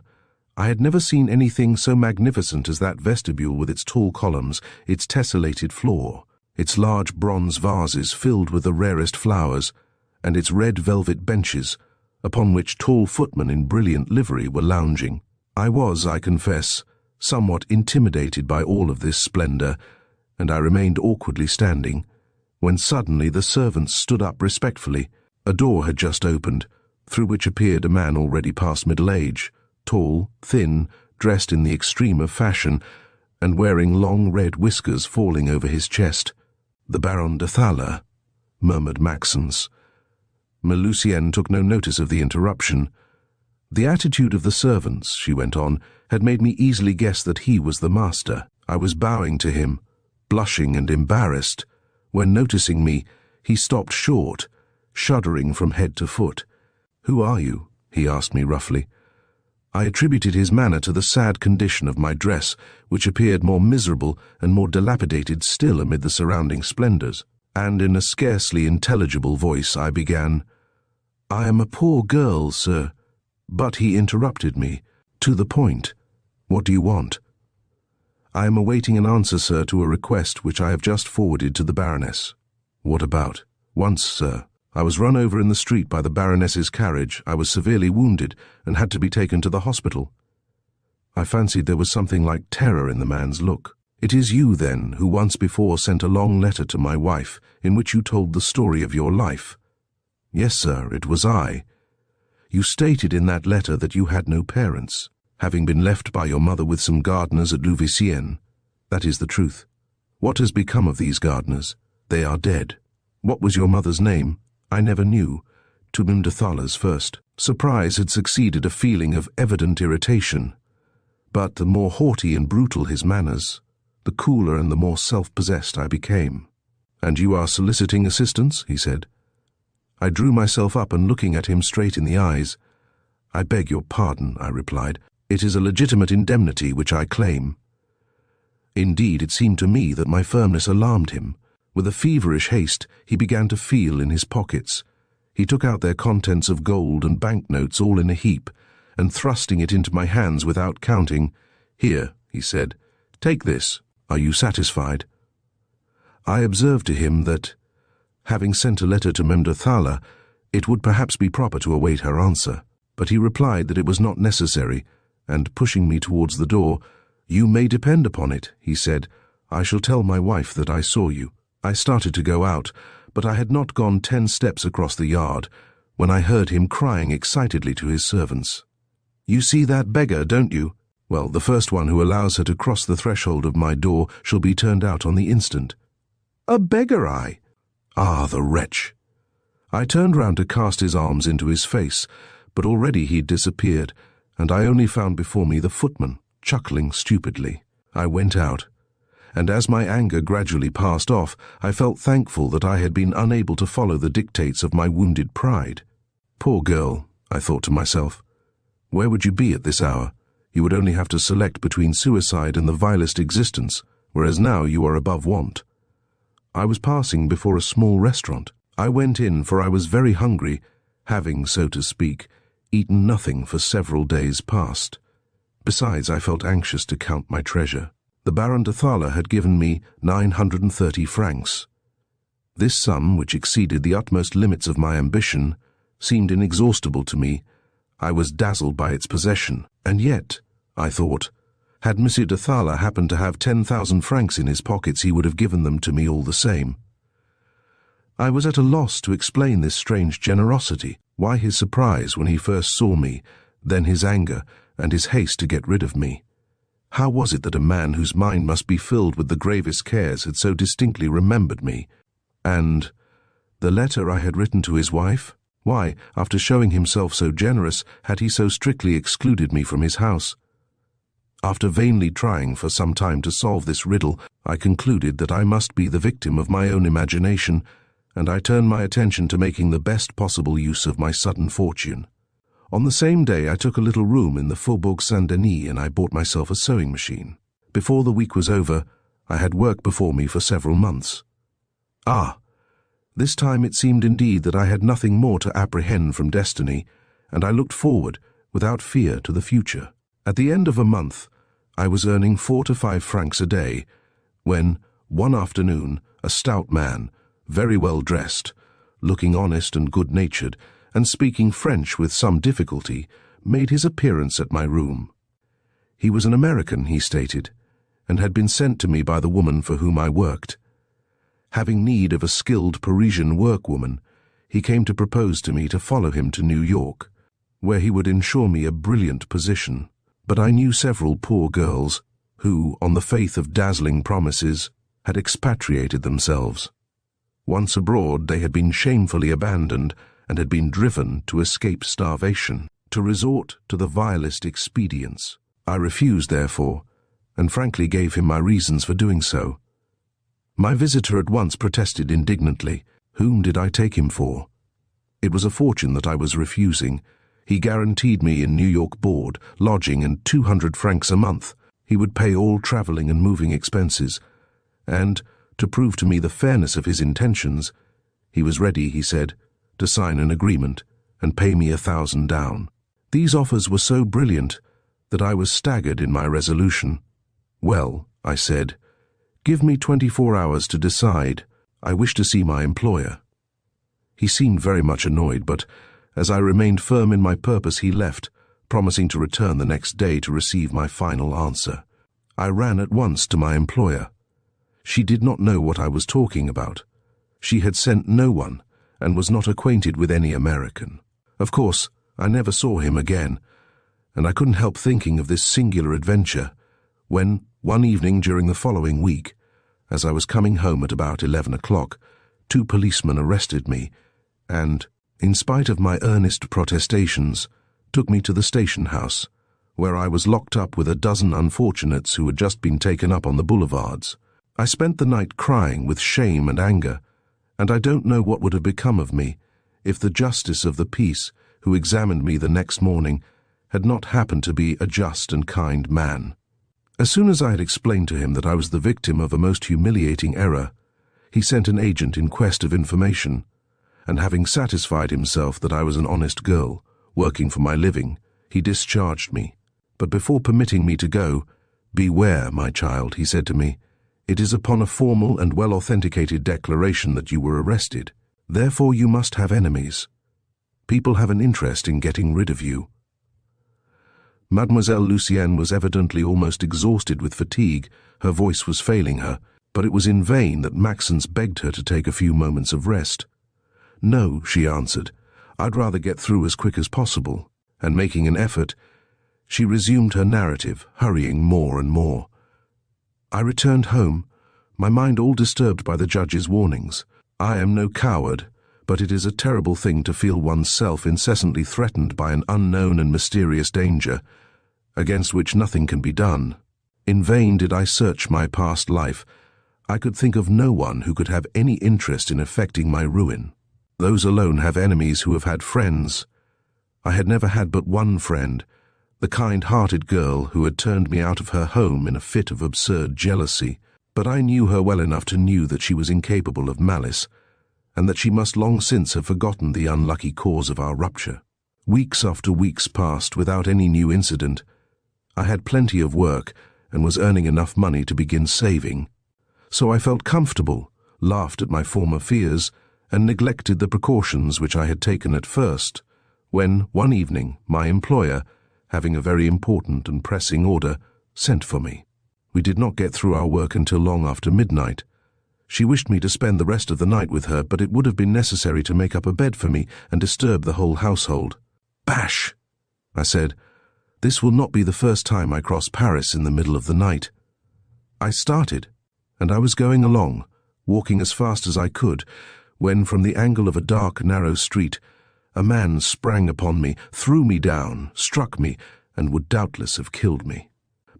"I had never seen anything so magnificent as that vestibule with its tall columns, its tessellated floor, its large bronze vases filled with the rarest flowers, and its red velvet benches, upon which tall footmen in brilliant livery were lounging. I was, I confess, somewhat intimidated by all of this splendor, and I remained awkwardly standing, when suddenly the servants stood up respectfully. A door had just opened, through which appeared a man already past middle age, tall, thin, dressed in the extreme of fashion, and wearing long red whiskers falling over his chest. "The Baron de Thaler," murmured Maxence. Lucienne took no notice of the interruption. "The attitude of the servants," she went on, "had made me easily guess that he was the master. I was bowing to him, blushing and embarrassed, when, noticing me, he stopped short, shuddering from head to foot. 'Who are you?' he asked me roughly. I attributed his manner to the sad condition of my dress, which appeared more miserable and more dilapidated still amid the surrounding splendors, and in a scarcely intelligible voice I began, 'I am a poor girl, sir.' But he interrupted me. 'To the point. What do you want?' 'I am awaiting an answer, sir, to a request which I have just forwarded to the Baroness.' 'What about?' 'Once, sir, I was run over in the street by the Baroness's carriage. I was severely wounded and had to be taken to the hospital.' I fancied there was something like terror in the man's look. 'It is you, then, who once before sent a long letter to my wife, in which you told the story of your life?' 'Yes, sir, it was I.' 'You stated in that letter that you had no parents, having been left by your mother with some gardeners at Louveciennes. That is the truth. What has become of these gardeners? They are dead. What was your mother's name?' 'I never knew. To Mem de Thaler's first.' Surprise had succeeded a feeling of evident irritation, but the more haughty and brutal his manners, the cooler and the more self-possessed I became. "And you are soliciting assistance?" he said. I drew myself up and looking at him straight in the eyes. "I beg your pardon," I replied. "It is a legitimate indemnity which I claim." Indeed, it seemed to me that my firmness alarmed him. With a feverish haste, he began to feel in his pockets. He took out their contents of gold and banknotes all in a heap, and thrusting it into my hands without counting, "Here," he said, "take this. Are you satisfied?" I observed to him that, having sent a letter to Memdothala, it would perhaps be proper to await her answer, but he replied that it was not necessary, and pushing me towards the door, "You may depend upon it," he said, "I shall tell my wife that I saw you." I started to go out, but I had not gone 10 steps across the yard when I heard him crying excitedly to his servants. "You see that beggar, don't you? Well, the first one who allows her to cross the threshold of my door shall be turned out on the instant." "A beggar, I?" Ah, the wretch! I turned round to cast his arms into his face, but already he'd disappeared, and I only found before me the footman, chuckling stupidly. I went out, and as my anger gradually passed off, I felt thankful that I had been unable to follow the dictates of my wounded pride. Poor girl, I thought to myself. Where would you be at this hour? You would only have to select between suicide and the vilest existence, whereas now you are above want. I was passing before a small restaurant. I went in, for I was very hungry, having, so to speak, eaten nothing for several days past. Besides, I felt anxious to count my treasure. The Baron de Thala had given me 930 francs. This sum, which exceeded the utmost limits of my ambition, seemed inexhaustible to me. I was dazzled by its possession, and yet, I thought, had Monsieur de Thala happened to have 10,000 francs in his pockets, he would have given them to me all the same. I was at a loss to explain this strange generosity, why his surprise when he first saw me, then his anger, and his haste to get rid of me. How was it that a man whose mind must be filled with the gravest cares had so distinctly remembered me? And the letter I had written to his wife? Why, after showing himself so generous, had he so strictly excluded me from his house? After vainly trying for some time to solve this riddle, I concluded that I must be the victim of my own imagination, and I turned my attention to making the best possible use of my sudden fortune. On the same day I took a little room in the Faubourg Saint-Denis and I bought myself a sewing machine. Before the week was over, I had work before me for several months. This time it seemed indeed that I had nothing more to apprehend from destiny, and I looked forward, without fear, to the future. At the end of a month, I was earning 4 to 5 francs a day, when, one afternoon, a stout man, very well dressed, looking honest and good-natured, and speaking French with some difficulty, made his appearance at my room. He was an American, he stated, and had been sent to me by the woman for whom I worked. Having need of a skilled Parisian workwoman, he came to propose to me to follow him to New York, where he would ensure me a brilliant position. But I knew several poor girls who, on the faith of dazzling promises, had expatriated themselves. Once abroad, they had been shamefully abandoned and had been driven to escape starvation, to resort to the vilest expedients. I refused, therefore, and frankly gave him my reasons for doing so. My visitor at once protested indignantly. Whom did I take him for? It was a fortune that I was refusing. He guaranteed me in New York board, lodging, and 200 francs a month. He would pay all traveling and moving expenses, and, to prove to me the fairness of his intentions, he was ready, he said, to sign an agreement and pay me 1,000 down. These offers were so brilliant that I was staggered in my resolution. Well, I said, give me 24 hours to decide. I wish to see my employer. He seemed very much annoyed, but as I remained firm in my purpose, he left, promising to return the next day to receive my final answer. I ran at once to my employer. She did not know what I was talking about. She had sent no one, and was not acquainted with any American. Of course, I never saw him again, and I couldn't help thinking of this singular adventure, when, one evening during the following week, as I was coming home at about 11 o'clock, 2 policemen arrested me, and, in spite of my earnest protestations, took me to the station house, where I was locked up with a dozen unfortunates who had just been taken up on the boulevards. I spent the night crying with shame and anger, and I don't know what would have become of me if the justice of the peace, who examined me the next morning, had not happened to be a just and kind man. As soon as I had explained to him that I was the victim of a most humiliating error, he sent an agent in quest of information, and having satisfied himself that I was an honest girl, working for my living, he discharged me. But before permitting me to go, "Beware, my child," he said to me. "It is upon a formal and well-authenticated declaration that you were arrested. Therefore you must have enemies. People have an interest in getting rid of you." Mademoiselle Lucienne was evidently almost exhausted with fatigue. Her voice was failing her, but it was in vain that Maxence begged her to take a few moments of rest. "No," she answered, "I'd rather get through as quick as possible." And making an effort, she resumed her narrative, hurrying more and more. "I returned home, my mind all disturbed by the judge's warnings. I am no coward, but it is a terrible thing to feel one's self incessantly threatened by an unknown and mysterious danger, against which nothing can be done. In vain did I search my past life. I could think of no one who could have any interest in effecting my ruin. Those alone have enemies who have had friends. I had never had but one friend, the kind-hearted girl who had turned me out of her home in a fit of absurd jealousy, but I knew her well enough to know that she was incapable of malice, and that she must long since have forgotten the unlucky cause of our rupture. Weeks after weeks passed without any new incident. I had plenty of work and was earning enough money to begin saving. So I felt comfortable, laughed at my former fears, and neglected the precautions which I had taken at first, when, one evening, my employer, having a very important and pressing order, sent for me. We did not get through our work until long after midnight. She wished me to spend the rest of the night with her, but it would have been necessary to make up a bed for me and disturb the whole household. "Bash!" I said. "This will not be the first time I cross Paris in the middle of the night." I started, and I was going along, walking as fast as I could, when from the angle of a dark, narrow street, a man sprang upon me, threw me down, struck me, and would doubtless have killed me.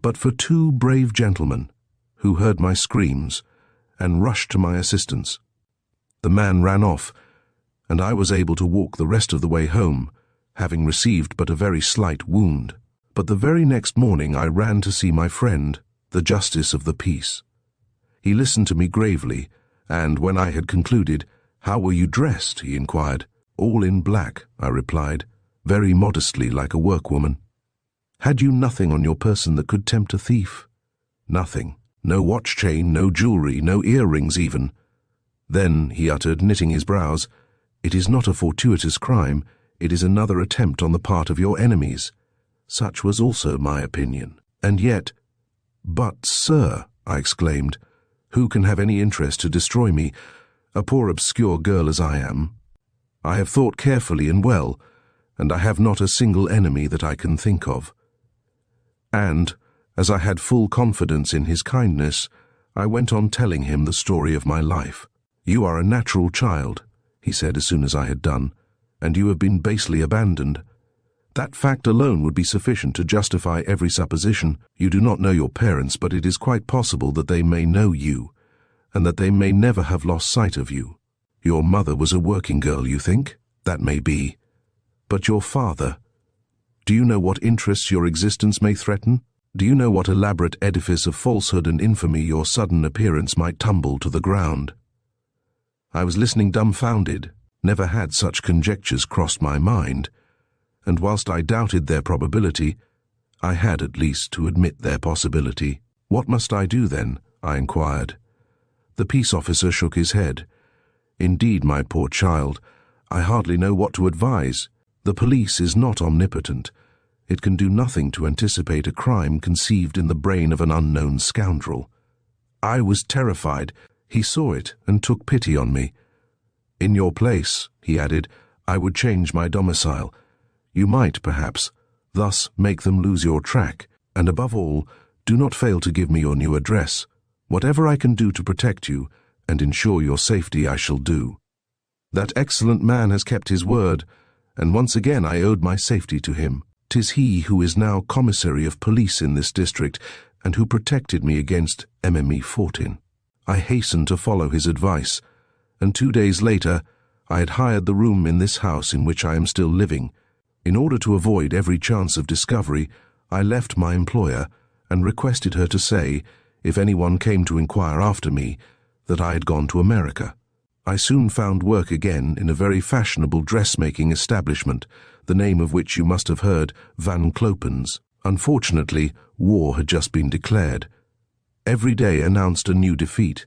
But for two brave gentlemen, who heard my screams, and rushed to my assistance. The man ran off, and I was able to walk the rest of the way home, having received but a very slight wound. But the very next morning I ran to see my friend, the justice of the peace. He listened to me gravely, and when I had concluded, "How were you dressed?" he inquired. "All in black," I replied, very modestly like a workwoman. "Had you nothing on your person that could tempt a thief?" "Nothing. No watch chain, no jewelry, no earrings even." Then he uttered, knitting his brows, "It is not a fortuitous crime, it is another attempt on the part of your enemies." Such was also my opinion. And yet— "But, sir," I exclaimed, "who can have any interest to destroy me, a poor obscure girl as I am? I have thought carefully and well, and I have not a single enemy that I can think of." And, as I had full confidence in his kindness, I went on telling him the story of my life. "You are a natural child," he said as soon as I had done, "and you have been basely abandoned. That fact alone would be sufficient to justify every supposition. You do not know your parents, but it is quite possible that they may know you, and that they may never have lost sight of you. Your mother was a working girl, you think? That may be. But your father? Do you know what interests your existence may threaten? Do you know what elaborate edifice of falsehood and infamy your sudden appearance might tumble to the ground?" I was listening dumbfounded. Never had such conjectures crossed my mind, and whilst I doubted their probability, I had at least to admit their possibility. "What must I do then?" I inquired. The peace officer shook his head. "Indeed, my poor child, I hardly know what to advise. The police is not omnipotent. It can do nothing to anticipate a crime conceived in the brain of an unknown scoundrel." I was terrified. He saw it and took pity on me. "In your place," he added, "I would change my domicile. You might, perhaps, thus make them lose your track, and above all, do not fail to give me your new address. Whatever I can do to protect you and ensure your safety I shall do." That excellent man has kept his word, and once again I owed my safety to him. 'Tis he who is now commissary of police in this district, and who protected me against Emile Fortin. I hastened to follow his advice, and 2 days later I had hired the room in this house in which I am still living. In order to avoid every chance of discovery, I left my employer and requested her to say, if anyone came to inquire after me, that I had gone to America. I soon found work again in a very fashionable dressmaking establishment, the name of which you must have heard, Van Clopen's. Unfortunately, war had just been declared. Every day announced a new defeat.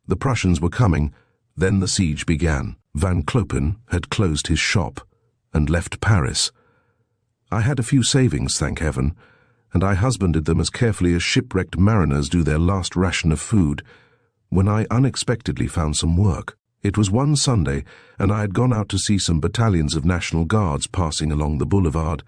The Prussians were coming, then the siege began. Van Clopen had closed his shop and left Paris. I had a few savings, thank heaven, and I husbanded them as carefully as shipwrecked mariners do their last ration of food, when I unexpectedly found some work. It was one Sunday, and I had gone out to see some battalions of National Guards passing along the boulevard,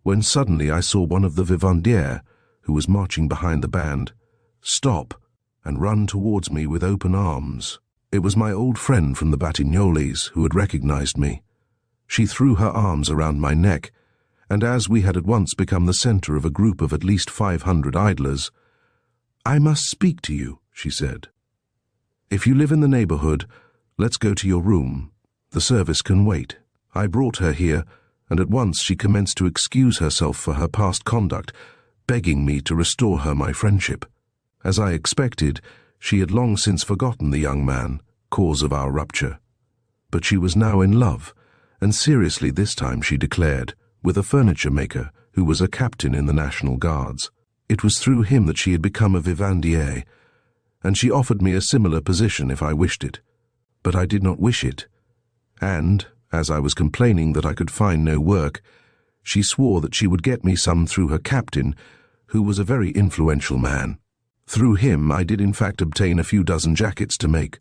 when suddenly I saw one of the vivandières, who was marching behind the band, stop and run towards me with open arms. It was my old friend from the Batignolles who had recognized me. She threw her arms around my neck, and as we had at once become the center of a group of at least 500 idlers, "I must speak to you," she said. "If you live in the neighborhood, let's go to your room. The service can wait." I brought her here, and at once she commenced to excuse herself for her past conduct, begging me to restore her my friendship. As I expected, she had long since forgotten the young man, cause of our rupture. But she was now in love, and seriously this time, she declared, with a furniture maker who was a captain in the National Guards. It was through him that she had become a vivandière, and she offered me a similar position if I wished it. But I did not wish it, and, as I was complaining that I could find no work, she swore that she would get me some through her captain, who was a very influential man. Through him I did in fact obtain a few dozen jackets to make.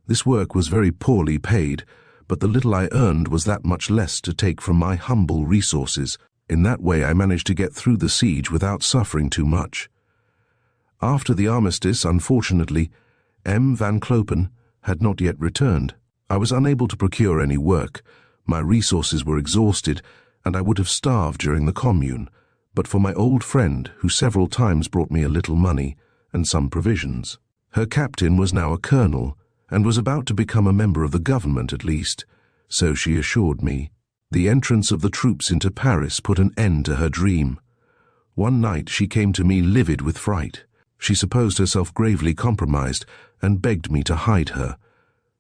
This work was very poorly paid, but the little I earned was that much less to take from my humble resources. In that way I managed to get through the siege without suffering too much. After the armistice, unfortunately, M. Van Clopen had not yet returned. I was unable to procure any work, my resources were exhausted, and I would have starved during the Commune, but for my old friend, who several times brought me a little money and some provisions. Her captain was now a colonel, and was about to become a member of the government at least, so she assured me. The entrance of the troops into Paris put an end to her dream. One night she came to me livid with fright. She supposed herself gravely compromised and begged me to hide her.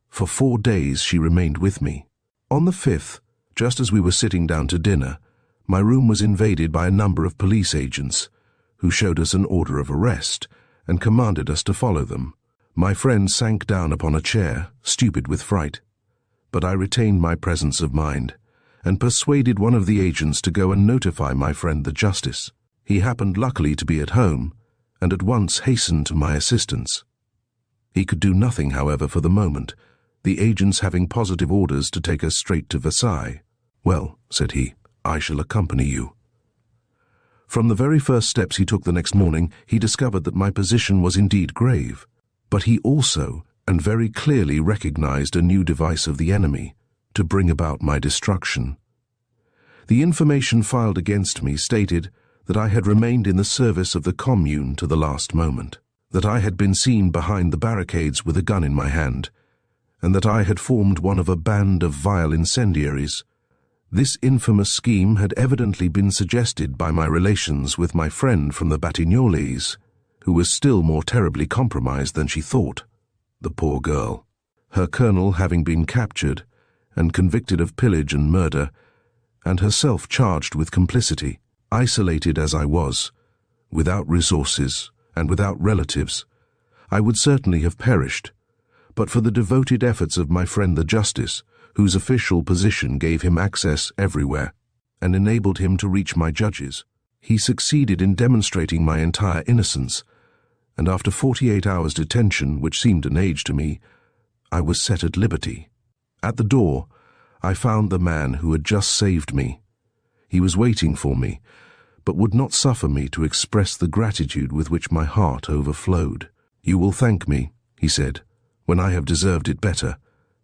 For 4 days she remained with me. On the 5th, just as we were sitting down to dinner, my room was invaded by a number of police agents, who showed us an order of arrest and commanded us to follow them. My friend sank down upon a chair, stupid with fright, but I retained my presence of mind and persuaded one of the agents to go and notify my friend the justice. He happened luckily to be at home, and at once hastened to my assistance. He could do nothing, however, for the moment, the agents having positive orders to take us straight to Versailles. "Well," said he, "I shall accompany you." From the very first steps he took the next morning, he discovered that my position was indeed grave, but he also, and very clearly, recognized a new device of the enemy, to bring about my destruction. The information filed against me stated that I had remained in the service of the Commune to the last moment, that I had been seen behind the barricades with a gun in my hand, and that I had formed one of a band of vile incendiaries. This infamous scheme had evidently been suggested by my relations with my friend from the Batignolles, who was still more terribly compromised than she thought, the poor girl. Her colonel having been captured and convicted of pillage and murder, and herself charged with complicity. Isolated as I was, without resources and without relatives, I would certainly have perished, but for the devoted efforts of my friend the justice, whose official position gave him access everywhere and enabled him to reach my judges. He succeeded in demonstrating my entire innocence, and after 48 hours' detention, which seemed an age to me, I was set at liberty. At the door, I found the man who had just saved me. He was waiting for me, but would not suffer me to express the gratitude with which my heart overflowed. "You will thank me," he said, "when I have deserved it better,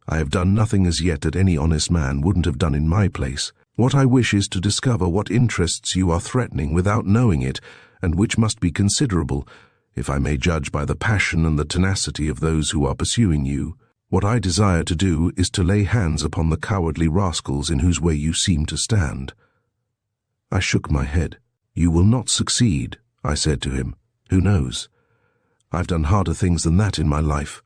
I have done nothing as yet that any honest man wouldn't have done in my place. What I wish is to discover what interests you are threatening without knowing it, and which must be considerable, if I may judge by the passion and the tenacity of those who are pursuing you. What I desire to do is to lay hands upon the cowardly rascals in whose way you seem to stand." I shook my head. "You will not succeed," I said to him. "Who knows? I've done harder things than that in my life."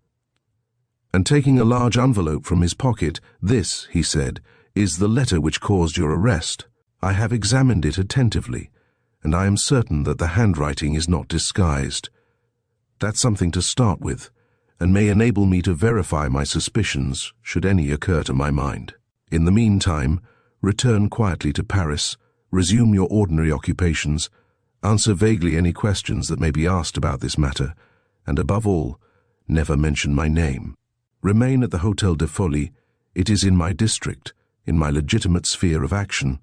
And taking a large envelope from his pocket, "This," he said, "is the letter which caused your arrest. I have examined it attentively, and I am certain that the handwriting is not disguised. That's something to start with, and may enable me to verify my suspicions, should any occur to my mind. In the meantime, return quietly to Paris, resume your ordinary occupations, answer vaguely any questions that may be asked about this matter, and above all, never mention my name. Remain at the Hôtel de Folie. It is in my district, in my legitimate sphere of action.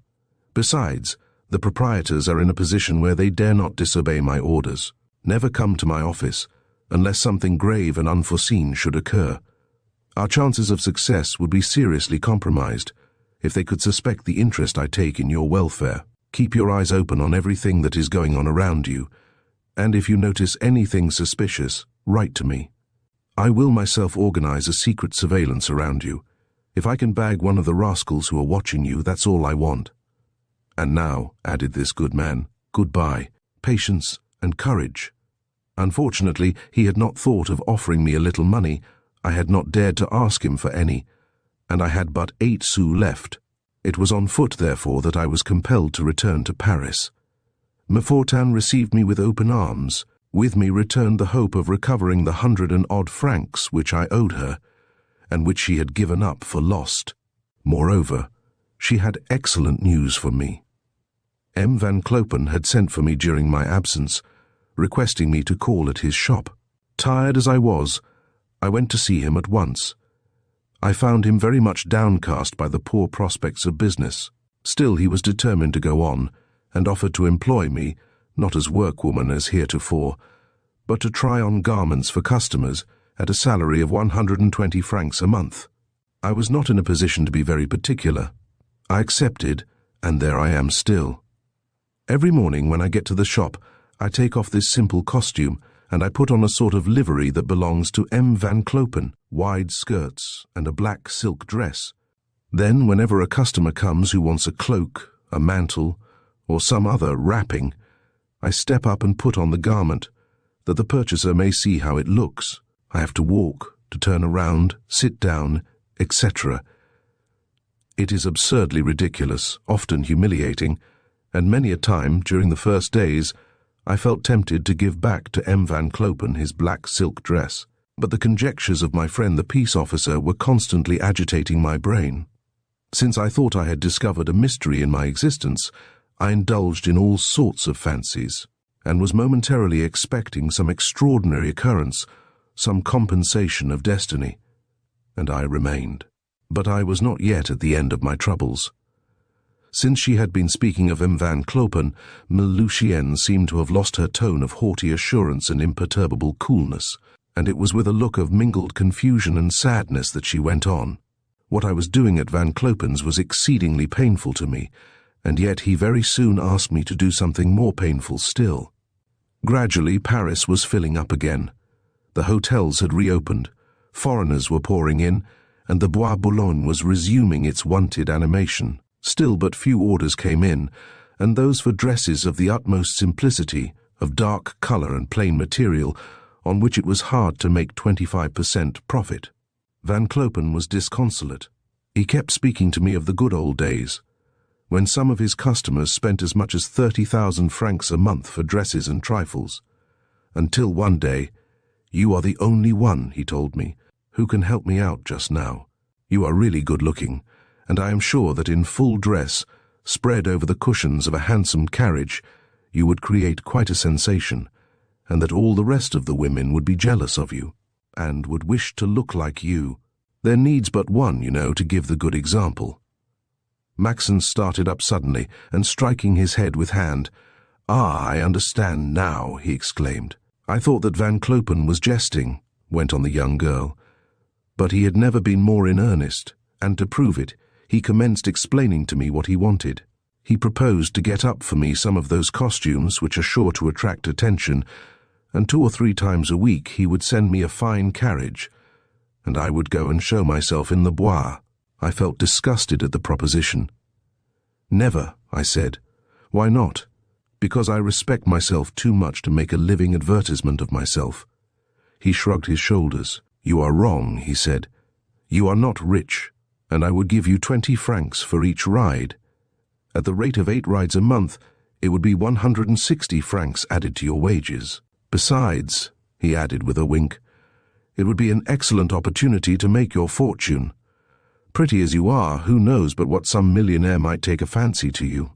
Besides, the proprietors are in a position where they dare not disobey my orders. Never come to my office, unless something grave and unforeseen should occur. Our chances of success would be seriously compromised if they could suspect the interest I take in your welfare. Keep your eyes open on everything that is going on around you, and if you notice anything suspicious, write to me. I will myself organize a secret surveillance around you. If I can bag one of the rascals who are watching you, that's all I want. And now," added this good man, "goodbye, patience, and courage." Unfortunately, he had not thought of offering me a little money. I had not dared to ask him for any, and I had but 8 sous left. It was on foot, therefore, that I was compelled to return to Paris. Mefortin received me with open arms. With me returned the hope of recovering the 100-and-odd francs which I owed her, and which she had given up for lost. Moreover, she had excellent news for me. M. Van Clopen had sent for me during my absence, requesting me to call at his shop. Tired as I was, I went to see him at once. I found him very much downcast by the poor prospects of business. Still, he was determined to go on, and offered to employ me, not as workwoman as heretofore, but to try on garments for customers at a salary of 120 francs a month. I was not in a position to be very particular. I accepted, and there I am still. Every morning when I get to the shop, I take off this simple costume, and I put on a sort of livery that belongs to M. Van Clopen, wide skirts and a black silk dress. Then, whenever a customer comes who wants a cloak, a mantle, or some other wrapping, I step up and put on the garment, that the purchaser may see how it looks. I have to walk, to turn around, sit down, etc. It is absurdly ridiculous, often humiliating, and many a time, during the first days, I felt tempted to give back to M. Van Clopen his black silk dress. But the conjectures of my friend the peace officer were constantly agitating my brain. Since I thought I had discovered a mystery in my existence, I indulged in all sorts of fancies, and was momentarily expecting some extraordinary occurrence, some compensation of destiny. And I remained. But I was not yet at the end of my troubles. Since she had been speaking of M. Van Clopen, Lucienne seemed to have lost her tone of haughty assurance and imperturbable coolness, and it was with a look of mingled confusion and sadness that she went on. What I was doing at Van Clopen's was exceedingly painful to me, and yet he very soon asked me to do something more painful still. Gradually, Paris was filling up again. The hotels had reopened, foreigners were pouring in, and the Bois Boulogne was resuming its wonted animation. Still but few orders came in, and those for dresses of the utmost simplicity, of dark colour and plain material, on which it was hard to make 25% profit. Van Clopen was disconsolate. He kept speaking to me of the good old days, when some of his customers spent as much as 30,000 francs a month for dresses and trifles. Until one day, "You are the only one," he told me, "who can help me out just now. You are really good-looking, and I am sure that in full dress, spread over the cushions of a handsome carriage, you would create quite a sensation, and that all the rest of the women would be jealous of you, and would wish to look like you. There needs but one, you know, to give the good example." Maxence started up suddenly, and striking his head with hand, "Ah, I understand now," he exclaimed. "I thought that Van Clopen was jesting," went on the young girl. But he had never been more in earnest, and to prove it, he commenced explaining to me what he wanted. He proposed to get up for me some of those costumes which are sure to attract attention, and 2 or 3 times a week he would send me a fine carriage, and I would go and show myself in the Bois. I felt disgusted at the proposition. Never, I said. Why not? Because I respect myself too much to make a living advertisement of myself. He shrugged his shoulders. You are wrong, he said. You are not rich, and I would give you 20 francs for each ride. At the rate of 8 rides a month, it would be 160 francs added to your wages. Besides, he added with a wink, it would be an excellent opportunity to make your fortune. Pretty as you are, who knows but what some millionaire might take a fancy to you?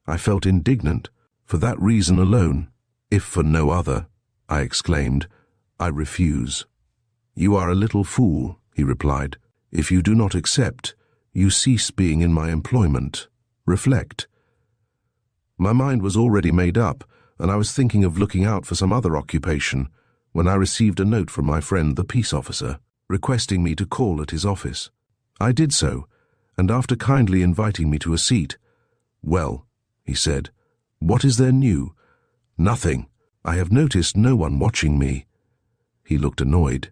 I felt indignant, for that reason alone, if for no other. I exclaimed, I refuse. You are a little fool, he replied. If you do not accept, you cease being in my employment. Reflect. My mind was already made up, and I was thinking of looking out for some other occupation, when I received a note from my friend the peace officer, requesting me to call at his office. I did so, and after kindly inviting me to a seat, Well, he said, what is there new? Nothing. I have noticed no one watching me. He looked annoyed.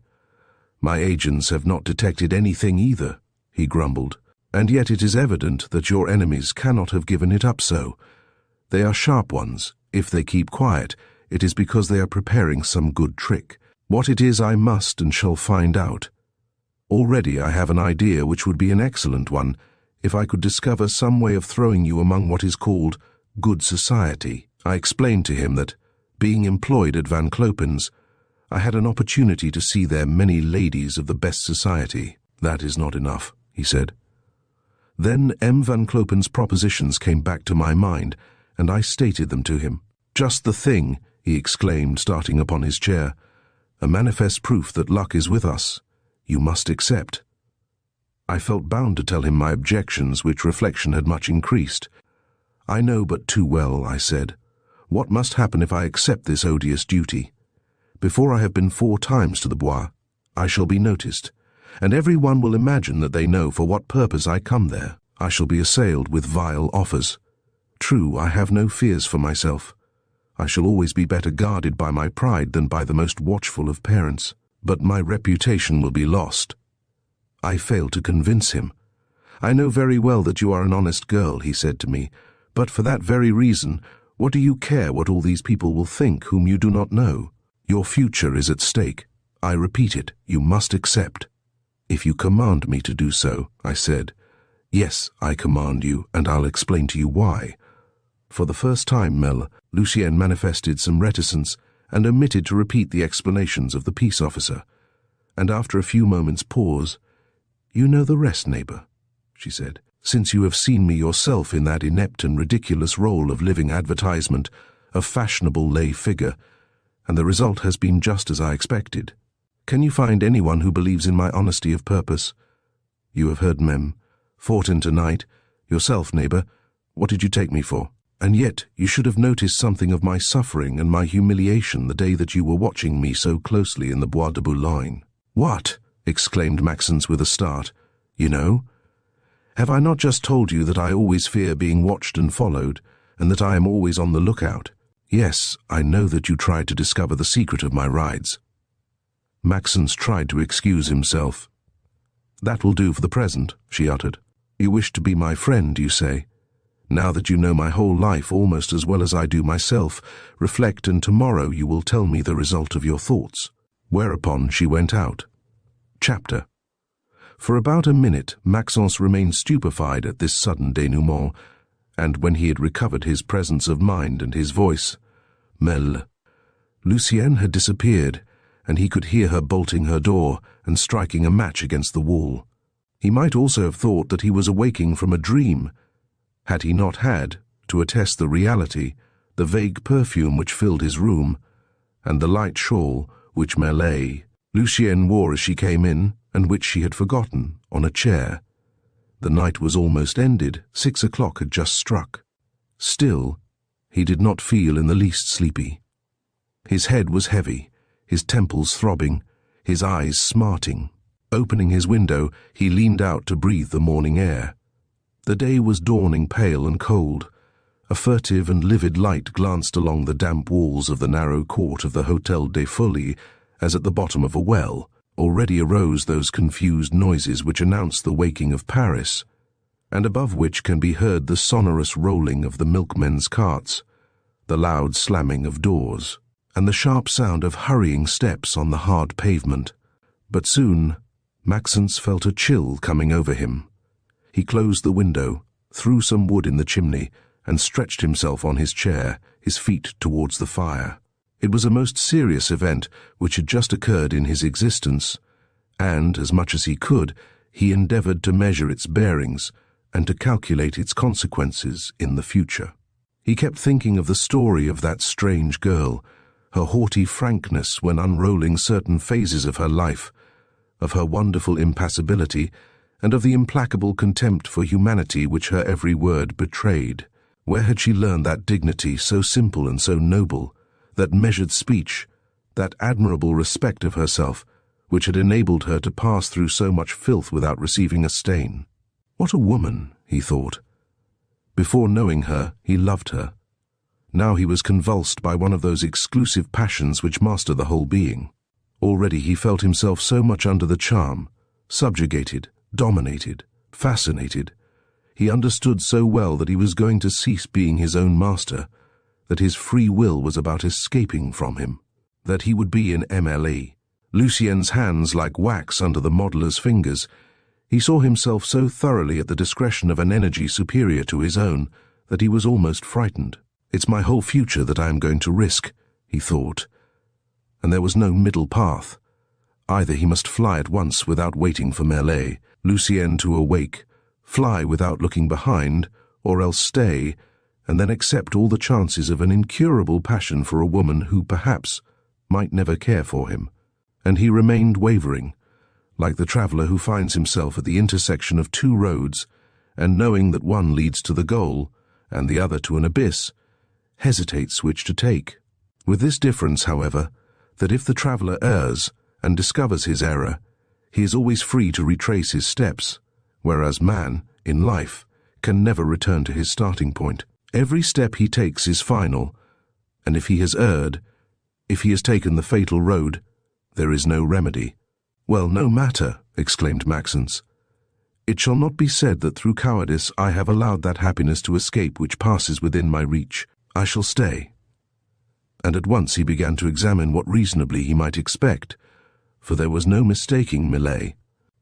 My agents have not detected anything either, he grumbled, and yet it is evident that your enemies cannot have given it up so. They are sharp ones. If they keep quiet, it is because they are preparing some good trick. What it is I must and shall find out. Already I have an idea which would be an excellent one, if I could discover some way of throwing you among what is called good society. I explained to him that, being employed at Van Clopen's, I had an opportunity to see there many ladies of the best society. That is not enough, he said. Then M. Van Clopen's propositions came back to my mind, and I stated them to him. Just the thing, he exclaimed, starting upon his chair. A manifest proof that luck is with us. You must accept. I felt bound to tell him my objections, which reflection had much increased. I know but too well, I said. What must happen if I accept this odious duty? Before I have been 4 times to the Bois, I shall be noticed, and every one will imagine that they know for what purpose I come there. I shall be assailed with vile offers. True, I have no fears for myself. I shall always be better guarded by my pride than by the most watchful of parents, but my reputation will be lost. I failed to convince him. I know very well that you are an honest girl, he said to me, but for that very reason, what do you care what all these people will think whom you do not know? Your future is at stake. I repeat it, you must accept. If you command me to do so, I said. Yes, I command you, and I'll explain to you why. For the first time, Mel, Lucien manifested some reticence and omitted to repeat the explanations of the peace officer. And after a few moments' pause, You know the rest, neighbor, she said, since you have seen me yourself in that inept and ridiculous role of living advertisement, of fashionable lay figure, and the result has been just as I expected. Can you find anyone who believes in my honesty of purpose? You have heard Mem. Fortin tonight. Yourself, neighbor. What did you take me for? And yet you should have noticed something of my suffering and my humiliation the day that you were watching me so closely in the Bois de Boulogne. What? Exclaimed Maxence with a start. You know? Have I not just told you that I always fear being watched and followed, and that I am always on the lookout? Yes, I know that you tried to discover the secret of my rides. Maxence tried to excuse himself. That will do for the present, she uttered. You wish to be my friend, you say? Now that you know my whole life almost as well as I do myself, reflect, and tomorrow you will tell me the result of your thoughts. Whereupon she went out. Chapter. For about a minute Maxence remained stupefied at this sudden denouement, and when he had recovered his presence of mind and his voice, Mel. Lucienne had disappeared, and he could hear her bolting her door and striking a match against the wall. He might also have thought that he was awaking from a dream, had he not had, to attest the reality, the vague perfume which filled his room, and the light shawl which Lucienne wore as she came in, and which she had forgotten, on a chair. The night was almost ended, 6 o'clock had just struck. Still, he did not feel in the least sleepy. His head was heavy, his temples throbbing, his eyes smarting. Opening his window, he leaned out to breathe the morning air. The day was dawning pale and cold. A furtive and livid light glanced along the damp walls of the narrow court of the Hôtel des Folies, as at the bottom of a well. Already arose those confused noises which announce the waking of Paris, and above which can be heard the sonorous rolling of the milkmen's carts, the loud slamming of doors, and the sharp sound of hurrying steps on the hard pavement. But soon Maxence felt a chill coming over him. He closed the window, threw some wood in the chimney, and stretched himself on his chair, his feet towards the fire. It was a most serious event which had just occurred in his existence, and, as much as he could, he endeavored to measure its bearings and to calculate its consequences in the future. He kept thinking of the story of that strange girl, her haughty frankness when unrolling certain phases of her life, of her wonderful impassibility, and of the implacable contempt for humanity which her every word betrayed. Where had she learned that dignity so simple and so noble, that measured speech, that admirable respect of herself, which had enabled her to pass through so much filth without receiving a stain? What a woman, he thought. Before knowing her, he loved her. Now he was convulsed by one of those exclusive passions which master the whole being. Already he felt himself so much under the charm, subjugated, dominated, fascinated. He understood so well that he was going to cease being his own master, that his free will was about escaping from him, that he would be an MLE. Lucien's hands like wax under the modeller's fingers. He saw himself so thoroughly at the discretion of an energy superior to his own that he was almost frightened. It's my whole future that I am going to risk, he thought. And there was no middle path. Either he must fly at once without waiting for Melee, Lucien to awake, fly without looking behind, or else stay, and then accept all the chances of an incurable passion for a woman who, perhaps, might never care for him. And he remained wavering, like the traveller who finds himself at the intersection of two roads, and knowing that one leads to the goal, and the other to an abyss, hesitates which to take. With this difference, however, that if the traveller errs and discovers his error, he is always free to retrace his steps, whereas man, in life, can never return to his starting point. Every step he takes is final, and if he has erred, if he has taken the fatal road, there is no remedy. Well, no matter, exclaimed Maxence. It shall not be said that through cowardice I have allowed that happiness to escape which passes within my reach. I shall stay. And at once he began to examine what reasonably he might expect, for there was no mistaking Millet,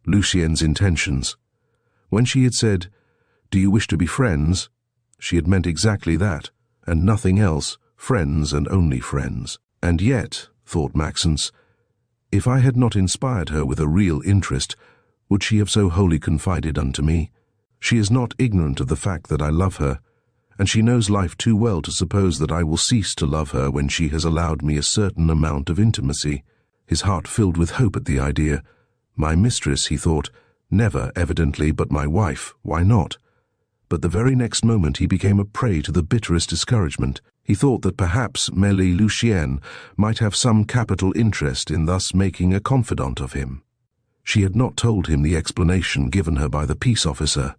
Lucien's intentions. When she had said, "Do you wish to be friends?" she had meant exactly that, and nothing else, friends and only friends. And yet, thought Maxence, if I had not inspired her with a real interest, would she have so wholly confided unto me? She is not ignorant of the fact that I love her, and she knows life too well to suppose that I will cease to love her when she has allowed me a certain amount of intimacy. His heart filled with hope at the idea. My mistress, he thought, never, evidently, but my wife, why not? But the very next moment he became a prey to the bitterest discouragement. He thought that perhaps Mélie Lucienne might have some capital interest in thus making a confidant of him. She had not told him the explanation given her by the peace officer.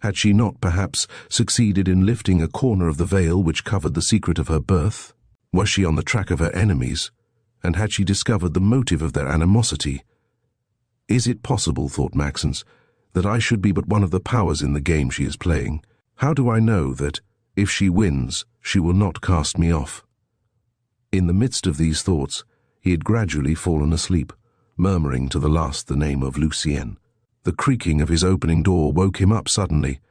Had she not perhaps succeeded in lifting a corner of the veil which covered the secret of her birth? Was she on the track of her enemies? And had she discovered the motive of their animosity? Is it possible, thought Maxence, that I should be but one of the powers in the game she is playing? How do I know that, if she wins, she will not cast me off? In the midst of these thoughts, he had gradually fallen asleep, murmuring to the last the name of Lucienne. The creaking of his opening door woke him up suddenly.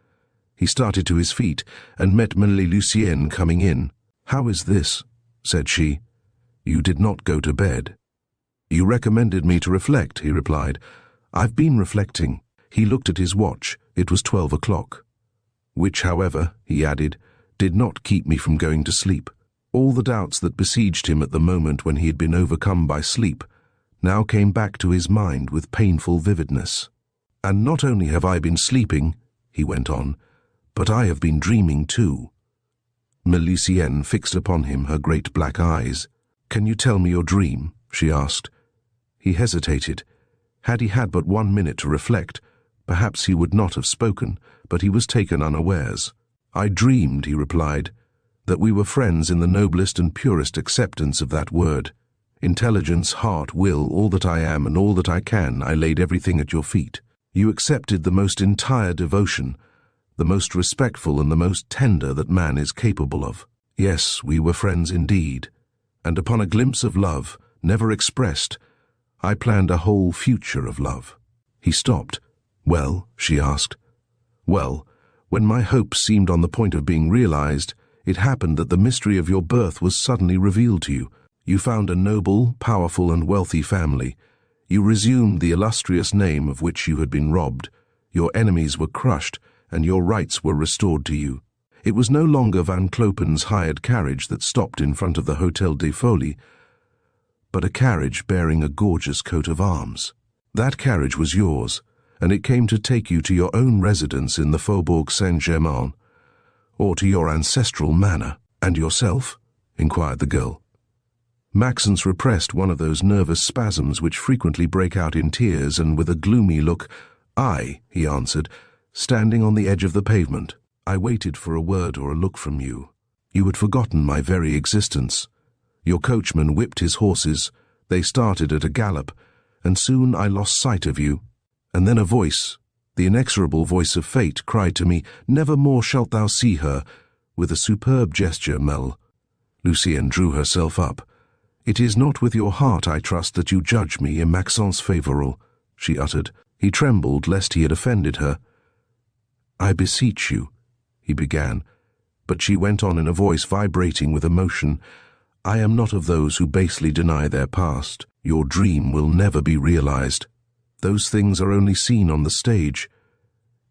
He started to his feet and met Mélie Lucienne coming in. "How is this?" said she. "You did not go to bed." "You recommended me to reflect," he replied. "I've been reflecting." He looked at his watch. It was 12 o'clock. Which, however, he added, did not keep me from going to sleep. All the doubts that besieged him at the moment when he had been overcome by sleep now came back to his mind with painful vividness. "And not only have I been sleeping," he went on, "but I have been dreaming too." Lucienne fixed upon him her great black eyes. "Can you tell me your dream?" she asked. He hesitated. Had he had but 1 minute to reflect, perhaps he would not have spoken, but he was taken unawares. "I dreamed," he replied, "that we were friends in the noblest and purest acceptance of that word. Intelligence, heart, will, all that I am and all that I can, I laid everything at your feet. You accepted the most entire devotion, the most respectful and the most tender that man is capable of. Yes, we were friends indeed, and upon a glimpse of love, never expressed, I planned a whole future of love." He stopped. "Well?" she asked. "Well, when my hopes seemed on the point of being realized, it happened that the mystery of your birth was suddenly revealed to you. You found a noble, powerful and wealthy family. You resumed the illustrious name of which you had been robbed. Your enemies were crushed, and your rights were restored to you. It was no longer Van Klopen's hired carriage that stopped in front of the Hôtel des Folies, but a carriage bearing a gorgeous coat of arms. That carriage was yours, and it came to take you to your own residence in the Faubourg Saint-Germain, or to your ancestral manor." "And yourself?" inquired the girl. Maxence repressed one of those nervous spasms which frequently break out in tears, and with a gloomy look, "I," he answered, standing on the edge of the pavement. "I waited for a word or a look from you. You had forgotten my very existence. Your coachman whipped his horses, they started at a gallop, and soon I lost sight of you. And then a voice, the inexorable voice of fate, cried to me, 'Never more shalt thou see her.' With a superb gesture, Mel." Lucienne drew herself up. "It is not with your heart, I trust, that you judge me, Maxence Favoral," she uttered. He trembled lest he had offended her. "I beseech you," he began, but she went on in a voice vibrating with emotion, "I am not of those who basely deny their past. Your dream will never be realized. Those things are only seen on the stage.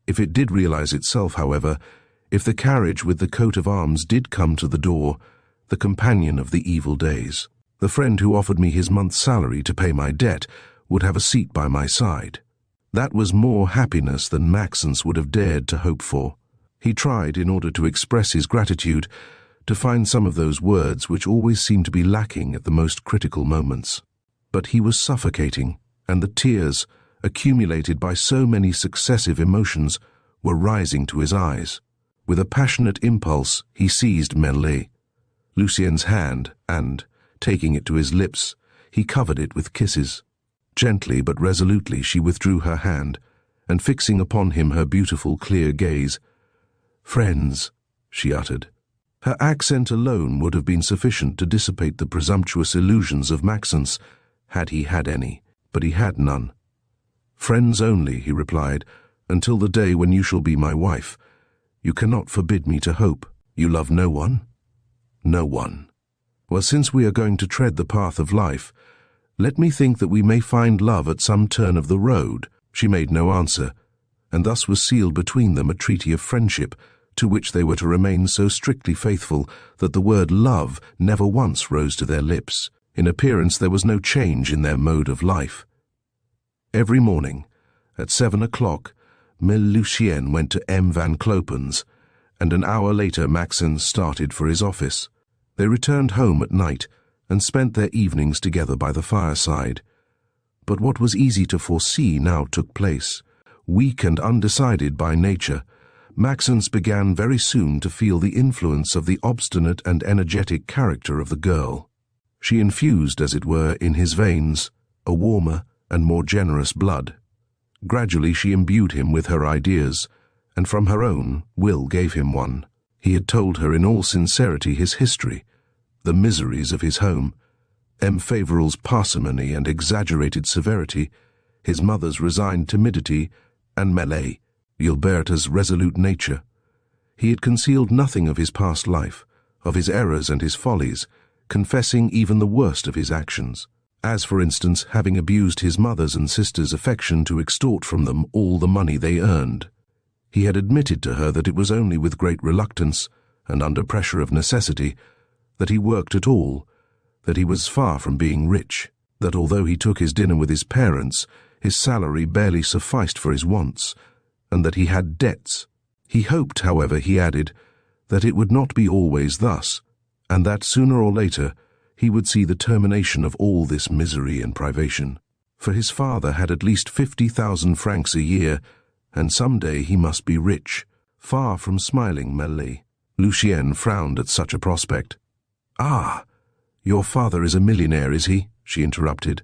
If it did realize itself, however, if the carriage with the coat of arms did come to the door, the companion of the evil days, the friend who offered me his month's salary to pay my debt, would have a seat by my side. That was more happiness than Maxence would have dared to hope for." He tried, in order to express his gratitude, to find some of those words which always seem to be lacking at the most critical moments. But he was suffocating, and the tears, accumulated by so many successive emotions, were rising to his eyes. With a passionate impulse, he seized Mele, Lucien's hand, and, taking it to his lips, he covered it with kisses. Gently but resolutely she withdrew her hand, and fixing upon him her beautiful, clear gaze, "Friends," she uttered. Her accent alone would have been sufficient to dissipate the presumptuous illusions of Maxence, had he had any, but he had none. "Friends only," he replied, "until the day when you shall be my wife. You cannot forbid me to hope. You love no one?" "No one." "Well, since we are going to tread the path of life, let me think that we may find love at some turn of the road." She made no answer, and thus was sealed between them a treaty of friendship, to which they were to remain so strictly faithful that the word love never once rose to their lips. In appearance there was no change in their mode of life. Every morning, at 7 o'clock, Lucienne went to M. Van Klopen's, and an hour later Maxence started for his office. They returned home at night, and spent their evenings together by the fireside. But what was easy to foresee now took place. Weak and undecided by nature, Maxence began very soon to feel the influence of the obstinate and energetic character of the girl. She infused, as it were, in his veins, a warmer and more generous blood. Gradually she imbued him with her ideas, and from her own, Will gave him one. He had told her in all sincerity his history, the miseries of his home, M. Favoral's parsimony and exaggerated severity, his mother's resigned timidity, and Mele, Gilberta's resolute nature. He had concealed nothing of his past life, of his errors and his follies, confessing even the worst of his actions, as, for instance, having abused his mother's and sister's affection to extort from them all the money they earned. He had admitted to her that it was only with great reluctance, and under pressure of necessity, that he worked at all, that he was far from being rich, that although he took his dinner with his parents, his salary barely sufficed for his wants, and that he had debts. He hoped, however, he added, that it would not be always thus, and that sooner or later he would see the termination of all this misery and privation. for his father had at least 50,000 francs a year, and someday he must be rich. Far from smiling merrily, Lucien frowned at such a prospect. "Ah, your father is a millionaire, is he?" she interrupted.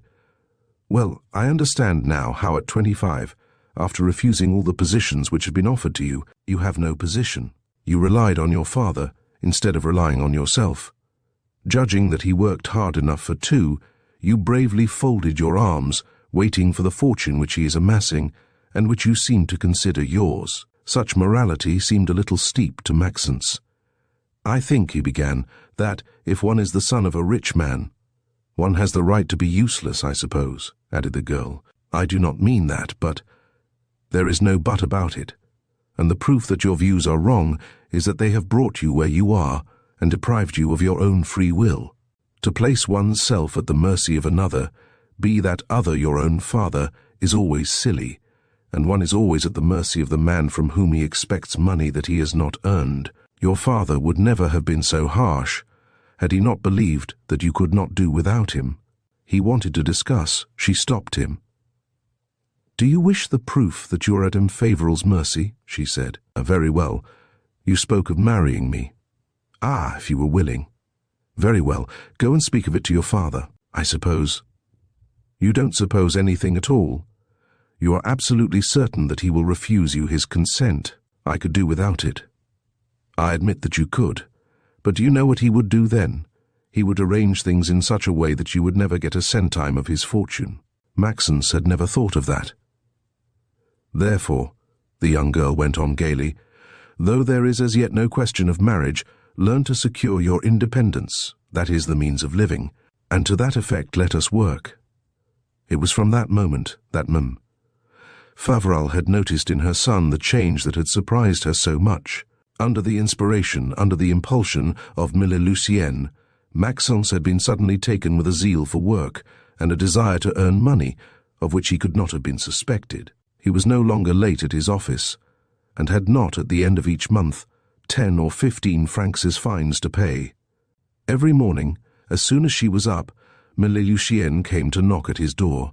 "Well, I understand now how at 25, after refusing all the positions which had been offered to you, you have no position. You relied on your father instead of relying on yourself. Judging that he worked hard enough for two, you bravely folded your arms, waiting for the fortune which he is amassing, and which you seem to consider yours." Such morality seemed a little steep to Maxence. "I think," he began, "that, if one is the son of a rich man, one has the right to be useless, I suppose," added the girl. "I do not mean that, but there is no but about it, and the proof that your views are wrong is that they have brought you where you are and deprived you of your own free will. To place one's self at the mercy of another, be that other your own father, is always silly, and one is always at the mercy of the man from whom he expects money that he has not earned. Your father would never have been so harsh had he not believed that you could not do without him." He wanted to discuss. She stopped him. "Do you wish the proof that you are at Emile Favoral's mercy?" she said. "Very well. You spoke of marrying me." "Ah, if you were willing." "Very well. Go and speak of it to your father, I suppose." "You don't suppose anything at all? You are absolutely certain that he will refuse you his consent?" "I could do without it." "I admit that you could. But do you know what he would do then? He would arrange things in such a way that you would never get a centime of his fortune." Maxence had never thought of that. "Therefore," the young girl went on gaily, "though there is as yet no question of marriage, learn to secure your independence, that is the means of living, and to that effect let us work." It was from that moment that Favoral had noticed in her son the change that had surprised her so much. Under the inspiration, under the impulsion of Lucien, Maxence had been suddenly taken with a zeal for work and a desire to earn money, of which he could not have been suspected. He was no longer late at his office, and had not, at the end of each month, 10 or 15 francs fines to pay. Every morning, as soon as she was up, Lucien came to knock at his door.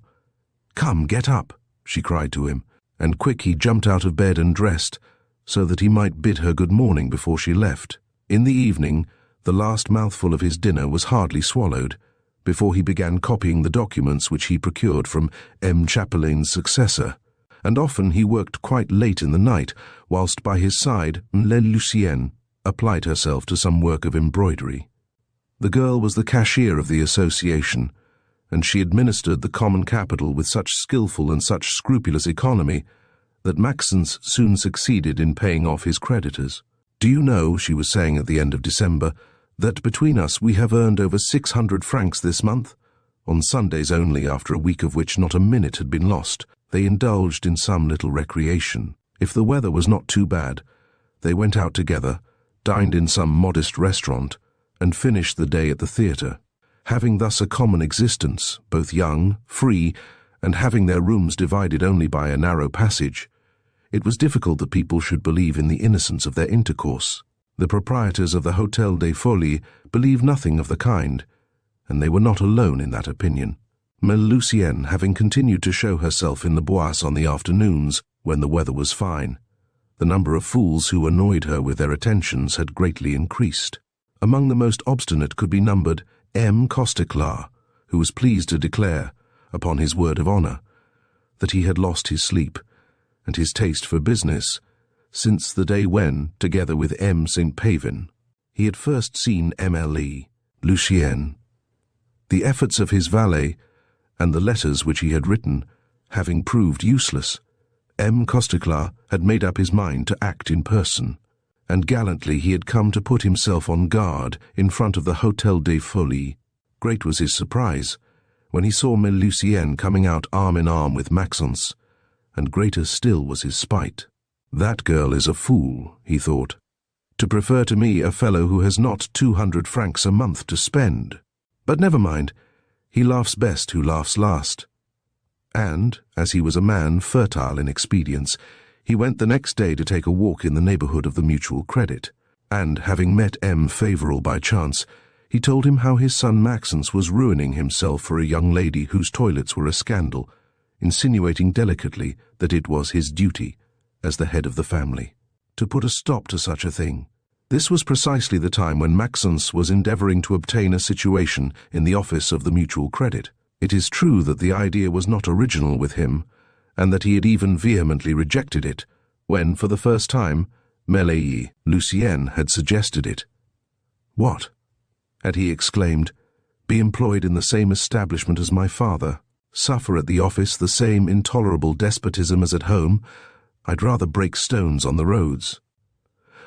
"Come, get up," she cried to him, and quick he jumped out of bed and dressed, so that he might bid her good morning before she left. In the evening, the last mouthful of his dinner was hardly swallowed, before he began copying the documents which he procured from M. Chapelain's successor, and often he worked quite late in the night, whilst by his side Lucien applied herself to some work of embroidery. The girl was the cashier of the association, and she administered the common capital with such skilful and such scrupulous economy that Maxence soon succeeded in paying off his creditors. "Do you know," she was saying at the end of December, "that between us we have earned over 600 francs this month? On Sundays only, after a week of which not a minute had been lost, they indulged in some little recreation. If the weather was not too bad, they went out together, dined in some modest restaurant, and finished the day at the theatre. Having thus a common existence, both young, free, and having their rooms divided only by a narrow passage, it was difficult that people should believe in the innocence of their intercourse. The proprietors of the Hôtel des Folies believed nothing of the kind, and they were not alone in that opinion. Lucien, having continued to show herself in the Bois on the afternoons, when the weather was fine, the number of fools who annoyed her with their attentions had greatly increased. Among the most obstinate could be numbered M. Costeclar, who was pleased to declare, upon his word of honour, that he had lost his sleep and his taste for business since the day when, together with M. St. Pavin, he had first seen Emile Lucien. The efforts of his valet and the letters which he had written having proved useless, M. Costeclar had made up his mind to act in person, and gallantly he had come to put himself on guard in front of the Hôtel des Folies. Great was his surprise when he saw Lucien coming out arm in arm with Maxence, and greater still was his spite. "That girl is a fool," he thought, "to prefer to me a fellow who has not 200 francs a month to spend. But never mind, he laughs best who laughs last." And, as he was a man fertile in expedients, he went the next day to take a walk in the neighbourhood of the Mutual Credit, and, having met M. Favoral by chance, he told him how his son Maxence was ruining himself for a young lady whose toilets were a scandal, insinuating delicately that it was his duty, as the head of the family, to put a stop to such a thing. This was precisely the time when Maxence was endeavoring to obtain a situation in the office of the Mutual Credit. It is true that the idea was not original with him, and that he had even vehemently rejected it, when, for the first time, Emile Lucien had suggested it. "What?" had he exclaimed. "Be employed in the same establishment as my father? Suffer at the office the same intolerable despotism as at home? I'd rather break stones on the roads."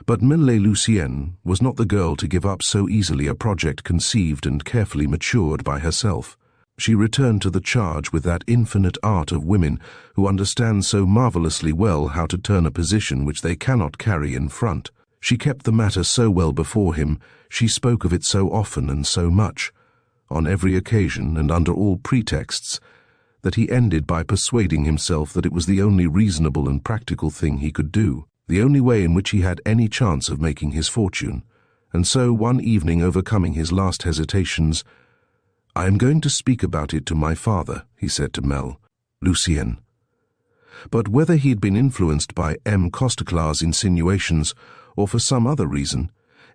But Emile Lucien was not the girl to give up so easily a project conceived and carefully matured by herself. She returned to the charge with that infinite art of women who understand so marvelously well how to turn a position which they cannot carry in front. She kept the matter so well before him, she spoke of it so often and so much, on every occasion and under all pretexts, that he ended by persuading himself that it was the only reasonable and practical thing he could do, the only way in which he had any chance of making his fortune. And so, one evening, overcoming his last hesitations, "I am going to speak about it to my father," he said to Emile Lucien. But whether he had been influenced by M. Costeclar's insinuations or for some other reason,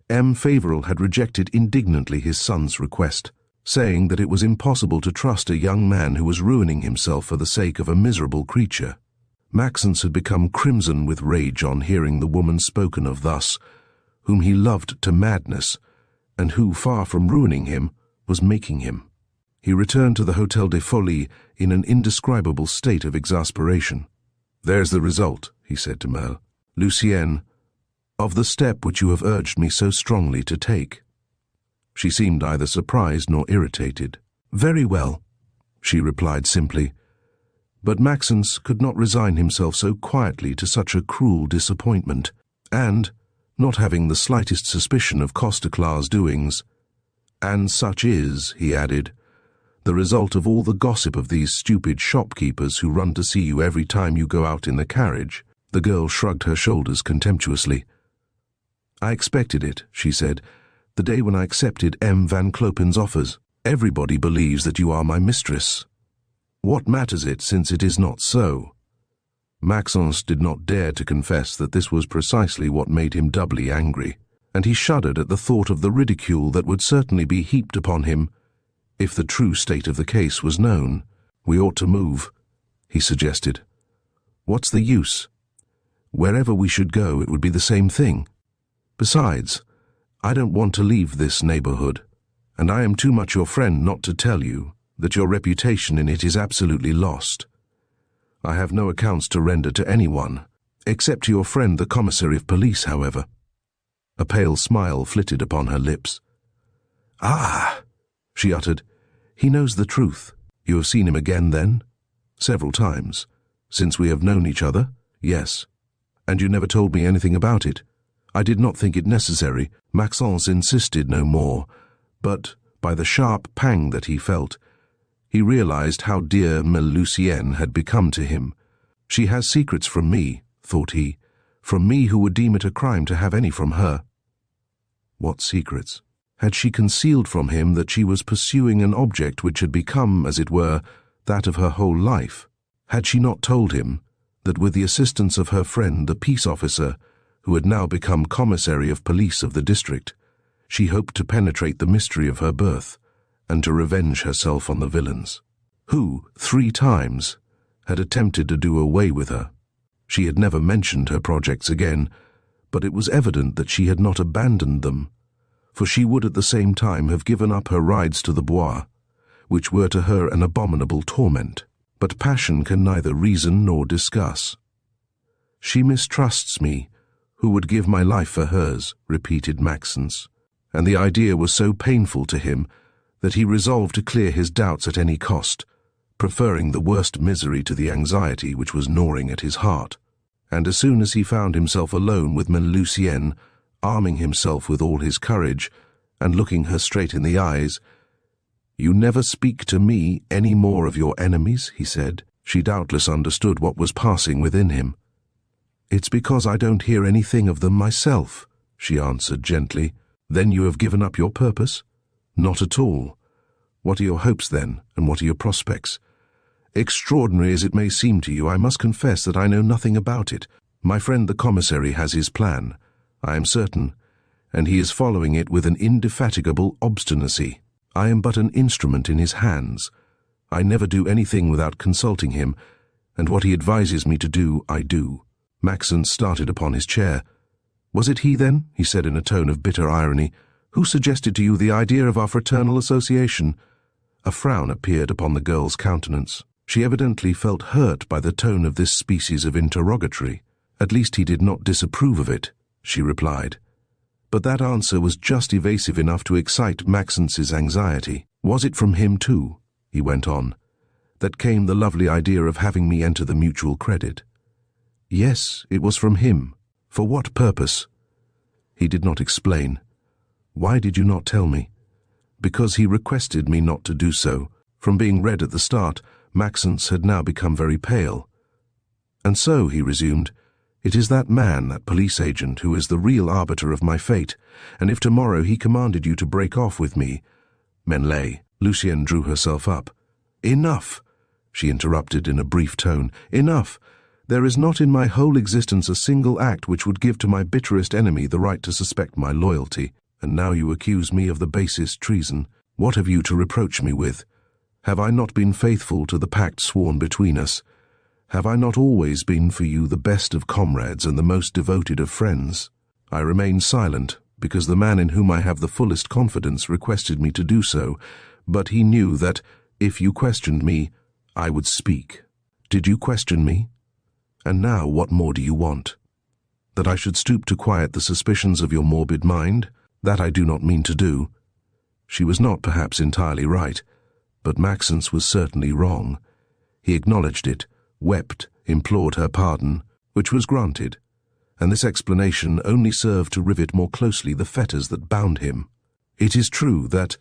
M. Favoral had rejected indignantly his son's request, saying that it was impossible to trust a young man who was ruining himself for the sake of a miserable creature. Maxence had become crimson with rage on hearing the woman spoken of thus, whom he loved to madness, and who, far from ruining him, was making him. He returned to the Hôtel des Folies in an indescribable state of exasperation. "There's the result," he said to Emile Lucien, "of the step which you have urged me so strongly to take." She seemed neither surprised nor irritated. "Very well," she replied simply. But Maxence could not resign himself so quietly to such a cruel disappointment, and, not having the slightest suspicion of Costeclar's doings, "And such is," he added, "the result of all the gossip of these stupid shopkeepers who run to see you every time you go out in the carriage." The girl shrugged her shoulders contemptuously. "I expected it," she said, "the day when I accepted M. Van Clopen's offers. Everybody believes that you are my mistress. What matters it, since it is not so?" Maxence did not dare to confess that this was precisely what made him doubly angry, and he shuddered at the thought of the ridicule that would certainly be heaped upon him if the true state of the case was known. "We ought to move," he suggested. "What's the use? Wherever we should go, it would be the same thing. Besides, I don't want to leave this neighborhood, and I am too much your friend not to tell you that your reputation in it is absolutely lost. I have no accounts to render to anyone, except to your friend the commissary of police, however." A pale smile flitted upon her lips. "Ah," she uttered, "he knows the truth. You have seen him again, then?" "Several times. Since we have known each other, yes." "And you never told me anything about it?" "I did not think it necessary." Maxence insisted no more, but, by the sharp pang that he felt, he realized how dear Emile Lucien had become to him. "She has secrets from me," thought he, "from me who would deem it a crime to have any from her." What secrets? Had she concealed from him that she was pursuing an object which had become, as it were, that of her whole life? Had she not told him that with the assistance of her friend, the peace officer, who had now become commissary of police of the district, she hoped to penetrate the mystery of her birth and to revenge herself on the villains, who, 3 times, had attempted to do away with her? She had never mentioned her projects again, but it was evident that she had not abandoned them, for she would at the same time have given up her rides to the Bois, which were to her an abominable torment. But passion can neither reason nor discuss. "She mistrusts me, who would give my life for hers," repeated Maxence, and the idea was so painful to him that he resolved to clear his doubts at any cost, preferring the worst misery to the anxiety which was gnawing at his heart. And as soon as he found himself alone with Emile Lucien, arming himself with all his courage, and looking her straight in the eyes, "You never speak to me any more of your enemies," he said. She doubtless understood what was passing within him. "It's because I don't hear anything of them myself," she answered gently. "Then you have given up your purpose?" "Not at all. What are your hopes, then, and what are your prospects?" Extraordinary as it may seem to you, I must confess that I know nothing about it. My friend the commissary has his plan, I am certain, and he is following it with an indefatigable obstinacy. I am but an instrument in his hands. I never do anything without consulting him, and what he advises me to do, I do." Maxence started upon his chair. "Was it he, then?" he said in a tone of bitter irony, "who suggested to you the idea of our fraternal association?" A frown appeared upon the girl's countenance. She evidently felt hurt by the tone of this species of interrogatory. "At least he did not disapprove of it," she replied. But that answer was just evasive enough to excite Maxence's anxiety. "Was it from him, too," he went on, "that came the lovely idea of having me enter the mutual credit?" "Yes, it was from him. For what purpose?" He did not explain. "Why did you not tell me?" "Because he requested me not to do so." From being red at the start, Maxence had now become very pale. "And so," he resumed, "it is that man, that police agent, who is the real arbiter of my fate, and if tomorrow he commanded you to break off with me—" "Menlay," Lucienne drew herself up. "Enough," she interrupted in a brief tone. "Enough. There is not in my whole existence a single act which would give to my bitterest enemy the right to suspect my loyalty. And now you accuse me of the basest treason. What have you to reproach me with? Have I not been faithful to the pact sworn between us? Have I not always been for you the best of comrades and the most devoted of friends? I remain silent, because the man in whom I have the fullest confidence requested me to do so, but he knew that, if you questioned me, I would speak. Did you question me? And now what more do you want? That I should stoop to quiet the suspicions of your morbid mind? That I do not mean to do." She was not perhaps entirely right, but Maxence was certainly wrong. He acknowledged it, wept, implored her pardon, which was granted, and this explanation only served to rivet more closely the fetters that bound him. It is true that,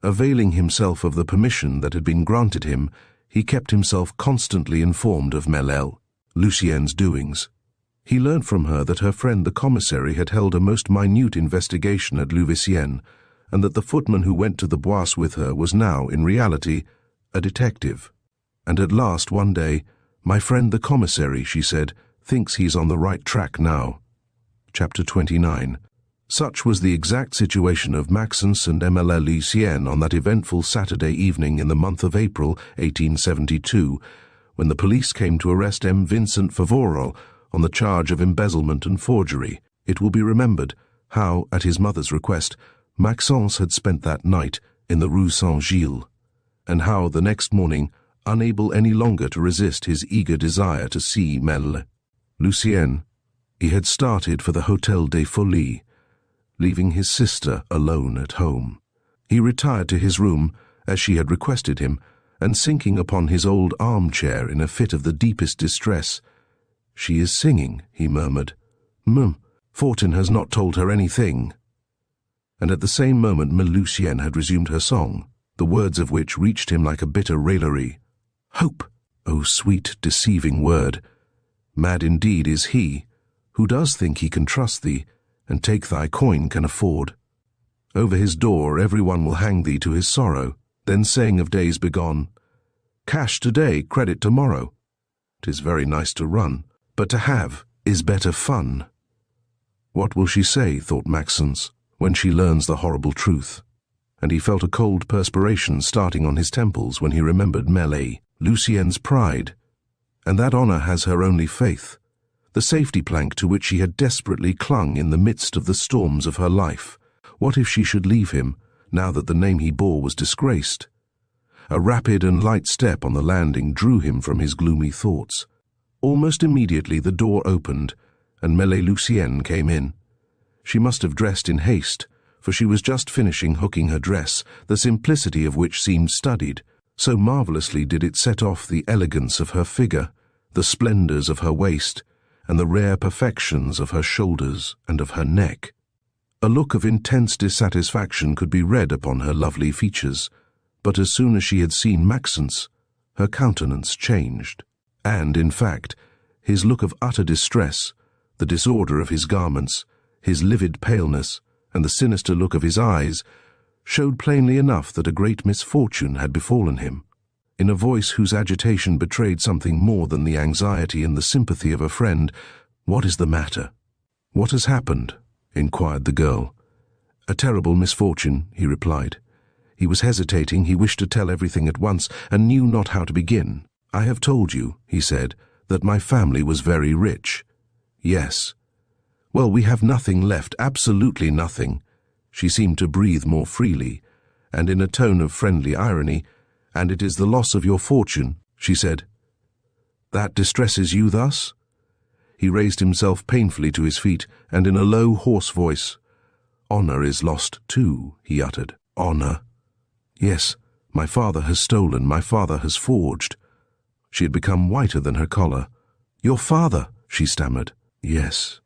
availing himself of the permission that had been granted him, he kept himself constantly informed of Melel, Lucienne's doings. He learned from her that her friend the commissary had held a most minute investigation at Louveciennes, and that the footman who went to the Bois with her was now, in reality, a detective. And at last, one day, "My friend the commissary," she said, "thinks he's on the right track now." Chapter 29. Such was the exact situation of Maxence and Emile Lucien on that eventful Saturday evening in the month of April, 1872, when the police came to arrest Vincent Favoral on the charge of embezzlement and forgery. It will be remembered how, at his mother's request, Maxence had spent that night in the Rue St. Gilles, and how the next morning, unable any longer to resist his eager desire to see Melle Lucien, he had started for the Hôtel des Folies, leaving his sister alone at home. He retired to his room, as she had requested him, and sinking upon his old armchair in a fit of the deepest distress, "She is singing," he murmured. Fortune has not told her anything." And at the same moment Lucienne had resumed her song, the words of which reached him like a bitter raillery. "Hope, O sweet, deceiving word! Mad indeed is he, who does think he can trust thee, and take thy coin can afford. Over his door everyone will hang thee to his sorrow, then saying of days begone, 'Cash today, credit tomorrow.' 'Tis very nice to run, but to have is better fun." What will she say, thought Maxence, when she learns the horrible truth? And he felt a cold perspiration starting on his temples when he remembered Melle, Lucienne's pride. And that honor has her only faith, the safety plank to which she had desperately clung in the midst of the storms of her life. What if she should leave him, now that the name he bore was disgraced? A rapid and light step on the landing drew him from his gloomy thoughts. Almost immediately the door opened, and Melle Lucienne came in. She must have dressed in haste, for she was just finishing hooking her dress, the simplicity of which seemed studied, so marvelously did it set off the elegance of her figure, the splendors of her waist, and the rare perfections of her shoulders and of her neck. A look of intense dissatisfaction could be read upon her lovely features, but as soon as she had seen Maxence, her countenance changed, and, in fact, his look of utter distress, the disorder of his garments, his livid paleness, and the sinister look of his eyes, showed plainly enough that a great misfortune had befallen him. In a voice whose agitation betrayed something more than the anxiety and the sympathy of a friend. "What is the matter?" "What has happened?" inquired the girl. "A terrible misfortune," he replied. He was hesitating, he wished to tell everything at once, and knew not how to begin. "I have told you," he said, "that my family was very rich." "Yes." "Well, we have nothing left, absolutely nothing." She seemed to breathe more freely, and in a tone of friendly irony. "And it is the loss of your fortune," she said. "That distresses you thus?" He raised himself painfully to his feet, and in a low, hoarse voice, "Honor is lost too," he uttered. "Honor?" "Yes, my father has stolen, my father has forged." She had become whiter than her collar. "Your father?" she stammered. "Yes.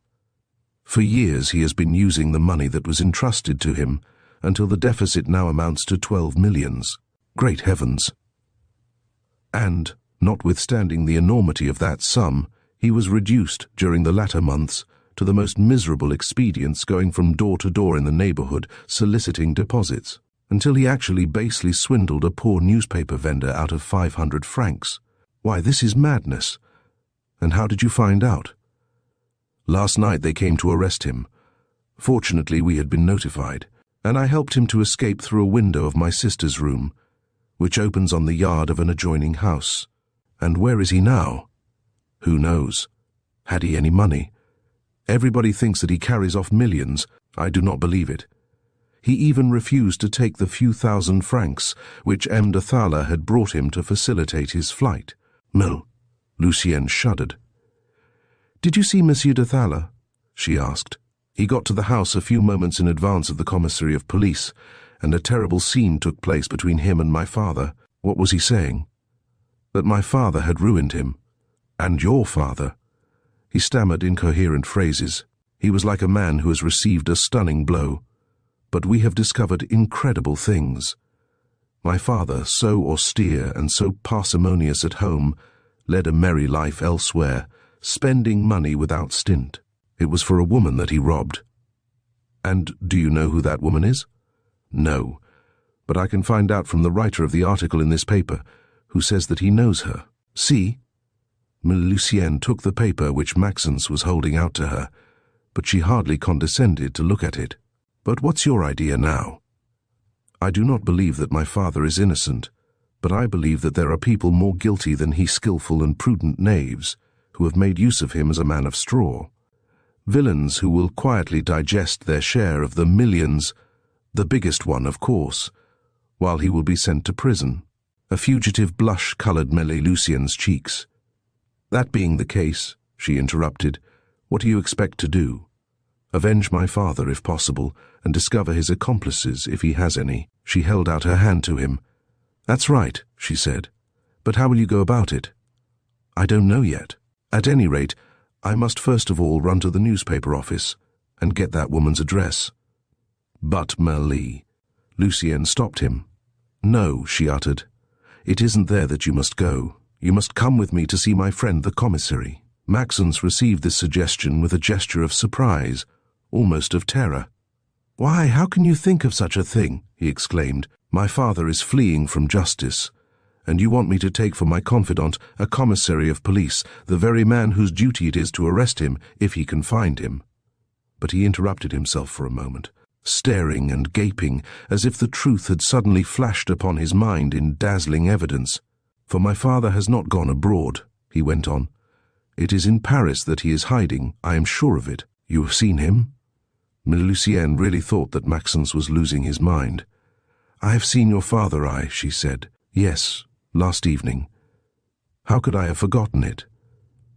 For years he has been using the money that was entrusted to him, until the deficit now amounts to 12 millions. Great heavens!" And, notwithstanding the enormity of that sum, he was reduced, during the latter months, to the most miserable expedients, going from door to door in the neighborhood, soliciting deposits, until he actually basely swindled a poor newspaper vendor out of 500 francs. "Why, this is madness." "And how did you find out?" "Last night they came to arrest him. Fortunately, we had been notified, and I helped him to escape through a window of my sister's room, which opens on the yard of an adjoining house." "And where is he now?" "Who knows? Had he any money? Everybody thinks that he carries off millions. I do not believe it. He even refused to take the few thousand francs which M. de Thala had brought him to facilitate his flight." "No." Lucienne shuddered. "Did you see Monsieur de Thala?" she asked. "He got to the house a few moments in advance of the commissary of police, and a terrible scene took place between him and my father." "What was he saying?" "That my father had ruined him." "And your father?" He stammered incoherent phrases. He was like a man who has received a stunning blow. "But we have discovered incredible things. My father, so austere and so parsimonious at home, led a merry life elsewhere, spending money without stint. It was for a woman that he robbed." "And do you know who that woman is?" "No, but I can find out from the writer of the article in this paper, who says that he knows her. See?" Lucienne took the paper which Maxence was holding out to her, but she hardly condescended to look at it. "But what's your idea now?" "I do not believe that my father is innocent, but I believe that there are people more guilty than he, skillful and prudent knaves, who have made use of him as a man of straw. Villains who will quietly digest their share of the millions, the biggest one, of course, while he will be sent to prison." A fugitive blush colored Lucienne's cheeks. "That being the case," she interrupted, "what do you expect to do?" "Avenge my father, if possible, and discover his accomplices, if he has any." She held out her hand to him. "That's right," she said. "But how will you go about it?" "I don't know yet. At any rate, I must first of all run to the newspaper office and get that woman's address." "But, Merli—" Lucienne stopped him. "No," she uttered. "It isn't there that you must go. You must come with me to see my friend the commissary." Maxence received this suggestion with a gesture of surprise, almost of terror. "Why, how can you think of such a thing?" he exclaimed. "My father is fleeing from justice, and you want me to take for my confidant a commissary of police, the very man whose duty it is to arrest him if he can find him." But he interrupted himself for a moment, staring and gaping as if the truth had suddenly flashed upon his mind in dazzling evidence. "For my father has not gone abroad," he went on. "It is in Paris that he is hiding, I am sure of it. You have seen him?" Lucienne really thought that Maxence was losing his mind. "I have seen your father, she said. "Yes, last evening. How could I have forgotten it?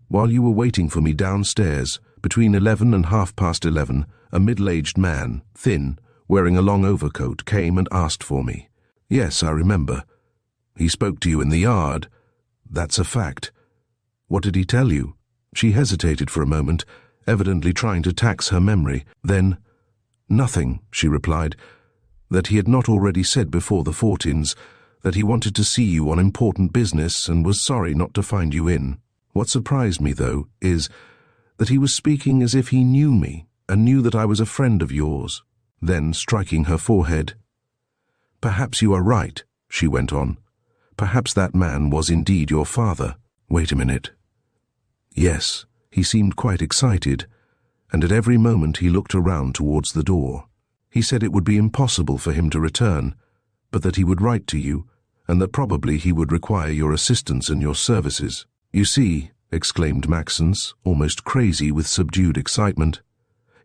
While you were waiting for me downstairs, between 11 and 11:30, a middle-aged man, thin, wearing a long overcoat, came and asked for me. Yes, I remember. He spoke to you in the yard. That's a fact. What did he tell you?" She hesitated for a moment, evidently trying to tax her memory. Then, "Nothing," she replied. "That he had not already said before the 14s, that he wanted to see you on important business and was sorry not to find you in. What surprised me, though, is that he was speaking as if he knew me and knew that I was a friend of yours." Then, striking her forehead, "Perhaps you are right," she went on. Perhaps that man was indeed your father. Wait a minute. Yes, he seemed quite excited, and at every moment he looked around towards the door. He said it would be impossible for him to return, but that he would write to you, and that probably he would require your assistance and your services. You see, exclaimed Maxence, almost crazy with subdued excitement,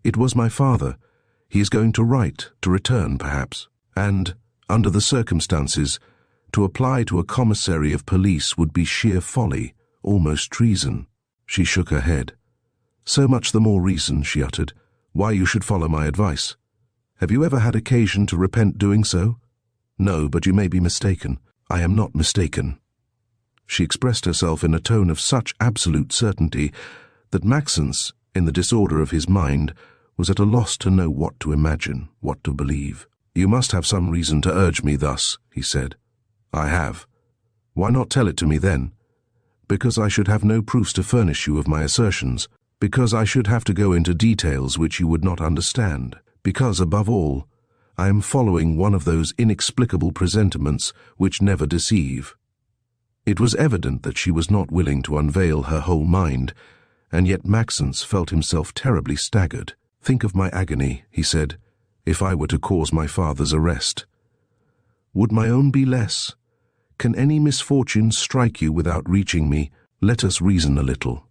it was my father. He is going to write, to return perhaps, and, under the circumstances, to apply to a commissary of police would be sheer folly, almost treason. She shook her head. So much the more reason, she uttered, why you should follow my advice. Have you ever had occasion to repent doing so? No, but you may be mistaken. I am not mistaken. She expressed herself in a tone of such absolute certainty that Maxence, in the disorder of his mind, was at a loss to know what to imagine, what to believe. You must have some reason to urge me thus, he said. I have. Why not tell it to me then? Because I should have no proofs to furnish you of my assertions, because I should have to go into details which you would not understand, because, above all, I am following one of those inexplicable presentiments which never deceive. It was evident that she was not willing to unveil her whole mind, and yet Maxence felt himself terribly staggered. Think of my agony, he said, if I were to cause my father's arrest. Would my own be less? Can any misfortune strike you without reaching me? Let us reason a little.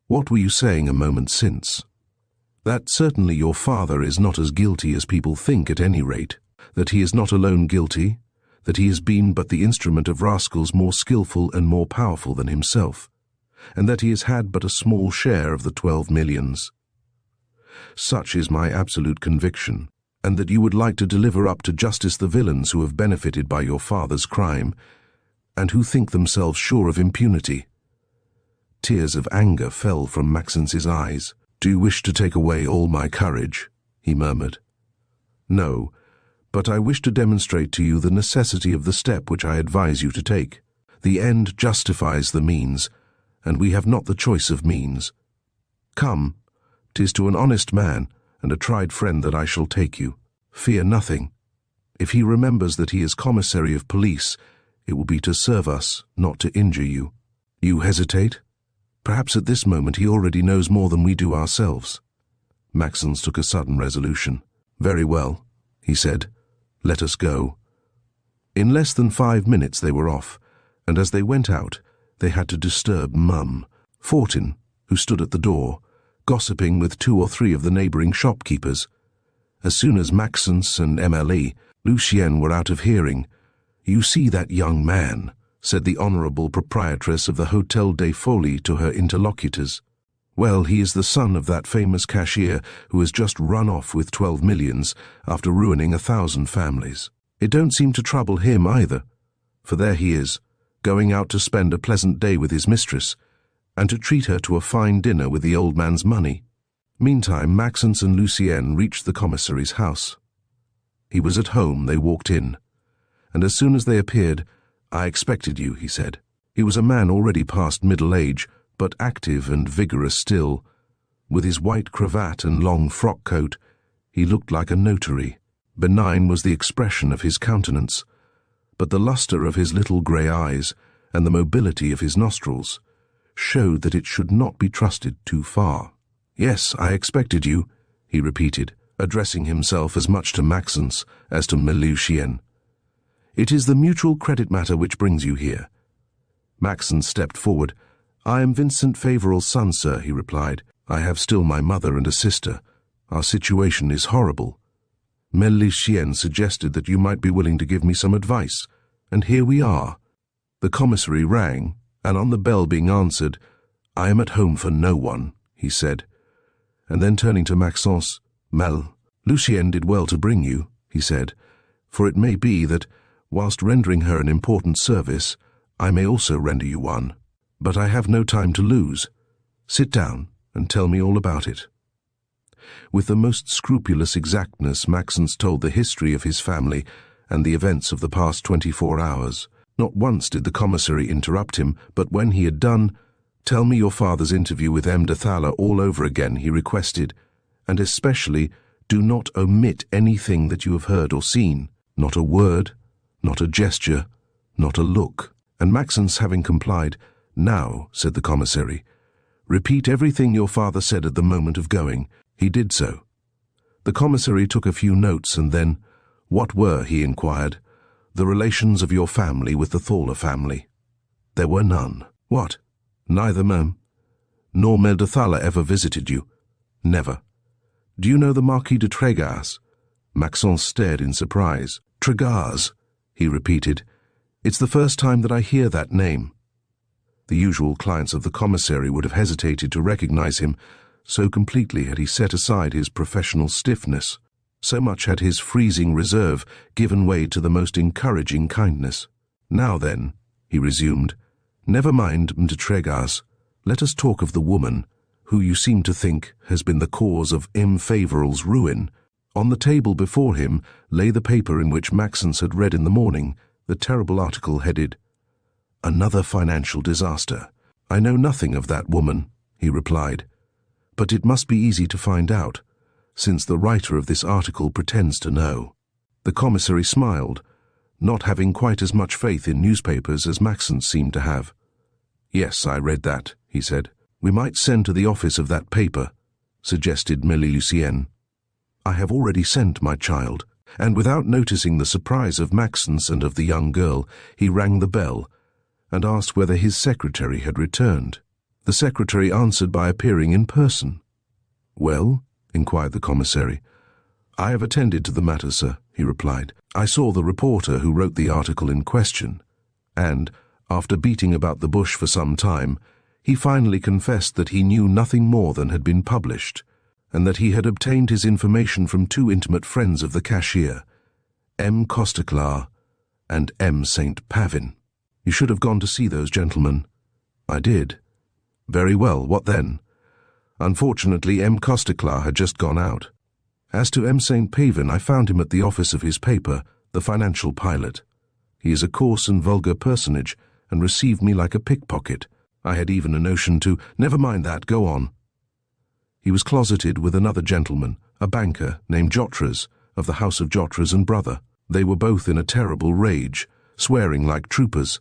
What were you saying a moment since? That certainly your father is not as guilty as people think at any rate, that he is not alone guilty, that he has been but the instrument of rascals more skilful and more powerful than himself, and that he has had but a small share of the 12 millions. Such is my absolute conviction, and that you would like to deliver up to justice the villains who have benefited by your father's crime, and who think themselves sure of impunity. Tears of anger fell from Maxence's eyes. Do you wish to take away all my courage? He murmured. No, but I wish to demonstrate to you the necessity of the step which I advise you to take. The end justifies the means, and we have not the choice of means. Come, 'tis to an honest man and a tried friend that I shall take you. Fear nothing. If he remembers that he is commissary of police, it will be to serve us, not to injure you. You hesitate? Perhaps at this moment he already knows more than we do ourselves. Maxence took a sudden resolution. Very well, he said. Let us go. In less than 5 minutes they were off, and as they went out, they had to disturb Mum, Fortin, who stood at the door, gossiping with 2 or 3 of the neighbouring shopkeepers. As soon as Maxence and Emile, Lucien were out of hearing, "You see that young man," said the honourable proprietress of the Hôtel des Folies to her interlocutors. "Well, he is the son of that famous cashier who has just run off with 12 millions after ruining 1,000 families. It don't seem to trouble him either, for there he is, going out to spend a pleasant day with his mistress, and to treat her to a fine dinner with the old man's money." Meantime, Maxence and Lucien reached the commissary's house. He was at home. They walked in, and as soon as they appeared, "I expected you," he said. He was a man already past middle age, but active and vigorous still. With his white cravat and long frock coat, he looked like a notary. Benign was the expression of his countenance, but the lustre of his little grey eyes and the mobility of his nostrils showed that it should not be trusted too far. "Yes, I expected you," he repeated, addressing himself as much to Maxence as to Lucien. "It is the mutual credit matter which brings you here." Maxence stepped forward. "I am Vincent Favoral's son, sir," he replied. "I have still my mother and a sister. Our situation is horrible. Lucien suggested that you might be willing to give me some advice, and here we are." The commissary rang, and on the bell being answered, "I am at home for no one," he said. And then turning to Maxence, "Lucien did well to bring you," he said, "for it may be that, whilst rendering her an important service, I may also render you one. But I have no time to lose. Sit down and tell me all about it." With the most scrupulous exactness, Maxence told the history of his family and the events of the past 24 hours. Not once did the commissary interrupt him, but when he had done, "Tell me your father's interview with M. de Thaler all over again," he requested, "and especially do not omit anything that you have heard or seen, not a word, not a gesture, not a look. And Maxence, having complied, "Now," said the commissary, "repeat everything your father said at the moment of going." He did so. The commissary took a few notes and then, "What were," he inquired, "the relations of your family with the Thaler family?" "There were none." "What? Neither nor Mère de Thaler ever visited you?" "Never." "Do you know the Marquis de Trégas?" Maxence stared in surprise. "Trégas," he repeated. "It's the first time that I hear that name." The usual clients of the commissary would have hesitated to recognize him, so completely had he set aside his professional stiffness. So much had his freezing reserve given way to the most encouraging kindness. "Now then," he resumed, "never mind de Trégas. Let us talk of the woman, who you seem to think has been the cause of Emile Favoral's ruin." On the table before him lay the paper in which Maxence had read in the morning the terrible article headed, "Another Financial Disaster." "I know nothing of that woman," he replied, "but it must be easy to find out, since the writer of this article pretends to know." The commissary smiled, not having quite as much faith in newspapers as Maxence seemed to have. "Yes, I read that," he said. "We might send to the office of that paper," suggested Lucien. "I have already sent, my child," and without noticing the surprise of Maxence and of the young girl, he rang the bell and asked whether his secretary had returned. The secretary answered by appearing in person. "Well?" inquired the commissary. "I have attended to the matter, sir," he replied. "I saw the reporter who wrote the article in question, and, after beating about the bush for some time, he finally confessed that he knew nothing more than had been published, and that he had obtained his information from two intimate friends of the cashier, M. Costeclar and M. St. Pavin. You should have gone to see those gentlemen." "I did." "Very well, what then?" "Unfortunately, M. Costeclar had just gone out. As to M. St. Pavin, I found him at the office of his paper, the Financial Pilot. He is a coarse and vulgar personage, and received me like a pickpocket. I had even a notion to— Never mind that, go on." "He was closeted with another gentleman, a banker named Jotres, of the house of Jotres and Brother. They were both in a terrible rage, swearing like troopers,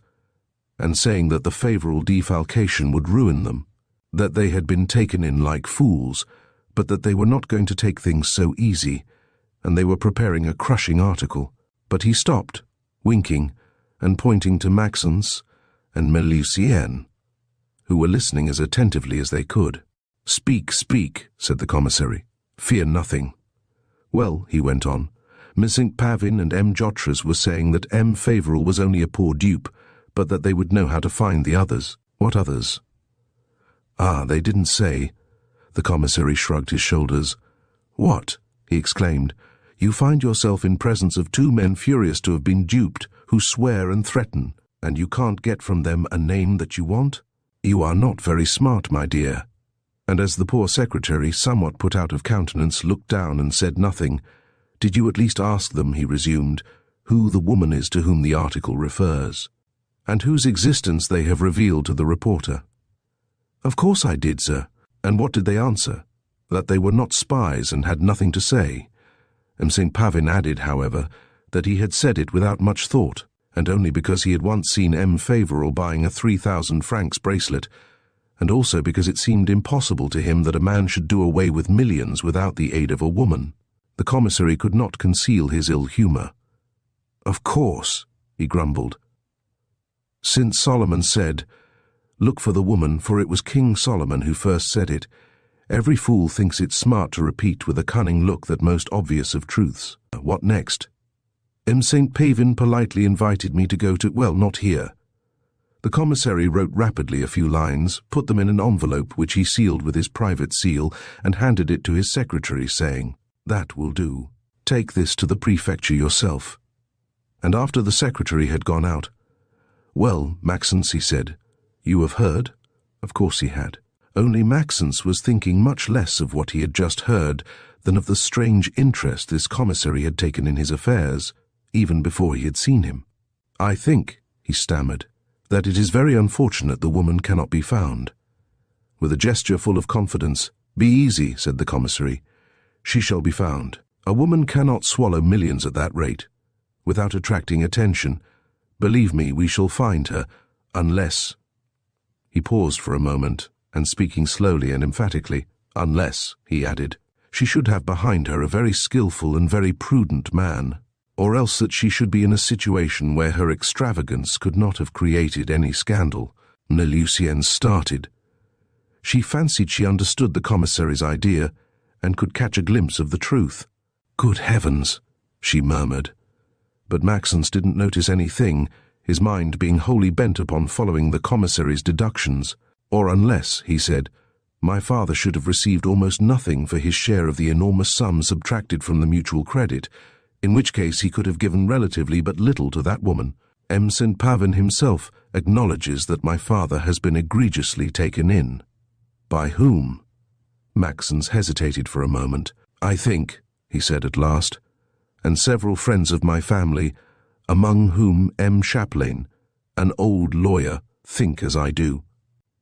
and saying that the Favoral defalcation would ruin them, that they had been taken in like fools, but that they were not going to take things so easy, and they were preparing a crushing article. But he stopped, winking, and pointing to Maxence and Lucien, who were listening as attentively as they could. "Speak, speak," said the commissary. "Fear nothing." "Well," he went on, "Miss St. Pavin and M. Jotres were saying that M. Favoral was only a poor dupe, but that they would know how to find the others." "What others?" "Ah, they didn't say." The commissary shrugged his shoulders. "What?" he exclaimed. "You find yourself in presence of two men furious to have been duped, who swear and threaten, and you can't get from them a name that you want? You are not very smart, my dear." And as the poor secretary, somewhat put out of countenance, looked down and said nothing, "Did you at least ask them," he resumed, "who the woman is to whom the article refers, and whose existence they have revealed to the reporter?" "Of course I did, sir." "And what did they answer?" "That they were not spies and had nothing to say." M. St. Pavin added, however, that he had said it without much thought, and only because he had once seen M. Favoral buying a 3,000 francs bracelet, and also because it seemed impossible to him that a man should do away with millions without the aid of a woman. The commissary could not conceal his ill humour. "Of course," he grumbled. "Since Solomon said, 'Look for the woman,' for it was King Solomon who first said it, every fool thinks it smart to repeat with a cunning look that most obvious of truths. What next?" "M. St. Pavin politely invited me to go to— well, not here." The commissary wrote rapidly a few lines, put them in an envelope which he sealed with his private seal, and handed it to his secretary, saying, "That will do. Take this to the prefecture yourself." And after the secretary had gone out, "Well, Maxence," he said, "you have heard?" Of course he had. Only Maxence was thinking much less of what he had just heard than of the strange interest this commissary had taken in his affairs, even before he had seen him. "I think," he stammered, "that it is very unfortunate the woman cannot be found." With a gesture full of confidence, "Be easy," said the commissary. "She shall be found. A woman cannot swallow millions at that rate, without attracting attention, Believe me, we shall find her, unless—" He paused for a moment, and speaking slowly and emphatically, "unless," he added, "she should have behind her a very skillful and very prudent man, or else that she should be in a situation where her extravagance could not have created any scandal." Lucien started. She fancied she understood the commissary's idea and could catch a glimpse of the truth. "Good heavens," she murmured. But Maxence didn't notice anything, his mind being wholly bent upon following the commissary's deductions. "Or unless," he said, "my father should have received almost nothing for his share of the enormous sum subtracted from the mutual credit, in which case he could have given relatively but little to that woman. M. St. Pavin himself acknowledges that my father has been egregiously taken in." "By whom?" Maxence hesitated for a moment. "I think," he said at last, "and several friends of my family, among whom M. Chaplain, an old lawyer, think as I do,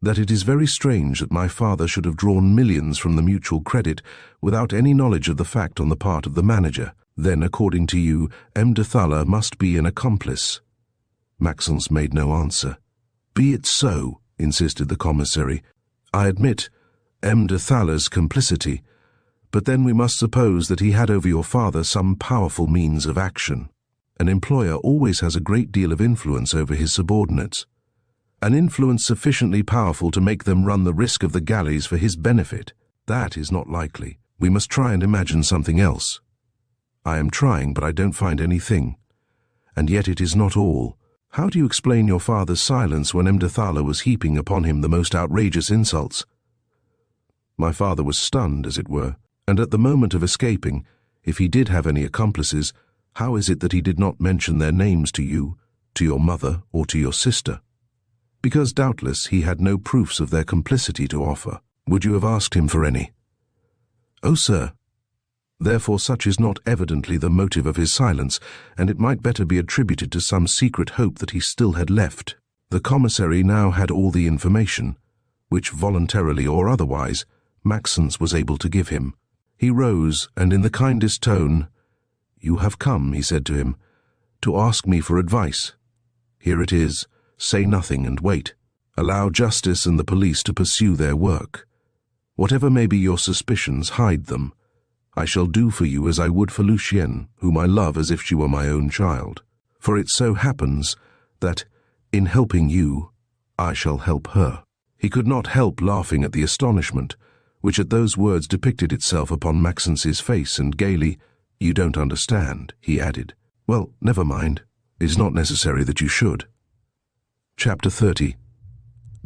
that it is very strange that my father should have drawn millions from the mutual credit without any knowledge of the fact on the part of the manager. Then, according to you, M. de Thaler must be an accomplice." Maxence made no answer. "Be it so," insisted the commissary. "I admit M. de Thaler's complicity, but then we must suppose that he had over your father some powerful means of action. An employer always has a great deal of influence over his subordinates, an influence sufficiently powerful to make them run the risk of the galleys for his benefit. That is not likely. We must try and imagine something else. I am trying, but I don't find anything. And yet it is not all. How do you explain your father's silence when M. de Thaler was heaping upon him the most outrageous insults?" "My father was stunned, as it were, and at the moment of escaping, if he did have any accomplices, how is it that he did not mention their names to you, to your mother, or to your sister?" "Because doubtless he had no proofs of their complicity to offer." "Would you have asked him for any?" "Oh, sir." "Therefore such is not evidently the motive of his silence, and it might better be attributed to some secret hope that he still had left." The commissary now had all the information, which voluntarily or otherwise Maxence was able to give him. He rose, and in the kindest tone, "You have come," he said to him, "to ask me for advice. Here it is. Say nothing and wait. Allow justice and the police to pursue their work. Whatever may be your suspicions, hide them. I shall do for you as I would for Lucienne, whom I love as if she were my own child. For it so happens that, in helping you, I shall help her." He could not help laughing at the astonishment, which at those words depicted itself upon Maxence's face, and gaily, "You don't understand," he added. "Well, never mind. It is not necessary that you should." Chapter 30.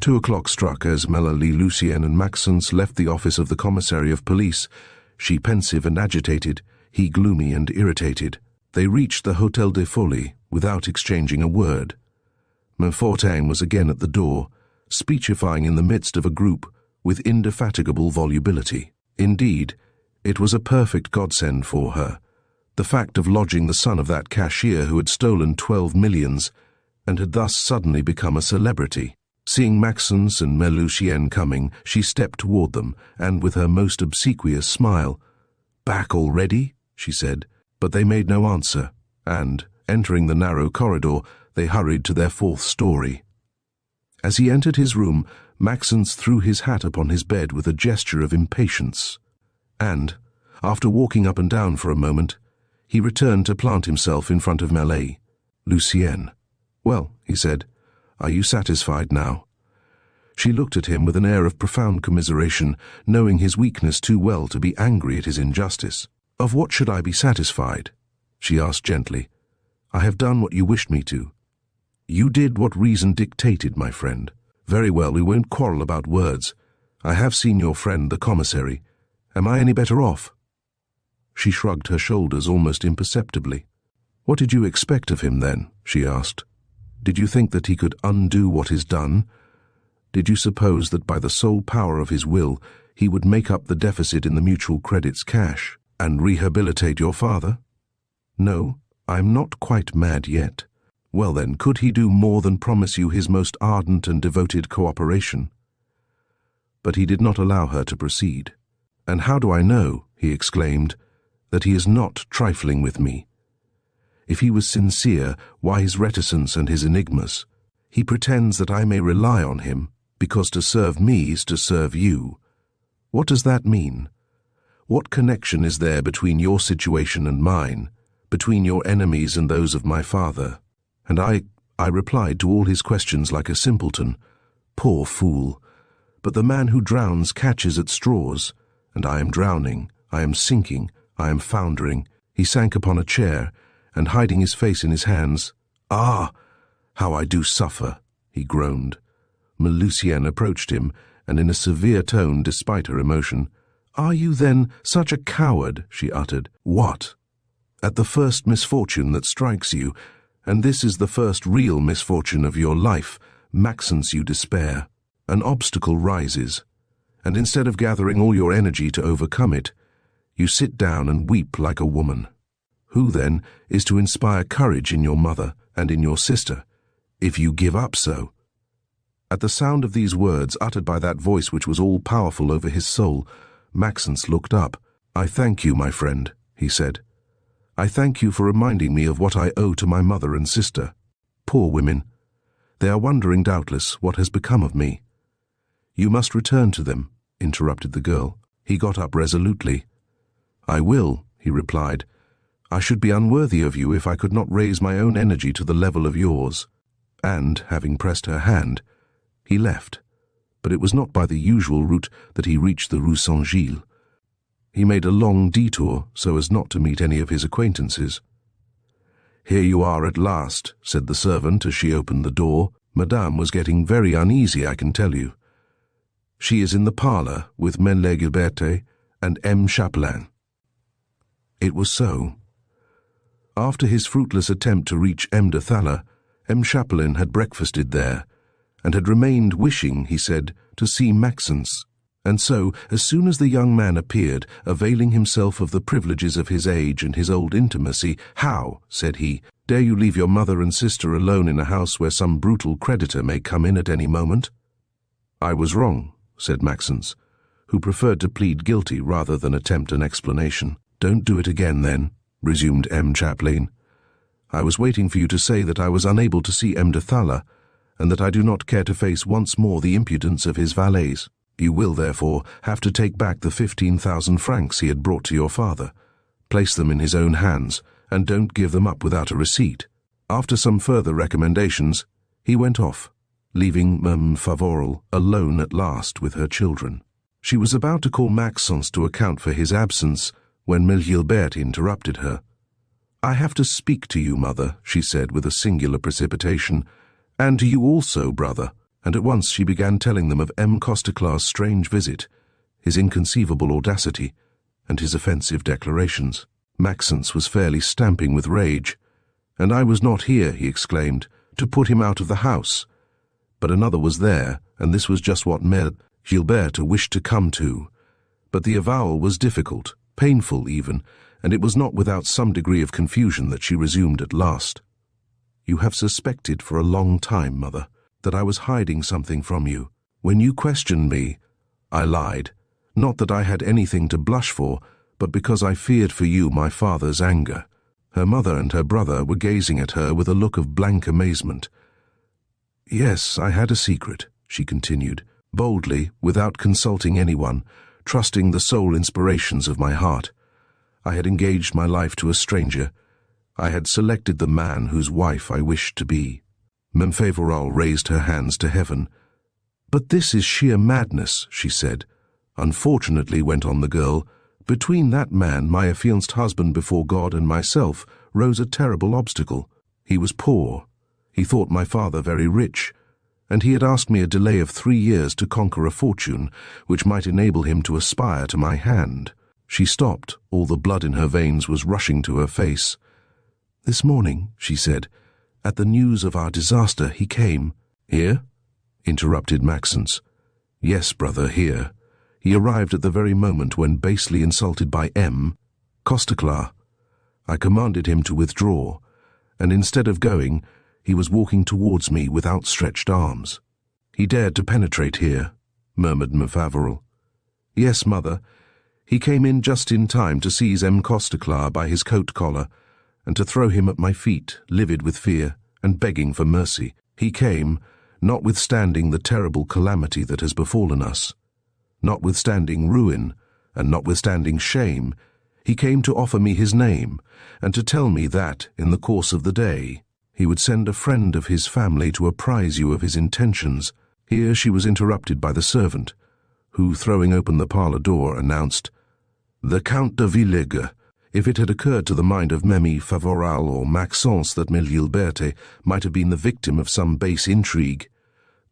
2 o'clock struck as Mélanie, Lucienne, and Maxence left the office of the commissary of police, she pensive and agitated, he gloomy and irritated. They reached the Hôtel des Folies without exchanging a word. Monfortin was again at the door, speechifying in the midst of a group with indefatigable volubility. Indeed, it was a perfect godsend for her, the fact of lodging the son of that cashier who had stolen 12 millions and had thus suddenly become a celebrity. Seeing Maxence and Lucien coming, she stepped toward them, and with her most obsequious smile, "Back already?" she said, but they made no answer, and, entering the narrow corridor, they hurried to their 4th story. As he entered his room, Maxence threw his hat upon his bed with a gesture of impatience, and, after walking up and down for a moment, he returned to plant himself in front of Mélanie. "Lucienne." "Well," he said, "are you satisfied now?" She looked at him with an air of profound commiseration, knowing his weakness too well to be angry at his injustice. "Of what should I be satisfied?" she asked gently. "I have done what you wished me to." "You did what reason dictated, my friend. Very well, we won't quarrel about words. I have seen your friend, the commissary. Am I any better off?" She shrugged her shoulders almost imperceptibly. "What did you expect of him, then?" she asked. "Did you think that he could undo what is done? Did you suppose that by the sole power of his will he would make up the deficit in the mutual credit's cash and rehabilitate your father? No, I am not quite mad yet. Well then, could he do more than promise you his most ardent and devoted cooperation?" But he did not allow her to proceed. "And how do I know," he exclaimed, "that he is not trifling with me? If he was sincere, why his reticence and his enigmas? He pretends that I may rely on him, because to serve me is to serve you. What does that mean? What connection is there between your situation and mine, between your enemies and those of my father? And I replied to all his questions like a simpleton. Poor fool! But the man who drowns catches at straws, and I am drowning, I am sinking, I am foundering. He sank upon a chair, and hiding his face in his hands, "Ah, how I do suffer," he groaned. Lucienne approached him, and in a severe tone, despite her emotion, "Are you then such a coward?" she uttered. "What? At the first misfortune that strikes you, and this is the first real misfortune of your life, Maxence, you despair. An obstacle rises, and instead of gathering all your energy to overcome it, you sit down and weep like a woman. Who, then, is to inspire courage in your mother and in your sister, if you give up so?" At the sound of these words, uttered by that voice which was all-powerful over his soul, Maxence looked up. "I thank you, my friend," he said. "I thank you for reminding me of what I owe to my mother and sister. Poor women. They are wondering, doubtless, what has become of me." "You must return to them," interrupted the girl. He got up resolutely. "I will," he replied. "I should be unworthy of you if I could not raise my own energy to the level of yours." And, having pressed her hand, he left, but it was not by the usual route that he reached the Rue St. Gilles. He made a long detour so as not to meet any of his acquaintances. "Here you are at last," said the servant as she opened the door. "Madame was getting very uneasy, I can tell you. She is in the parlour with Emile Gaboriau and M. Chapelain." It was so. After his fruitless attempt to reach M. de Thaler, M. Chapelain had breakfasted there, and had remained wishing, he said, to see Maxence. And so, as soon as the young man appeared, availing himself of the privileges of his age and his old intimacy, "How," said he, "dare you leave your mother and sister alone in a house where some brutal creditor may come in at any moment?" "I was wrong," said Maxence, who preferred to plead guilty rather than attempt an explanation. "Don't do it again, then," resumed M. Chapelain. "I was waiting for you to say that I was unable to see M. de Thaler, and that I do not care to face once more the impudence of his valets. You will, therefore, have to take back the 15,000 francs he had brought to your father. Place them in his own hands, and don't give them up without a receipt." After some further recommendations, he went off, leaving Vincent Favoral alone at last with her children. She was about to call Maxence to account for his absence when Gilbert interrupted her. "I have to speak to you, mother," she said with a singular precipitation, "and to you also, brother." And at once she began telling them of M. Costeclar's strange visit, his inconceivable audacity, and his offensive declarations. Maxence was fairly stamping with rage. "And I was not here," he exclaimed, "to put him out of the house. But another was there, and this was just what Gilbert wished to come to." But the avowal was difficult, painful even, and it was not without some degree of confusion that she resumed at last. "You have suspected for a long time, mother, that I was hiding something from you. When you questioned me, I lied, not that I had anything to blush for, but because I feared for you my father's anger." Her mother and her brother were gazing at her with a look of blank amazement. "Yes, I had a secret," she continued, boldly, without consulting anyone, trusting the sole inspirations of my heart. "I had engaged my life to a stranger. I had selected the man whose wife I wished to be." Vincent Favoral raised her hands to heaven. "But this is sheer madness," she said. "Unfortunately," went on the girl, "between that man, my affianced husband before God, and myself, rose a terrible obstacle. He was poor. He thought my father very rich, and he had asked me a delay of 3 years to conquer a fortune which might enable him to aspire to my hand." She stopped. All the blood in her veins was rushing to her face. "This morning," she said, "at the news of our disaster, he came." "Here?" interrupted Maxence. "Yes, brother, here. He arrived at the very moment when basely insulted by M. Costeclar. I commanded him to withdraw, and instead of going, he was walking towards me with outstretched arms. He dared to penetrate here," murmured M. Favoral. "Yes, mother. He came in just in time to seize M. Costeclar by his coat collar, and to throw him at my feet, livid with fear, and begging for mercy. He came, notwithstanding the terrible calamity that has befallen us, notwithstanding ruin, and notwithstanding shame. He came to offer me his name, and to tell me that, in the course of the day, he would send a friend of his family to apprise you of his intentions. Here she was interrupted by the servant, who, throwing open the parlour door, announced, "The Count de Villègue." If it had occurred to the mind of Emile Favoral or Maxence that Gilles might have been the victim of some base intrigue,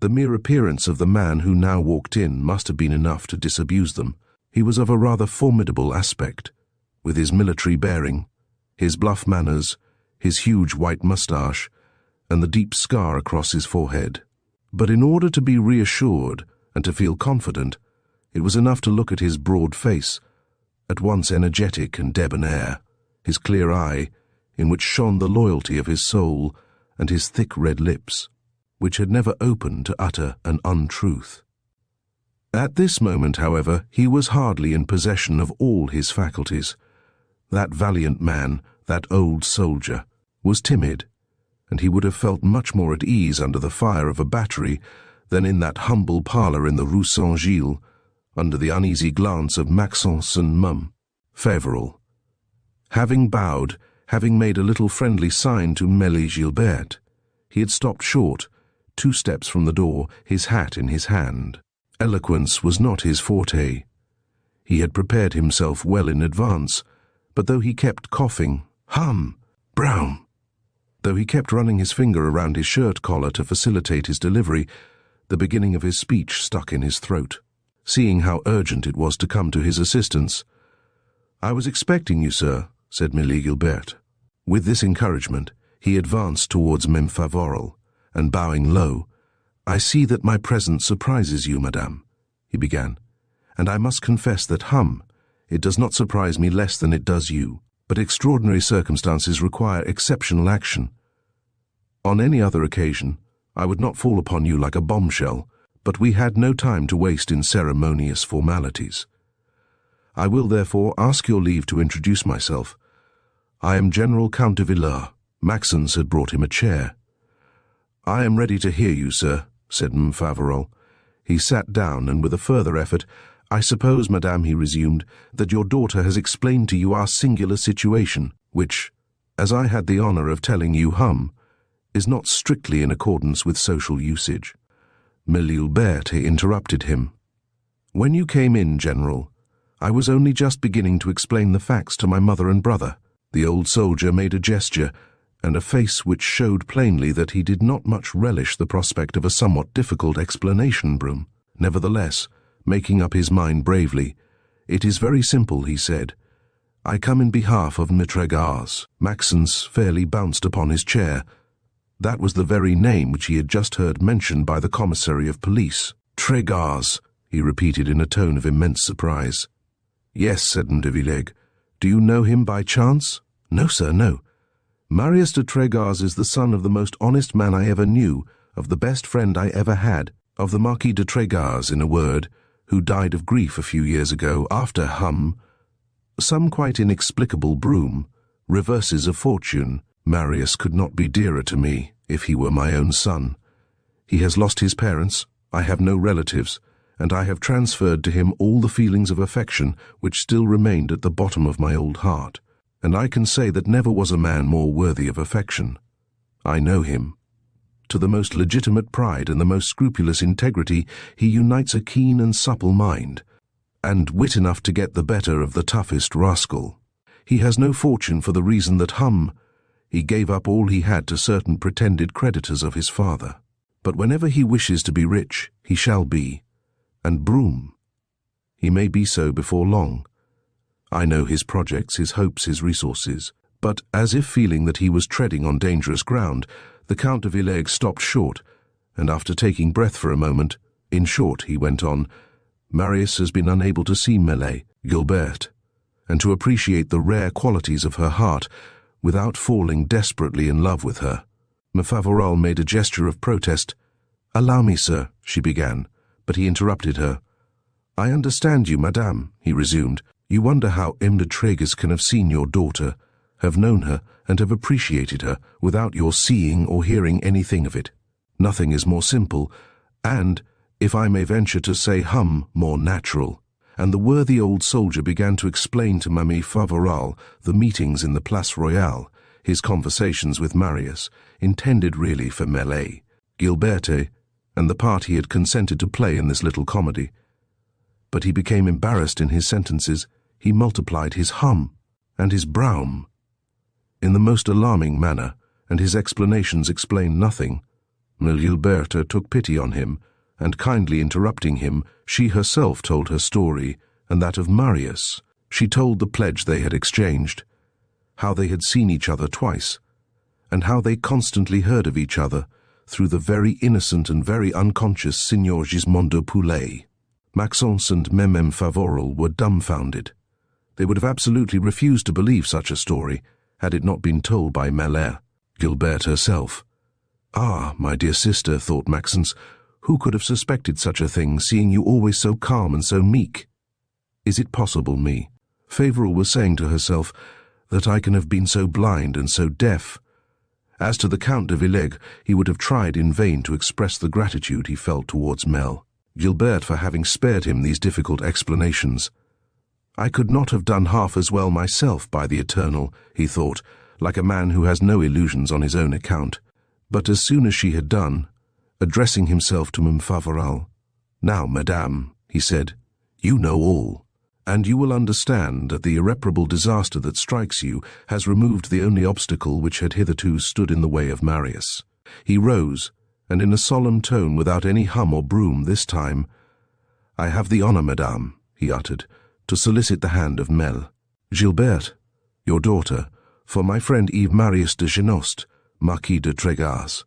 the mere appearance of the man who now walked in must have been enough to disabuse them. He was of a rather formidable aspect, with his military bearing, his bluff manners, his huge white moustache, and the deep scar across his forehead. But in order to be reassured and to feel confident, it was enough to look at his broad face, at once energetic and debonair, his clear eye, in which shone the loyalty of his soul, and his thick red lips, which had never opened to utter an untruth. At this moment, however, he was hardly in possession of all his faculties. That valiant man, that old soldier, was timid, and he would have felt much more at ease under the fire of a battery than in that humble parlour in the Rue St. Gilles, under the uneasy glance of Maxence and Favoral. Having bowed, having made a little friendly sign to Emile Gilbert, he had stopped short, 2 steps from the door, his hat in his hand. Eloquence was not his forte. He had prepared himself well in advance, but though he kept coughing, Brown, though he kept running his finger around his shirt collar to facilitate his delivery, the beginning of his speech stuck in his throat. Seeing how urgent it was to come to his assistance, "I was expecting you, sir," said Emile Gilbert. With this encouragement, he advanced towards Mem Favoral, and bowing low, "I see that my presence surprises you, madame," he began, "and I must confess that, it does not surprise me less than it does you, but extraordinary circumstances require exceptional action. On any other occasion, I would not fall upon you like a bombshell, but we had no time to waste in ceremonious formalities. I will, therefore, ask your leave to introduce myself. I am General Count de Villars." Maxence had brought him a chair. "I am ready to hear you, sir," said M. Favoral. He sat down, and with a further effort, "I suppose, madame," he resumed, "that your daughter has explained to you our singular situation, which, as I had the honour of telling you, is not strictly in accordance with social usage." Gilbert interrupted him. "When you came in, General, I was only just beginning to explain the facts to my mother and brother." The old soldier made a gesture, and a face which showed plainly that he did not much relish the prospect of a somewhat difficult explanation. Nevertheless, making up his mind bravely, "It is very simple," he said. "I come in behalf of Trégar's." Maxence fairly bounced upon his chair. That was the very name which he had just heard mentioned by the commissary of police. "Trégar's," he repeated in a tone of immense surprise. "Yes," said de Villègue. "Do you know him by chance?" "No, sir, no." "Marius de Trégar's is the son of the most honest man I ever knew, of the best friend I ever had, of the Marquis de Trégar's, in a word, who died of grief a few years ago after some quite inexplicable reverses of fortune. Marius could not be dearer to me if he were my own son. He has lost his parents, I have no relatives, and I have transferred to him all the feelings of affection which still remained at the bottom of my old heart, and I can say that never was a man more worthy of affection. I know him. To the most legitimate pride and the most scrupulous integrity he unites a keen and supple mind, and wit enough to get the better of the toughest rascal. He has no fortune for the reason that he gave up all he had to certain pretended creditors of his father. But whenever he wishes to be rich, he shall be. And he may be so before long. I know his projects, his hopes, his resources. But, as if feeling that he was treading on dangerous ground, the Count de Villègue stopped short, and after taking breath for a moment, "In short," he went on, "Marius has been unable to see Gilbert, and to appreciate the rare qualities of her heart, without falling desperately in love with her." Favoral made a gesture of protest. "Allow me, sir," she began, but he interrupted her. "I understand you, madame," he resumed. "You wonder how M. de Trégar's can have seen your daughter, have known her, and have appreciated her without your seeing or hearing anything of it. Nothing is more simple, and, if I may venture to say more natural." And the worthy old soldier began to explain to Emile Favoral the meetings in the Place Royale, his conversations with Marius, intended really for Mele, Gilberte, and the part he had consented to play in this little comedy. But he became embarrassed in his sentences. He multiplied his and his brown in the most alarming manner, and his explanations explained nothing. Gilberte took pity on him, and kindly interrupting him, she herself told her story, and that of Marius. She told the pledge they had exchanged, how they had seen each other twice, and how they constantly heard of each other through the very innocent and very unconscious Signor Gismondo Poulet. Maxence and Emile Favoral were dumbfounded. They would have absolutely refused to believe such a story had it not been told by Mele, Gilberte herself. "Ah, my dear sister," thought Maxence, "who could have suspected such a thing, seeing you always so calm and so meek? Is it possible, me?" Favoral was saying to herself, "that I can have been so blind and so deaf?" As to the Count de Villegre, he would have tried in vain to express the gratitude he felt towards Gilberte for having spared him these difficult explanations. "I could not have done half as well myself, by the Eternal," he thought, like a man who has no illusions on his own account. But as soon as she had done, addressing himself to Emile Favoral, "Now, madame," he said, "you know all, and you will understand that the irreparable disaster that strikes you has removed the only obstacle which had hitherto stood in the way of Marius." He rose, and in a solemn tone, without any or broom this time, "I have the honor, madame," he uttered, "to solicit the hand of Gilberte, your daughter, for my friend Yves Marius de Genost, Marquis de Trégas."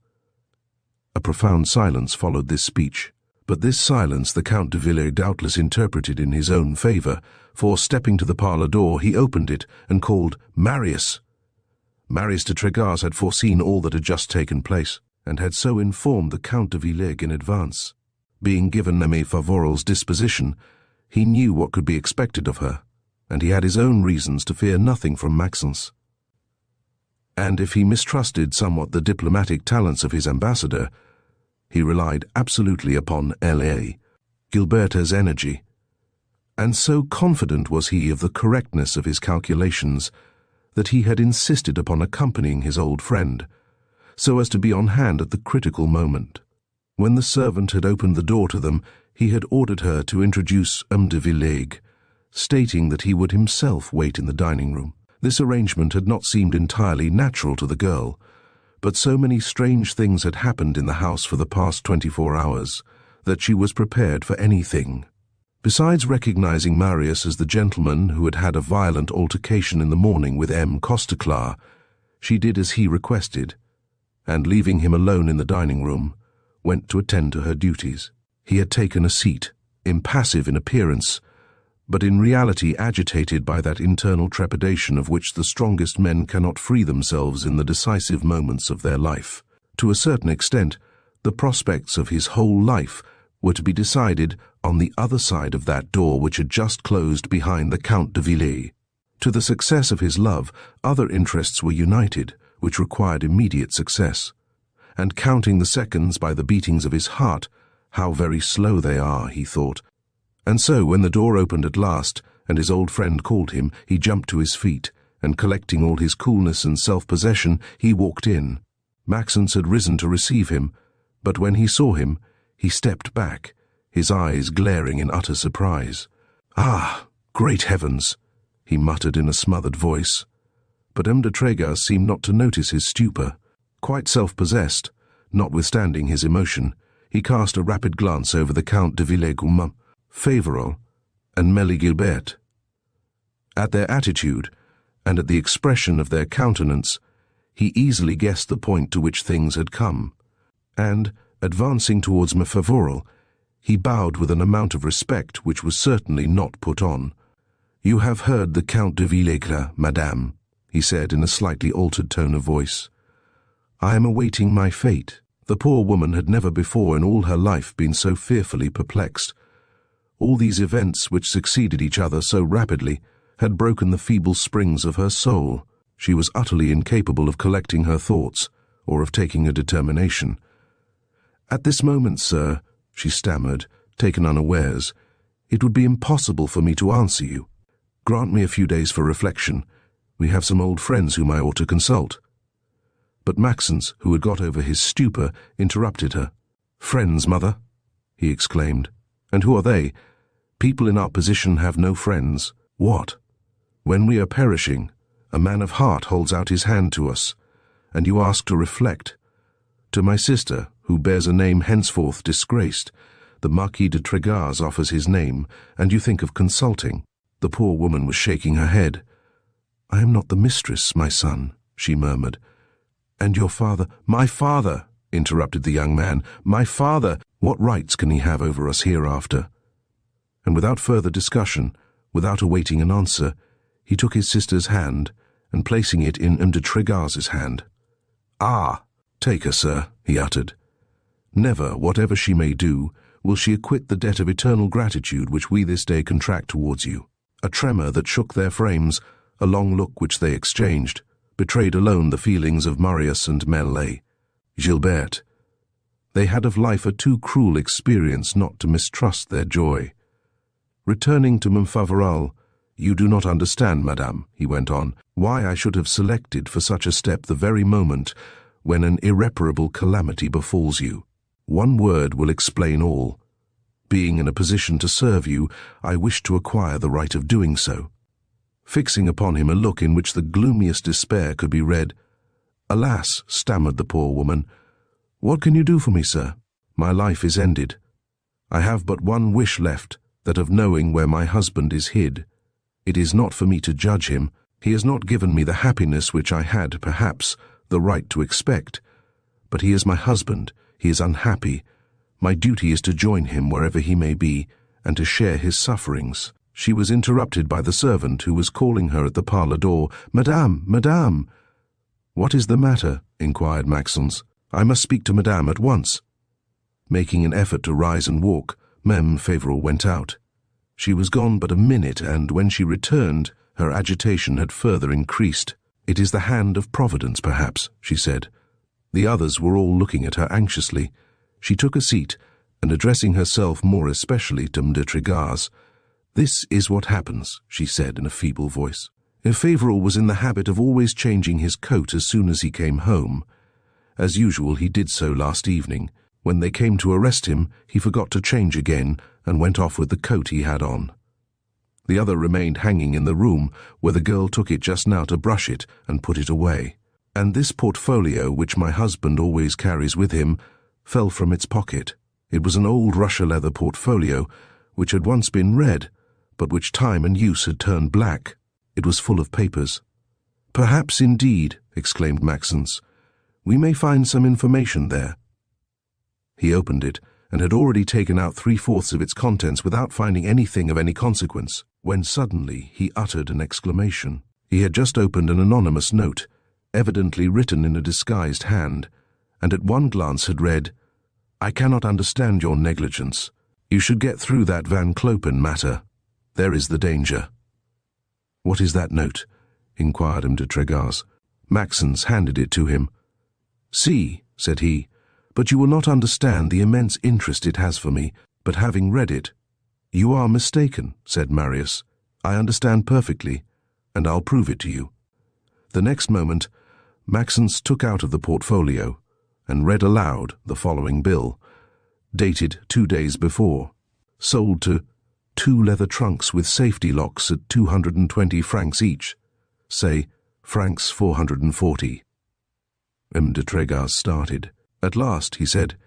A profound silence followed this speech, but this silence the Count de Villegre doubtless interpreted in his own favor, for stepping to the parlor door, he opened it and called, "Marius!" Marius de Trégas had foreseen all that had just taken place, and had so informed the Count de Villegre in advance. Being given Emile Favoral's disposition, he knew what could be expected of her, and he had his own reasons to fear nothing from Maxence. And if he mistrusted somewhat the diplomatic talents of his ambassador, he relied absolutely upon L.A., Gilberte's energy, and so confident was he of the correctness of his calculations that he had insisted upon accompanying his old friend, so as to be on hand at the critical moment. When the servant had opened the door to them, he had ordered her to introduce de Villegre, stating that he would himself wait in the dining-room. This arrangement had not seemed entirely natural to the girl, but so many strange things had happened in the house for the past 24 hours that she was prepared for anything. Besides recognizing Marius as the gentleman who had had a violent altercation in the morning with M. Costeclar, she did as he requested, and leaving him alone in the dining-room, went to attend to her duties. He had taken a seat, impassive in appearance, but in reality agitated by that internal trepidation of which the strongest men cannot free themselves in the decisive moments of their life. To a certain extent, the prospects of his whole life were to be decided on the other side of that door which had just closed behind the Count de Villegre. To the success of his love, other interests were united, which required immediate success. And counting the seconds by the beatings of his heart, how very slow they are, he thought. And so, when the door opened at last, and his old friend called him, he jumped to his feet, and collecting all his coolness and self-possession, he walked in. Maxence had risen to receive him, but when he saw him, he stepped back, his eyes glaring in utter surprise. "Ah, great heavens!" he muttered in a smothered voice. But M. de Trégas seemed not to notice his stupor. Quite self-possessed, notwithstanding his emotion, he cast a rapid glance over the Count de Villegre, Favoral, and Emile Gilberte. At their attitude, and at the expression of their countenance, he easily guessed the point to which things had come, and, advancing towards M. Favoral, he bowed with an amount of respect which was certainly not put on. "You have heard the Count de Villegre, madame," he said in a slightly altered tone of voice. "I am awaiting my fate." The poor woman had never before in all her life been so fearfully perplexed. All these events, which succeeded each other so rapidly, had broken the feeble springs of her soul. She was utterly incapable of collecting her thoughts or of taking a determination. "At this moment, sir," she stammered, taken unawares, "it would be impossible for me to answer you. Grant me a few days for reflection. We have some old friends whom I ought to consult." But Maxence, who had got over his stupor, interrupted her. "Friends, mother?" he exclaimed. "And who are they? People in our position have no friends. What? When we are perishing, a man of heart holds out his hand to us, and you ask to reflect. To my sister, who bears a name henceforth disgraced, the Marquis de Tregas offers his name, and you think of consulting." The poor woman was shaking her head. "I am not the mistress, my son," she murmured. "And your father—" "My father!" interrupted the young man. "My father! What rights can he have over us hereafter?" And without further discussion, without awaiting an answer, he took his sister's hand, and placing it in M. de Tregas's hand. "Ah! Take her, sir," he uttered. "Never, whatever she may do, will she acquit the debt of eternal gratitude which we this day contract towards you." A tremor that shook their frames, a long look which they exchanged, betrayed alone the feelings of Marius and Merlet. Gilberte. They had of life a too cruel experience not to mistrust their joy. Returning to M. Favoral, "You do not understand, madame," he went on, "why I should have selected for such a step the very moment when an irreparable calamity befalls you. One word will explain all. Being in a position to serve you, I wish to acquire the right of doing so." Fixing upon him a look in which the gloomiest despair could be read, "Alas," stammered the poor woman, "what can you do for me, sir? My life is ended. I have but one wish left, that of knowing where my husband is hid. It is not for me to judge him. He has not given me the happiness which I had, perhaps, the right to expect. But he is my husband. He is unhappy. My duty is to join him wherever he may be, and to share his sufferings." She was interrupted by the servant who was calling her at the parlour door. "Madame, madame!" "What is the matter?" inquired Maxence. "I must speak to madame at once." Making an effort to rise and walk, Meme Favoral went out. She was gone but a minute, and when she returned, her agitation had further increased. "It is the hand of Providence, perhaps," she said. The others were all looking at her anxiously. She took a seat, and addressing herself more especially to M. de Tregas, "This is what happens," she said in a feeble voice. Favoral was in the habit of always changing his coat as soon as he came home. As usual, he did so last evening. When they came to arrest him, he forgot to change again and went off with the coat he had on. The other remained hanging in the room, where the girl took it just now to brush it and put it away. And this portfolio, which my husband always carries with him, fell from its pocket. It was an old Russia leather portfolio, which had once been red, but which time and use had turned black. It was full of papers. "Perhaps indeed," exclaimed Maxence, "we may find some information there." He opened it, and had already taken out 3/4 of its contents without finding anything of any consequence, when suddenly he uttered an exclamation. He had just opened an anonymous note, evidently written in a disguised hand, and at one glance had read, "I cannot understand your negligence. You should get through that Van Clopen matter. There is the danger." "What is that note?" inquired M. de Tregas. Maxence handed it to him. "See," said he, "but you will not understand the immense interest it has for me, but having read it—" "You are mistaken," said Marius. "I understand perfectly, and I'll prove it to you." The next moment, Maxence took out of the portfolio and read aloud the following bill, dated 2 days before. "Sold to 2 leather trunks with safety locks at 220 francs each. Say, francs 440. M. de Tregas started. "At last," he said,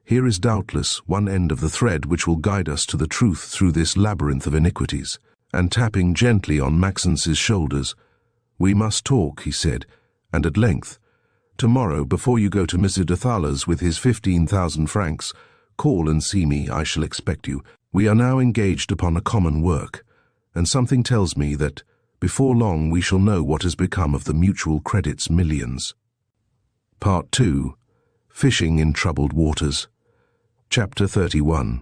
"here is doubtless one end of the thread which will guide us to the truth through this labyrinth of iniquities." And tapping gently on Maxence's shoulders, "We must talk," he said, "and at length. Tomorrow, before you go to M. de Thaler's with his 15,000 francs, call and see me. I shall expect you. We are now engaged upon a common work, and something tells me that before long we shall know what has become of the Mutual Credit's millions." Part 2. Fishing in Troubled Waters. Chapter 31.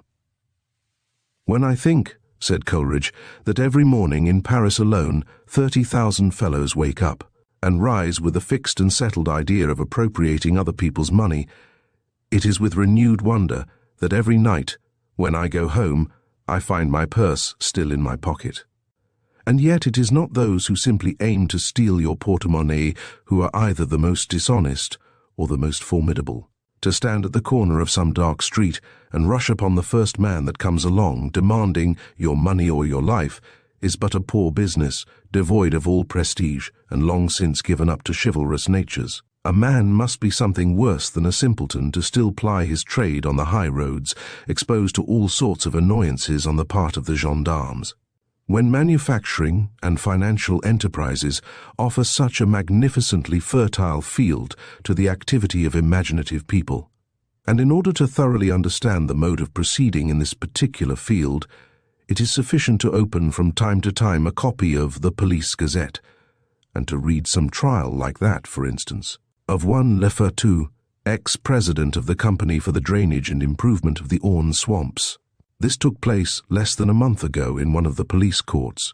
"When I think," said Coleridge, "that every morning in Paris alone 30,000 fellows wake up, and rise with a fixed and settled idea of appropriating other people's money, it is with renewed wonder that every night, when I go home, I find my purse still in my pocket. And yet it is not those who simply aim to steal your portemonnaie who are either the most dishonest or the most formidable. To stand at the corner of some dark street and rush upon the first man that comes along, demanding your money or your life, is but a poor business, devoid of all prestige and long since given up to chivalrous natures. A man must be something worse than a simpleton to still ply his trade on the high roads, exposed to all sorts of annoyances on the part of the gendarmes. When manufacturing and financial enterprises offer such a magnificently fertile field to the activity of imaginative people, and in order to thoroughly understand the mode of proceeding in this particular field, it is sufficient to open from time to time a copy of the Police Gazette, and to read some trial like that, for instance, of one Lefertu, ex-president of the Company for the Drainage and Improvement of the Orne Swamps. This took place less than a month ago in one of the police courts.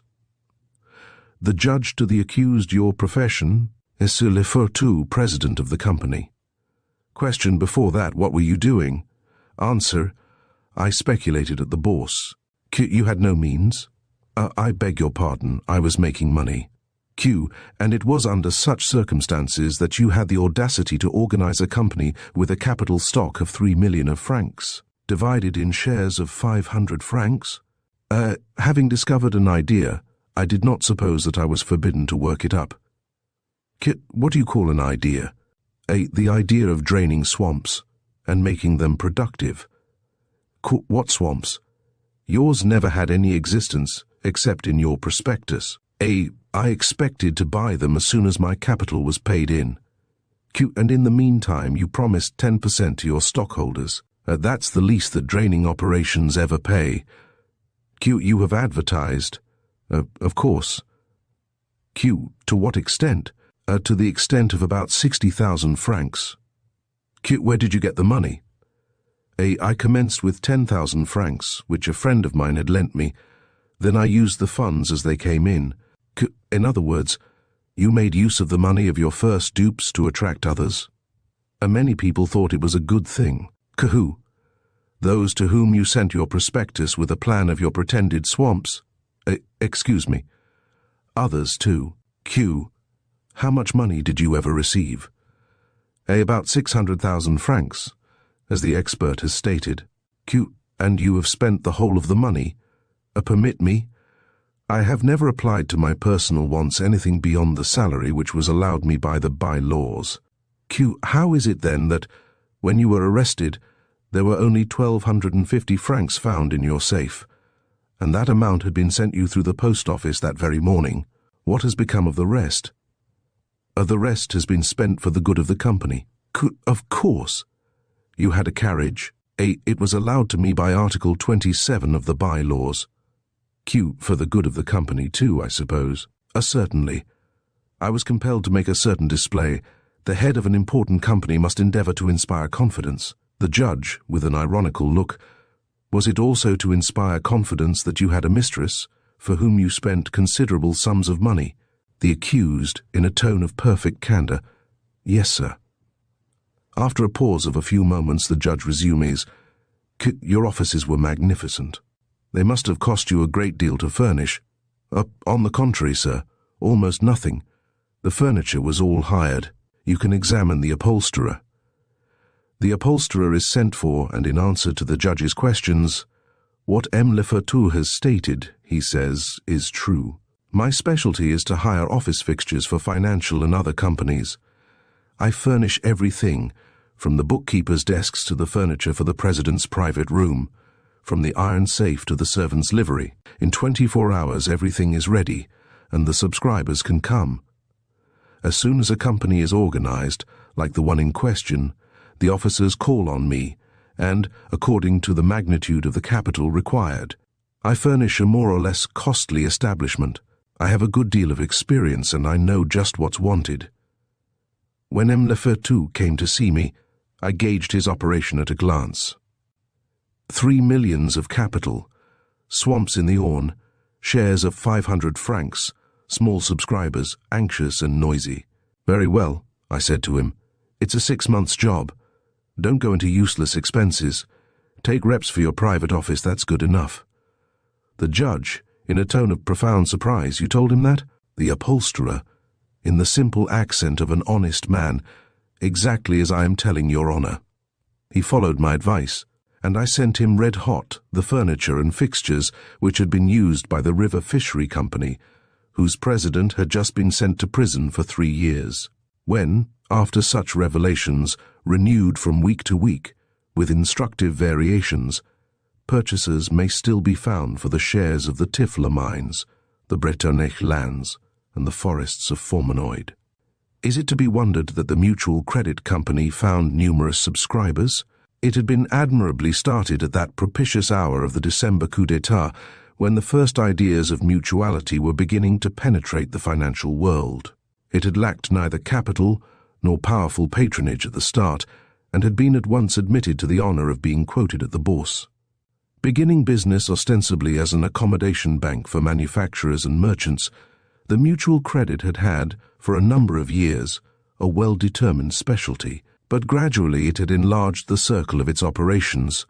The judge to the accused, your profession, is Sir Lefertu, president of the company. Question before that, what were you doing? Answer, I speculated at the bourse. Q, you had no means? I beg your pardon, I was making money. Q, and it was under such circumstances that you had the audacity to organize a company with a capital stock of 3 million of francs, divided in shares of 500 francs? Having discovered an idea, I did not suppose that I was forbidden to work it up. Q, what do you call an idea? The idea of draining swamps and making them productive. Q, what swamps? Yours never had any existence except in your prospectus. I expected to buy them as soon as my capital was paid in. Q, and in the meantime you promised 10% to your stockholders. That's the least that draining operations ever pay. Q, you have advertised. Of course. Q, to what extent? To the extent of about 60,000 francs. Q, where did you get the money? I commenced with 10,000 francs, which a friend of mine had lent me. Then I used the funds as they came in. In other words, you made use of the money of your first dupes to attract others. Many people thought it was a good thing. Who? Those to whom you sent your prospectus with a plan of your pretended swamps. Excuse me. Others too. Q. How much money did you ever receive? About 600,000 francs, as the expert has stated. Q. And you have spent the whole of the money? Permit me. I have never applied to my personal wants anything beyond the salary which was allowed me by the by-laws. Q. How is it then that, when you were arrested, there were only 1,250 francs found in your safe, and that amount had been sent you through the post office that very morning? What has become of the rest? The rest has been spent for the good of the company. Of course. You had a carriage. It was allowed to me by Article 27 of the by-laws. Q. For the good of the company too, I suppose. Certainly. I was compelled to make a certain display. The head of an important company must endeavor to inspire confidence. The judge, with an ironical look, was it also to inspire confidence that you had a mistress, for whom you spent considerable sums of money? The accused, in a tone of perfect candor, Yes, sir. After a pause of a few moments, the judge resumes, Your offices were magnificent. They must have cost you a great deal to furnish. On the contrary, sir, almost nothing. The furniture was all hired. You can examine the upholsterer. The upholsterer is sent for, and in answer to the judge's questions, what M. Lefertu has stated, he says, is true. My specialty is to hire office fixtures for financial and other companies. I furnish everything, from the bookkeeper's desks to the furniture for the president's private room, from the iron safe to the servant's livery. In 24 hours everything is ready, and the subscribers can come. As soon as a company is organized, like the one in question, the officers call on me, and, according to the magnitude of the capital required, I furnish a more or less costly establishment. I have a good deal of experience, and I know just what's wanted. When M. Lefertu came to see me, I gauged his operation at a glance. 3 millions of capital, swamps in the Orne, shares of 500 francs, small subscribers, anxious and noisy. "Very well," I said to him. "It's a 6 months job. Don't go into useless expenses. Take reps for your private office, that's good enough." The judge, in a tone of profound surprise, "You told him that?" The upholsterer, in the simple accent of an honest man, "Exactly as I am telling your honor." He followed my advice, and I sent him red hot the furniture and fixtures which had been used by the River Fishery Company, whose president had just been sent to prison for 3 years. When, after such revelations, renewed from week to week, with instructive variations, purchasers may still be found for the shares of the Tifler mines, the Bretonneux lands, and the forests of Formanoid. Is it to be wondered that the Mutual Credit Company found numerous subscribers? It had been admirably started at that propitious hour of the December coup d'etat, when the first ideas of mutuality were beginning to penetrate the financial world. It had lacked neither capital nor powerful patronage at the start, and had been at once admitted to the honor of being quoted at the Bourse. Beginning business ostensibly as an accommodation bank for manufacturers and merchants, the Mutual Credit had had, for a number of years, a well-determined specialty, but gradually it had enlarged the circle of its operations,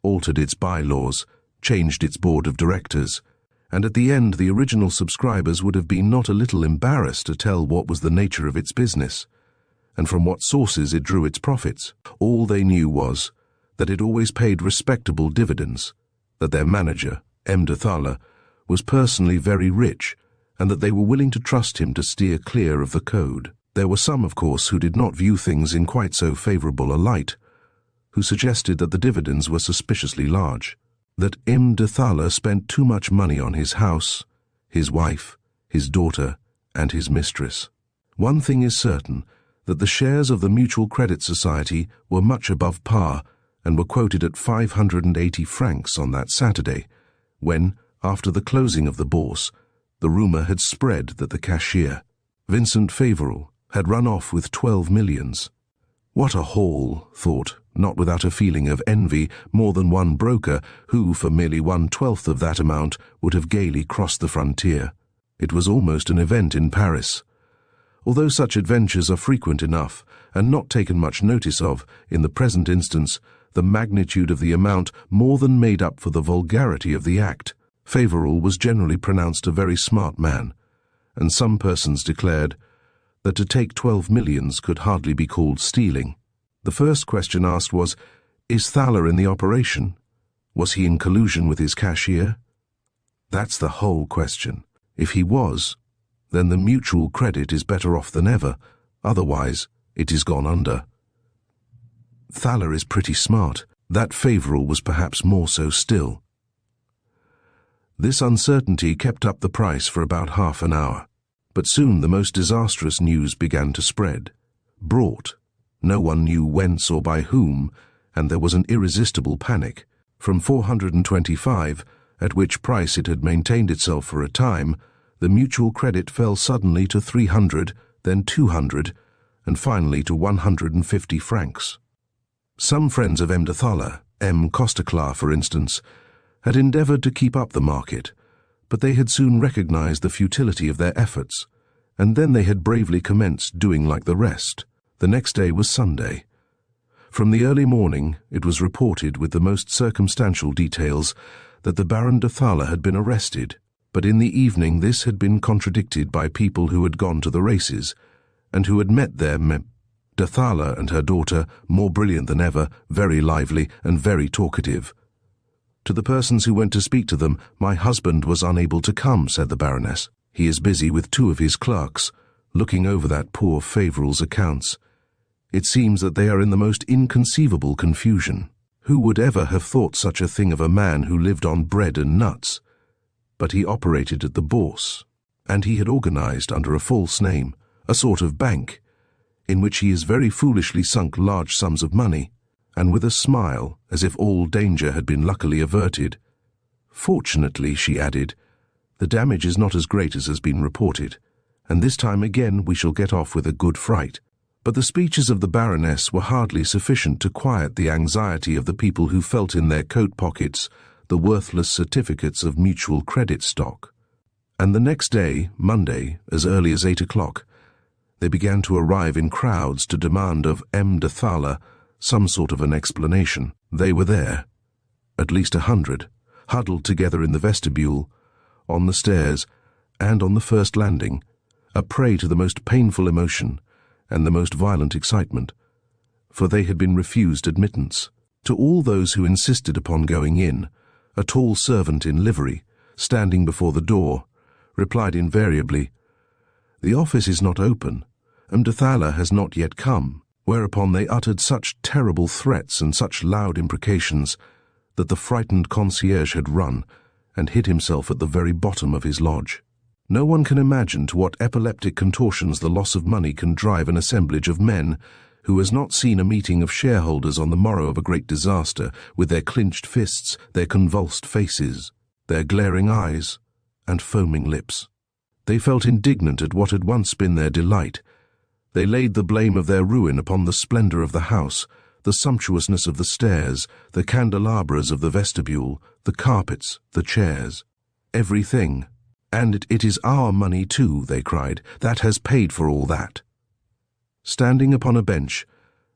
altered its bylaws, changed its board of directors, and at the end the original subscribers would have been not a little embarrassed to tell what was the nature of its business, and from what sources it drew its profits. All they knew was that it always paid respectable dividends, that their manager, M. de Thaler, was personally very rich, and that they were willing to trust him to steer clear of the code. There were some, of course, who did not view things in quite so favorable a light, who suggested that the dividends were suspiciously large, that M. de Thaler spent too much money on his house, his wife, his daughter, and his mistress. One thing is certain, that the shares of the Mutual Credit Society were much above par, and were quoted at 580 francs on that Saturday, when, after the closing of the Bourse, the rumor had spread that the cashier, Vincent Favoral, had run off with 12 millions. What a haul, thought, not without a feeling of envy, more than one broker who, for merely 1/12 of that amount, would have gaily crossed the frontier. It was almost an event in Paris. Although such adventures are frequent enough, and not taken much notice of, in the present instance, the magnitude of the amount more than made up for the vulgarity of the act. Favoral was generally pronounced a very smart man, and some persons declared that to take 12 millions could hardly be called stealing. The first question asked was, "Is Thaler in the operation? Was he in collusion with his cashier?" That's the whole question. If he was, then the Mutual Credit is better off than ever, otherwise it is gone under. Thaler is pretty smart. That Favoral was perhaps more so still. This uncertainty kept up the price for about half an hour, but soon the most disastrous news began to spread. Brought, no one knew whence or by whom, and there was an irresistible panic. From 425, at which price it had maintained itself for a time, the Mutual Credit fell suddenly to 300, then 200, and finally to 150 francs. Some friends of M. de Thaler, M. Costeclar for instance, had endeavored to keep up the market, but they had soon recognized the futility of their efforts, and then they had bravely commenced doing like the rest. The next day was Sunday. From the early morning it was reported with the most circumstantial details that the Baron de Thaler had been arrested, but in the evening this had been contradicted by people who had gone to the races, and who had met their de Thaler and her daughter, more brilliant than ever, very lively and very talkative. To the persons who went to speak to them, "My husband was unable to come," said the Baroness. "He is busy with 2 of his clerks, looking over that poor Favoral's accounts. It seems that they are in the most inconceivable confusion. Who would ever have thought such a thing of a man who lived on bread and nuts? But he operated at the Bourse, and he had organized under a false name, a sort of bank, in which he has very foolishly sunk large sums of money, and with a smile, as if all danger had been luckily averted. Fortunately," she added, "the damage is not as great as has been reported, and this time again we shall get off with a good fright." But the speeches of the Baroness were hardly sufficient to quiet the anxiety of the people who felt in their coat pockets the worthless certificates of Mutual Credit stock. And the next day, Monday, as early as 8 o'clock, They began to arrive in crowds to demand of M. de Thala some sort of an explanation. They were there, at least 100, huddled together in the vestibule, on the stairs, and on the first landing, a prey to the most painful emotion and the most violent excitement, for they had been refused admittance. To all those who insisted upon going in, a tall servant in livery, standing before the door, replied invariably, "The office is not open. M. de Thala has not yet come," whereupon they uttered such terrible threats and such loud imprecations that the frightened concierge had run and hid himself at the very bottom of his lodge. No one can imagine to what epileptic contortions the loss of money can drive an assemblage of men who has not seen a meeting of shareholders on the morrow of a great disaster, with their clenched fists, their convulsed faces, their glaring eyes, and foaming lips. They felt indignant at what had once been their delight. They laid the blame of their ruin upon the splendor of the house, the sumptuousness of the stairs, the candelabras of the vestibule, the carpets, the chairs, everything. "And it is our money too," they cried, "that has paid for all that." Standing upon a bench,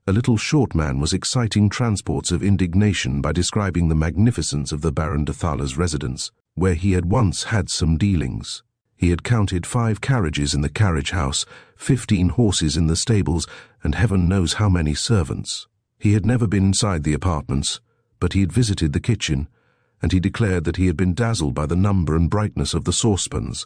a little short man was exciting transports of indignation by describing the magnificence of the Baron de Thala's residence, where he had once had some dealings. He had counted 5 carriages in the carriage house, 15 horses in the stables, and heaven knows how many servants. He had never been inside the apartments, but he had visited the kitchen, and he declared that he had been dazzled by the number and brightness of the saucepans,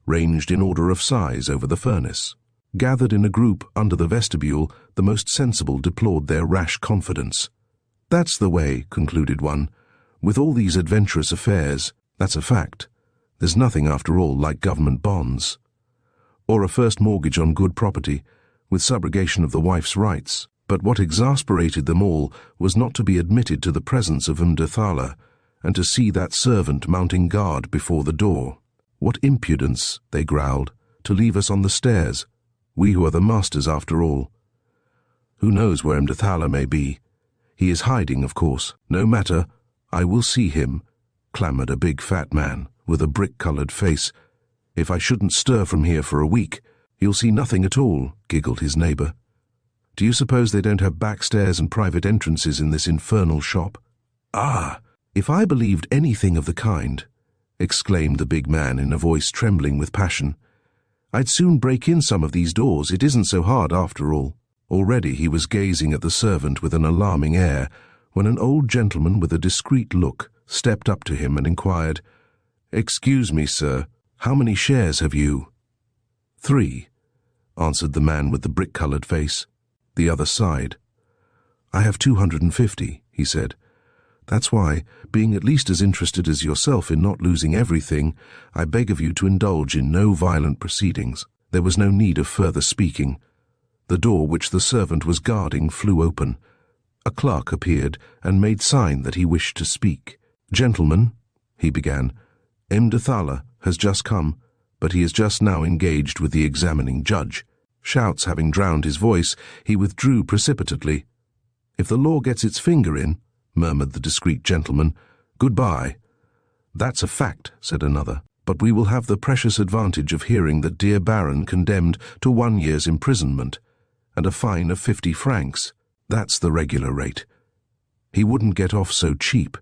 ranged in order of size over the furnace. Gathered in a group under the vestibule, the most sensible deplored their rash confidence. "That's the way," concluded one, "with all these adventurous affairs. That's a fact. There's nothing, after all, like government bonds. Or a first mortgage on good property, with subrogation of the wife's rights." But what exasperated them all was not to be admitted to the presence of M. de Thala, and to see that servant mounting guard before the door. "What impudence," they growled, "to leave us on the stairs, we who are the masters after all. Who knows where M. de Thala may be? He is hiding, of course. No matter, I will see him," clamoured a big fat man with a brick-coloured face. "If I shouldn't stir from here for a week, you'll see nothing at all," giggled his neighbour. "Do you suppose they don't have back stairs and private entrances in this infernal shop?" "Ah, if I believed anything of the kind," exclaimed the big man in a voice trembling with passion, "I'd soon break in some of these doors. It isn't so hard after all." Already he was gazing at the servant with an alarming air, when an old gentleman with a discreet look stepped up to him and inquired, "Excuse me, sir, how many shares have you?" "3, answered the man with the brick-coloured face. The other sighed. "I have 250, he said. "That's why, being at least as interested as yourself in not losing everything, I beg of you to indulge in no violent proceedings." There was no need of further speaking. The door which the servant was guarding flew open. A clerk appeared and made sign that he wished to speak. "Gentlemen," he began, "M. de Thala has just come, but he is just now engaged with the examining judge." Shouts having drowned his voice, he withdrew precipitately. "If the law gets its finger in," murmured the discreet gentleman, "goodbye." "That's a fact," said another, "but we will have the precious advantage of hearing that dear Baron condemned to 1 year's imprisonment, and a fine of 50 francs. That's the regular rate. He wouldn't get off so cheap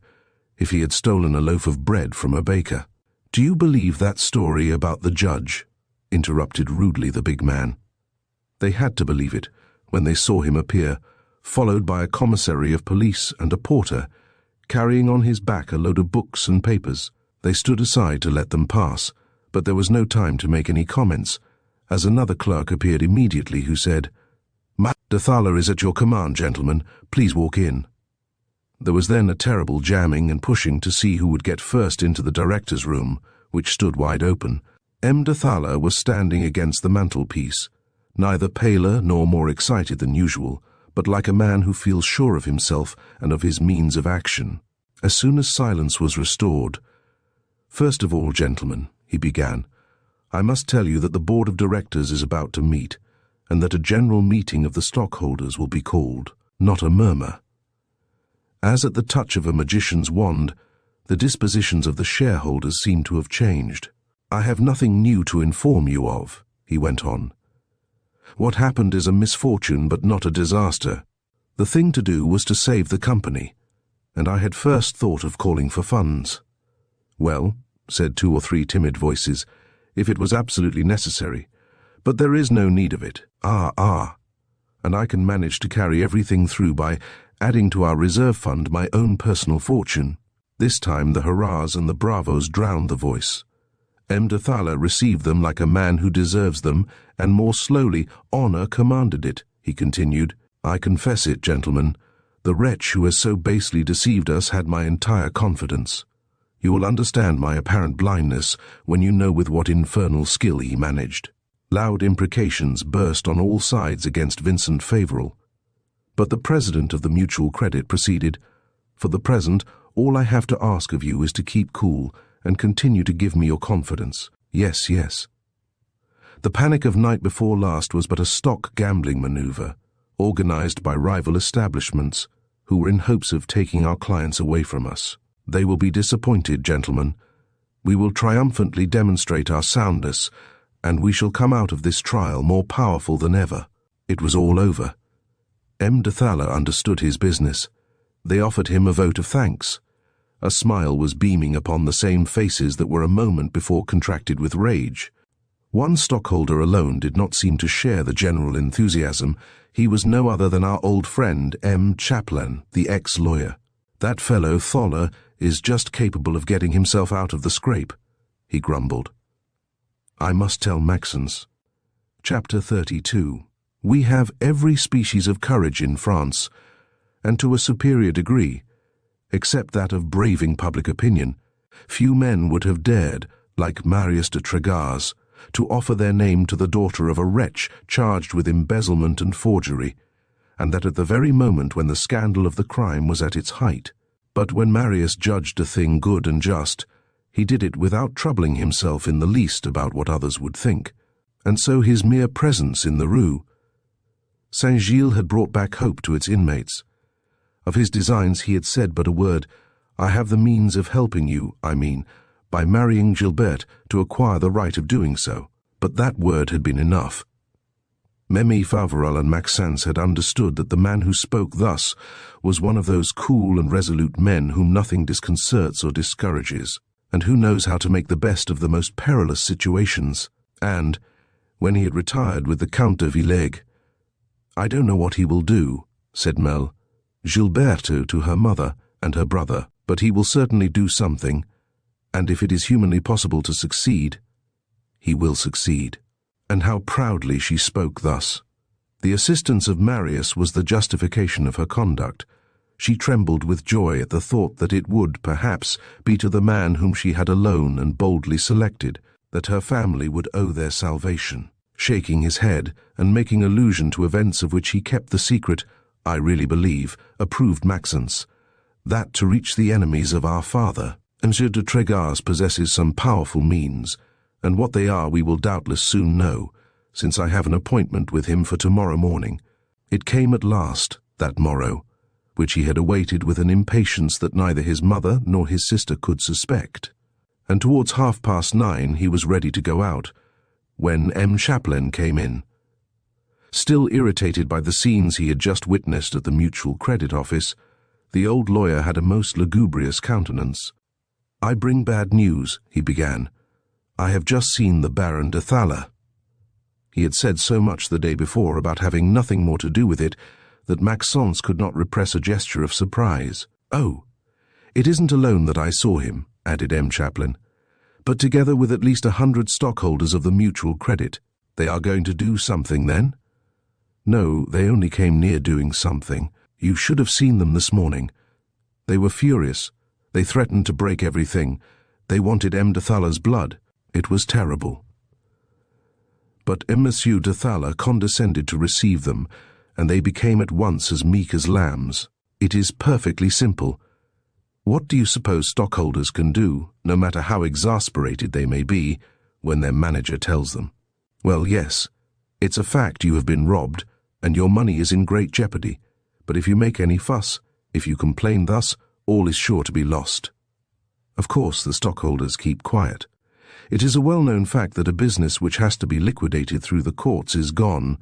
if he had stolen a loaf of bread from a baker." "Do you believe that story about the judge?" interrupted rudely the big man. They had to believe it when they saw him appear, followed by a commissary of police and a porter, carrying on his back a load of books and papers. They stood aside to let them pass, but there was no time to make any comments, as another clerk appeared immediately who said, "M. de Thala is at your command, gentlemen. Please walk in." There was then a terrible jamming and pushing to see who would get first into the director's room, which stood wide open. M. de Thala was standing against the mantelpiece, neither paler nor more excited than usual, but like a man who feels sure of himself and of his means of action. As soon as silence was restored, "First of all, gentlemen," he began, "I must tell you that the board of directors is about to meet, and that a general meeting of the stockholders will be called." Not a murmur. As at the touch of a magician's wand, the dispositions of the shareholders seemed to have changed. "I have nothing new to inform you of," he went on. What happened is a misfortune but not a disaster. The thing to do was to save the company, and I had first thought of calling for funds. Well, said 2 or 3 timid voices, if it was absolutely necessary. But there is no need of it. And I can manage to carry everything through by adding to our reserve fund my own personal fortune. This time the hurrahs and the bravos drowned the voice. M. de Thaler received them like a man who deserves them, and more slowly honor commanded it, he continued. I confess it, gentlemen. The wretch who has so basely deceived us had my entire confidence. You will understand my apparent blindness when you know with what infernal skill he managed. Loud imprecations burst on all sides against Vincent Favoral. But the president of the Mutual Credit proceeded, For the present, all I have to ask of you is to keep cool and continue to give me your confidence. Yes, yes. The panic of night before last was but a stock gambling maneuver, organized by rival establishments who were in hopes of taking our clients away from us. They will be disappointed, gentlemen. We will triumphantly demonstrate our soundness, and we shall come out of this trial more powerful than ever. It was all over. M. de Thaler understood his business. They offered him a vote of thanks. A smile was beaming upon the same faces that were a moment before contracted with rage. One stockholder alone did not seem to share the general enthusiasm. He was no other than our old friend M. Chaplin, the ex-lawyer. That fellow, Thaler, is just capable of getting himself out of the scrape, he grumbled. I must tell Maxence. Chapter 32. We have every species of courage in France, and to a superior degree, except that of braving public opinion. Few men would have dared, like Marius de Tregas, to offer their name to the daughter of a wretch charged with embezzlement and forgery, and that at the very moment when the scandal of the crime was at its height. But when Marius judged a thing good and just, he did it without troubling himself in the least about what others would think, and so his mere presence in the Rue St. Gilles had brought back hope to its inmates. Of his designs he had said but a word, I have the means of helping you, by marrying Gilberte to acquire the right of doing so. But that word had been enough. Emile Favoral and Maxence had understood that the man who spoke thus was one of those cool and resolute men whom nothing disconcerts or discourages, and who knows how to make the best of the most perilous situations. And, when he had retired with the Count de Villègue, I don't know what he will do, said Mel, Gilberto to her mother and her brother, but he will certainly do something, and if it is humanly possible to succeed, he will succeed. And how proudly she spoke thus. The assistance of Marius was the justification of her conduct. She trembled with joy at the thought that it would, perhaps, be to the man whom she had alone and boldly selected, that her family would owe their salvation. Shaking his head and making allusion to events of which he kept the secret, I really believe, approved Maxence, that to reach the enemies of our father, M. de Tregas possesses some powerful means, and what they are we will doubtless soon know, since I have an appointment with him for tomorrow morning. It came at last, that morrow, which he had awaited with an impatience that neither his mother nor his sister could suspect, and towards 9:30 he was ready to go out, when M. Chaplin came in. Still irritated by the scenes he had just witnessed at the Mutual Credit Office, the old lawyer had a most lugubrious countenance. I bring bad news, he began. I have just seen the Baron de Thaler. He had said so much the day before about having nothing more to do with it that Maxence could not repress a gesture of surprise. Oh, it isn't alone that I saw him, added M. Chaplin, but together with at least 100 stockholders of the Mutual Credit. They are going to do something, then? No, they only came near doing something. You should have seen them this morning. They were furious. They threatened to break everything. They wanted M. de Thaler's blood. It was terrible. But Monsieur de Thaler condescended to receive them, and they became at once as meek as lambs. It is perfectly simple. What do you suppose stockholders can do, no matter how exasperated they may be, when their manager tells them? Well, yes, it's a fact you have been robbed, and your money is in great jeopardy. But if you make any fuss, if you complain thus, all is sure to be lost. Of course, the stockholders keep quiet. It is a well-known fact that a business which has to be liquidated through the courts is gone,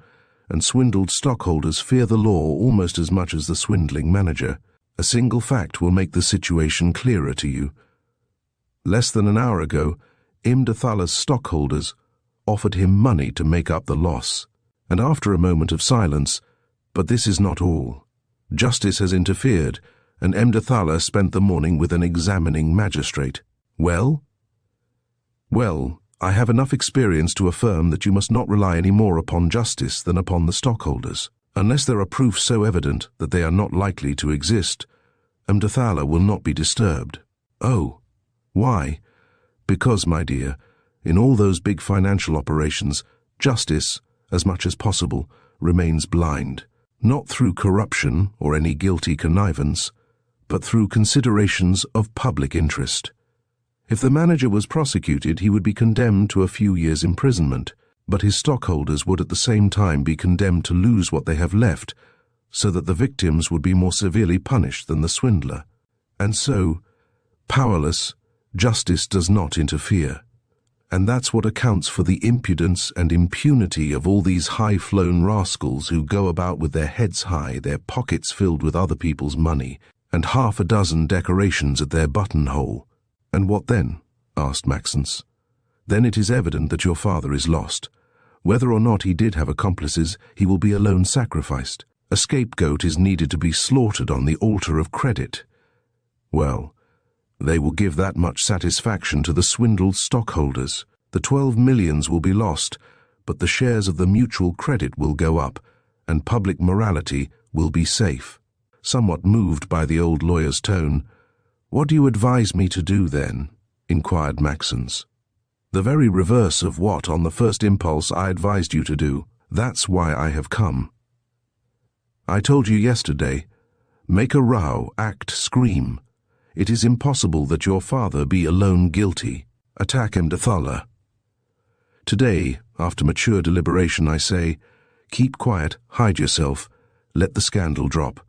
and swindled stockholders fear the law almost as much as the swindling manager. A single fact will make the situation clearer to you. Less than an hour ago, Imdathal's stockholders offered him money to make up the loss. And after a moment of silence, "But this is not all. Justice has interfered, and Imdathala spent the morning with an examining magistrate." "Well?" "Well, I have enough experience to affirm that you must not rely any more upon justice than upon the stockholders. Unless there are proofs so evident that they are not likely to exist, Imdathala will not be disturbed." "Oh, why?" "Because, my dear, in all those big financial operations, justice, as much as possible, remains blind, not through corruption or any guilty connivance, but through considerations of public interest. If the manager was prosecuted, he would be condemned to a few years' imprisonment, but his stockholders would at the same time be condemned to lose what they have left, so that the victims would be more severely punished than the swindler. And so, powerless, justice does not interfere. And that's what accounts for the impudence and impunity of all these high-flown rascals who go about with their heads high, their pockets filled with other people's money, and half a dozen decorations at their buttonhole." "And what then?" asked Maxence. "Then it is evident that your father is lost. Whether or not he did have accomplices, he will be alone sacrificed. A scapegoat is needed to be slaughtered on the altar of credit. Well, they will give that much satisfaction to the swindled stockholders. The 12 millions will be lost, but the shares of the mutual credit will go up, and public morality will be safe." Somewhat moved by the old lawyer's tone, "What do you advise me to do, then?" inquired Maxence. "The very reverse of what, on the first impulse, I advised you to do. That's why I have come. I told you yesterday, make a row, act, scream. It is impossible that your father be alone guilty. Attack Imdathala. Today, after mature deliberation, I say, keep quiet, hide yourself, let the scandal drop."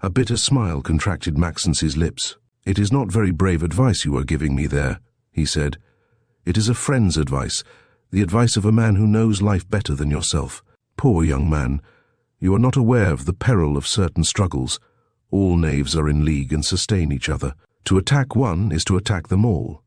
A bitter smile contracted Maxence's lips. "It is not very brave advice you are giving me there," he said. "It is a friend's advice, the advice of a man who knows life better than yourself. Poor young man, you are not aware of the peril of certain struggles. All knaves are in league and sustain each other. To attack one is to attack them all.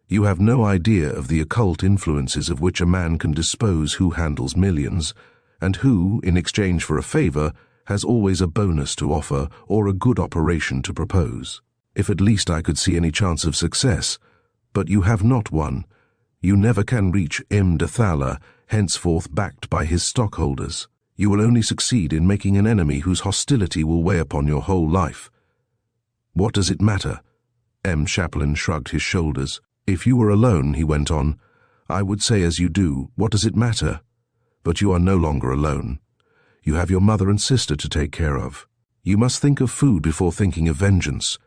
You have no idea of the occult influences of which a man can dispose who handles millions, and who, in exchange for a favor, has always a bonus to offer or a good operation to propose. If at least I could see any chance of success, but you have not one. You never can reach Imdathala, henceforth backed by his stockholders. You will only succeed in making an enemy whose hostility will weigh upon your whole life." "What does it matter?" M. Chaplin shrugged his shoulders. "If you were alone," he went on, "I would say as you do, what does it matter? But you are no longer alone. You have your mother and sister to take care of. You must think of food before thinking of vengeance.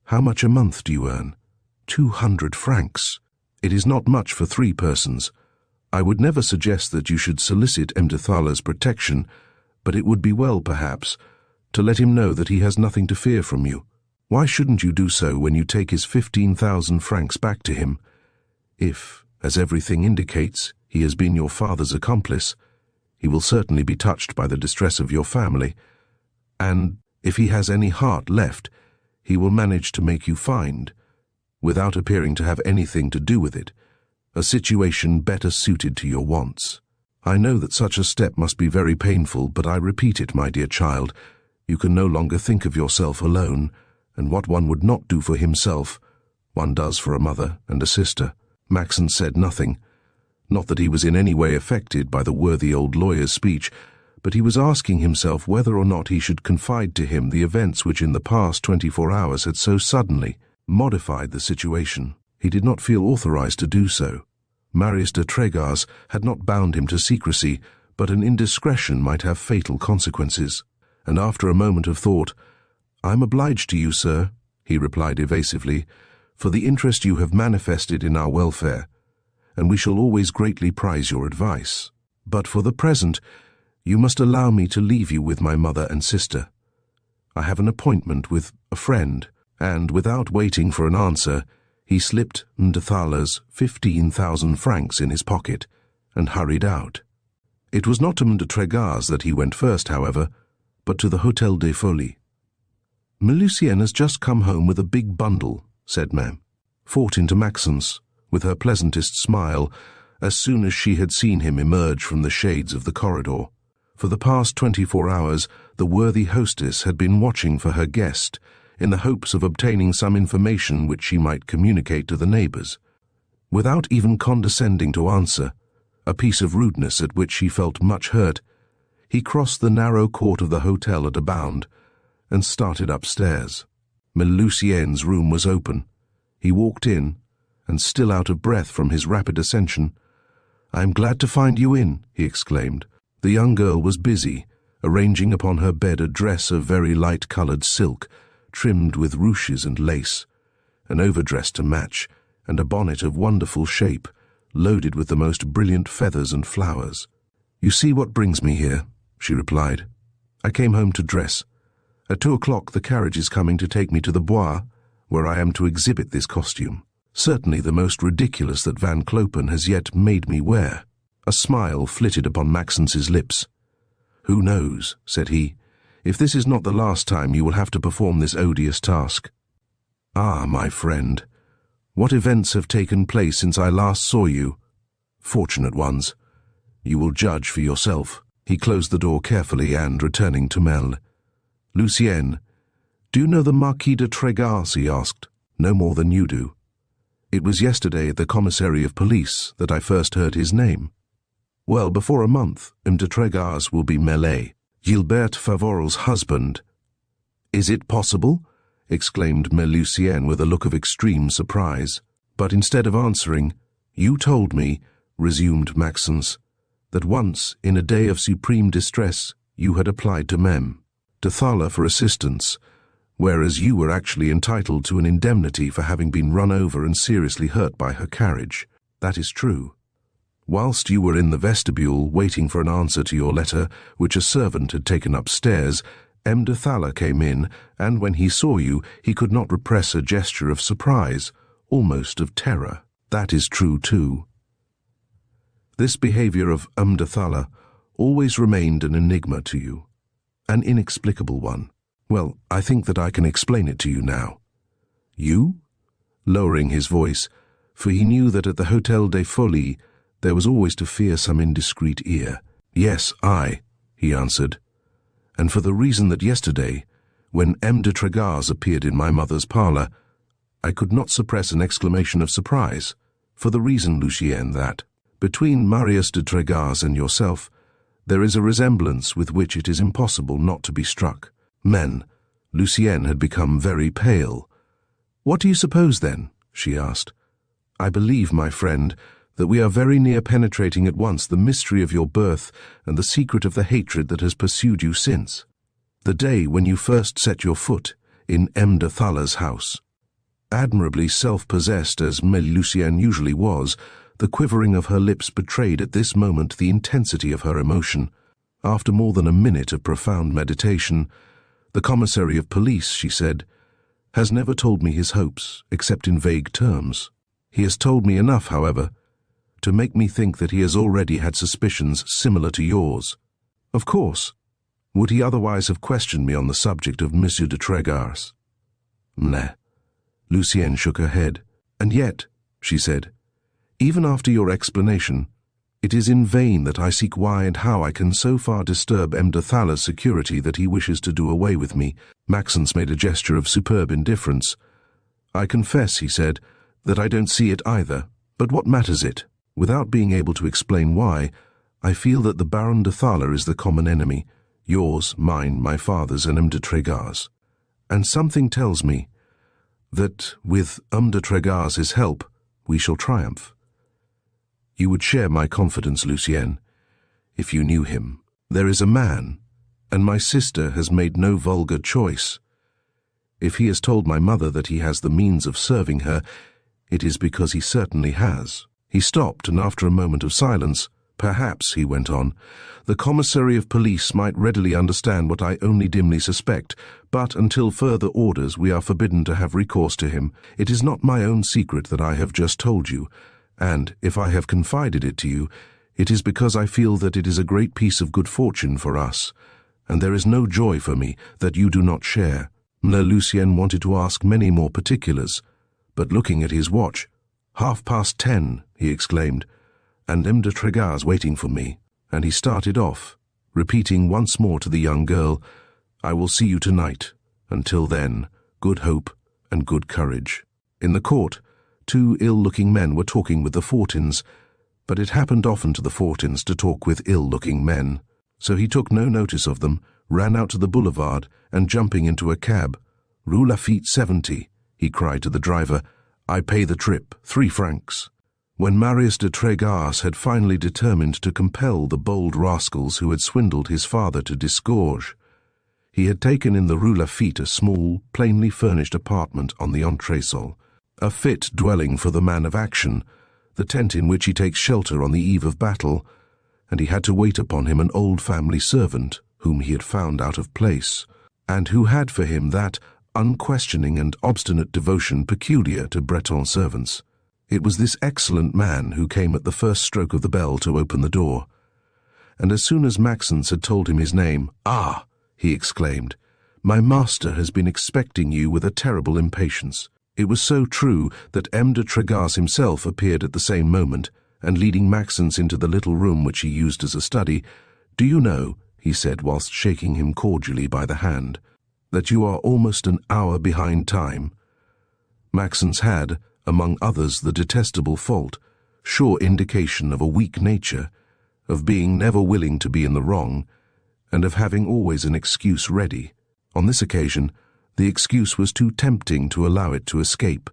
How much a month do you earn? 200 francs. It is not much for 3 persons. I would never suggest that you should solicit Imdathala's protection, but it would be well, perhaps, to let him know that he has nothing to fear from you. Why shouldn't you do so when you take his 15,000 francs back to him? If, as everything indicates, he has been your father's accomplice, he will certainly be touched by the distress of your family, and, if he has any heart left, he will manage to make you find, without appearing to have anything to do with it, a situation better suited to your wants. I know that such a step must be very painful, but I repeat it, my dear child, you can no longer think of yourself alone, and what one would not do for himself, one does for a mother and a sister." Maxence said nothing. Not that he was in any way affected by the worthy old lawyer's speech, but he was asking himself whether or not he should confide to him the events which in the past 24 hours had so suddenly modified the situation. He did not feel authorized to do so. Marius de Trégas had not bound him to secrecy, but an indiscretion might have fatal consequences. And after a moment of thought, "I'm obliged to you, sir," he replied evasively, "for the interest you have manifested in our welfare, and we shall always greatly prize your advice. But for the present, you must allow me to leave you with my mother and sister. I have an appointment with a friend," and without waiting for an answer, he slipped Imdathala's 15,000 francs in his pocket and hurried out. It was not to M. de Trégar's that he went first, however, but to the Hôtel des Folies. "Lucien has just come home with a big bundle," said Mem, fought into Maxence, with her pleasantest smile, as soon as she had seen him emerge from the shades of the corridor. For the past 24 hours, the worthy hostess had been watching for her guest, in the hopes of obtaining some information which she might communicate to the neighbours. Without even condescending to answer, a piece of rudeness at which she felt much hurt, he crossed the narrow court of the hotel at a bound, and started upstairs. Lucien's room was open. He walked in, and still out of breath from his rapid ascension, "I am glad to find you in," he exclaimed. The young girl was busy, arranging upon her bed a dress of very light-coloured silk, trimmed with ruches and lace, an overdress to match, and a bonnet of wonderful shape, loaded with the most brilliant feathers and flowers. "You see what brings me here," she replied. "I came home to dress. At 2 o'clock the carriage is coming to take me to the Bois, where I am to exhibit this costume. Certainly the most ridiculous that Van Clopen has yet made me wear." A smile flitted upon Maxence's lips. "Who knows," said he, "if this is not the last time you will have to perform this odious task. Ah, my friend, what events have taken place since I last saw you? Fortunate ones. You will judge for yourself." He closed the door carefully and, returning to Mel, "Lucien, do you know the Marquis de Trégar's?" he asked. "No more than you do. It was yesterday at the commissary of police that I first heard his name. Well, before a month, M. de Trégar's will be mêlé, Gilbert Favoral's husband." "Is it possible?" exclaimed Lucien with a look of extreme surprise. "But instead of answering, you told me," resumed Maxence, "that once, in a day of supreme distress, you had applied to Mem, de Thala, for assistance, whereas you were actually entitled to an indemnity for having been run over and seriously hurt by her carriage. That is true. Whilst you were in the vestibule waiting for an answer to your letter, which a servant had taken upstairs, M. de Thala came in, and when he saw you, he could not repress a gesture of surprise, almost of terror. That is true too. This behaviour of M. de Thala always remained an enigma to you, an inexplicable one. Well, I think that I can explain it to you now." "You?" lowering his voice, for he knew that at the Hôtel des Folies there was always to fear some indiscreet ear. "Yes, I," he answered, "and for the reason that yesterday, when M. de Trégar's appeared in my mother's parlour, I could not suppress an exclamation of surprise, for the reason, Lucien, that, between Marius de Trégar's and yourself, there is a resemblance with which it is impossible not to be struck." Lucien had become very pale. "What do you suppose, then?" she asked. "I believe, my friend, that we are very near penetrating at once the mystery of your birth and the secret of the hatred that has pursued you since the day when you first set your foot in M. de Thala's house." Admirably self-possessed as Lucien usually was, the quivering of her lips betrayed at this moment the intensity of her emotion. After more than a minute of profound meditation, "The commissary of police," she said, "has never told me his hopes, except in vague terms. He has told me enough, however, to make me think that he has already had suspicions similar to yours. Of course, would he otherwise have questioned me on the subject of M. de Trégar's?" "Nah." Lucienne shook her head. "And yet," she said, "even after your explanation, it is in vain that I seek why and how I can so far disturb M. de Thala's security that he wishes to do away with me." Maxence made a gesture of superb indifference. "I confess," he said, "that I don't see it either, but what matters it? Without being able to explain why, I feel that the Baron de Thala is the common enemy, yours, mine, my father's, and M. de Trégar's. And something tells me that, with M. de Trégar's help, we shall triumph. You would share my confidence, Lucien, if you knew him. There is a man, and my sister has made no vulgar choice. If he has told my mother that he has the means of serving her, it is because he certainly has." He stopped, and after a moment of silence, "Perhaps," he went on, "the commissary of police might readily understand what I only dimly suspect, but until further orders we are forbidden to have recourse to him. It is not my own secret that I have just told you, and, if I have confided it to you, It is because I feel that it is a great piece of good fortune for us, and there is no joy for me that you do not share." Lucien wanted to ask many more particulars, but looking at his watch, 10:30, he exclaimed, "and M. de Tregar's waiting for me," and he started off, repeating once more to the young girl, "I will see you tonight. Until then, good hope and good courage." In the court, 2 ill-looking men were talking with the Fortins, but it happened often to the Fortins to talk with ill-looking men, so he took no notice of them, ran out to the boulevard, and jumping into a cab, "Rue Lafitte 70, he cried to the driver, "I pay the trip, 3 francs. When Marius de Tregas had finally determined to compel the bold rascals who had swindled his father to disgorge, he had taken in the Rue Lafitte a small, plainly furnished apartment on the entresol, a fit dwelling for the man of action, the tent in which he takes shelter on the eve of battle, and he had to wait upon him an old family servant whom he had found out of place, and who had for him that unquestioning and obstinate devotion peculiar to Breton servants. It was this excellent man who came at the first stroke of the bell to open the door, and as soon as Maxence had told him his name, "Ah!" he exclaimed, "my master has been expecting you with a terrible impatience." It was so true that M. de Tregas himself appeared at the same moment, and leading Maxence into the little room which he used as a study, "Do you know," he said whilst shaking him cordially by the hand, "that you are almost an hour behind time?" Maxence had, among others, the detestable fault, sure indication of a weak nature, of being never willing to be in the wrong, and of having always an excuse ready. On this occasion, the excuse was too tempting to allow it to escape,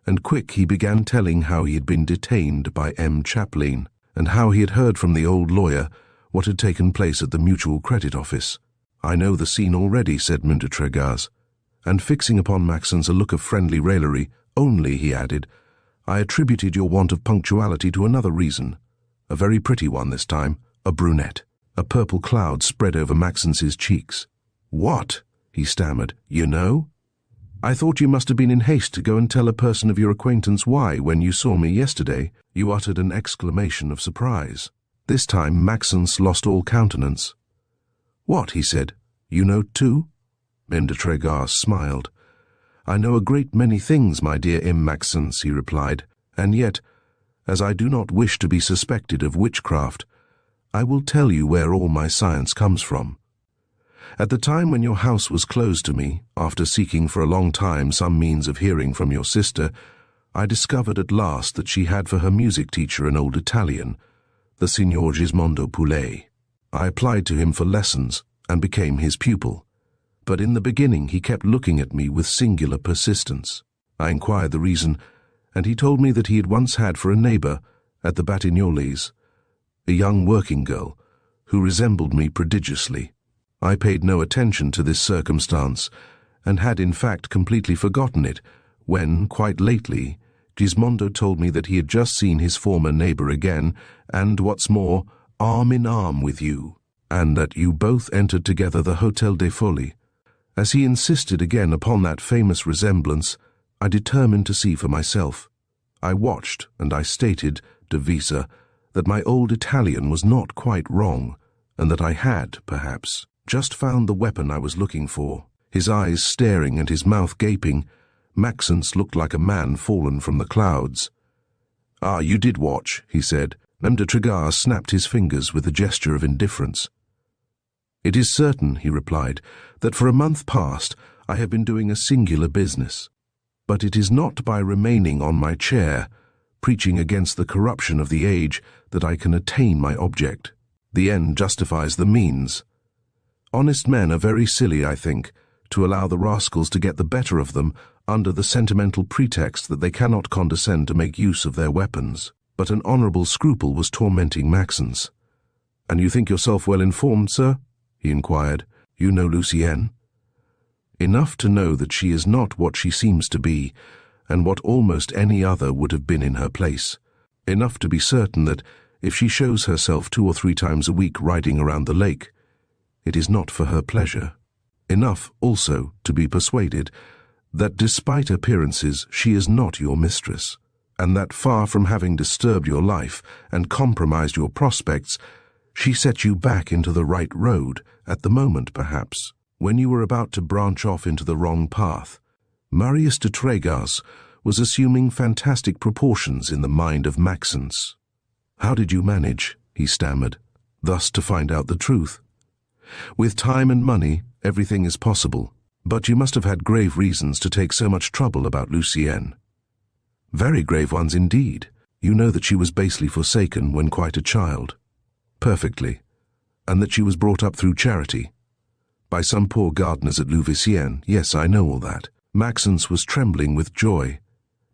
and quick he began telling how he had been detained by M. Chaplin, and how he had heard from the old lawyer what had taken place at the Mutual Credit Office. "I know the scene already," said M. de Tregas, and fixing upon Maxence a look of friendly raillery, "only," he added, "I attributed your want of punctuality to another reason, a very pretty one this time, a brunette." A purple cloud spread over Maxence's cheeks. "What?" he stammered. "You know? I thought you must have been in haste to go and tell a person of your acquaintance why, when you saw me yesterday, you uttered an exclamation of surprise." This time Maxence lost all countenance. "What?" he said. "You know too?" M. de Tregas smiled. "I know a great many things, my dear M. Maxence," he replied, "and yet, as I do not wish to be suspected of witchcraft, I will tell you where all my science comes from. At the time when your house was closed to me, after seeking for a long time some means of hearing from your sister, I discovered at last that she had for her music teacher an old Italian, the Signor Gismondo Poulet. I applied to him for lessons and became his pupil, but in the beginning he kept looking at me with singular persistence. I inquired the reason, and he told me that he had once had for a neighbour, at the Batignolles, a young working girl, who resembled me prodigiously. I paid no attention to this circumstance, and had in fact completely forgotten it, when, quite lately, Gismondo told me that he had just seen his former neighbour again, and, what's more, arm in arm with you, and that you both entered together the Hôtel des Folies. As he insisted again upon that famous resemblance, I determined to see for myself. I watched, and I stated, de visa, that my old Italian was not quite wrong, and that I had, perhaps, just found the weapon I was looking for. His eyes staring and his mouth gaping, Maxence looked like a man fallen from the clouds. "Ah, you did watch," he said. M. de Tregas snapped his fingers with a gesture of indifference. "It is certain," he replied, "that for a month past I have been doing a singular business. But it is not by remaining on my chair, preaching against the corruption of the age, that I can attain my object. The end justifies the means. Honest men are very silly, I think, to allow the rascals to get the better of them under the sentimental pretext that they cannot condescend to make use of their weapons." But an honourable scruple was tormenting Maxence. "And you think yourself well informed, sir?" he inquired. "You know Lucienne?" "Enough to know that she is not what she seems to be, and what almost any other would have been in her place. Enough to be certain that, if she shows herself 2 or 3 times a week riding around the lake, it is not for her pleasure. Enough, also, to be persuaded that, despite appearances, she is not your mistress, and that far from having disturbed your life and compromised your prospects, she set you back into the right road at the moment, perhaps, when you were about to branch off into the wrong path. Marius de Trégas was assuming fantastic proportions in the mind of Maxence. "How did you manage," he stammered, "thus to find out the truth? With time and money, everything is possible, but you must have had grave reasons to take so much trouble about Lucienne." "Very grave ones indeed. You know that she was basely forsaken when quite a child." "Perfectly. And that she was brought up through charity. By some poor gardeners at Louveciennes. Yes, I know all that." Maxence was trembling with joy.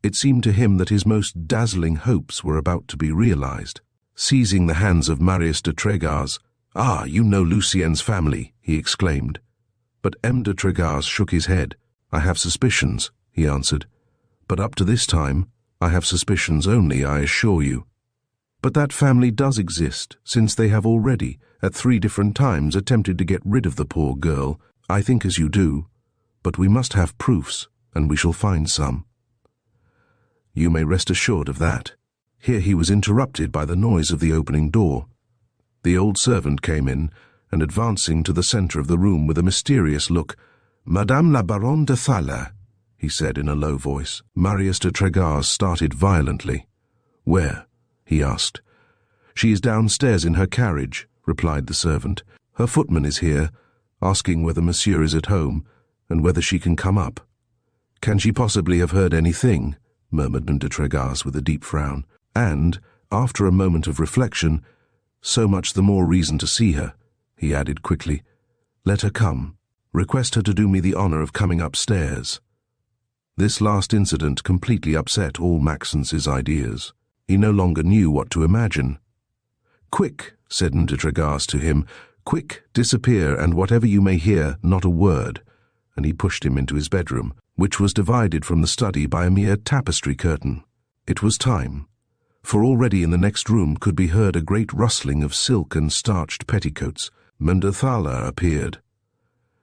It seemed to him that his most dazzling hopes were about to be realized. Seizing the hands of Marius de Trégas, "Ah, you know Lucienne's family," he exclaimed. But M. de Trégas shook his head. "I have suspicions," he answered. "But up to this time, I have suspicions only, I assure you." "But that family does exist, since they have already, at 3 different times, attempted to get rid of the poor girl. I think as you do. But we must have proofs, and we shall find some." "You may rest assured of that." Here he was interrupted by the noise of the opening door. The old servant came in, and advancing to the centre of the room with a mysterious look, "Madame la Baronne de Thaler," he said in a low voice. Marius de Trégas started violently. "Where?" he asked. "She is downstairs in her carriage," replied the servant. "Her footman is here, asking whether monsieur is at home, and whether she can come up." "Can she possibly have heard anything?" murmured M. de Trégas with a deep frown. "And, after a moment of reflection, so much the more reason to see her," he added quickly. "Let her come. Request her to do me the honour of coming upstairs." This last incident completely upset all Maxence's ideas. He no longer knew what to imagine. "Quick," said M. de Trégas to him, "quick, disappear, and whatever you may hear, not a word." And he pushed him into his bedroom, which was divided from the study by a mere tapestry curtain. It was time, for already in the next room could be heard a great rustling of silk and starched petticoats. Madame de Thaler appeared.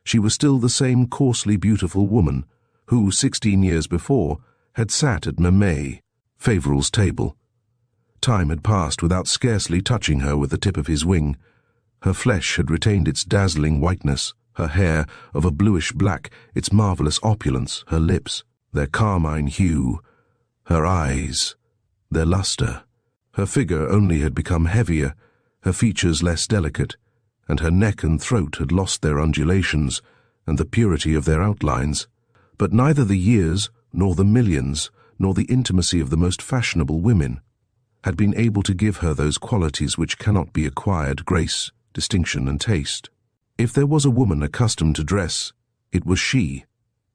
She was still the same coarsely beautiful woman who, 16 years before, had sat at Vincent Favoral's table. Time had passed without scarcely touching her with the tip of his wing. Her flesh had retained its dazzling whiteness, her hair of a bluish black, its marvellous opulence, her lips, their carmine hue, her eyes, their lustre. Her figure only had become heavier, her features less delicate, and her neck and throat had lost their undulations and the purity of their outlines. But neither the years, nor the millions, nor the intimacy of the most fashionable women had been able to give her those qualities which cannot be acquired: grace, distinction, and taste. If there was a woman accustomed to dress, it was she.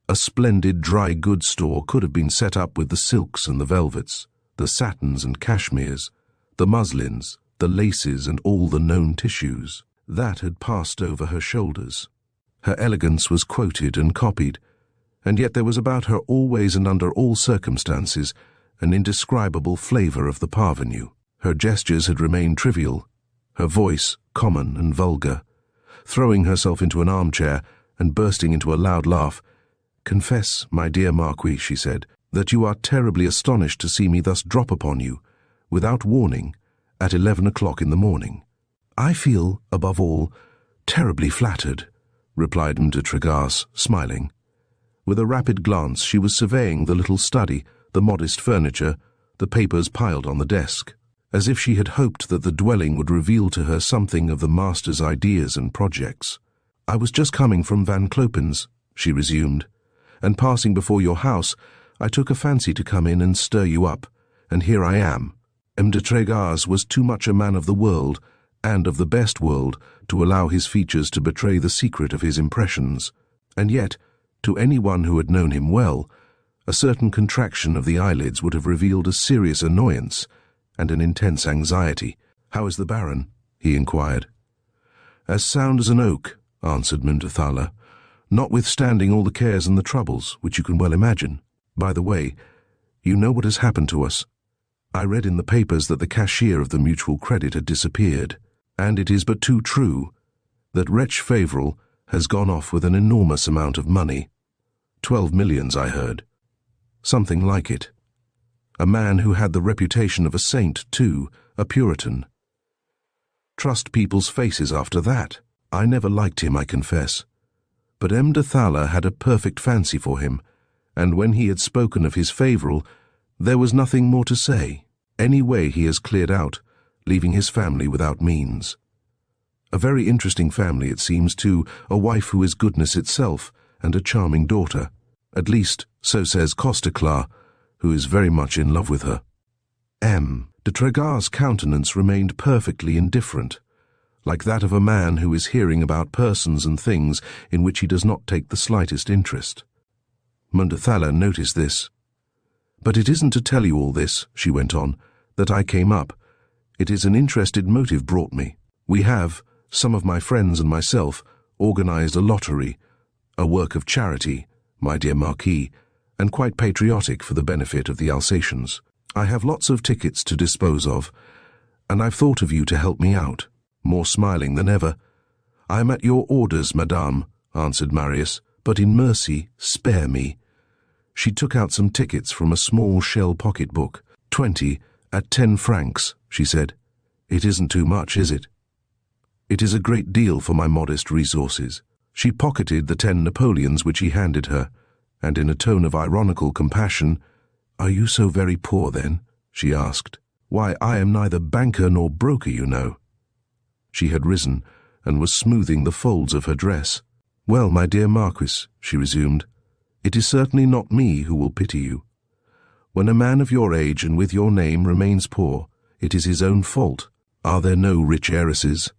A splendid dry goods store could have been set up with the silks and the velvets, the satins and cashmeres, the muslins, the laces, and all the known tissues. That had passed over her shoulders. Her elegance was quoted and copied, and yet there was about her always and under all circumstances an indescribable flavour of the parvenu. Her gestures had remained trivial, her voice common and vulgar. Throwing herself into an armchair and bursting into a loud laugh, "Confess, my dear Marquis," she said, "that you are terribly astonished to see me thus drop upon you, without warning, at 11 o'clock in the morning." "I feel, above all, terribly flattered," replied M. de Trégas, smiling. With a rapid glance she was surveying the little study, the modest furniture, the papers piled on the desk, as if she had hoped that the dwelling would reveal to her something of the master's ideas and projects. "I was just coming from Van Clopen's," she resumed, "and passing before your house, I took a fancy to come in and stir you up, and here I am." M. de Trégas was too much a man of the world, and of the best world, to allow his features to betray the secret of his impressions, and yet, to anyone who had known him well, a certain contraction of the eyelids would have revealed a serious annoyance and an intense anxiety. "How is the Baron?" he inquired. "As sound as an oak," answered Madame de Thaler, "notwithstanding all the cares and the troubles, which you can well imagine. By the way, you know what has happened to us. I read in the papers that the cashier of the Mutual Credit had disappeared, and it is but too true that wretch Favoral has gone off with an enormous amount of money. 12 millions, I heard. Something like it." A man who had the reputation of a saint, too, a Puritan. Trust people's faces after that. I never liked him, I confess. But M. de Thaler had a perfect fancy for him, and when he had spoken of his Favoral, there was nothing more to say. Anyway, he has cleared out, leaving his family without means. A very interesting family, it seems, too, a wife who is goodness itself, and a charming daughter. At least, so says Costeclar, who is very much in love with her. M. de Tregar's countenance remained perfectly indifferent, like that of a man who is hearing about persons and things in which he does not take the slightest interest. M. de Thaler noticed this. "But it isn't to tell you all this," she went on, "that I came up. It is an interested motive brought me. We have, some of my friends and myself, organized a lottery, a work of charity, my dear Marquis, and quite patriotic for the benefit of the Alsatians. I have lots of tickets to dispose of, and I've thought of you to help me out," more smiling than ever. "I am at your orders, madame," answered Marius, "but in mercy, spare me." She took out some tickets from a small shell pocket-book. 20 at 10 francs, she said. "It isn't too much, is it?" "It is a great deal for my modest resources." She pocketed the 10 Napoleons which he handed her, and in a tone of ironical compassion, "Are you so very poor, then?" she asked. "Why, I am neither banker nor broker, you know." She had risen, and was smoothing the folds of her dress. "Well, my dear Marquis," she resumed, "it is certainly not me who will pity you. When a man of your age and with your name remains poor, it is his own fault. Are there no rich heiresses?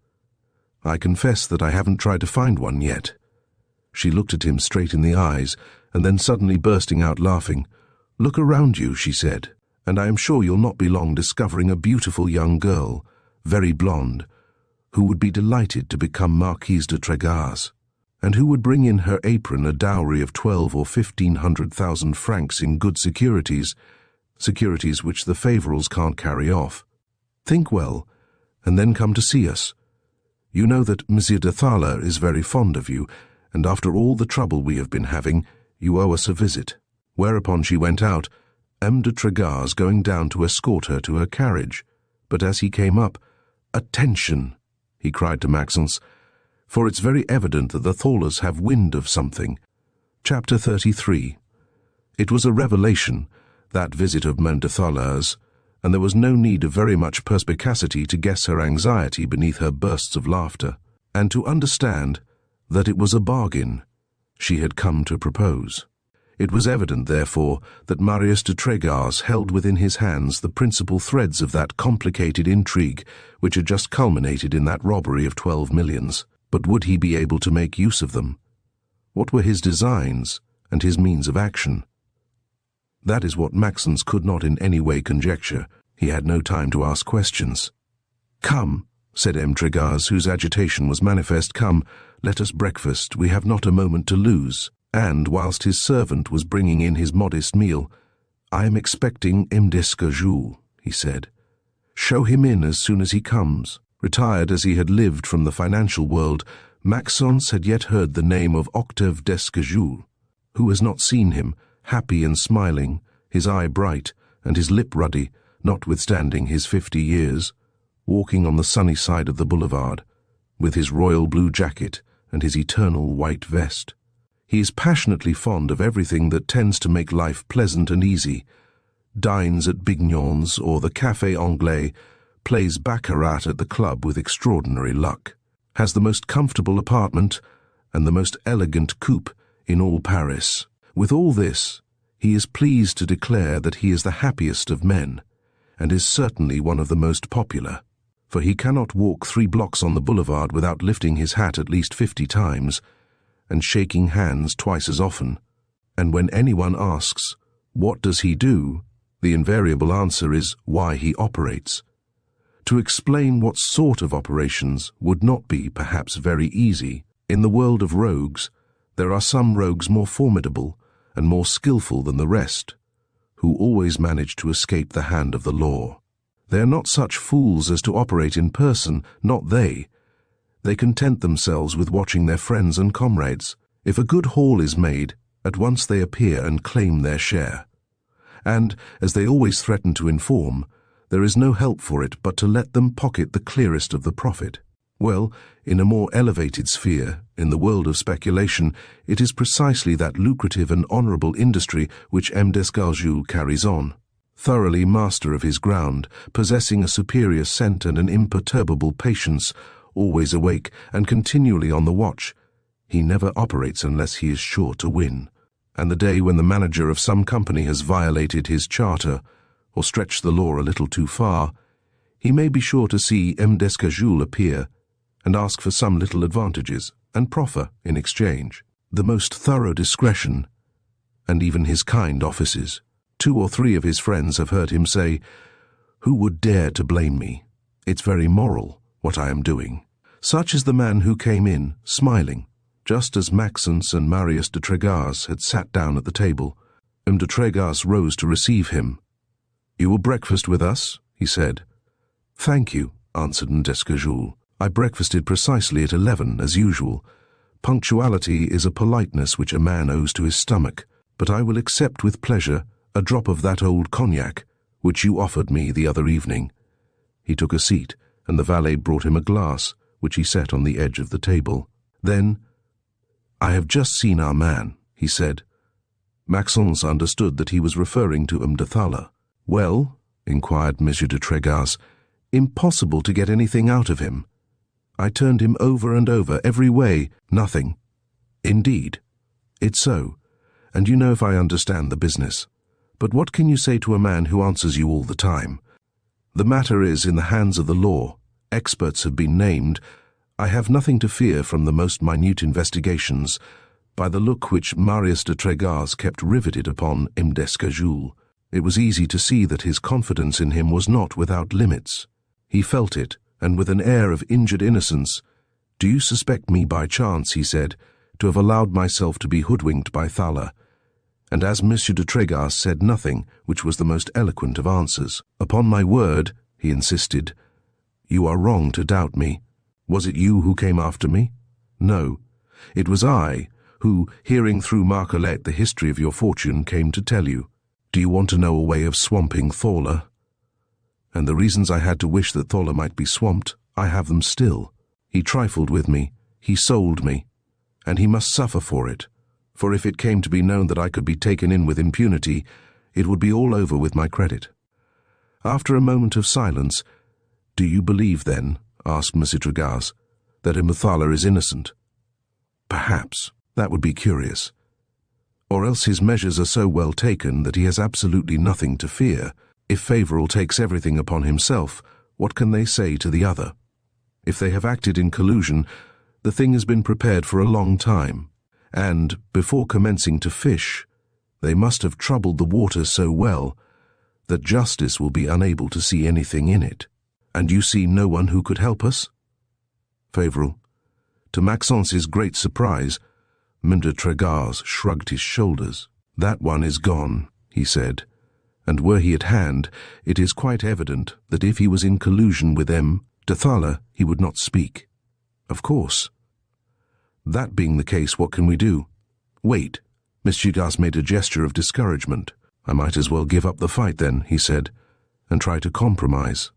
I confess that I haven't tried to find one yet." She looked at him straight in the eyes, and then suddenly bursting out laughing. "Look around you," she said, "and I am sure you'll not be long discovering a beautiful young girl, very blonde, who would be delighted to become Marquise de Tregar's, and who would bring in her apron a dowry of 12 or 1,500,000 francs in good securities, securities which the Favorals can't carry off. Think well, and then come to see us. You know that Monsieur de Thaler is very fond of you, and after all the trouble we have been having, you owe us a visit." Whereupon she went out, M. de Tregar's going down to escort her to her carriage. But as he came up, "Attention!" he cried to Maxence, "for it's very evident that the Thalers have wind of something." Chapter 33. It was a revelation, that visit of M. de Thaler's, and there was no need of very much perspicacity to guess her anxiety beneath her bursts of laughter, and to understand that it was a bargain she had come to propose. It was evident, therefore, that Marius de Tregar's held within his hands the principal threads of that complicated intrigue which had just culminated in that robbery of 12 millions. But would he be able to make use of them? What were his designs and his means of action? That is what Maxence could not in any way conjecture. He had no time to ask questions. "Come," said M. Tregar's, whose agitation was manifest, "come, let us breakfast. We have not a moment to lose." And, whilst his servant was bringing in his modest meal, "I am expecting M. d'Escagou," he said. "Show him in as soon as he comes." Retired as he had lived from the financial world, Maxence had yet heard the name of Octave d'Escagou. Who has not seen him, happy and smiling, his eye bright, and his lip ruddy, notwithstanding his 50 years, walking on the sunny side of the boulevard, with his royal blue jacket and his eternal white vest? He is passionately fond of everything that tends to make life pleasant and easy, dines at Bignon's or the Café Anglais, plays baccarat at the club with extraordinary luck, has the most comfortable apartment and the most elegant coupe in all Paris. With all this, he is pleased to declare that he is the happiest of men, and is certainly one of the most popular, for he cannot walk 3 blocks on the boulevard without lifting his hat at least 50 times, and shaking hands twice as often. And when anyone asks, what does he do, the invariable answer is why he operates. To explain what sort of operations would not be perhaps very easy. In the world of rogues, there are some rogues more formidable and more skilful than the rest, who always manage to escape the hand of the law. They are not such fools as to operate in person, not they. They content themselves with watching their friends and comrades. If a good haul is made, at once they appear and claim their share. and, as they always threaten to inform, there is no help for it but to let them pocket the clearest of the profit. Well, in a more elevated sphere, in the world of speculation, it is precisely that lucrative and honourable industry which M. d'Escalating carries on. Thoroughly master of his ground, possessing a superior scent and an imperturbable patience, always awake and continually on the watch, he never operates unless he is sure to win. And the day when the manager of some company has violated his charter, or stretched the law a little too far, he may be sure to see M. d'Escalating appear, and ask for some little advantages, and proffer, in exchange, the most thorough discretion, and even his kind offices. 2 or 3 of his friends have heard him say, "Who would dare to blame me? It's very moral, what I am doing." Such is the man who came in, smiling, just as Maxence and Marius de Trégas had sat down at the table. M. de Trégas rose to receive him. "You will breakfast with us?" he said. "Thank you," answered M. d'Escalating. "I breakfasted precisely at 11, as usual. Punctuality is a politeness which a man owes to his stomach, but I will accept with pleasure a drop of that old cognac which you offered me the other evening." He took a seat, and the valet brought him a glass, which he set on the edge of the table. Then, "I have just seen our man," he said. Maxence understood that he was referring to M. de Thaler. "Well," inquired M. de Trégas, "impossible to get anything out of him. I turned him over and over, every way, nothing." "Indeed." "It's so, and you know if I understand the business. But what can you say to a man who answers you all the time? The matter is in the hands of the law. Experts have been named. I have nothing to fear from the most minute investigations, by the look which Marius de Trégas kept riveted upon M. d'Escalating. It was easy to see that his confidence in him was not without limits. He felt it, and with an air of injured innocence, "Do you suspect me by chance," he said, "to have allowed myself to be hoodwinked by Thaler?" And as M. de Trégas said nothing, which was the most eloquent of answers. "Upon my word," he insisted, "you are wrong to doubt me. Was it you who came after me?" "No. It was I who, hearing through Marcolette the history of your fortune, came to tell you. Do you want to know a way of swamping Thaler? And the reasons I had to wish that Thaler might be swamped, I have them still. He trifled with me, he sold me, and he must suffer for it. For if it came to be known that I could be taken in with impunity, it would be all over with my credit." After a moment of silence, "Do you believe, then," asked M. Trégas, "that M. Thaler is innocent?" "Perhaps. That would be curious. Or else his measures are so well taken that he has absolutely nothing to fear. If Favoral takes everything upon himself, what can they say to the other? If they have acted in collusion, the thing has been prepared for a long time, and, before commencing to fish, they must have troubled the water so well that justice will be unable to see anything in it. And you see no one who could help us?" Favoral. To Maxence's great surprise, M. de Trégas shrugged his shoulders. "That one is gone," he said, "and were he at hand, it is quite evident that if he was in collusion with M. de Thaler, he would not speak." "Of course." "That being the case, what can we do?" "Wait." M. Trégas made a gesture of discouragement. "I might as well give up the fight then," he said, "and try to compromise."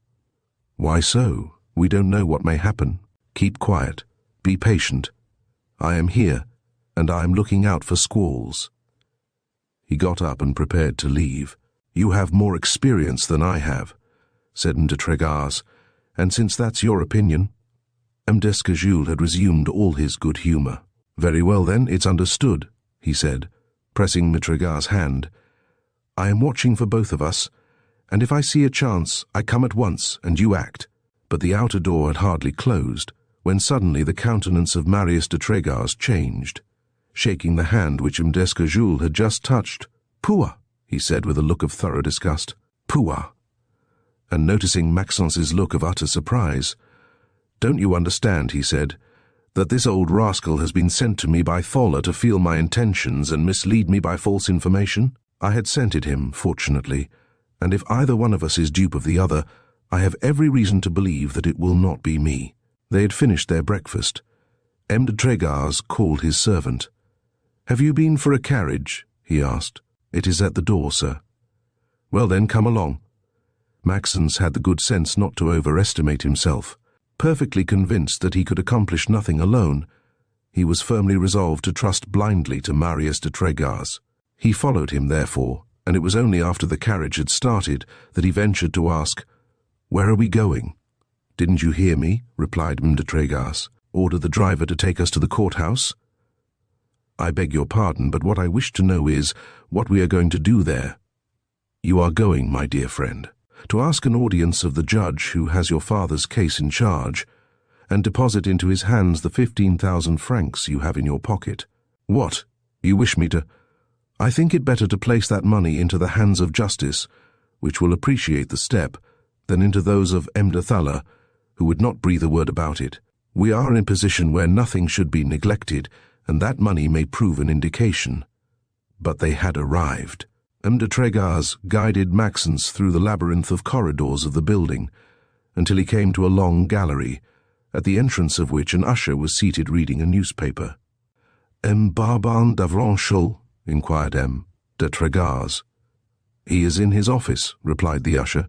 "Why so? We don't know what may happen. Keep quiet. Be patient. I am here, and I am looking out for squalls." He got up and prepared to leave. "You have more experience than I have," said M. de Trégas, "and since that's your opinion—" M. d'Escalating had resumed all his good humour. "Very well then, it's understood," he said, pressing M. Trégas' hand. "I am watching for both of us, and if I see a chance, I come at once, and you act." But the outer door had hardly closed, when suddenly the countenance of Marius de Trégas changed. Shaking the hand which M. d'Escalating had just touched, "Pouah!" he said with a look of thorough disgust. "Pouah!" And noticing Maxence's look of utter surprise, "Don't you understand," he said, "that this old rascal has been sent to me by Thaler to feel my intentions and mislead me by false information? I had scented him, fortunately, and if either one of us is dupe of the other, I have every reason to believe that it will not be me." They had finished their breakfast. M. de Trégas called his servant. "Have you been for a carriage?" he asked. "It is at the door, sir." Well then, come along. Maxence had the good sense not to overestimate himself. Perfectly convinced that he could accomplish nothing alone, he was firmly resolved to trust blindly to Marius de Tregaz. He followed him, therefore, and it was only after the carriage had started that he ventured to ask, "Where are we going?" "Didn't you hear me?" replied M. de Tregaz. "Order the driver to take us to the courthouse?" "I beg your pardon, but what I wish to know is what we are going to do there." "You are going, my dear friend, to ask an audience of the judge who has your father's case in charge, and deposit into his hands the 15,000 francs you have in your pocket." "What? You wish me to—" "I think it better to place that money into the hands of justice, which will appreciate the step, than into those of M. de Thaler, who would not breathe a word about it. We are in a position where nothing should be neglected, and that money may prove an indication." But they had arrived. M. de Tregaz guided Maxence through the labyrinth of corridors of the building, until he came to a long gallery, at the entrance of which an usher was seated reading a newspaper. "M. Barban d'Avranches?" inquired M. de Tregaz. "He is in his office," replied the usher.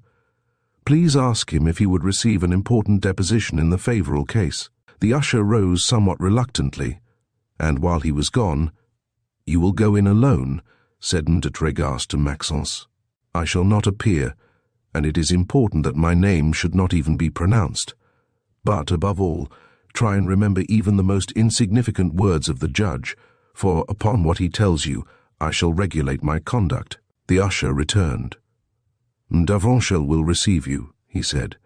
"Please ask him if he would receive an important deposition in the Favoral case." The usher rose somewhat reluctantly, and while he was gone, "You will go in alone," said M. de Tregaz to Maxence. "I shall not appear, and it is important that my name should not even be pronounced. But, above all, try and remember even the most insignificant words of the judge, for upon what he tells you, I shall regulate my conduct." The usher returned. "D'Avranches will receive you," he said,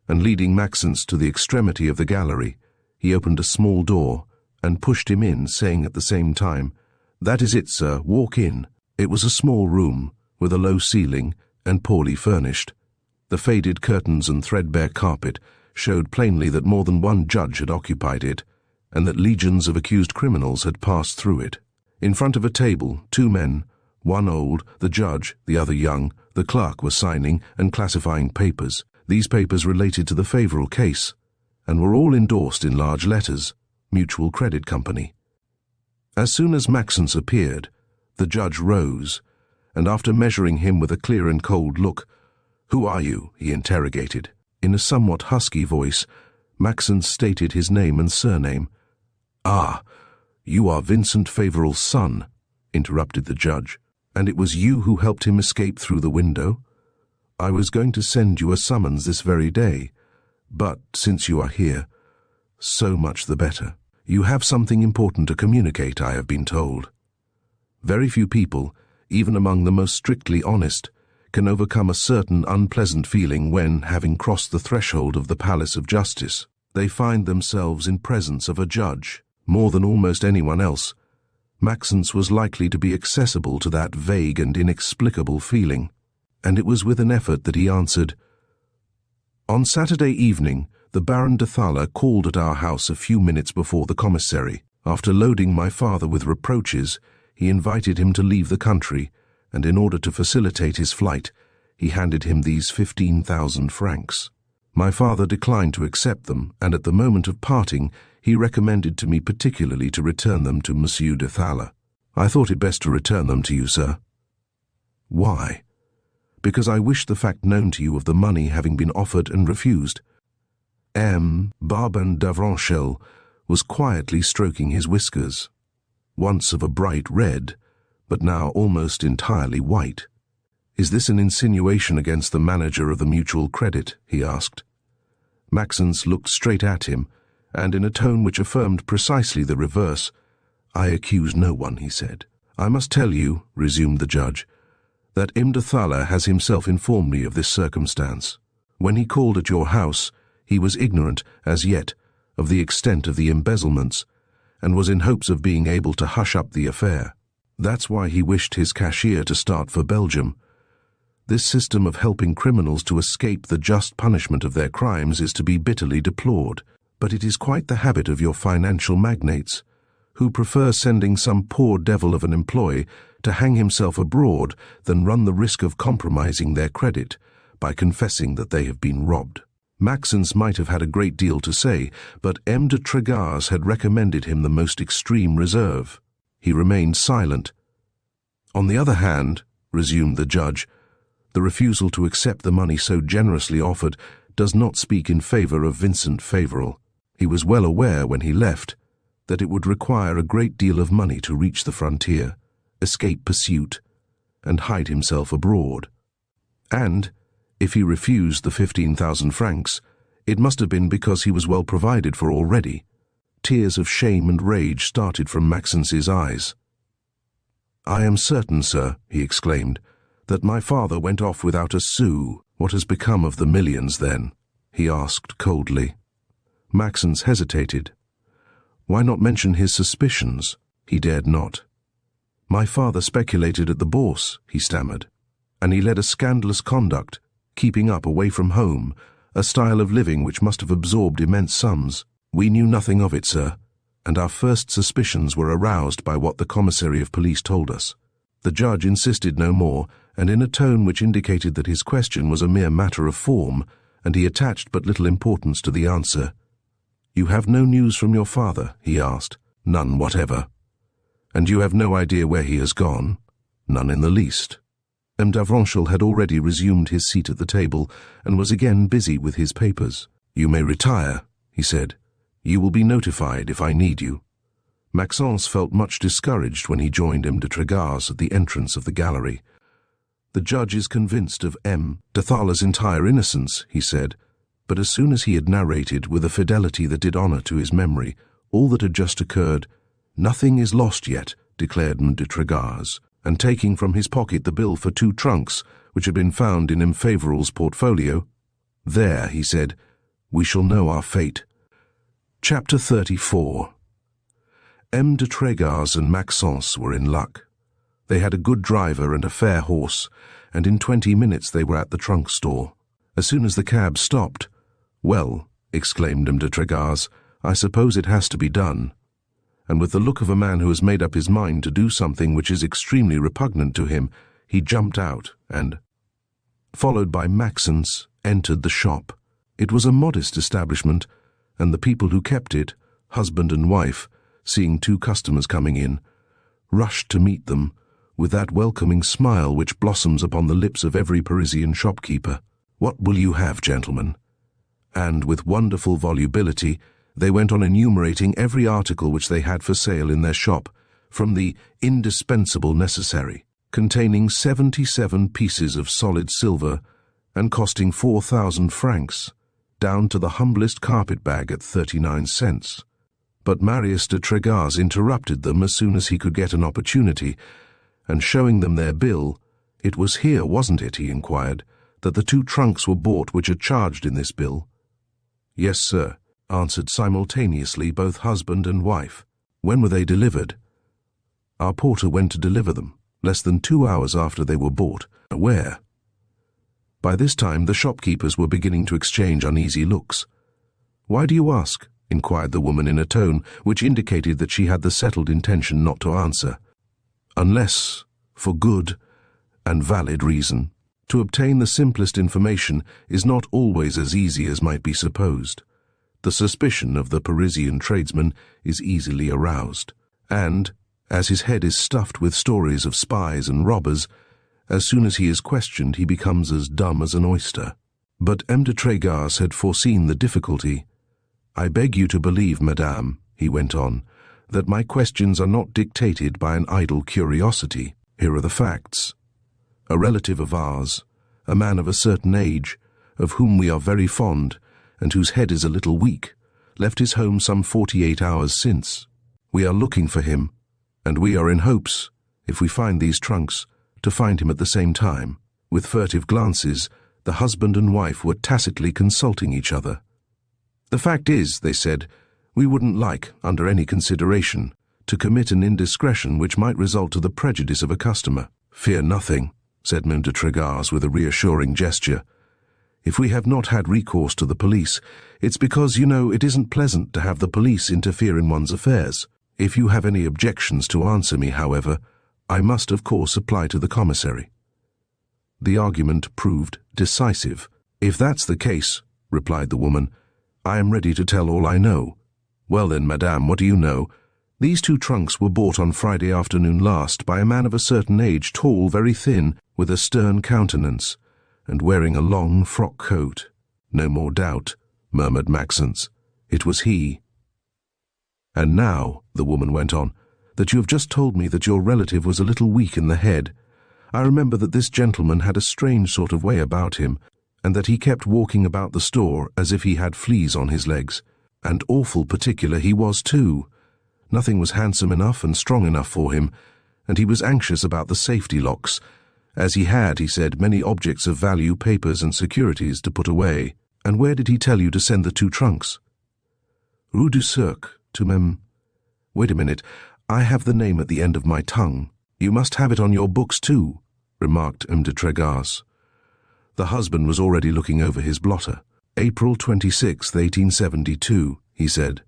and leading Maxence to the extremity of the gallery, he opened a small door and pushed him in, saying at the same time, "That is it, sir, walk in." It was a small room, with a low ceiling and poorly furnished. The faded curtains and threadbare carpet showed plainly that more than one judge had occupied it, and that legions of accused criminals had passed through it. In front of a table, two men, one old, the judge, the other young, the clerk, were signing and classifying papers. These papers related to the Favoral case, and were all endorsed in large letters, Mutual Credit Company. As soon as Maxence appeared, the judge rose, and after measuring him with a clear and cold look, "Who are you?" he interrogated. In a somewhat husky voice, Maxence stated his name and surname. "Ah, you are Vincent Favoral's son," interrupted the judge. "And it was you who helped him escape through the window? I was going to send you a summons this very day, but since you are here, so much the better. You have something important to communicate, I have been told. Very few people, even among the most strictly honest, can overcome a certain unpleasant feeling when, having crossed the threshold of the Palace of Justice, they find themselves in presence of a judge. More than almost anyone else, Maxence was likely to be accessible to that vague and inexplicable feeling, and it was with an effort that he answered, "On Saturday evening, the Baron de Thaler called at our house a few minutes before the commissary. After loading my father with reproaches, he invited him to leave the country, and in order to facilitate his flight, he handed him these 15,000 francs. My father declined to accept them, and at the moment of parting, he recommended to me particularly to return them to Monsieur de Thaler. I thought it best to return them to you, sir." "Why?" "Because I wish the fact known to you of the money having been offered and refused." M. Barban d'Avranches was quietly stroking his whiskers, once of a bright red, but now almost entirely white. "Is this an insinuation against the manager of the Mutual Credit?" he asked. Maxence looked straight at him, and in a tone which affirmed precisely the reverse, "I accuse no one," he said. "I must tell you," resumed the judge, "that M. de Thaler has himself informed me of this circumstance. When he called at your house, he was ignorant, as yet, of the extent of the embezzlements, and was in hopes of being able to hush up the affair. That's why he wished his cashier to start for Belgium. This system of helping criminals to escape the just punishment of their crimes is to be bitterly deplored, but it is quite the habit of your financial magnates, who prefer sending some poor devil of an employee to hang himself abroad than run the risk of compromising their credit by confessing that they have been robbed." Maxence might have had a great deal to say, but M. de Tregaz had recommended him the most extreme reserve. He remained silent. "On the other hand," resumed the judge, The refusal to accept the money so generously offered does not speak in favor of Vincent Favoral. He was well aware when he left that it would require a great deal of money to reach the frontier, escape pursuit, and hide himself abroad. And, if he refused the 15,000 francs, it must have been because he was well provided for already. Tears of shame and rage started from Maxence's eyes. "I am certain, sir," he exclaimed, "that my father went off without a sou. What has become of the millions, then?" he asked coldly. Maxence hesitated. Why not mention his suspicions? He dared not. "My father speculated at the bourse," he stammered, "and he led a scandalous conduct, keeping up away from home, a style of living which must have absorbed immense sums. We knew nothing of it, sir, and our first suspicions were aroused by what the commissary of police told us." The judge insisted no more, and in a tone which indicated that his question was a mere matter of form, and he attached but little importance to the answer. "You have no news from your father?" he asked. "None whatever." "And you have no idea where he has gone?" "None in the least." M. d'Avranches had already resumed his seat at the table, and was again busy with his papers. "You may retire," he said. "You will be notified if I need you." Maxence felt much discouraged when he joined M. de Tregar's at the entrance of the gallery. "The judge is convinced of M. de Thaller's entire innocence," he said, but as soon as he had narrated, with a fidelity that did honor to his memory, all that had just occurred, "Nothing is lost yet," declared M. de Tregar's, and taking from his pocket the bill for 2 trunks, which had been found in M. Favoral's portfolio, "There," he said, "we shall know our fate." Chapter 34. M. de Tregar's and Maxence were in luck. They had a good driver and a fair horse, and in 20 minutes they were at the trunk store. As soon as the cab stopped, "Well," exclaimed M. de Tregar's, "I suppose it has to be done." And with the look of a man who has made up his mind to do something which is extremely repugnant to him, he jumped out and, followed by Maxence, entered the shop. It was a modest establishment, and the people who kept it, husband and wife, seeing 2 customers coming in, rushed to meet them with that welcoming smile which blossoms upon the lips of every Parisian shopkeeper. "What will you have, gentlemen?" And with wonderful volubility, they went on enumerating every article which they had for sale in their shop, from the indispensable necessary, containing 77 pieces of solid silver and costing 4,000 francs, down to the humblest carpet-bag at 39 cents. But Marius de Tregar's interrupted them as soon as he could get an opportunity, and showing them their bill, "It was here, wasn't it," he inquired, "that the 2 trunks were bought which are charged in this bill?" "Yes, sir," answered simultaneously both husband and wife. "When were they delivered?" "Our porter went to deliver them, less than 2 hours after they were bought." "Where?" By this time the shopkeepers were beginning to exchange uneasy looks. "Why do you ask?" inquired the woman in a tone which indicated that she had the settled intention not to answer. "Unless, for good and valid reason. To obtain the simplest information is not always as easy as might be supposed. The suspicion of the Parisian tradesman is easily aroused, and, as his head is stuffed with stories of spies and robbers, as soon as he is questioned he becomes as dumb as an oyster." But M. de Tregar's had foreseen the difficulty. "I beg you to believe, madame," he went on, "that my questions are not dictated by an idle curiosity. Here are the facts. A relative of ours, a man of a certain age, of whom we are very fond, and whose head is a little weak, left his home some 48 hours since. We are looking for him, and we are in hopes, if we find these trunks, to find him at the same time." With furtive glances, the husband and wife were tacitly consulting each other. "The fact is," they said, "we wouldn't like, under any consideration, to commit an indiscretion which might result to the prejudice of a customer." "Fear nothing," said M. de Tregar's with a reassuring gesture. "If we have not had recourse to the police, it's because, you know, it isn't pleasant to have the police interfere in one's affairs. If you have any objections to answer me, however, I must of course apply to the commissary." The argument proved decisive. "If that's the case," replied the woman, "I am ready to tell all I know." "Well then, madame, what do you know?" "These 2 trunks were bought on Friday afternoon last by a man of a certain age, tall, very thin, with a stern countenance, and wearing a long frock coat. "No more doubt," murmured Maxence. "It was he." "And now," the woman went on, "that you have just told me that your relative was a little weak in the head, I remember that this gentleman had a strange sort of way about him, and that he kept walking about the store as if he had fleas on his legs. And awful particular he was too. Nothing was handsome enough and strong enough for him, and he was anxious about the safety locks, as he had, he said, many objects of value, papers and securities to put away." "And where did he tell you to send the 2 trunks?" "Rue St, to Wait a minute, I have the name at the end of my tongue. You must have it on your books too," remarked M. de Trégas. The husband was already looking over his blotter. "April 26th, 1872, he said.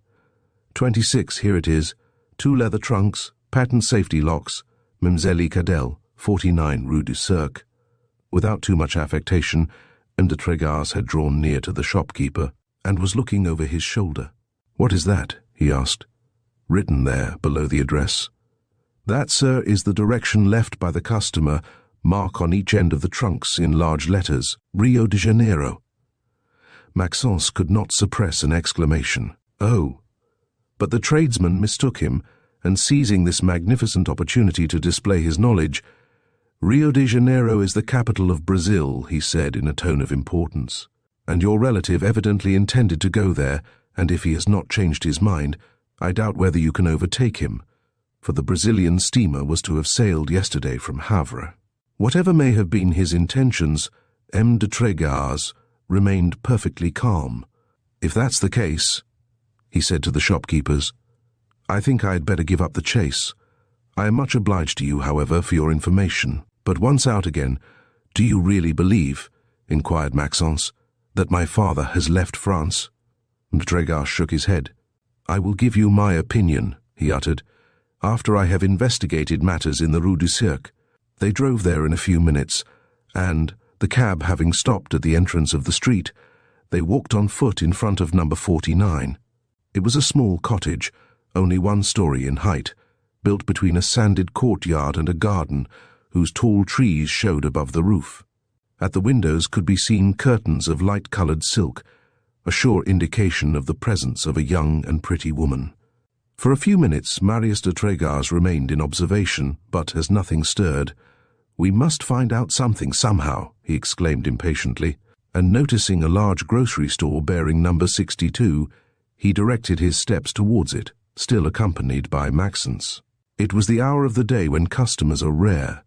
26, here it is. 2 leather trunks, patent safety locks, Mlle. Cadell, 49 Rue du Cercle." Without too much affectation, M. de Trégas had drawn near to the shopkeeper and was looking over his shoulder. "What is that?" he asked. "Written there, below the address." "That, sir, is the direction left by the customer, mark on each end of the trunks in large letters, Rio de Janeiro." Maxence could not suppress an exclamation. "Oh!" But the tradesman mistook him, and seizing this magnificent opportunity to display his knowledge, "Rio de Janeiro is the capital of Brazil," he said in a tone of importance. "And your relative evidently intended to go there, and if he has not changed his mind, I doubt whether you can overtake him, for the Brazilian steamer was to have sailed yesterday from Havre." Whatever may have been his intentions, M. de Trégas remained perfectly calm. "If that's the case," he said to the shopkeepers, "I think I had better give up the chase. I am much obliged to you, however, for your information. But once out again, do you really believe," inquired Maxence, "that my father has left France?" M. de Trégas shook his head. "I will give you my opinion," he uttered, "after I have investigated matters in the Rue du Cercle." They drove there in a few minutes, and, the cab having stopped at the entrance of the street, they walked on foot in front of number 49. It was a small cottage, only 1 story in height, built between a sanded courtyard and a garden, whose tall trees showed above the roof. At the windows could be seen curtains of light-coloured silk, a sure indication of the presence of a young and pretty woman. For a few minutes Marius de Trégas remained in observation, but as nothing stirred, "We must find out something somehow," he exclaimed impatiently, and noticing a large grocery store bearing number 62, he directed his steps towards it, still accompanied by Maxence. It was the hour of the day when customers are rare.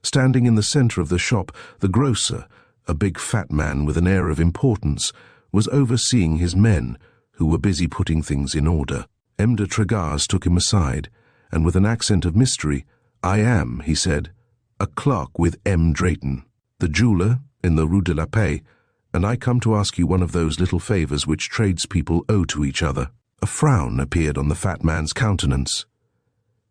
Standing in the centre of the shop, the grocer, a big fat man with an air of importance, was overseeing his men, who were busy putting things in order. M. de Trégas took him aside, and with an accent of mystery, "I am," he said, "a clerk with M. Drayton, the jeweller in the Rue de la Paix, and I come to ask you one of those little favours which tradespeople owe to each other." A frown appeared on the fat man's countenance.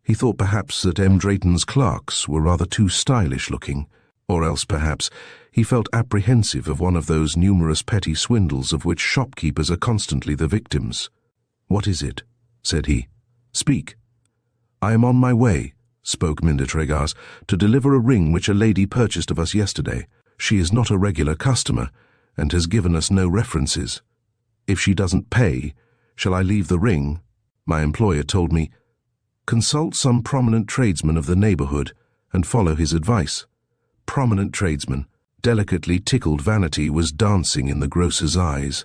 He thought perhaps that M. Drayton's clerks were rather too stylish-looking, or else perhaps he felt apprehensive of one of those numerous petty swindles of which shopkeepers are constantly the victims. "What is it?" said he. "Speak." "I am on my way," spoke M. de Trégas, "to deliver a ring which a lady purchased of us yesterday. She is not a regular customer, and has given us no references. If she doesn't pay, shall I leave the ring? My employer told me, 'Consult some prominent tradesman of the neighbourhood, and follow his advice.'" Prominent tradesman. Delicately tickled vanity was dancing in the grocer's eyes.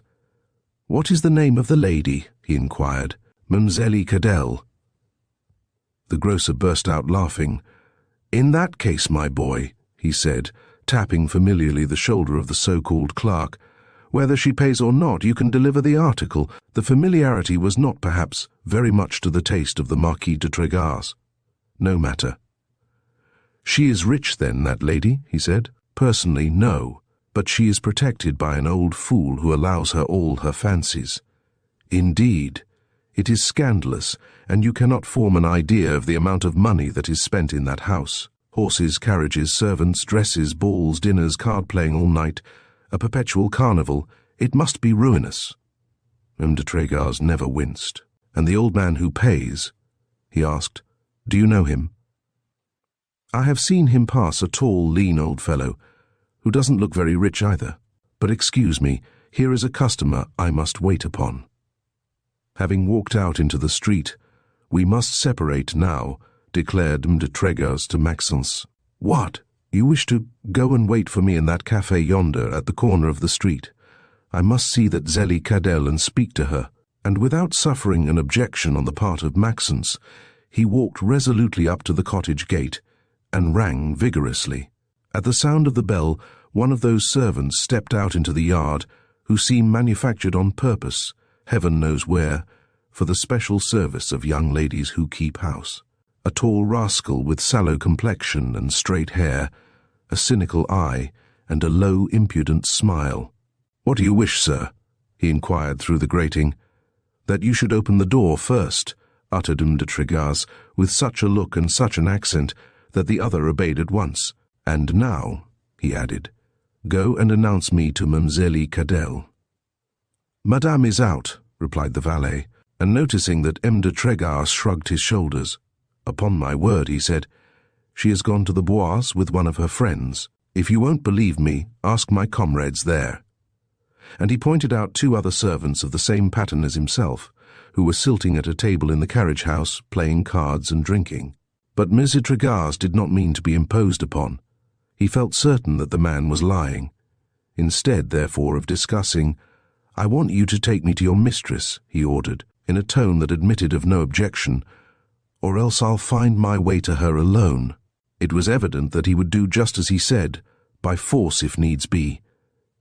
"What is the name of the lady?" he inquired. "Mlle. Cadell." The grocer burst out laughing. "In that case, my boy," he said, tapping familiarly the shoulder of the so-called clerk, "whether she pays or not, you can deliver the article." The familiarity was not, perhaps, very much to the taste of the Marquis de Trégas. No matter. "She is rich, then, that lady?" he said. "Personally, no, but she is protected by an old fool who allows her all her fancies." "Indeed. It is scandalous, and you cannot form an idea of the amount of money that is spent in that house. Horses, carriages, servants, dresses, balls, dinners, card-playing all night, a perpetual carnival. It must be ruinous." M. de Trégas never winced. "And the old man who pays?" he asked. "Do you know him?" "I have seen him pass, a tall, lean old fellow, who doesn't look very rich either. But excuse me, here is a customer I must wait upon." Having walked out into the street, "We must separate now," declared M. de Trégas to Maxence. "What? You wish to go and wait for me in that café yonder at the corner of the street? I must see that Zélie Cadel and speak to her." And without suffering an objection on the part of Maxence, he walked resolutely up to the cottage gate and rang vigorously. At the sound of the bell, one of those servants stepped out into the yard who seem manufactured on purpose, heaven knows where, for the special service of young ladies who keep house. A tall rascal with sallow complexion and straight hair, a cynical eye, and a low, impudent smile. "What do you wish, sir?" he inquired through the grating. "That you should open the door first," uttered M. de Trégas, with such a look and such an accent that the other obeyed at once. "And now," he added, "go and announce me to Zélie Cadel." "Madame is out," replied the valet, and noticing that M. de Trégas shrugged his shoulders. "Upon my word," he said, "she has gone to the Bois with one of her friends. If you won't believe me, ask my comrades there." And he pointed out two other servants of the same pattern as himself, who were silting at a table in the carriage-house, playing cards and drinking. But M. de Trégas did not mean to be imposed upon. He felt certain that the man was lying. Instead, therefore, of discussing, "I want you to take me to your mistress," he ordered, in a tone that admitted of no objection, "or else I'll find my way to her alone." It was evident that he would do just as he said, by force if needs be.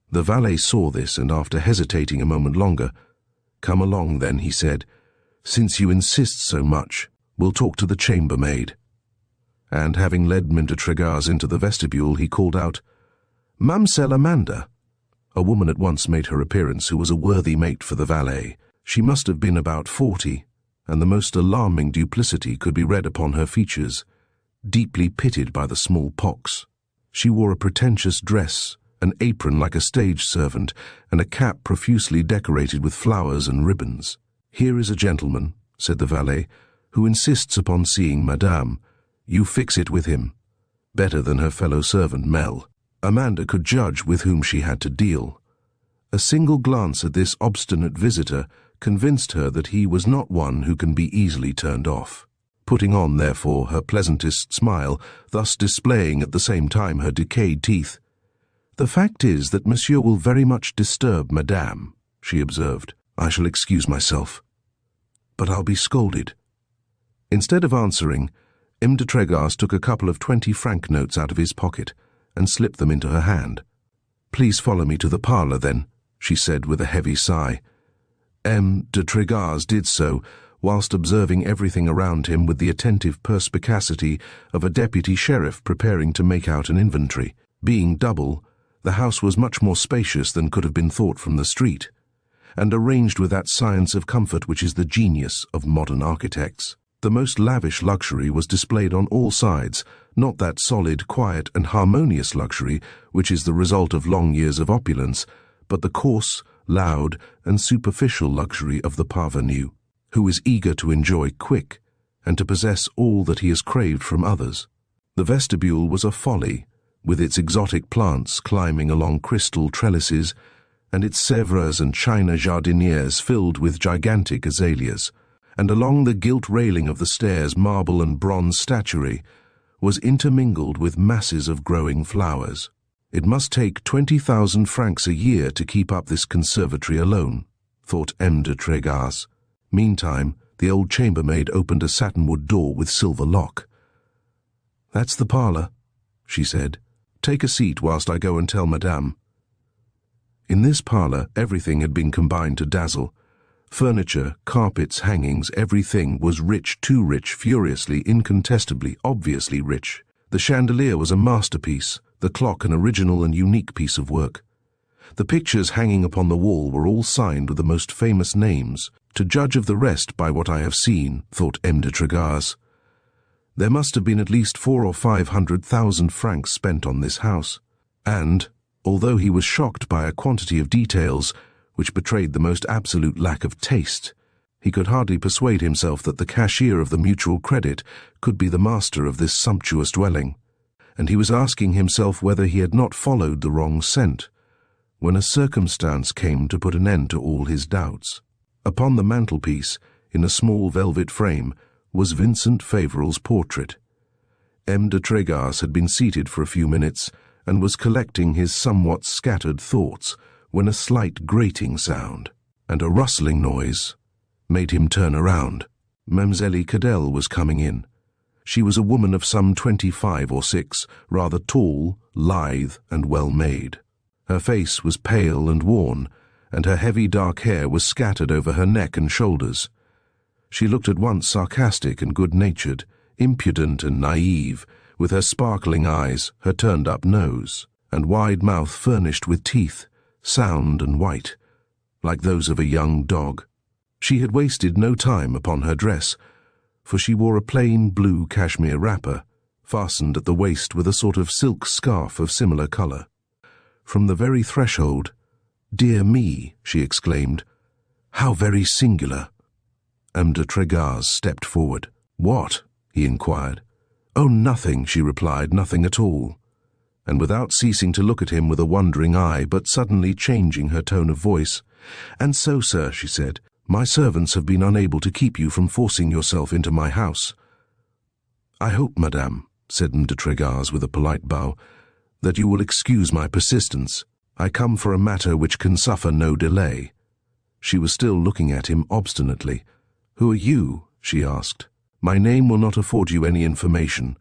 The valet saw this, and after hesitating a moment longer, "Come along, then," he said. "Since you insist so much, we'll talk to the chambermaid." And having led M. de Trégas into the vestibule, he called out, "Mademoiselle Amanda." A woman at once made her appearance who was a worthy mate for the valet. She must have been about 40, and the most alarming duplicity could be read upon her features, deeply pitted by the small pox. She wore a pretentious dress, an apron like a stage servant, and a cap profusely decorated with flowers and ribbons. "Here is a gentleman," said the valet, "who insists upon seeing Madame. You fix it with him." Better than her fellow servant Mel. Amanda could judge with whom she had to deal. A single glance at this obstinate visitor convinced her that he was not one who can be easily turned off. Putting on, therefore, her pleasantest smile, thus displaying at the same time her decayed teeth, "The fact is that Monsieur will very much disturb Madame," she observed. "I shall excuse myself. But I'll be scolded." Instead of answering, M. de Trégas took a couple of 20-franc notes out of his pocket and slipped them into her hand. "Please follow me to the parlour, then," she said with a heavy sigh. M. de Trégas did so, whilst observing everything around him with the attentive perspicacity of a deputy sheriff preparing to make out an inventory. Being double, the house was much more spacious than could have been thought from the street, and arranged with that science of comfort which is the genius of modern architects. The most lavish luxury was displayed on all sides, not that solid, quiet, and harmonious luxury which is the result of long years of opulence, but the coarse, loud, and superficial luxury of the parvenu, who is eager to enjoy quick, and to possess all that he has craved from others. The vestibule was a folly, with its exotic plants climbing along crystal trellises, and its Sèvres and china jardinières filled with gigantic azaleas, and along the gilt railing of the stairs marble and bronze statuary was intermingled with masses of growing flowers. It must take 20,000 francs a year to keep up this conservatory alone, thought M. de Trégas. Meantime, the old chambermaid opened a satinwood door with silver lock. "That's the parlour," she said. "Take a seat whilst I go and tell Madame." In this parlour everything had been combined to dazzle. Furniture, carpets, hangings, everything was rich, too rich, furiously, incontestably, obviously rich. The chandelier was a masterpiece, the clock an original and unique piece of work. The pictures hanging upon the wall were all signed with the most famous names. To judge of the rest by what I have seen, thought M. de Trégas, there must have been at least 400,000 or 500,000 francs spent on this house. And, although he was shocked by a quantity of details which betrayed the most absolute lack of taste, he could hardly persuade himself that the cashier of the Mutual Credit could be the master of this sumptuous dwelling. and he was asking himself whether he had not followed the wrong scent, when a circumstance came to put an end to all his doubts. Upon the mantelpiece, in a small velvet frame, was Vincent Favoral's portrait. M. de Tregas had been seated for a few minutes and was collecting his somewhat scattered thoughts when a slight grating sound and a rustling noise made him turn around. Mademoiselle Cadell was coming in. She was a woman of some 25 or 6, rather tall, lithe, and well-made. Her face was pale and worn, and her heavy dark hair was scattered over her neck and shoulders. She looked at once sarcastic and good-natured, impudent and naive, with her sparkling eyes, her turned-up nose, and wide mouth furnished with teeth, sound and white, like those of a young dog. She had wasted no time upon her dress, for she wore a plain blue cashmere wrapper, fastened at the waist with a sort of silk scarf of similar colour. From the very threshold, "Dear me," she exclaimed, "how very singular." M. de Tregas stepped forward. "What?" he inquired. "Oh, nothing," she replied, "nothing at all." And without ceasing to look at him with a wondering eye, but suddenly changing her tone of voice, "And so, sir," she said, "my servants have been unable to keep you from forcing yourself into my house." "I hope, madame," said M. de Tregas with a polite bow, "that you will excuse my persistence. I come for a matter which can suffer no delay." She was still looking at him obstinately. "Who are you?" she asked. "My name will not afford you any information.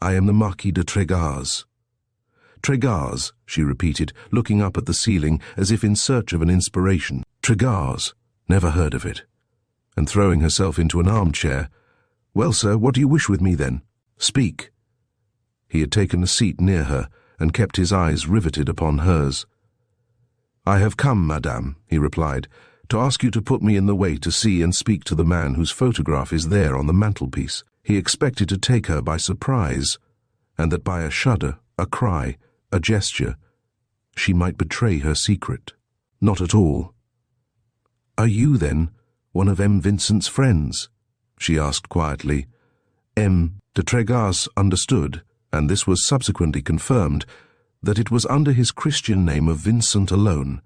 I am the Marquis de Tregas." "Tregas," she repeated, looking up at the ceiling as if in search of an inspiration. "Tregas, never heard of it." And throwing herself into an armchair, "Well, sir, what do you wish with me then? Speak." He had taken a seat near her and kept his eyes riveted upon hers. "I have come, madame," he replied, "to ask you to put me in the way to see and speak to the man whose photograph is there on the mantelpiece." He expected to take her by surprise, and that by a shudder, a cry, a gesture, she might betray her secret. Not at all. "Are you, then, one of M. Vincent's friends?" she asked quietly. M. de Tregas understood, and this was subsequently confirmed, that it was under his Christian name of Vincent alone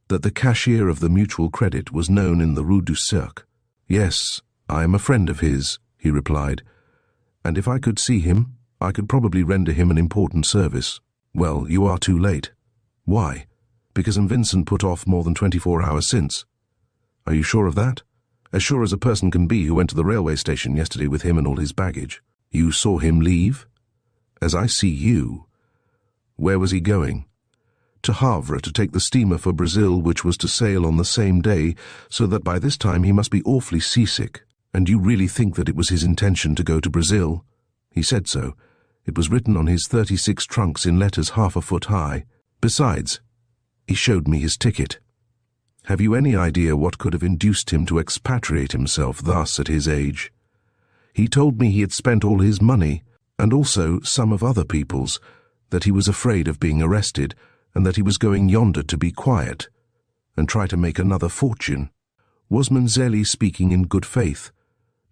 that the cashier of the Mutual Credit was known in the Rue St. "Yes, I am a friend of his," he replied, "and if I could see him, I could probably render him an important service." "Well, you are too late." "Why?" "Because M. Vincent put off more than 24 hours since." "Are you sure of that?" "As sure as a person can be who went to the railway station yesterday with him and all his baggage." "You saw him leave?" "As I see you." "Where was he going?" "To Havre, to take the steamer for Brazil, which was to sail on the same day, so that by this time he must be awfully seasick." "And you really think that it was his intention to go to Brazil?" "He said so. It was written on his 36 trunks in letters half a foot high. Besides, he showed me his ticket." "Have you any idea what could have induced him to expatriate himself thus at his age?" "He told me he had spent all his money, and also some of other people's, that he was afraid of being arrested, and that he was going yonder to be quiet, and try to make another fortune." Was Mademoiselle speaking in good faith?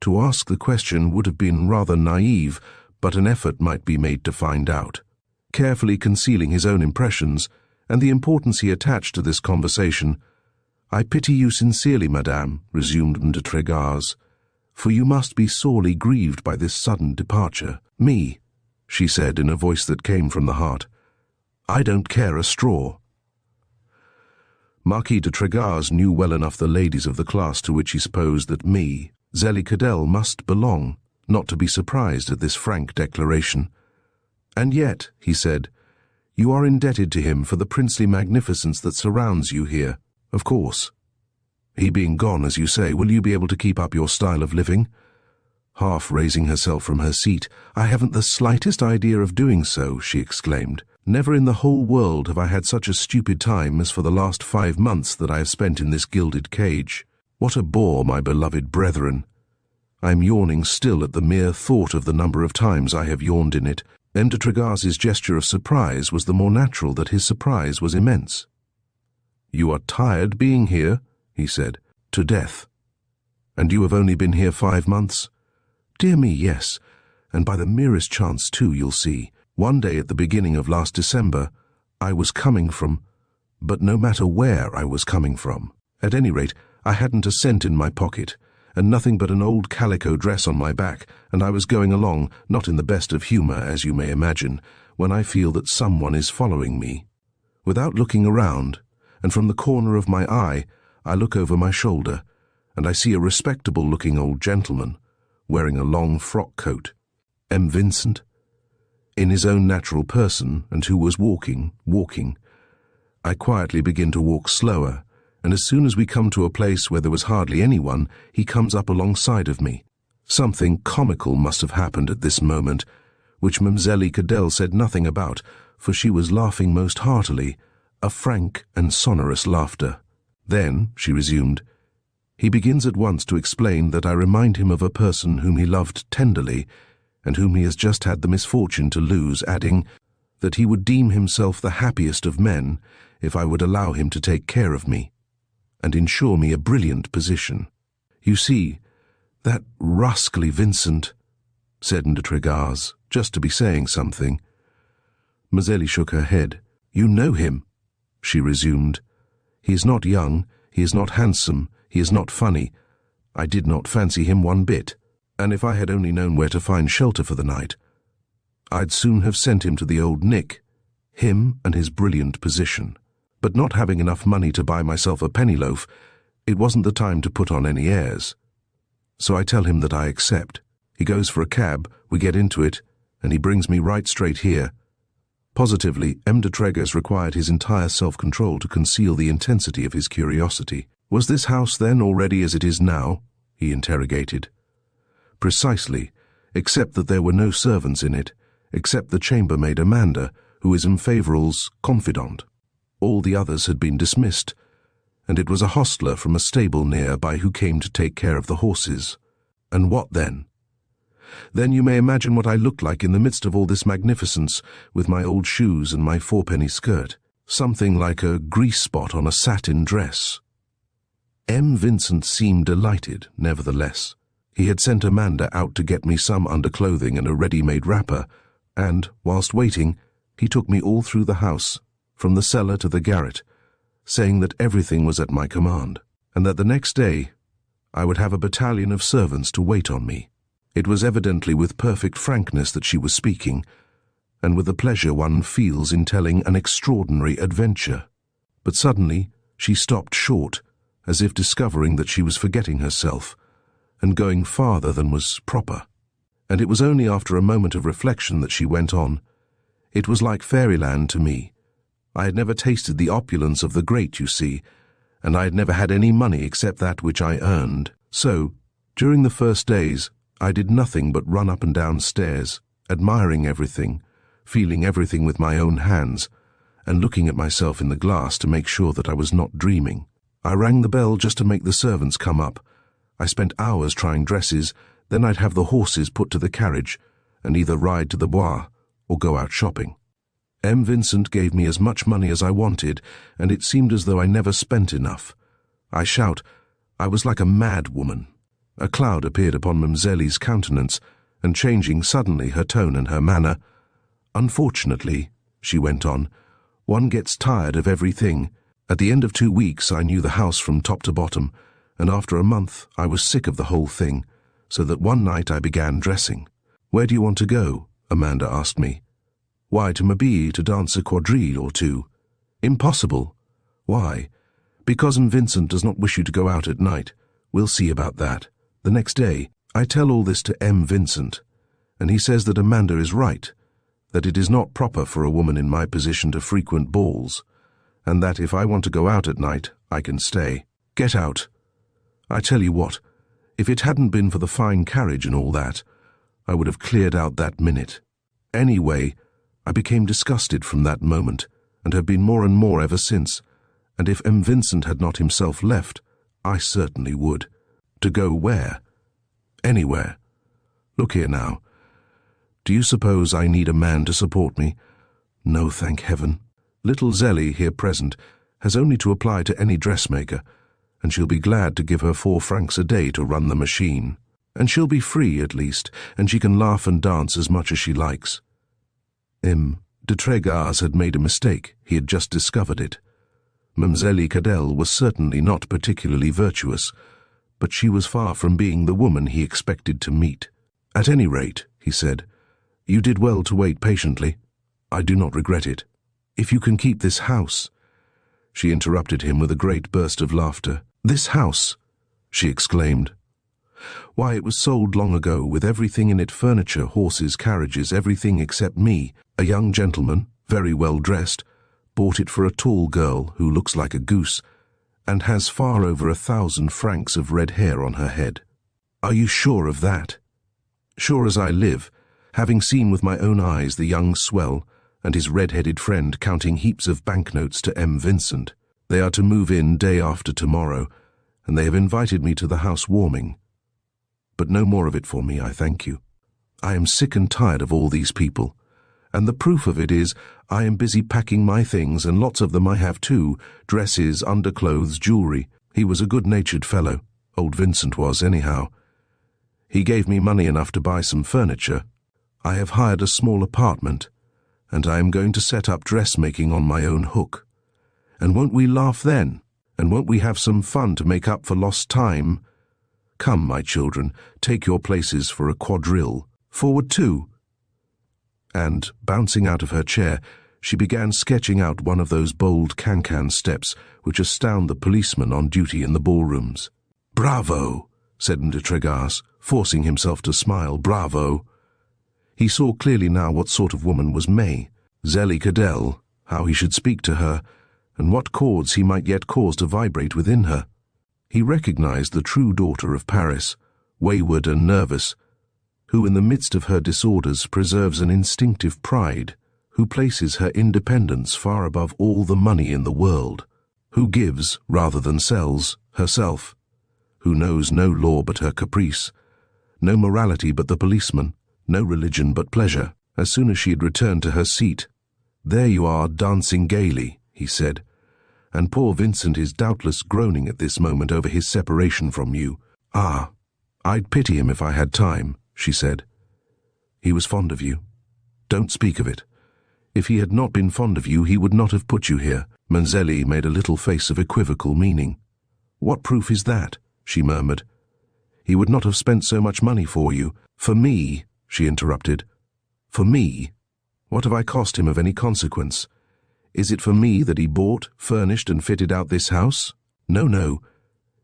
To ask the question would have been rather naive, but an effort might be made to find out. Carefully concealing his own impressions, and the importance he attached to this conversation, "I pity you sincerely, madame," resumed M. de Tregas, "for you must be sorely grieved by this sudden departure." "Me," she said in a voice that came from the heart, "I don't care a straw." Marquis de Tregas knew well enough the ladies of the class to which he supposed that Mademoiselle Cadell must belong, not to be surprised at this frank declaration. "And yet," he said, "you are indebted to him for the princely magnificence that surrounds you here, of course. He being gone, as you say, will you be able to keep up your style of living?" Half raising herself from her seat, "I haven't the slightest idea of doing so," she exclaimed. "Never in the whole world have I had such a stupid time as for the last 5 months that I have spent in this gilded cage. What a bore, my beloved brethren! I am yawning still at the mere thought of the number of times I have yawned in it." M. de Tregas's gesture of surprise was the more natural that his surprise was immense. "You are tired being here?" he said. "To death. And you have only been here 5 months?" "Dear me, yes, and by the merest chance too, you'll see. One day at the beginning of last December, I was coming from, but no matter where I was coming from. At any rate, I hadn't a cent in my pocket, and nothing but an old calico dress on my back, and I was going along, not in the best of humor, as you may imagine, when I feel that someone is following me. Without looking around, and from the corner of my eye, I look over my shoulder, and I see a respectable-looking old gentleman, wearing a long frock coat. Vincent, in his own natural person, and who was walking. I quietly begin to walk slower, and as soon as we come to a place where there was hardly anyone, he comes up alongside of me. Something comical must have happened at this moment, which Mlle. Cadell said nothing about, for she was laughing most heartily, a frank and sonorous laughter. Then, she resumed, he begins at once to explain that I remind him of a person whom he loved tenderly, and whom he has just had the misfortune to lose, adding that he would deem himself the happiest of men if I would allow him to take care of me, and ensure me a brilliant position. You see, that rascally Vincent, said Intrigue, just to be saying something. Mlle. shook her head. You know him, she resumed. He is not young, he is not handsome, he is not funny. I did not fancy him one bit, and if I had only known where to find shelter for the night, I'd soon have sent him to the old Nick, him and his brilliant position. But not having enough money to buy myself a penny loaf, it wasn't the time to put on any airs. So I tell him that I accept. He goes for a cab, we get into it, and he brings me right straight here. Positively, M. de Tregas required his entire self-control to conceal the intensity of his curiosity. Was this house then already as it is now? He interrogated. Precisely, except that there were no servants in it, except the chambermaid Amanda, who is M. Favoral's confidant. All the others had been dismissed, and it was a hostler from a stable near by who came to take care of the horses. And what then? Then you may imagine what I looked like in the midst of all this magnificence, with my old shoes and my fourpenny skirt, something like a grease spot on a satin dress. M. Vincent seemed delighted, nevertheless. He had sent Amanda out to get me some underclothing and a ready-made wrapper, and, whilst waiting, he took me all through the house, from the cellar to the garret, saying that everything was at my command, and that the next day I would have a battalion of servants to wait on me. It was evidently with perfect frankness that she was speaking, and with the pleasure one feels in telling an extraordinary adventure. But suddenly she stopped short, as if discovering that she was forgetting herself, and going farther than was proper. And it was only after a moment of reflection that she went on. It was like fairyland to me. I had never tasted the opulence of the great, you see, and I had never had any money except that which I earned. So, during the first days, I did nothing but run up and down stairs, admiring everything, feeling everything with my own hands, and looking at myself in the glass to make sure that I was not dreaming. I rang the bell just to make the servants come up. I spent hours trying dresses, then I'd have the horses put to the carriage, and either ride to the Bois or go out shopping. M. Vincent gave me as much money as I wanted, and it seemed as though I never spent enough. I was like a mad woman. A cloud appeared upon Mamselle's countenance, and changing suddenly her tone and her manner. Unfortunately, she went on, one gets tired of everything. At the end of 2 weeks I knew the house from top to bottom, and after a month I was sick of the whole thing, so that one night I began dressing. Where do you want to go? Amanda asked me. Why, to Mabille to dance a quadrille or two. Impossible. Why? Because M. Vincent does not wish you to go out at night. We'll see about that. The next day, I tell all this to M. Vincent, and he says that Amanda is right, that it is not proper for a woman in my position to frequent balls, and that if I want to go out at night, I can stay. Get out. I tell you what, if it hadn't been for the fine carriage and all that, I would have cleared out that minute. Anyway, I became disgusted from that moment, and have been more and more ever since, and if M. Vincent had not himself left, I certainly would. To go where? Anywhere. Look here now. Do you suppose I need a man to support me? No, thank heaven. Little Zélie, here present, has only to apply to any dressmaker, and she'll be glad to give her 4 francs a day to run the machine. And she'll be free, at least, and she can laugh and dance as much as she likes. De Tregars had made a mistake. He had just discovered it. Mademoiselle Cadell was certainly not particularly virtuous, but she was far from being the woman he expected to meet. "At any rate," he said, "you did well to wait patiently. I do not regret it. If you can keep this house—" She interrupted him with a great burst of laughter. "This house!" she exclaimed. "Why, it was sold long ago, with everything in it, furniture, horses, carriages, everything except me. A young gentleman, very well dressed, bought it for a tall girl who looks like a goose, and has far over 1,000 francs of red hair on her head." "Are you sure of that?" "Sure as I live, having seen with my own eyes the young swell and his red-headed friend counting heaps of banknotes to Vincent. They are to move in day after tomorrow, and they have invited me to the house warming. But no more of it for me, I thank you. I am sick and tired of all these people, and the proof of it is I am busy packing my things, and lots of them I have too, dresses, underclothes, jewelry. He was a good-natured fellow, old Vincent was anyhow. He gave me money enough to buy some furniture. I have hired a small apartment, and I am going to set up dressmaking on my own hook. And won't we laugh then? And won't we have some fun to make up for lost time? Come, my children, take your places for a quadrille. Forward two." And, bouncing out of her chair, she began sketching out one of those bold can-can steps which astound the policemen on duty in the ballrooms. "Bravo!" said de Tregars, forcing himself to smile. "Bravo!" He saw clearly now what sort of woman was May. Zélie Cadell, how he should speak to her, and what chords he might yet cause to vibrate within her. He recognized the true daughter of Paris, wayward and nervous, who in the midst of her disorders preserves an instinctive pride, who places her independence far above all the money in the world, who gives, rather than sells, herself, who knows no law but her caprice, no morality but the policeman, no religion but pleasure. As soon as she had returned to her seat, "There you are, dancing gaily," he said, "and poor Vincent is doubtless groaning at this moment over his separation from you." "Ah, I'd pity him if I had time," she said. "He was fond of you. Don't speak of it. If he had not been fond of you, he would not have put you here." Mademoiselle made a little face of equivocal meaning. "What proof is that?" she murmured. "He would not have spent so much money for you." "For me," she interrupted. "For me? What have I cost him of any consequence? Is it for me that he bought, furnished, and fitted out this house? No, no.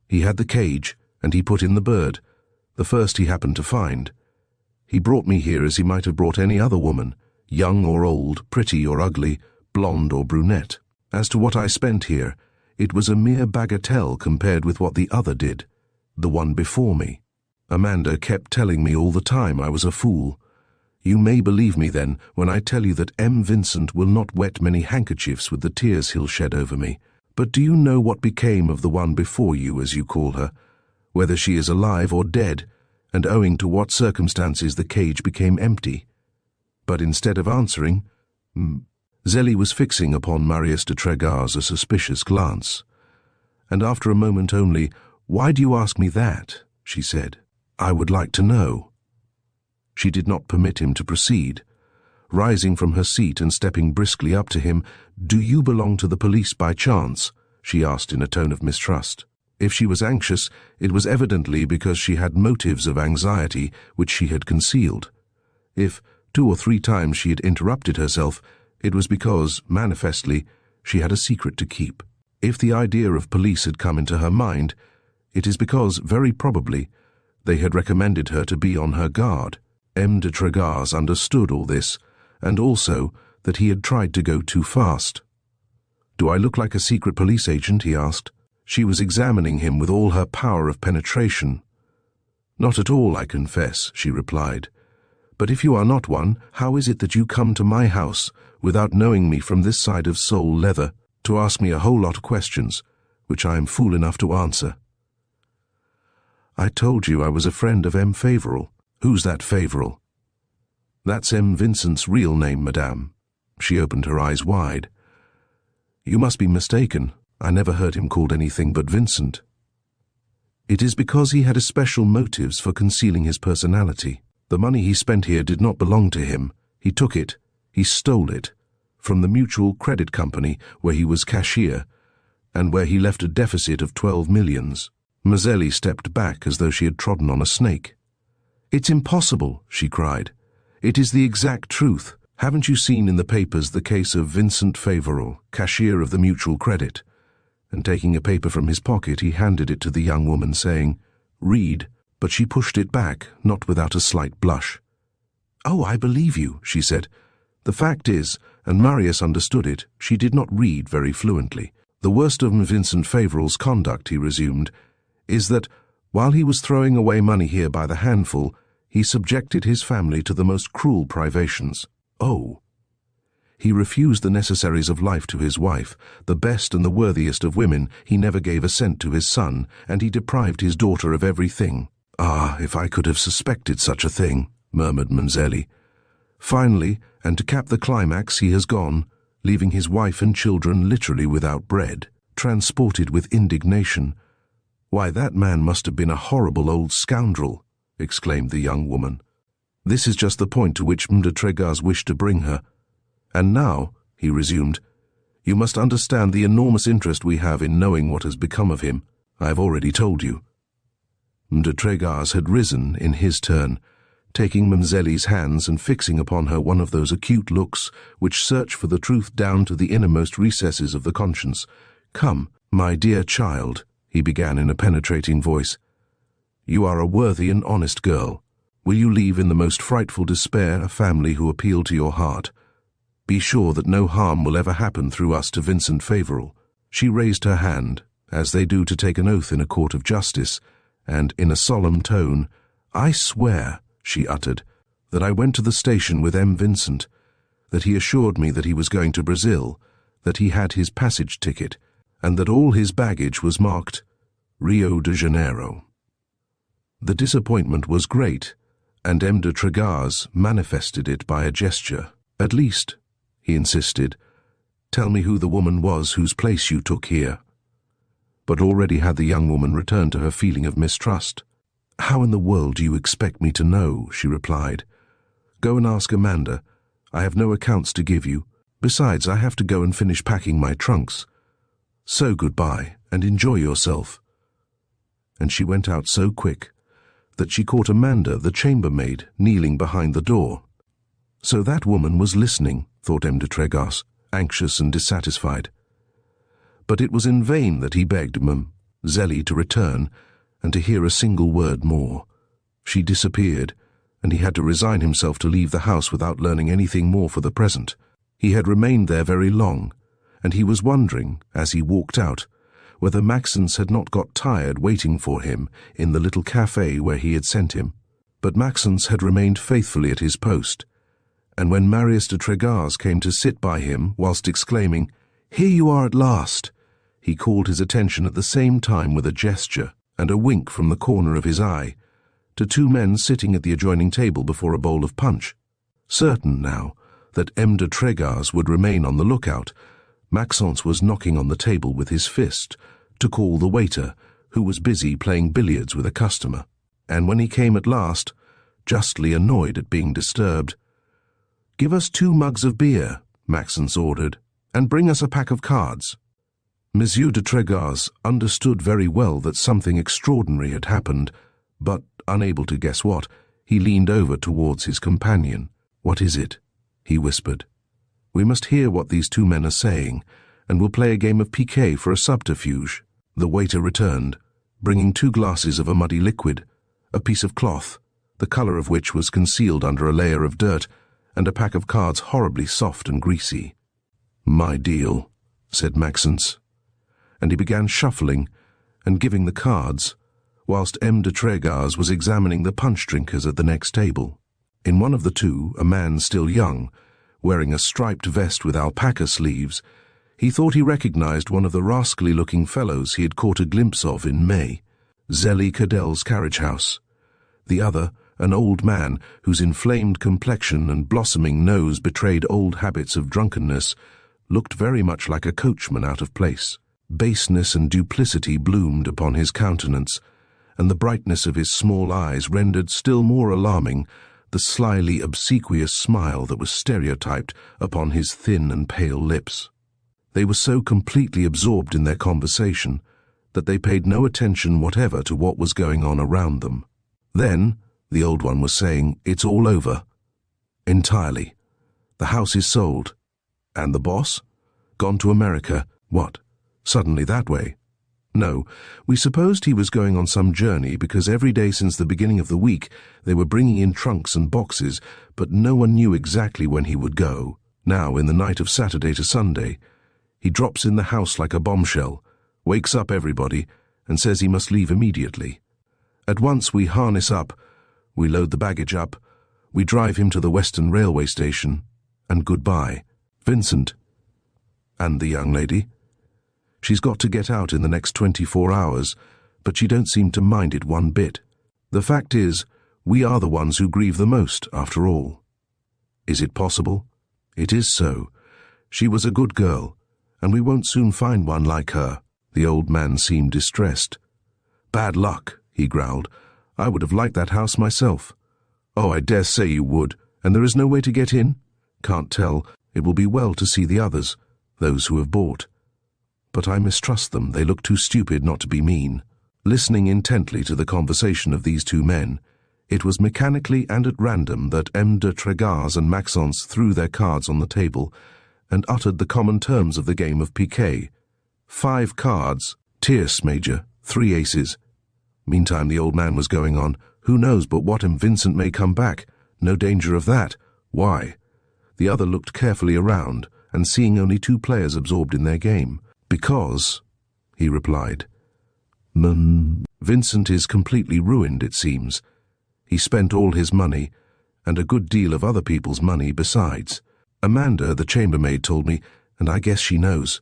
He had the cage, and he put in the bird, the first he happened to find. He brought me here as he might have brought any other woman, young or old, pretty or ugly, blonde or brunette. As to what I spent here, it was a mere bagatelle compared with what the other did, the one before me. Amanda kept telling me all the time I was a fool. You may believe me, then, when I tell you that Vincent will not wet many handkerchiefs with the tears he'll shed over me. But do you know what became of the one before you, as you call her, whether she is alive or dead, and owing to what circumstances the cage became empty?" But instead of answering, Zélie was fixing upon Marius de Tregars a suspicious glance. And after a moment only, "Why do you ask me that?" she said. "I would like to know." She did not permit him to proceed. Rising from her seat and stepping briskly up to him, "Do you belong to the police by chance?" she asked in a tone of mistrust. If she was anxious, it was evidently because she had motives of anxiety which she had concealed. If 2 or 3 times she had interrupted herself, it was because, manifestly, she had a secret to keep. If the idea of police had come into her mind, it is because, very probably, they had recommended her to be on her guard. De Tregars understood all this, and also that he had tried to go too fast. "Do I look like a secret police agent?" he asked. She was examining him with all her power of penetration. "Not at all, I confess," she replied. "But if you are not one, how is it that you come to my house, without knowing me from this side of sole leather, to ask me a whole lot of questions, which I am fool enough to answer?" "I told you I was a friend of Favoral." "Who's that Favoral?" "That's Vincent's real name, madame." She opened her eyes wide. "You must be mistaken. I never heard him called anything but Vincent." "It is because he had especial motives for concealing his personality. The money he spent here did not belong to him. He took it. He stole it from the mutual credit company where he was cashier and where he left a deficit of 12 millions. Mazelli stepped back as though she had trodden on a snake. "It's impossible," she cried. "It is the exact truth. Haven't you seen in the papers the case of Vincent Favoral, cashier of the mutual credit?" And taking a paper from his pocket, he handed it to the young woman, saying, "Read." But she pushed it back, not without a slight blush. "Oh, I believe you," she said. "The fact is," and Marius understood it, she did not read very fluently. "The worst of Vincent Favoral's conduct," he resumed, "is that, while he was throwing away money here by the handful, he subjected his family to the most cruel privations. Oh! He refused the necessaries of life to his wife, the best and the worthiest of women. He never gave a cent to his son, and he deprived his daughter of everything." "Ah, if I could have suspected such a thing," murmured Mazelli. "Finally, and to cap the climax, he has gone, leaving his wife and children literally without bread." Transported with indignation, "Why, that man must have been a horrible old scoundrel," exclaimed the young woman. This is just the point to which M. de Trégas wished to bring her. "And now," he resumed, "you must understand the enormous interest we have in knowing what has become of him. I have already told you." M. de Trégas had risen in his turn, taking Mazelli's hands and fixing upon her one of those acute looks which search for the truth down to the innermost recesses of the conscience. "Come, my dear child," he began in a penetrating voice. "You are a worthy and honest girl. Will you leave in the most frightful despair a family who appeal to your heart? Be sure that no harm will ever happen through us to Vincent Favoral." She raised her hand, as they do to take an oath in a court of justice, and in a solemn tone, "I swear," she uttered, "that I went to the station with M. Vincent, that he assured me that he was going to Brazil, that he had his passage ticket, and that all his baggage was marked Rio de Janeiro." The disappointment was great, and M. de Trégas manifested it by a gesture. "At least," he insisted, "tell me who the woman was whose place you took here." But already had the young woman returned to her feeling of mistrust. "How in the world do you expect me to know?" she replied. "Go and ask Amanda. I have no accounts to give you. Besides, I have to go and finish packing my trunks. So goodbye, and enjoy yourself." And she went out so quick that she caught Amanda, the chambermaid, kneeling behind the door. So that woman was listening, thought M. de Trégas, anxious and dissatisfied. But it was in vain that he begged Mazelli to return and to hear a single word more. She disappeared, and he had to resign himself to leave the house without learning anything more for the present. He had remained there very long, and he was wondering, as he walked out, whether Maxence had not got tired waiting for him in the little café where he had sent him. But Maxence had remained faithfully at his post, and when Marius de Trégas came to sit by him whilst exclaiming, "Here you are at last," he called his attention at the same time with a gesture and a wink from the corner of his eye to two men sitting at the adjoining table before a bowl of punch. Certain now that M. de Trégas would remain on the lookout, Maxence was knocking on the table with his fist to call the waiter, who was busy playing billiards with a customer. And when he came at last, justly annoyed at being disturbed, "Give us 2 mugs of beer," Maxence ordered, "and bring us a pack of cards." Monsieur de Trégas understood very well that something extraordinary had happened, but, unable to guess what, he leaned over towards his companion. "What is it?" he whispered. "We must hear what these 2 men are saying, and we'll play a game of piquet for a subterfuge." The waiter returned, bringing 2 glasses of a muddy liquid, a piece of cloth, the colour of which was concealed under a layer of dirt, and a pack of cards horribly soft and greasy. "My deal," said Maxence, and he began shuffling and giving the cards, whilst M. de Trégas was examining the punch-drinkers at the next table. In one of the 2, a man still young, wearing a striped vest with alpaca sleeves, he thought he recognized one of the rascally-looking fellows he had caught a glimpse of in May, Zélie Cadel's carriage house. The other, an old man whose inflamed complexion and blossoming nose betrayed old habits of drunkenness, looked very much like a coachman out of place. Baseness and duplicity bloomed upon his countenance, and the brightness of his small eyes rendered still more alarming the slyly obsequious smile that was stereotyped upon his thin and pale lips. They were so completely absorbed in their conversation that they paid no attention whatever to what was going on around them. Then, the old one was saying, "It's all over. Entirely. The house is sold. And the boss? Gone to America. What? Suddenly that way? No, we supposed he was going on some journey because every day since the beginning of the week they were bringing in trunks and boxes, but no one knew exactly when he would go. Now, in the night of Saturday to Sunday, he drops in the house like a bombshell, wakes up everybody, and says he must leave immediately. At once we harness up, we load the baggage up, we drive him to the Western Railway station, and goodbye. Vincent. And the young lady? She's got to get out in the next 24 hours, but she don't seem to mind it one bit. The fact is, we are the ones who grieve the most, after all. Is it possible? It is so. She was a good girl, and we won't soon find one like her. The old man seemed distressed. Bad luck, he growled. I would have liked that house myself. Oh, I dare say you would. And there is no way to get in? Can't tell. It will be well to see the others, those who have bought. But I mistrust them. They look too stupid not to be mean. Listening intently to the conversation of these two men, it was mechanically and at random that M. de Trégars and Maxence threw their cards on the table and uttered the common terms of the game of piquet. 5 cards, tierce, Major, 3 aces. Meantime the old man was going on. Who knows but what Vincent may come back? No danger of that. Why? The other looked carefully around, and seeing only 2 players absorbed in their game. Because, he replied. Vincent is completely ruined, it seems. He spent all his money, and a good deal of other people's money besides. Amanda, the chambermaid, told me, and I guess she knows.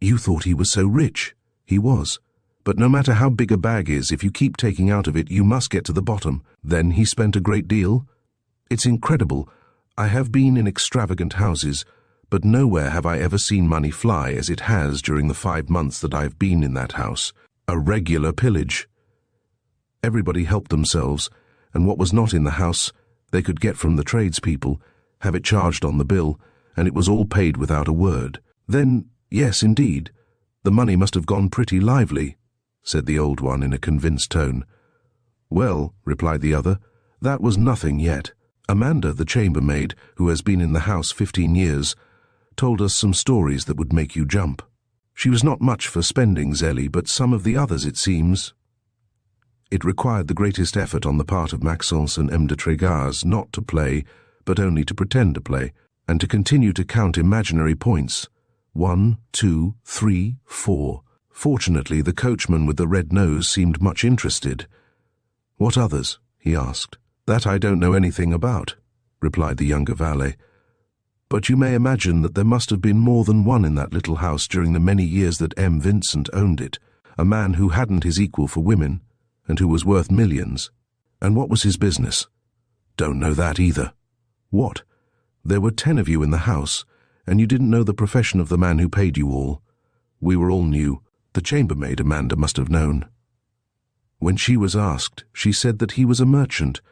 You thought he was so rich. He was. But no matter how big a bag is, if you keep taking out of it, you must get to the bottom. Then he spent a great deal? It's incredible. I have been in extravagant houses, but nowhere have I ever seen money fly as it has during the 5 months that I've been in that house. A regular pillage. Everybody helped themselves, and what was not in the house they could get from the tradespeople, have it charged on the bill, and it was all paid without a word. Then, yes, indeed, the money must have gone pretty lively, said the old one in a convinced tone. Well, replied the other, that was nothing yet. Amanda, the chambermaid, who has been in the house 15 years, told us some stories that would make you jump. She was not much for spending, Zélie, but some of the others, it seems. It required the greatest effort on the part of Maxence and M. de Trégars not to play, but only to pretend to play, and to continue to count imaginary points. 1, 2, 3, 4. Fortunately, the coachman with the red nose seemed much interested. What others? He asked. That I don't know anything about, replied the younger valet. But you may imagine that there must have been more than one in that little house during the many years that M. Vincent owned it, a man who hadn't his equal for women, and who was worth millions. And what was his business? Don't know that either. What? There were 10 of you in the house, and you didn't know the profession of the man who paid you all. We were all new. The chambermaid, Amanda, must have known. When she was asked, she said that he was a merchant.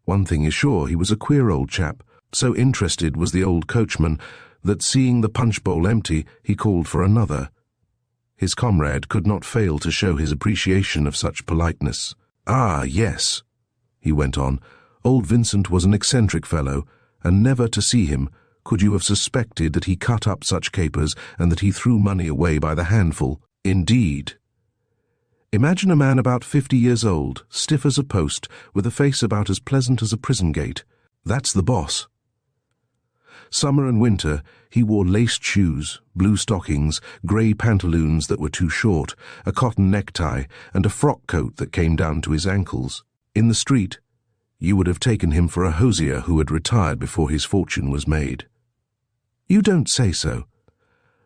One thing is sure, he was a queer old chap. So interested was the old coachman that, seeing the punch bowl empty, he called for another. His comrade could not fail to show his appreciation of such politeness. Ah, yes, he went on, old Vincent was an eccentric fellow, and never to see him could you have suspected that he cut up such capers and that he threw money away by the handful. Indeed. Imagine a man about 50 years old, stiff as a post, with a face about as pleasant as a prison gate. That's the boss. Summer and winter, he wore laced shoes, blue stockings, grey pantaloons that were too short, a cotton necktie, and a frock coat that came down to his ankles. In the street, you would have taken him for a hosier who had retired before his fortune was made. You don't say so.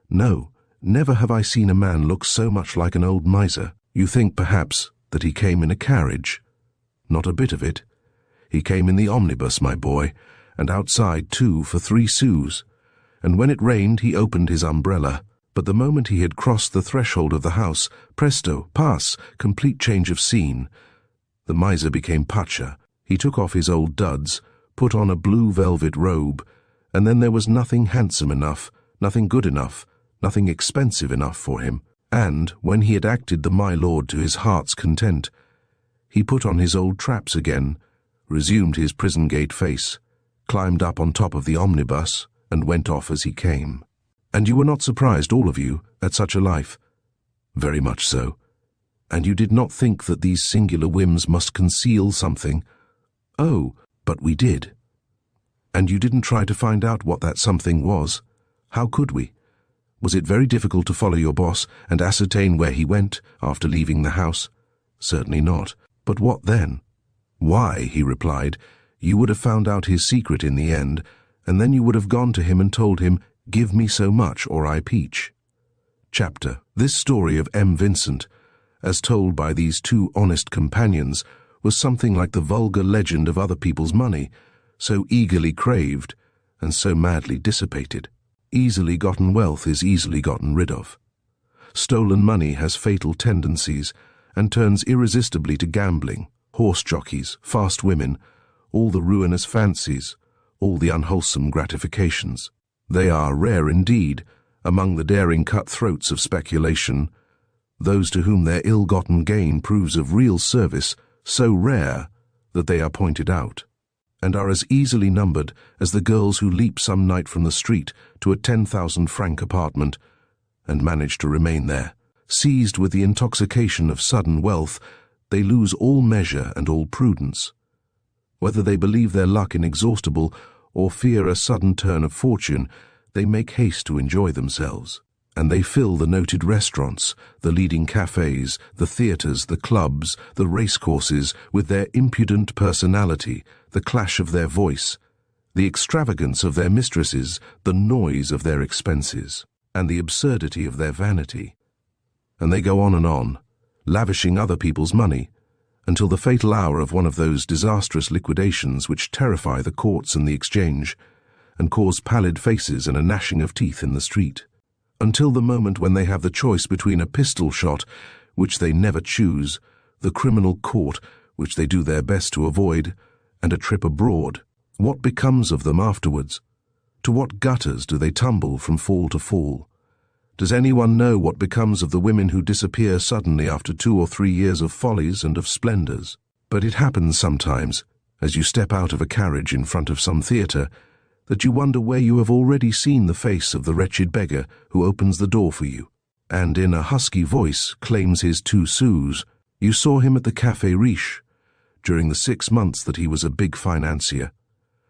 No, never have I seen a man look so much like an old miser. You think, perhaps, that he came in a carriage. Not a bit of it. He came in the omnibus, my boy, and outside, too, for 3 sous. And when it rained, he opened his umbrella. But the moment he had crossed the threshold of the house, presto, pass, complete change of scene. The miser became Pacha. He took off his old duds, put on a blue velvet robe, and then there was nothing handsome enough, nothing good enough, nothing expensive enough for him. And, when he had acted the my lord to his heart's content, he put on his old traps again, resumed his prison gate face, climbed up on top of the omnibus, and went off as he came. And you were not surprised, all of you, at such a life? Very much so. And you did not think that these singular whims must conceal something? Oh, but we did. And you didn't try to find out what that something was? How could we? Was it very difficult to follow your boss and ascertain where he went after leaving the house? Certainly not. But what then? Why, he replied, you would have found out his secret in the end, and then you would have gone to him and told him, "Give me so much or I peach." Chapter. This story of M. Vincent, as told by these two honest companions, was something like the vulgar legend of other people's money, so eagerly craved and so madly dissipated. Easily gotten wealth is easily gotten rid of. Stolen money has fatal tendencies and turns irresistibly to gambling, horse jockeys, fast women, all the ruinous fancies, all the unwholesome gratifications. They are rare indeed among the daring cutthroats of speculation, those to whom their ill-gotten gain proves of real service, so rare that they are pointed out, and are as easily numbered as the girls who leap some night from the street to a 10,000-franc apartment and manage to remain there. Seized with the intoxication of sudden wealth, they lose all measure and all prudence. Whether they believe their luck inexhaustible or fear a sudden turn of fortune, they make haste to enjoy themselves, and they fill the noted restaurants, the leading cafes, the theatres, the clubs, the racecourses with their impudent personality, the clash of their voice, the extravagance of their mistresses, the noise of their expenses, and the absurdity of their vanity. And they go on, lavishing other people's money, until the fatal hour of one of those disastrous liquidations which terrify the courts and the exchange, and cause pallid faces and a gnashing of teeth in the street, until the moment when they have the choice between a pistol shot, which they never choose, the criminal court, which they do their best to avoid, and a trip abroad. What becomes of them afterwards? To what gutters do they tumble from fall to fall? Does anyone know what becomes of the women who disappear suddenly after 2 or 3 years of follies and of splendors? But it happens sometimes, as you step out of a carriage in front of some theatre, that you wonder where you have already seen the face of the wretched beggar who opens the door for you, and in a husky voice claims his 2 sous. You saw him at the Café Riche, during the 6 months that he was a big financier.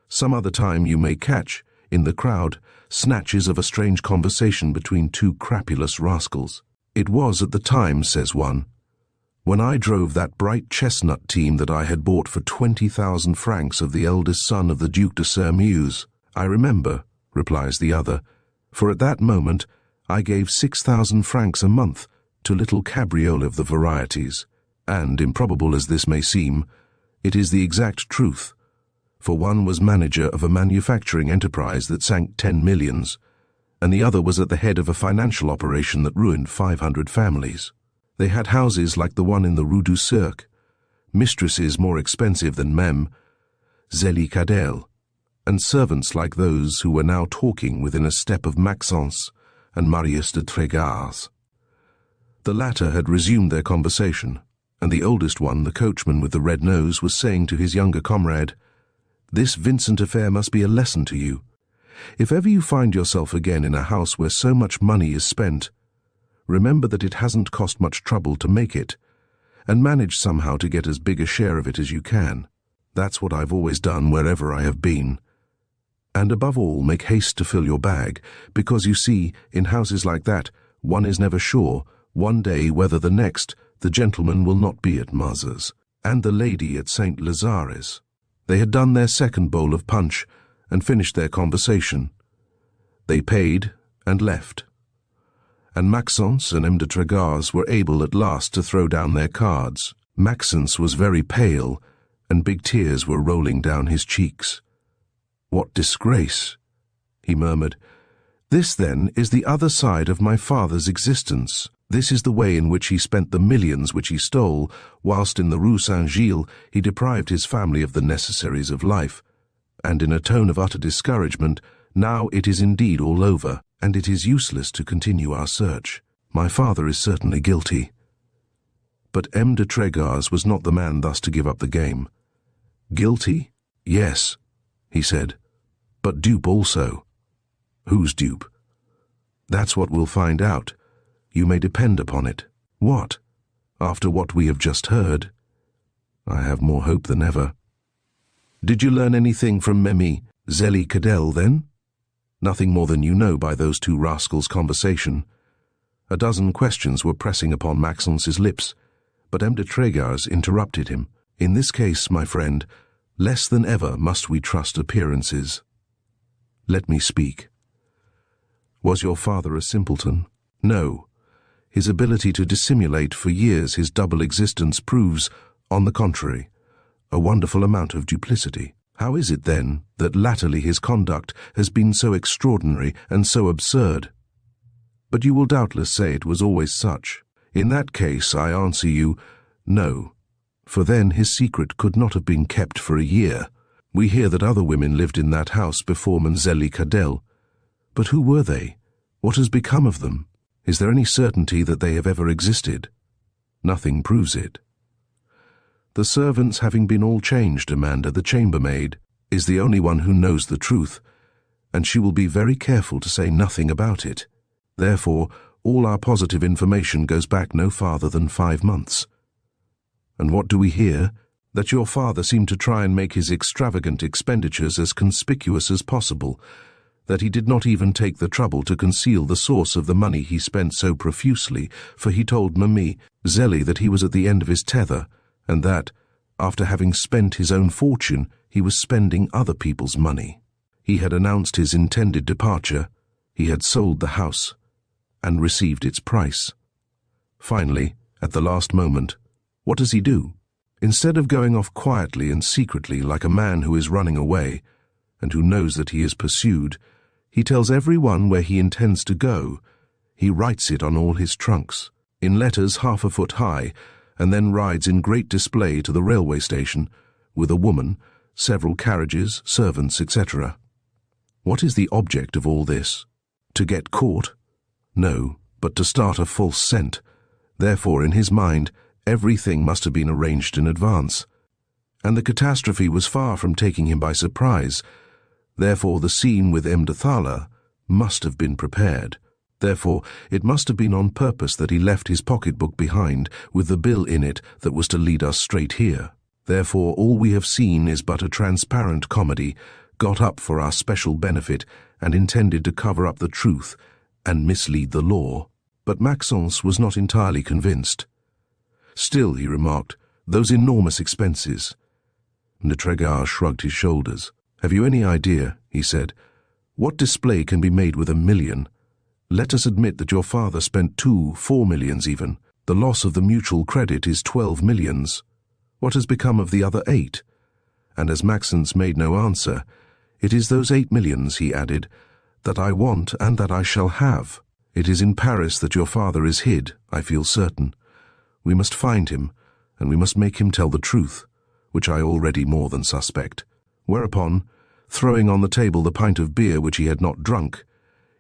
Some other time you may catch, in the crowd, snatches of a strange conversation between 2 crapulous rascals. It was at the time, says one, when I drove that bright chestnut team that I had bought for 20,000 francs of the eldest son of the Duc de Sairmeuse. I remember, replies the other, for at that moment I gave 6,000 francs a month to little cabriole of the varieties, and, improbable as this may seem, it is the exact truth, for one was manager of a manufacturing enterprise that sank 10 millions, and the other was at the head of a financial operation that ruined 500 families. They had houses like the one in the Rue St, mistresses more expensive than Mem, Zélie Cadel, and servants like those who were now talking within a step of Maxence and Marius de Trégar's. The latter had resumed their conversation, and the oldest one, the coachman with the red nose, was saying to his younger comrade, "This Vincent affair must be a lesson to you. If ever you find yourself again in a house where so much money is spent, remember that it hasn't cost much trouble to make it, and manage somehow to get as big a share of it as you can. That's what I've always done wherever I have been. And above all, make haste to fill your bag, because you see, in houses like that, one is never sure, one day whether the next, the gentleman will not be at Mazas, and the lady at St. Lazare's." They had done their second bowl of punch and finished their conversation. They paid and left, and Maxence and M. de Trégar's were able at last to throw down their cards. Maxence was very pale, and big tears were rolling down his cheeks. "What disgrace," he murmured. "This, then, is the other side of my father's existence. This is the way in which he spent the millions which he stole, whilst in the Rue St. Gilles he deprived his family of the necessaries of life. and in a tone of utter discouragement, "Now it is indeed all over, and it is useless to continue our search. My father is certainly guilty." But M. de Tregars was not the man thus to give up the game. "Guilty? Yes," he said, "but dupe also." "Whose dupe?" "That's what we'll find out. You may depend upon it." "What? After what we have just heard?" "I have more hope than ever." "Did you learn anything from Memi Zélie Cadell, then?" "Nothing more than you know by those two rascals' conversation." A dozen questions were pressing upon Maxence's lips, but M. de Tregars interrupted him. "In this case, my friend, less than ever must we trust appearances. Let me speak. Was your father a simpleton? No. His ability to dissimulate for years his double existence proves, on the contrary, a wonderful amount of duplicity. How is it, then, that latterly his conduct has been so extraordinary and so absurd? But you will doubtless say it was always such. In that case, I answer you, no, for then his secret could not have been kept for a year. We hear that other women lived in that house before Zélie Cadell. But who were they? What has become of them? Is there any certainty that they have ever existed? Nothing proves it. The servants having been all changed, Amanda, the chambermaid, is the only one who knows the truth, and she will be very careful to say nothing about it. Therefore, all our positive information goes back no farther than 5 months. And what do we hear? That your father seemed to try and make his extravagant expenditures as conspicuous as possible, that he did not even take the trouble to conceal the source of the money he spent so profusely, for he told Mimi Zélie that he was at the end of his tether, and that, after having spent his own fortune, he was spending other people's money. He had announced his intended departure, he had sold the house, and received its price. Finally, at the last moment, what does he do? Instead of going off quietly and secretly like a man who is running away, and who knows that he is pursued, he tells everyone where he intends to go. He writes it on all his trunks, in letters 1/2 a foot high, and then rides in great display to the railway station, with a woman, several carriages, servants, etc. What is the object of all this? To get caught? No, but to start a false scent. Therefore, in his mind, everything must have been arranged in advance. And the catastrophe was far from taking him by surprise. Therefore, the scene with M. de Thala must have been prepared. Therefore, it must have been on purpose that he left his pocketbook behind, with the bill in it that was to lead us straight here. Therefore, all we have seen is but a transparent comedy, got up for our special benefit, and intended to cover up the truth and mislead the law. But Maxence was not entirely convinced. Still, he remarked, those enormous expenses. De Tregars shrugged his shoulders. Have you any idea, he said, what display can be made with 1 million? Let us admit that your father spent 4 millions even. The loss of the mutual credit is 12 millions. What has become of the other 8? And as Maxence made no answer, it is those 8 millions, he added, that I want and that I shall have. It is in Paris that your father is hid, I feel certain. We must find him, and we must make him tell the truth, which I already more than suspect. Whereupon, throwing on the table the pint of beer which he had not drunk,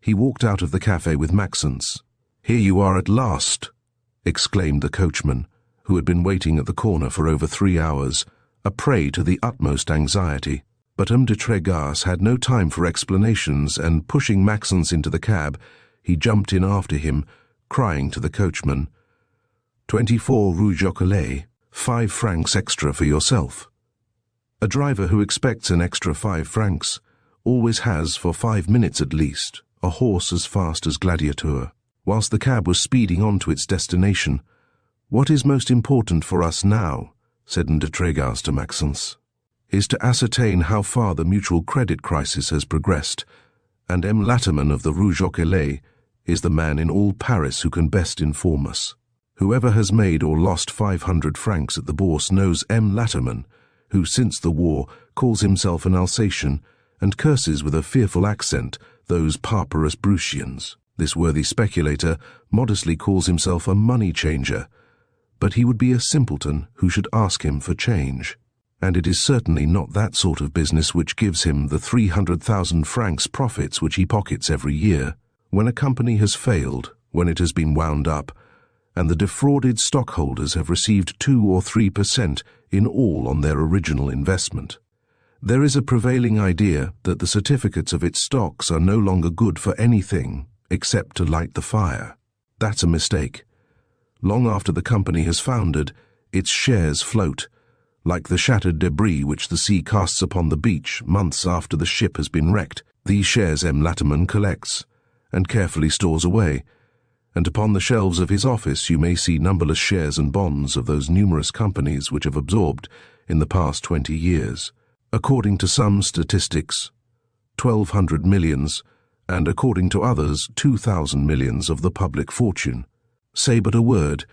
he walked out of the café with Maxence. "Here you are at last," exclaimed the coachman, who had been waiting at the corner for over 3 hours, a prey to the utmost anxiety. But M. de Tregars had no time for explanations, and pushing Maxence into the cab, he jumped in after him, crying to the coachman, 24 Rue Joquelet, 5 francs extra for yourself. A driver who expects an extra 5 francs always has, for 5 minutes at least, a horse as fast as Gladiateur. Whilst the cab was speeding on to its destination, "What is most important for us now," said de Tregars to Maxence, "is to ascertain how far the mutual credit crisis has progressed, and M. Latterman of the Rue Joquelet is the man in all Paris who can best inform us. Whoever has made or lost 500 francs at the Bourse knows M. Latterman, who since the war calls himself an Alsatian and curses with a fearful accent those barbarous Bruchians. This worthy speculator modestly calls himself a money changer, but he would be a simpleton who should ask him for change. And it is certainly not that sort of business which gives him the 300,000 francs profits which he pockets every year. When a company has failed, when it has been wound up, and the defrauded stockholders have received 2 or 3% in all on their original investment, there is a prevailing idea that the certificates of its stocks are no longer good for anything except to light the fire. That's a mistake. Long after the company has foundered, its shares float, like the shattered debris which the sea casts upon the beach months after the ship has been wrecked. These shares M. Latimer collects and carefully stores away, and upon the shelves of his office you may see numberless shares and bonds of those numerous companies which have absorbed in the past 20 years. According to some statistics, 1,200 millions, and according to others, 2,000 millions of the public fortune. Say but a word,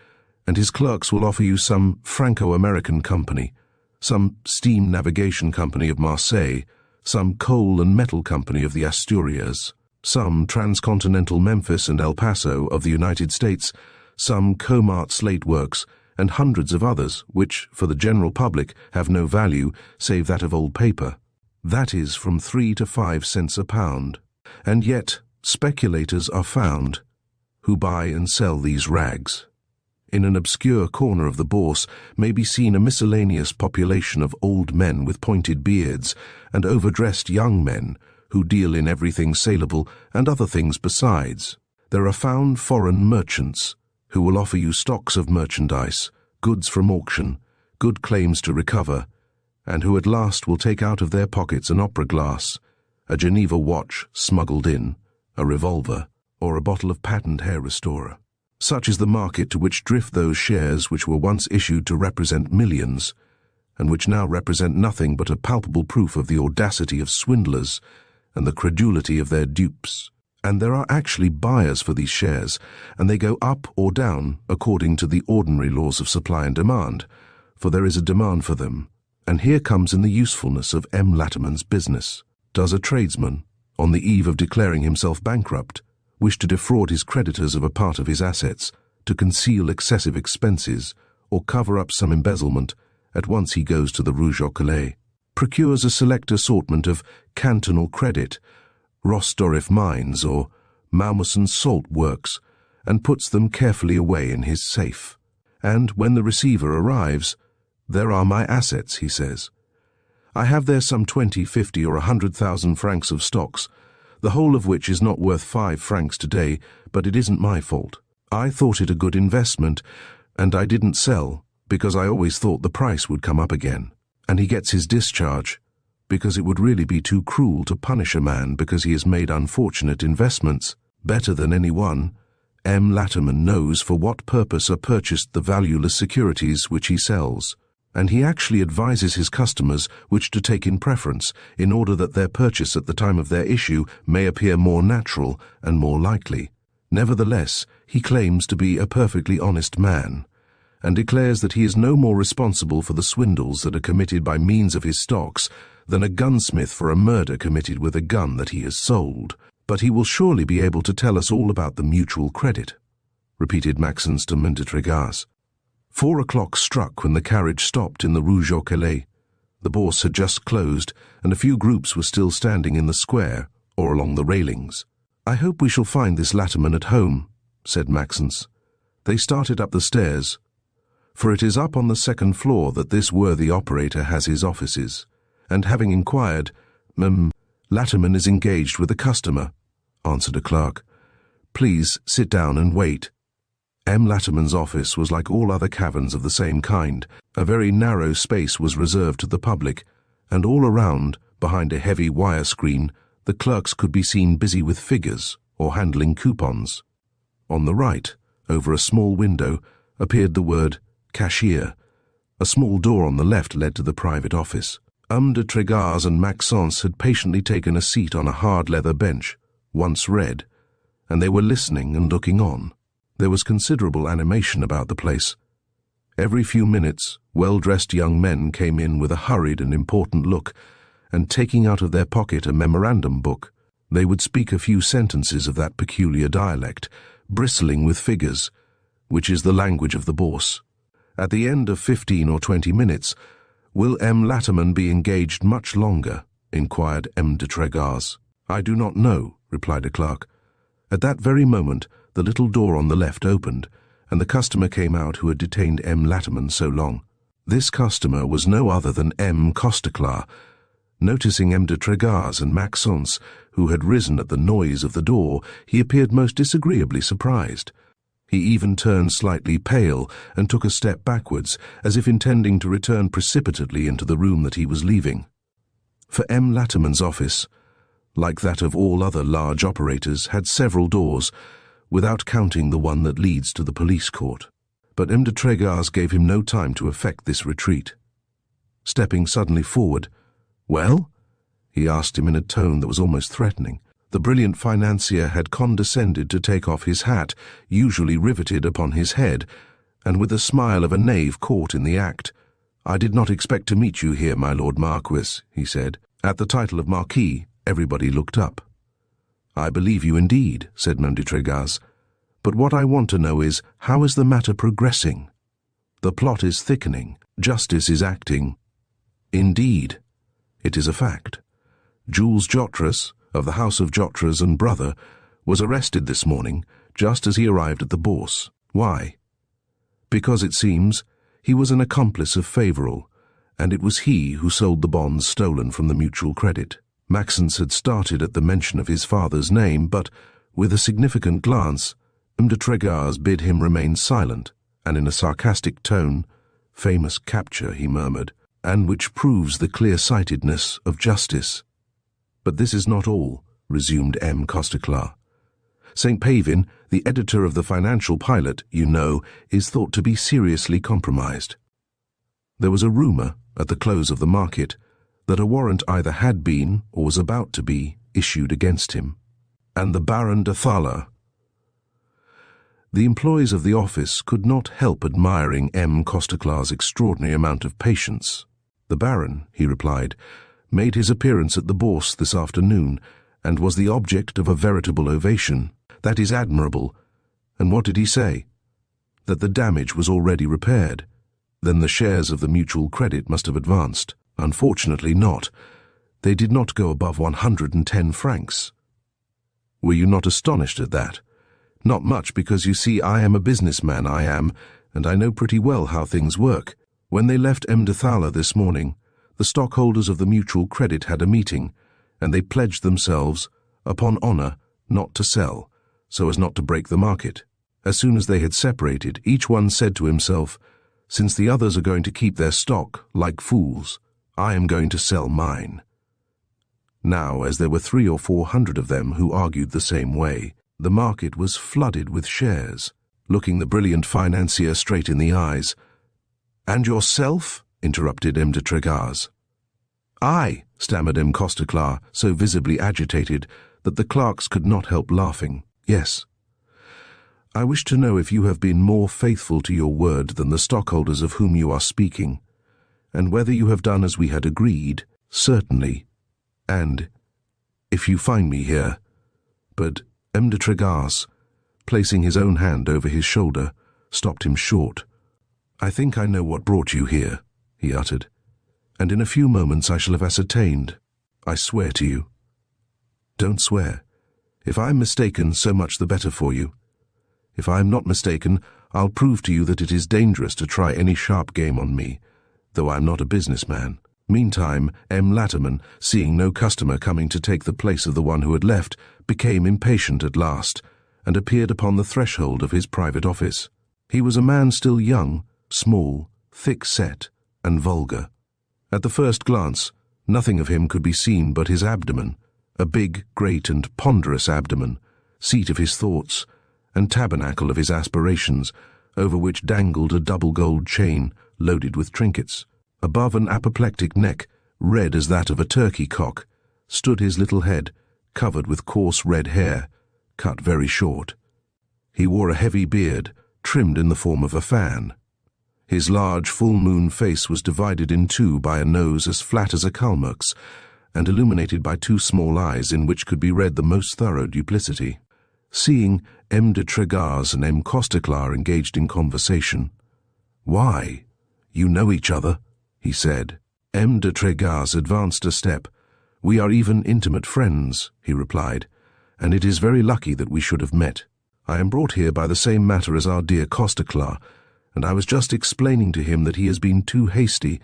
and his clerks will offer you some Franco-American company, some steam navigation company of Marseille, some coal and metal company of the Asturias, some transcontinental Memphis and El Paso of the United States, some Comart slate works, and hundreds of others which, for the general public, have no value save that of old paper. That is from 3 to 5 cents a pound. And yet speculators are found who buy and sell these rags. In an obscure corner of the bourse may be seen a miscellaneous population of old men with pointed beards and overdressed young men who deal in everything saleable and other things besides. There are found foreign merchants who will offer you stocks of merchandise, goods from auction, good claims to recover, and who at last will take out of their pockets an opera glass, a Geneva watch smuggled in, a revolver, or a bottle of patent hair restorer. Such is the market to which drift those shares which were once issued to represent millions, and which now represent nothing but a palpable proof of the audacity of swindlers and the credulity of their dupes. And there are actually buyers for these shares, and they go up or down according to the ordinary laws of supply and demand, for there is a demand for them. And here comes in the usefulness of M. Latimer's business. Does a tradesman, on the eve of declaring himself bankrupt, wish to defraud his creditors of a part of his assets, to conceal excessive expenses, or cover up some embezzlement, at once he goes to the Rue St, procures a select assortment of cantonal credit, Rostorif mines or Malmason salt works, and puts them carefully away in his safe. And when the receiver arrives, "There are my assets," he says. "I have there some 20, 50, or 100,000 francs of stocks, the whole of which is not worth 5 francs today, but it isn't my fault. I thought it a good investment, and I didn't sell, because I always thought the price would come up again." And he gets his discharge, because it would really be too cruel to punish a man because he has made unfortunate investments. Better than anyone, M. Latimer knows for what purpose are purchased the valueless securities which he sells, and he actually advises his customers which to take in preference, in order that their purchase at the time of their issue may appear more natural and more likely. Nevertheless, he claims to be a perfectly honest man, and declares that he is no more responsible for the swindles that are committed by means of his stocks than a gunsmith for a murder committed with a gun that he has sold. "But he will surely be able to tell us all about the mutual credit," repeated Maxence de Montetregas. 4 o'clock struck when the carriage stopped in the Rue St. The bourse had just closed, and a few groups were still standing in the square or along the railings. "I hope we shall find this Latimer at home," said Maxence. They started up the stairs, for it is up on the 2nd floor that this worthy operator has his offices, and having inquired, "Latimer is engaged with a customer," answered a clerk. "Please sit down and wait." M. Latimer's office was like all other caverns of the same kind. A very narrow space was reserved to the public, and all around, behind a heavy wire screen, the clerks could be seen busy with figures or handling coupons. On the right, over a small window, appeared the word cashier. A small door on the left led to the private office. De Tregas and Maxence had patiently taken a seat on a hard leather bench, once red, and they were listening and looking on. There was considerable animation about the place. Every few minutes, well-dressed young men came in with a hurried and important look, and taking out of their pocket a memorandum book, they would speak a few sentences of that peculiar dialect, bristling with figures, which is the language of the bourse. At the end of 15 or 20 minutes, "Will M. Latimer be engaged much longer?" inquired M. de Tregars. "I do not know," replied a clerk. At that very moment, the little door on the left opened, and the customer came out who had detained M. Latimer so long. This customer was no other than M. Costeclar. Noticing M. de Tregars and Maxence, who had risen at the noise of the door, he appeared most disagreeably surprised. He even turned slightly pale and took a step backwards, as if intending to return precipitately into the room that he was leaving. For M. Latimer's office, like that of all other large operators, had several doors, without counting the one that leads to the police court. But M. de Tregars gave him no time to effect this retreat. Stepping suddenly forward, "Well?" he asked him in a tone that was almost threatening. The brilliant financier had condescended to take off his hat, usually riveted upon his head, and with the smile of a knave caught in the act. "I did not expect to meet you here, my Lord Marquis," he said. At the title of Marquis, everybody looked up. "I believe you indeed," said M. de Tregars. "But what I want to know is, how is the matter progressing? The plot is thickening. Justice is acting." "Indeed. It is a fact. Jules Jotres, of the House of Jotres and brother, was arrested this morning, just as he arrived at the Bourse. Why? Because, it seems, he was an accomplice of Favoral, and it was he who sold the bonds stolen from the mutual credit." Maxence had started at the mention of his father's name, but, with a significant glance, M. de Tregars bid him remain silent, and in a sarcastic tone, "Famous capture," he murmured, "and which proves the clear-sightedness of justice." "But this is not all," resumed M. Costeclar. "St. Pavin, the editor of the Financial Pilot, you know, is thought to be seriously compromised. There was a rumour, at the close of the market, that a warrant either had been, or was about to be, issued against him. And the Baron de Thaler." The employees of the office could not help admiring M. Costeclar's extraordinary amount of patience. "The Baron," he replied, "made his appearance at the Bourse this afternoon, and was the object of a veritable ovation. That is admirable. And what did he say? That the damage was already repaired. Then the shares of the mutual credit must have advanced. Unfortunately not. They did not go above 110 francs. Were you not astonished at that? Not much, because you see I am a businessman, I am, and I know pretty well how things work. When they left M. de Thaler this morning, the stockholders of the mutual credit had a meeting, and they pledged themselves, upon honour, not to sell, so as not to break the market. As soon as they had separated, each one said to himself, 'Since the others are going to keep their stock, like fools, I am going to sell mine.' Now, as there were 300 or 400 of them who argued the same way, the market was flooded with shares." Looking the brilliant financier straight in the eyes, "And yourself?" interrupted M. de Tregars. "I," stammered M. Costeclar, so visibly agitated that the clerks could not help laughing. "Yes. I wish to know if you have been more faithful to your word than the stockholders of whom you are speaking, and whether you have done as we had agreed." "Certainly. And if you find me here—" But M. de Tregars, placing his own hand over his shoulder, stopped him short. "I think I know what brought you here," he uttered, "and in a few moments I shall have ascertained. I swear to you." "Don't swear. If I am mistaken, so much the better for you. If I am not mistaken, I'll prove to you that it is dangerous to try any sharp game on me, though I am not a businessman." Meantime, M. Latimer, seeing no customer coming to take the place of the one who had left, became impatient at last, and appeared upon the threshold of his private office. He was a man still young, small, thick-set, and vulgar. At the first glance, nothing of him could be seen but his abdomen, a big, great, and ponderous abdomen, seat of his thoughts, and tabernacle of his aspirations, over which dangled a double gold chain loaded with trinkets. Above an apoplectic neck, red as that of a turkey cock, stood his little head, covered with coarse red hair, cut very short. He wore a heavy beard, trimmed in the form of a fan. His large full-moon face was divided in two by a nose as flat as a kalmuck's, and illuminated by two small eyes in which could be read the most thorough duplicity. Seeing M. de Tregars and M. Costeclar engaged in conversation, "Why, you know each other?" he said. M. de Trégas advanced a step. "We are even intimate friends," he replied, "and it is very lucky that we should have met. I am brought here by the same matter as our dear Costeclar, and I was just explaining to him that he has been too hasty,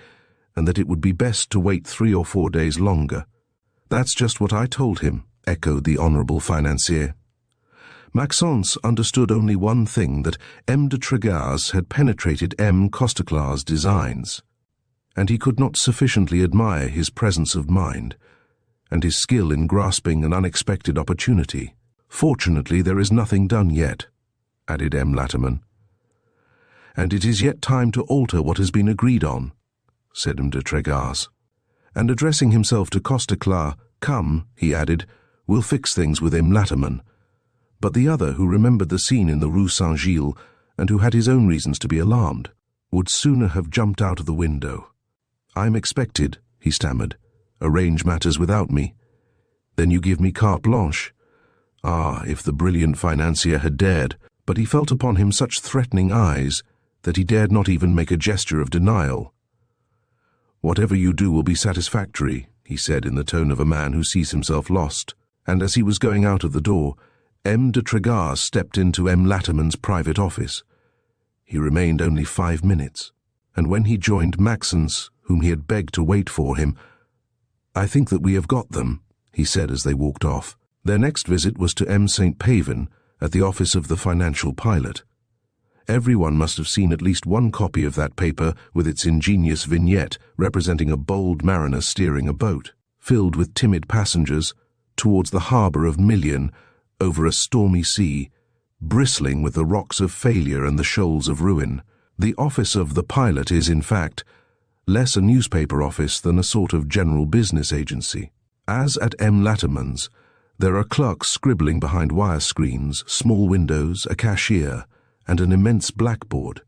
and that it would be best to wait 3 or 4 days longer." "That's just what I told him," echoed the honourable financier. Maxence understood only one thing, that M. de Trégas had penetrated M. Costeclar's designs, and he could not sufficiently admire his presence of mind, and his skill in grasping an unexpected opportunity. "Fortunately, there is nothing done yet," added M. Latimer. "And it is yet time to alter what has been agreed on," said M. de Trégas. And addressing himself to Costeclar, "Come," he added, "we'll fix things with M. Latimer." But the other, who remembered the scene in the Rue St. Gilles, and who had his own reasons to be alarmed, would sooner have jumped out of the window. "I'm expected," he stammered. "Arrange matters without me. Then you give me carte blanche." Ah, if the brilliant financier had dared! But he felt upon him such threatening eyes that he dared not even make a gesture of denial. "Whatever you do will be satisfactory," he said in the tone of a man who sees himself lost. And as he was going out of the door, M. de Trégas stepped into M. Latimer's private office. He remained only 5 minutes, and when he joined Maxence, whom he had begged to wait for him, "I think that we have got them," he said as they walked off. Their next visit was to M. St. Pavin, at the office of the financial pilot. Everyone must have seen at least one copy of that paper with its ingenious vignette representing a bold mariner steering a boat, filled with timid passengers, towards the harbour of Million, over a stormy sea, bristling with the rocks of failure and the shoals of ruin. The office of the pilot is, in fact, less a newspaper office than a sort of general business agency. As at M. Latimer's, there are clerks scribbling behind wire screens, small windows, a cashier, and an immense blackboard,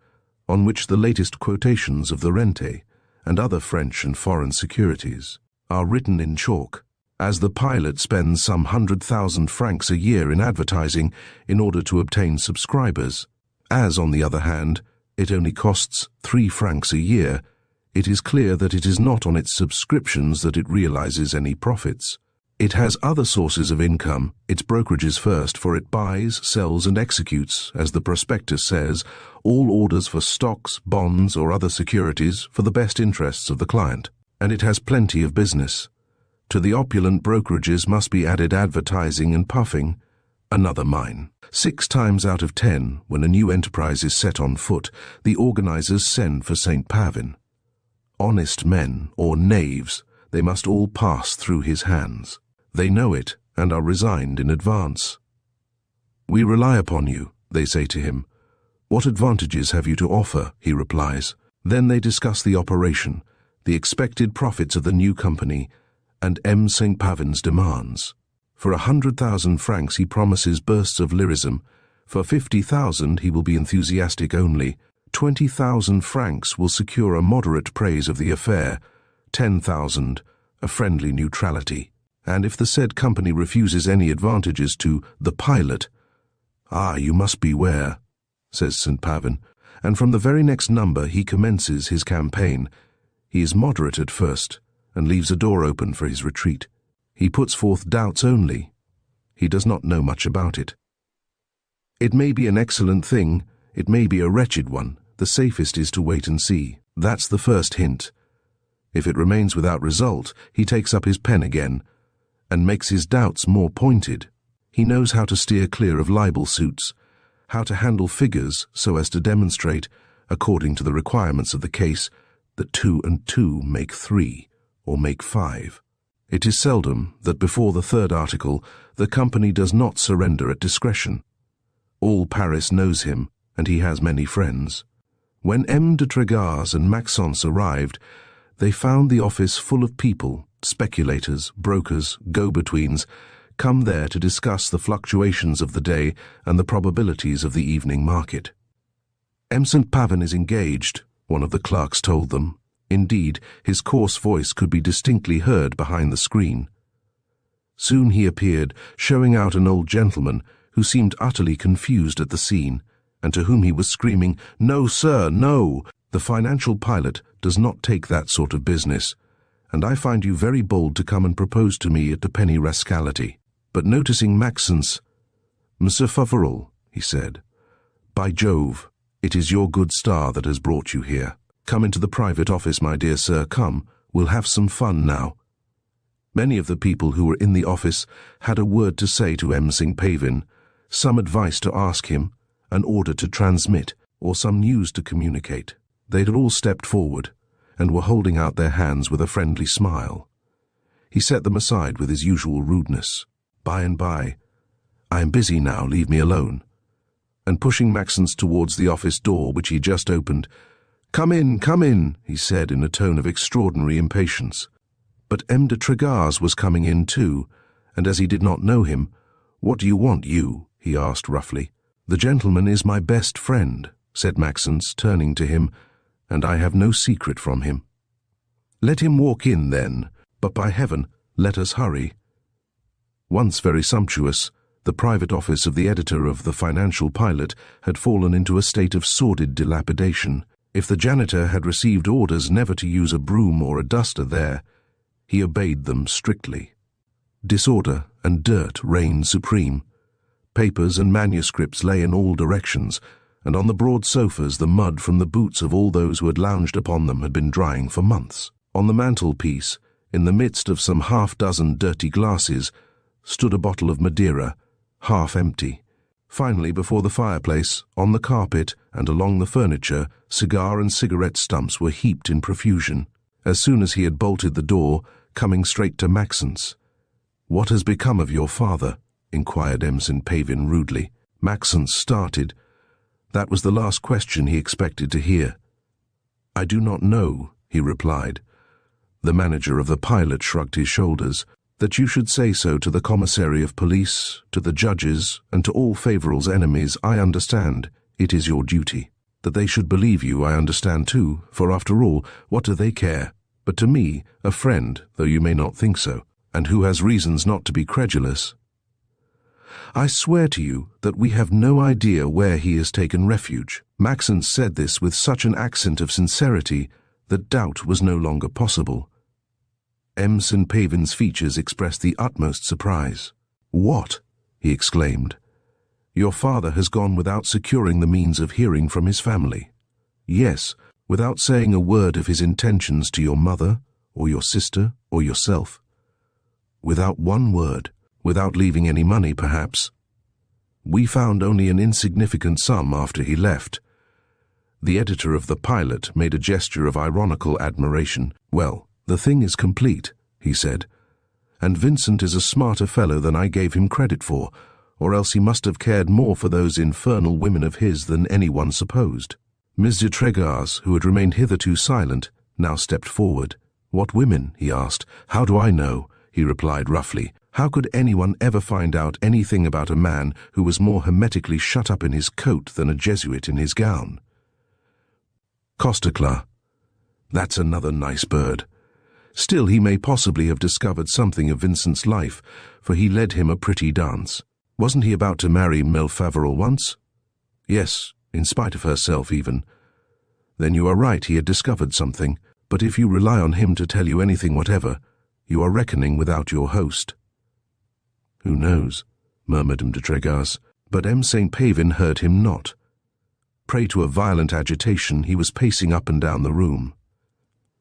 on which the latest quotations of the rente and other French and foreign securities are written in chalk, as the pilot spends some 100,000 francs a year in advertising in order to obtain subscribers. As, on the other hand, it only costs 3 francs a year, it is clear that it is not on its subscriptions that it realizes any profits. It has other sources of income, its brokerages first, for it buys, sells and executes, as the prospectus says, all orders for stocks, bonds or other securities for the best interests of the client. And it has plenty of business. To the opulent brokerages must be added advertising and puffing, another mine. 6 times out of 10, when a new enterprise is set on foot, the organizers send for St. Pavin. Honest men, or knaves, they must all pass through his hands. They know it, and are resigned in advance. "We rely upon you," they say to him. "What advantages have you to offer?" he replies. Then they discuss the operation, the expected profits of the new company, and M. St. Pavin's demands. For 100,000 francs he promises bursts of lyrism. For 50,000 he will be enthusiastic only. 20,000 francs will secure a moderate praise of the affair. 10,000, a friendly neutrality. And if the said company refuses any advantages to the pilot, "Ah, you must beware," says St. Pavin, and from the very next number he commences his campaign. He is moderate at first, and leaves a door open for his retreat. He puts forth doubts only. He does not know much about it. It may be an excellent thing, it may be a wretched one. The safest is to wait and see. That's the first hint. If it remains without result, he takes up his pen again, and makes his doubts more pointed. He knows how to steer clear of libel suits, how to handle figures so as to demonstrate, according to the requirements of the case, that 2 and 2 make 3, or make 5. It is seldom that before the 3rd article the company does not surrender at discretion. All Paris knows him, and he has many friends. When M. de Trégas and Maxence arrived, they found the office full of people, speculators, brokers, go-betweens, come there to discuss the fluctuations of the day and the probabilities of the evening market. M. St. Pavin is engaged, one of the clerks told them. Indeed, his coarse voice could be distinctly heard behind the screen. Soon he appeared, showing out an old gentleman who seemed utterly confused at the scene, and to whom he was screaming, "No, sir, no!" The financial pilot does not take that sort of business, and I find you very bold to come and propose to me at the penny rascality. But noticing Maxence, Monsieur Favoral, he said, by Jove, it is your good star that has brought you here. Come into the private office, my dear sir, come, we'll have some fun now. Many of the people who were in the office had a word to say to St. Pavin, some advice to ask him, an order to transmit, or some news to communicate. They had all stepped forward, and were holding out their hands with a friendly smile. He set them aside with his usual rudeness. By and by, I am busy now, leave me alone. And pushing Maxence towards the office door, which he just opened, come in, he said in a tone of extraordinary impatience. But M. de Tregas was coming in too, and as he did not know him, what do you want, you? He asked roughly. The gentleman is my best friend, said Maxence, turning to him, and I have no secret from him. Let him walk in then, but by heaven, let us hurry. Once very sumptuous, the private office of the editor of the Financial Pilot had fallen into a state of sordid dilapidation. If the janitor had received orders never to use a broom or a duster there, he obeyed them strictly. Disorder and dirt reigned supreme. Papers and manuscripts lay in all directions, and on the broad sofas the mud from the boots of all those who had lounged upon them had been drying for months. On the mantelpiece, in the midst of some half-dozen dirty glasses, stood a bottle of Madeira, half empty. Finally, before the fireplace, on the carpet, and along the furniture, cigar and cigarette stumps were heaped in profusion. As soon as he had bolted the door, coming straight to Maxence. "What has become of your father?" inquired St. Pavin rudely. Maxence started. That was the last question he expected to hear. "I do not know," he replied. The manager of the Pilot shrugged his shoulders. "That you should say so to the commissary of police, to the judges, and to all Favoral's enemies, I understand. It is your duty. That they should believe you, I understand too, for after all, what do they care? But to me, a friend, though you may not think so, and who has reasons not to be credulous. I swear to you that we have no idea where he has taken refuge." Maxence said this with such an accent of sincerity that doubt was no longer possible. St. Pavin's features expressed the utmost surprise. "What?" he exclaimed. "Your father has gone without securing the means of hearing from his family?" "Yes, without saying a word of his intentions to your mother, or your sister, or yourself?" "Without one word, without leaving any money, perhaps?" "We found only an insignificant sum after he left." The editor of the Pilot made a gesture of ironical admiration. "Well, the thing is complete," he said, "and Vincent is a smarter fellow than I gave him credit for, or else he must have cared more for those infernal women of his than anyone supposed." Ms. de Tregas, who had remained hitherto silent, now stepped forward. "What women?" he asked. "How do I know?" he replied roughly. "How could anyone ever find out anything about a man who was more hermetically shut up in his coat than a Jesuit in his gown?" "Costecla. That's another nice bird. Still, he may possibly have discovered something of Vincent's life, for he led him a pretty dance. Wasn't he about to marry Emile Favoral once?" "Yes, in spite of herself even." "Then you are right, he had discovered something, but if you rely on him to tell you anything whatever, you are reckoning without your host." "Who knows?" murmured M. de Tregas, but St. Pavin heard him not. Prey to a violent agitation, he was pacing up and down the room.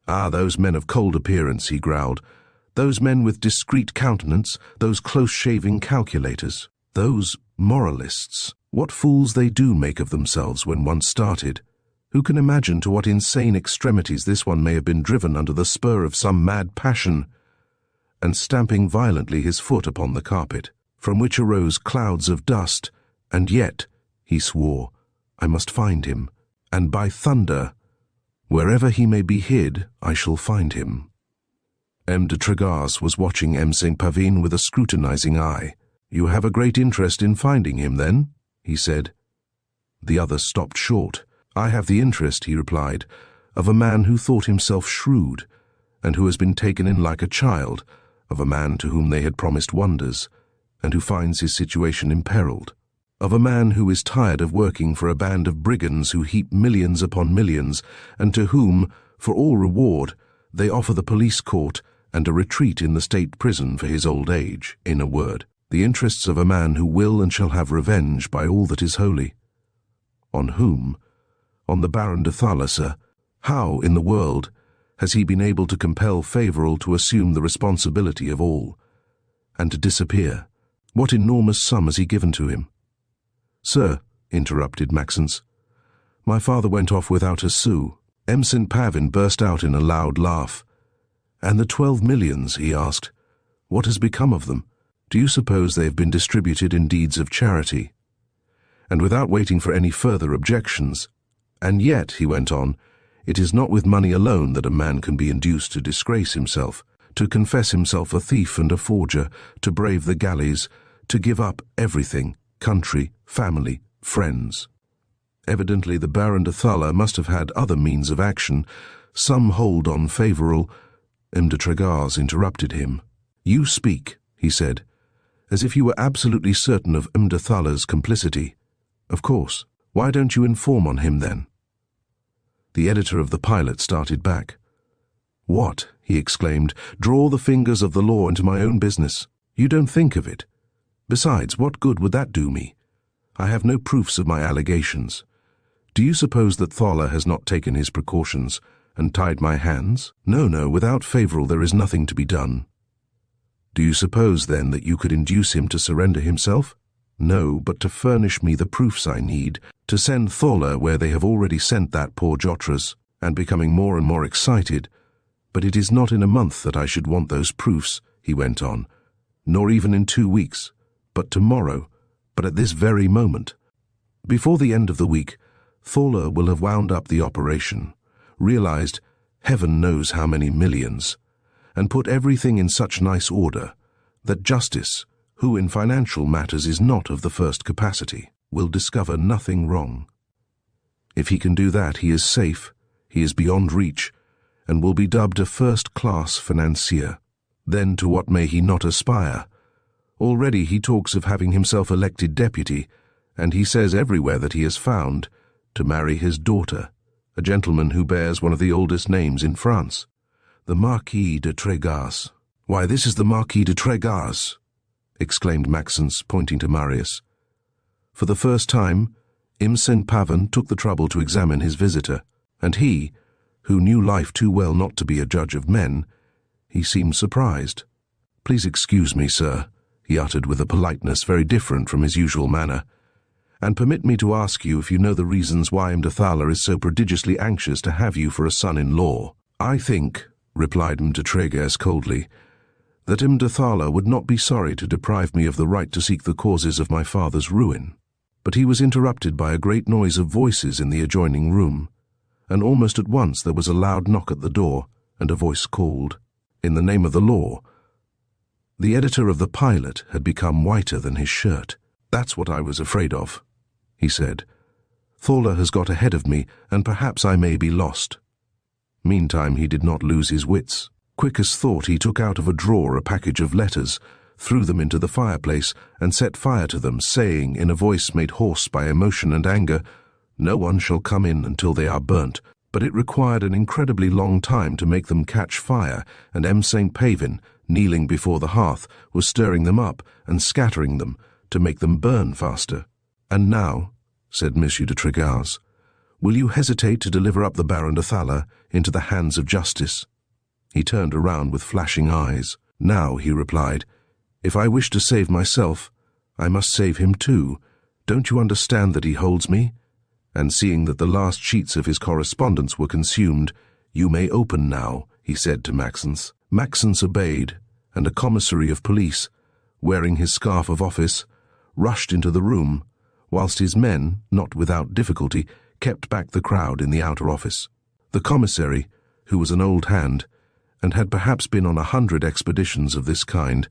"Ah, those men of cold appearance," he growled. "Those men with discreet countenance, those close-shaving calculators, those moralists. What fools they do make of themselves when once started. Who can imagine to what insane extremities this one may have been driven under the spur of some mad passion?" And stamping violently his foot upon the carpet, from which arose clouds of dust, "And yet," he swore, "I must find him, and by thunder, wherever he may be hid, I shall find him." M. de Tregas was watching St. Pavin with a scrutinizing eye. "You have a great interest in finding him, then?" he said. The other stopped short. "I have the interest," he replied, "of a man who thought himself shrewd, and who has been taken in like a child, of a man to whom they had promised wonders, and who finds his situation imperiled." of a man who is tired of working for a band of brigands who heap millions upon millions, and to whom, for all reward, they offer the police court and a retreat in the state prison for his old age. In a word, the interests of a man who will and shall have revenge by all that is holy. On whom? On the Baron de Thala, sir. How, in the world, has he been able to compel Favoral to assume the responsibility of all, and to disappear? What enormous sum has he given to him? Sir, interrupted Maxence, my father went off without a sou. St. Pavin burst out in a loud laugh. And the 12 millions, he asked, what has become of them? Do you suppose they have been distributed in deeds of charity? And without waiting for any further objections, and yet, he went on, it is not with money alone that a man can be induced to disgrace himself, to confess himself a thief and a forger, to brave the galleys, to give up everything, country, family, friends. Evidently the Baron de Thala must have had other means of action, some hold on Favoral. M. de Tregars interrupted him. You speak, he said, as if you were absolutely certain of M. de Thala's complicity. Of course. Why don't you inform on him then? The editor of the Pilot started back. What, he exclaimed, draw the fingers of the law into my own business? You don't think of it. Besides, what good would that do me? I have no proofs of my allegations. Do you suppose that Thala has not taken his precautions and tied my hands? No, without Favoral there is nothing to be done. Do you suppose, then, that you could induce him to surrender himself? No, but to furnish me the proofs I need, to send Thala where they have already sent that poor Jotras, and becoming more and more excited. But it is not in a month that I should want those proofs, he went on, nor even in 2 weeks, but tomorrow, but at this very moment. Before the end of the week, Thala will have wound up the operation, realized heaven knows how many millions, and put everything in such nice order that justice, who in financial matters is not of the first capacity, will discover nothing wrong. If he can do that, he is safe, he is beyond reach, and will be dubbed a first-class financier. Then to what may he not aspire? Already he talks of having himself elected deputy, and he says everywhere that he has found, to marry his daughter, a gentleman who bears one of the oldest names in France, the Marquis de Tregars. Why, this is the Marquis de Tregars, exclaimed Maxence, pointing to Marius. For the first time, St. Pavin took the trouble to examine his visitor, and he, who knew life too well not to be a judge of men, he seemed surprised. Please excuse me, sir, he uttered with a politeness very different from his usual manner, and permit me to ask you if you know the reasons why M. de Thala is so prodigiously anxious to have you for a son-in-law. I think, replied M. de Tregars coldly, that M. de Thala would not be sorry to deprive me of the right to seek the causes of my father's ruin. But he was interrupted by a great noise of voices in the adjoining room, and almost at once there was a loud knock at the door, and a voice called, "In the name of the law." The editor of the Pilot had become whiter than his shirt. That's what I was afraid of, he said. Thala has got ahead of me, and perhaps I may be lost. Meantime he did not lose his wits. Quick as thought, he took out of a drawer a package of letters, threw them into the fireplace, and set fire to them, saying, in a voice made hoarse by emotion and anger, "No one shall come in until they are burnt." But it required an incredibly long time to make them catch fire, and St. Pavin, kneeling before the hearth, was stirring them up and scattering them to make them burn faster. "And now," said M. de Tregars, "will you hesitate to deliver up the Baron de Thala into the hands of justice?" He turned around with flashing eyes. "Now," he replied, "if I wish to save myself, I must save him too. Don't you understand that he holds me? And seeing that the last sheets of his correspondence were consumed, you may open now," he said to Maxence. Maxence obeyed, and a commissary of police, wearing his scarf of office, rushed into the room, whilst his men, not without difficulty, kept back the crowd in the outer office. The commissary, who was an old hand, and had perhaps been on 100 expeditions of this kind,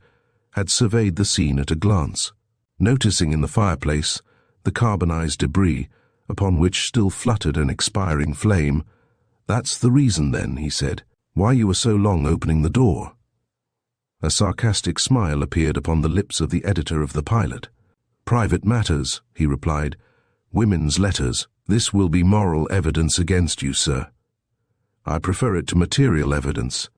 had surveyed the scene at a glance. Noticing in the fireplace the carbonized debris, upon which still fluttered an expiring flame, "That's the reason, then," he said, "why you were so long opening the door." A sarcastic smile appeared upon the lips of the editor of the Pilot. "Private matters," he replied. "Women's letters. This will be moral evidence against you, sir." "I prefer it to material evidence."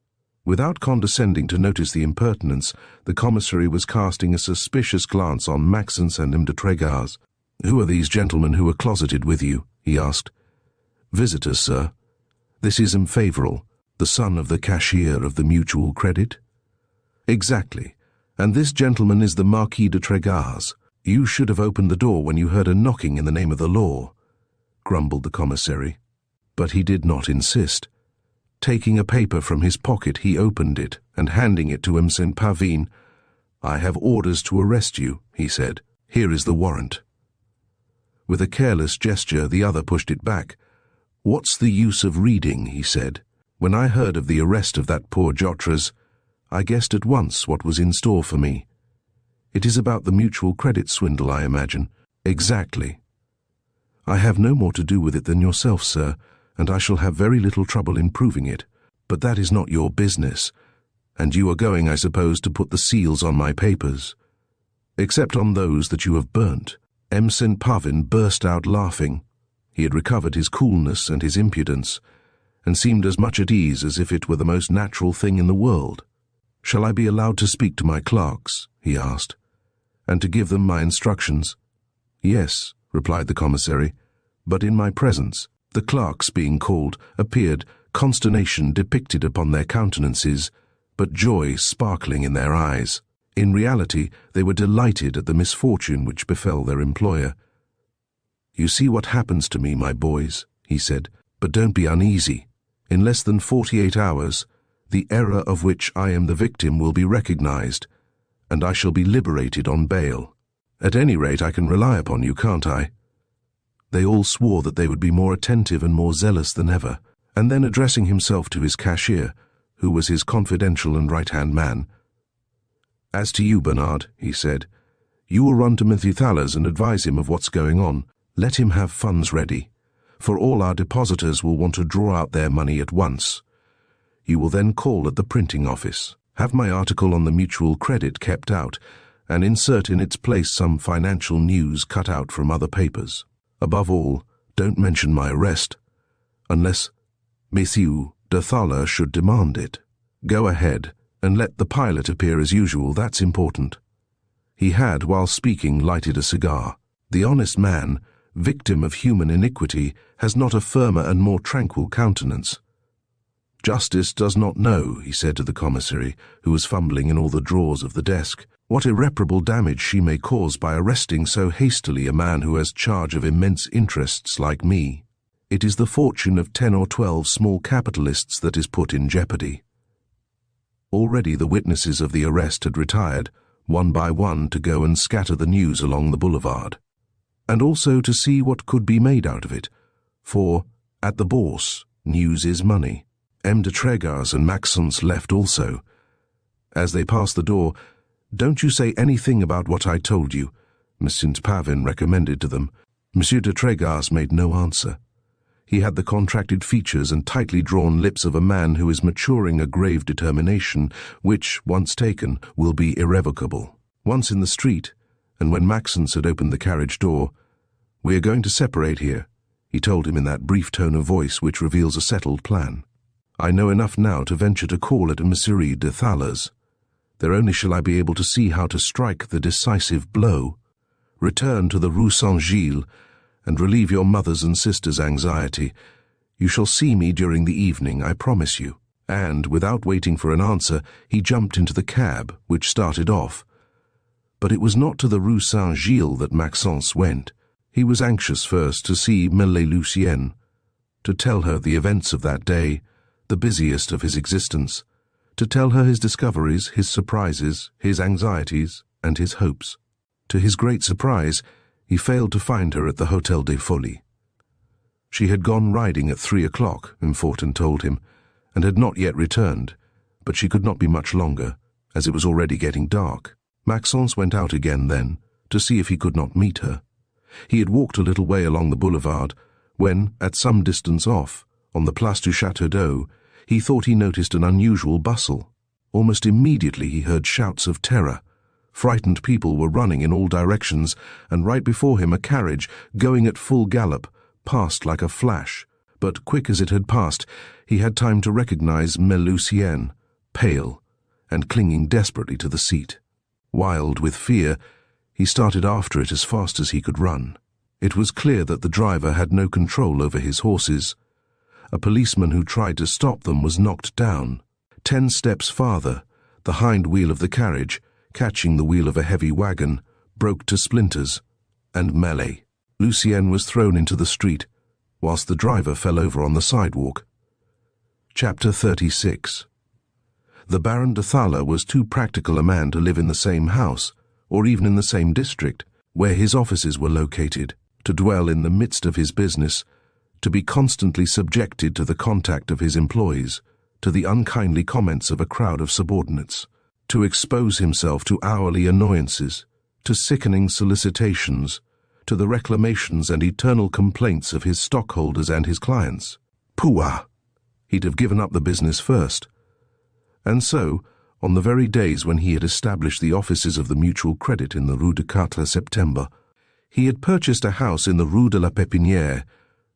Without condescending to notice the impertinence, the commissary was casting a suspicious glance on Maxence and Intrigue. "Who are these gentlemen who are closeted with you?" he asked. "Visitors, sir. This is Emile Favoral, the son of the cashier of the Mutual Credit." "Exactly. And this gentleman is the Marquis de Trégas. You should have opened the door when you heard a knocking in the name of the law," grumbled the commissary. But he did not insist. Taking a paper from his pocket, he opened it, and handing it to Vincent Favoral, "I have orders to arrest you," he said. "Here is the warrant." With a careless gesture, the other pushed it back. "What's the use of reading?" he said. "When I heard of the arrest of that poor Jotres, I guessed at once what was in store for me. It is about the mutual credit swindle, I imagine." "Exactly." "I have no more to do with it than yourself, sir, and I shall have very little trouble in proving it. But that is not your business, and you are going, I suppose, to put the seals on my papers." "Except on those that you have burnt." Vincent Favoral burst out laughing. He had recovered his coolness and his impudence, and seemed as much at ease as if it were the most natural thing in the world. "Shall I be allowed to speak to my clerks?" he asked, "and to give them my instructions?" "Yes," replied the commissary, "but in my presence." The clerks, being called, appeared, consternation depicted upon their countenances, but joy sparkling in their eyes. In reality, they were delighted at the misfortune which befell their employer. "You see what happens to me, my boys," he said, "but don't be uneasy. In less than 48 hours, the error of which I am the victim will be recognized, and I shall be liberated on bail. At any rate, I can rely upon you, can't I?" They all swore that they would be more attentive and more zealous than ever, and then addressing himself to his cashier, who was his confidential and right-hand man, "As to you, Bernard," he said, "you will run to Methuselah's and advise him of what's going on. Let him have funds ready, for all our depositors will want to draw out their money at once. You will then call at the printing office, have my article on the mutual credit kept out, and insert in its place some financial news cut out from other papers. Above all, don't mention my arrest, unless Monsieur de Thaler should demand it. Go ahead, and let the pilot appear as usual, that's important." He had, while speaking, lighted a cigar. The honest man, victim of human iniquity, has not a firmer and more tranquil countenance. "Justice does not know," he said to the commissary, who was fumbling in all the drawers of the desk, "what irreparable damage she may cause by arresting so hastily a man who has charge of immense interests like me. It is the fortune of 10 or 12 small capitalists that is put in jeopardy." Already the witnesses of the arrest had retired, one by one, to go and scatter the news along the boulevard, and also to see what could be made out of it, for, at the Bourse, news is money. M. de Trégas and Maxence left also. As they passed the door, "Don't you say anything about what I told you," Vincent Favoral recommended to them. Monsieur de Trégas made no answer. He had the contracted features and tightly drawn lips of a man who is maturing a grave determination which, once taken, will be irrevocable. Once in the street, and when Maxence had opened the carriage door, "We are going to separate here," he told him in that brief tone of voice which reveals a settled plan. "I know enough now to venture to call at Monsieur de Thaler's. There only shall I be able to see how to strike the decisive blow. Return to the Rue St. Gilles, and relieve your mother's and sister's anxiety. You shall see me during the evening, I promise you." And, without waiting for an answer, he jumped into the cab, which started off. But it was not to the Rue St. Gilles that Maxence went. He was anxious first to see Lucienne, to tell her the events of that day, the busiest of his existence, to tell her his discoveries, his surprises, his anxieties, and his hopes. To his great surprise, he failed to find her at the Hôtel des Folies. She had gone riding at 3 o'clock, Important told him, and had not yet returned, but she could not be much longer, as it was already getting dark. Maxence went out again then, to see if he could not meet her. He had walked a little way along the boulevard, when, at some distance off, on the Place du Château d'Eau, he thought he noticed an unusual bustle. Almost immediately he heard shouts of terror, Frightened people were running in all directions, and right before him a carriage, going at full gallop, passed like a flash. But quick as it had passed, he had time to recognize Melusine, pale, and clinging desperately to the seat. Wild with fear, he started after it as fast as he could run. It was clear that the driver had no control over his horses. A policeman who tried to stop them was knocked down. 10 steps farther, the hind wheel of the carriage, catching the wheel of a heavy wagon, broke to splinters, and melee. Lucien was thrown into the street, whilst the driver fell over on the sidewalk. Chapter 36. The Baron de Thaler was too practical a man to live in the same house, or even in the same district, where his offices were located, to dwell in the midst of his business, to be constantly subjected to the contact of his employees, to the unkindly comments of a crowd of subordinates, to expose himself to hourly annoyances, to sickening solicitations, to the reclamations and eternal complaints of his stockholders and his clients. Pouah! He'd have given up the business first. And so, on the very days when he had established the offices of the Mutual Credit in the Rue de 4 Septembre, he had purchased a house in the Rue de la Pépinière,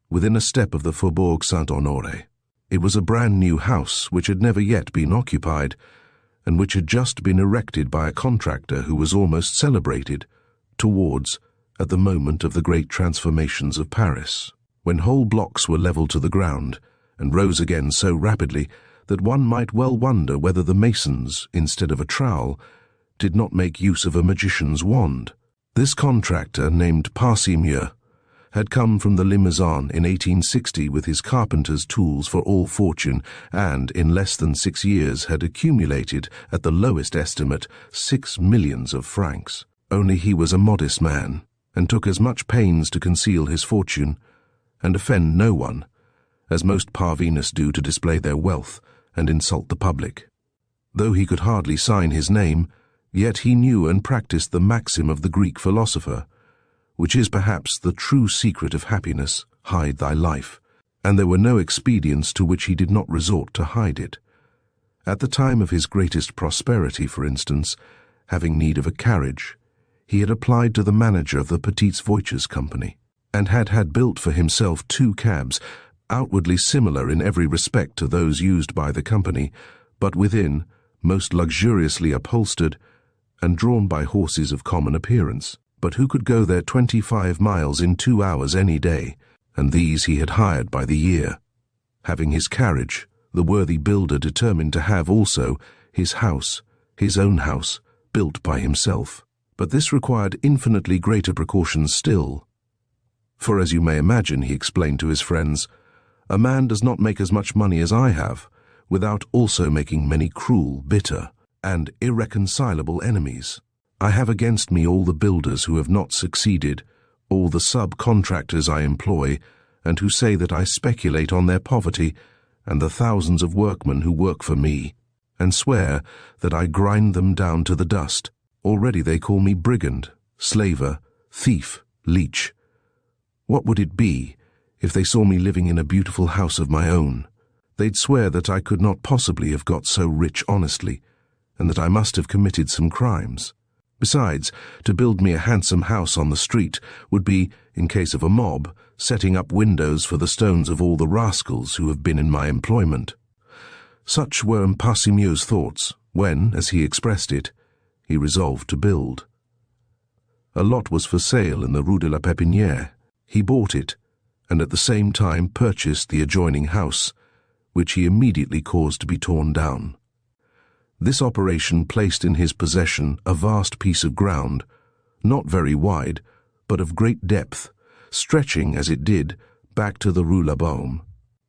within a step of the Faubourg Saint-Honoré. It was a brand-new house which had never yet been occupied, and which had just been erected by a contractor who was almost celebrated, at the moment of the great transformations of Paris, when whole blocks were levelled to the ground, and rose again so rapidly that one might well wonder whether the masons, instead of a trowel, did not make use of a magician's wand. This contractor, named Parcimieux, had come from the Limousin in 1860 with his carpenter's tools for all fortune, and in less than 6 years had accumulated, at the lowest estimate, 6 millions of francs. Only he was a modest man, and took as much pains to conceal his fortune, and offend no one, as most parvenus do to display their wealth and insult the public. Though he could hardly sign his name, yet he knew and practiced the maxim of the Greek philosopher, which is perhaps the true secret of happiness: hide thy life, and there were no expedients to which he did not resort to hide it. At the time of his greatest prosperity, for instance, having need of a carriage, he had applied to the manager of the Petites Voitures Company, and had built for himself 2 cabs, outwardly similar in every respect to those used by the company, but within, most luxuriously upholstered, and drawn by horses of common appearance, but who could go there 25 miles in 2 hours any day, and these he had hired by the year. Having his carriage, the worthy builder determined to have also his house, his own house, built by himself. But this required infinitely greater precautions still. For as you may imagine, he explained to his friends, a man does not make as much money as I have, without also making many cruel, bitter, and irreconcilable enemies. I have against me all the builders who have not succeeded, all the subcontractors I employ, and who say that I speculate on their poverty, and the thousands of workmen who work for me, and swear that I grind them down to the dust. Already they call me brigand, slaver, thief, leech. What would it be if they saw me living in a beautiful house of my own? They'd swear that I could not possibly have got so rich honestly, and that I must have committed some crimes. Besides, to build me a handsome house on the street would be, in case of a mob, setting up windows for the stones of all the rascals who have been in my employment. Such were Parcimieux's thoughts when, as he expressed it, he resolved to build. A lot was for sale in the Rue de la Pépinière. He bought it, and at the same time purchased the adjoining house, which he immediately caused to be torn down. This operation placed in his possession a vast piece of ground, not very wide, but of great depth, stretching, as it did, back to the Rue La Baume.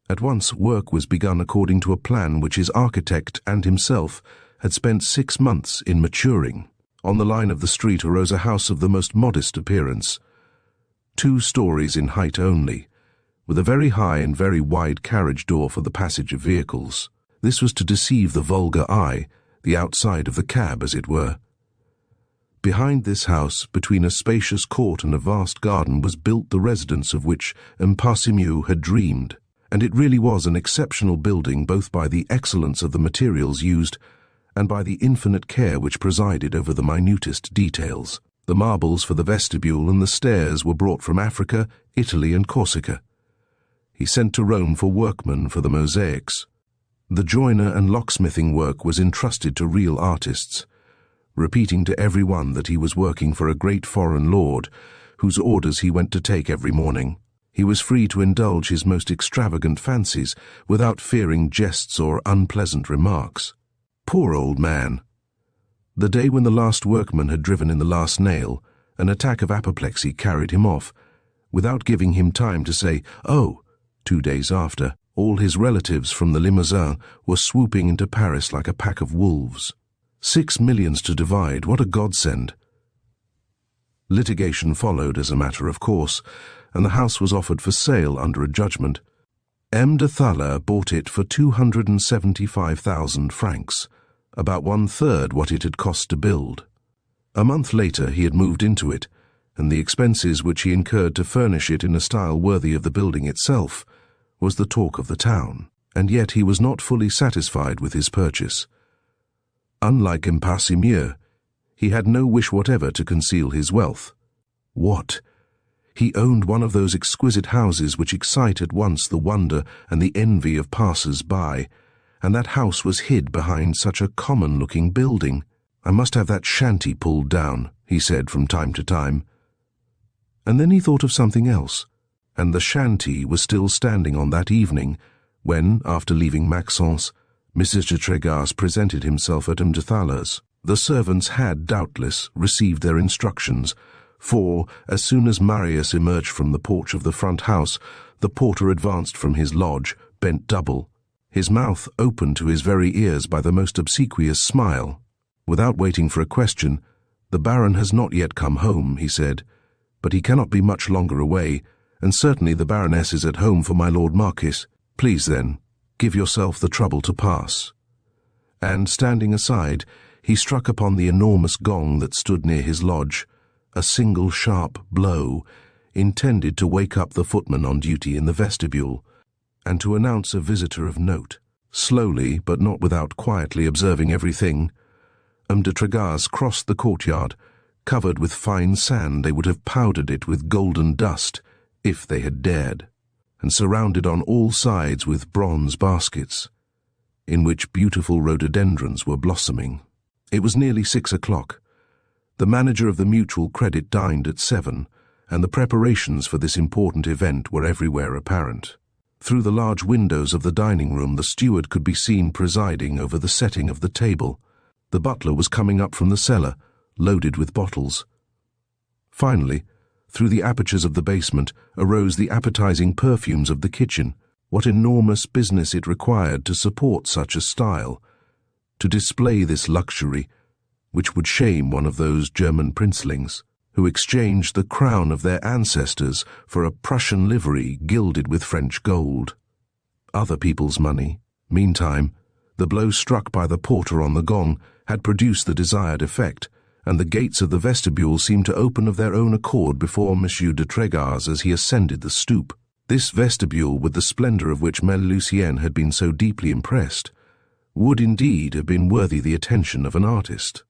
At once work was begun according to a plan which his architect and himself had spent 6 months in maturing. On the line of the street arose a house of the most modest appearance, 2 stories in height only, with a very high and very wide carriage door for the passage of vehicles. This was to deceive the vulgar eye, the outside of the cab, as it were. Behind this house, between a spacious court and a vast garden, was built the residence of which Parcimieux had dreamed, and it really was an exceptional building both by the excellence of the materials used and by the infinite care which presided over the minutest details. The marbles for the vestibule and the stairs were brought from Africa, Italy, and Corsica. He sent to Rome for workmen for the mosaics. The joiner and locksmithing work was entrusted to real artists, repeating to every one that he was working for a great foreign lord, whose orders he went to take every morning. He was free to indulge his most extravagant fancies without fearing jests or unpleasant remarks. Poor old man! The day when the last workman had driven in the last nail, an attack of apoplexy carried him off, without giving him time to say, "Oh!" 2 days after, all his relatives from the Limousin were swooping into Paris like a pack of wolves. 6 millions to divide, what a godsend! Litigation followed as a matter of course, and the house was offered for sale under a judgment. M. de Thaler bought it for 275,000 francs, about 1/3 what it had cost to build. A month later he had moved into it, and the expenses which he incurred to furnish it in a style worthy of the building itself was the talk of the town, and yet he was not fully satisfied with his purchase. Unlike Impasse-Mieux, he had no wish whatever to conceal his wealth. What? He owned one of those exquisite houses which excite at once the wonder and the envy of passers-by, and that house was hid behind such a common-looking building. "I must have that shanty pulled down," he said from time to time. And then he thought of something else, and the shanty was still standing on that evening when, after leaving Maxence, Mrs. de Tregas presented himself at M. de Thaler's. The servants had, doubtless, received their instructions, for, as soon as Marius emerged from the porch of the front house, the porter advanced from his lodge, bent double, his mouth open to his very ears by the most obsequious smile. Without waiting for a question, "The Baron has not yet come home," he said, "but he cannot be much longer away, and certainly the Baroness is at home for my Lord Marquis. Please, then, give yourself the trouble to pass." And, standing aside, he struck upon the enormous gong that stood near his lodge, a single sharp blow, intended to wake up the footman on duty in the vestibule, and to announce a visitor of note. Slowly, but not without quietly observing everything, de Tregas crossed the courtyard. Covered with fine sand, they would have powdered it with golden dust, if they had dared, and surrounded on all sides with bronze baskets, in which beautiful rhododendrons were blossoming. It was nearly 6 o'clock. The manager of the Mutual Credit dined at 7, and the preparations for this important event were everywhere apparent. Through the large windows of the dining room the steward could be seen presiding over the setting of the table. The butler was coming up from the cellar, loaded with bottles. Finally, through the apertures of the basement arose the appetizing perfumes of the kitchen. What enormous business it required to support such a style, to display this luxury, which would shame one of those German princelings, who exchanged the crown of their ancestors for a Prussian livery gilded with French gold. Other people's money. Meantime, the blow struck by the porter on the gong had produced the desired effect, and the gates of the vestibule seemed to open of their own accord before M. de Tregas as he ascended the stoop. This vestibule, with the splendor of which Melusine had been so deeply impressed, would indeed have been worthy the attention of an artist,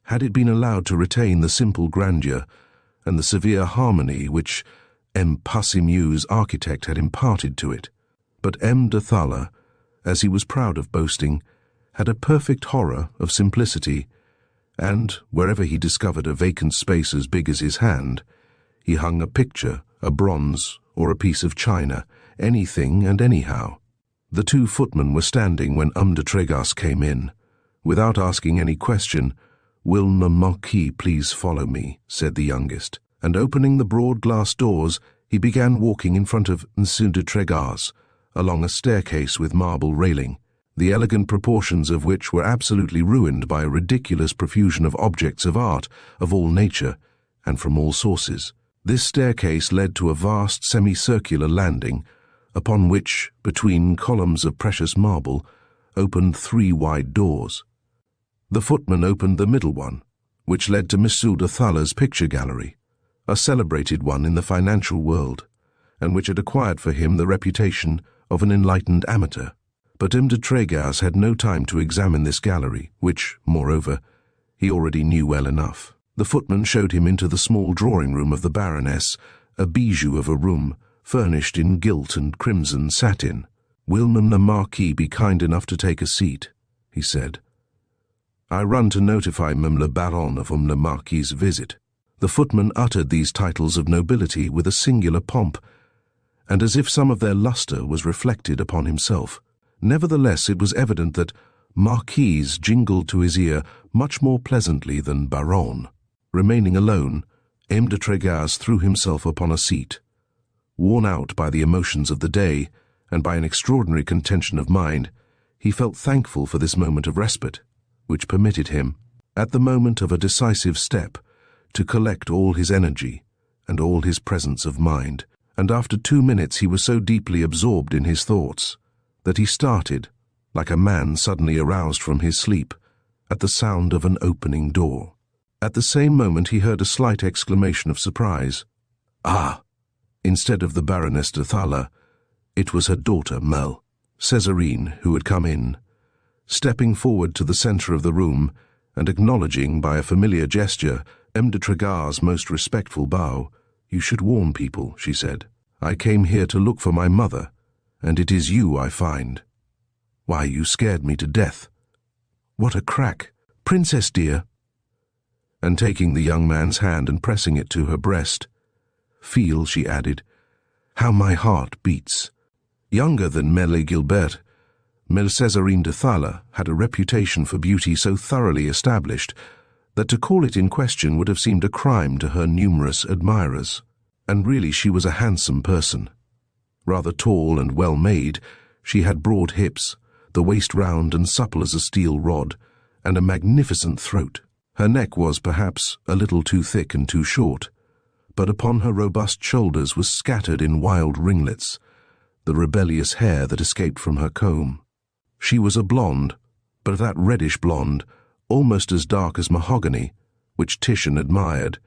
had it been allowed to retain the simple grandeur and the severe harmony which Impasse-Mieux's architect had imparted to it. But M. de Thaler, as he was proud of boasting, had a perfect horror of simplicity, and, wherever he discovered a vacant space as big as his hand, he hung a picture, a bronze, or a piece of china, anything and anyhow. The 2 footmen were standing when de Tregas came in. Without asking any question, "Will the Marquis please follow me?" said the youngest, and opening the broad glass doors, he began walking in front of M. de Tregas, along a staircase with marble railing, the elegant proportions of which were absolutely ruined by a ridiculous profusion of objects of art of all nature and from all sources. This staircase led to a vast semicircular landing, upon which, between columns of precious marble, opened 3 wide doors. The footman opened the middle one, which led to M. de Thaler's picture gallery, a celebrated one in the financial world, and which had acquired for him the reputation of an enlightened amateur. But M. de Trégas had no time to examine this gallery, which, moreover, he already knew well enough. The footman showed him into the small drawing-room of the Baroness, a bijou of a room, furnished in gilt and crimson satin. "Will Madame la Marquise be kind enough to take a seat?" he said. "I run to notify Madame la Baronne of Madame la Marquise's visit." The footman uttered these titles of nobility with a singular pomp, and as if some of their lustre was reflected upon himself. Nevertheless, it was evident that Marquise jingled to his ear much more pleasantly than Baronne. Remaining alone, M. de Trégas threw himself upon a seat. Worn out by the emotions of the day, and by an extraordinary contention of mind, he felt thankful for this moment of respite, which permitted him, at the moment of a decisive step, to collect all his energy and all his presence of mind, and after 2 minutes he was so deeply absorbed in his thoughts that he started, like a man suddenly aroused from his sleep, at the sound of an opening door. At the same moment he heard a slight exclamation of surprise. Ah! Instead of the Baroness de Thala, it was her daughter, Mel, Césarine, who had come in. Stepping forward to the centre of the room, and acknowledging by a familiar gesture M. de Trégas' most respectful bow, "You should warn people," she said. "I came here to look for my mother, and it is you I find. Why, you scared me to death. What a crack! Princess dear!" And taking the young man's hand and pressing it to her breast, "Feel," she added, "how my heart beats." Younger than Mele Gilbert, Mlle Césarine de Thala had a reputation for beauty so thoroughly established that to call it in question would have seemed a crime to her numerous admirers. And really she was a handsome person. Rather tall and well-made, she had broad hips, the waist round and supple as a steel rod, and a magnificent throat. Her neck was, perhaps, a little too thick and too short, but upon her robust shoulders was scattered in wild ringlets the rebellious hair that escaped from her comb. She was a blonde, but that reddish blonde, almost as dark as mahogany, which Titian admired,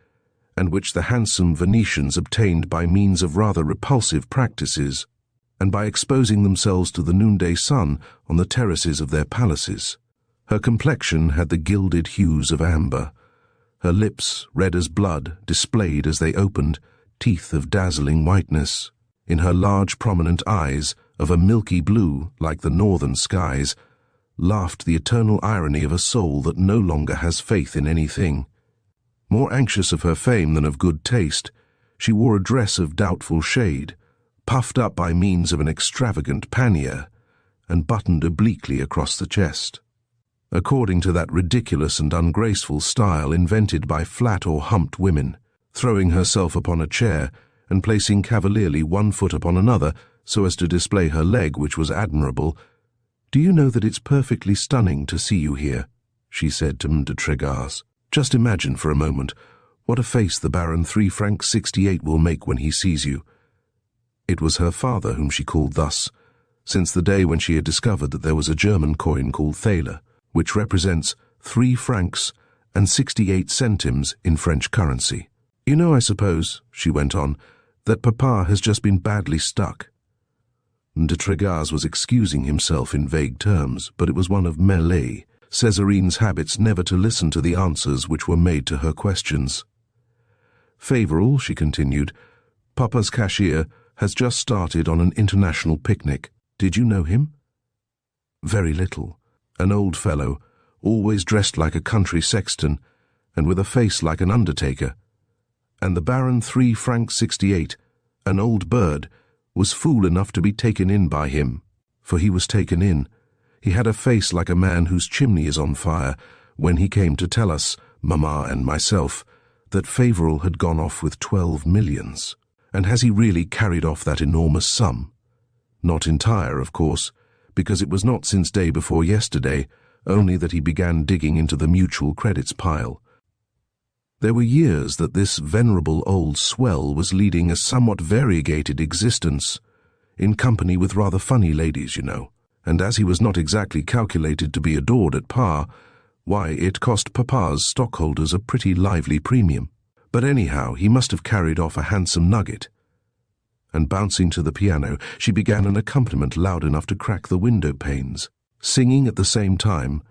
and which the handsome Venetians obtained by means of rather repulsive practices, and by exposing themselves to the noonday sun on the terraces of their palaces. Her complexion had the gilded hues of amber. Her lips, red as blood, displayed as they opened, teeth of dazzling whiteness. In her large prominent eyes, of a milky blue like the northern skies, laughed the eternal irony of a soul that no longer has faith in anything. More anxious of her fame than of good taste, she wore a dress of doubtful shade, puffed up by means of an extravagant pannier, and buttoned obliquely across the chest. According to that ridiculous and ungraceful style invented by flat or humped women, throwing herself upon a chair and placing cavalierly one foot upon another so as to display her leg, which was admirable. "Do you know that it's perfectly stunning to see you here?" she said to M. de Trégas. "Just imagine for a moment what a face the Baron 3 francs 68 will make when he sees you." It was her father whom she called thus, since the day when she had discovered that there was a German coin called thaler, which represents 3 francs and 68 centimes in French currency. "You know, I suppose," she went on, "that Papa has just been badly stuck." De Trégas was excusing himself in vague terms, but it was one of mêlée, Césarine's habits never to listen to the answers which were made to her questions. "Favoral," she continued, "Papa's cashier has just started on an international picnic. Did you know him?" "Very little. An old fellow, always dressed like a country sexton, and with a face like an undertaker. And the Baron 3 francs 68, an old bird, was fool enough to be taken in by him. For he was taken in. He had a face like a man whose chimney is on fire, when he came to tell us, Mamma and myself, that Favoral had gone off with 12 millions. And has he really carried off that enormous sum? Not entire, of course, because it was not since day before yesterday, only that he began digging into the mutual credits pile. There were years that this venerable old swell was leading a somewhat variegated existence, in company with rather funny ladies, you know, and as he was not exactly calculated to be adored at par, why, it cost Papa's stockholders a pretty lively premium. But anyhow, he must have carried off a handsome nugget. and bouncing to the piano, she began an accompaniment loud enough to crack the window panes, singing at the same time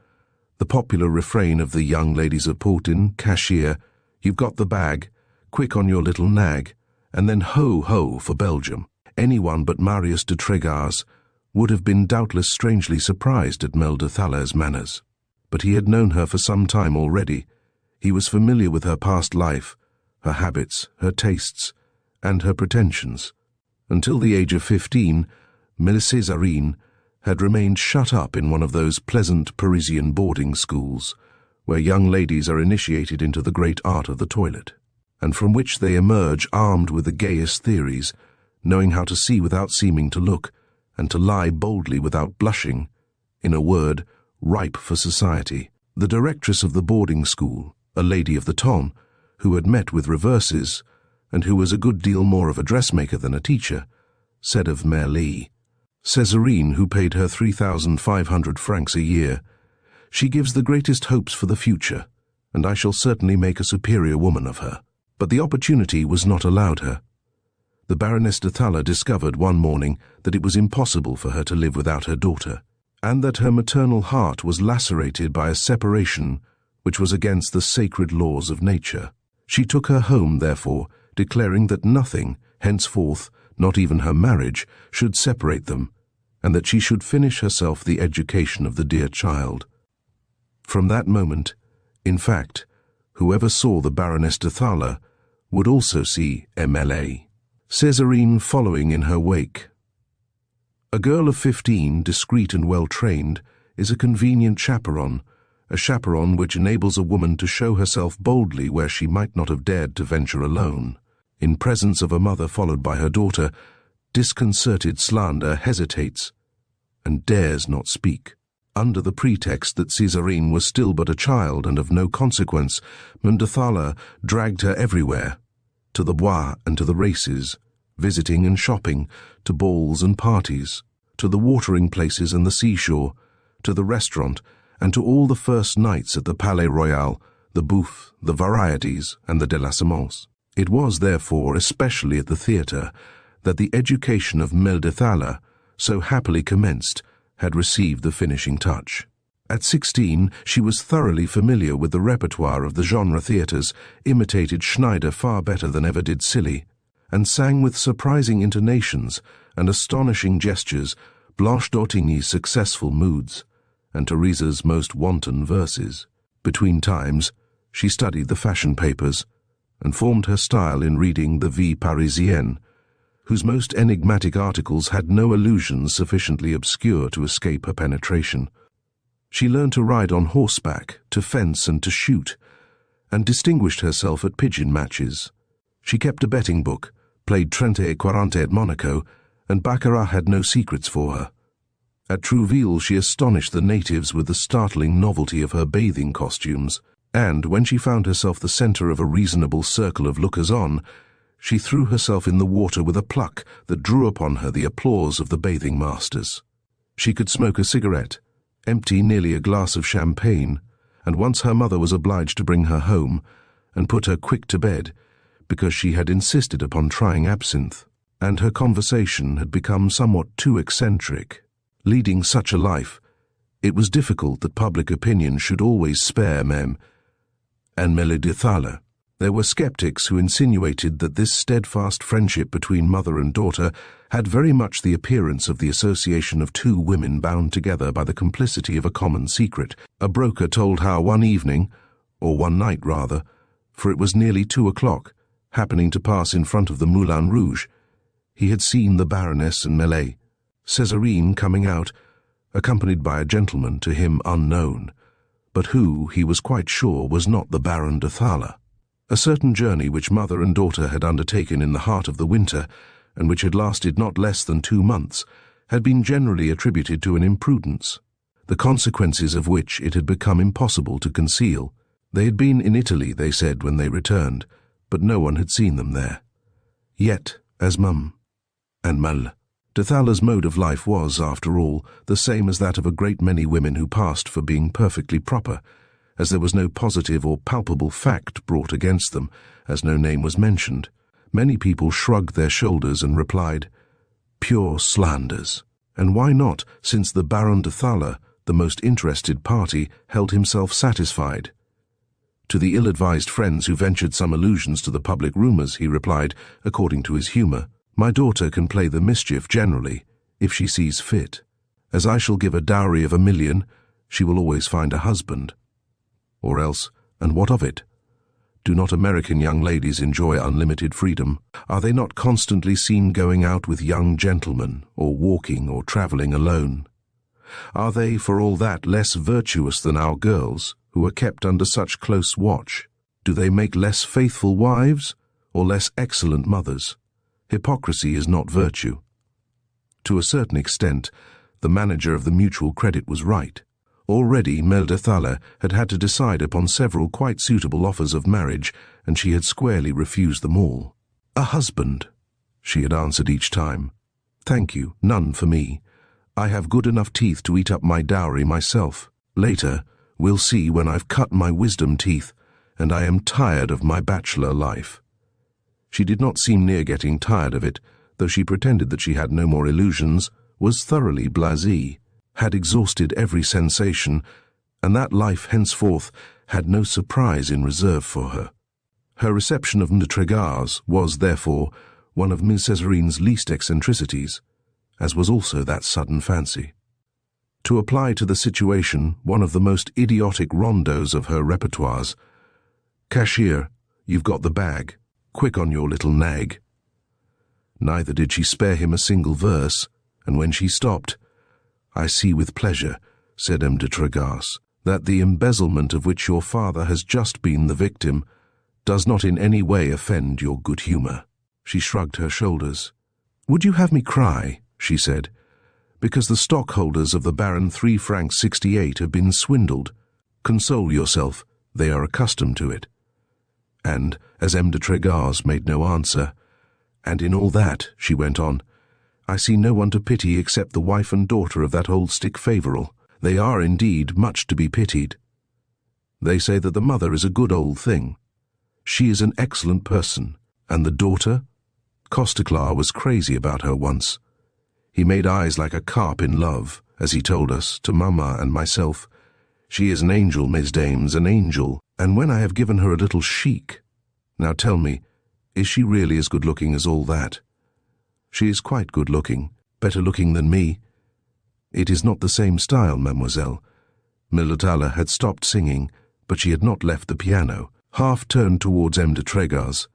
the popular refrain of the young ladies of Portin, Cashier, "You've got the bag, quick on your little nag," and then "Ho, ho" for Belgium. Anyone but Marius de Tregars would have been doubtless strangely surprised at Mlle de Thaler's manners. But he had known her for some time already. He was familiar with her past life, her habits, her tastes, and her pretensions. Until the age of 15, Serene had remained shut up in one of those pleasant Parisian boarding schools where young ladies are initiated into the great art of the toilet, and from which they emerge armed with the gayest theories, knowing how to see without seeming to look, and to lie boldly without blushing, in a word, ripe for society. The directress of the boarding school, a lady of the ton, who had met with reverses, and who was a good deal more of a dressmaker than a teacher, said of Merli, Césarine, who paid her 3,500 francs a year, "She gives the greatest hopes for the future, and I shall certainly make a superior woman of her." But the opportunity was not allowed her. The Baroness de Thaler discovered one morning that it was impossible for her to live without her daughter, and that her maternal heart was lacerated by a separation which was against the sacred laws of nature. She took her home, therefore, declaring that nothing, henceforth, not even her marriage, should separate them, and that she should finish herself the education of the dear child. From that moment, in fact, whoever saw the Baroness de Thaler would also see Emile, Césarine following in her wake. A girl of 15, discreet and well-trained, is a convenient chaperon, a chaperon which enables a woman to show herself boldly where she might not have dared to venture alone. In presence of a mother followed by her daughter, disconcerted slander hesitates and dares not speak. Under the pretext that Césarine was still but a child and of no consequence, Mlle de Thaler dragged her everywhere, to the bois and to the races, visiting and shopping, to balls and parties, to the watering places and the seashore, to the restaurant, and to all the first nights at the Palais Royal, the Bouffe, the Varieties, and the Délassements. It was, therefore, especially at the theatre, that the education of Mlle de Thaler, so happily commenced, had received the finishing touch. At 16, she was thoroughly familiar with the repertoire of the genre theatres, imitated Schneider far better than ever did Silly, and sang with surprising intonations and astonishing gestures Blanche d'Ortigny's successful moods and Teresa's most wanton verses. Between times, she studied the fashion papers and formed her style in reading the Vie Parisienne, whose most enigmatic articles had no allusions sufficiently obscure to escape her penetration. She learned to ride on horseback, to fence and to shoot, and distinguished herself at pigeon matches. She kept a betting book, played Trente et Quarante at Monaco, and baccarat had no secrets for her. At Trouville she astonished the natives with the startling novelty of her bathing costumes, and when she found herself the centre of a reasonable circle of lookers-on, she threw herself in the water with a pluck that drew upon her the applause of the bathing masters. She could smoke a cigarette, empty nearly a glass of champagne, and once her mother was obliged to bring her home and put her quick to bed because she had insisted upon trying absinthe, and her conversation had become somewhat too eccentric. Leading such a life, it was difficult that public opinion should always spare Mem and Mlle de Thaler. There were skeptics who insinuated that this steadfast friendship between mother and daughter had very much the appearance of the association of two women bound together by the complicity of a common secret. A broker told how one evening, or one night rather, for it was nearly 2 o'clock, happening to pass in front of the Moulin Rouge, he had seen the Baroness and Mele, Césarine coming out, accompanied by a gentleman to him unknown, but who, he was quite sure, was not the Baron de Thaler. A certain journey which mother and daughter had undertaken in the heart of the winter, and which had lasted not less than 2 months, had been generally attributed to an imprudence, the consequences of which it had become impossible to conceal. They had been in Italy, they said, when they returned, but no one had seen them there. Yet, as Mum and Mlle de Thaler's mode of life was, after all, the same as that of a great many women who passed for being perfectly proper, as there was no positive or palpable fact brought against them, as no name was mentioned. Many people shrugged their shoulders and replied, "Pure slanders." And why not, since the Baron de Thaler, the most interested party, held himself satisfied? To the ill-advised friends who ventured some allusions to the public rumours, he replied, according to his humour, "My daughter can play the mischief generally, if she sees fit. As I shall give a dowry of 1,000,000, she will always find a husband." Or else, and what of it? Do not American young ladies enjoy unlimited freedom? Are they not constantly seen going out with young gentlemen, or walking or travelling alone? Are they, for all that, less virtuous than our girls, who are kept under such close watch? Do they make less faithful wives, or less excellent mothers? Hypocrisy is not virtue. To a certain extent, the manager of the Mutual Credit was right. Already Mlle de Thaler had had to decide upon several quite suitable offers of marriage, and she had squarely refused them all. "A husband," she had answered each time. "Thank you, none for me. I have good enough teeth to eat up my dowry myself. Later, we'll see when I've cut my wisdom teeth, and I am tired of my bachelor life." She did not seem near getting tired of it, though she pretended that she had no more illusions, was thoroughly blasée, had exhausted every sensation, and that life henceforth had no surprise in reserve for her. Her reception of Tregar's was, therefore, one of Miss Césarine's least eccentricities, as was also that sudden fancy. To apply to the situation one of the most idiotic rondos of her repertoires, "Cashier, you've got the bag. Quick on your little nag." Neither did she spare him a single verse, and when she stopped, "I see with pleasure," said M. de Tregas, "that the embezzlement of which your father has just been the victim does not in any way offend your good humour." She shrugged her shoulders. "Would you have me cry?" she said. "Because the stockholders of the Baron 3 francs 68 have been swindled. Console yourself, they are accustomed to it." And, as M. de Tregas made no answer, "And in all that," she went on, "I see no one to pity except the wife and daughter of that old stick Favoral. They are indeed much to be pitied. They say that the mother is a good old thing. She is an excellent person, and the daughter? Costeclar was crazy about her once. He made eyes like a carp in love, as he told us, to Mamma and myself. She is an angel, mesdames, an angel, and when I have given her a little chic. Now tell me, is she really as good-looking as all that?" "She is quite good-looking, better-looking than me." "It is not the same style, mademoiselle." Mlle de Thaler had stopped singing, but she had not left the piano. Half turned towards M. de Tregas,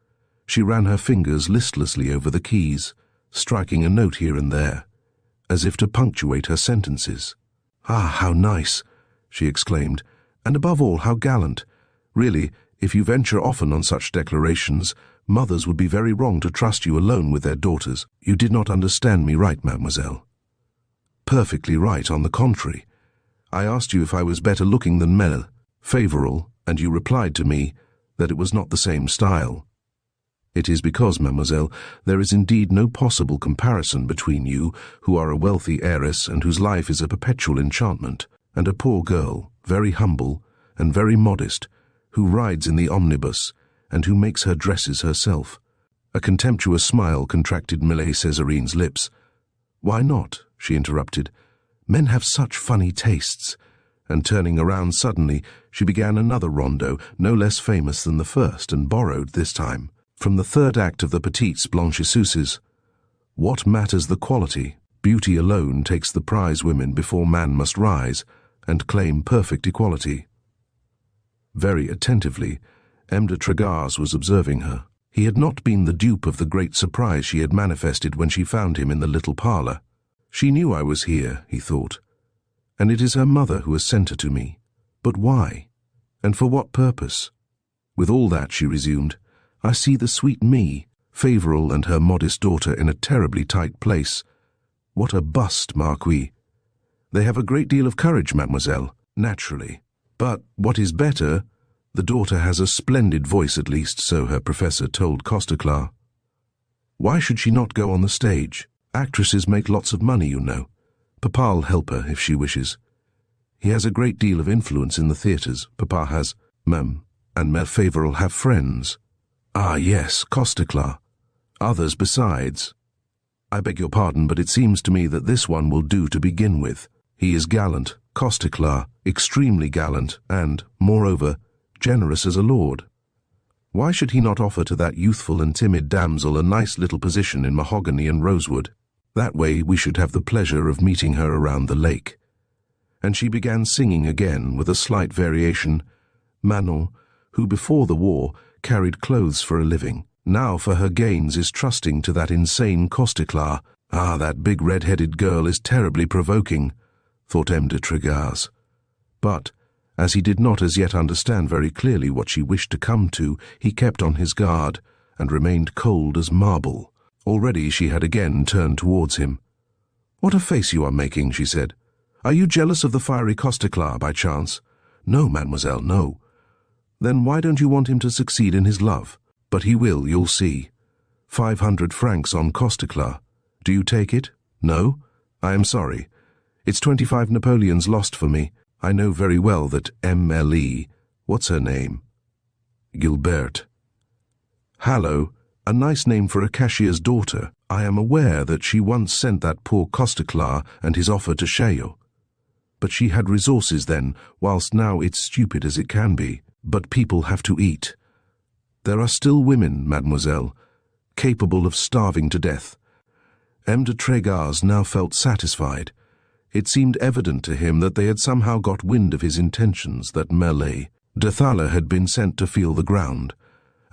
she ran her fingers listlessly over the keys, striking a note here and there, as if to punctuate her sentences. "Ah, how nice!" she exclaimed, "and above all, how gallant! Really, if you venture often on such declarations, mothers would be very wrong to trust you alone with their daughters. You did not understand me right, mademoiselle." "Perfectly right, on the contrary. I asked you if I was better looking than Mlle Favoral, and you replied to me that it was not the same style. It is because, mademoiselle, there is indeed no possible comparison between you, who are a wealthy heiress and whose life is a perpetual enchantment, and a poor girl, very humble and very modest, who rides in the omnibus, and who makes her dresses herself." A contemptuous smile contracted Millet Césarine's lips. "Why not?" she interrupted. "Men have such funny tastes." And turning around suddenly, she began another rondo, no less famous than the first, and borrowed, this time, from the third act of the Petites Blanchisseuses. "What matters the quality? Beauty alone takes the prize women before man must rise, and claim perfect equality." Very attentively, M. de Tregas was observing her. He had not been the dupe of the great surprise she had manifested when she found him in the little parlour. "She knew I was here," he thought, "and it is her mother who has sent her to me. But why? And for what purpose? With all that," she resumed, "I see the sweet me, Favoral and her modest daughter in a terribly tight place. What a bust, Marquis! They have a great deal of courage, mademoiselle, naturally. But, what is better, the daughter has a splendid voice, at least, so her professor told Costeclar. Why should she not go on the stage? Actresses make lots of money, you know. Papa'll help her if she wishes. He has a great deal of influence in the theatres. Papa has, and Mère Favoral have friends." "Ah, yes, Costeclar. Others besides. I beg your pardon, but it seems to me that this one will do to begin with. He is gallant, causticlar, extremely gallant, and, moreover, generous as a lord. Why should he not offer to that youthful and timid damsel a nice little position in mahogany and rosewood? That way we should have the pleasure of meeting her around the lake. And she began singing again with a slight variation. Manon, who before the war carried clothes for a living, now for her gains is trusting to that insane causticlar. Ah, that big red-headed girl is terribly provoking, thought M. de Tregas. But, as he did not as yet understand very clearly what she wished to come to, he kept on his guard, and remained cold as marble. Already she had again turned towards him. "What a face you are making," she said. "Are you jealous of the fiery causticlar, by chance?" "No, mademoiselle, no." "Then why don't you want him to succeed in his love?" "But he will, you'll see. 500 francs on causticlar. Do you take it? No? I am sorry. It's 25 Napoleons lost for me. I know very well that Emile, what's her name? Gilbert. Hallo, a nice name for a cashier's daughter. I am aware that she once sent that poor causticlar and his offer to Chaillot. But she had resources then, whilst now it's stupid as it can be. But people have to eat. There are still women, mademoiselle, capable of starving to death. M. de Tregas now felt satisfied. It seemed evident to him that they had somehow got wind of his intentions, that Mele, de Thaler, had been sent to feel the ground,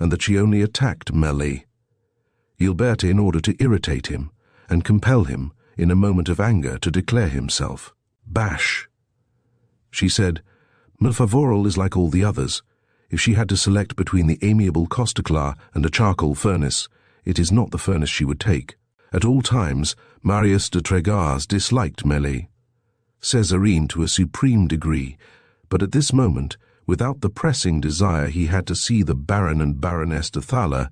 and that she only attacked Mele, Gilbert, in order to irritate him and compel him, in a moment of anger, to declare himself. Bash! She said, "Emile Favoral is like all the others. If she had to select between the amiable causticlar and a charcoal furnace, it is not the furnace she would take." At all times, Marius de Tregas disliked Mele, Serene to a supreme degree, but at this moment, without the pressing desire he had to see the Baron and Baroness de Thaler,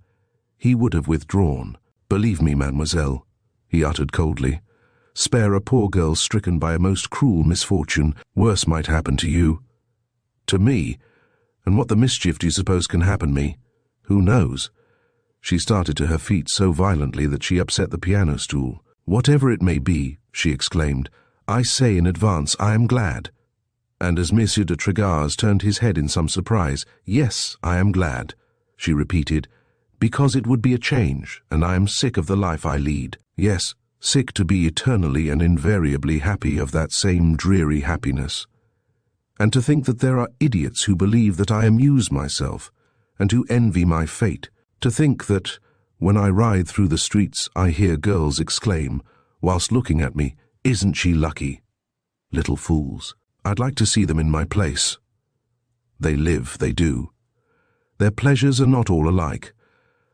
he would have withdrawn. "Believe me, mademoiselle," he uttered coldly, "spare a poor girl stricken by a most cruel misfortune. Worse might happen to you." "To me? And what the mischief do you suppose can happen me? Who knows?" She started to her feet so violently that she upset the piano stool. "Whatever it may be," she exclaimed, "I say in advance I am glad." And as Monsieur de Tregas turned his head in some surprise, "Yes, I am glad," she repeated, "because it would be a change, and I am sick of the life I lead. Yes, sick to be eternally and invariably happy of that same dreary happiness. And to think that there are idiots who believe that I amuse myself, and who envy my fate. To think that, when I ride through the streets, I hear girls exclaim, whilst looking at me, 'Isn't she lucky?' Little fools. I'd like to see them in my place. They live, they do. Their pleasures are not all alike.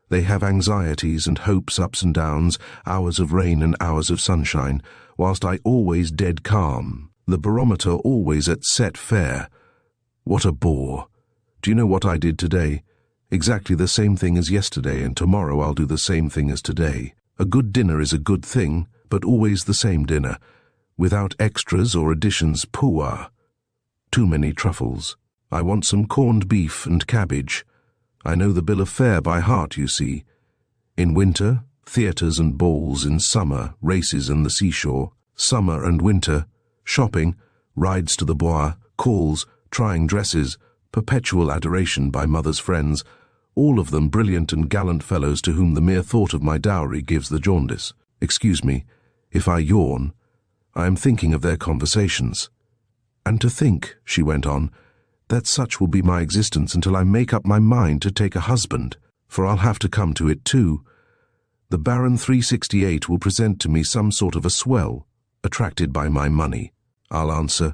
They have anxieties and hopes, ups and downs, hours of rain and hours of sunshine, whilst I always dead calm, the barometer always at set fair. What a bore! Do you know what I did today? Exactly the same thing as yesterday, and tomorrow I'll do the same thing as today. A good dinner is a good thing, but always the same dinner, without extras or additions. Pouah! Too many truffles. I want some corned beef and cabbage. I know the bill of fare by heart, you see. In winter, theatres and balls. In summer, races and the seashore. Summer and winter, shopping, rides to the Bois, calls, trying dresses, perpetual adoration by mother's friends, all of them brilliant and gallant fellows to whom the mere thought of my dowry gives the jaundice. Excuse me, if I yawn, I am thinking of their conversations. And to think, she went on, that such will be my existence until I make up my mind to take a husband, for I'll have to come to it too. The Baron 368 will present to me some sort of a swell, attracted by my money. I'll answer,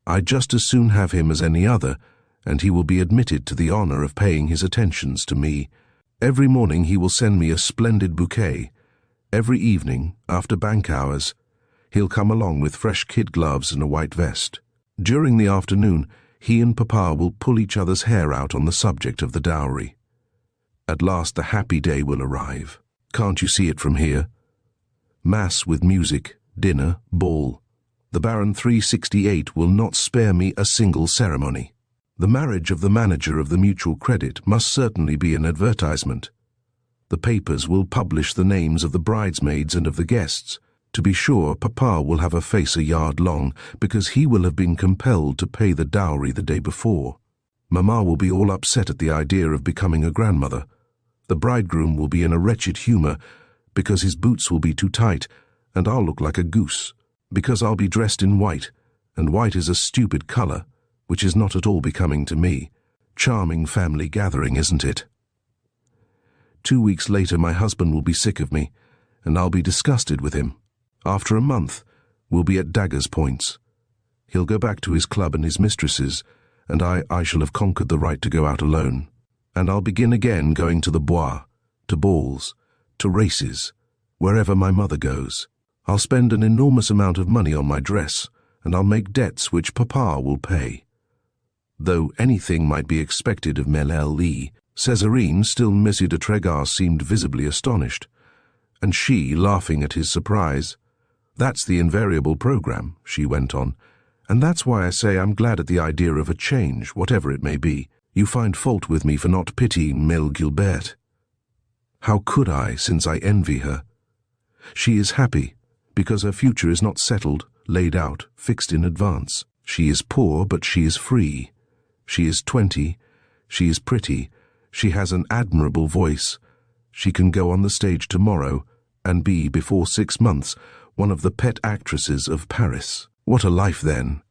I'd just as soon have him as any other, and he will be admitted to the honour of paying his attentions to me. Every morning he will send me a splendid bouquet. Every evening, after bank hours, he'll come along with fresh kid gloves and a white vest. During the afternoon, he and Papa will pull each other's hair out on the subject of the dowry. At last the happy day will arrive. Can't you see it from here? Mass with music, dinner, ball. The Baron 368 will not spare me a single ceremony. The marriage of the manager of the Mutual Credit must certainly be an advertisement. The papers will publish the names of the bridesmaids and of the guests. To be sure, Papa will have a face a yard long, because he will have been compelled to pay the dowry the day before. Mamma will be all upset at the idea of becoming a grandmother. The bridegroom will be in a wretched humor, because his boots will be too tight, and I'll look like a goose, because I'll be dressed in white, and white is a stupid color, which is not at all becoming to me. Charming family gathering, isn't it? 2 weeks later my husband will be sick of me, and I'll be disgusted with him. After a month, we'll be at daggers' points. He'll go back to his club and his mistresses, and I shall have conquered the right to go out alone. And I'll begin again going to the bois, to balls, to races, wherever my mother goes. I'll spend an enormous amount of money on my dress, and I'll make debts which Papa will pay. Though anything might be expected of Mlle. Césarine, still Monsieur de Trégas seemed visibly astonished, and she, laughing at his surprise. That's the invariable program, she went on, and that's why I say I'm glad at the idea of a change, whatever it may be. You find fault with me for not pitying Mlle Gilbert. How could I, since I envy her? She is happy, because her future is not settled, laid out, fixed in advance. She is poor, but she is free. She is 20, she is pretty, she has an admirable voice. She can go on the stage tomorrow, and be, before 6 months, one of the pet actresses of Paris. What a life, then!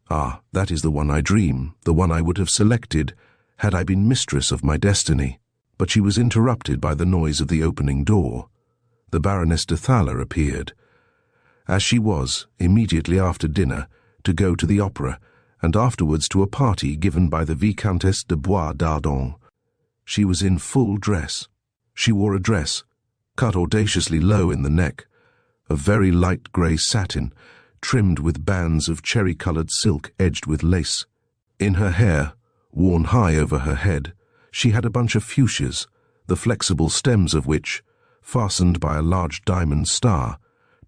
Ah, that is the one I dream, the one I would have selected, had I been mistress of my destiny. But she was interrupted by the noise of the opening door. The Baroness de Thaler appeared, as she was, immediately after dinner, to go to the opera, and afterwards to a party given by the Vicomtesse de Bois d'Ardon. She was in full dress. She wore a dress, cut audaciously low in the neck, of very light grey satin, trimmed with bands of cherry-coloured silk edged with lace. In her hair, worn high over her head, she had a bunch of fuchsias, the flexible stems of which, fastened by a large diamond star,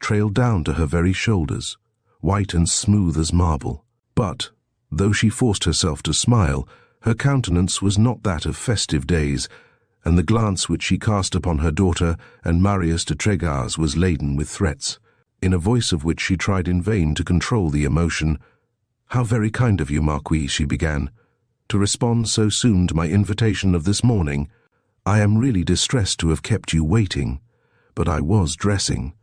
trailed down to her very shoulders, white and smooth as marble. But, though she forced herself to smile, her countenance was not that of festive days, and the glance which she cast upon her daughter and Marius de Trégas was laden with threats, in a voice of which she tried in vain to control the emotion. "How very kind of you, Marquis," she began, "to respond so soon to my invitation of this morning. I am really distressed to have kept you waiting, but I was dressing.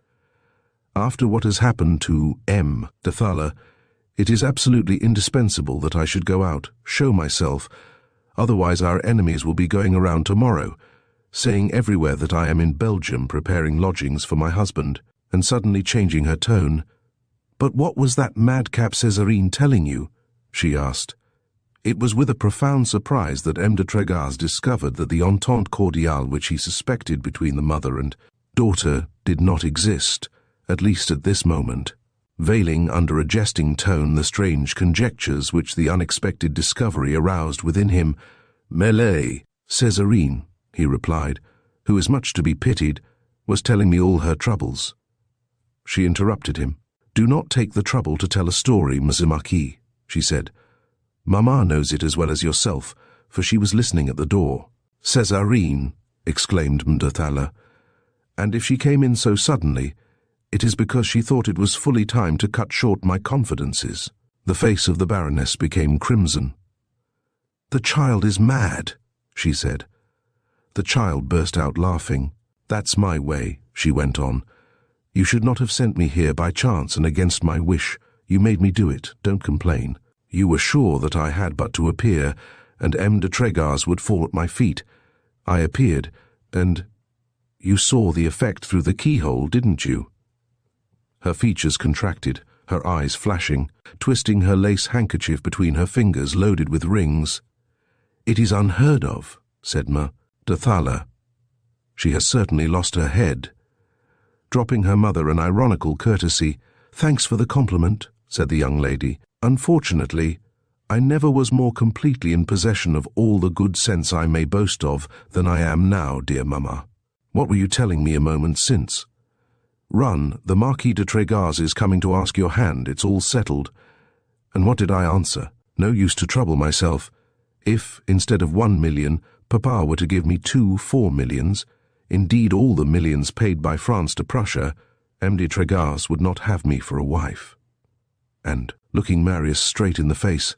After what has happened to M. de Thaler, it is absolutely indispensable that I should go out, show myself, otherwise our enemies will be going around tomorrow, saying everywhere that I am in Belgium preparing lodgings for my husband," and suddenly changing her tone. "But what was that madcap Césarine telling you?" she asked. It was with a profound surprise that M. de Trégas discovered that the entente cordiale which he suspected between the mother and daughter did not exist, at least at this moment. Veiling under a jesting tone the strange conjectures which the unexpected discovery aroused within him, "Mlle. Césarine," he replied, "who is much to be pitied, was telling me all her troubles." She interrupted him. "Do not take the trouble to tell a story, Monsieur Marquis," she said. "Mamma knows it as well as yourself, for she was listening at the door." "Césarine!" exclaimed M. de Thaler. "And if she came in so suddenly, it is because she thought it was fully time to cut short my confidences." The face of the Baroness became crimson. "The child is mad," she said. The child burst out laughing. "That's my way," she went on. "You should not have sent me here by chance and against my wish. You made me do it, don't complain. You were sure that I had but to appear, and M. de Trégas would fall at my feet. I appeared, and you saw the effect through the keyhole, didn't you?" Her features contracted, her eyes flashing, twisting her lace handkerchief between her fingers loaded with rings. "It is unheard of," said M. de Thaler. "She has certainly lost her head." Dropping her mother an ironical courtesy, "Thanks for the compliment," said the young lady. "Unfortunately, I never was more completely in possession of all the good sense I may boast of than I am now, dear mamma. What were you telling me a moment since?" "Run, the Marquis de Trégas is coming to ask your hand, it's all settled." And what did I answer? No use to trouble myself. If, instead of 1 million, Papa were to give me 2 4 millions, indeed all the millions paid by France to Prussia, M. de Tregas would not have me for a wife. And, looking Marius straight in the face,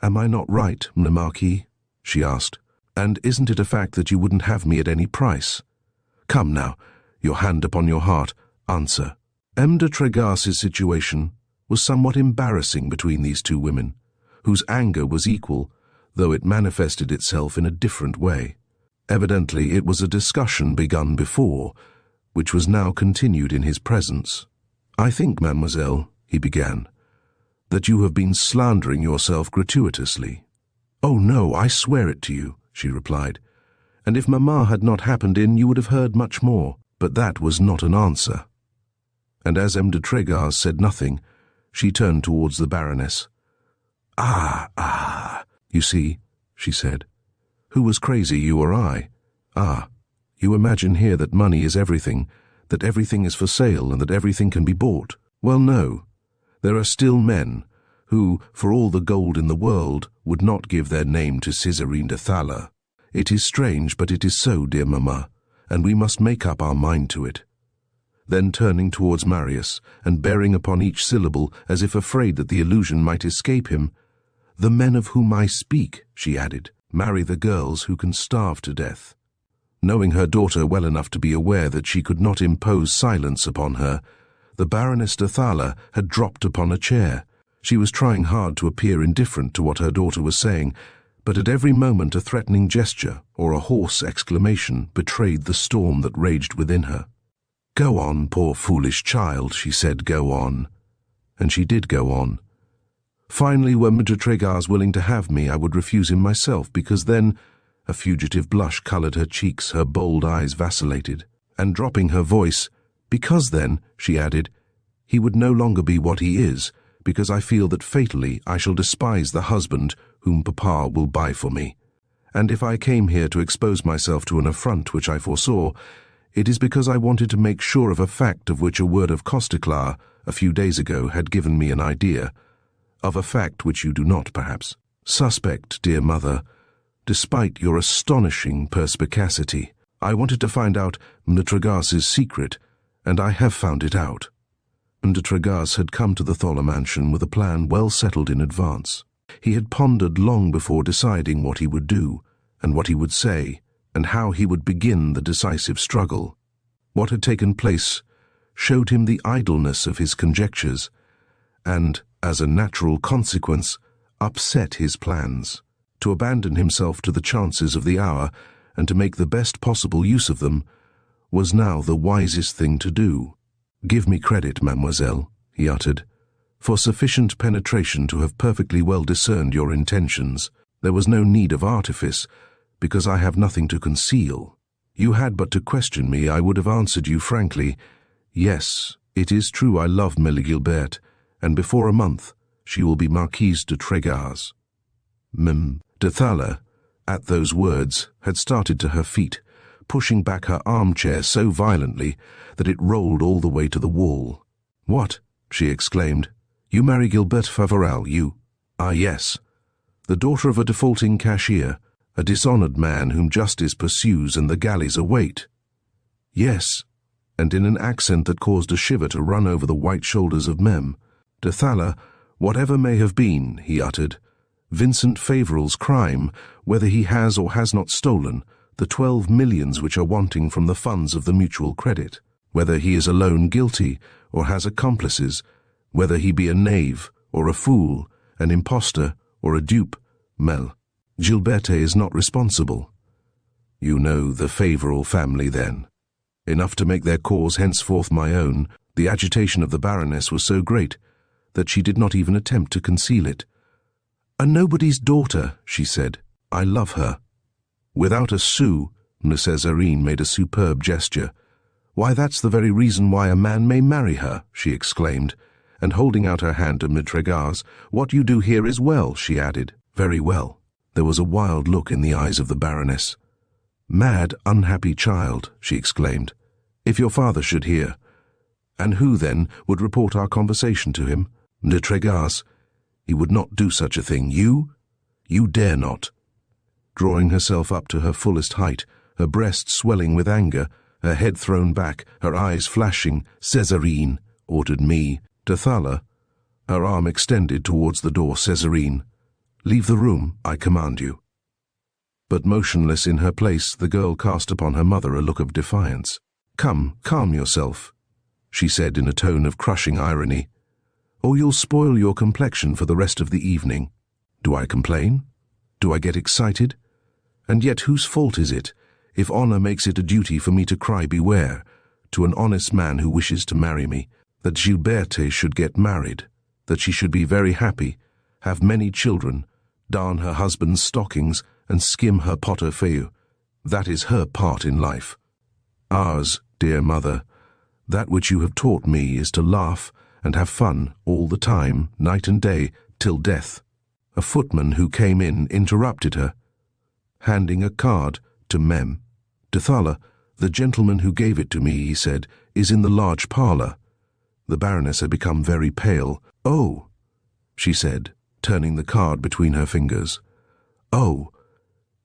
"Am I not right, le Marquis?" she asked. "And isn't it a fact that you wouldn't have me at any price? Come now, your hand upon your heart, answer." M. de Tregas's situation was somewhat embarrassing between these two women, whose anger was equal, though it manifested itself in a different way. Evidently it was a discussion begun before, which was now continued in his presence. "I think, mademoiselle," he began, "that you have been slandering yourself gratuitously." "Oh no, I swear it to you," she replied. "And if Mamma had not happened in, you would have heard much more." But that was not an answer. And as M. de Tregas said nothing, she turned towards the Baroness. Ah, you see," she said. "Who was crazy, you or I? Ah, you imagine here that money is everything, that everything is for sale and that everything can be bought. Well, no. There are still men who, for all the gold in the world, would not give their name to Serene de Thaler. It is strange, but it is so, dear Mamma, and we must make up our mind to it." Then turning towards Marius, and bearing upon each syllable as if afraid that the illusion might escape him, "The men of whom I speak," she added, "marry the girls who can starve to death." Knowing her daughter well enough to be aware that she could not impose silence upon her, the Baroness de Thaler had dropped upon a chair. She was trying hard to appear indifferent to what her daughter was saying, but at every moment a threatening gesture or a hoarse exclamation betrayed the storm that raged within her. "Go on, poor foolish child," she said, "go on." And she did go on. "Finally, were M. de Tregas willing to have me, I would refuse him myself, because then—" A fugitive blush coloured her cheeks, her bold eyes vacillated, and dropping her voice, "because then," she added, "he would no longer be what he is, because I feel that fatally I shall despise the husband whom Papa will buy for me. And if I came here to expose myself to an affront which I foresaw, it is because I wanted to make sure of a fact of which a word of Costeclar a few days ago had given me an idea, of a fact which you do not, perhaps, suspect, dear mother, despite your astonishing perspicacity. I wanted to find out M. de Tregas's secret, and I have found it out." M. de Tregas had come to the Thaler mansion with a plan well settled in advance. He had pondered long before deciding what he would do, and what he would say, and how he would begin the decisive struggle. What had taken place showed him the idleness of his conjectures, and, as a natural consequence, upset his plans. To abandon himself to the chances of the hour, and to make the best possible use of them, was now the wisest thing to do. "Give me credit, mademoiselle," he uttered, "for sufficient penetration to have perfectly well discerned your intentions. There was no need of artifice, because I have nothing to conceal. You had but to question me, I would have answered you frankly, yes, it is true I love Mlle Gilbert, and before a month she will be Marquise de Tregas." M. de Thaler, at those words, had started to her feet, pushing back her armchair so violently that it rolled all the way to the wall. "What?" she exclaimed. "You marry Gilbert Favoral, you?" "Ah, yes. The daughter of a defaulting cashier, a dishonoured man whom justice pursues and the galleys await." "Yes," and in an accent that caused a shiver to run over the white shoulders of Mem. "De Thaler, whatever may have been," he uttered, "Vincent Favoral's crime, whether he has or has not stolen the 12 millions which are wanting from the funds of the mutual credit, whether he is alone guilty or has accomplices, whether he be a knave or a fool, an impostor or a dupe, Mel, Gilberte is not responsible. You know the Favoral family, then. Enough to make their cause henceforth my own. The agitation of the Baroness was so great that she did not even attempt to conceal it. "A nobody's daughter," she said. "I love her." "Without a sou," Mrs. Serene made a superb gesture. "Why, that's the very reason why a man may marry her," she exclaimed, and holding out her hand to Tregas, "What you do here is well," she added. "Very well." There was a wild look in the eyes of the Baroness. "Mad, unhappy child," she exclaimed. "If your father should hear." "And who, then, would report our conversation to him?" "De Tregas. He would not do such a thing. You? You dare not." Drawing herself up to her fullest height, her breast swelling with anger, her head thrown back, her eyes flashing. "Serene," ordered me. Dethala, her arm extended towards the door. "Serene, leave the room, I command you." But motionless in her place, the girl cast upon her mother a look of defiance. "Come, calm yourself," she said in a tone of crushing irony, "or you'll spoil your complexion for the rest of the evening." Do I complain? Do I get excited? And yet whose fault is it, if honor makes it a duty for me to cry beware, to an honest man who wishes to marry me, that Gilberte should get married, that she should be very happy, have many children, darn her husband's stockings, and skim her pot-au-feu? That is her part in life. Ours, dear mother, that which you have taught me is to laugh and have fun all the time, night and day, till death. A footman who came in interrupted her, handing a card to Mem. "Dethala, the gentleman who gave it to me," he said, "is in the large parlour." The Baroness had become very pale. "Oh," she said, turning the card between her fingers. "Oh."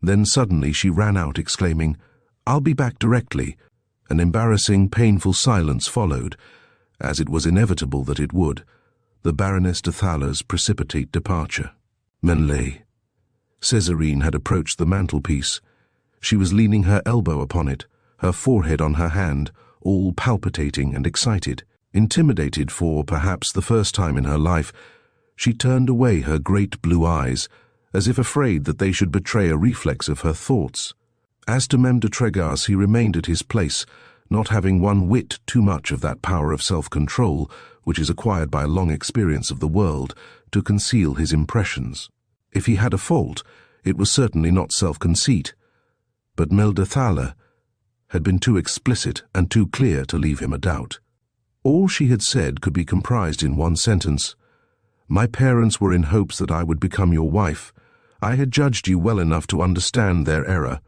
Then suddenly she ran out, exclaiming, "I'll be back directly." An embarrassing, painful silence followed, as it was inevitable that it would, the Baroness Dethala's precipitate departure. Menlay. Césarine had approached the mantelpiece. She was leaning her elbow upon it, her forehead on her hand, all palpitating and excited. Intimidated for, perhaps, the first time in her life, she turned away her great blue eyes, as if afraid that they should betray a reflex of her thoughts. As to Mem de Trégas, he remained at his place, not having one whit too much of that power of self-control, which is acquired by a long experience of the world, to conceal his impressions. If he had a fault, it was certainly not self-conceit. But Mlle Dethala had been too explicit and too clear to leave him a doubt. All she had said could be comprised in one sentence. "My parents were in hopes that I would become your wife. I had judged you well enough to understand their error.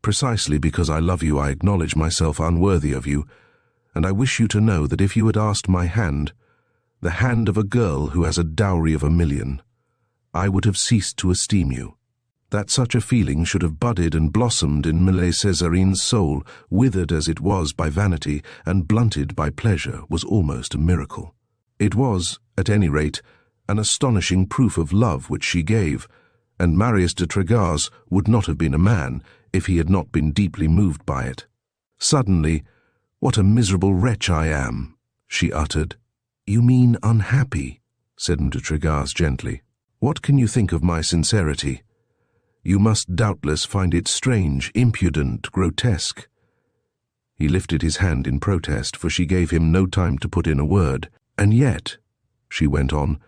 Precisely because I love you, I acknowledge myself unworthy of you, and I wish you to know that if you had asked my hand, the hand of a girl who has a dowry of 1,000,000, I would have ceased to esteem you. That such a feeling should have budded and blossomed in Millet Césarine's soul, withered as it was by vanity and blunted by pleasure, was almost a miracle. It was, at any rate, an astonishing proof of love which she gave, and Marius de Trégas would not have been a man if he had not been deeply moved by it. Suddenly, "What a miserable wretch I am," she uttered. "You mean unhappy," said M. de Trégas gently. "What can you think of my sincerity? You must doubtless find it strange, impudent, grotesque." He lifted his hand in protest, for she gave him no time to put in a word. "And yet," she went on,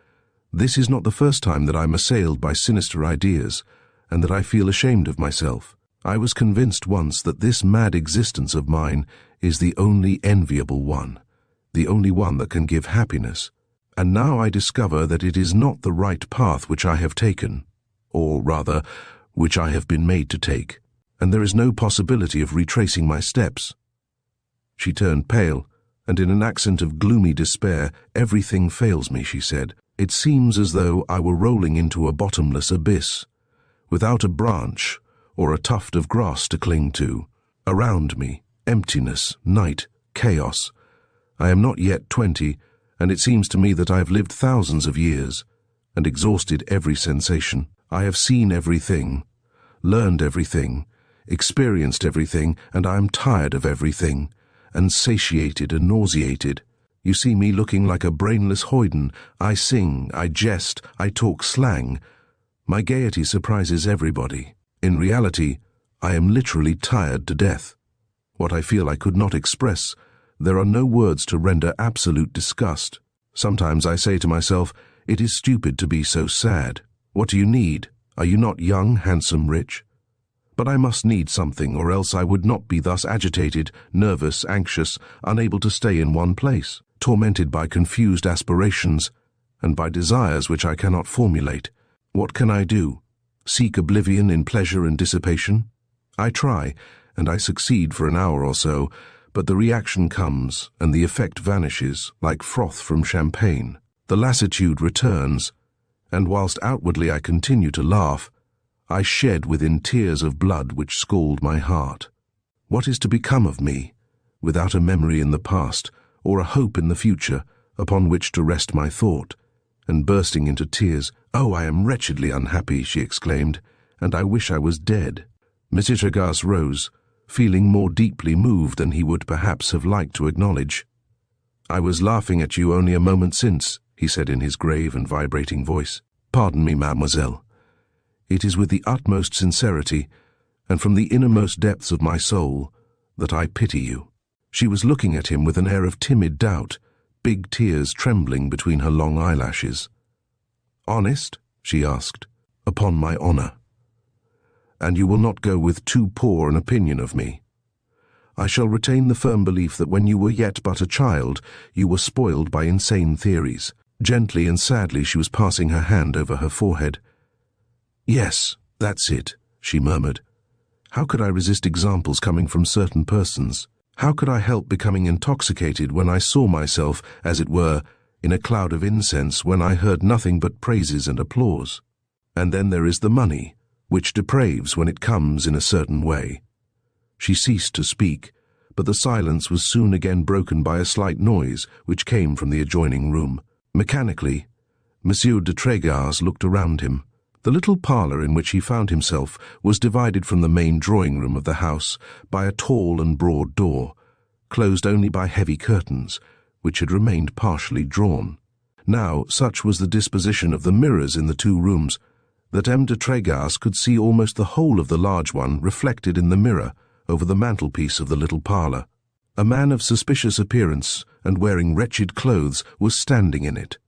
"this is not the first time that I am assailed by sinister ideas, and that I feel ashamed of myself. I was convinced once that this mad existence of mine is the only enviable one, the only one that can give happiness. And now I discover that it is not the right path which I have taken, or rather, which I have been made to take, and there is no possibility of retracing my steps." She turned pale, and in an accent of gloomy despair, "Everything fails me," she said. "It seems as though I were rolling into a bottomless abyss, without a branch or a tuft of grass to cling to. Around me, emptiness, night, chaos. I am not yet 20, and it seems to me that I have lived thousands of years, and exhausted every sensation. I have seen everything, learned everything, experienced everything, and I am tired of everything, and satiated and nauseated. You see me looking like a brainless hoyden. I sing, I jest, I talk slang. My gaiety surprises everybody. In reality, I am literally tired to death. What I feel I could not express. There are no words to render absolute disgust. Sometimes I say to myself, it is stupid to be so sad. What do you need? Are you not young, handsome, rich? But I must need something, or else I would not be thus agitated, nervous, anxious, unable to stay in one place, tormented by confused aspirations, and by desires which I cannot formulate. What can I do? Seek oblivion in pleasure and dissipation? I try, and I succeed for an hour or so, but the reaction comes, and the effect vanishes, like froth from champagne. The lassitude returns, and whilst outwardly I continue to laugh, I shed within tears of blood which scald my heart. What is to become of me, without a memory in the past, or a hope in the future, upon which to rest my thought? And bursting into tears, "Oh, I am wretchedly unhappy," she exclaimed, "and I wish I was dead." Monsieur Tregas rose, feeling more deeply moved than he would perhaps have liked to acknowledge. "I was laughing at you only a moment since," he said in his grave and vibrating voice. "Pardon me, mademoiselle. It is with the utmost sincerity, and from the innermost depths of my soul, that I pity you." She was looking at him with an air of timid doubt, big tears trembling between her long eyelashes. "Honest?" she asked. "Upon my honor." "And you will not go with too poor an opinion of me?" "I shall retain the firm belief that when you were yet but a child, you were spoiled by insane theories." Gently and sadly she was passing her hand over her forehead. "Yes, that's it," she murmured. "How could I resist examples coming from certain persons? How could I help becoming intoxicated when I saw myself, as it were, in a cloud of incense, when I heard nothing but praises and applause? And then there is the money, which depraves when it comes in a certain way." She ceased to speak, but the silence was soon again broken by a slight noise which came from the adjoining room. Mechanically, Monsieur de Tregas looked around him. The little parlour in which he found himself was divided from the main drawing-room of the house by a tall and broad door, closed only by heavy curtains, which had remained partially drawn. Now, such was the disposition of the mirrors in the two rooms, that M. de Tregas could see almost the whole of the large one reflected in the mirror over the mantelpiece of the little parlour. A man of suspicious appearance and wearing wretched clothes was standing in it.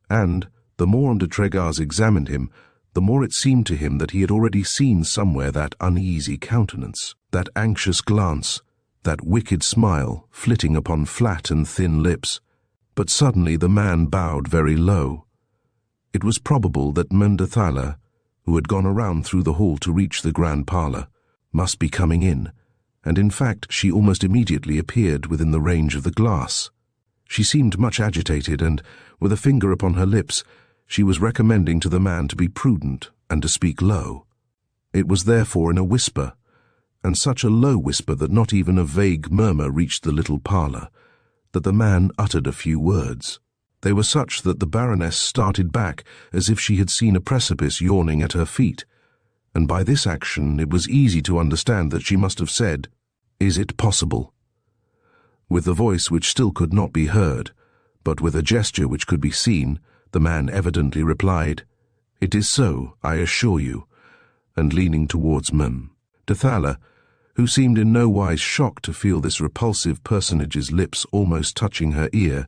And, the more M. de Tregas examined him, the more it seemed to him that he had already seen somewhere that uneasy countenance, that anxious glance, that wicked smile flitting upon flat and thin lips. But suddenly the man bowed very low. It was probable that Mame de Thala, who had gone around through the hall to reach the grand parlour, must be coming in, and in fact she almost immediately appeared within the range of the glass. She seemed much agitated, and, with a finger upon her lips, she was recommending to the man to be prudent and to speak low. It was therefore in a whisper, and such a low whisper that not even a vague murmur reached the little parlour, that the man uttered a few words. They were such that the Baroness started back as if she had seen a precipice yawning at her feet, and by this action it was easy to understand that she must have said, "Is it possible?" With the voice which still could not be heard, but with a gesture which could be seen, the man evidently replied, "It is so, I assure you," and leaning towards Mame de Thala, who seemed in no wise shocked to feel this repulsive personage's lips almost touching her ear,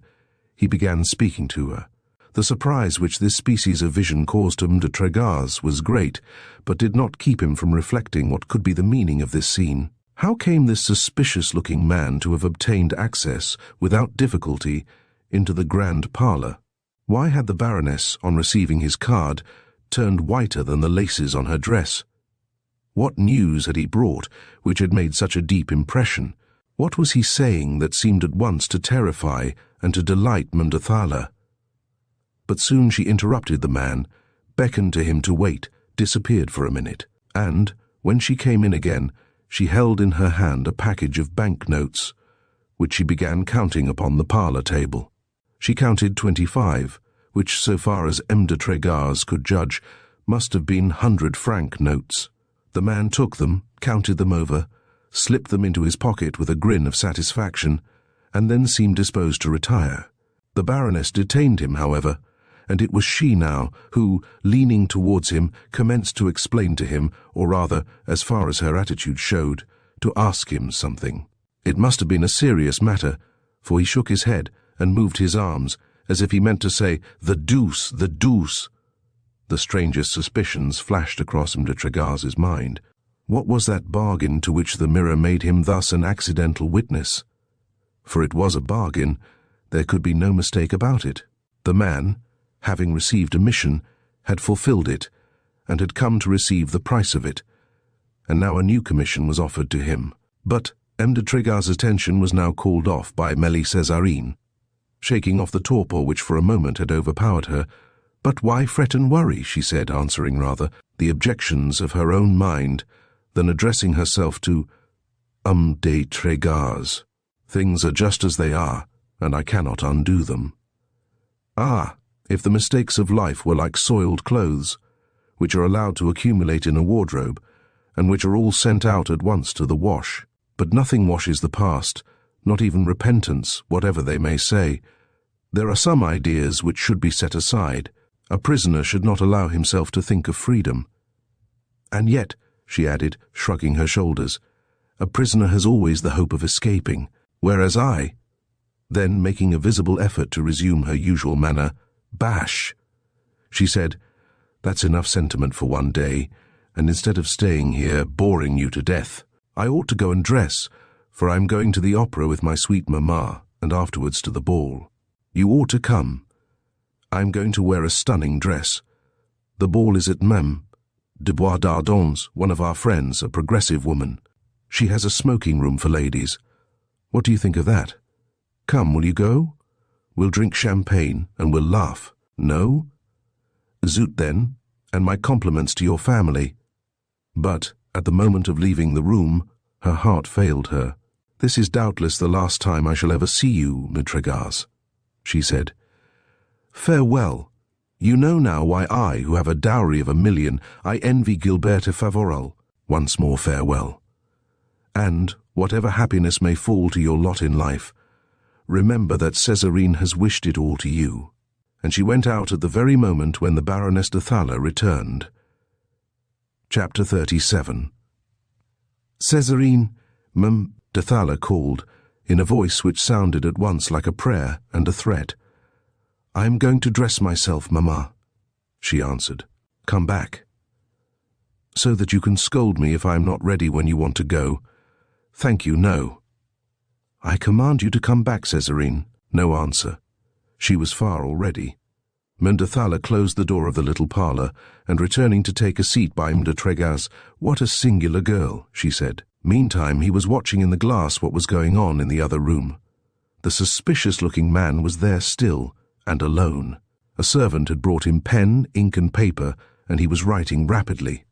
he began speaking to her. The surprise which this species of vision caused to M. de Tregas was great, but did not keep him from reflecting what could be the meaning of this scene. How came this suspicious-looking man to have obtained access, without difficulty, into the grand parlour? Why had the Baroness, on receiving his card, turned whiter than the laces on her dress? What news had he brought which had made such a deep impression? What was he saying that seemed at once to terrify and to delight Mame de Thala? But soon she interrupted the man, beckoned to him to wait, disappeared for a minute, and, when she came in again, she held in her hand a package of banknotes, which she began counting upon the parlour table. She counted 25, which, so far as M. de Tregas could judge, must have been 100-franc notes. The man took them, counted them over, slipped them into his pocket with a grin of satisfaction, and then seemed disposed to retire. The Baroness detained him, however, and it was she now who, leaning towards him, commenced to explain to him, or rather, as far as her attitude showed, to ask him something. It must have been a serious matter, for he shook his head and moved his arms, as if he meant to say, "The deuce, the deuce!" The strangest suspicions flashed across M. de Tregas's mind. What was that bargain to which the mirror made him thus an accidental witness? For it was a bargain, there could be no mistake about it. The man, having received a mission, had fulfilled it, and had come to receive the price of it, and now a new commission was offered to him. But M. de Tregas's attention was now called off by Serene, shaking off the torpor which for a moment had overpowered her. "But why fret and worry?" she said, answering rather the objections of her own mind than addressing herself to de Trégar's. Things are just as they are, and I cannot undo them. Ah, if the mistakes of life were like soiled clothes, which are allowed to accumulate in a wardrobe, and which are all sent out at once to the wash. But nothing washes the past, not even repentance, whatever they may say. There are some ideas which should be set aside. A prisoner should not allow himself to think of freedom. And yet, she added, shrugging her shoulders, a prisoner has always the hope of escaping, whereas I, then making a visible effort to resume her usual manner, bash. She said, "That's enough sentiment for one day, and instead of staying here, boring you to death, I ought to go and dress, for I am going to the opera with my sweet mamma, and afterwards to the ball. You ought to come. I am going to wear a stunning dress. The ball is at Mem. de Bois d'Ardon's, one of our friends, a progressive woman. She has a smoking room for ladies. What do you think of that? Come, will you go? We'll drink champagne, and we'll laugh. No? Zoot then, and my compliments to your family." But, at the moment of leaving the room, her heart failed her. "This is doubtless the last time I shall ever see you, Trégar's," she said. "Farewell. You know now why I, who have a dowry of 1,000,000, I envy Gilbert Favoral. Once more farewell. And, whatever happiness may fall to your lot in life, remember that Césarine has wished it all to you." And she went out at the very moment when the Baroness de Thaler returned. Chapter 37. "Césarine," Mme. de Thaler called, in a voice which sounded at once like a prayer and a threat. "I am going to dress myself, Mamma," she answered. "Come back." "So that you can scold me if I am not ready when you want to go." "Thank you, no." "I command you to come back, Césarine." No answer. She was far already. Mme. de Thaler closed the door of the little parlour, and returning to take a seat by M. de Trégar's, "What a singular girl," she said. Meantime he was watching in the glass what was going on in the other room. The suspicious-looking man was there still, and alone. A servant had brought him pen, ink and paper, and he was writing rapidly.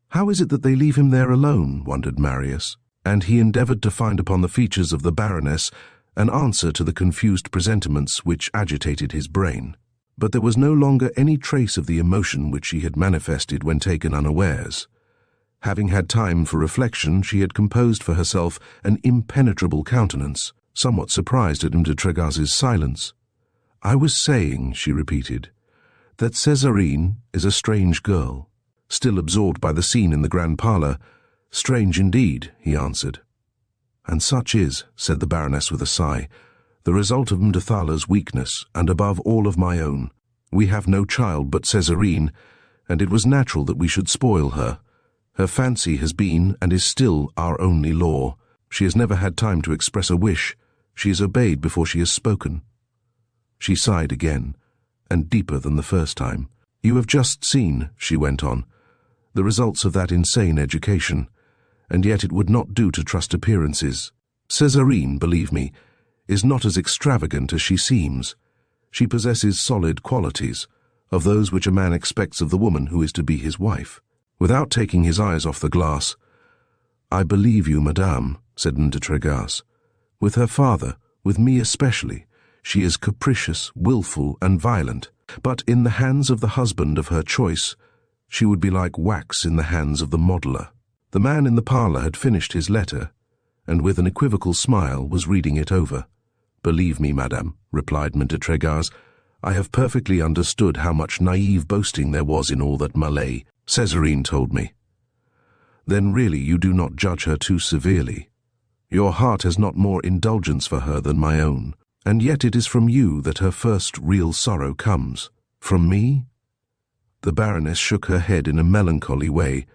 "How is it that they leave him there alone?" wondered Marius, and he endeavoured to find upon the features of the Baroness an answer to the confused presentiments which agitated his brain. But there was no longer any trace of the emotion which she had manifested when taken unawares. Having had time for reflection, she had composed for herself an impenetrable countenance, somewhat surprised at M. de Trégar's silence. "I was saying," she repeated, "that Césarine is a strange girl." Still absorbed by the scene in the grand parlour. "Strange indeed," he answered. "And such is," said the Baroness with a sigh, "the result of M. de Thaler's weakness, and above all of my own. We have no child but Césarine, and it was natural that we should spoil her. Her fancy has been, and is still, our only law. She has never had time to express a wish. She is obeyed before she has spoken." She sighed again, and deeper than the first time. "You have just seen," she went on, "the results of that insane education, and yet it would not do to trust appearances. Césarine, believe me, is not as extravagant as she seems. She possesses solid qualities, of those which a man expects of the woman who is to be his wife." Without taking his eyes off the glass, "I believe you, madame," said M. de Trégar's. "With her father, with me especially, she is capricious, wilful, and violent, but in the hands of the husband of her choice, she would be like wax in the hands of the modeller." The man in the parlour had finished his letter, and with an equivocal smile was reading it over. "Believe me, madame," replied M. de Trégar's, "I have perfectly understood how much naive boasting there was in all that Malay, Césarine, told me." "Then really you do not judge her too severely. Your heart has not more indulgence for her than my own, and yet it is from you that her first real sorrow comes." "From me?" The Baroness shook her head in a melancholy way,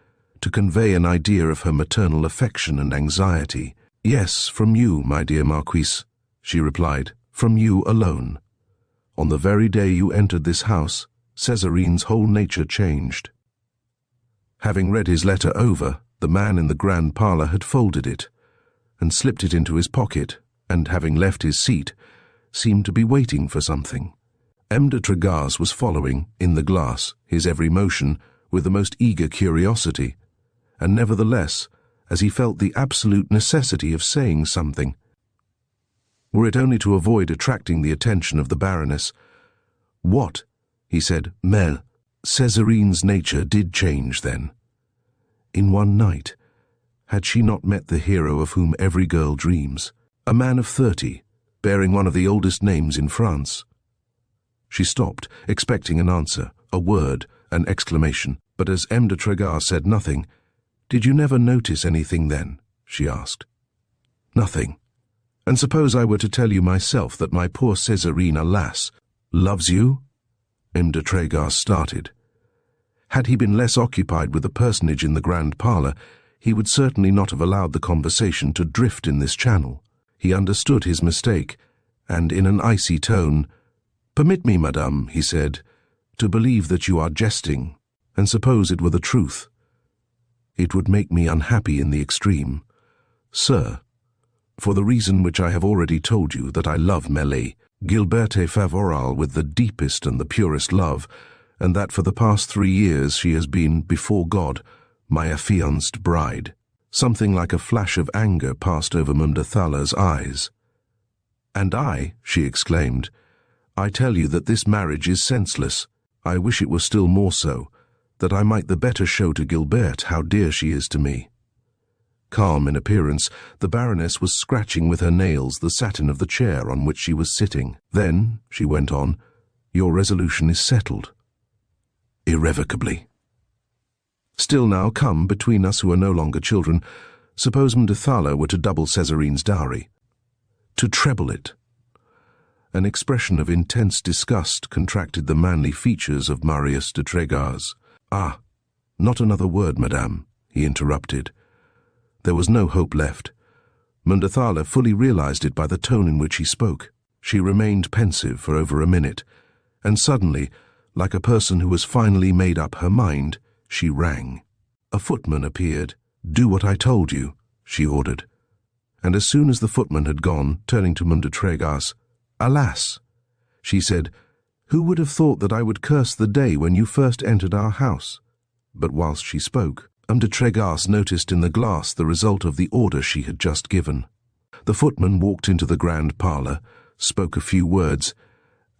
to convey an idea of her maternal affection and anxiety. "Yes, from you, my dear Marquise," she replied, "from you alone. On the very day you entered this house, Césarine's whole nature changed." Having read his letter over, the man in the grand parlour had folded it, and slipped it into his pocket, and, having left his seat, seemed to be waiting for something. M. de Trégar's was following, in the glass, his every motion, with the most eager curiosity, and nevertheless, as he felt the absolute necessity of saying something. Were it only to avoid attracting the attention of the Baroness. What, he said, Mel, Césarine's nature did change then. In one night, had she not met the hero of whom every girl dreams, a man of 30, bearing one of the oldest names in France? She stopped, expecting an answer, a word, an exclamation, but as M. de Tregas said nothing, "Did you never notice anything then?" she asked. "Nothing. And suppose I were to tell you myself that my poor Césarine, alas, loves you?" M. de Tregas started. Had he been less occupied with the personage in the grand parlour, he would certainly not have allowed the conversation to drift in this channel. He understood his mistake, and in an icy tone, "Permit me, madame," he said, "to believe that you are jesting, and suppose it were the truth. It would make me unhappy in the extreme. Sir, for the reason which I have already told you, that I love Mélie, Gilberte Favoral, with the deepest and the purest love, and that for the past 3 years she has been, before God, my affianced bride." Something like a flash of anger passed over Madame de Thaler's eyes. "And I," she exclaimed, "I tell you that this marriage is senseless. I wish it were still more so, that I might the better show to Gilberte how dear she is to me." Calm in appearance, the Baroness was scratching with her nails the satin of the chair on which she was sitting. "Then," she went on, "your resolution is settled." "Irrevocably." "Still now, come, between us who are no longer children, suppose Madame de Thaler were to double Césarine's dowry. To treble it." An expression of intense disgust contracted the manly features of Marius de Tregas. "Ah, not another word, madame," he interrupted. There was no hope left. Madame de Thaler fully realized it by the tone in which he spoke. She remained pensive for over a minute, and suddenly, like a person who has finally made up her mind, she rang. A footman appeared. "Do what I told you," she ordered. And as soon as the footman had gone, turning to Madame de Tregas, "Alas," she said, "who would have thought that I would curse the day when you first entered our house?" But whilst she spoke, Madame de Tregas noticed in the glass the result of the order she had just given. The footman walked into the grand parlour, spoke a few words,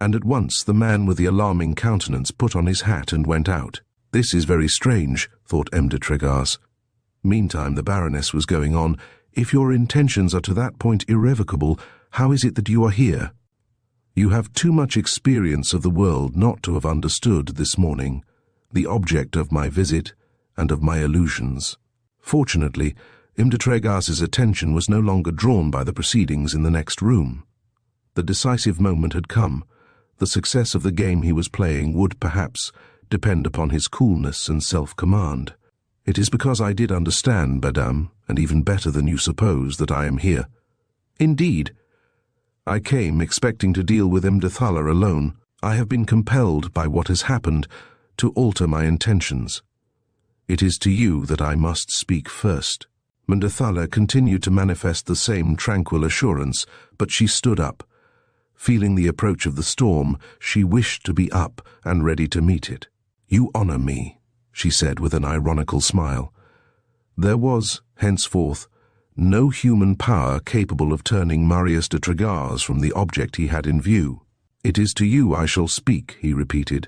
and at once the man with the alarming countenance put on his hat and went out. "This is very strange," thought M. de Tregas. Meantime the Baroness was going on. "If your intentions are to that point irrevocable, how is it that you are here? You have too much experience of the world not to have understood this morning the object of my visit and of my illusions." Fortunately, M. de Tregas's attention was no longer drawn by the proceedings in the next room. The decisive moment had come. The success of the game he was playing would, perhaps, depend upon his coolness and self-command. "It is because I did understand, madame, and even better than you suppose, that I am here." "Indeed?" "I came expecting to deal with M. de Thaler alone. I have been compelled by what has happened to alter my intentions. It is to you that I must speak first." Madame de Thaler continued to manifest the same tranquil assurance, but she stood up. Feeling the approach of the storm, she wished to be up and ready to meet it. "You honour me," she said with an ironical smile. There was, henceforth, no human power capable of turning Marius de Tregas from the object he had in view. "It is to you I shall speak," he repeated,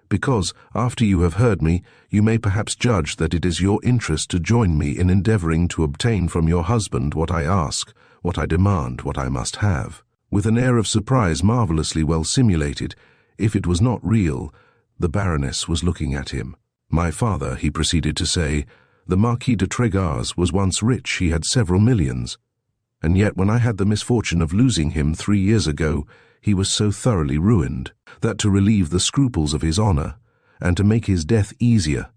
"because, after you have heard me, you may perhaps judge that it is your interest to join me in endeavouring to obtain from your husband what I ask, what I demand, what I must have." With an air of surprise marvellously well simulated, if it was not real, the Baroness was looking at him. "My father," he proceeded to say, "the Marquis de Tregas, was once rich. He had several millions. And yet when I had the misfortune of losing him 3 years ago, he was so thoroughly ruined, that to relieve the scruples of his honour, and to make his death easier,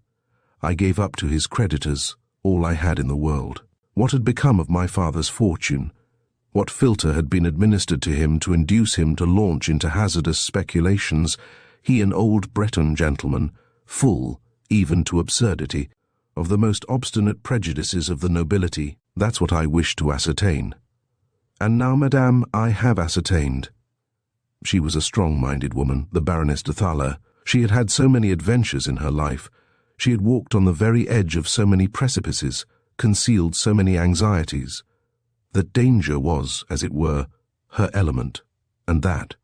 I gave up to his creditors all I had in the world. What had become of my father's fortune? What filter had been administered to him to induce him to launch into hazardous speculations, he an old Breton gentleman, full, even to absurdity, of the most obstinate prejudices of the nobility? That's what I wish to ascertain. And now, madame, I have ascertained." She was a strong-minded woman, the Baroness de Thaler. She had had so many adventures in her life. She had walked on the very edge of so many precipices, concealed so many anxieties, that danger was, as it were, her element, and that,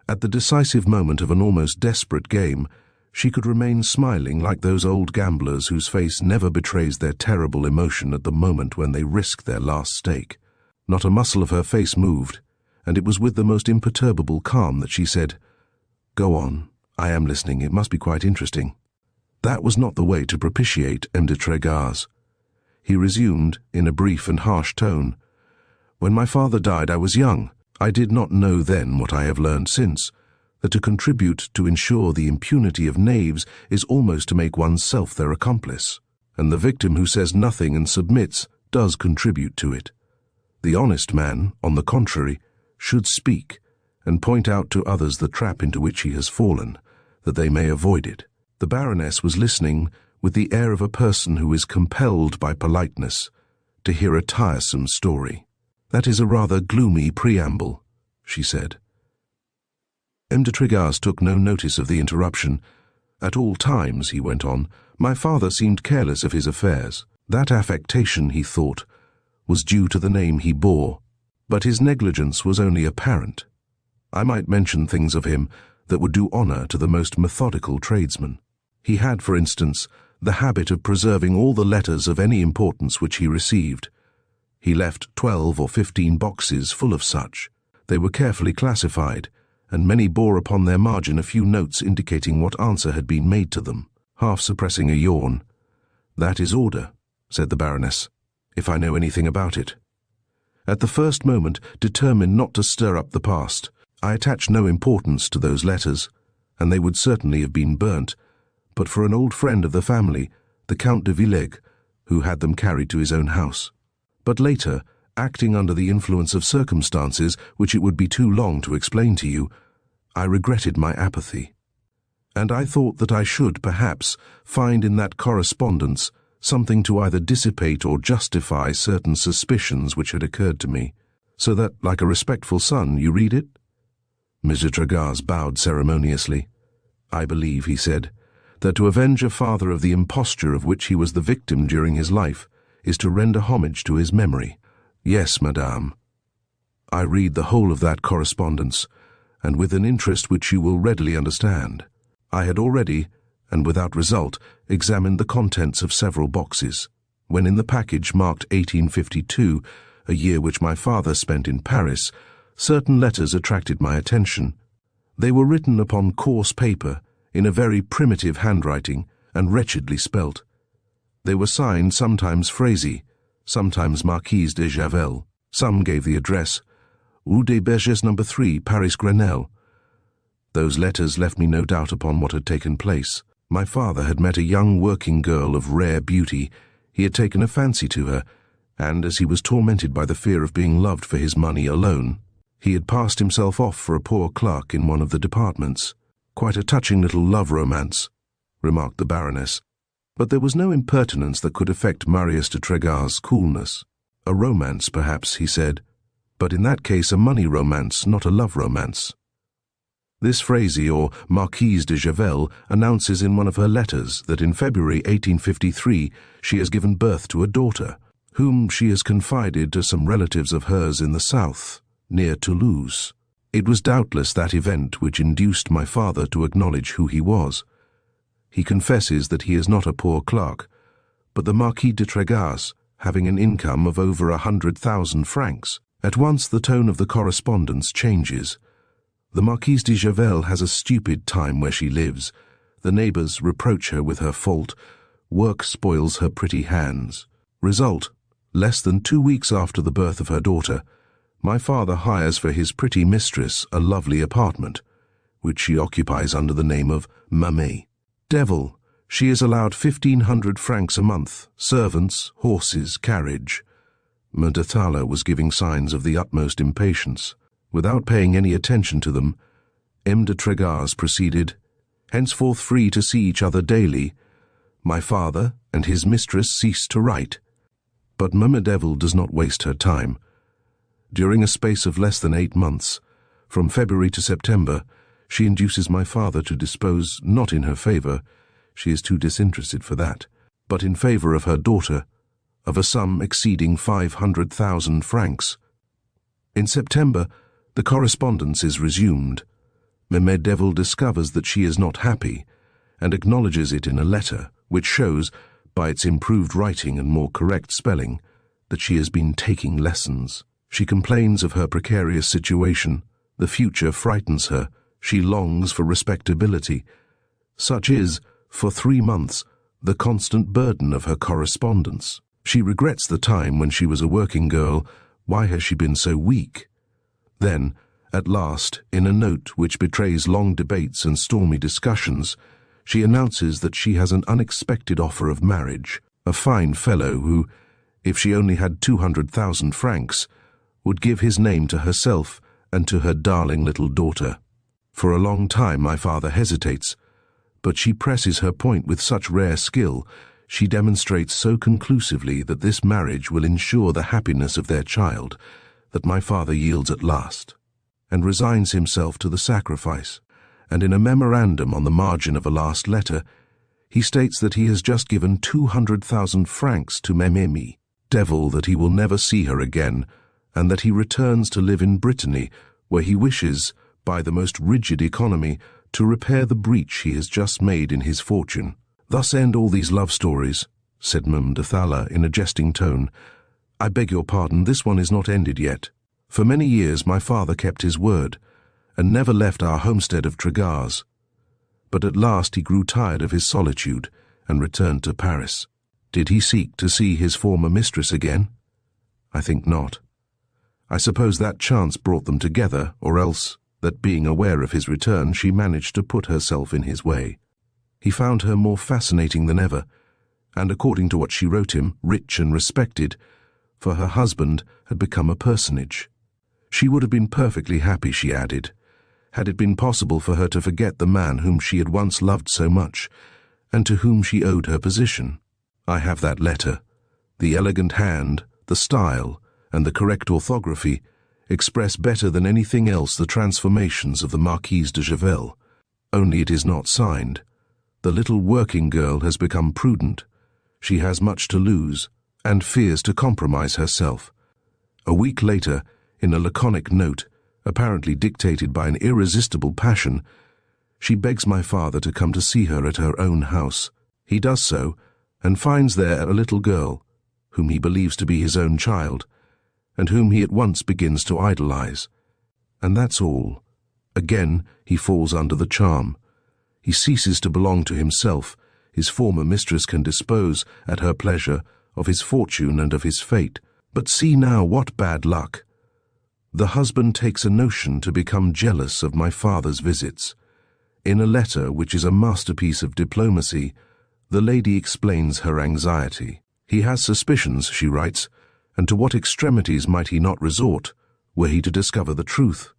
at the decisive moment of an almost desperate game, she could remain smiling like those old gamblers whose face never betrays their terrible emotion at the moment when they risk their last stake. Not a muscle of her face moved, and it was with the most imperturbable calm that she said, "Go on, I am listening, it must be quite interesting." That was not the way to propitiate M. de Tregaz. He resumed, in a brief and harsh tone, "When my father died I was young. I did not know then what I have learned since, that to contribute to ensure the impunity of knaves is almost to make one's self their accomplice, and the victim who says nothing and submits does contribute to it. The honest man, on the contrary, should speak and point out to others the trap into which he has fallen, that they may avoid it." The Baroness was listening with the air of a person who is compelled by politeness to hear a tiresome story. "That is a rather gloomy preamble," she said. M. de Tregaz took no notice of the interruption. "At all times," he went on, "my father seemed careless of his affairs. That affectation, he thought, was due to the name he bore, but his negligence was only apparent. I might mention things of him that would do honor to the most methodical tradesman. He had, for instance, the habit of preserving all the letters of any importance which he received. He left 12 or 15 boxes full of such. They were carefully classified, and many bore upon their margin a few notes indicating what answer had been made to them." Half suppressing a yawn, "That is order," said the Baroness, "if I know anything about it. At the first moment, determined not to stir up the past, I attached no importance to those letters, and they would certainly have been burnt, but for an old friend of the family, the Count de Villeg, who had them carried to his own house. But later, acting under the influence of circumstances which it would be too long to explain to you, I regretted my apathy. And I thought that I should, perhaps, find in that correspondence something to either dissipate or justify certain suspicions which had occurred to me, so that, like a respectful son, you read it?" M. de Tregaz bowed ceremoniously. "I believe," he said, "that to avenge a father of the imposture of which he was the victim during his life is to render homage to his memory." "Yes, madame. I read the whole of that correspondence, and with an interest which you will readily understand. I had already, and without result, examined the contents of several boxes, when in the package marked 1852, a year which my father spent in Paris, certain letters attracted my attention. They were written upon coarse paper, in a very primitive handwriting, and wretchedly spelt. They were signed sometimes Frazee, sometimes Marquise de Javel. Some gave the address, Rue des Bergers No. 3, Paris Grenelle. Those letters left me no doubt upon what had taken place. My father had met a young working girl of rare beauty. He had taken a fancy to her, and as he was tormented by the fear of being loved for his money alone, he had passed himself off for a poor clerk in one of the departments. "Quite a touching little love romance," remarked the Baroness. But there was no impertinence that could affect Marius de Tregaz's coolness. "A romance, perhaps," he said, "but in that case a money romance, not a love romance. This Frazee, or Marquise de Javel, announces in one of her letters that in February 1853 she has given birth to a daughter, whom she has confided to some relatives of hers in the south, near Toulouse. It was doubtless that event which induced my father to acknowledge who he was. He confesses that he is not a poor clerk, but the Marquis de Tregaz, having an income of over 100,000 francs. At once the tone of the correspondence changes. The Marquise de Javel has a stupid time where she lives. The neighbors reproach her with her fault. Work spoils her pretty hands. Result, less than 2 weeks after the birth of her daughter, my father hires for his pretty mistress a lovely apartment, which she occupies under the name of Mamé. Devil, she is allowed 1,500 francs a month, servants, horses, carriage. M. de Thaler was giving signs of the utmost impatience. Without paying any attention to them, M. de Tregaz proceeded, "Henceforth free to see each other daily, my father and his mistress cease to write." But Devil does not waste her time. During a space of less than 8 months, from February to September, she induces my father to dispose not in her favor, she is too disinterested for that, but in favor of her daughter, of a sum exceeding 500,000 francs. In September, the correspondence is resumed. Emile discovers that she is not happy and acknowledges it in a letter, which shows, by its improved writing and more correct spelling, that she has been taking lessons. She complains of her precarious situation. The future frightens her. She longs for respectability. Such is, for 3 months, the constant burden of her correspondence. She regrets the time when she was a working girl. Why has she been so weak? Then, at last, in a note which betrays long debates and stormy discussions, she announces that she has an unexpected offer of marriage, a fine fellow who, if she only had 200,000 francs, would give his name to herself and to her darling little daughter. For a long time my father hesitates, but she presses her point with such rare skill, she demonstrates so conclusively that this marriage will ensure the happiness of their child, that my father yields at last, and resigns himself to the sacrifice. And in a memorandum on the margin of a last letter, he states that he has just given 200,000 francs to Mememi, devil that he will never see her again, and that he returns to live in Brittany, where he wishes, by the most rigid economy, to repair the breach he has just made in his fortune. Thus end all these love stories, said Mme de Thala in a jesting tone. I beg your pardon, this one is not ended yet. For many years my father kept his word, and never left our homestead of Trégars. But at last he grew tired of his solitude, and returned to Paris. Did he seek to see his former mistress again? I think not. I suppose that chance brought them together, or else that, being aware of his return, she managed to put herself in his way. He found her more fascinating than ever, and according to what she wrote him, rich and respected, for her husband had become a personage. She would have been perfectly happy, she added, had it been possible for her to forget the man whom she had once loved so much, and to whom she owed her position. I have that letter. The elegant hand, the style, and the correct orthography express better than anything else the transformations of the Marquise de Javel. Only it is not signed. The little working girl has become prudent. She has much to lose, and fears to compromise herself. A week later, in a laconic note, apparently dictated by an irresistible passion, she begs my father to come to see her at her own house. He does so, and finds there a little girl, whom he believes to be his own child, and whom he at once begins to idolize. And that's all. Again he falls under the charm. He ceases to belong to himself. His former mistress can dispose, at her pleasure, of his fortune and of his fate. But see now what bad luck. The husband takes a notion to become jealous of my father's visits. In a letter which is a masterpiece of diplomacy, the lady explains her anxiety. He has suspicions, she writes, and to what extremities might he not resort, were he to discover the truth?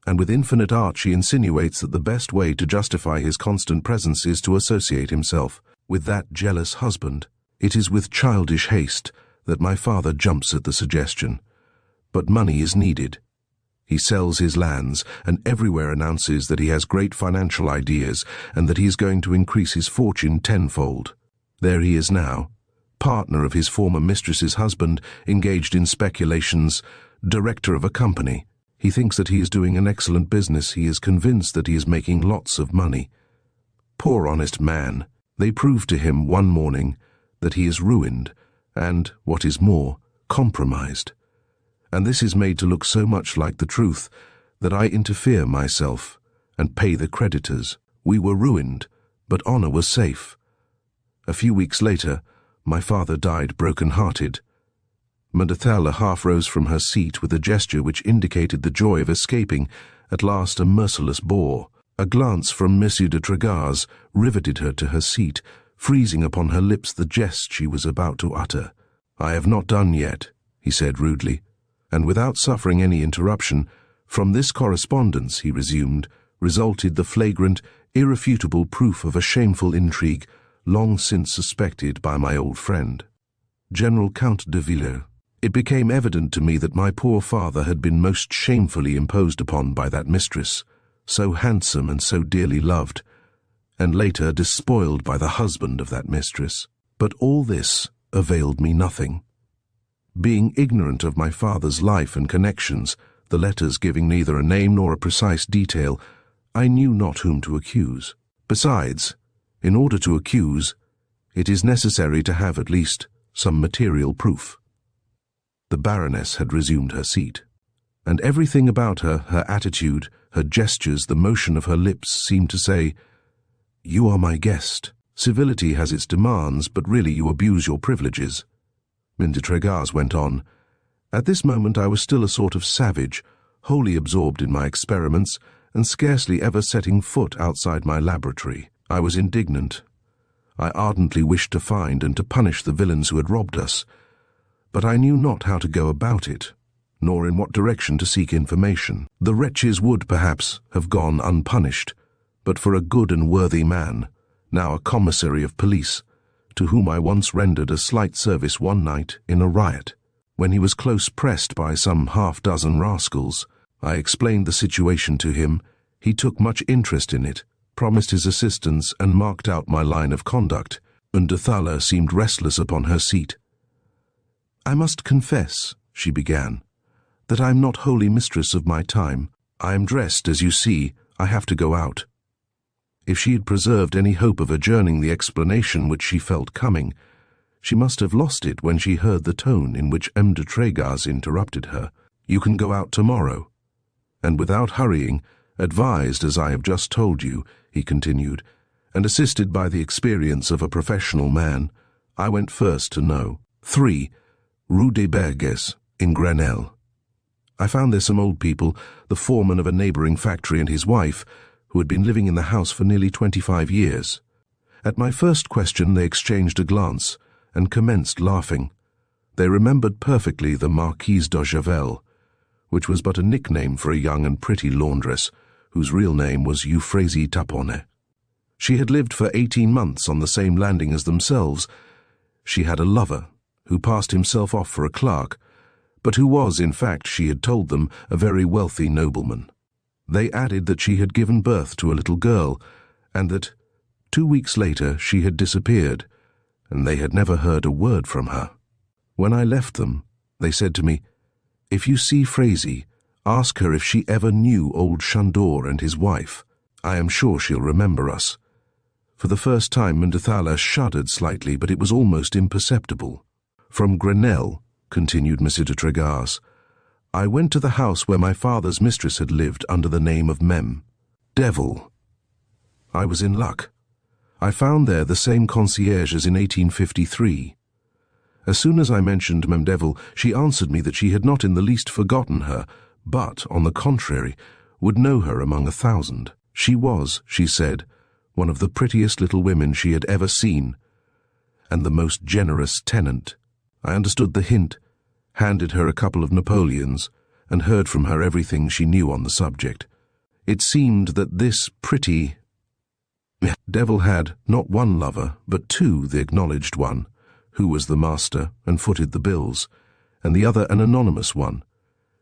And with infinite art she insinuates that the best way to justify his constant presence is to associate himself with that jealous husband. It is with childish haste that my father jumps at the suggestion. But money is needed. He sells his lands and everywhere announces that he has great financial ideas and that he is going to increase his fortune tenfold. There he is now, partner of his former mistress's husband, engaged in speculations, director of a company. He thinks that he is doing an excellent business. He is convinced that he is making lots of money. Poor honest man. They prove to him one morning that he is ruined and, what is more, compromised. And this is made to look so much like the truth that I interfere myself and pay the creditors. We were ruined, but honor was safe. A few weeks later, my father died broken-hearted. Mme de Thala half rose from her seat with a gesture which indicated the joy of escaping, at last a merciless bore. A glance from Monsieur de Trégars riveted her to her seat, freezing upon her lips the jest she was about to utter. I have not done yet, he said rudely, and without suffering any interruption, from this correspondence, he resumed, resulted the flagrant, irrefutable proof of a shameful intrigue long since suspected by my old friend, General Count de Villers. It became evident to me that my poor father had been most shamefully imposed upon by that mistress, so handsome and so dearly loved, and later despoiled by the husband of that mistress. But all this, availed me nothing. Being ignorant of my father's life and connections, the letters giving neither a name nor a precise detail, I knew not whom to accuse. Besides, in order to accuse, it is necessary to have at least some material proof. The Baroness had resumed her seat, and everything about her, her attitude, her gestures, the motion of her lips, seemed to say, "You are my guest. Civility has its demands, but really you abuse your privileges." de Tregar's went on. At this moment I was still a sort of savage, wholly absorbed in my experiments, and scarcely ever setting foot outside my laboratory. I was indignant. I ardently wished to find and to punish the villains who had robbed us, but I knew not how to go about it, nor in what direction to seek information. The wretches would, perhaps, have gone unpunished, but for a good and worthy man, now a commissary of police, to whom I once rendered a slight service one night in a riot, when he was close pressed by some half-dozen rascals. I explained the situation to him. He took much interest in it, promised his assistance, and marked out my line of conduct, and de Thaler seemed restless upon her seat. "I must confess," she began, "that I am not wholly mistress of my time. I am dressed, as you see. I have to go out." If she had preserved any hope of adjourning the explanation which she felt coming, she must have lost it when she heard the tone in which de Tregar's interrupted her. "You can go out tomorrow." And without hurrying, advised as I have just told you, he continued, and assisted by the experience of a professional man, I went first to No. 3, Rue des Berges, in Grenelle. I found there some old people, the foreman of a neighboring factory and his wife, who had been living in the house for nearly 25 years. At my first question they exchanged a glance and commenced laughing. They remembered perfectly the Marquise d'Orgevel, which was but a nickname for a young and pretty laundress, whose real name was Euphrasie Taponnet. She had lived for 18 months on the same landing as themselves. She had a lover, who passed himself off for a clerk, but who was, in fact, she had told them, a very wealthy nobleman. They added that she had given birth to a little girl, and that 2 weeks later she had disappeared, and they had never heard a word from her. When I left them, they said to me, "If you see Phraisie, ask her if she ever knew old Chandor and his wife. I am sure she'll remember us." For the first time de Thaler shuddered slightly, but it was almost imperceptible. "From Grenelle," continued Monsieur de Tregar's, "I went to the house where my father's mistress had lived under the name of Mem. Devil. I was in luck. I found there the same concierge as in 1853. As soon as I mentioned Mem Devil, she answered me that she had not in the least forgotten her, but, on the contrary, would know her among 1,000. She was, she said, one of the prettiest little women she had ever seen, and the most generous tenant. I understood the hint, handed her a couple of Napoleons, and heard from her everything she knew on the subject. It seemed that this pretty devil had not one lover, but 2, the acknowledged one, who was the master and footed the bills, and the other an anonymous one,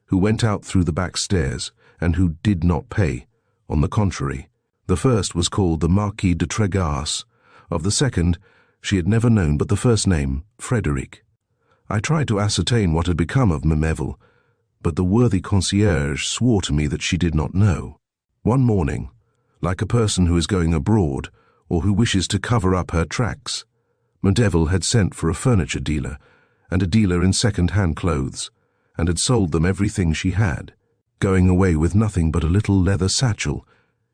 who went out through the back stairs, and who did not pay. On the contrary, the first was called the Marquis de Tregar's. Of the second, she had never known but the first name, Frederic. I tried to ascertain what had become of Memeville, but the worthy concierge swore to me that she did not know. One morning, like a person who is going abroad, or who wishes to cover up her tracks, Medeville had sent for a furniture dealer, and a dealer in second-hand clothes, and had sold them everything she had, going away with nothing but a little leather satchel,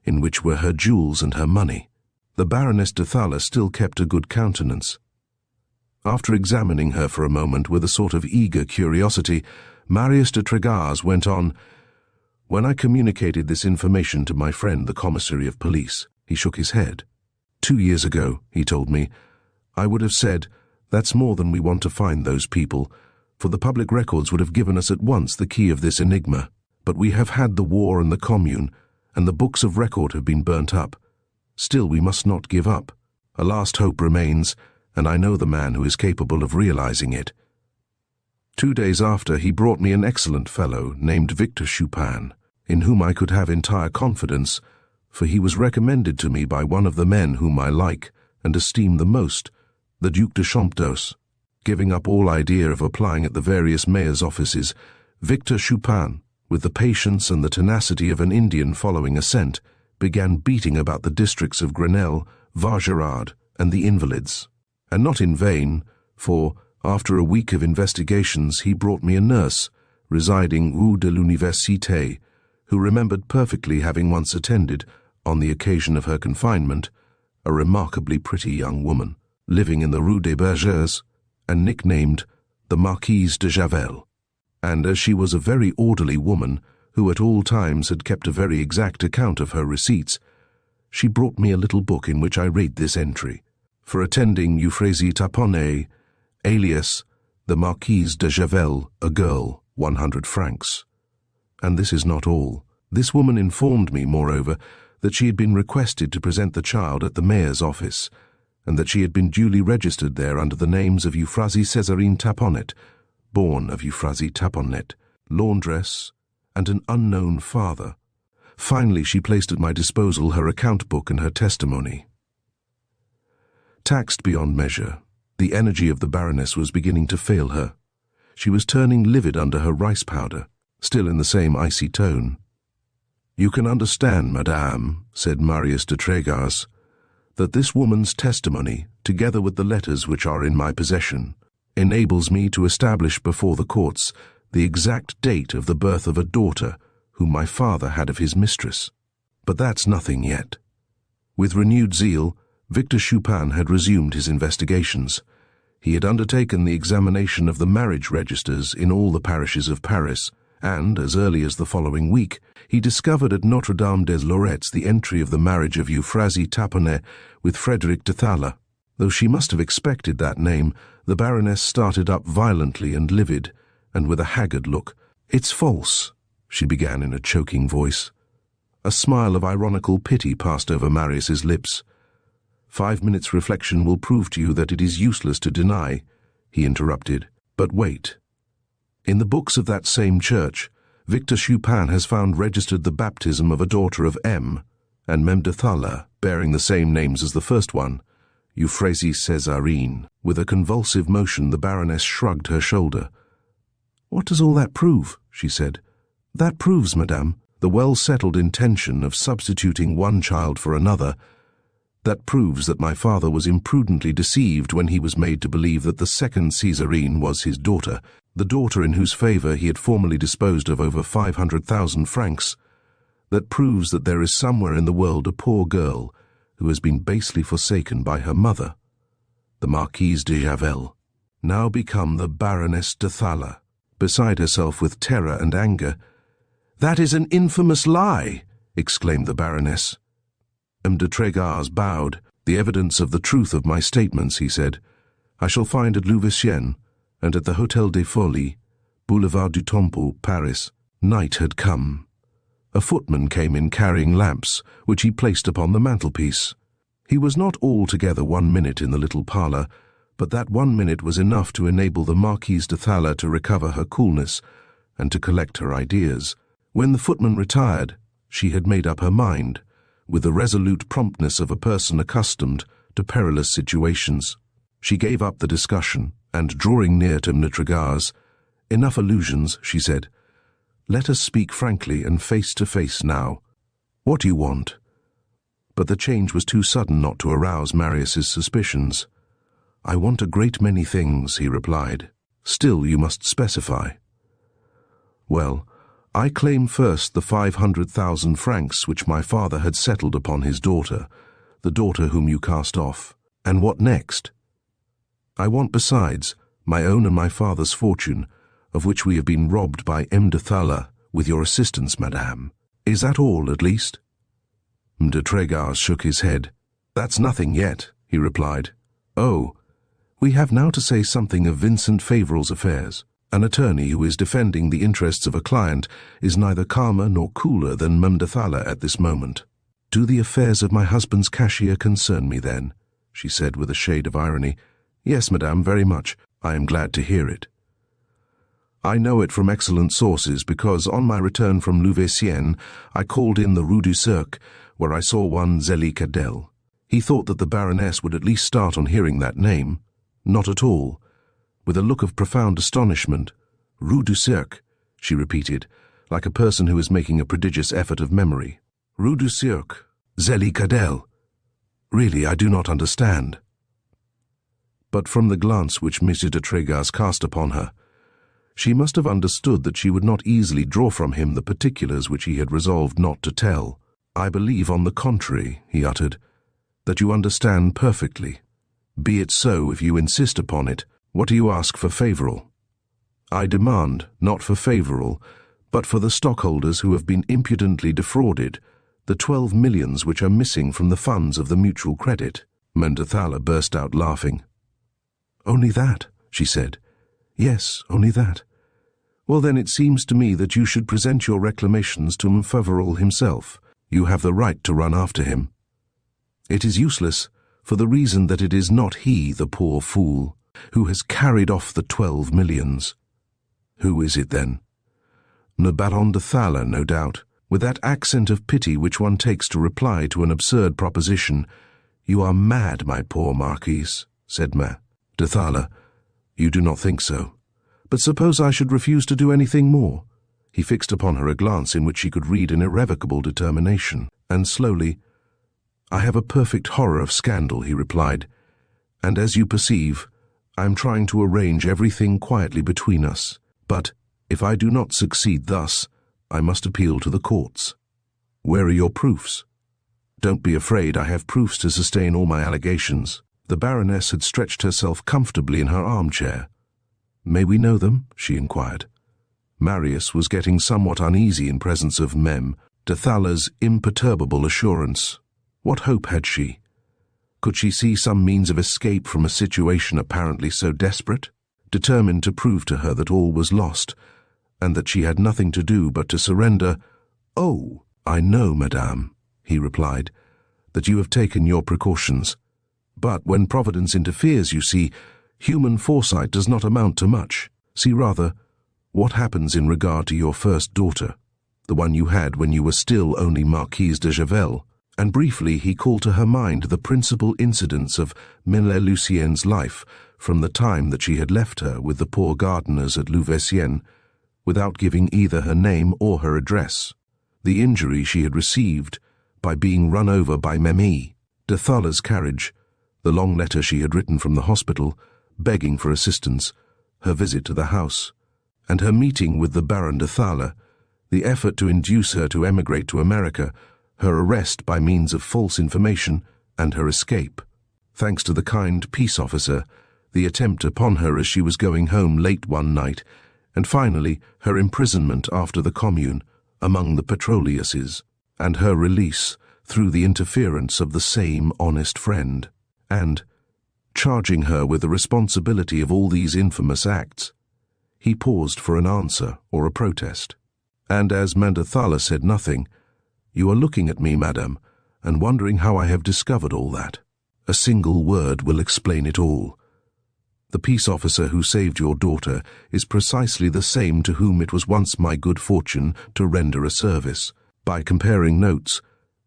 in which were her jewels and her money. The Baroness de Thaler still kept a good countenance. After examining her for a moment with a sort of eager curiosity, Marius de Tregar's went on, "When I communicated this information to my friend the commissary of police, he shook his head. 2 years ago, he told me, I would have said, that's more than we want to find those people, for the public records would have given us at once the key of this enigma. But we have had the war and the commune, and the books of record have been burnt up. Still we must not give up. A last hope remains, and I know the man who is capable of realizing it." 2 days after, he brought me an excellent fellow named Victor Chupin, in whom I could have entire confidence, for he was recommended to me by one of the men whom I like and esteem the most, the Duc de Champdos. Giving up all idea of applying at the various mayor's offices, Victor Chupin, with the patience and the tenacity of an Indian following a scent, began beating about the districts of Grenelle, Vaugirard, and the Invalides. And not in vain, for, after a week of investigations, he brought me a nurse, residing Rue de l'Université, who remembered perfectly having once attended, on the occasion of her confinement, a remarkably pretty young woman, living in the Rue des Bergers, and nicknamed the Marquise de Javel. And as she was a very orderly woman, who at all times had kept a very exact account of her receipts, she brought me a little book in which I read this entry: for attending Euphrasie Taponnet, alias the Marquise de Javel, a girl, 100 francs. And this is not all. This woman informed me, moreover, that she had been requested to present the child at the mayor's office, and that she had been duly registered there under the names of Euphrasie Césarine Taponnet, born of Euphrasie Taponnet, laundress, and an unknown father. Finally, she placed at my disposal her account book and her testimony. Taxed beyond measure, the energy of the Baroness was beginning to fail her. She was turning livid under her rice powder, still in the same icy tone. "You can understand, madame," said Marius de Trégas, "that this woman's testimony, together with the letters which are in my possession, enables me to establish before the courts the exact date of the birth of a daughter whom my father had of his mistress. But that's nothing yet." With renewed zeal, Victor Chupin had resumed his investigations. He had undertaken the examination of the marriage registers in all the parishes of Paris, and, as early as the following week, he discovered at Notre-Dame-des-Laurettes the entry of the marriage of Euphrasie Taponnet with Frédéric de Thala. Though she must have expected that name, the Baroness started up violently and livid, and with a haggard look. "It's false," she began in a choking voice. A smile of ironical pity passed over Marius's lips. 5 minutes' reflection will prove to you that it is useless to deny, he interrupted. But wait. In the books of that same church, Victor Chupin has found registered the baptism of a daughter of M, and Mem de Thala, bearing the same names as the first one, Euphrasie Césarine. With a convulsive motion, the Baroness shrugged her shoulder. "What does all that prove?" she said. "That proves, madame, the well-settled intention of substituting one child for another. That proves that my father was imprudently deceived when he was made to believe that the second Césarine was his daughter, the daughter in whose favor he had formerly disposed of over 500,000 francs. That proves that there is somewhere in the world a poor girl who has been basely forsaken by her mother, the Marquise de Javel, now become the Baroness de Thala." Beside herself with terror and anger, "That is an infamous lie!" exclaimed the Baroness. M. de Trégas bowed. "The evidence of the truth of my statements," he said, "I shall find at Louvain and at the Hôtel des Folies, Boulevard du Temple, Paris." Night had come. A footman came in carrying lamps, which he placed upon the mantelpiece. He was not altogether 1 minute in the little parlour, but that 1 minute was enough to enable the Marquise de Thala to recover her coolness and to collect her ideas. When the footman retired, she had made up her mind, with the resolute promptness of a person accustomed to perilous situations. She gave up the discussion, and drawing near to Trégas, "Enough illusions," she said. "Let us speak frankly and face to face now. What do you want?" But the change was too sudden not to arouse Marius's suspicions. "I want a great many things," he replied. "Still, you must specify." "Well, I claim first the 500,000 francs which my father had settled upon his daughter, the daughter whom you cast off. And what next?" "I want besides my own and my father's fortune, of which we have been robbed by M. de Thala, with your assistance, madame. Is that all, at least?" M. de Trégas shook his head. "That's nothing yet," he replied. "Oh, we have now to say something of Vincent Favoral's affairs. An attorney who is defending the interests of a client is neither calmer nor cooler than Mem de Thala at this moment." "Do the affairs of my husband's cashier concern me, then?" she said with a shade of irony. "Yes, madame, very much. I am glad to hear it. I know it from excellent sources, because on my return from Louvain I called in the Rue St, where I saw one Zélie Cadel. He thought that the Baroness would at least start on hearing that name. Not at all. With a look of profound astonishment. Rue St, she repeated, like a person who is making a prodigious effort of memory. Rue St, Zélie Cadel. Really, I do not understand. But from the glance which Monsieur de Trégas cast upon her, she must have understood that she would not easily draw from him the particulars which he had resolved not to tell. I believe, on the contrary, he uttered, that you understand perfectly. Be it so if you insist upon it. What do you ask for Favoral? I demand, not for Favoral, but for the stockholders who have been impudently defrauded, the 12 millions which are missing from the funds of the mutual credit. Mendathala burst out laughing. Only that, she said. Yes, only that. Well, then it seems to me that you should present your reclamations to M. Favoral himself. You have the right to run after him. It is useless, for the reason that it is not he, the poor fool, who has carried off the 12 millions. Who is it then? Le Baron de Thaler, no doubt, with that accent of pity which one takes to reply to an absurd proposition. You are mad, my poor Marquise, said de Thaler. You do not think so. But suppose I should refuse to do anything more? He fixed upon her a glance in which she could read an irrevocable determination, and slowly, I have a perfect horror of scandal, he replied, and as you perceive, I am trying to arrange everything quietly between us. But if I do not succeed thus, I must appeal to the courts. Where are your proofs? Don't be afraid, I have proofs to sustain all my allegations. The Baroness had stretched herself comfortably in her armchair. May we know them? She inquired. Marius was getting somewhat uneasy in presence of Mem. de Thaler's imperturbable assurance. What hope had she? Could she see some means of escape from a situation apparently so desperate? Determined to prove to her that all was lost, and that she had nothing to do but to surrender. Oh, I know, madame, he replied, that you have taken your precautions. But when Providence interferes, you see, human foresight does not amount to much. See rather, what happens in regard to your first daughter, the one you had when you were still only Marquise de Javel. And briefly he called to her mind the principal incidents of Mille Lucien's life from the time that she had left her with the poor gardeners at Louveciennes, without giving either her name or her address, the injury she had received by being run over by Memie, de Thaler's carriage, the long letter she had written from the hospital, begging for assistance, her visit to the house, and her meeting with the Baron de Thaler, the effort to induce her to emigrate to America, her arrest by means of false information, and her escape. Thanks to the kind peace officer, the attempt upon her as she was going home late one night, and finally her imprisonment after the Commune among the Petroliuses, and her release through the interference of the same honest friend. And, charging her with the responsibility of all these infamous acts, he paused for an answer or a protest. And as Mendathala said nothing, You are looking at me, madam, and wondering how I have discovered all that. A single word will explain it all. The peace officer who saved your daughter is precisely the same to whom it was once my good fortune to render a service. By comparing notes,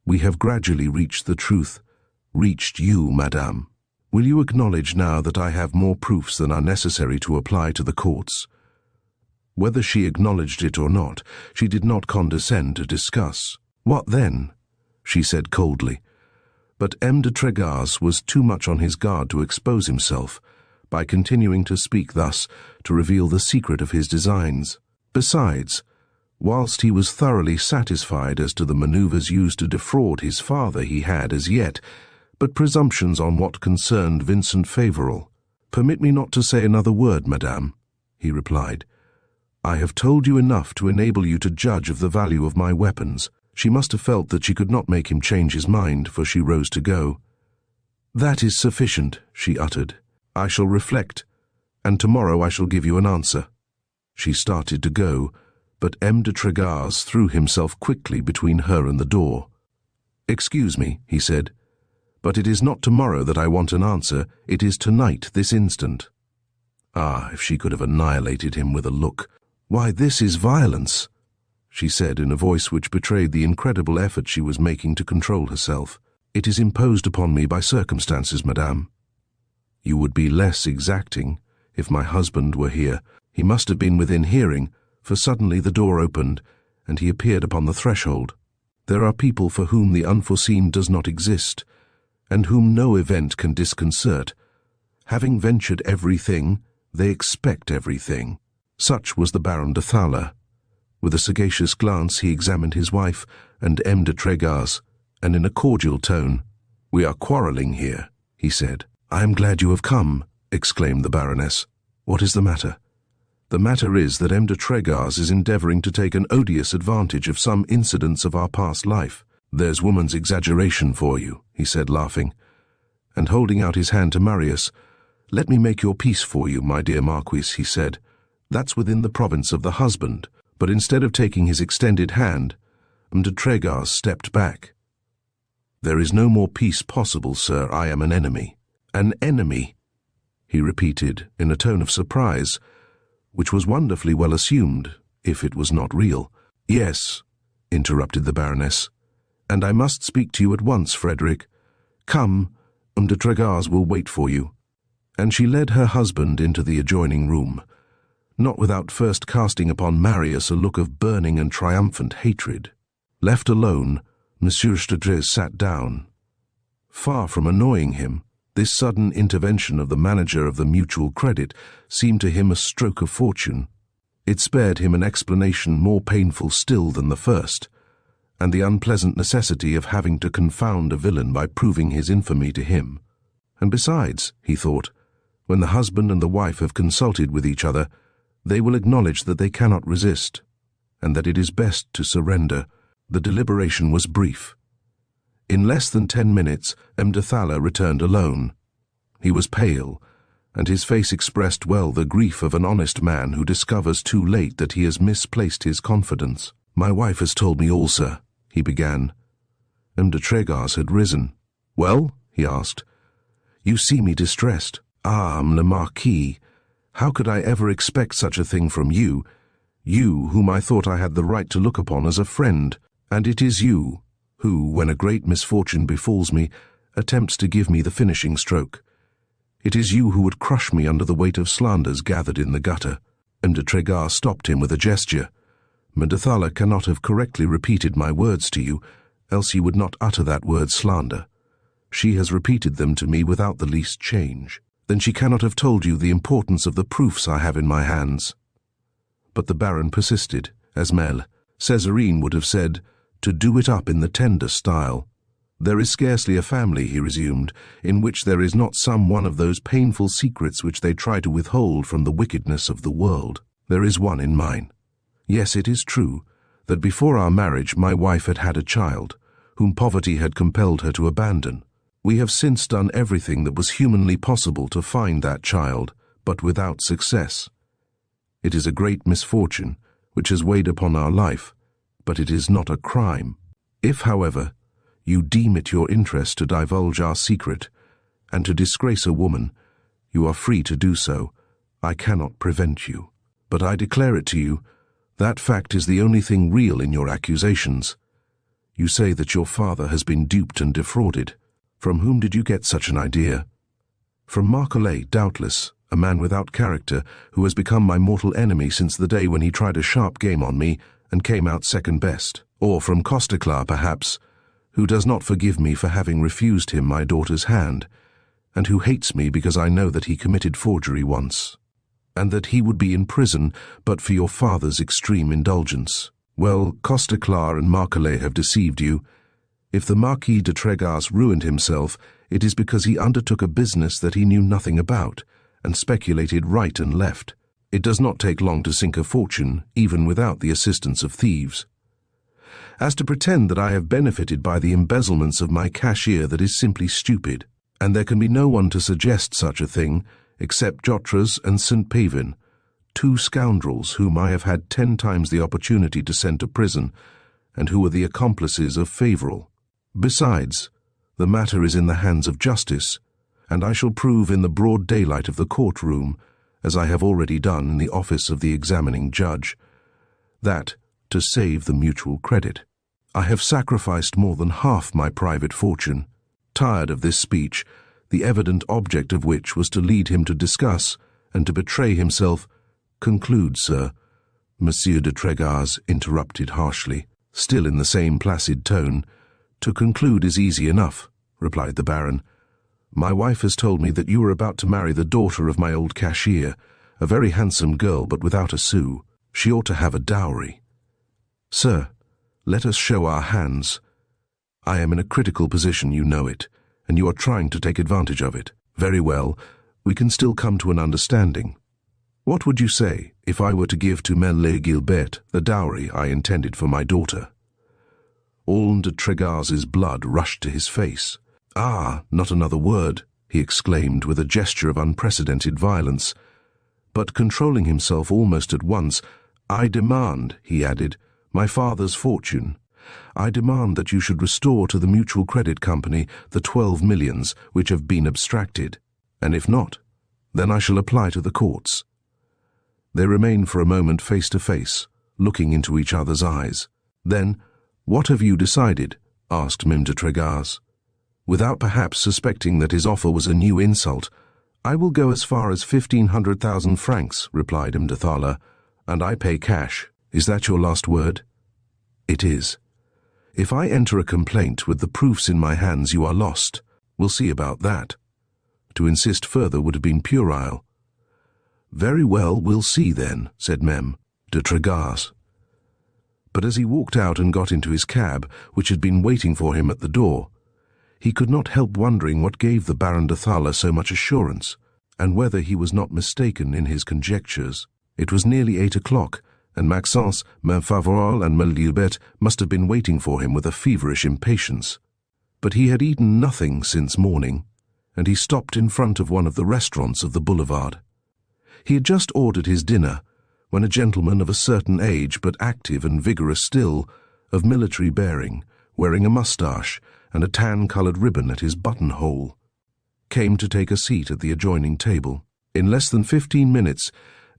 we have gradually reached the truth. Reached you, madame. Will you acknowledge now that I have more proofs than are necessary to apply to the courts? Whether she acknowledged it or not, she did not condescend to discuss. What then? She said coldly. But M. de Trégas was too much on his guard to expose himself, by continuing to speak thus, to reveal the secret of his designs. Besides, whilst he was thoroughly satisfied as to the manoeuvres used to defraud his father, he had, as yet, but presumptions on what concerned Vincent Favoral. Permit me not to say another word, madame, he replied. I have told you enough to enable you to judge of the value of my weapons. She must have felt that she could not make him change his mind, for she rose to go. That is sufficient, she uttered. I shall reflect, and tomorrow I shall give you an answer. She started to go, but M. de Trégas threw himself quickly between her and the door. Excuse me, he said, but it is not tomorrow that I want an answer, it is tonight, this instant. Ah, if she could have annihilated him with a look. Why, this is violence, she said in a voice which betrayed the incredible effort she was making to control herself. It is imposed upon me by circumstances, madame. You would be less exacting If my husband were here, he must have been within hearing, for suddenly the door opened, and he appeared upon the threshold. There are people for whom the unforeseen does not exist, and whom no event can disconcert. Having ventured everything, they expect everything. Such was the Baron de Thaler. With a sagacious glance he examined his wife and M. de Tregars, and in a cordial tone, "We are quarrelling here," he said. "I am glad you have come," exclaimed the Baroness. "What is the matter?" "The matter is that M. de Tregars is endeavouring to take an odious advantage of some incidents of our past life. There's woman's exaggeration for you," he said, laughing, and holding out his hand to Marius. "Let me make your peace for you, my dear Marquis," he said. "That's within the province of the husband." But instead of taking his extended hand, M. de Tregars stepped back. "There is no more peace possible, sir. I am an enemy." "An enemy?" he repeated in a tone of surprise, which was wonderfully well assumed, if it was not real. "Yes," interrupted the Baroness, "and I must speak to you at once, Frederick. Come, M. de Tregars will wait for you." And she led her husband into the adjoining room, not without first casting upon Marius a look of burning and triumphant hatred. Left alone, Monsieur Stadres sat down. Far from annoying him, this sudden intervention of the manager of the Mutual Credit seemed to him a stroke of fortune. It spared him an explanation more painful still than the first, and the unpleasant necessity of having to confound a villain by proving his infamy to him. And besides, he thought, when the husband and the wife have consulted with each other, they will acknowledge that they cannot resist, and that it is best to surrender. The deliberation was brief. In less than 10 minutes, M. de Thaler returned alone. He was pale, and his face expressed well the grief of an honest man who discovers too late that he has misplaced his confidence. "My wife has told me all, sir," he began. M. de Tregars had risen. "Well?" he asked. "You see me distressed." "Ah, le Marquis, how could I ever expect such a thing from you, you whom I thought I had the right to look upon as a friend? And it is you who, when a great misfortune befalls me, attempts to give me the finishing stroke. It is you who would crush me under the weight of slanders gathered in the gutter." M. de Tregars stopped him with a gesture. "M. de Thaler cannot have correctly repeated my words to you, else he would not utter that word slander. She has repeated them to me without the least change." "Then she cannot have told you the importance of the proofs I have in my hands." But the Baron persisted, as Serene would have said, to do it up in the tender style. "There is scarcely a family," he resumed, "in which there is not some one of those painful secrets which they try to withhold from the wickedness of the world. There is one in mine. Yes, it is true that before our marriage my wife had had a child, whom poverty had compelled her to abandon. We have since done everything that was humanly possible to find that child, but without success. It is a great misfortune which has weighed upon our life, but it is not a crime. If, however, you deem it your interest to divulge our secret, and to disgrace a woman, you are free to do so. I cannot prevent you. But I declare it to you, that fact is the only thing real in your accusations. You say that your father has been duped and defrauded. From whom did you get such an idea?" "From Marcolet, doubtless, a man without character, who has become my mortal enemy since the day when he tried a sharp game on me and came out second best. Or from Costeclar, perhaps, who does not forgive me for having refused him my daughter's hand, and who hates me because I know that he committed forgery once, and that he would be in prison but for your father's extreme indulgence. Well, Costeclar and Marcolet have deceived you. If the Marquis de Tregars ruined himself, it is because he undertook a business that he knew nothing about, and speculated right and left. It does not take long to sink a fortune, even without the assistance of thieves. As to pretend that I have benefited by the embezzlements of my cashier, that is simply stupid, and there can be no one to suggest such a thing except Jotres and St. Pavin, 2 scoundrels whom I have had 10 times the opportunity to send to prison, and who are the accomplices of Favoral. Besides, the matter is in the hands of justice, and I shall prove in the broad daylight of the courtroom, as I have already done in the office of the examining judge, that, to save the Mutual Credit, I have sacrificed more than half my private fortune." Tired of this speech, the evident object of which was to lead him to discuss, and to betray himself. "Conclude, sir," Monsieur de Tregars interrupted harshly, still in the same placid tone. "To conclude is easy enough," replied the Baron. "My wife has told me that you are about to marry the daughter of my old cashier, a very handsome girl but without a sou. She ought to have a dowry. Sir, let us show our hands. I am in a critical position, you know it, and you are trying to take advantage of it. Very well, we can still come to an understanding. What would you say if I were to give to Emile Gilbert the dowry I intended for my daughter?" All de Tregars's blood rushed to his face. "Ah, not another word," he exclaimed with a gesture of unprecedented violence. But controlling himself almost at once, "I demand," he added, "my father's fortune. I demand that you should restore to the Mutual Credit Company the 12 millions which have been abstracted, and if not, then I shall apply to the courts." They remained for a moment face to face, looking into each other's eyes. Then, "What have you decided?" asked Mime de Tregars. Without perhaps suspecting that his offer was a new insult, "I will go as far as 1,500,000 francs, replied Mdethala, "and I pay cash. Is that your last word?" "It is. If I enter a complaint with the proofs in my hands, you are lost. We'll see about that. To insist further would have been puerile." "Very well, we'll see then," said Mem de Tregars. But as he walked out and got into his cab, which had been waiting for him at the door, he could not help wondering what gave the Baron de Thala so much assurance, and whether he was not mistaken in his conjectures. It was nearly 8 o'clock, and Maxence, Vincent Favoral, and Emile Gilbert must have been waiting for him with a feverish impatience. But he had eaten nothing since morning, and he stopped in front of one of the restaurants of the boulevard. He had just ordered his dinner, when a gentleman of a certain age, but active and vigorous still, of military bearing, wearing a moustache and a tan-coloured ribbon at his buttonhole, came to take a seat at the adjoining table. In less than 15 minutes,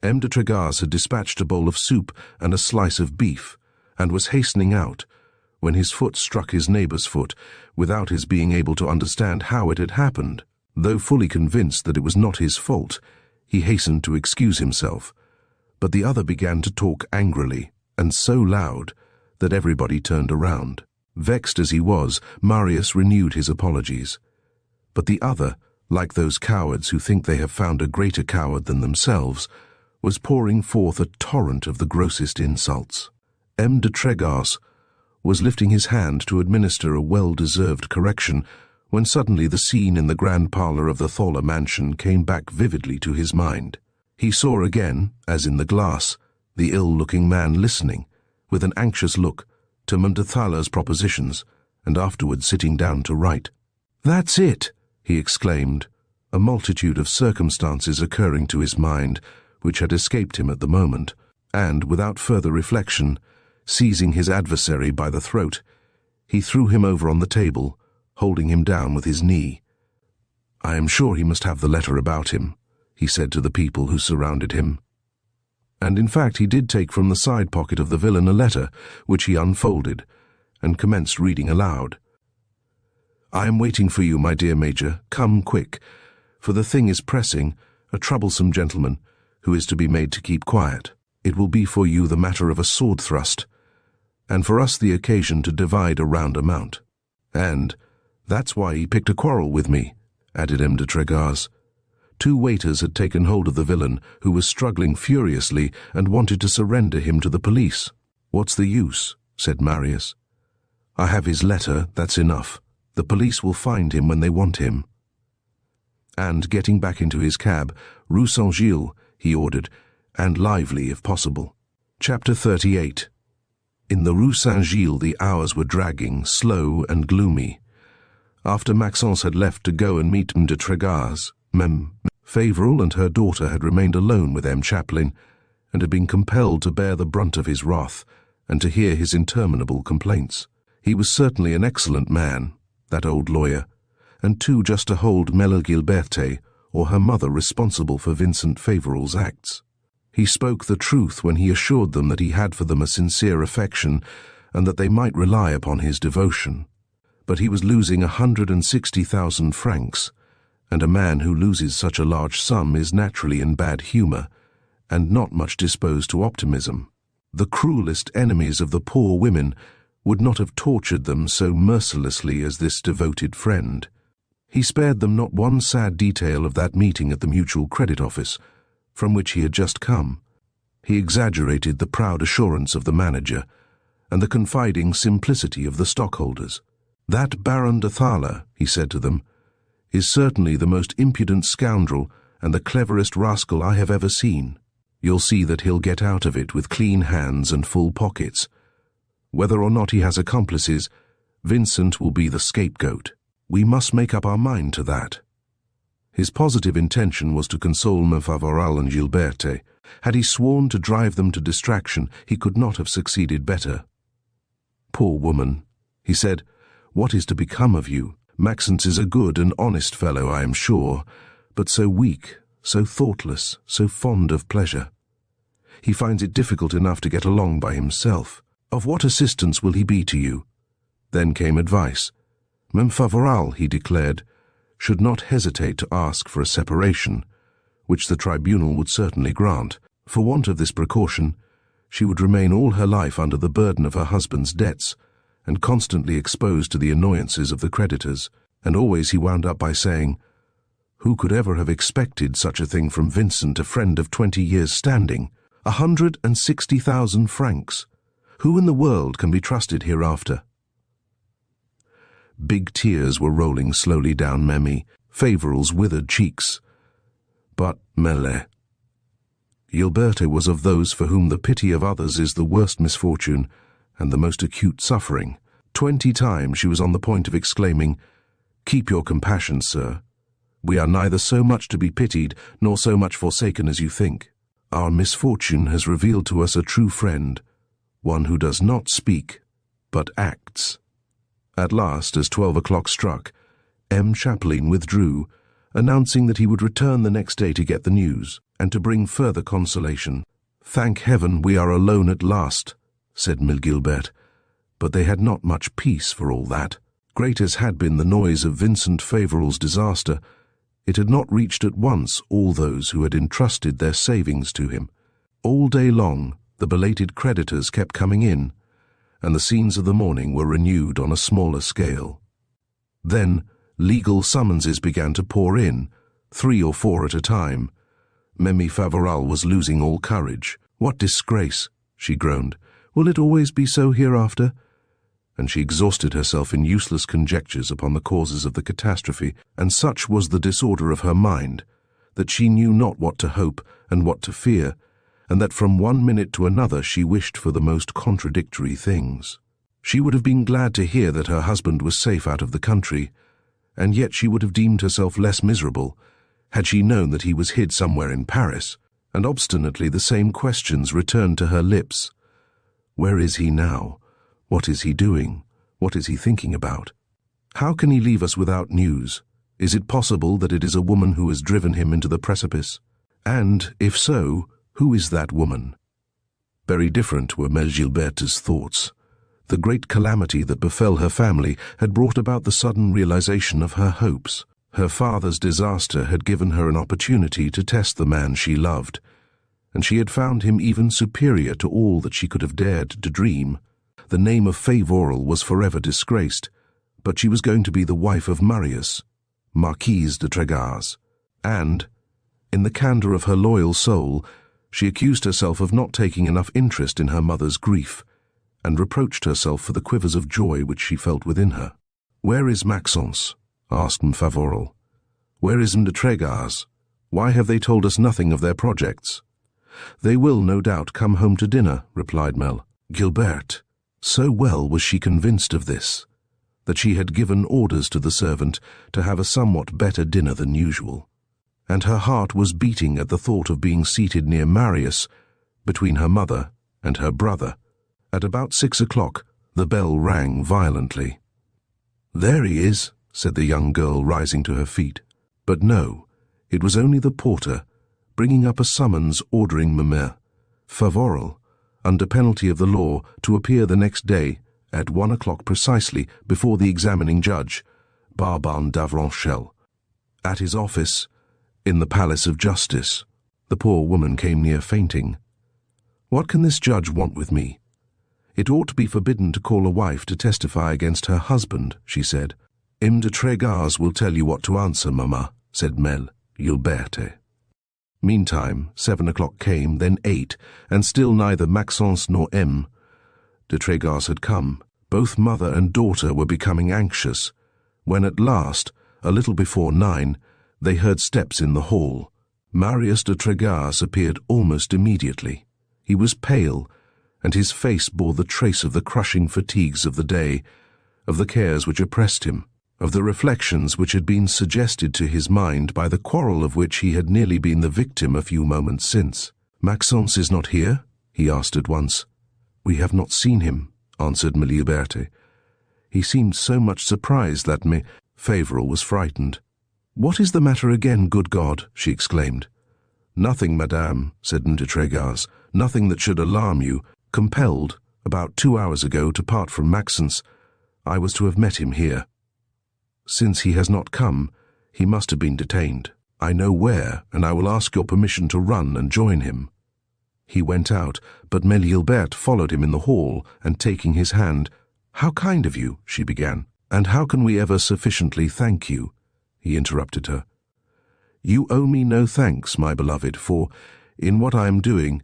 M. de Tregars had dispatched a bowl of soup and a slice of beef, and was hastening out, when his foot struck his neighbour's foot, without his being able to understand how it had happened. Though fully convinced that it was not his fault, he hastened to excuse himself, but the other began to talk angrily, and so loud that everybody turned around. Vexed as he was, Marius renewed his apologies. But the other, like those cowards who think they have found a greater coward than themselves, was pouring forth a torrent of the grossest insults. M. de Tregars was lifting his hand to administer a well-deserved correction, when suddenly the scene in the grand parlour of the Thaler mansion came back vividly to his mind. He saw again, as in the glass, the ill-looking man listening, with an anxious look, to Mdethala's propositions, and afterwards sitting down to write. "That's it!" he exclaimed, a multitude of circumstances occurring to his mind, which had escaped him at the moment, and, without further reflection, seizing his adversary by the throat, he threw him over on the table, holding him down with his knee. "I am sure he must have the letter about him," he said to the people who surrounded him. And in fact he did take from the side pocket of the villain a letter, which he unfolded, and commenced reading aloud. "I am waiting for you, my dear Major. Come quick, for the thing is pressing, a troublesome gentleman, who is to be made to keep quiet. It will be for you the matter of a sword thrust, and for us the occasion to divide a round amount. And that's why he picked a quarrel with me," added M. de Tregars. 2 waiters had taken hold of the villain, who was struggling furiously, and wanted to surrender him to the police. "What's the use?" said Marius. "I have his letter, that's enough. The police will find him when they want him." And, getting back into his cab, Rue St. Gilles, he ordered, and lively if possible. Chapter 38. In the Rue St. Gilles the hours were dragging, slow and gloomy. After Maxence had left to go and meet M. de Tregars, Mem Favoral and her daughter had remained alone with M. Chaplin, and had been compelled to bear the brunt of his wrath, and to hear his interminable complaints. He was certainly an excellent man, that old lawyer, and too just to hold Emile Gilberte or her mother responsible for Vincent Favoral's acts. He spoke the truth when he assured them that he had for them a sincere affection, and that they might rely upon his devotion. But he was losing 160,000 francs, and a man who loses such a large sum is naturally in bad humor, and not much disposed to optimism. The cruelest enemies of the poor women would not have tortured them so mercilessly as this devoted friend. He spared them not one sad detail of that meeting at the Mutual Credit Office, from which he had just come. He exaggerated the proud assurance of the manager, and the confiding simplicity of the stockholders. "That Baron de Thaler," he said to them, "is certainly the most impudent scoundrel and the cleverest rascal I have ever seen. You'll see that he'll get out of it with clean hands and full pockets. Whether or not he has accomplices, Vincent will be the scapegoat. We must make up our mind to that." His positive intention was to console Emile Favoral and Gilberte. Had he sworn to drive them to distraction, he could not have succeeded better. "Poor woman," he said, "what is to become of you? Maxence is a good and honest fellow, I am sure, but so weak, so thoughtless, so fond of pleasure. He finds it difficult enough to get along by himself. Of what assistance will he be to you?" Then came advice. Emile Favoral, he declared, should not hesitate to ask for a separation, which the tribunal would certainly grant. For want of this precaution, she would remain all her life under the burden of her husband's debts, and constantly exposed to the annoyances of the creditors. And always he wound up by saying, "Who could ever have expected such a thing from Vincent, a friend of 20 years' standing? 160,000 francs. Who in the world can be trusted hereafter?" Big tears were rolling slowly down Memmi Favoral's withered cheeks. But Mele. Gilberte was of those for whom the pity of others is the worst misfortune and the most acute suffering. 20 times she was on the point of exclaiming, "Keep your compassion, sir. We are neither so much to be pitied nor so much forsaken as you think. Our misfortune has revealed to us a true friend, one who does not speak, but acts." At last, as 12 o'clock struck, M. Chapeline withdrew, announcing that he would return the next day to get the news, and to bring further consolation. "Thank heaven we are alone at last," said Emile Gilbert, but they had not much peace for all that. Great as had been the noise of Vincent Favoral's disaster, it had not reached at once all those who had entrusted their savings to him. All day long the belated creditors kept coming in, and the scenes of the morning were renewed on a smaller scale. Then legal summonses began to pour in, 3 or 4 at a time. Memmi Favoral was losing all courage. "What disgrace!" she groaned. "Will it always be so hereafter?" And she exhausted herself in useless conjectures upon the causes of the catastrophe, and such was the disorder of her mind, that she knew not what to hope and what to fear, and that from one minute to another she wished for the most contradictory things. She would have been glad to hear that her husband was safe out of the country, and yet she would have deemed herself less miserable had she known that he was hid somewhere in Paris, and obstinately the same questions returned to her lips. Where is he now? What is he doing? What is he thinking about? How can he leave us without news? Is it possible that it is a woman who has driven him into the precipice? And, if so, who is that woman? Very different were Mlle Gilberte's thoughts. The great calamity that befell her family had brought about the sudden realization of her hopes. Her father's disaster had given her an opportunity to test the man she loved, and she had found him even superior to all that she could have dared to dream. The name of Favoral was forever disgraced, but she was going to be the wife of Marius, Marquise de Tregas, and, in the candor of her loyal soul, she accused herself of not taking enough interest in her mother's grief, and reproached herself for the quivers of joy which she felt within her. "Where is Maxence?" asked M. Favoral. "Where is M. de Tregas? Why have they told us nothing of their projects?" "They will, no doubt, come home to dinner," replied Mel. Gilberte, so well was she convinced of this, that she had given orders to the servant to have a somewhat better dinner than usual, and her heart was beating at the thought of being seated near Marius, between her mother and her brother. At about 6 o'clock, the bell rang violently. "There he is," said the young girl, rising to her feet. But no, it was only the porter, bringing up a summons ordering Emile Favoral, under penalty of the law, to appear the next day at 1 o'clock precisely before the examining judge, Barban d'Avranches. At his office, in the Palace of Justice. The poor woman came near fainting. What can this judge want with me? It ought to be forbidden to call a wife to testify against her husband, she said. M. de Tregars will tell you what to answer, Mamma, said Mlle Gilberte. Meantime, 7 o'clock came, then 8, and still neither Maxence nor M. de Tregars had come. Both mother and daughter were becoming anxious, when at last, a little before 9, they heard steps in the hall. Marius de Tregars appeared almost immediately. He was pale, and his face bore the trace of the crushing fatigues of the day, of the cares which oppressed him, of the reflections which had been suggested to his mind by the quarrel of which he had nearly been the victim a few moments since. "Maxence is not here?" he asked at once. "We have not seen him," answered Emile Gaboriau. He seemed so much surprised that Favoral was frightened. "What is the matter again, good God?" she exclaimed. "Nothing, madame," said M. de Tregars. "Nothing that should alarm you. Compelled, about 2 hours ago, to part from Maxence. I was to have met him here. Since he has not come, he must have been detained. I know where, and I will ask your permission to run and join him." He went out, but Emile Gilbert followed him in the hall, and taking his hand, "How kind of you," she began. "And how can we ever sufficiently thank you?" He interrupted her. "You owe me no thanks, my beloved, for, in what I am doing,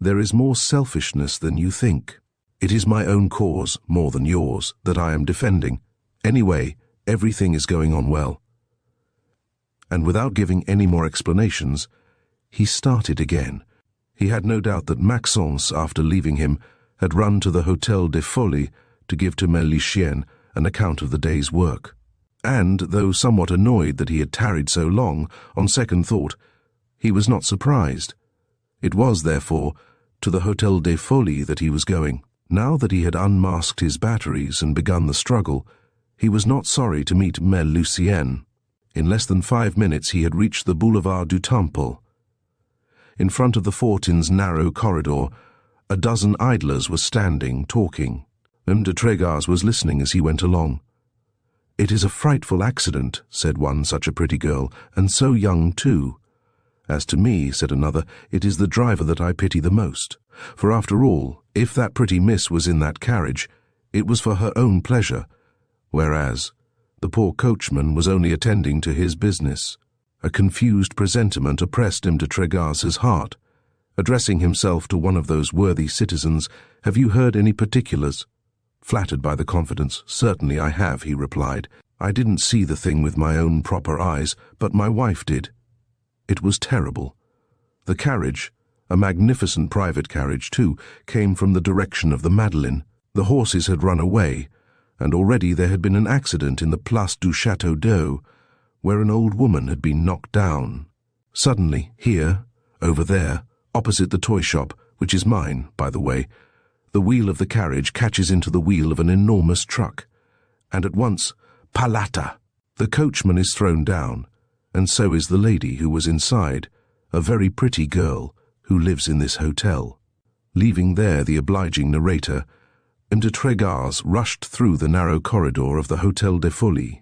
there is more selfishness than you think. It is my own cause, more than yours, that I am defending. Anyway, everything is going on well." And without giving any more explanations, he started again. He had no doubt that Maxence, after leaving him, had run to the Hôtel des Folies to give to Lucien an account of the day's work. And, though somewhat annoyed that he had tarried so long, on second thought, he was not surprised. It was, therefore, to the Hôtel des Folies that he was going. Now that he had unmasked his batteries and begun the struggle, he was not sorry to meet Lucien. In less than 5 minutes he had reached the Boulevard du Temple. In front of the Fortin's narrow corridor, a dozen idlers were standing, talking. M. de Tregars was listening as he went along. "It is a frightful accident," said one, "such a pretty girl, and so young too." "As to me," said another, "it is the driver that I pity the most. For after all, if that pretty miss was in that carriage, it was for her own pleasure, whereas the poor coachman was only attending to his business." A confused presentiment oppressed M. de Tregars' heart. Addressing himself to one of those worthy citizens, "Have you heard any particulars?" Flattered by the confidence, "Certainly I have," he replied. "I didn't see the thing with my own proper eyes, but my wife did. It was terrible. The carriage, a magnificent private carriage too, came from the direction of the Madeleine. The horses had run away, and already there had been an accident in the Place du Château d'Eau, where an old woman had been knocked down. Suddenly, here, over there, opposite the toy shop, which is mine, by the way, the wheel of the carriage catches into the wheel of an enormous truck, and at once, palata! The coachman is thrown down, and so is the lady who was inside, a very pretty girl who lives in this hotel." Leaving there the obliging narrator, M. de Tregars rushed through the narrow corridor of the Hôtel des Folies.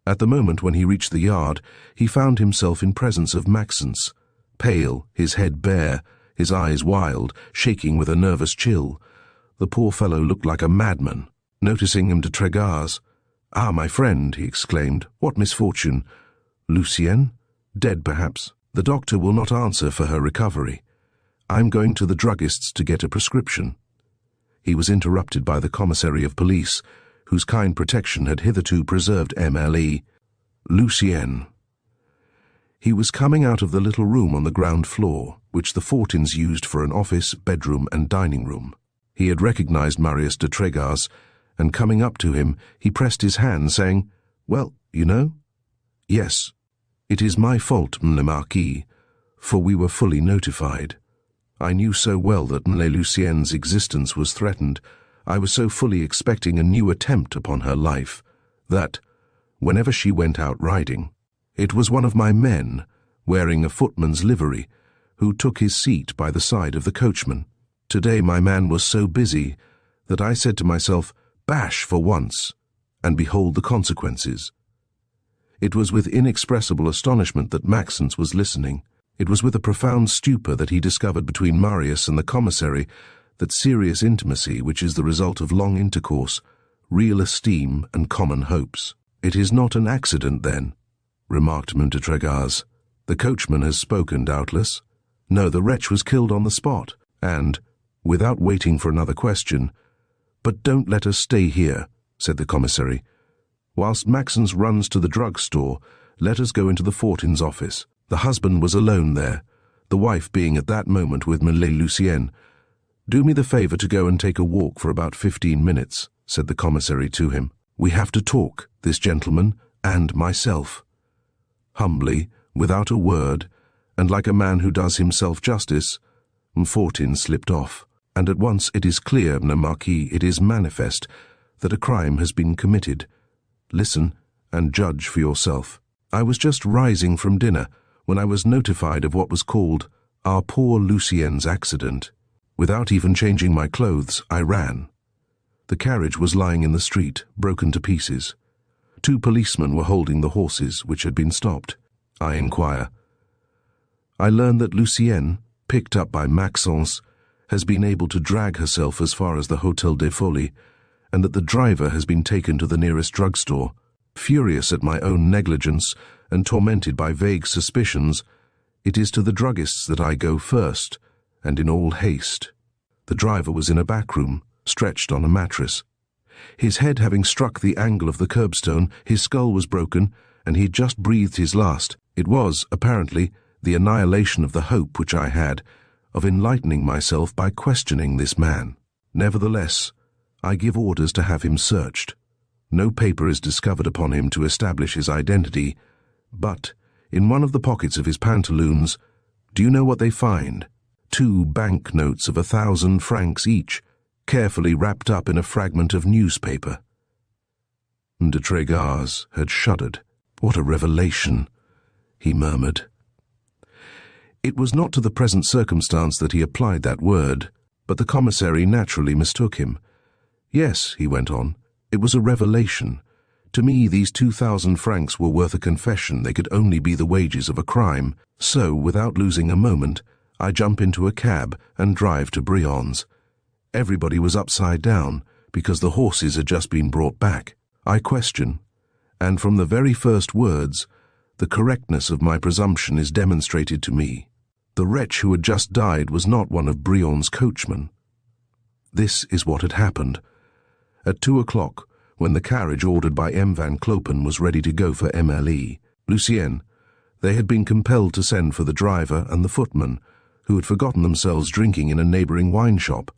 At the moment when he reached the yard, he found himself in presence of Maxence, pale, his head bare, his eyes wild, shaking with a nervous chill. The poor fellow looked like a madman. Noticing M. de Tregars, "Ah, my friend," he exclaimed, "what misfortune! Lucien? Dead, perhaps. The doctor will not answer for her recovery. I'm going to the druggist's to get a prescription." He was interrupted by the commissary of police, whose kind protection had hitherto preserved Emile. Lucien. He was coming out of the little room on the ground floor, which the Fortins used for an office, bedroom, and dining room. He had recognized Marius de Tregars, and coming up to him, he pressed his hand, saying, "Well, you know?" "Yes, it is my fault, le Marquis, for we were fully notified. I knew so well that Lucien's existence was threatened, I was so fully expecting a new attempt upon her life, that, whenever she went out riding, it was one of my men, wearing a footman's livery, who took his seat by the side of the coachman. Today my man was so busy that I said to myself, 'Bash for once,' and behold the consequences. It was with inexpressible astonishment that Maxence was listening. It was with a profound stupor that he discovered between Marius and the commissary that serious intimacy which is the result of long intercourse, real esteem and common hopes. "It is not an accident, then," remarked Tregarze. "The coachman has spoken, doubtless. No, the wretch was killed on the spot." And, without waiting for another question, "But don't let us stay here," said the commissary. "Whilst Maxence runs to the drug-store, let us go into the Fortin's office." The husband was alone there, the wife being at that moment with Lucien. "Do me the favour to go and take a walk for about 15 minutes, said the commissary to him. "We have to talk, this gentleman and myself." Humbly, without a word, and like a man who does himself justice, Fortin slipped off. And at once it is clear, Marquis, it is manifest, that a crime has been committed. Listen, and judge for yourself. I was just rising from dinner, when I was notified of what was called our poor Lucien's accident. Without even changing my clothes, I ran. The carriage was lying in the street, broken to pieces. 2 policemen were holding the horses, which had been stopped. I inquire. I learn that Lucienne, picked up by Maxence, has been able to drag herself as far as the Hôtel des Folies, and that the driver has been taken to the nearest drugstore. Furious at my own negligence and tormented by vague suspicions, it is to the druggist's that I go first, and in all haste. The driver was in a back room, stretched on a mattress. His head having struck the angle of the curbstone, his skull was broken, and he had just breathed his last. It was, apparently, the annihilation of the hope which I had of enlightening myself by questioning this man. Nevertheless, I give orders to have him searched. No paper is discovered upon him to establish his identity, but in one of the pockets of his pantaloons, do you know what they find? 2 bank notes of 1,000 francs each, carefully wrapped up in a fragment of newspaper. De Tregarze had shuddered. "What a revelation," he murmured. It was not to the present circumstance that he applied that word, but the commissary naturally mistook him. "Yes," he went on, "it was a revelation. To me these 2,000 francs were worth a confession. They could only be the wages of a crime. So, without losing a moment, I jump into a cab and drive to Brion's. Everybody was upside down, because the horses had just been brought back. I question, and from the very first words, the correctness of my presumption is demonstrated to me. The wretch who had just died was not one of Brion's coachmen. This is what had happened. At 2 o'clock, when the carriage ordered by M. Van Klopen was ready to go for Emile, Lucien, they had been compelled to send for the driver and the footman, who had forgotten themselves drinking in a neighbouring wine shop,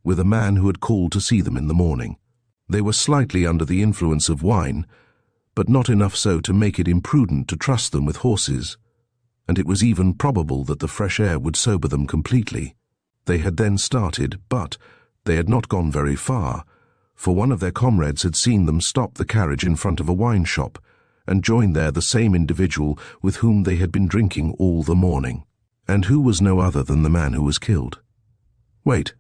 with a man who had called to see them in the morning. They were slightly under the influence of wine, but not enough so to make it imprudent to trust them with horses, and it was even probable that the fresh air would sober them completely. They had then started, but they had not gone very far, for one of their comrades had seen them stop the carriage in front of a wine shop, and join there the same individual with whom they had been drinking all the morning, and who was no other than the man who was killed. Wait.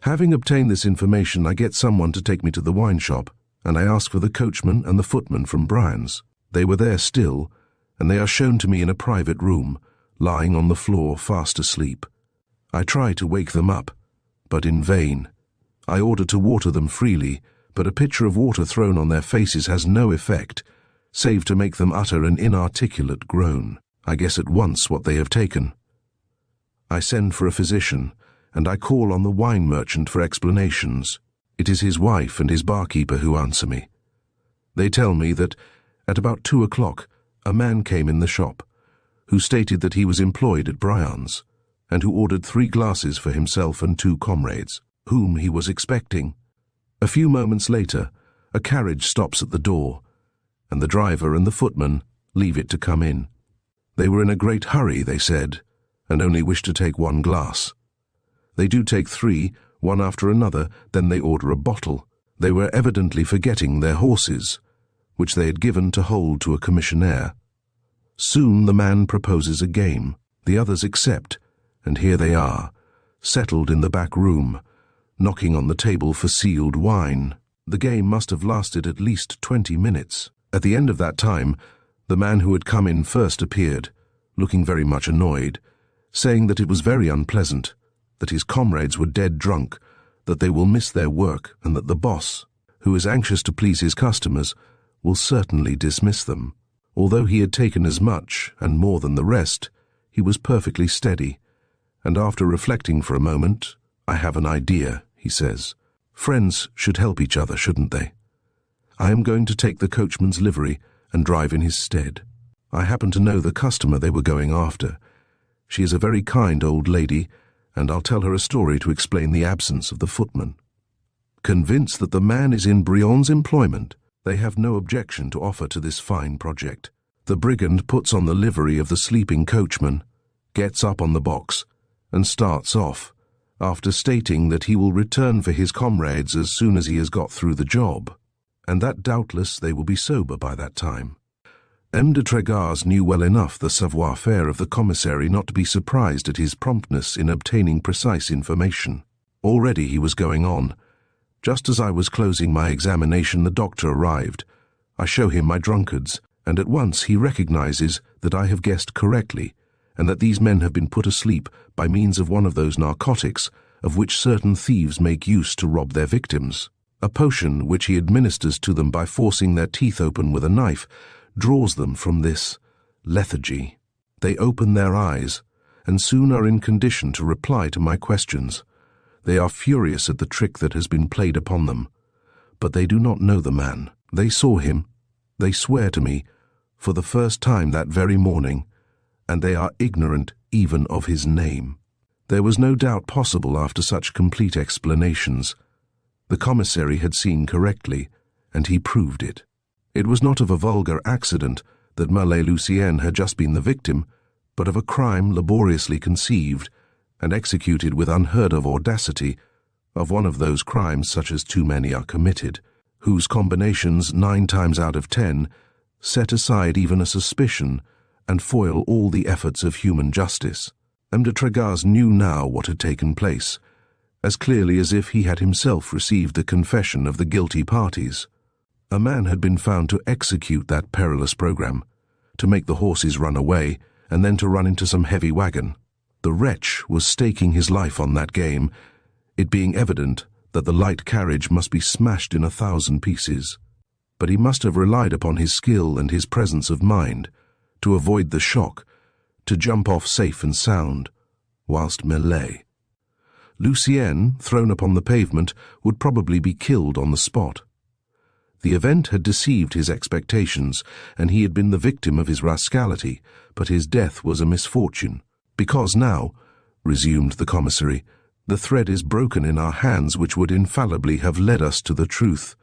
Having obtained this information, I get someone to take me to the wine shop, and I ask for the coachman and the footman from Brian's. They were there still, and they are shown to me in a private room, lying on the floor fast asleep. I try to wake them up, but in vain. I order to water them freely, but a pitcher of water thrown on their faces has no effect, save to make them utter an inarticulate groan. I guess at once what they have taken. I send for a physician, and I call on the wine merchant for explanations. It is his wife and his barkeeper who answer me. They tell me that, at about 2 o'clock, a man came in the shop, who stated that he was employed at Brian's, and who ordered 3 glasses for himself and 2 comrades, whom he was expecting. A few moments later, a carriage stops at the door, and the driver and the footman leave it to come in. They were in a great hurry, they said, and only wished to take 1 glass. They do take 3, one after another, then they order a bottle. They were evidently forgetting their horses, which they had given to hold to a commissionaire. Soon the man proposes a game. The others accept, and here they are, settled in the back room, knocking on the table for sealed wine. The game must have lasted at least 20 minutes. At the end of that time, the man who had come in first appeared, looking very much annoyed, saying that it was very unpleasant, that his comrades were dead drunk, that they will miss their work, and that the boss, who is anxious to please his customers, will certainly dismiss them. Although he had taken as much and more than the rest, he was perfectly steady, and after reflecting for a moment, "I have an idea," he says. "Friends should help each other, shouldn't they? I am going to take the coachman's livery and drive in his stead. I happen to know the customer they were going after. She is a very kind old lady, and I'll tell her a story to explain the absence of the footman." Convinced that the man is in Brion's employment, they have no objection to offer to this fine project. The brigand puts on the livery of the sleeping coachman, gets up on the box, and starts off, after stating that he will return for his comrades as soon as he has got through the job, and that doubtless they will be sober by that time. M. de Tregars knew well enough the savoir-faire of the commissary not to be surprised at his promptness in obtaining precise information. Already he was going on. "Just as I was closing my examination, the doctor arrived. I show him my drunkards, and at once he recognizes that I have guessed correctly, and that these men have been put asleep by means of one of those narcotics of which certain thieves make use to rob their victims. A potion which he administers to them by forcing their teeth open with a knife draws them from this lethargy. They open their eyes, and soon are in condition to reply to my questions. They are furious at the trick that has been played upon them. But they do not know the man. They saw him, they swear to me, for the first time that very morning, and they are ignorant even of his name." There was no doubt possible after such complete explanations. The commissary had seen correctly, and he proved it. It was not of a vulgar accident that Mallet Lucien had just been the victim, but of a crime laboriously conceived and executed with unheard-of audacity, of one of those crimes such as too many are committed, whose combinations 9 times out of 10 set aside even a suspicion and foil all the efforts of human justice. M. de Tregars knew now what had taken place, as clearly as if he had himself received the confession of the guilty parties. A man had been found to execute that perilous program, to make the horses run away, and then to run into some heavy wagon. The wretch was staking his life on that game, it being evident that the light carriage must be smashed in 1,000 pieces. But he must have relied upon his skill and his presence of mind to avoid the shock, to jump off safe and sound, whilst Millet. Lucien, thrown upon the pavement, would probably be killed on the spot. The event had deceived his expectations, and he had been the victim of his rascality, but his death was a misfortune. "Because now," resumed the commissary, "the thread is broken in our hands which would infallibly have led us to the truth.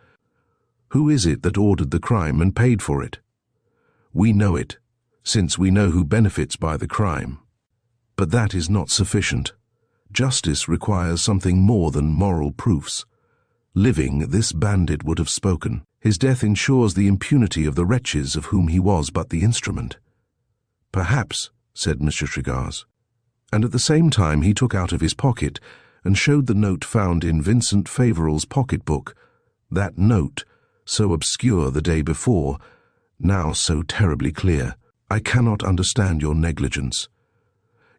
Who is it that ordered the crime and paid for it? We know it, since we know who benefits by the crime. But that is not sufficient. Justice requires something more than moral proofs. Living, this bandit would have spoken. His death ensures the impunity of the wretches of whom he was but the instrument." "Perhaps," said Mr. Tregars. And at the same time he took out of his pocket and showed the note found in Vincent Favoral's pocket-book, that note, so obscure the day before, now so terribly clear. "I cannot understand your negligence.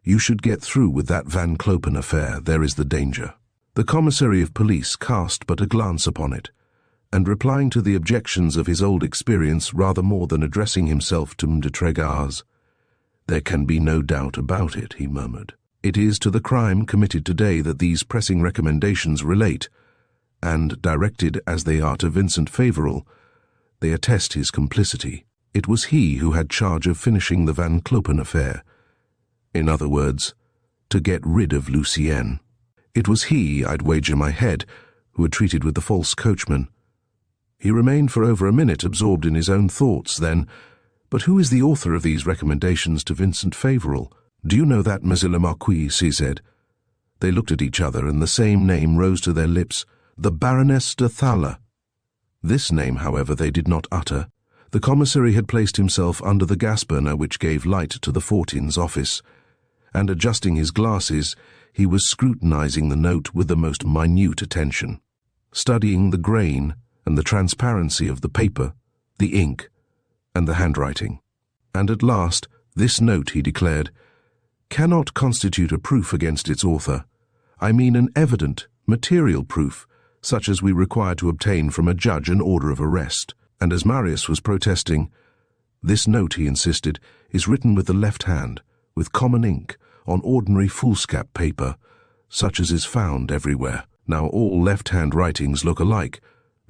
You should get through with that Van Clopen affair, there is the danger." The commissary of police cast but a glance upon it, and replying to the objections of his old experience rather more than addressing himself to M. de Tregars, "There can be no doubt about it," he murmured. "It is to the crime committed today that these pressing recommendations relate, and, directed as they are to Vincent Favoral, they attest his complicity. It was he who had charge of finishing the Van Clopen affair. In other words, to get rid of Lucien. It was he, I'd wager my head, who had treated with the false coachman. He remained for over a minute absorbed in his own thoughts, then, 'But who is the author of these recommendations to Vincent Favoral? Do you know that, Monsieur le Marquis?' he said. They looked at each other, and the same name rose to their lips, the Baroness de Thaler. This name, however, they did not utter. The commissary had placed himself under the gas-burner which gave light to the Fortins' office, and adjusting his glasses, he was scrutinizing the note with the most minute attention, studying the grain and the transparency of the paper, the ink, and the handwriting. And at last, this note, he declared, cannot constitute a proof against its author. I mean an evident, material proof, such as we require to obtain from a judge an order of arrest. And as Marius was protesting, this note, he insisted, is written with the left hand, with common ink, on ordinary foolscap paper, such as is found everywhere. Now all left-hand writings look alike.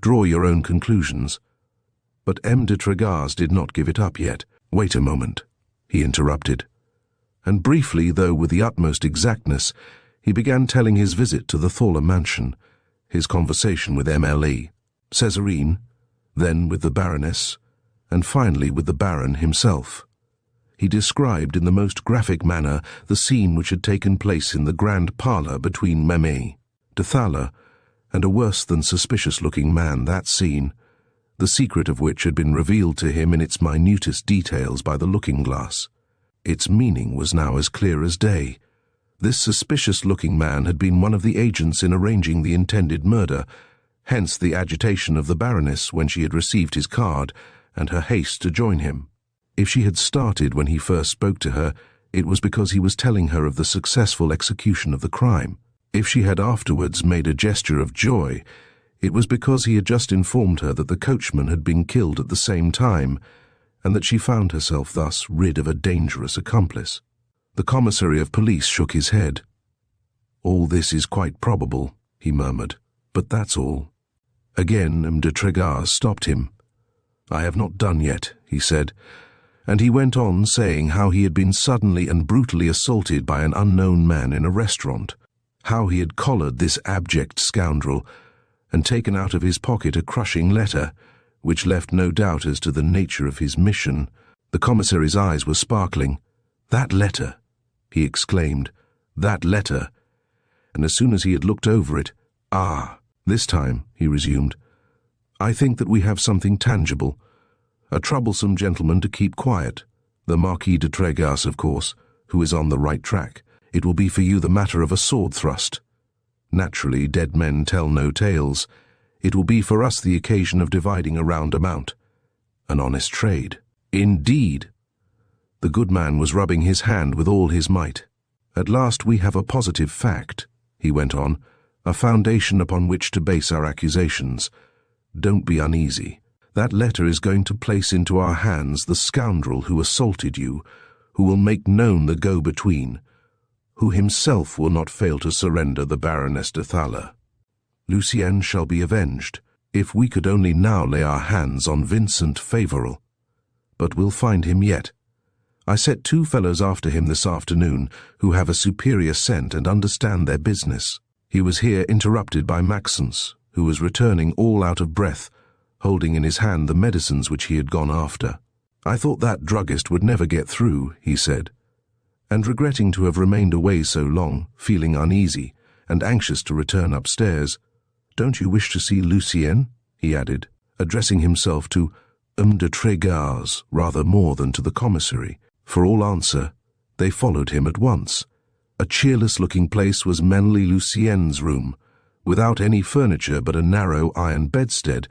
Draw your own conclusions. But M. de Tregas did not give it up yet. Wait a moment, he interrupted. And briefly, though with the utmost exactness, he began telling his visit to the Thaler mansion, his conversation with Emile, Serene, then with the Baroness, and finally with the Baron himself. He described in the most graphic manner the scene which had taken place in the grand parlour between Memé, de Thaler, and a worse-than-suspicious-looking man. That scene, the secret of which had been revealed to him in its minutest details by the looking-glass. Its meaning was now as clear as day. This suspicious-looking man had been one of the agents in arranging the intended murder, hence the agitation of the Baroness when she had received his card, and her haste to join him. If she had started when he first spoke to her, it was because he was telling her of the successful execution of the crime. If she had afterwards made a gesture of joy, it was because he had just informed her that the coachman had been killed at the same time, and that she found herself thus rid of a dangerous accomplice. The commissary of police shook his head. "All this is quite probable," he murmured, "but that's all." Again M. de Tregas stopped him. "I have not done yet," he said, and he went on saying how he had been suddenly and brutally assaulted by an unknown man in a restaurant, how he had collared this abject scoundrel and taken out of his pocket a crushing letter, which left no doubt as to the nature of his mission. The commissary's eyes were sparkling. "That letter," he exclaimed, "that letter," and as soon as he had looked over it, "Ah, this time," he resumed, "I think that we have something tangible, a troublesome gentleman to keep quiet, the Marquis de Tregas, of course, who is on the right track. It will be for you the matter of a sword thrust. Naturally, dead men tell no tales. It will be for us the occasion of dividing a round amount. An honest trade." "Indeed." The good man was rubbing his hand with all his might. "At last we have a positive fact," he went on, "a foundation upon which to base our accusations. Don't be uneasy. That letter is going to place into our hands the scoundrel who assaulted you, who will make known the go-between, who himself will not fail to surrender the Baroness de Thaler. Lucien shall be avenged, if we could only now lay our hands on Vincent Favoral. But we'll find him yet. I set 2 fellows after him this afternoon who have a superior scent and understand their business." He was here interrupted by Maxence, who was returning all out of breath, holding in his hand the medicines which he had gone after. "I thought that druggist would never get through," he said, and regretting to have remained away so long, feeling uneasy and anxious to return upstairs. "Don't you wish to see Lucien?" he added, addressing himself to M. de Tregas rather more than to the commissary. For all answer, they followed him at once. A cheerless-looking place was Manly Lucien's room, without any furniture but a narrow iron bedstead,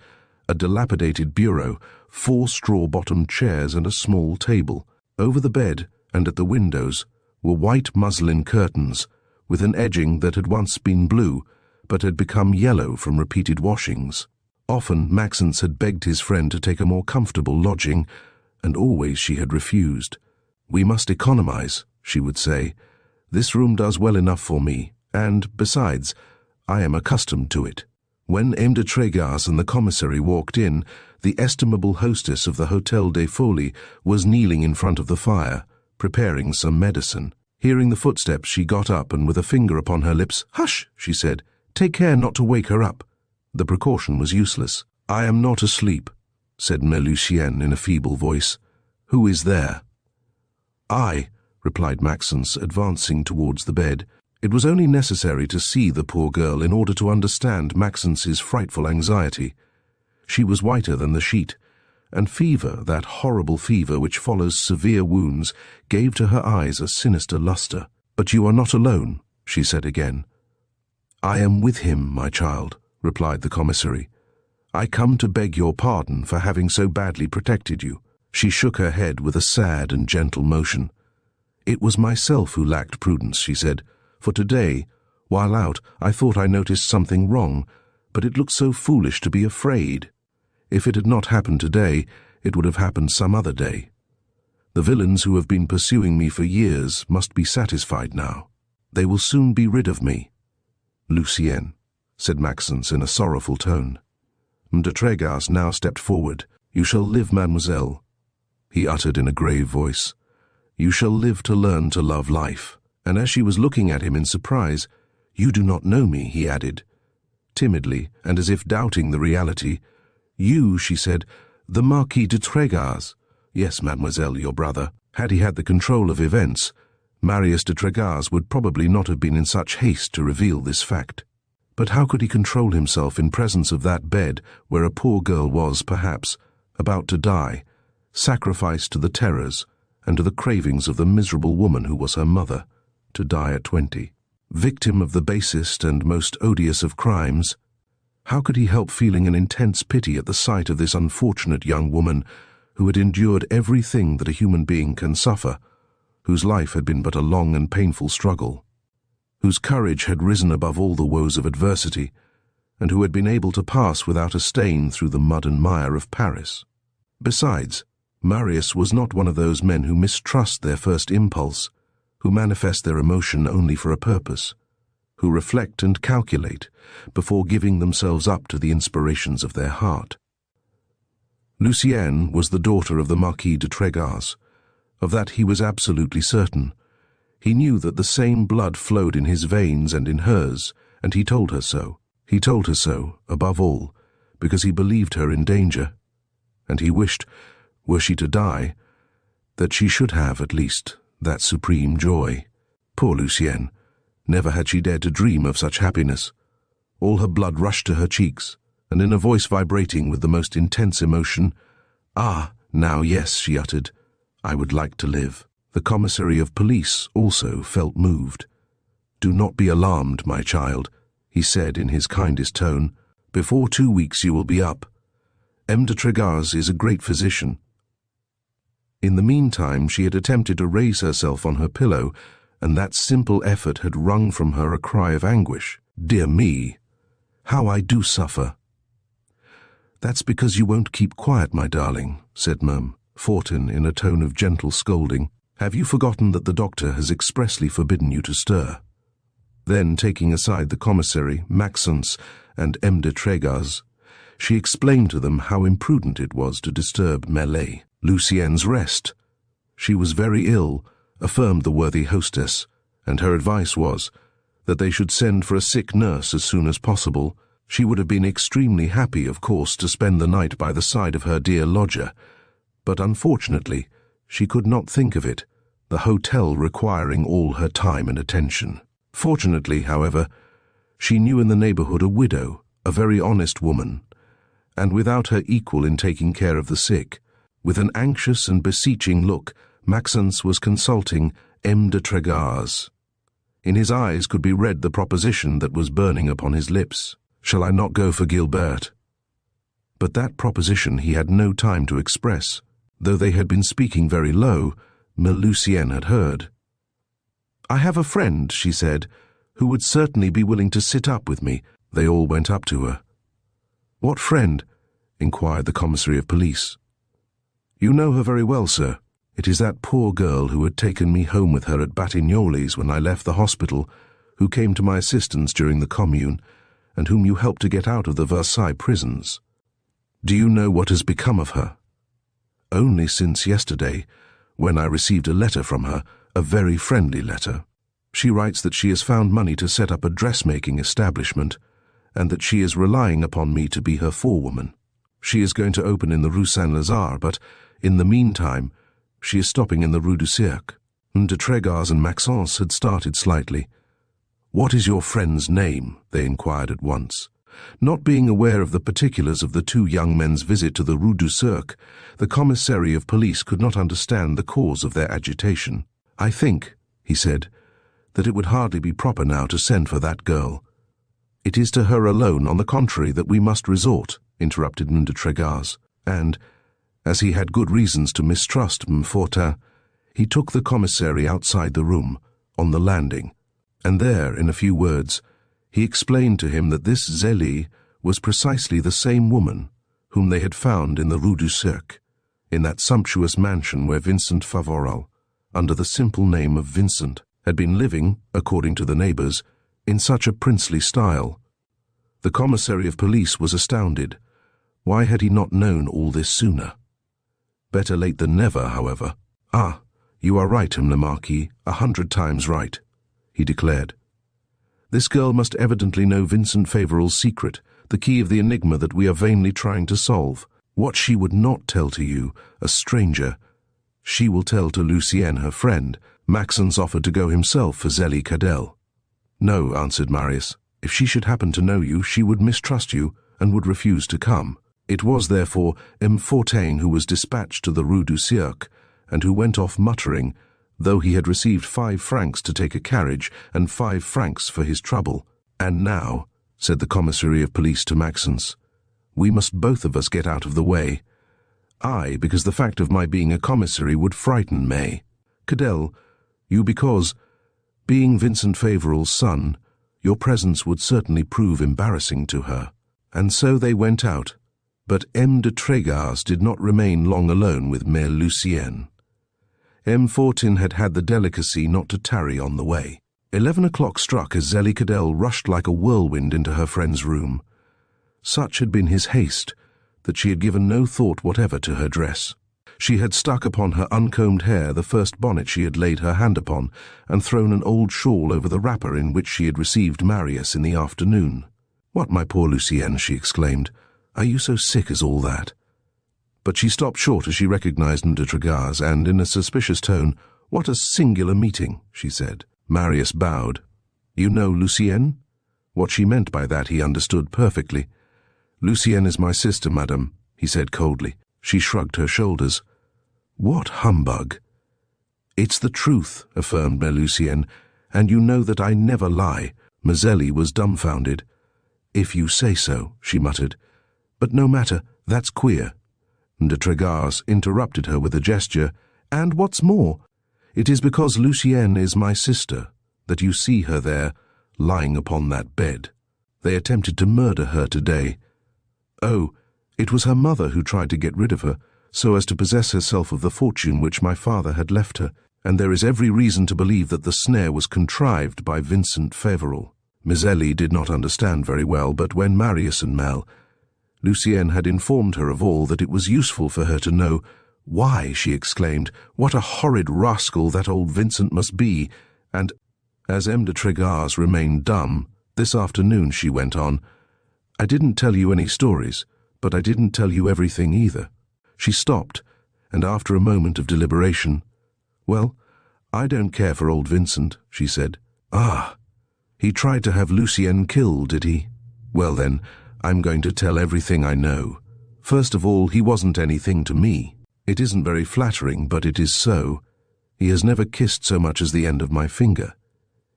a dilapidated bureau, 4 straw-bottomed chairs and a small table. Over the bed and at the windows were white muslin curtains, with an edging that had once been blue, but had become yellow from repeated washings. Often Maxence had begged his friend to take a more comfortable lodging, and always she had refused. "We must economize," she would say. "This room does well enough for me, and, besides, I am accustomed to it." When M. de Tregas and the commissary walked in, the estimable hostess of the Hôtel des Folies was kneeling in front of the fire, preparing some medicine. Hearing the footsteps, she got up and with a finger upon her lips, "Hush," she said, "take care not to wake her up." The precaution was useless. "I am not asleep," said Lucien in a feeble voice. "Who is there?" "I," replied Maxence, advancing towards the bed. It was only necessary to see the poor girl in order to understand Maxence's frightful anxiety. She was whiter than the sheet, and fever, that horrible fever which follows severe wounds, gave to her eyes a sinister lustre. "But you are not alone," she said again. "I am with him, my child," replied the commissary. "I come to beg your pardon for having so badly protected you." She shook her head with a sad and gentle motion. "It was myself who lacked prudence," she said. "For today, while out, I thought I noticed something wrong, but it looked so foolish to be afraid. If it had not happened today, it would have happened some other day. The villains who have been pursuing me for years must be satisfied now. They will soon be rid of me." "Lucien," said Maxence in a sorrowful tone. De Trégas now stepped forward. "You shall live, mademoiselle," he uttered in a grave voice. "You shall live to learn to love life." And as she was looking at him in surprise, "You do not know me," he added, timidly and as if doubting the reality. "You," she said, "the Marquis de Trégas." "Yes, mademoiselle, your brother." Had he had the control of events, Marius de Trégas would probably not have been in such haste to reveal this fact. But how could he control himself in presence of that bed where a poor girl was, perhaps, about to die, sacrificed to the terrors and to the cravings of the miserable woman who was her mother, to die at 20? Victim of the basest and most odious of crimes, how could he help feeling an intense pity at the sight of this unfortunate young woman who had endured everything that a human being can suffer, whose life had been but a long and painful struggle, whose courage had risen above all the woes of adversity, and who had been able to pass without a stain through the mud and mire of Paris? Besides, Marius was not one of those men who mistrust their first impulse, who manifest their emotion only for a purpose, who reflect and calculate before giving themselves up to the inspirations of their heart. Lucienne was the daughter of the Marquis de Trégas. Of that he was absolutely certain. He knew that the same blood flowed in his veins and in hers, and he told her so. He told her so, above all, because he believed her in danger, and he wished, were she to die, that she should have, at least, that supreme joy. Poor Lucienne! Never had she dared to dream of such happiness. All her blood rushed to her cheeks, and in a voice vibrating with the most intense emotion, "Ah, now yes," she uttered, "I would like to live." The commissary of police also felt moved. "Do not be alarmed, my child," he said in his kindest tone. "Before 2 weeks you will be up. M. de Trégas is a great physician." In the meantime she had attempted to raise herself on her pillow, and that simple effort had wrung from her a cry of anguish. "Dear me, how I do suffer!" "That's because you won't keep quiet, my darling," said Ma'am Fortin in a tone of gentle scolding. "Have you forgotten that the doctor has expressly forbidden you to stir?" Then, taking aside the commissary, Maxence, and M. de Trégas, she explained to them how imprudent it was to disturb Melee, Lucienne's rest. She was very ill, affirmed the worthy hostess, and her advice was that they should send for a sick nurse as soon as possible. She would have been extremely happy, of course, to spend the night by the side of her dear lodger, but unfortunately she could not think of it, the hotel requiring all her time and attention. Fortunately, however, she knew in the neighborhood a widow, a very honest woman, and without her equal in taking care of the sick. With an anxious and beseeching look, Maxence was consulting M. de Trégas. In his eyes could be read the proposition that was burning upon his lips. "Shall I not go for Gilbert?" But that proposition he had no time to express. Though they had been speaking very low, Lucienne had heard. "I have a friend," she said, "who would certainly be willing to sit up with me." They all went up to her. "What friend?" inquired the commissary of police. "You know her very well, sir. It is that poor girl who had taken me home with her at Batignolles when I left the hospital, who came to my assistance during the Commune, and whom you helped to get out of the Versailles prisons. Do you know what has become of her?" "Only since yesterday, when I received a letter from her, a very friendly letter. She writes that she has found money to set up a dressmaking establishment, and that she is relying upon me to be her forewoman. She is going to open in the Rue Saint-Lazare, but in the meantime she is stopping in the Rue du Cirque." De Trégas and Maxence had started slightly. "What is your friend's name?" they inquired at once. Not being aware of the particulars of the two young men's visit to the Rue du Cirque, the commissary of police could not understand the cause of their agitation. "I think," he said, "that it would hardly be proper now to send for that girl." "It is to her alone, on the contrary, that we must resort," interrupted de Trégas, "and As he had good reasons to mistrust Fortin, he took the commissary outside the room, on the landing, and there, in a few words, he explained to him that this Zélie was precisely the same woman whom they had found in the Rue St, in that sumptuous mansion where Vincent Favoral, under the simple name of Vincent, had been living, according to the neighbors, in such a princely style. The commissary of police was astounded. Why had he not known all this sooner? Better late than never, however. "Ah, you are right, le Marquis, 100 times right," he declared. "This girl must evidently know Vincent Favoral's secret, the key of the enigma that we are vainly trying to solve. What she would not tell to you, a stranger, she will tell to Lucienne, her friend. Maxence offered to go himself for Zélie Cadel." "No," answered Marius. "If she should happen to know you, she would mistrust you and would refuse to come." It was, therefore, M. Fortin who was dispatched to the Rue du Cirque, and who went off muttering, though he had received 5 francs to take a carriage and 5 francs for his trouble. "And now," said the commissary of police to Maxence, "we must both of us get out of the way. I, because the fact of my being a commissary would frighten May. Cadel, you because, being Vincent Favoral's son, your presence would certainly prove embarrassing to her." And so they went out, but M. de Trégas did not remain long alone with Mère Lucienne. M. Fortin had had the delicacy not to tarry on the way. 11 o'clock struck as Zélie Cadel rushed like a whirlwind into her friend's room. Such had been his haste that she had given no thought whatever to her dress. She had stuck upon her uncombed hair the first bonnet she had laid her hand upon, and thrown an old shawl over the wrapper in which she had received Marius in the afternoon. "What, my poor Lucienne," she exclaimed, "are you so sick as all that?" But she stopped short as she recognized M. de Trégas, and, in a suspicious tone, "What a singular meeting," she said. Marius bowed. "You know Lucienne?" What she meant by that he understood perfectly. "Lucienne is my sister, madame," he said coldly. She shrugged her shoulders. "What humbug!" "It's the truth," affirmed Mère Lucienne, "and you know that I never lie." Zélie was dumbfounded. "If you say so," she muttered. "But no matter, that's queer." De Trégas interrupted her with a gesture. "And what's more, it is because Lucienne is my sister that you see her there, lying upon that bed. They attempted to murder her today. Oh, it was her mother who tried to get rid of her, so as to possess herself of the fortune which my father had left her, and there is every reason to believe that the snare was contrived by Vincent Favoral." Zélie did not understand very well, but when Marius and Lucienne had informed her of all, that it was useful for her to know. "Why," she exclaimed, "what a horrid rascal that old Vincent must be!" And, as M. de Trégas remained dumb, "This afternoon," she went on, "I didn't tell you any stories, but I didn't tell you everything either." She stopped, and after a moment of deliberation, "Well, I don't care for old Vincent," she said. "Ah, he tried to have Lucienne killed, did he? Well then, I'm going to tell everything I know. First of all, he wasn't anything to me. It isn't very flattering, but it is so. He has never kissed so much as the end of my finger.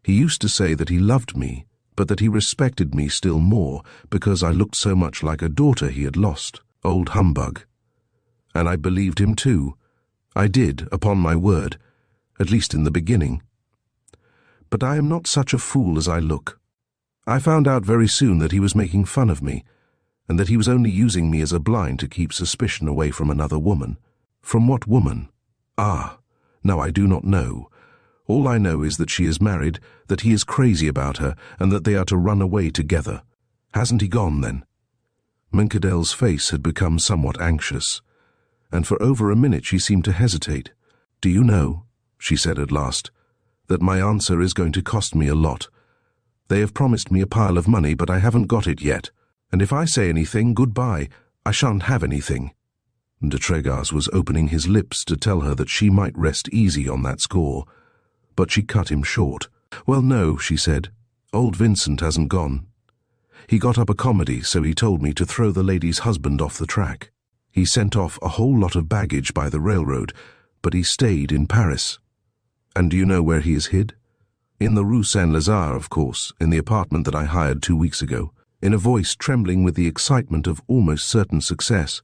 He used to say that he loved me, but that he respected me still more, because I looked so much like a daughter he had lost. Old humbug. And I believed him too. I did, upon my word, at least in the beginning. But I am not such a fool as I look. I found out very soon that he was making fun of me, and that he was only using me as a blind to keep suspicion away from another woman. From what woman? Ah, now I do not know. All I know is that she is married, that he is crazy about her, and that they are to run away together. Hasn't he gone, then? Cadel's face had become somewhat anxious, and for over a minute she seemed to hesitate. "Do you know," she said at last, "that my answer is going to cost me a lot. They have promised me a pile of money, but I haven't got it yet. And if I say anything, goodbye, I shan't have anything." De Trégas was opening his lips to tell her that she might rest easy on that score, but she cut him short. "Well, no," she said. "Old Vincent hasn't gone. He got up a comedy, so he told me to throw the lady's husband off the track. He sent off a whole lot of baggage by the railroad, but he stayed in Paris. And do you know where he is hid? In the Rue St. Lazare, of course, in the apartment that I hired 2 weeks ago." In a voice trembling with the excitement of almost certain success.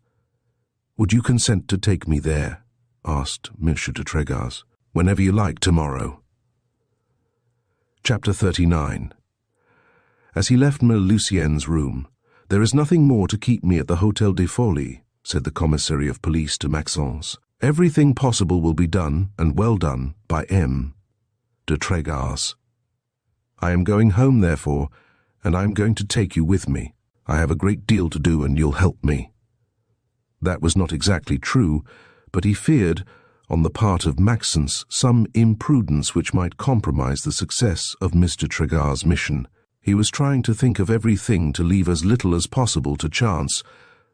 "Would you consent to take me there?" asked Monsieur de Tregaz. "Whenever you like tomorrow." Chapter 39. As he left Lucien's room, "There is nothing more to keep me at the Hôtel des Folies," said the commissary of police to Maxence. "Everything possible will be done, and well done, by M. de Tregaz. I am going home, therefore, and I am going to take you with me. I have a great deal to do, and you'll help me." That was not exactly true, but he feared, on the part of Maxence, some imprudence which might compromise the success of Mr. Tregaz's mission. He was trying to think of everything to leave as little as possible to chance,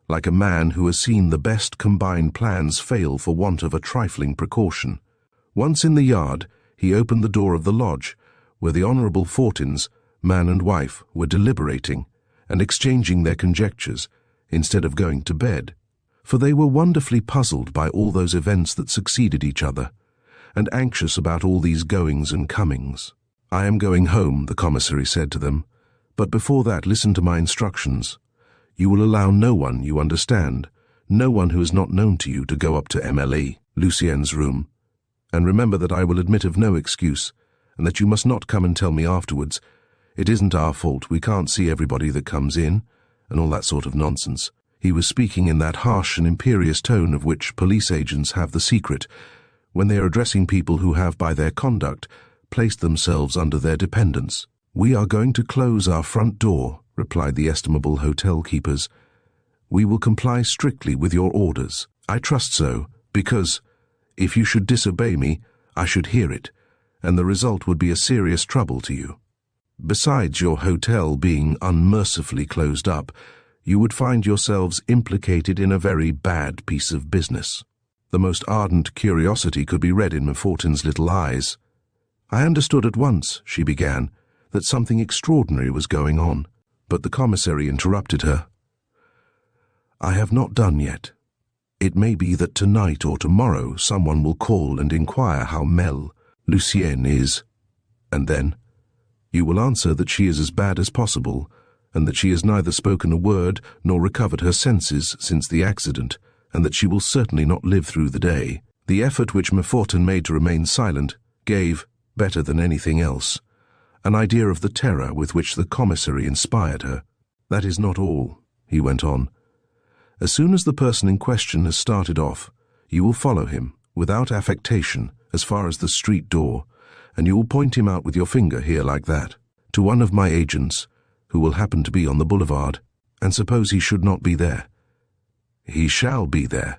like a man who has seen the best combined plans fail for want of a trifling precaution. Once in the yard, he opened the door of the lodge, where the Honourable Fortins, man and wife, were deliberating and exchanging their conjectures instead of going to bed, for they were wonderfully puzzled by all those events that succeeded each other, and anxious about all these goings and comings. "I am going home," the commissary said to them, "but before that listen to my instructions. You will allow no one, you understand, no one who is not known to you to go up to Emile, Lucien's room, and remember that I will admit of no excuse, and that you must not come and tell me afterwards, 'It isn't our fault, we can't see everybody that comes in,' and all that sort of nonsense." He was speaking in that harsh and imperious tone of which police agents have the secret, when they are addressing people who have, by their conduct, placed themselves under their dependence. "We are going to close our front door," replied the estimable hotel keepers. "We will comply strictly with your orders. I trust so, because, if you should disobey me, I should hear it, and the result would be a serious trouble to you. Besides your hotel being unmercifully closed up, you would find yourselves implicated in a very bad piece of business." The most ardent curiosity could be read in Mifortin's little eyes. "I understood at once," she began, "that something extraordinary was going on." But the commissary interrupted her. "I have not done yet. It may be that tonight or tomorrow someone will call and inquire how Lucien is, and then you will answer that she is as bad as possible, and that she has neither spoken a word nor recovered her senses since the accident, and that she will certainly not live through the day." The effort which Mifortin made to remain silent gave, better than anything else, an idea of the terror with which the commissary inspired her. "That is not all," he went on. "As soon as the person in question has started off, you will follow him, without affectation, as far as the street door, and you will point him out with your finger here like that, to one of my agents, who will happen to be on the boulevard, and suppose he should not be there. He shall be there.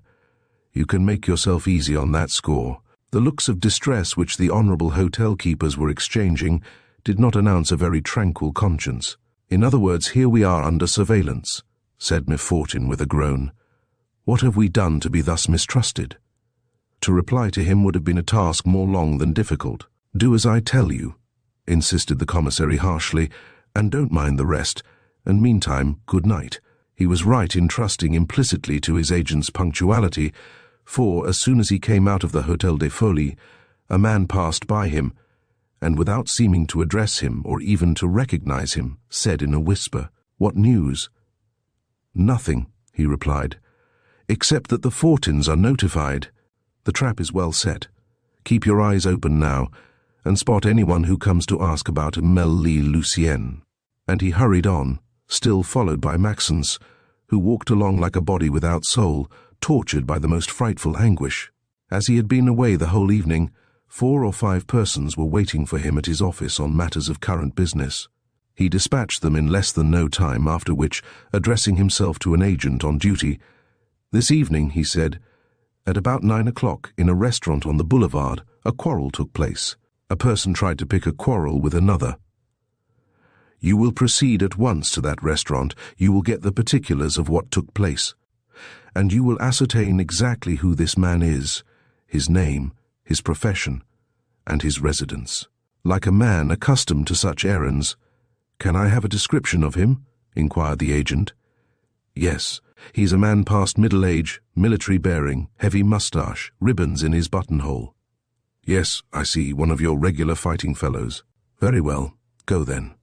You can make yourself easy on that score." The looks of distress which the honourable hotel keepers were exchanging did not announce a very tranquil conscience. "In other words, here we are under surveillance," said Mifortin with a groan. "What have we done to be thus mistrusted?" To reply to him would have been a task more long than difficult. "Do as I tell you," insisted the commissary harshly, "and don't mind the rest, and meantime, good night." He was right in trusting implicitly to his agent's punctuality, for as soon as he came out of the Hôtel des Folies, a man passed by him, and without seeming to address him or even to recognize him, said in a whisper, "What news?" "Nothing," he replied, "except that the Fortins are notified. The trap is well set. Keep your eyes open now, and spot anyone who comes to ask about Lucien." And he hurried on, still followed by Maxence, who walked along like a body without soul, tortured by the most frightful anguish. As he had been away the whole evening, 4 or 5 persons were waiting for him at his office on matters of current business. He dispatched them in less than no time, after which, addressing himself to an agent on duty, "This evening," he said, "at about 9 o'clock, in a restaurant on the boulevard, a quarrel took place. A person tried to pick a quarrel with another. You will proceed at once to that restaurant, you will get the particulars of what took place, and you will ascertain exactly who this man is, his name, his profession, and his residence. Like a man accustomed to such errands—" "Can I have a description of him?" inquired the agent. "Yes, he's a man past middle age, military bearing, heavy moustache, ribbons in his buttonhole." "Yes, I see, one of your regular fighting fellows. Very well, go then.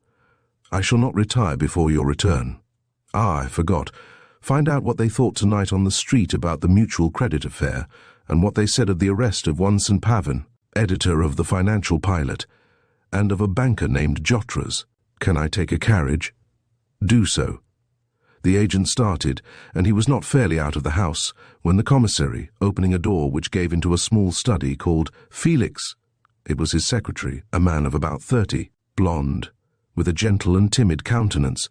I shall not retire before your return. Ah, I forgot. Find out what they thought tonight on the street about the mutual credit affair, and what they said of the arrest of one St. Pavin, editor of the Financial Pilot, and of a banker named Jotras. Can I take a carriage? Do so. The agent started, and he was not fairly out of the house when the commissary, opening a door which gave into a small study, called, "Felix!" It was his secretary, a man of about 30, blonde, with a gentle and timid countenance,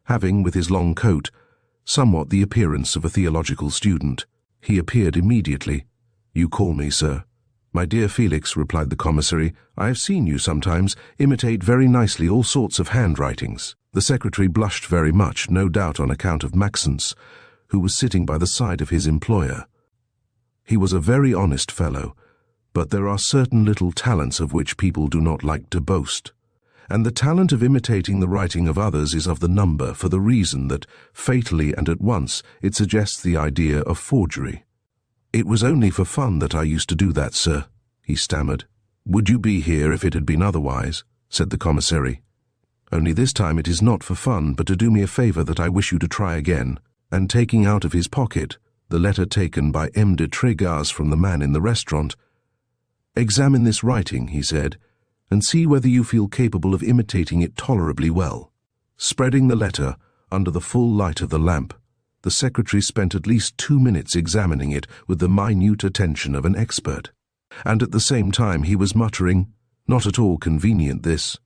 having, with his long coat, somewhat the appearance of a theological student. He appeared immediately. "You call me, sir." "My dear Felix," replied the commissary, "I have seen you sometimes imitate very nicely all sorts of handwritings." The secretary blushed very much, no doubt on account of Maxence, who was sitting by the side of his employer. He was a very honest fellow, but there are certain little talents of which people do not like to boast, and the talent of imitating the writing of others is of the number for the reason that, fatally and at once, it suggests the idea of forgery. "It was only for fun that I used to do that, sir," he stammered. "Would you be here if it had been otherwise?" said the commissary. "Only this time it is not for fun, but to do me a favor that I wish you to try again." And taking out of his pocket the letter taken by M. de Trégas from the man in the restaurant, "Examine this writing," he said, "and see whether you feel capable of imitating it tolerably well." Spreading the letter under the full light of the lamp, the secretary spent at least 2 minutes examining it with the minute attention of an expert. And at the same time he was muttering, "Not at all convenient, this.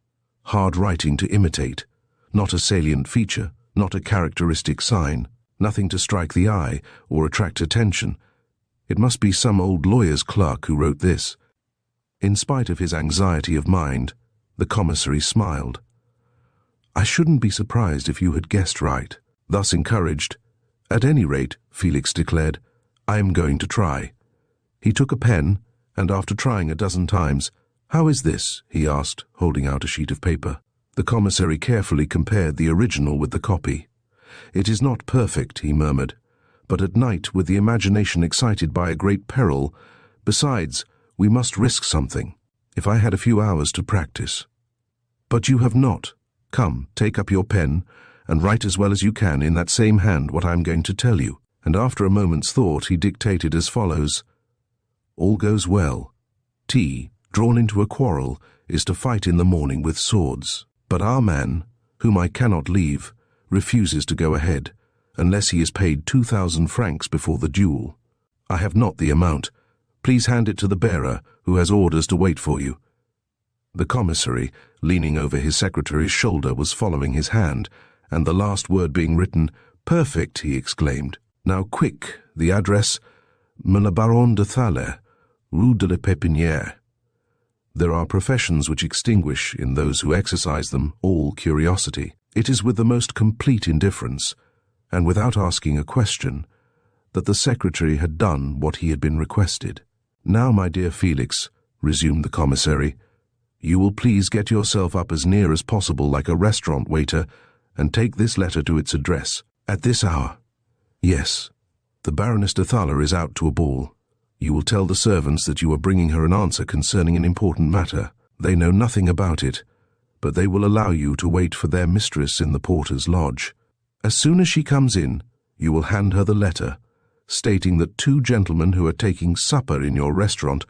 Hard writing to imitate, not a salient feature, not a characteristic sign, nothing to strike the eye or attract attention. It must be some old lawyer's clerk who wrote this." In spite of his anxiety of mind, the commissary smiled. "I shouldn't be surprised if you had guessed right." Thus encouraged, "At any rate," Felix declared, "I am going to try." He took a pen, and after trying a dozen times, "How is this?" he asked, holding out a sheet of paper. The commissary carefully compared the original with the copy. "It is not perfect," he murmured, "but at night, with the imagination excited by a great peril, besides, we must risk something. If I had a few hours to practice." "But you have not. Come, take up your pen, and write as well as you can in that same hand what I am going to tell you." And after a moment's thought he dictated as follows: "All goes well. T, drawn into a quarrel, is to fight in the morning with swords. But our man, whom I cannot leave, refuses to go ahead, unless he is paid 2,000 francs before the duel. I have not the amount. Please hand it to the bearer, who has orders to wait for you." The commissary, leaning over his secretary's shoulder, was following his hand, and the last word being written, "Perfect," he exclaimed. "Now quick, the address, Le Baron de Thaler, Rue de la Pépinière." There are professions which extinguish, in those who exercise them, all curiosity. It is with the most complete indifference, and without asking a question, that the secretary had done what he had been requested. "Now, my dear Felix," resumed the commissary, "you will please get yourself up as near as possible like a restaurant waiter, and take this letter to its address. At this hour. Yes, the Baroness de Thaler is out to a ball. You will tell the servants that you are bringing her an answer concerning an important matter. They know nothing about it, but they will allow you to wait for their mistress in the porter's lodge. As soon as she comes in, you will hand her the letter, stating that 2 gentlemen who are taking supper in your restaurant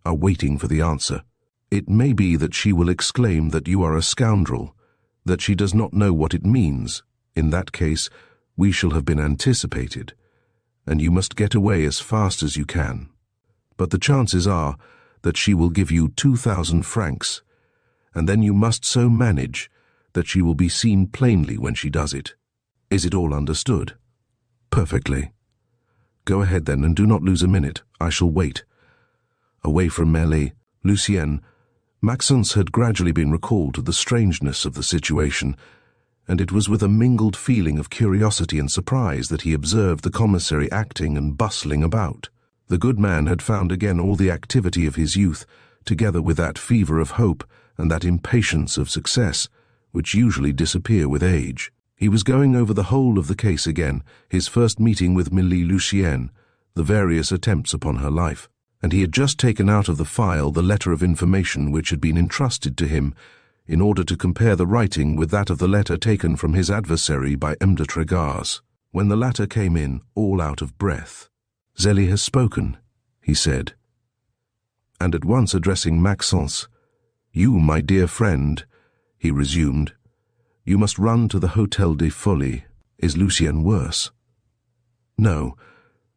are waiting for the answer. It may be that she will exclaim that you are a scoundrel, that she does not know what it means. In that case, we shall have been anticipated, and you must get away as fast as you can. But the chances are that she will give you 2,000 francs, and then you must so manage that she will be seen plainly when she does it. Is it all understood?" "Perfectly." "Go ahead then, and do not lose a minute. I shall wait." Away from Mélie, Lucien, Maxence had gradually been recalled to the strangeness of the situation, and it was with a mingled feeling of curiosity and surprise that he observed the commissary acting and bustling about. The good man had found again all the activity of his youth, together with that fever of hope and that impatience of success, which usually disappear with age. He was going over the whole of the case again, his first meeting with Mélie Lucienne, the various attempts upon her life, and he had just taken out of the file the letter of information which had been entrusted to him, in order to compare the writing with that of the letter taken from his adversary by M. de Trégas. when the latter came in, all out of breath. "Zélie has spoken," he said. And at once addressing Maxence, "You, my dear friend," he resumed, "you must run to the Hôtel des Folies. Is Lucien worse?" "No,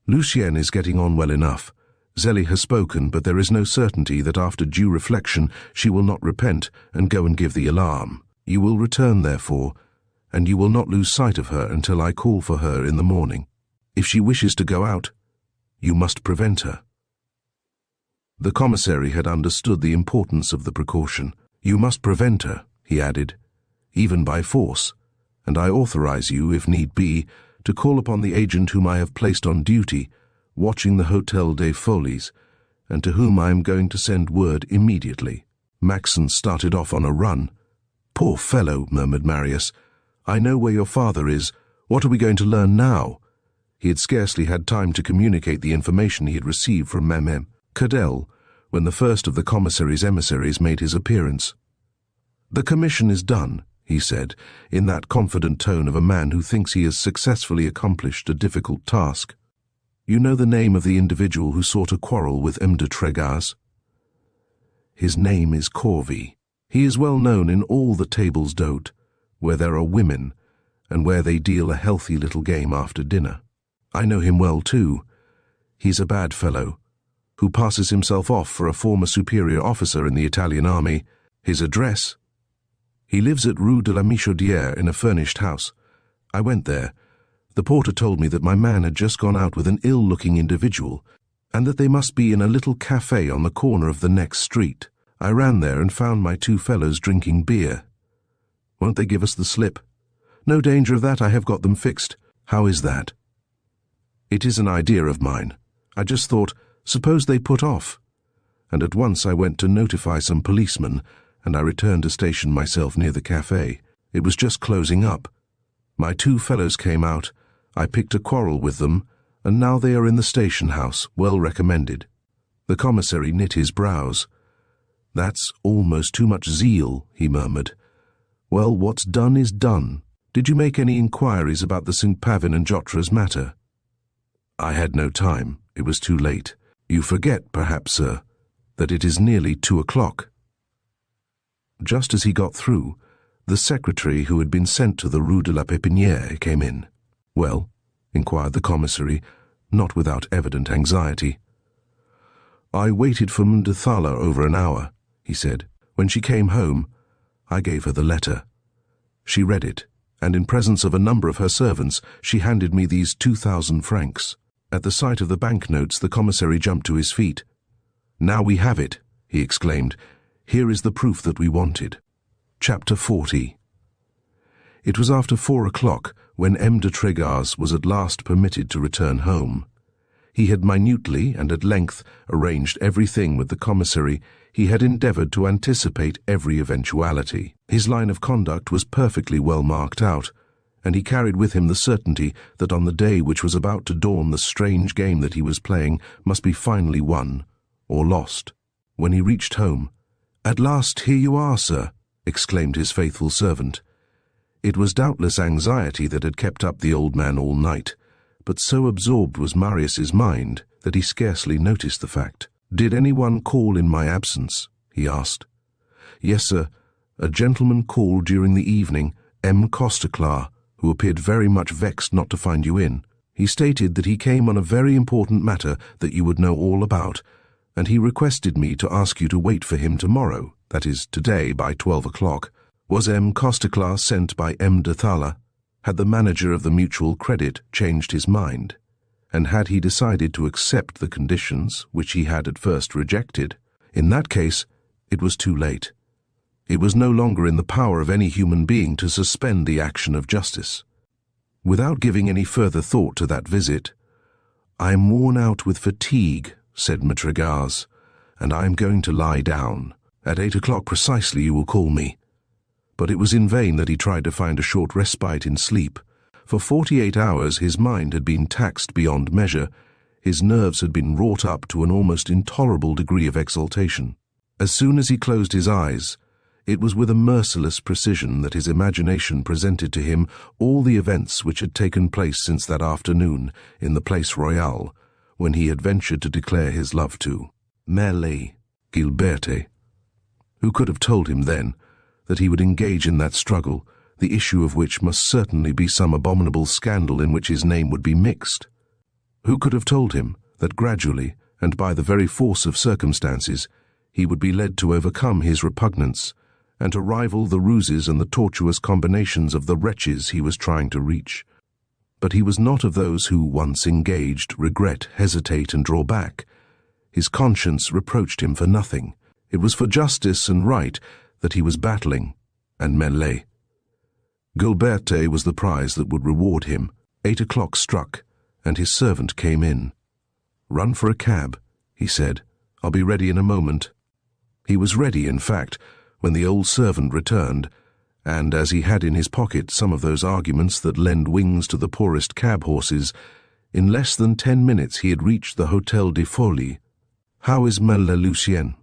Lucien is getting on well enough. Zélie has spoken, but there is no certainty that after due reflection she will not repent and go and give the alarm. You will return, therefore, and you will not lose sight of her until I call for her in the morning. If she wishes to go out, you must prevent her." The commissary had understood the importance of the precaution. "You must prevent her," he added, "even by force, and I authorize you, if need be, to call upon the agent whom I have placed on duty, watching the Hôtel des Folies, and to whom I am going to send word immediately." Maxence started off on a run. "Poor fellow," murmured Marius. "I know where your father is. What are we going to learn now?" He had scarcely had time to communicate the information he had received from Meme Cadell when the first of the commissary's emissaries made his appearance. "The commission is done," he said, in that confident tone of a man who thinks he has successfully accomplished a difficult task. "You know the name of the individual who sought a quarrel with M. de Trégas?" "His name is Corvey. He is well known in all the tables d'hôte, where there are women, and where they deal a healthy little game after dinner. I know him well, too. He's a bad fellow, who passes himself off for a former superior officer in the Italian army. His address? He lives at Rue de la Michaudière in a furnished house. I went there. The porter told me that my man had just gone out with an ill-looking individual, and that they must be in a little café on the corner of the next street. I ran there and found my two fellows drinking beer. Won't they give us the slip?" "No danger of that. I have got them fixed." "How is that?" "It is an idea of mine. I just thought, suppose they put off?" And at once I went to notify some policemen, and I returned to station myself near the café. It was just closing up. My two fellows came out. I picked a quarrel with them, and now they are in the station house, well recommended." The commissary knit his brows. "That's almost too much zeal," he murmured. "Well, what's done is done. Did you make any inquiries about the St. Pavin and Jotres matter?" "I had no time. It was too late. You forget, perhaps, sir, that it is nearly 2 o'clock." Just as he got through, the secretary who had been sent to the Rue de la Pépinière came in. "Well?" inquired the commissary, not without evident anxiety. "I waited for M. de Thala over an hour," he said. "When she came home, I gave her the letter. She read it, and in presence of a number of her servants, she handed me these 2,000 francs. At the sight of the banknotes, the commissary jumped to his feet. "Now we have it," he exclaimed. "Here is the proof that we wanted." Chapter 40. It was after 4 o'clock when M. de Trégas was at last permitted to return home. He had minutely and at length arranged everything with the commissary. He had endeavoured to anticipate every eventuality. His line of conduct was perfectly well marked out, and he carried with him the certainty that on the day which was about to dawn the strange game that he was playing must be finally won or lost. When he reached home, "At last, here you are, sir," exclaimed his faithful servant. It was doubtless anxiety that had kept up the old man all night, but so absorbed was Marius's mind that he scarcely noticed the fact. "Did anyone call in my absence?" he asked. "Yes, sir. A gentleman called during the evening, M. Costeclar, who appeared very much vexed not to find you in. He stated that he came on a very important matter that you would know all about, and he requested me to ask you to wait for him tomorrow, that is, today, by 12 o'clock. Was M. Costeclar sent by M. de Thala? Had the manager of the Mutual Credit changed his mind? And had he decided to accept the conditions which he had at first rejected? In that case, it was too late. It was no longer in the power of any human being to suspend the action of justice. Without giving any further thought to that visit, "I am worn out with fatigue," said Trégas, "and I am going to lie down. At 8 o'clock precisely you will call me." But it was in vain that he tried to find a short respite in sleep. For 48 hours his mind had been taxed beyond measure. His nerves had been wrought up to an almost intolerable degree of exaltation. As soon as he closed his eyes, It was with a merciless precision that his imagination presented to him all the events which had taken place since that afternoon in the Place Royale, when he had ventured to declare his love to Mère Gilberte. Who could have told him then that he would engage in that struggle, the issue of which must certainly be some abominable scandal in which his name would be mixed? Who could have told him that gradually, and by the very force of circumstances, he would be led to overcome his repugnance, and to rival the ruses and the tortuous combinations of the wretches he was trying to reach? But he was not of those who, once engaged, regret, hesitate, and draw back. His conscience reproached him for nothing. It was for justice and right that he was battling, and Mère Gilberte was the prize that would reward him. 8 o'clock struck, and his servant came in. "Run for a cab," he said. "I'll be ready in a moment." He was ready, in fact, when the old servant returned, and as he had in his pocket some of those arguments that lend wings to the poorest cab horses, in less than 10 minutes he had reached the Hôtel de Folie. "How is Mère Lucienne?"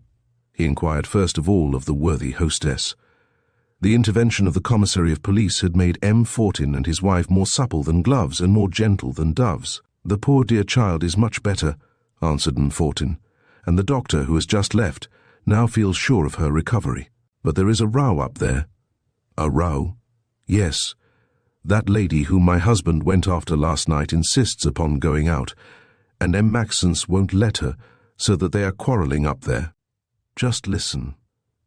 he inquired first of all of the worthy hostess. The intervention of the commissary of police had made M. Fortin and his wife more supple than gloves and more gentle than doves. "The poor dear child is much better," answered M. Fortin, "and the doctor, who has just left, now feels sure of her recovery. But there is a row up there." "A row?" "Yes. That lady whom my husband went after last night insists upon going out, and M. Maxence won't let her, so that they are quarrelling up there. Just listen."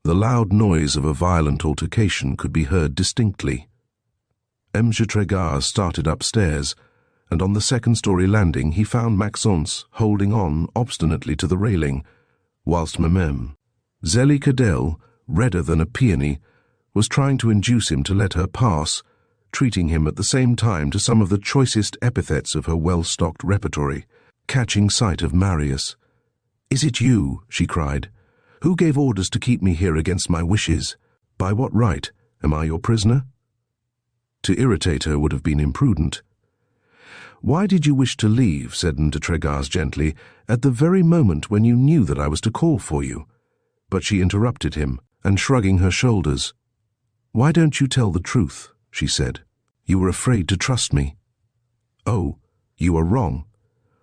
The loud noise of a violent altercation could be heard distinctly. M. Tregarze started upstairs, and on the second-story landing he found Maxence holding on obstinately to the railing, whilst Memem, Zélie Cadell, redder than a peony, was trying to induce him to let her pass, treating him at the same time to some of the choicest epithets of her well-stocked repertory. Catching sight of Marius, "Is it you?" she cried. "Who gave orders to keep me here against my wishes? By what right? Am I your prisoner?" To irritate her would have been imprudent. "Why did you wish to leave," said M. de Tregarze gently, "at the very moment when you knew that I was to call for you?" But she interrupted him, and shrugging her shoulders, "Why don't you tell the truth?" she said. "You were afraid to trust me." "Oh, you are wrong.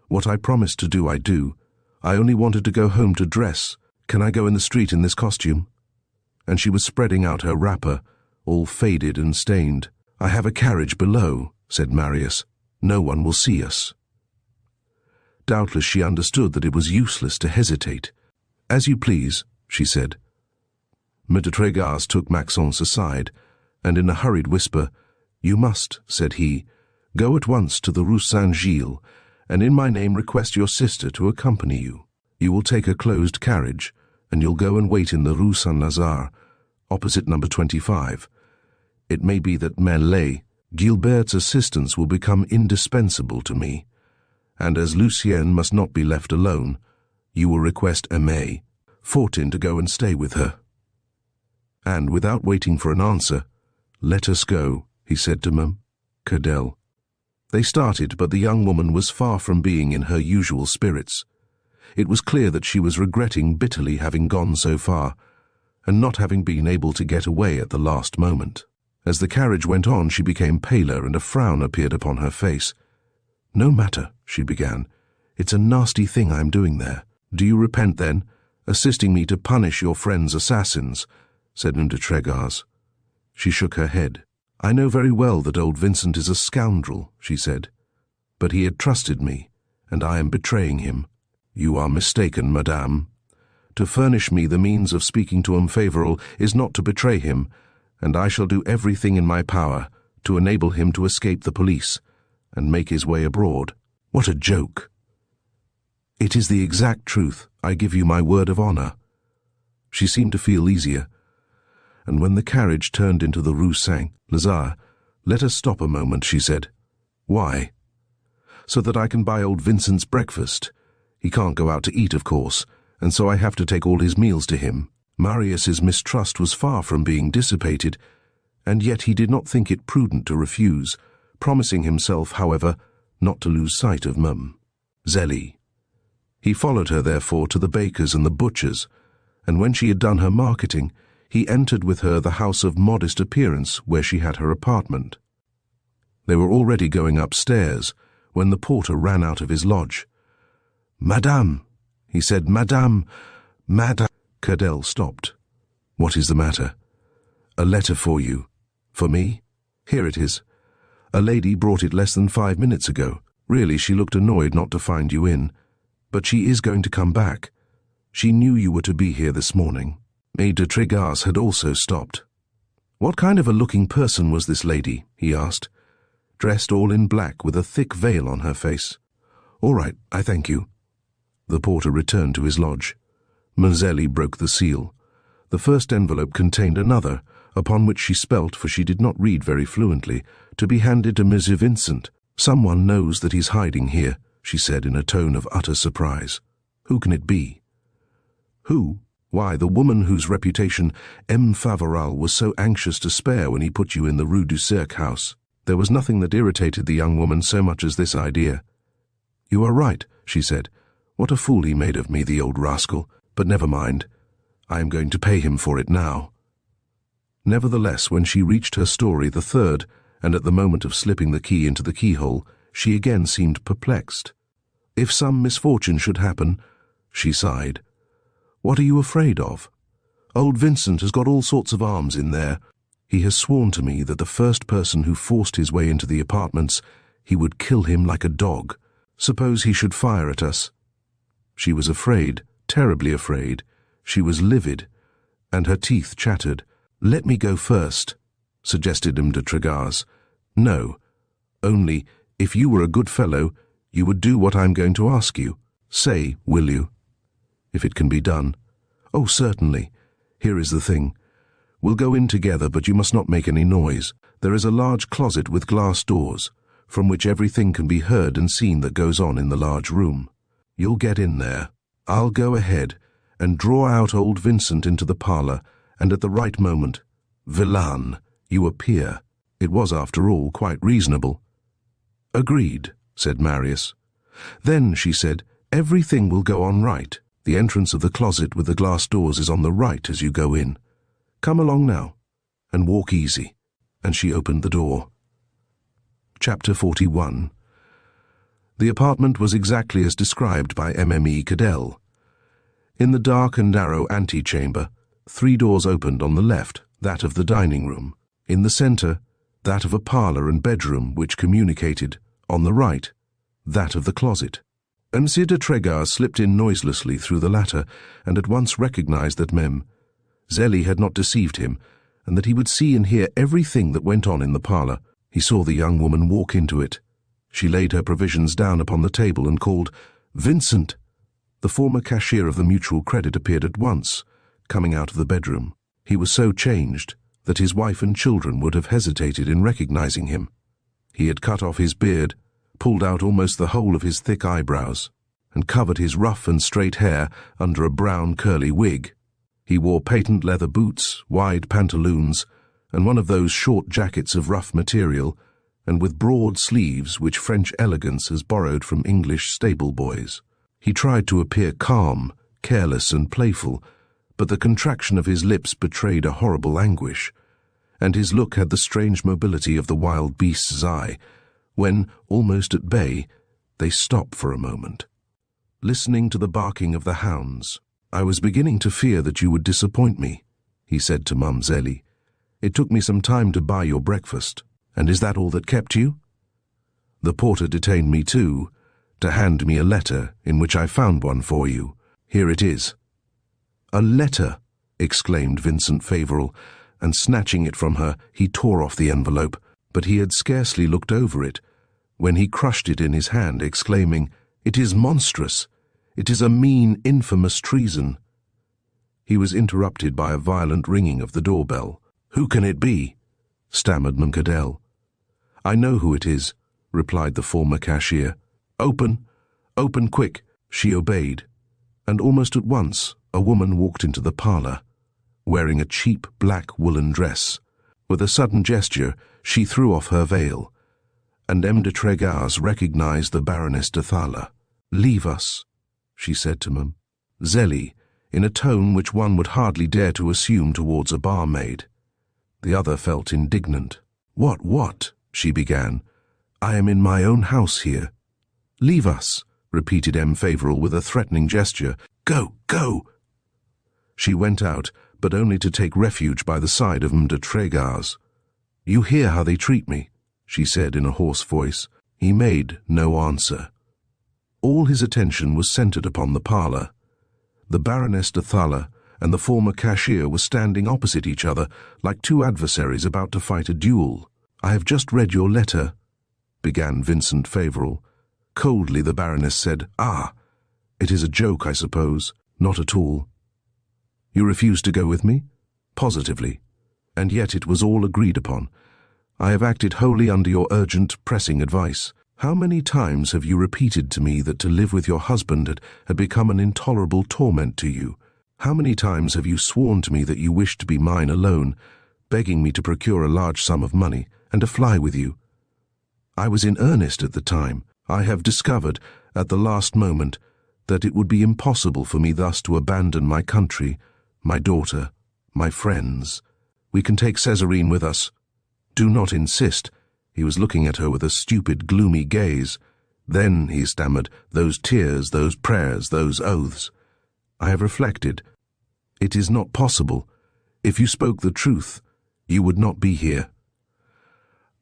What I promised to do I do. I only wanted to go home to dress. Can I go in the street in this costume?" And she was spreading out her wrapper, all faded and stained. "I have a carriage below," said Marius. "No one will see us." Doubtless she understood that it was useless to hesitate. "As you please," she said. M. de Tregarze took Maxence aside, and in a hurried whisper, "You must," said he, "go at once to the Rue St. and in my name request your sister to accompany you. You will take a closed carriage, and you'll go and wait in the Rue Saint-Lazare, opposite number 25. It may be that Mère Gilberte's assistance will become indispensable to me, and as Lucienne must not be left alone, you will request Emile Fortin to go and stay with her." And without waiting for an answer, "Let us go," he said to Mme. Cadell. They started, but the young woman was far from being in her usual spirits. It was clear that she was regretting bitterly having gone so far, and not having been able to get away at the last moment. As the carriage went on, she became paler, and a frown appeared upon her face. "No matter," she began. "It's a nasty thing I'm doing there." "Do you repent, then, assisting me to punish your friend's assassins?" said M. de Tregarze. She shook her head. "I know very well that old Vincent is a scoundrel," she said. "But he had trusted me, and I am betraying him." "You are mistaken, madame. To furnish me the means of speaking to Favoral is not to betray him, and I shall do everything in my power to enable him to escape the police and make his way abroad." "What a joke!" "It is the exact truth. I give you my word of honor." She seemed to feel easier, and when the carriage turned into the Rue Saint-Lazare, "Let us stop a moment," she said. "Why?" "So that I can buy old Vincent's breakfast. He can't go out to eat, of course, and so I have to take all his meals to him." Marius's mistrust was far from being dissipated, and yet he did not think it prudent to refuse, promising himself, however, not to lose sight of Zélie. He followed her, therefore, to the baker's and the butcher's, and when she had done her marketing, he entered with her the house of modest appearance where she had her apartment. They were already going upstairs when the porter ran out of his lodge. "Madame," he said, "Madame, Madame." Cadell stopped. "What is the matter?" "A letter for you." "For me?" "Here it is. A lady brought it less than 5 minutes ago. Really, she looked annoyed not to find you in. But she is going to come back. She knew you were to be here this morning." Maître Tregas had also stopped. "What kind of a looking person was this lady?" he asked. "Dressed all in black with a thick veil on her face." "All right, I thank you." The porter returned to his lodge. Zélie broke the seal. The first envelope contained another, upon which she spelt, for she did not read very fluently, to be handed to Monsieur Vincent. "Someone knows that he's hiding here," she said in a tone of utter surprise. "Who can it be?" "Who? Why, the woman whose reputation Emile Favoral was so anxious to spare when he put you in the Rue St house. There was nothing that irritated the young woman so much as this idea." "You are right," she said. "What a fool he made of me, the old rascal. But never mind. I am going to pay him for it now." Nevertheless, when she reached her story, the third, and at the moment of slipping the key into the keyhole, she again seemed perplexed. "If some misfortune should happen," she sighed. "What are you afraid of? Old Vincent has got all sorts of arms in there. He has sworn to me that the first person who forced his way into the apartments, he would kill him like a dog. Suppose he should fire at us?" She was afraid, terribly afraid. She was livid, and her teeth chattered. "Let me go first," suggested Maître Tregas. "No, only, if you were a good fellow, you would do what I'm going to ask you. Say, will you?" "If it can be done." "Oh, certainly. Here is the thing. We'll go in together, but you must not make any noise. There is a large closet with glass doors, from which everything can be heard and seen that goes on in the large room. You'll get in there. I'll go ahead and draw out old Vincent into the parlour, and at the right moment, vilain, you appear." It was, after all, quite reasonable. "Agreed," said Marius. "Then," she said, "everything will go on right. The entrance of the closet with the glass doors is on the right as you go in. Come along now, and walk easy." And she opened the door. Chapter 41. The apartment was exactly as described by Mme. Cadell. In the dark and narrow antechamber, 3 doors opened on the left, that of the dining room. In the centre, that of a parlour and bedroom which communicated, on the right, that of the closet. Monsieur de Tregas slipped in noiselessly through the latter, and at once recognized that Zélie had not deceived him, and that he would see and hear everything that went on in the parlour. He saw the young woman walk into it. She laid her provisions down upon the table and called, "Vincent!" The former cashier of the Mutual Credit appeared at once, coming out of the bedroom. He was so changed that his wife and children would have hesitated in recognizing him. He had cut off his beard, pulled out almost the whole of his thick eyebrows, and covered his rough and straight hair under a brown curly wig. He wore patent leather boots, wide pantaloons, and one of those short jackets of rough material, and with broad sleeves which French elegance has borrowed from English stable boys. He tried to appear calm, careless, and playful, but the contraction of his lips betrayed a horrible anguish, and his look had the strange mobility of the wild beast's eye, when, almost at bay, they stop for a moment, listening to the barking of the hounds. "I was beginning to fear that you would disappoint me," he said to Zélie. "It took me some time to buy your breakfast. And is that all that kept you?" "The porter detained me too, to hand me a letter in which I found one for you. Here it is." "A letter!" exclaimed Vincent Favoral, and snatching it from her, he tore off the envelope, but he had scarcely looked over it, when he crushed it in his hand, exclaiming, "It is monstrous! It is a mean, infamous treason." He was interrupted by a violent ringing of the doorbell. "Who can it be?" stammered Mme. Cadell. "I know who it is," replied the former cashier. "Open! Open quick!" She obeyed, and almost at once a woman walked into the parlour, wearing a cheap black woolen dress. With a sudden gesture, she threw off her veil, and M. de Tregas recognized the Baroness de Thala. "Leave us," she said to Zélie, in a tone which one would hardly dare to assume towards a barmaid. The other felt indignant. What? She began. I am in my own house here. Leave us, repeated M. Favoral with a threatening gesture. Go! She went out, but only to take refuge by the side of M. de Trégar's. You hear how they treat me, she said in a hoarse voice. He made no answer. All his attention was centered upon the parlor. The Baroness de Thaler and the former cashier were standing opposite each other like two adversaries about to fight a duel. I have just read your letter, began Vincent Favoral. Coldly the Baroness said, Ah, it is a joke, I suppose. Not at all. You refuse to go with me? Positively. And yet it was all agreed upon. I have acted wholly under your urgent, pressing advice. How many times have you repeated to me that to live with your husband had become an intolerable torment to you? How many times have you sworn to me that you wished to be mine alone, begging me to procure a large sum of money and to fly with you? I was in earnest at the time. I have discovered, at the last moment, that it would be impossible for me thus to abandon my country, my daughter, my friends. We can take Serene with us. Do not insist. He was looking at her with a stupid, gloomy gaze. Then, he stammered, those tears, those prayers, those oaths. I have reflected. It is not possible. If you spoke the truth, you would not be here.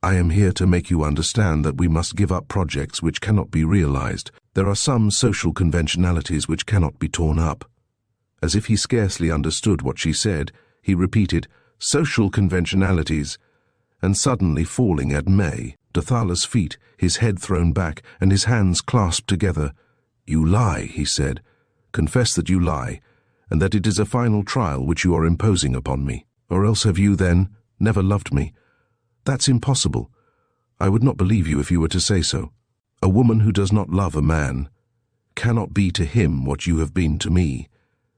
I am here to make you understand that we must give up projects which cannot be realized. There are some social conventionalities which cannot be torn up. As if he scarcely understood what she said, he repeated, social conventionalities, and suddenly falling at May, de Thaler's feet, his head thrown back and his hands clasped together. You lie, he said. Confess that you lie, and that it is a final trial which you are imposing upon me. Or else have you, then, never loved me? That's impossible. I would not believe you if you were to say so. A woman who does not love a man cannot be to him what you have been to me.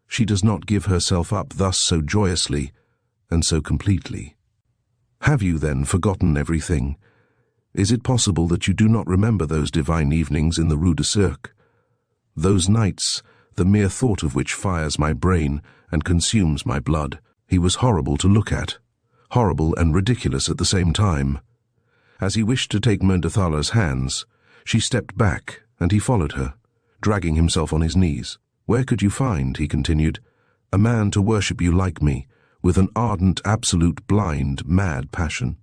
She does not give herself up thus so joyously and so completely. Have you, then, forgotten everything? Is it possible that you do not remember those divine evenings in the Rue St? Those nights, the mere thought of which fires my brain and consumes my blood. He was horrible to look at, horrible and ridiculous at the same time. As he wished to take M. de Thaler's hands, she stepped back, and he followed her, dragging himself on his knees. Where could you find, he continued, a man to worship you like me, with an ardent, absolute, blind, mad passion?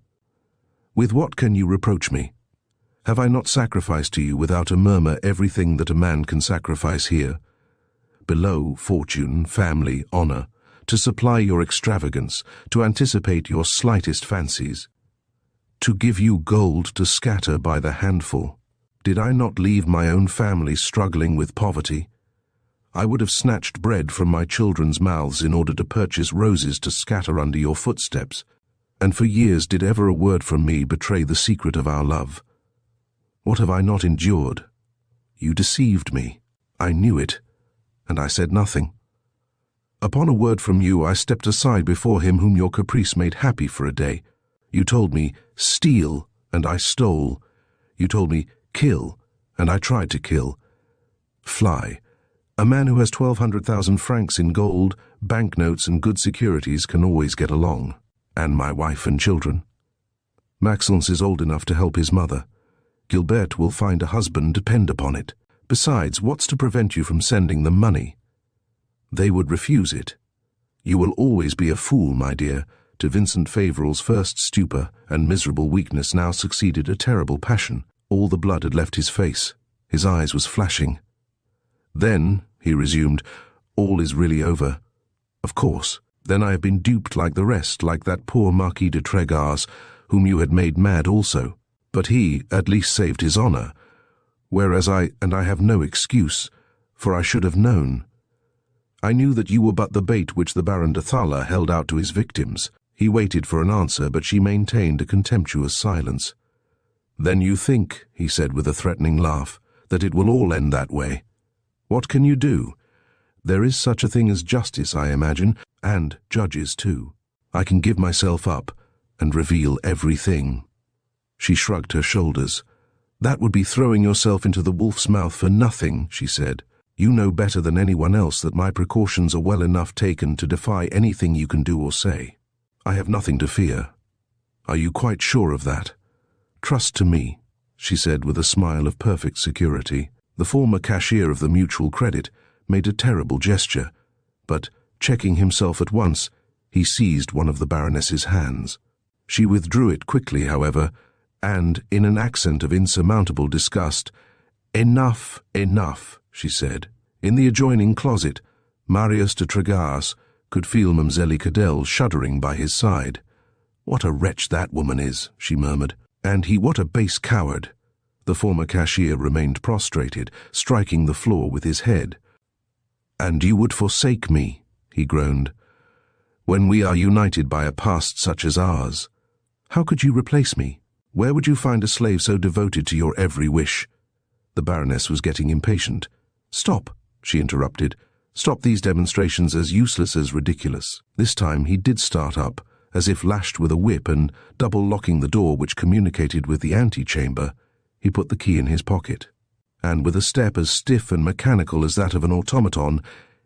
With what can you reproach me? Have I not sacrificed to you without a murmur everything that a man can sacrifice here? Below, fortune, family, honor, to supply your extravagance, to anticipate your slightest fancies, to give you gold to scatter by the handful. Did I not leave my own family struggling with poverty? I would have snatched bread from my children's mouths in order to purchase roses to scatter under your footsteps, and for years did ever a word from me betray the secret of our love. What have I not endured? You deceived me. I knew it, and I said nothing. Upon a word from you, I stepped aside before him whom your caprice made happy for a day. You told me, steal, and I stole. You told me, kill, and I tried to kill. Fly. A man who has 1,200,000 francs in gold, banknotes, and good securities can always get along. And my wife and children. Maxence is old enough to help his mother. Gilbert will find a husband, depend upon it. Besides, what's to prevent you from sending them money? They would refuse it. You will always be a fool, my dear. To Vincent Favoral's first stupor and miserable weakness now succeeded a terrible passion. All the blood had left his face. His eyes was flashing. Then, he resumed, all is really over. Of course. Then I have been duped like the rest, like that poor Marquis de Trégar's, whom you had made mad also. But he at least saved his honor, whereas I have no excuse, for I should have known. I knew that you were but the bait which the Baron de Thaler held out to his victims. He waited for an answer, but she maintained a contemptuous silence. Then you think, he said with a threatening laugh, that it will all end that way. What can you do? There is such a thing as justice, I imagine, and judges too. I can give myself up and reveal everything. She shrugged her shoulders. That would be throwing yourself into the wolf's mouth for nothing, she said. You know better than anyone else that my precautions are well enough taken to defy anything you can do or say. I have nothing to fear. Are you quite sure of that? Trust to me, she said with a smile of perfect security. The former cashier of the Mutual Credit made a terrible gesture, but, checking himself at once, he seized one of the Baroness's hands. She withdrew it quickly, however, and, in an accent of insurmountable disgust, "Enough, enough," she said. In the adjoining closet, Marius de Tregas could feel Mlle. Cadell shuddering by his side. "What a wretch that woman is," she murmured. "And he what a base coward." The former cashier remained prostrated, striking the floor with his head. "And you would forsake me," he groaned, "when we are united by a past such as ours. How could you replace me? Where would you find a slave so devoted to your every wish?" The Baroness was getting impatient. "Stop," she interrupted. "Stop these demonstrations as useless as ridiculous." This time he did start up, as if lashed with a whip, and, double-locking the door which communicated with the antechamber, he put the key in his pocket. And with a step as stiff and mechanical as that of an automaton,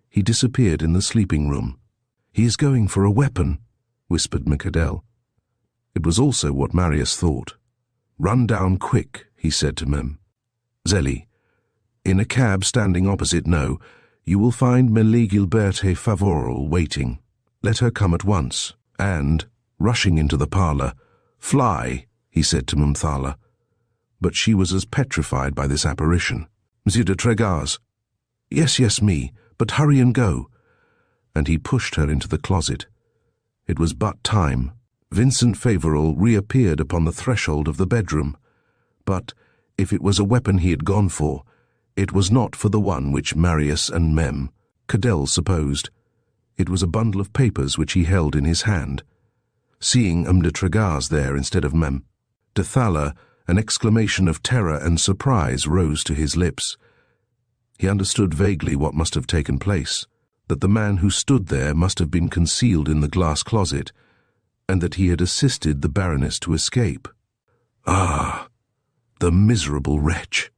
he disappeared in the sleeping room. "He is going for a weapon," whispered Cadell. It was also what Marius thought. "Run down quick," he said to Mem. "Zélie, in a cab standing opposite, no, you will find Emile Favoral waiting. Let her come at once." And, rushing into the parlour, "Fly," he said to Mumthala. But she was as petrified by this apparition. "Monsieur de Tregas." "Yes, yes, me, but hurry and go." And he pushed her into the closet. It was but time. Vincent Favoral reappeared upon the threshold of the bedroom. But, if it was a weapon he had gone for, it was not for the one which Marius and Mem, Cadell, supposed. It was a bundle of papers which he held in his hand. Seeing de Tregas there instead of Mem, de Thaler, an exclamation of terror and surprise rose to his lips. He understood vaguely what must have taken place, that the man who stood there must have been concealed in the glass closet, and that he had assisted the Baroness to escape. "Ah, the miserable wretch!"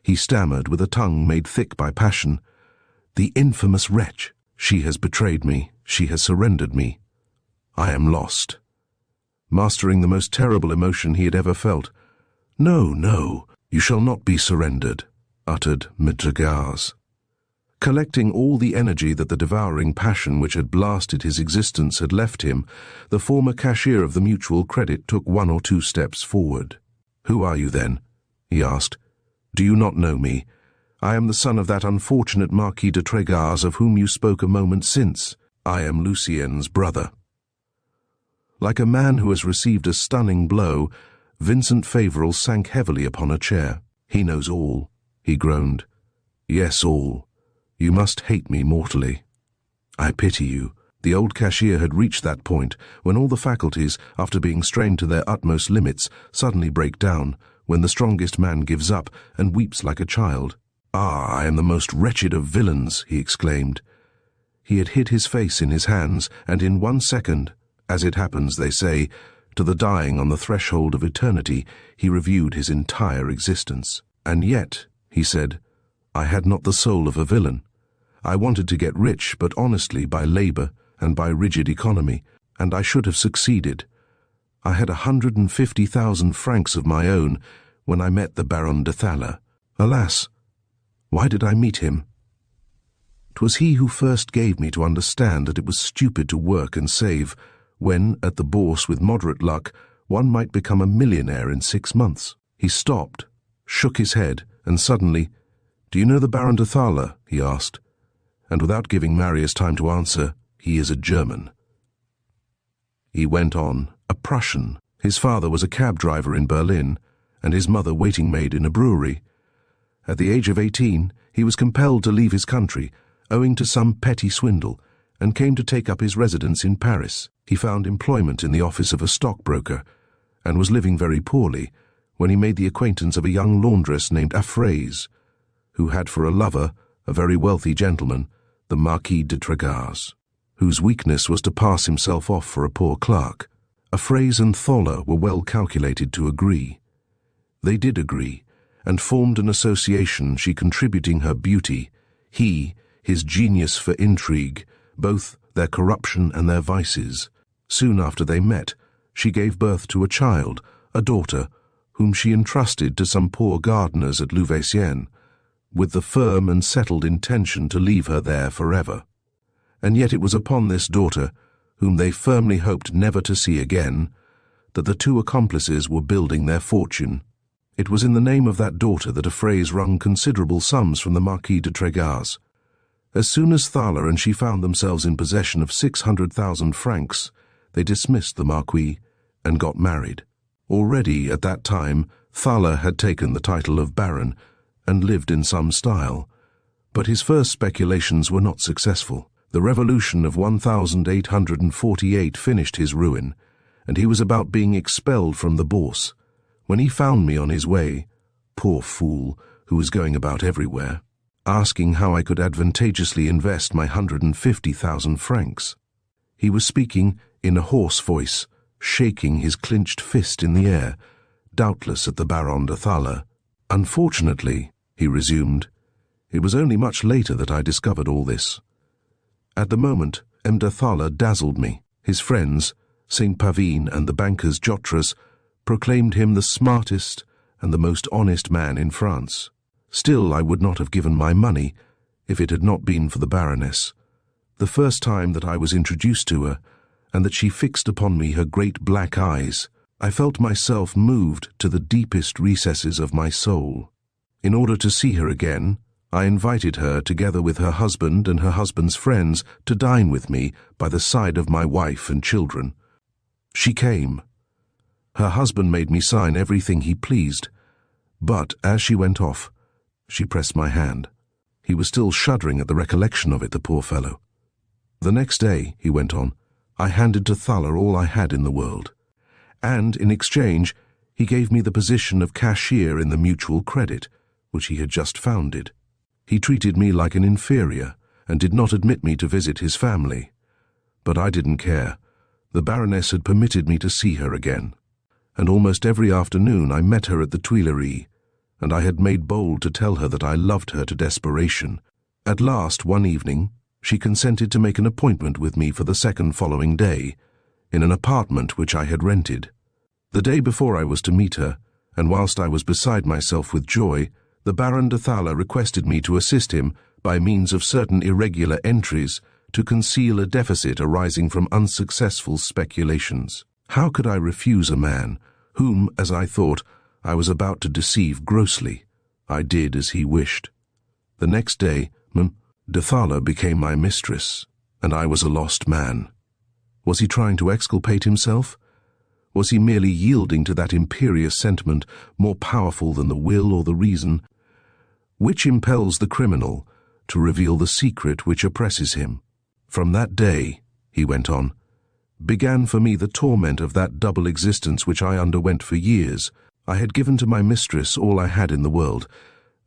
he stammered with a tongue made thick by passion. "The infamous wretch! She has betrayed me. She has surrendered me. I am lost." Mastering the most terrible emotion he had ever felt, "No, no, you shall not be surrendered," uttered Tregas. Collecting all the energy that the devouring passion which had blasted his existence had left him, the former cashier of the Mutual Credit took 1 or 2 steps forward. "Who are you, then?" he asked. "Do you not know me? I am the son of that unfortunate Marquis de Tregas of whom you spoke a moment since. I am Lucien's brother." Like a man who has received a stunning blow, Vincent Favoral sank heavily upon a chair. "He knows all," he groaned. "Yes, all. You must hate me mortally. I pity you." The old cashier had reached that point when all the faculties, after being strained to their utmost limits, suddenly break down, when the strongest man gives up and weeps like a child. "Ah, I am the most wretched of villains," he exclaimed. He had hid his face in his hands, and in 1 second, as it happens, they say, to the dying on the threshold of eternity, he reviewed his entire existence. "And yet," he said, "I had not the soul of a villain. I wanted to get rich, but honestly, by labour and by rigid economy, and I should have succeeded. I had 150,000 francs of my own when I met the Baron de Thaler. Alas, why did I meet him? 'Twas he who first gave me to understand that it was stupid to work and save, when, at the bourse with moderate luck, one might become a millionaire in 6 months." He stopped, shook his head, and suddenly, "Do you know the Baron de Thaler?" he asked. And without giving Marius time to answer, "He is a German." He went on, "A Prussian. His father was a cab driver in Berlin, and his mother waiting maid in a brewery. At the age of 18, he was compelled to leave his country, owing to some petty swindle, and came to take up his residence in Paris. He found employment in the office of a stockbroker, and was living very poorly, when he made the acquaintance of a young laundress named Afraise, who had for a lover a very wealthy gentleman, the Marquis de Tregas, whose weakness was to pass himself off for a poor clerk. Afraise and Thaler were well calculated to agree. They did agree, and formed an association, she contributing her beauty, He, his genius for intrigue, both their corruption and their vices. Soon after they met, she gave birth to a child, a daughter, whom she entrusted to some poor gardeners at Rue St, with the firm and settled intention to leave her there forever. And yet it was upon this daughter, whom they firmly hoped never to see again, that the two accomplices were building their fortune. It was in the name of that daughter that a phrase wrung considerable sums from the Marquis de Tregas. As soon as Thala and she found themselves in possession of 600,000 francs, they dismissed the Marquis and got married. Already, at that time, Thala had taken the title of Baron and lived in some style. But his first speculations were not successful. The revolution of 1848 finished his ruin, and he was about being expelled from the Bourse, when he found me on his way, poor fool, who was going about everywhere, asking how I could advantageously invest my 150,000 francs. He was speaking in a hoarse voice, shaking his clenched fist in the air, doubtless at the Baron de Thala. Unfortunately, he resumed, it was only much later that I discovered all this. At the moment, M. de Thala dazzled me. His friends, St. Pavine and the bankers Jotras, proclaimed him the smartest and the most honest man in France. Still, I would not have given my money if it had not been for the Baroness. The first time that I was introduced to her, and that she fixed upon me her great black eyes, I felt myself moved to the deepest recesses of my soul. In order to see her again, I invited her, together with her husband and her husband's friends, to dine with me by the side of my wife and children. She came. Her husband made me sign everything he pleased, but as she went off, she pressed my hand. He was still shuddering at the recollection of it, the poor fellow. The next day, he went on, I handed to Thala all I had in the world, and in exchange he gave me the position of cashier in the Mutual Credit, which he had just founded. He treated me like an inferior, and did not admit me to visit his family. But I didn't care. The Baroness had permitted me to see her again, and almost every afternoon I met her at the Tuileries, and I had made bold to tell her that I loved her to desperation. At last, one evening, she consented to make an appointment with me for the second following day, in an apartment which I had rented. The day before I was to meet her, and whilst I was beside myself with joy, the Baron de Thala requested me to assist him, by means of certain irregular entries, to conceal a deficit arising from unsuccessful speculations. How could I refuse a man whom, as I thought, I was about to deceive grossly? I did as he wished. The next day, M. de Thala became my mistress, and I was a lost man. Was he trying to exculpate himself? Was he merely yielding to that imperious sentiment, more powerful than the will or the reason, which impels the criminal to reveal the secret which oppresses him? From that day, he went on, began for me the torment of that double existence which I underwent for years. I had given to my mistress all I had in the world,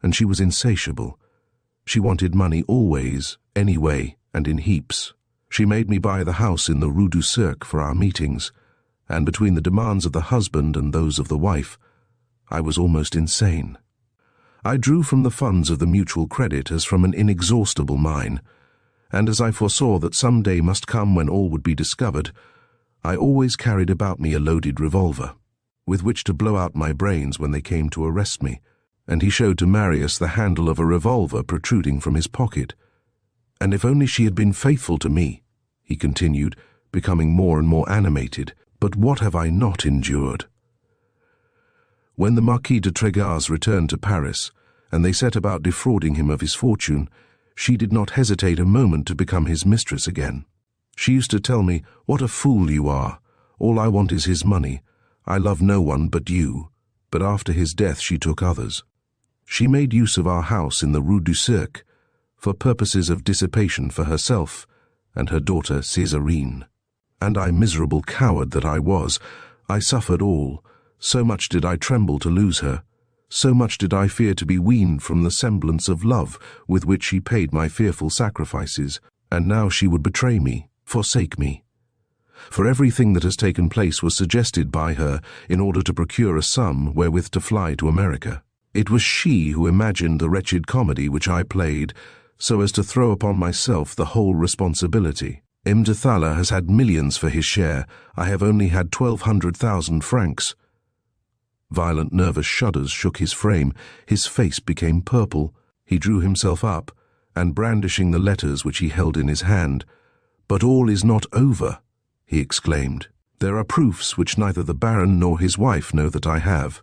and she was insatiable. She wanted money always, anyway, and in heaps. She made me buy the house in the Rue St for our meetings, and between the demands of the husband and those of the wife, I was almost insane. I drew from the funds of the Mutual Credit as from an inexhaustible mine, and as I foresaw that some day must come when all would be discovered, I always carried about me a loaded revolver, with which to blow out my brains when they came to arrest me, and he showed to Marius the handle of a revolver protruding from his pocket. And if only she had been faithful to me, he continued, becoming more and more animated, but what have I not endured? When the Marquis de Tregas returned to Paris, and they set about defrauding him of his fortune, she did not hesitate a moment to become his mistress again. She used to tell me, "What a fool you are! All I want is his money. I love no one but you." But after his death she took others. She made use of our house in the Rue St for purposes of dissipation for herself and her daughter Serene. And I, miserable coward that I was, I suffered all. So much did I tremble to lose her, so much did I fear to be weaned from the semblance of love with which she paid my fearful sacrifices, and now she would betray me, forsake me. For everything that has taken place was suggested by her in order to procure a sum wherewith to fly to America. It was she who imagined the wretched comedy which I played, so as to throw upon myself the whole responsibility. Imdathala has had millions for his share. I have only had 1,200,000 francs. Violent nervous shudders shook his frame. His face became purple. He drew himself up, and brandishing the letters which he held in his hand, "But all is not over," he exclaimed. "There are proofs which neither the Baron nor his wife know that I have.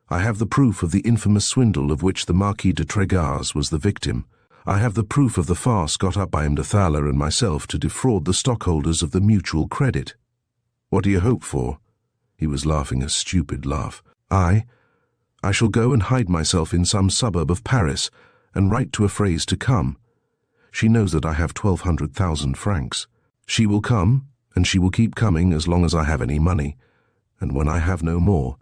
I have the proof of the infamous swindle of which the Marquis de Tregaz was the victim. I have the proof of the farce got up by Imdathala and myself to defraud the stockholders of the mutual credit. What do you hope for?" He was laughing a stupid laugh. I shall go and hide myself in some suburb of Paris and write to a phrase to come. She knows that I have 1,200,000 francs. She will come, and she will keep coming as long as I have any money. And when I have no more—"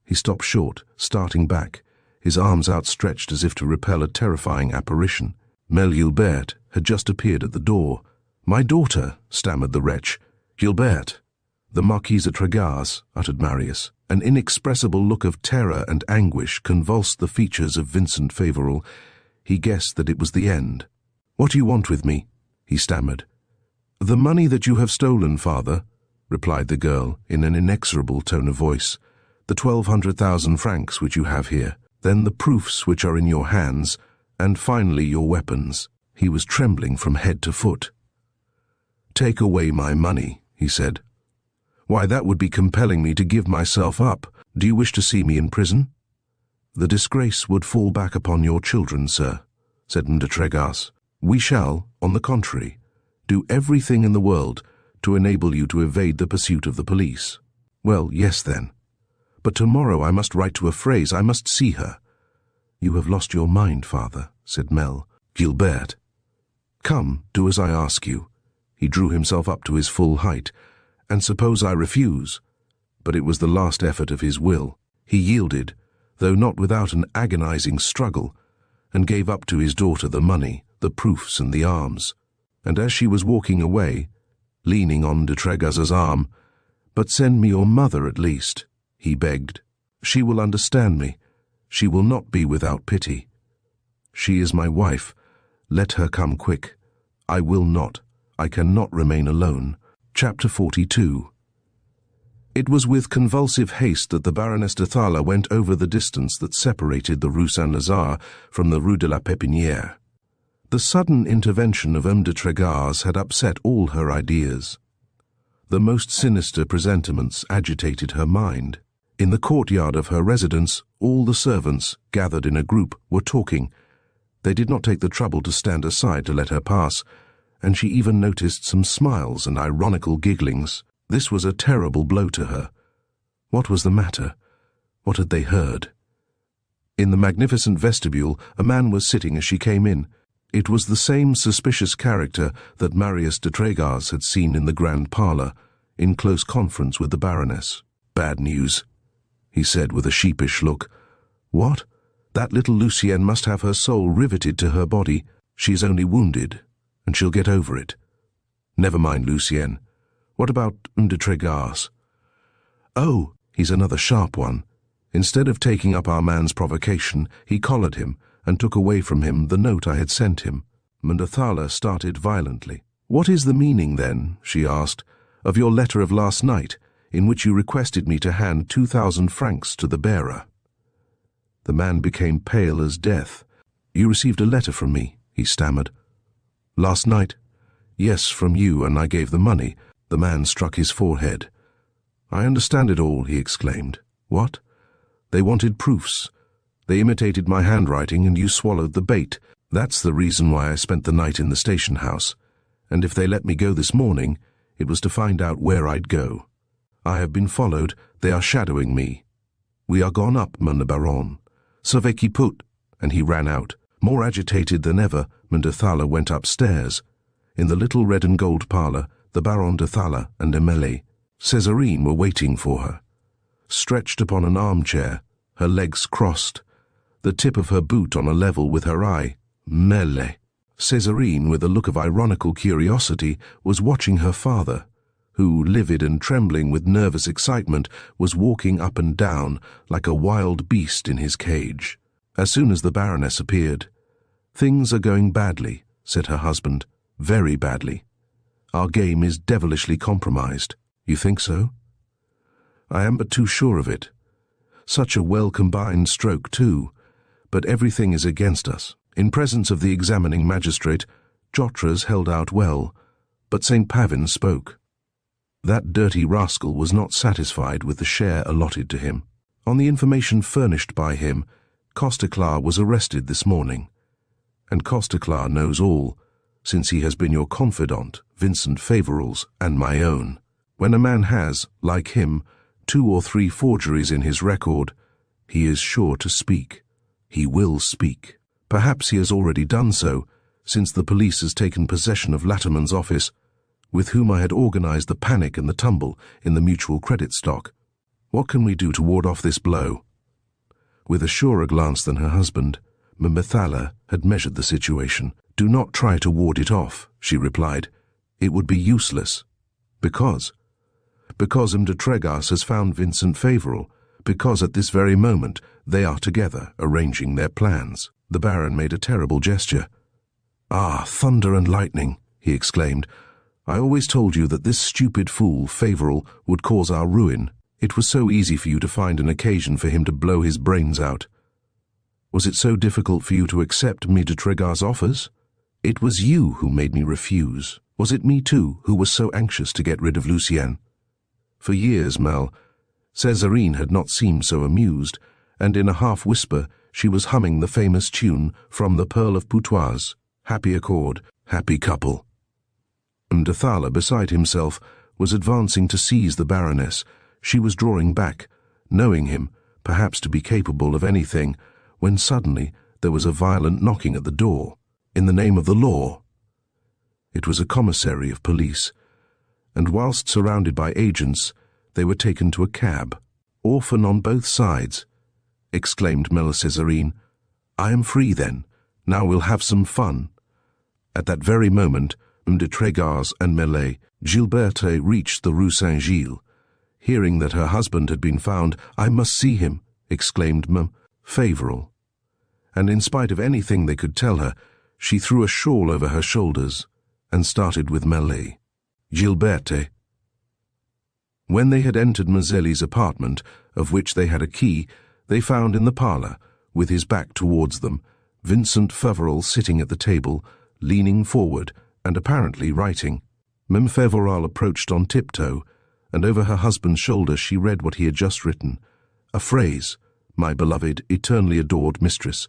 He stopped short, starting back, his arms outstretched as if to repel a terrifying apparition. Mlle Gilbert had just appeared at the door. "My daughter," stammered the wretch. "Gilbert." "The Marquise de Tregaz," uttered Marius. An inexpressible look of terror and anguish convulsed the features of Vincent Favoral. He guessed that it was the end. "What do you want with me?" he stammered. "The money that you have stolen, father," replied the girl in an inexorable tone of voice. "The 1,200,000 francs which you have here, then the proofs which are in your hands, and finally your weapons." He was trembling from head to foot. "Take away my money," he said. "Why, that would be compelling me to give myself up. Do you wish to see me in prison?" "The disgrace would fall back upon your children, sir," said M. de Tregaz. "We shall, on the contrary, do everything in the world to enable you to evade the pursuit of the police." "Well, yes then. But tomorrow I must write to a phrase. I must see her." "You have lost your mind, father," said Mel. "Gilbert." "Come, do as I ask you." He drew himself up to his full height. "And suppose I refuse?" But it was the last effort of his will. He yielded, though not without an agonizing struggle, and gave up to his daughter the money, the proofs and the arms. And as she was walking away, leaning on de Tregaz's arm, "But send me your mother at least," he begged. "She will understand me. She will not be without pity. She is my wife. Let her come quick. I will not. I cannot remain alone." Chapter 42. It was with convulsive haste that the Baroness de Thala went over the distance that separated the Rue Saint-Lazare from the Rue de la Pépinière. The sudden intervention of M. de Tregaz had upset all her ideas. The most sinister presentiments agitated her mind. In the courtyard of her residence, all the servants, gathered in a group, were talking. They did not take the trouble to stand aside to let her pass, and she even noticed some smiles and ironical gigglings. This was a terrible blow to her. What was the matter? What had they heard? In the magnificent vestibule, a man was sitting as she came in. It was the same suspicious character that Marius de Tregaz had seen in the grand parlour, in close conference with the Baroness. "Bad news," he said with a sheepish look. "What? That little Lucienne must have her soul riveted to her body. She is only wounded, and she'll get over it. Never mind Lucienne. What about M. de Tregaz?" "Oh, he's another sharp one. Instead of taking up our man's provocation, he collared him and took away from him the note I had sent him." M. de Thala started violently. "What is the meaning, then," she asked, "of your letter of last night, in which you requested me to hand 2,000 francs to the bearer?" The man became pale as death. "You received a letter from me," he stammered. "Last night?" "Yes, from you, and I gave the money." The man struck his forehead. "I understand it all," he exclaimed. "What?" "They wanted proofs. They imitated my handwriting, and you swallowed the bait. That's the reason why I spent the night in the station house. And if they let me go this morning, it was to find out where I'd go. I have been followed. They are shadowing me. We are gone up, mon le baron. Sauve qui peut." And he ran out. More agitated than ever, M. de Thala went upstairs. In the little red and gold parlour, the Baron de Thala and Emile, Serene, were waiting for her. Stretched upon an armchair, her legs crossed, the tip of her boot on a level with her eye, Mele. Serene, with a look of ironical curiosity, was watching her father, who, livid and trembling with nervous excitement, was walking up and down like a wild beast in his cage. As soon as the Baroness appeared, "Things are going badly," said her husband. "Very badly. Our game is devilishly compromised." "You think so?" "I am but too sure of it. Such a well-combined stroke, too. But everything is against us." In presence of the examining magistrate, Jotras held out well, but St. Pavin spoke. That dirty rascal was not satisfied with the share allotted to him. On the information furnished by him, Costeclar was arrested this morning. And Costeclar knows all, since he has been your confidant, Vincent Favoral's, and my own. When a man has, like him, 2 or 3 forgeries in his record, he is sure to speak. He will speak. Perhaps he has already done so, since the police has taken possession of Latterman's office, with whom I had organized the panic and the tumble in the mutual credit stock. What can we do to ward off this blow? With a surer glance than her husband, Methala had measured the situation. "Do not try to ward it off," she replied. "It would be useless." Because de Tregas has found Vincent Favoral, because at this very moment they are together arranging their plans. The Baron made a terrible gesture. "Ah, thunder and lightning," he exclaimed. "I always told you that this stupid fool, Favoral, would cause our ruin. It was so easy for you to find an occasion for him to blow his brains out. Was it so difficult for you to accept me de Tregas' offers? It was you who made me refuse. Was it me too who was so anxious to get rid of Lucien?" For years, Mel, Serene had not seemed so amused, and in a half-whisper she was humming the famous tune from The Pearl of Putoise, "Happy accord, happy couple." Methala, beside himself, was advancing to seize the Baroness. She was drawing back, knowing him, perhaps to be capable of anything, when suddenly there was a violent knocking at the door. "In the name of the law." It was a commissary of police, and whilst surrounded by agents, they were taken to a cab. "Orphan on both sides," exclaimed Serene. "I am free then. Now we'll have some fun." At that very moment, de Tregas and Gilberte reached the Rue St. Gilles. Hearing that her husband had been found, "I must see him," exclaimed Favoral. And in spite of anything they could tell her, she threw a shawl over her shoulders and started with Gilberte. When they had entered Mazelli's apartment, of which they had a key, they found in the parlour, with his back towards them, Vincent Favoral sitting at the table, leaning forward and apparently writing. Favoral approached on tiptoe, and over her husband's shoulder she read what he had just written. A phrase, "My beloved, eternally adored mistress,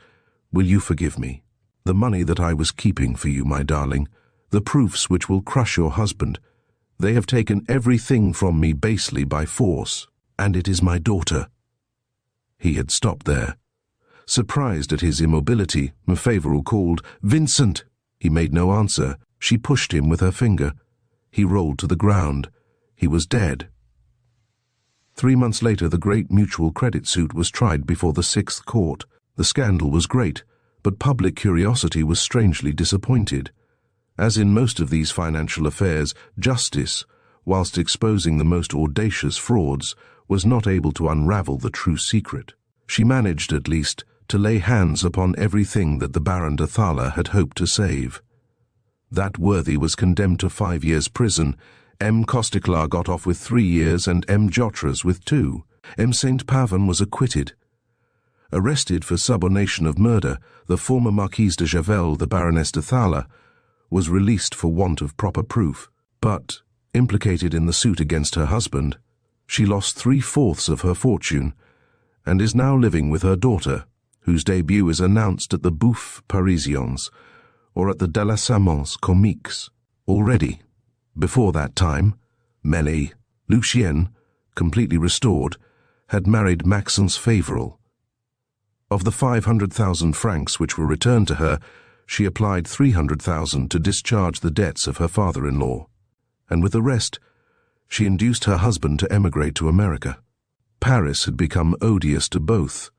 will you forgive me? The money that I was keeping for you, my darling, the proofs which will crush your husband, they have taken everything from me basely by force, and it is my daughter." He had stopped there. Surprised at his immobility, Favoral called, "Vincent!" He made no answer. She pushed him with her finger. He rolled to the ground. He was dead. 3 months later, the great mutual credit suit was tried before the 6th Court. The scandal was great, but public curiosity was strangely disappointed. As in most of these financial affairs, justice, whilst exposing the most audacious frauds, was not able to unravel the true secret. She managed, at least, to lay hands upon everything that the Baron de Thala had hoped to save. That worthy was condemned to 5 years' prison. M. Costeclar got off with 3 years and M. Jotras with 2. M. St. Pavin was acquitted. Arrested for subornation of murder, the former Marquise de Javel, the Baroness de Thala, was released for want of proper proof, but, implicated in the suit against her husband, she lost 3/4 of her fortune, and is now living with her daughter, whose debut is announced at the Bouffe Parisiens, or at the Delassamens Comiques. Already, before that time, Lucien, completely restored, had married Maxence Favoral. Of the 500,000 francs which were returned to her, she applied 300,000 to discharge the debts of her father-in-law, and with the rest, she induced her husband to emigrate to America. Paris had become odious to both.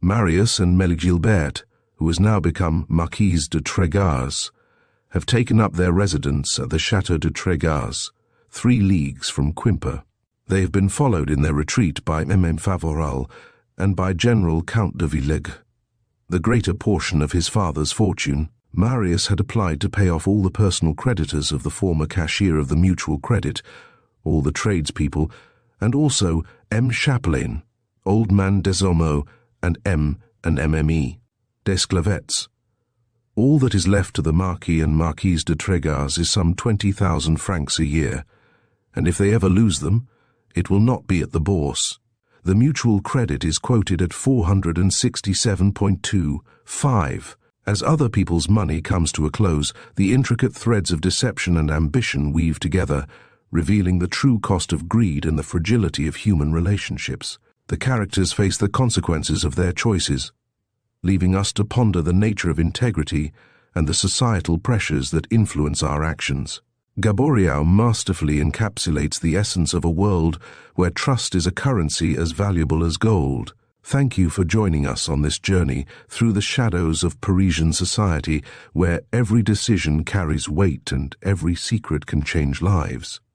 Marius and Gilbert, who has now become Marquise de Tregas, have taken up their residence at the Château de Tregas, 3 leagues from Quimper. They have been followed in their retreat by Emile Favoral and by General Count de Villègue. the greater portion of his father's fortune. Marius had applied to pay off all the personal creditors of the former cashier of the Mutual Credit, all the tradespeople, and also M. Chapelain, Old Man Desormeaux, and M. and MME, Desclavets. All that is left to the Marquis and Marquise de Trégas is some 20,000 francs a year, and if they ever lose them, it will not be at the Bourse. The Mutual Credit is quoted at 467.25. As other people's money comes to a close, the intricate threads of deception and ambition weave together, revealing the true cost of greed and the fragility of human relationships. The characters face the consequences of their choices, leaving us to ponder the nature of integrity and the societal pressures that influence our actions. Gaboriau masterfully encapsulates the essence of a world where trust is a currency as valuable as gold. Thank you for joining us on this journey through the shadows of Parisian society, where every decision carries weight and every secret can change lives.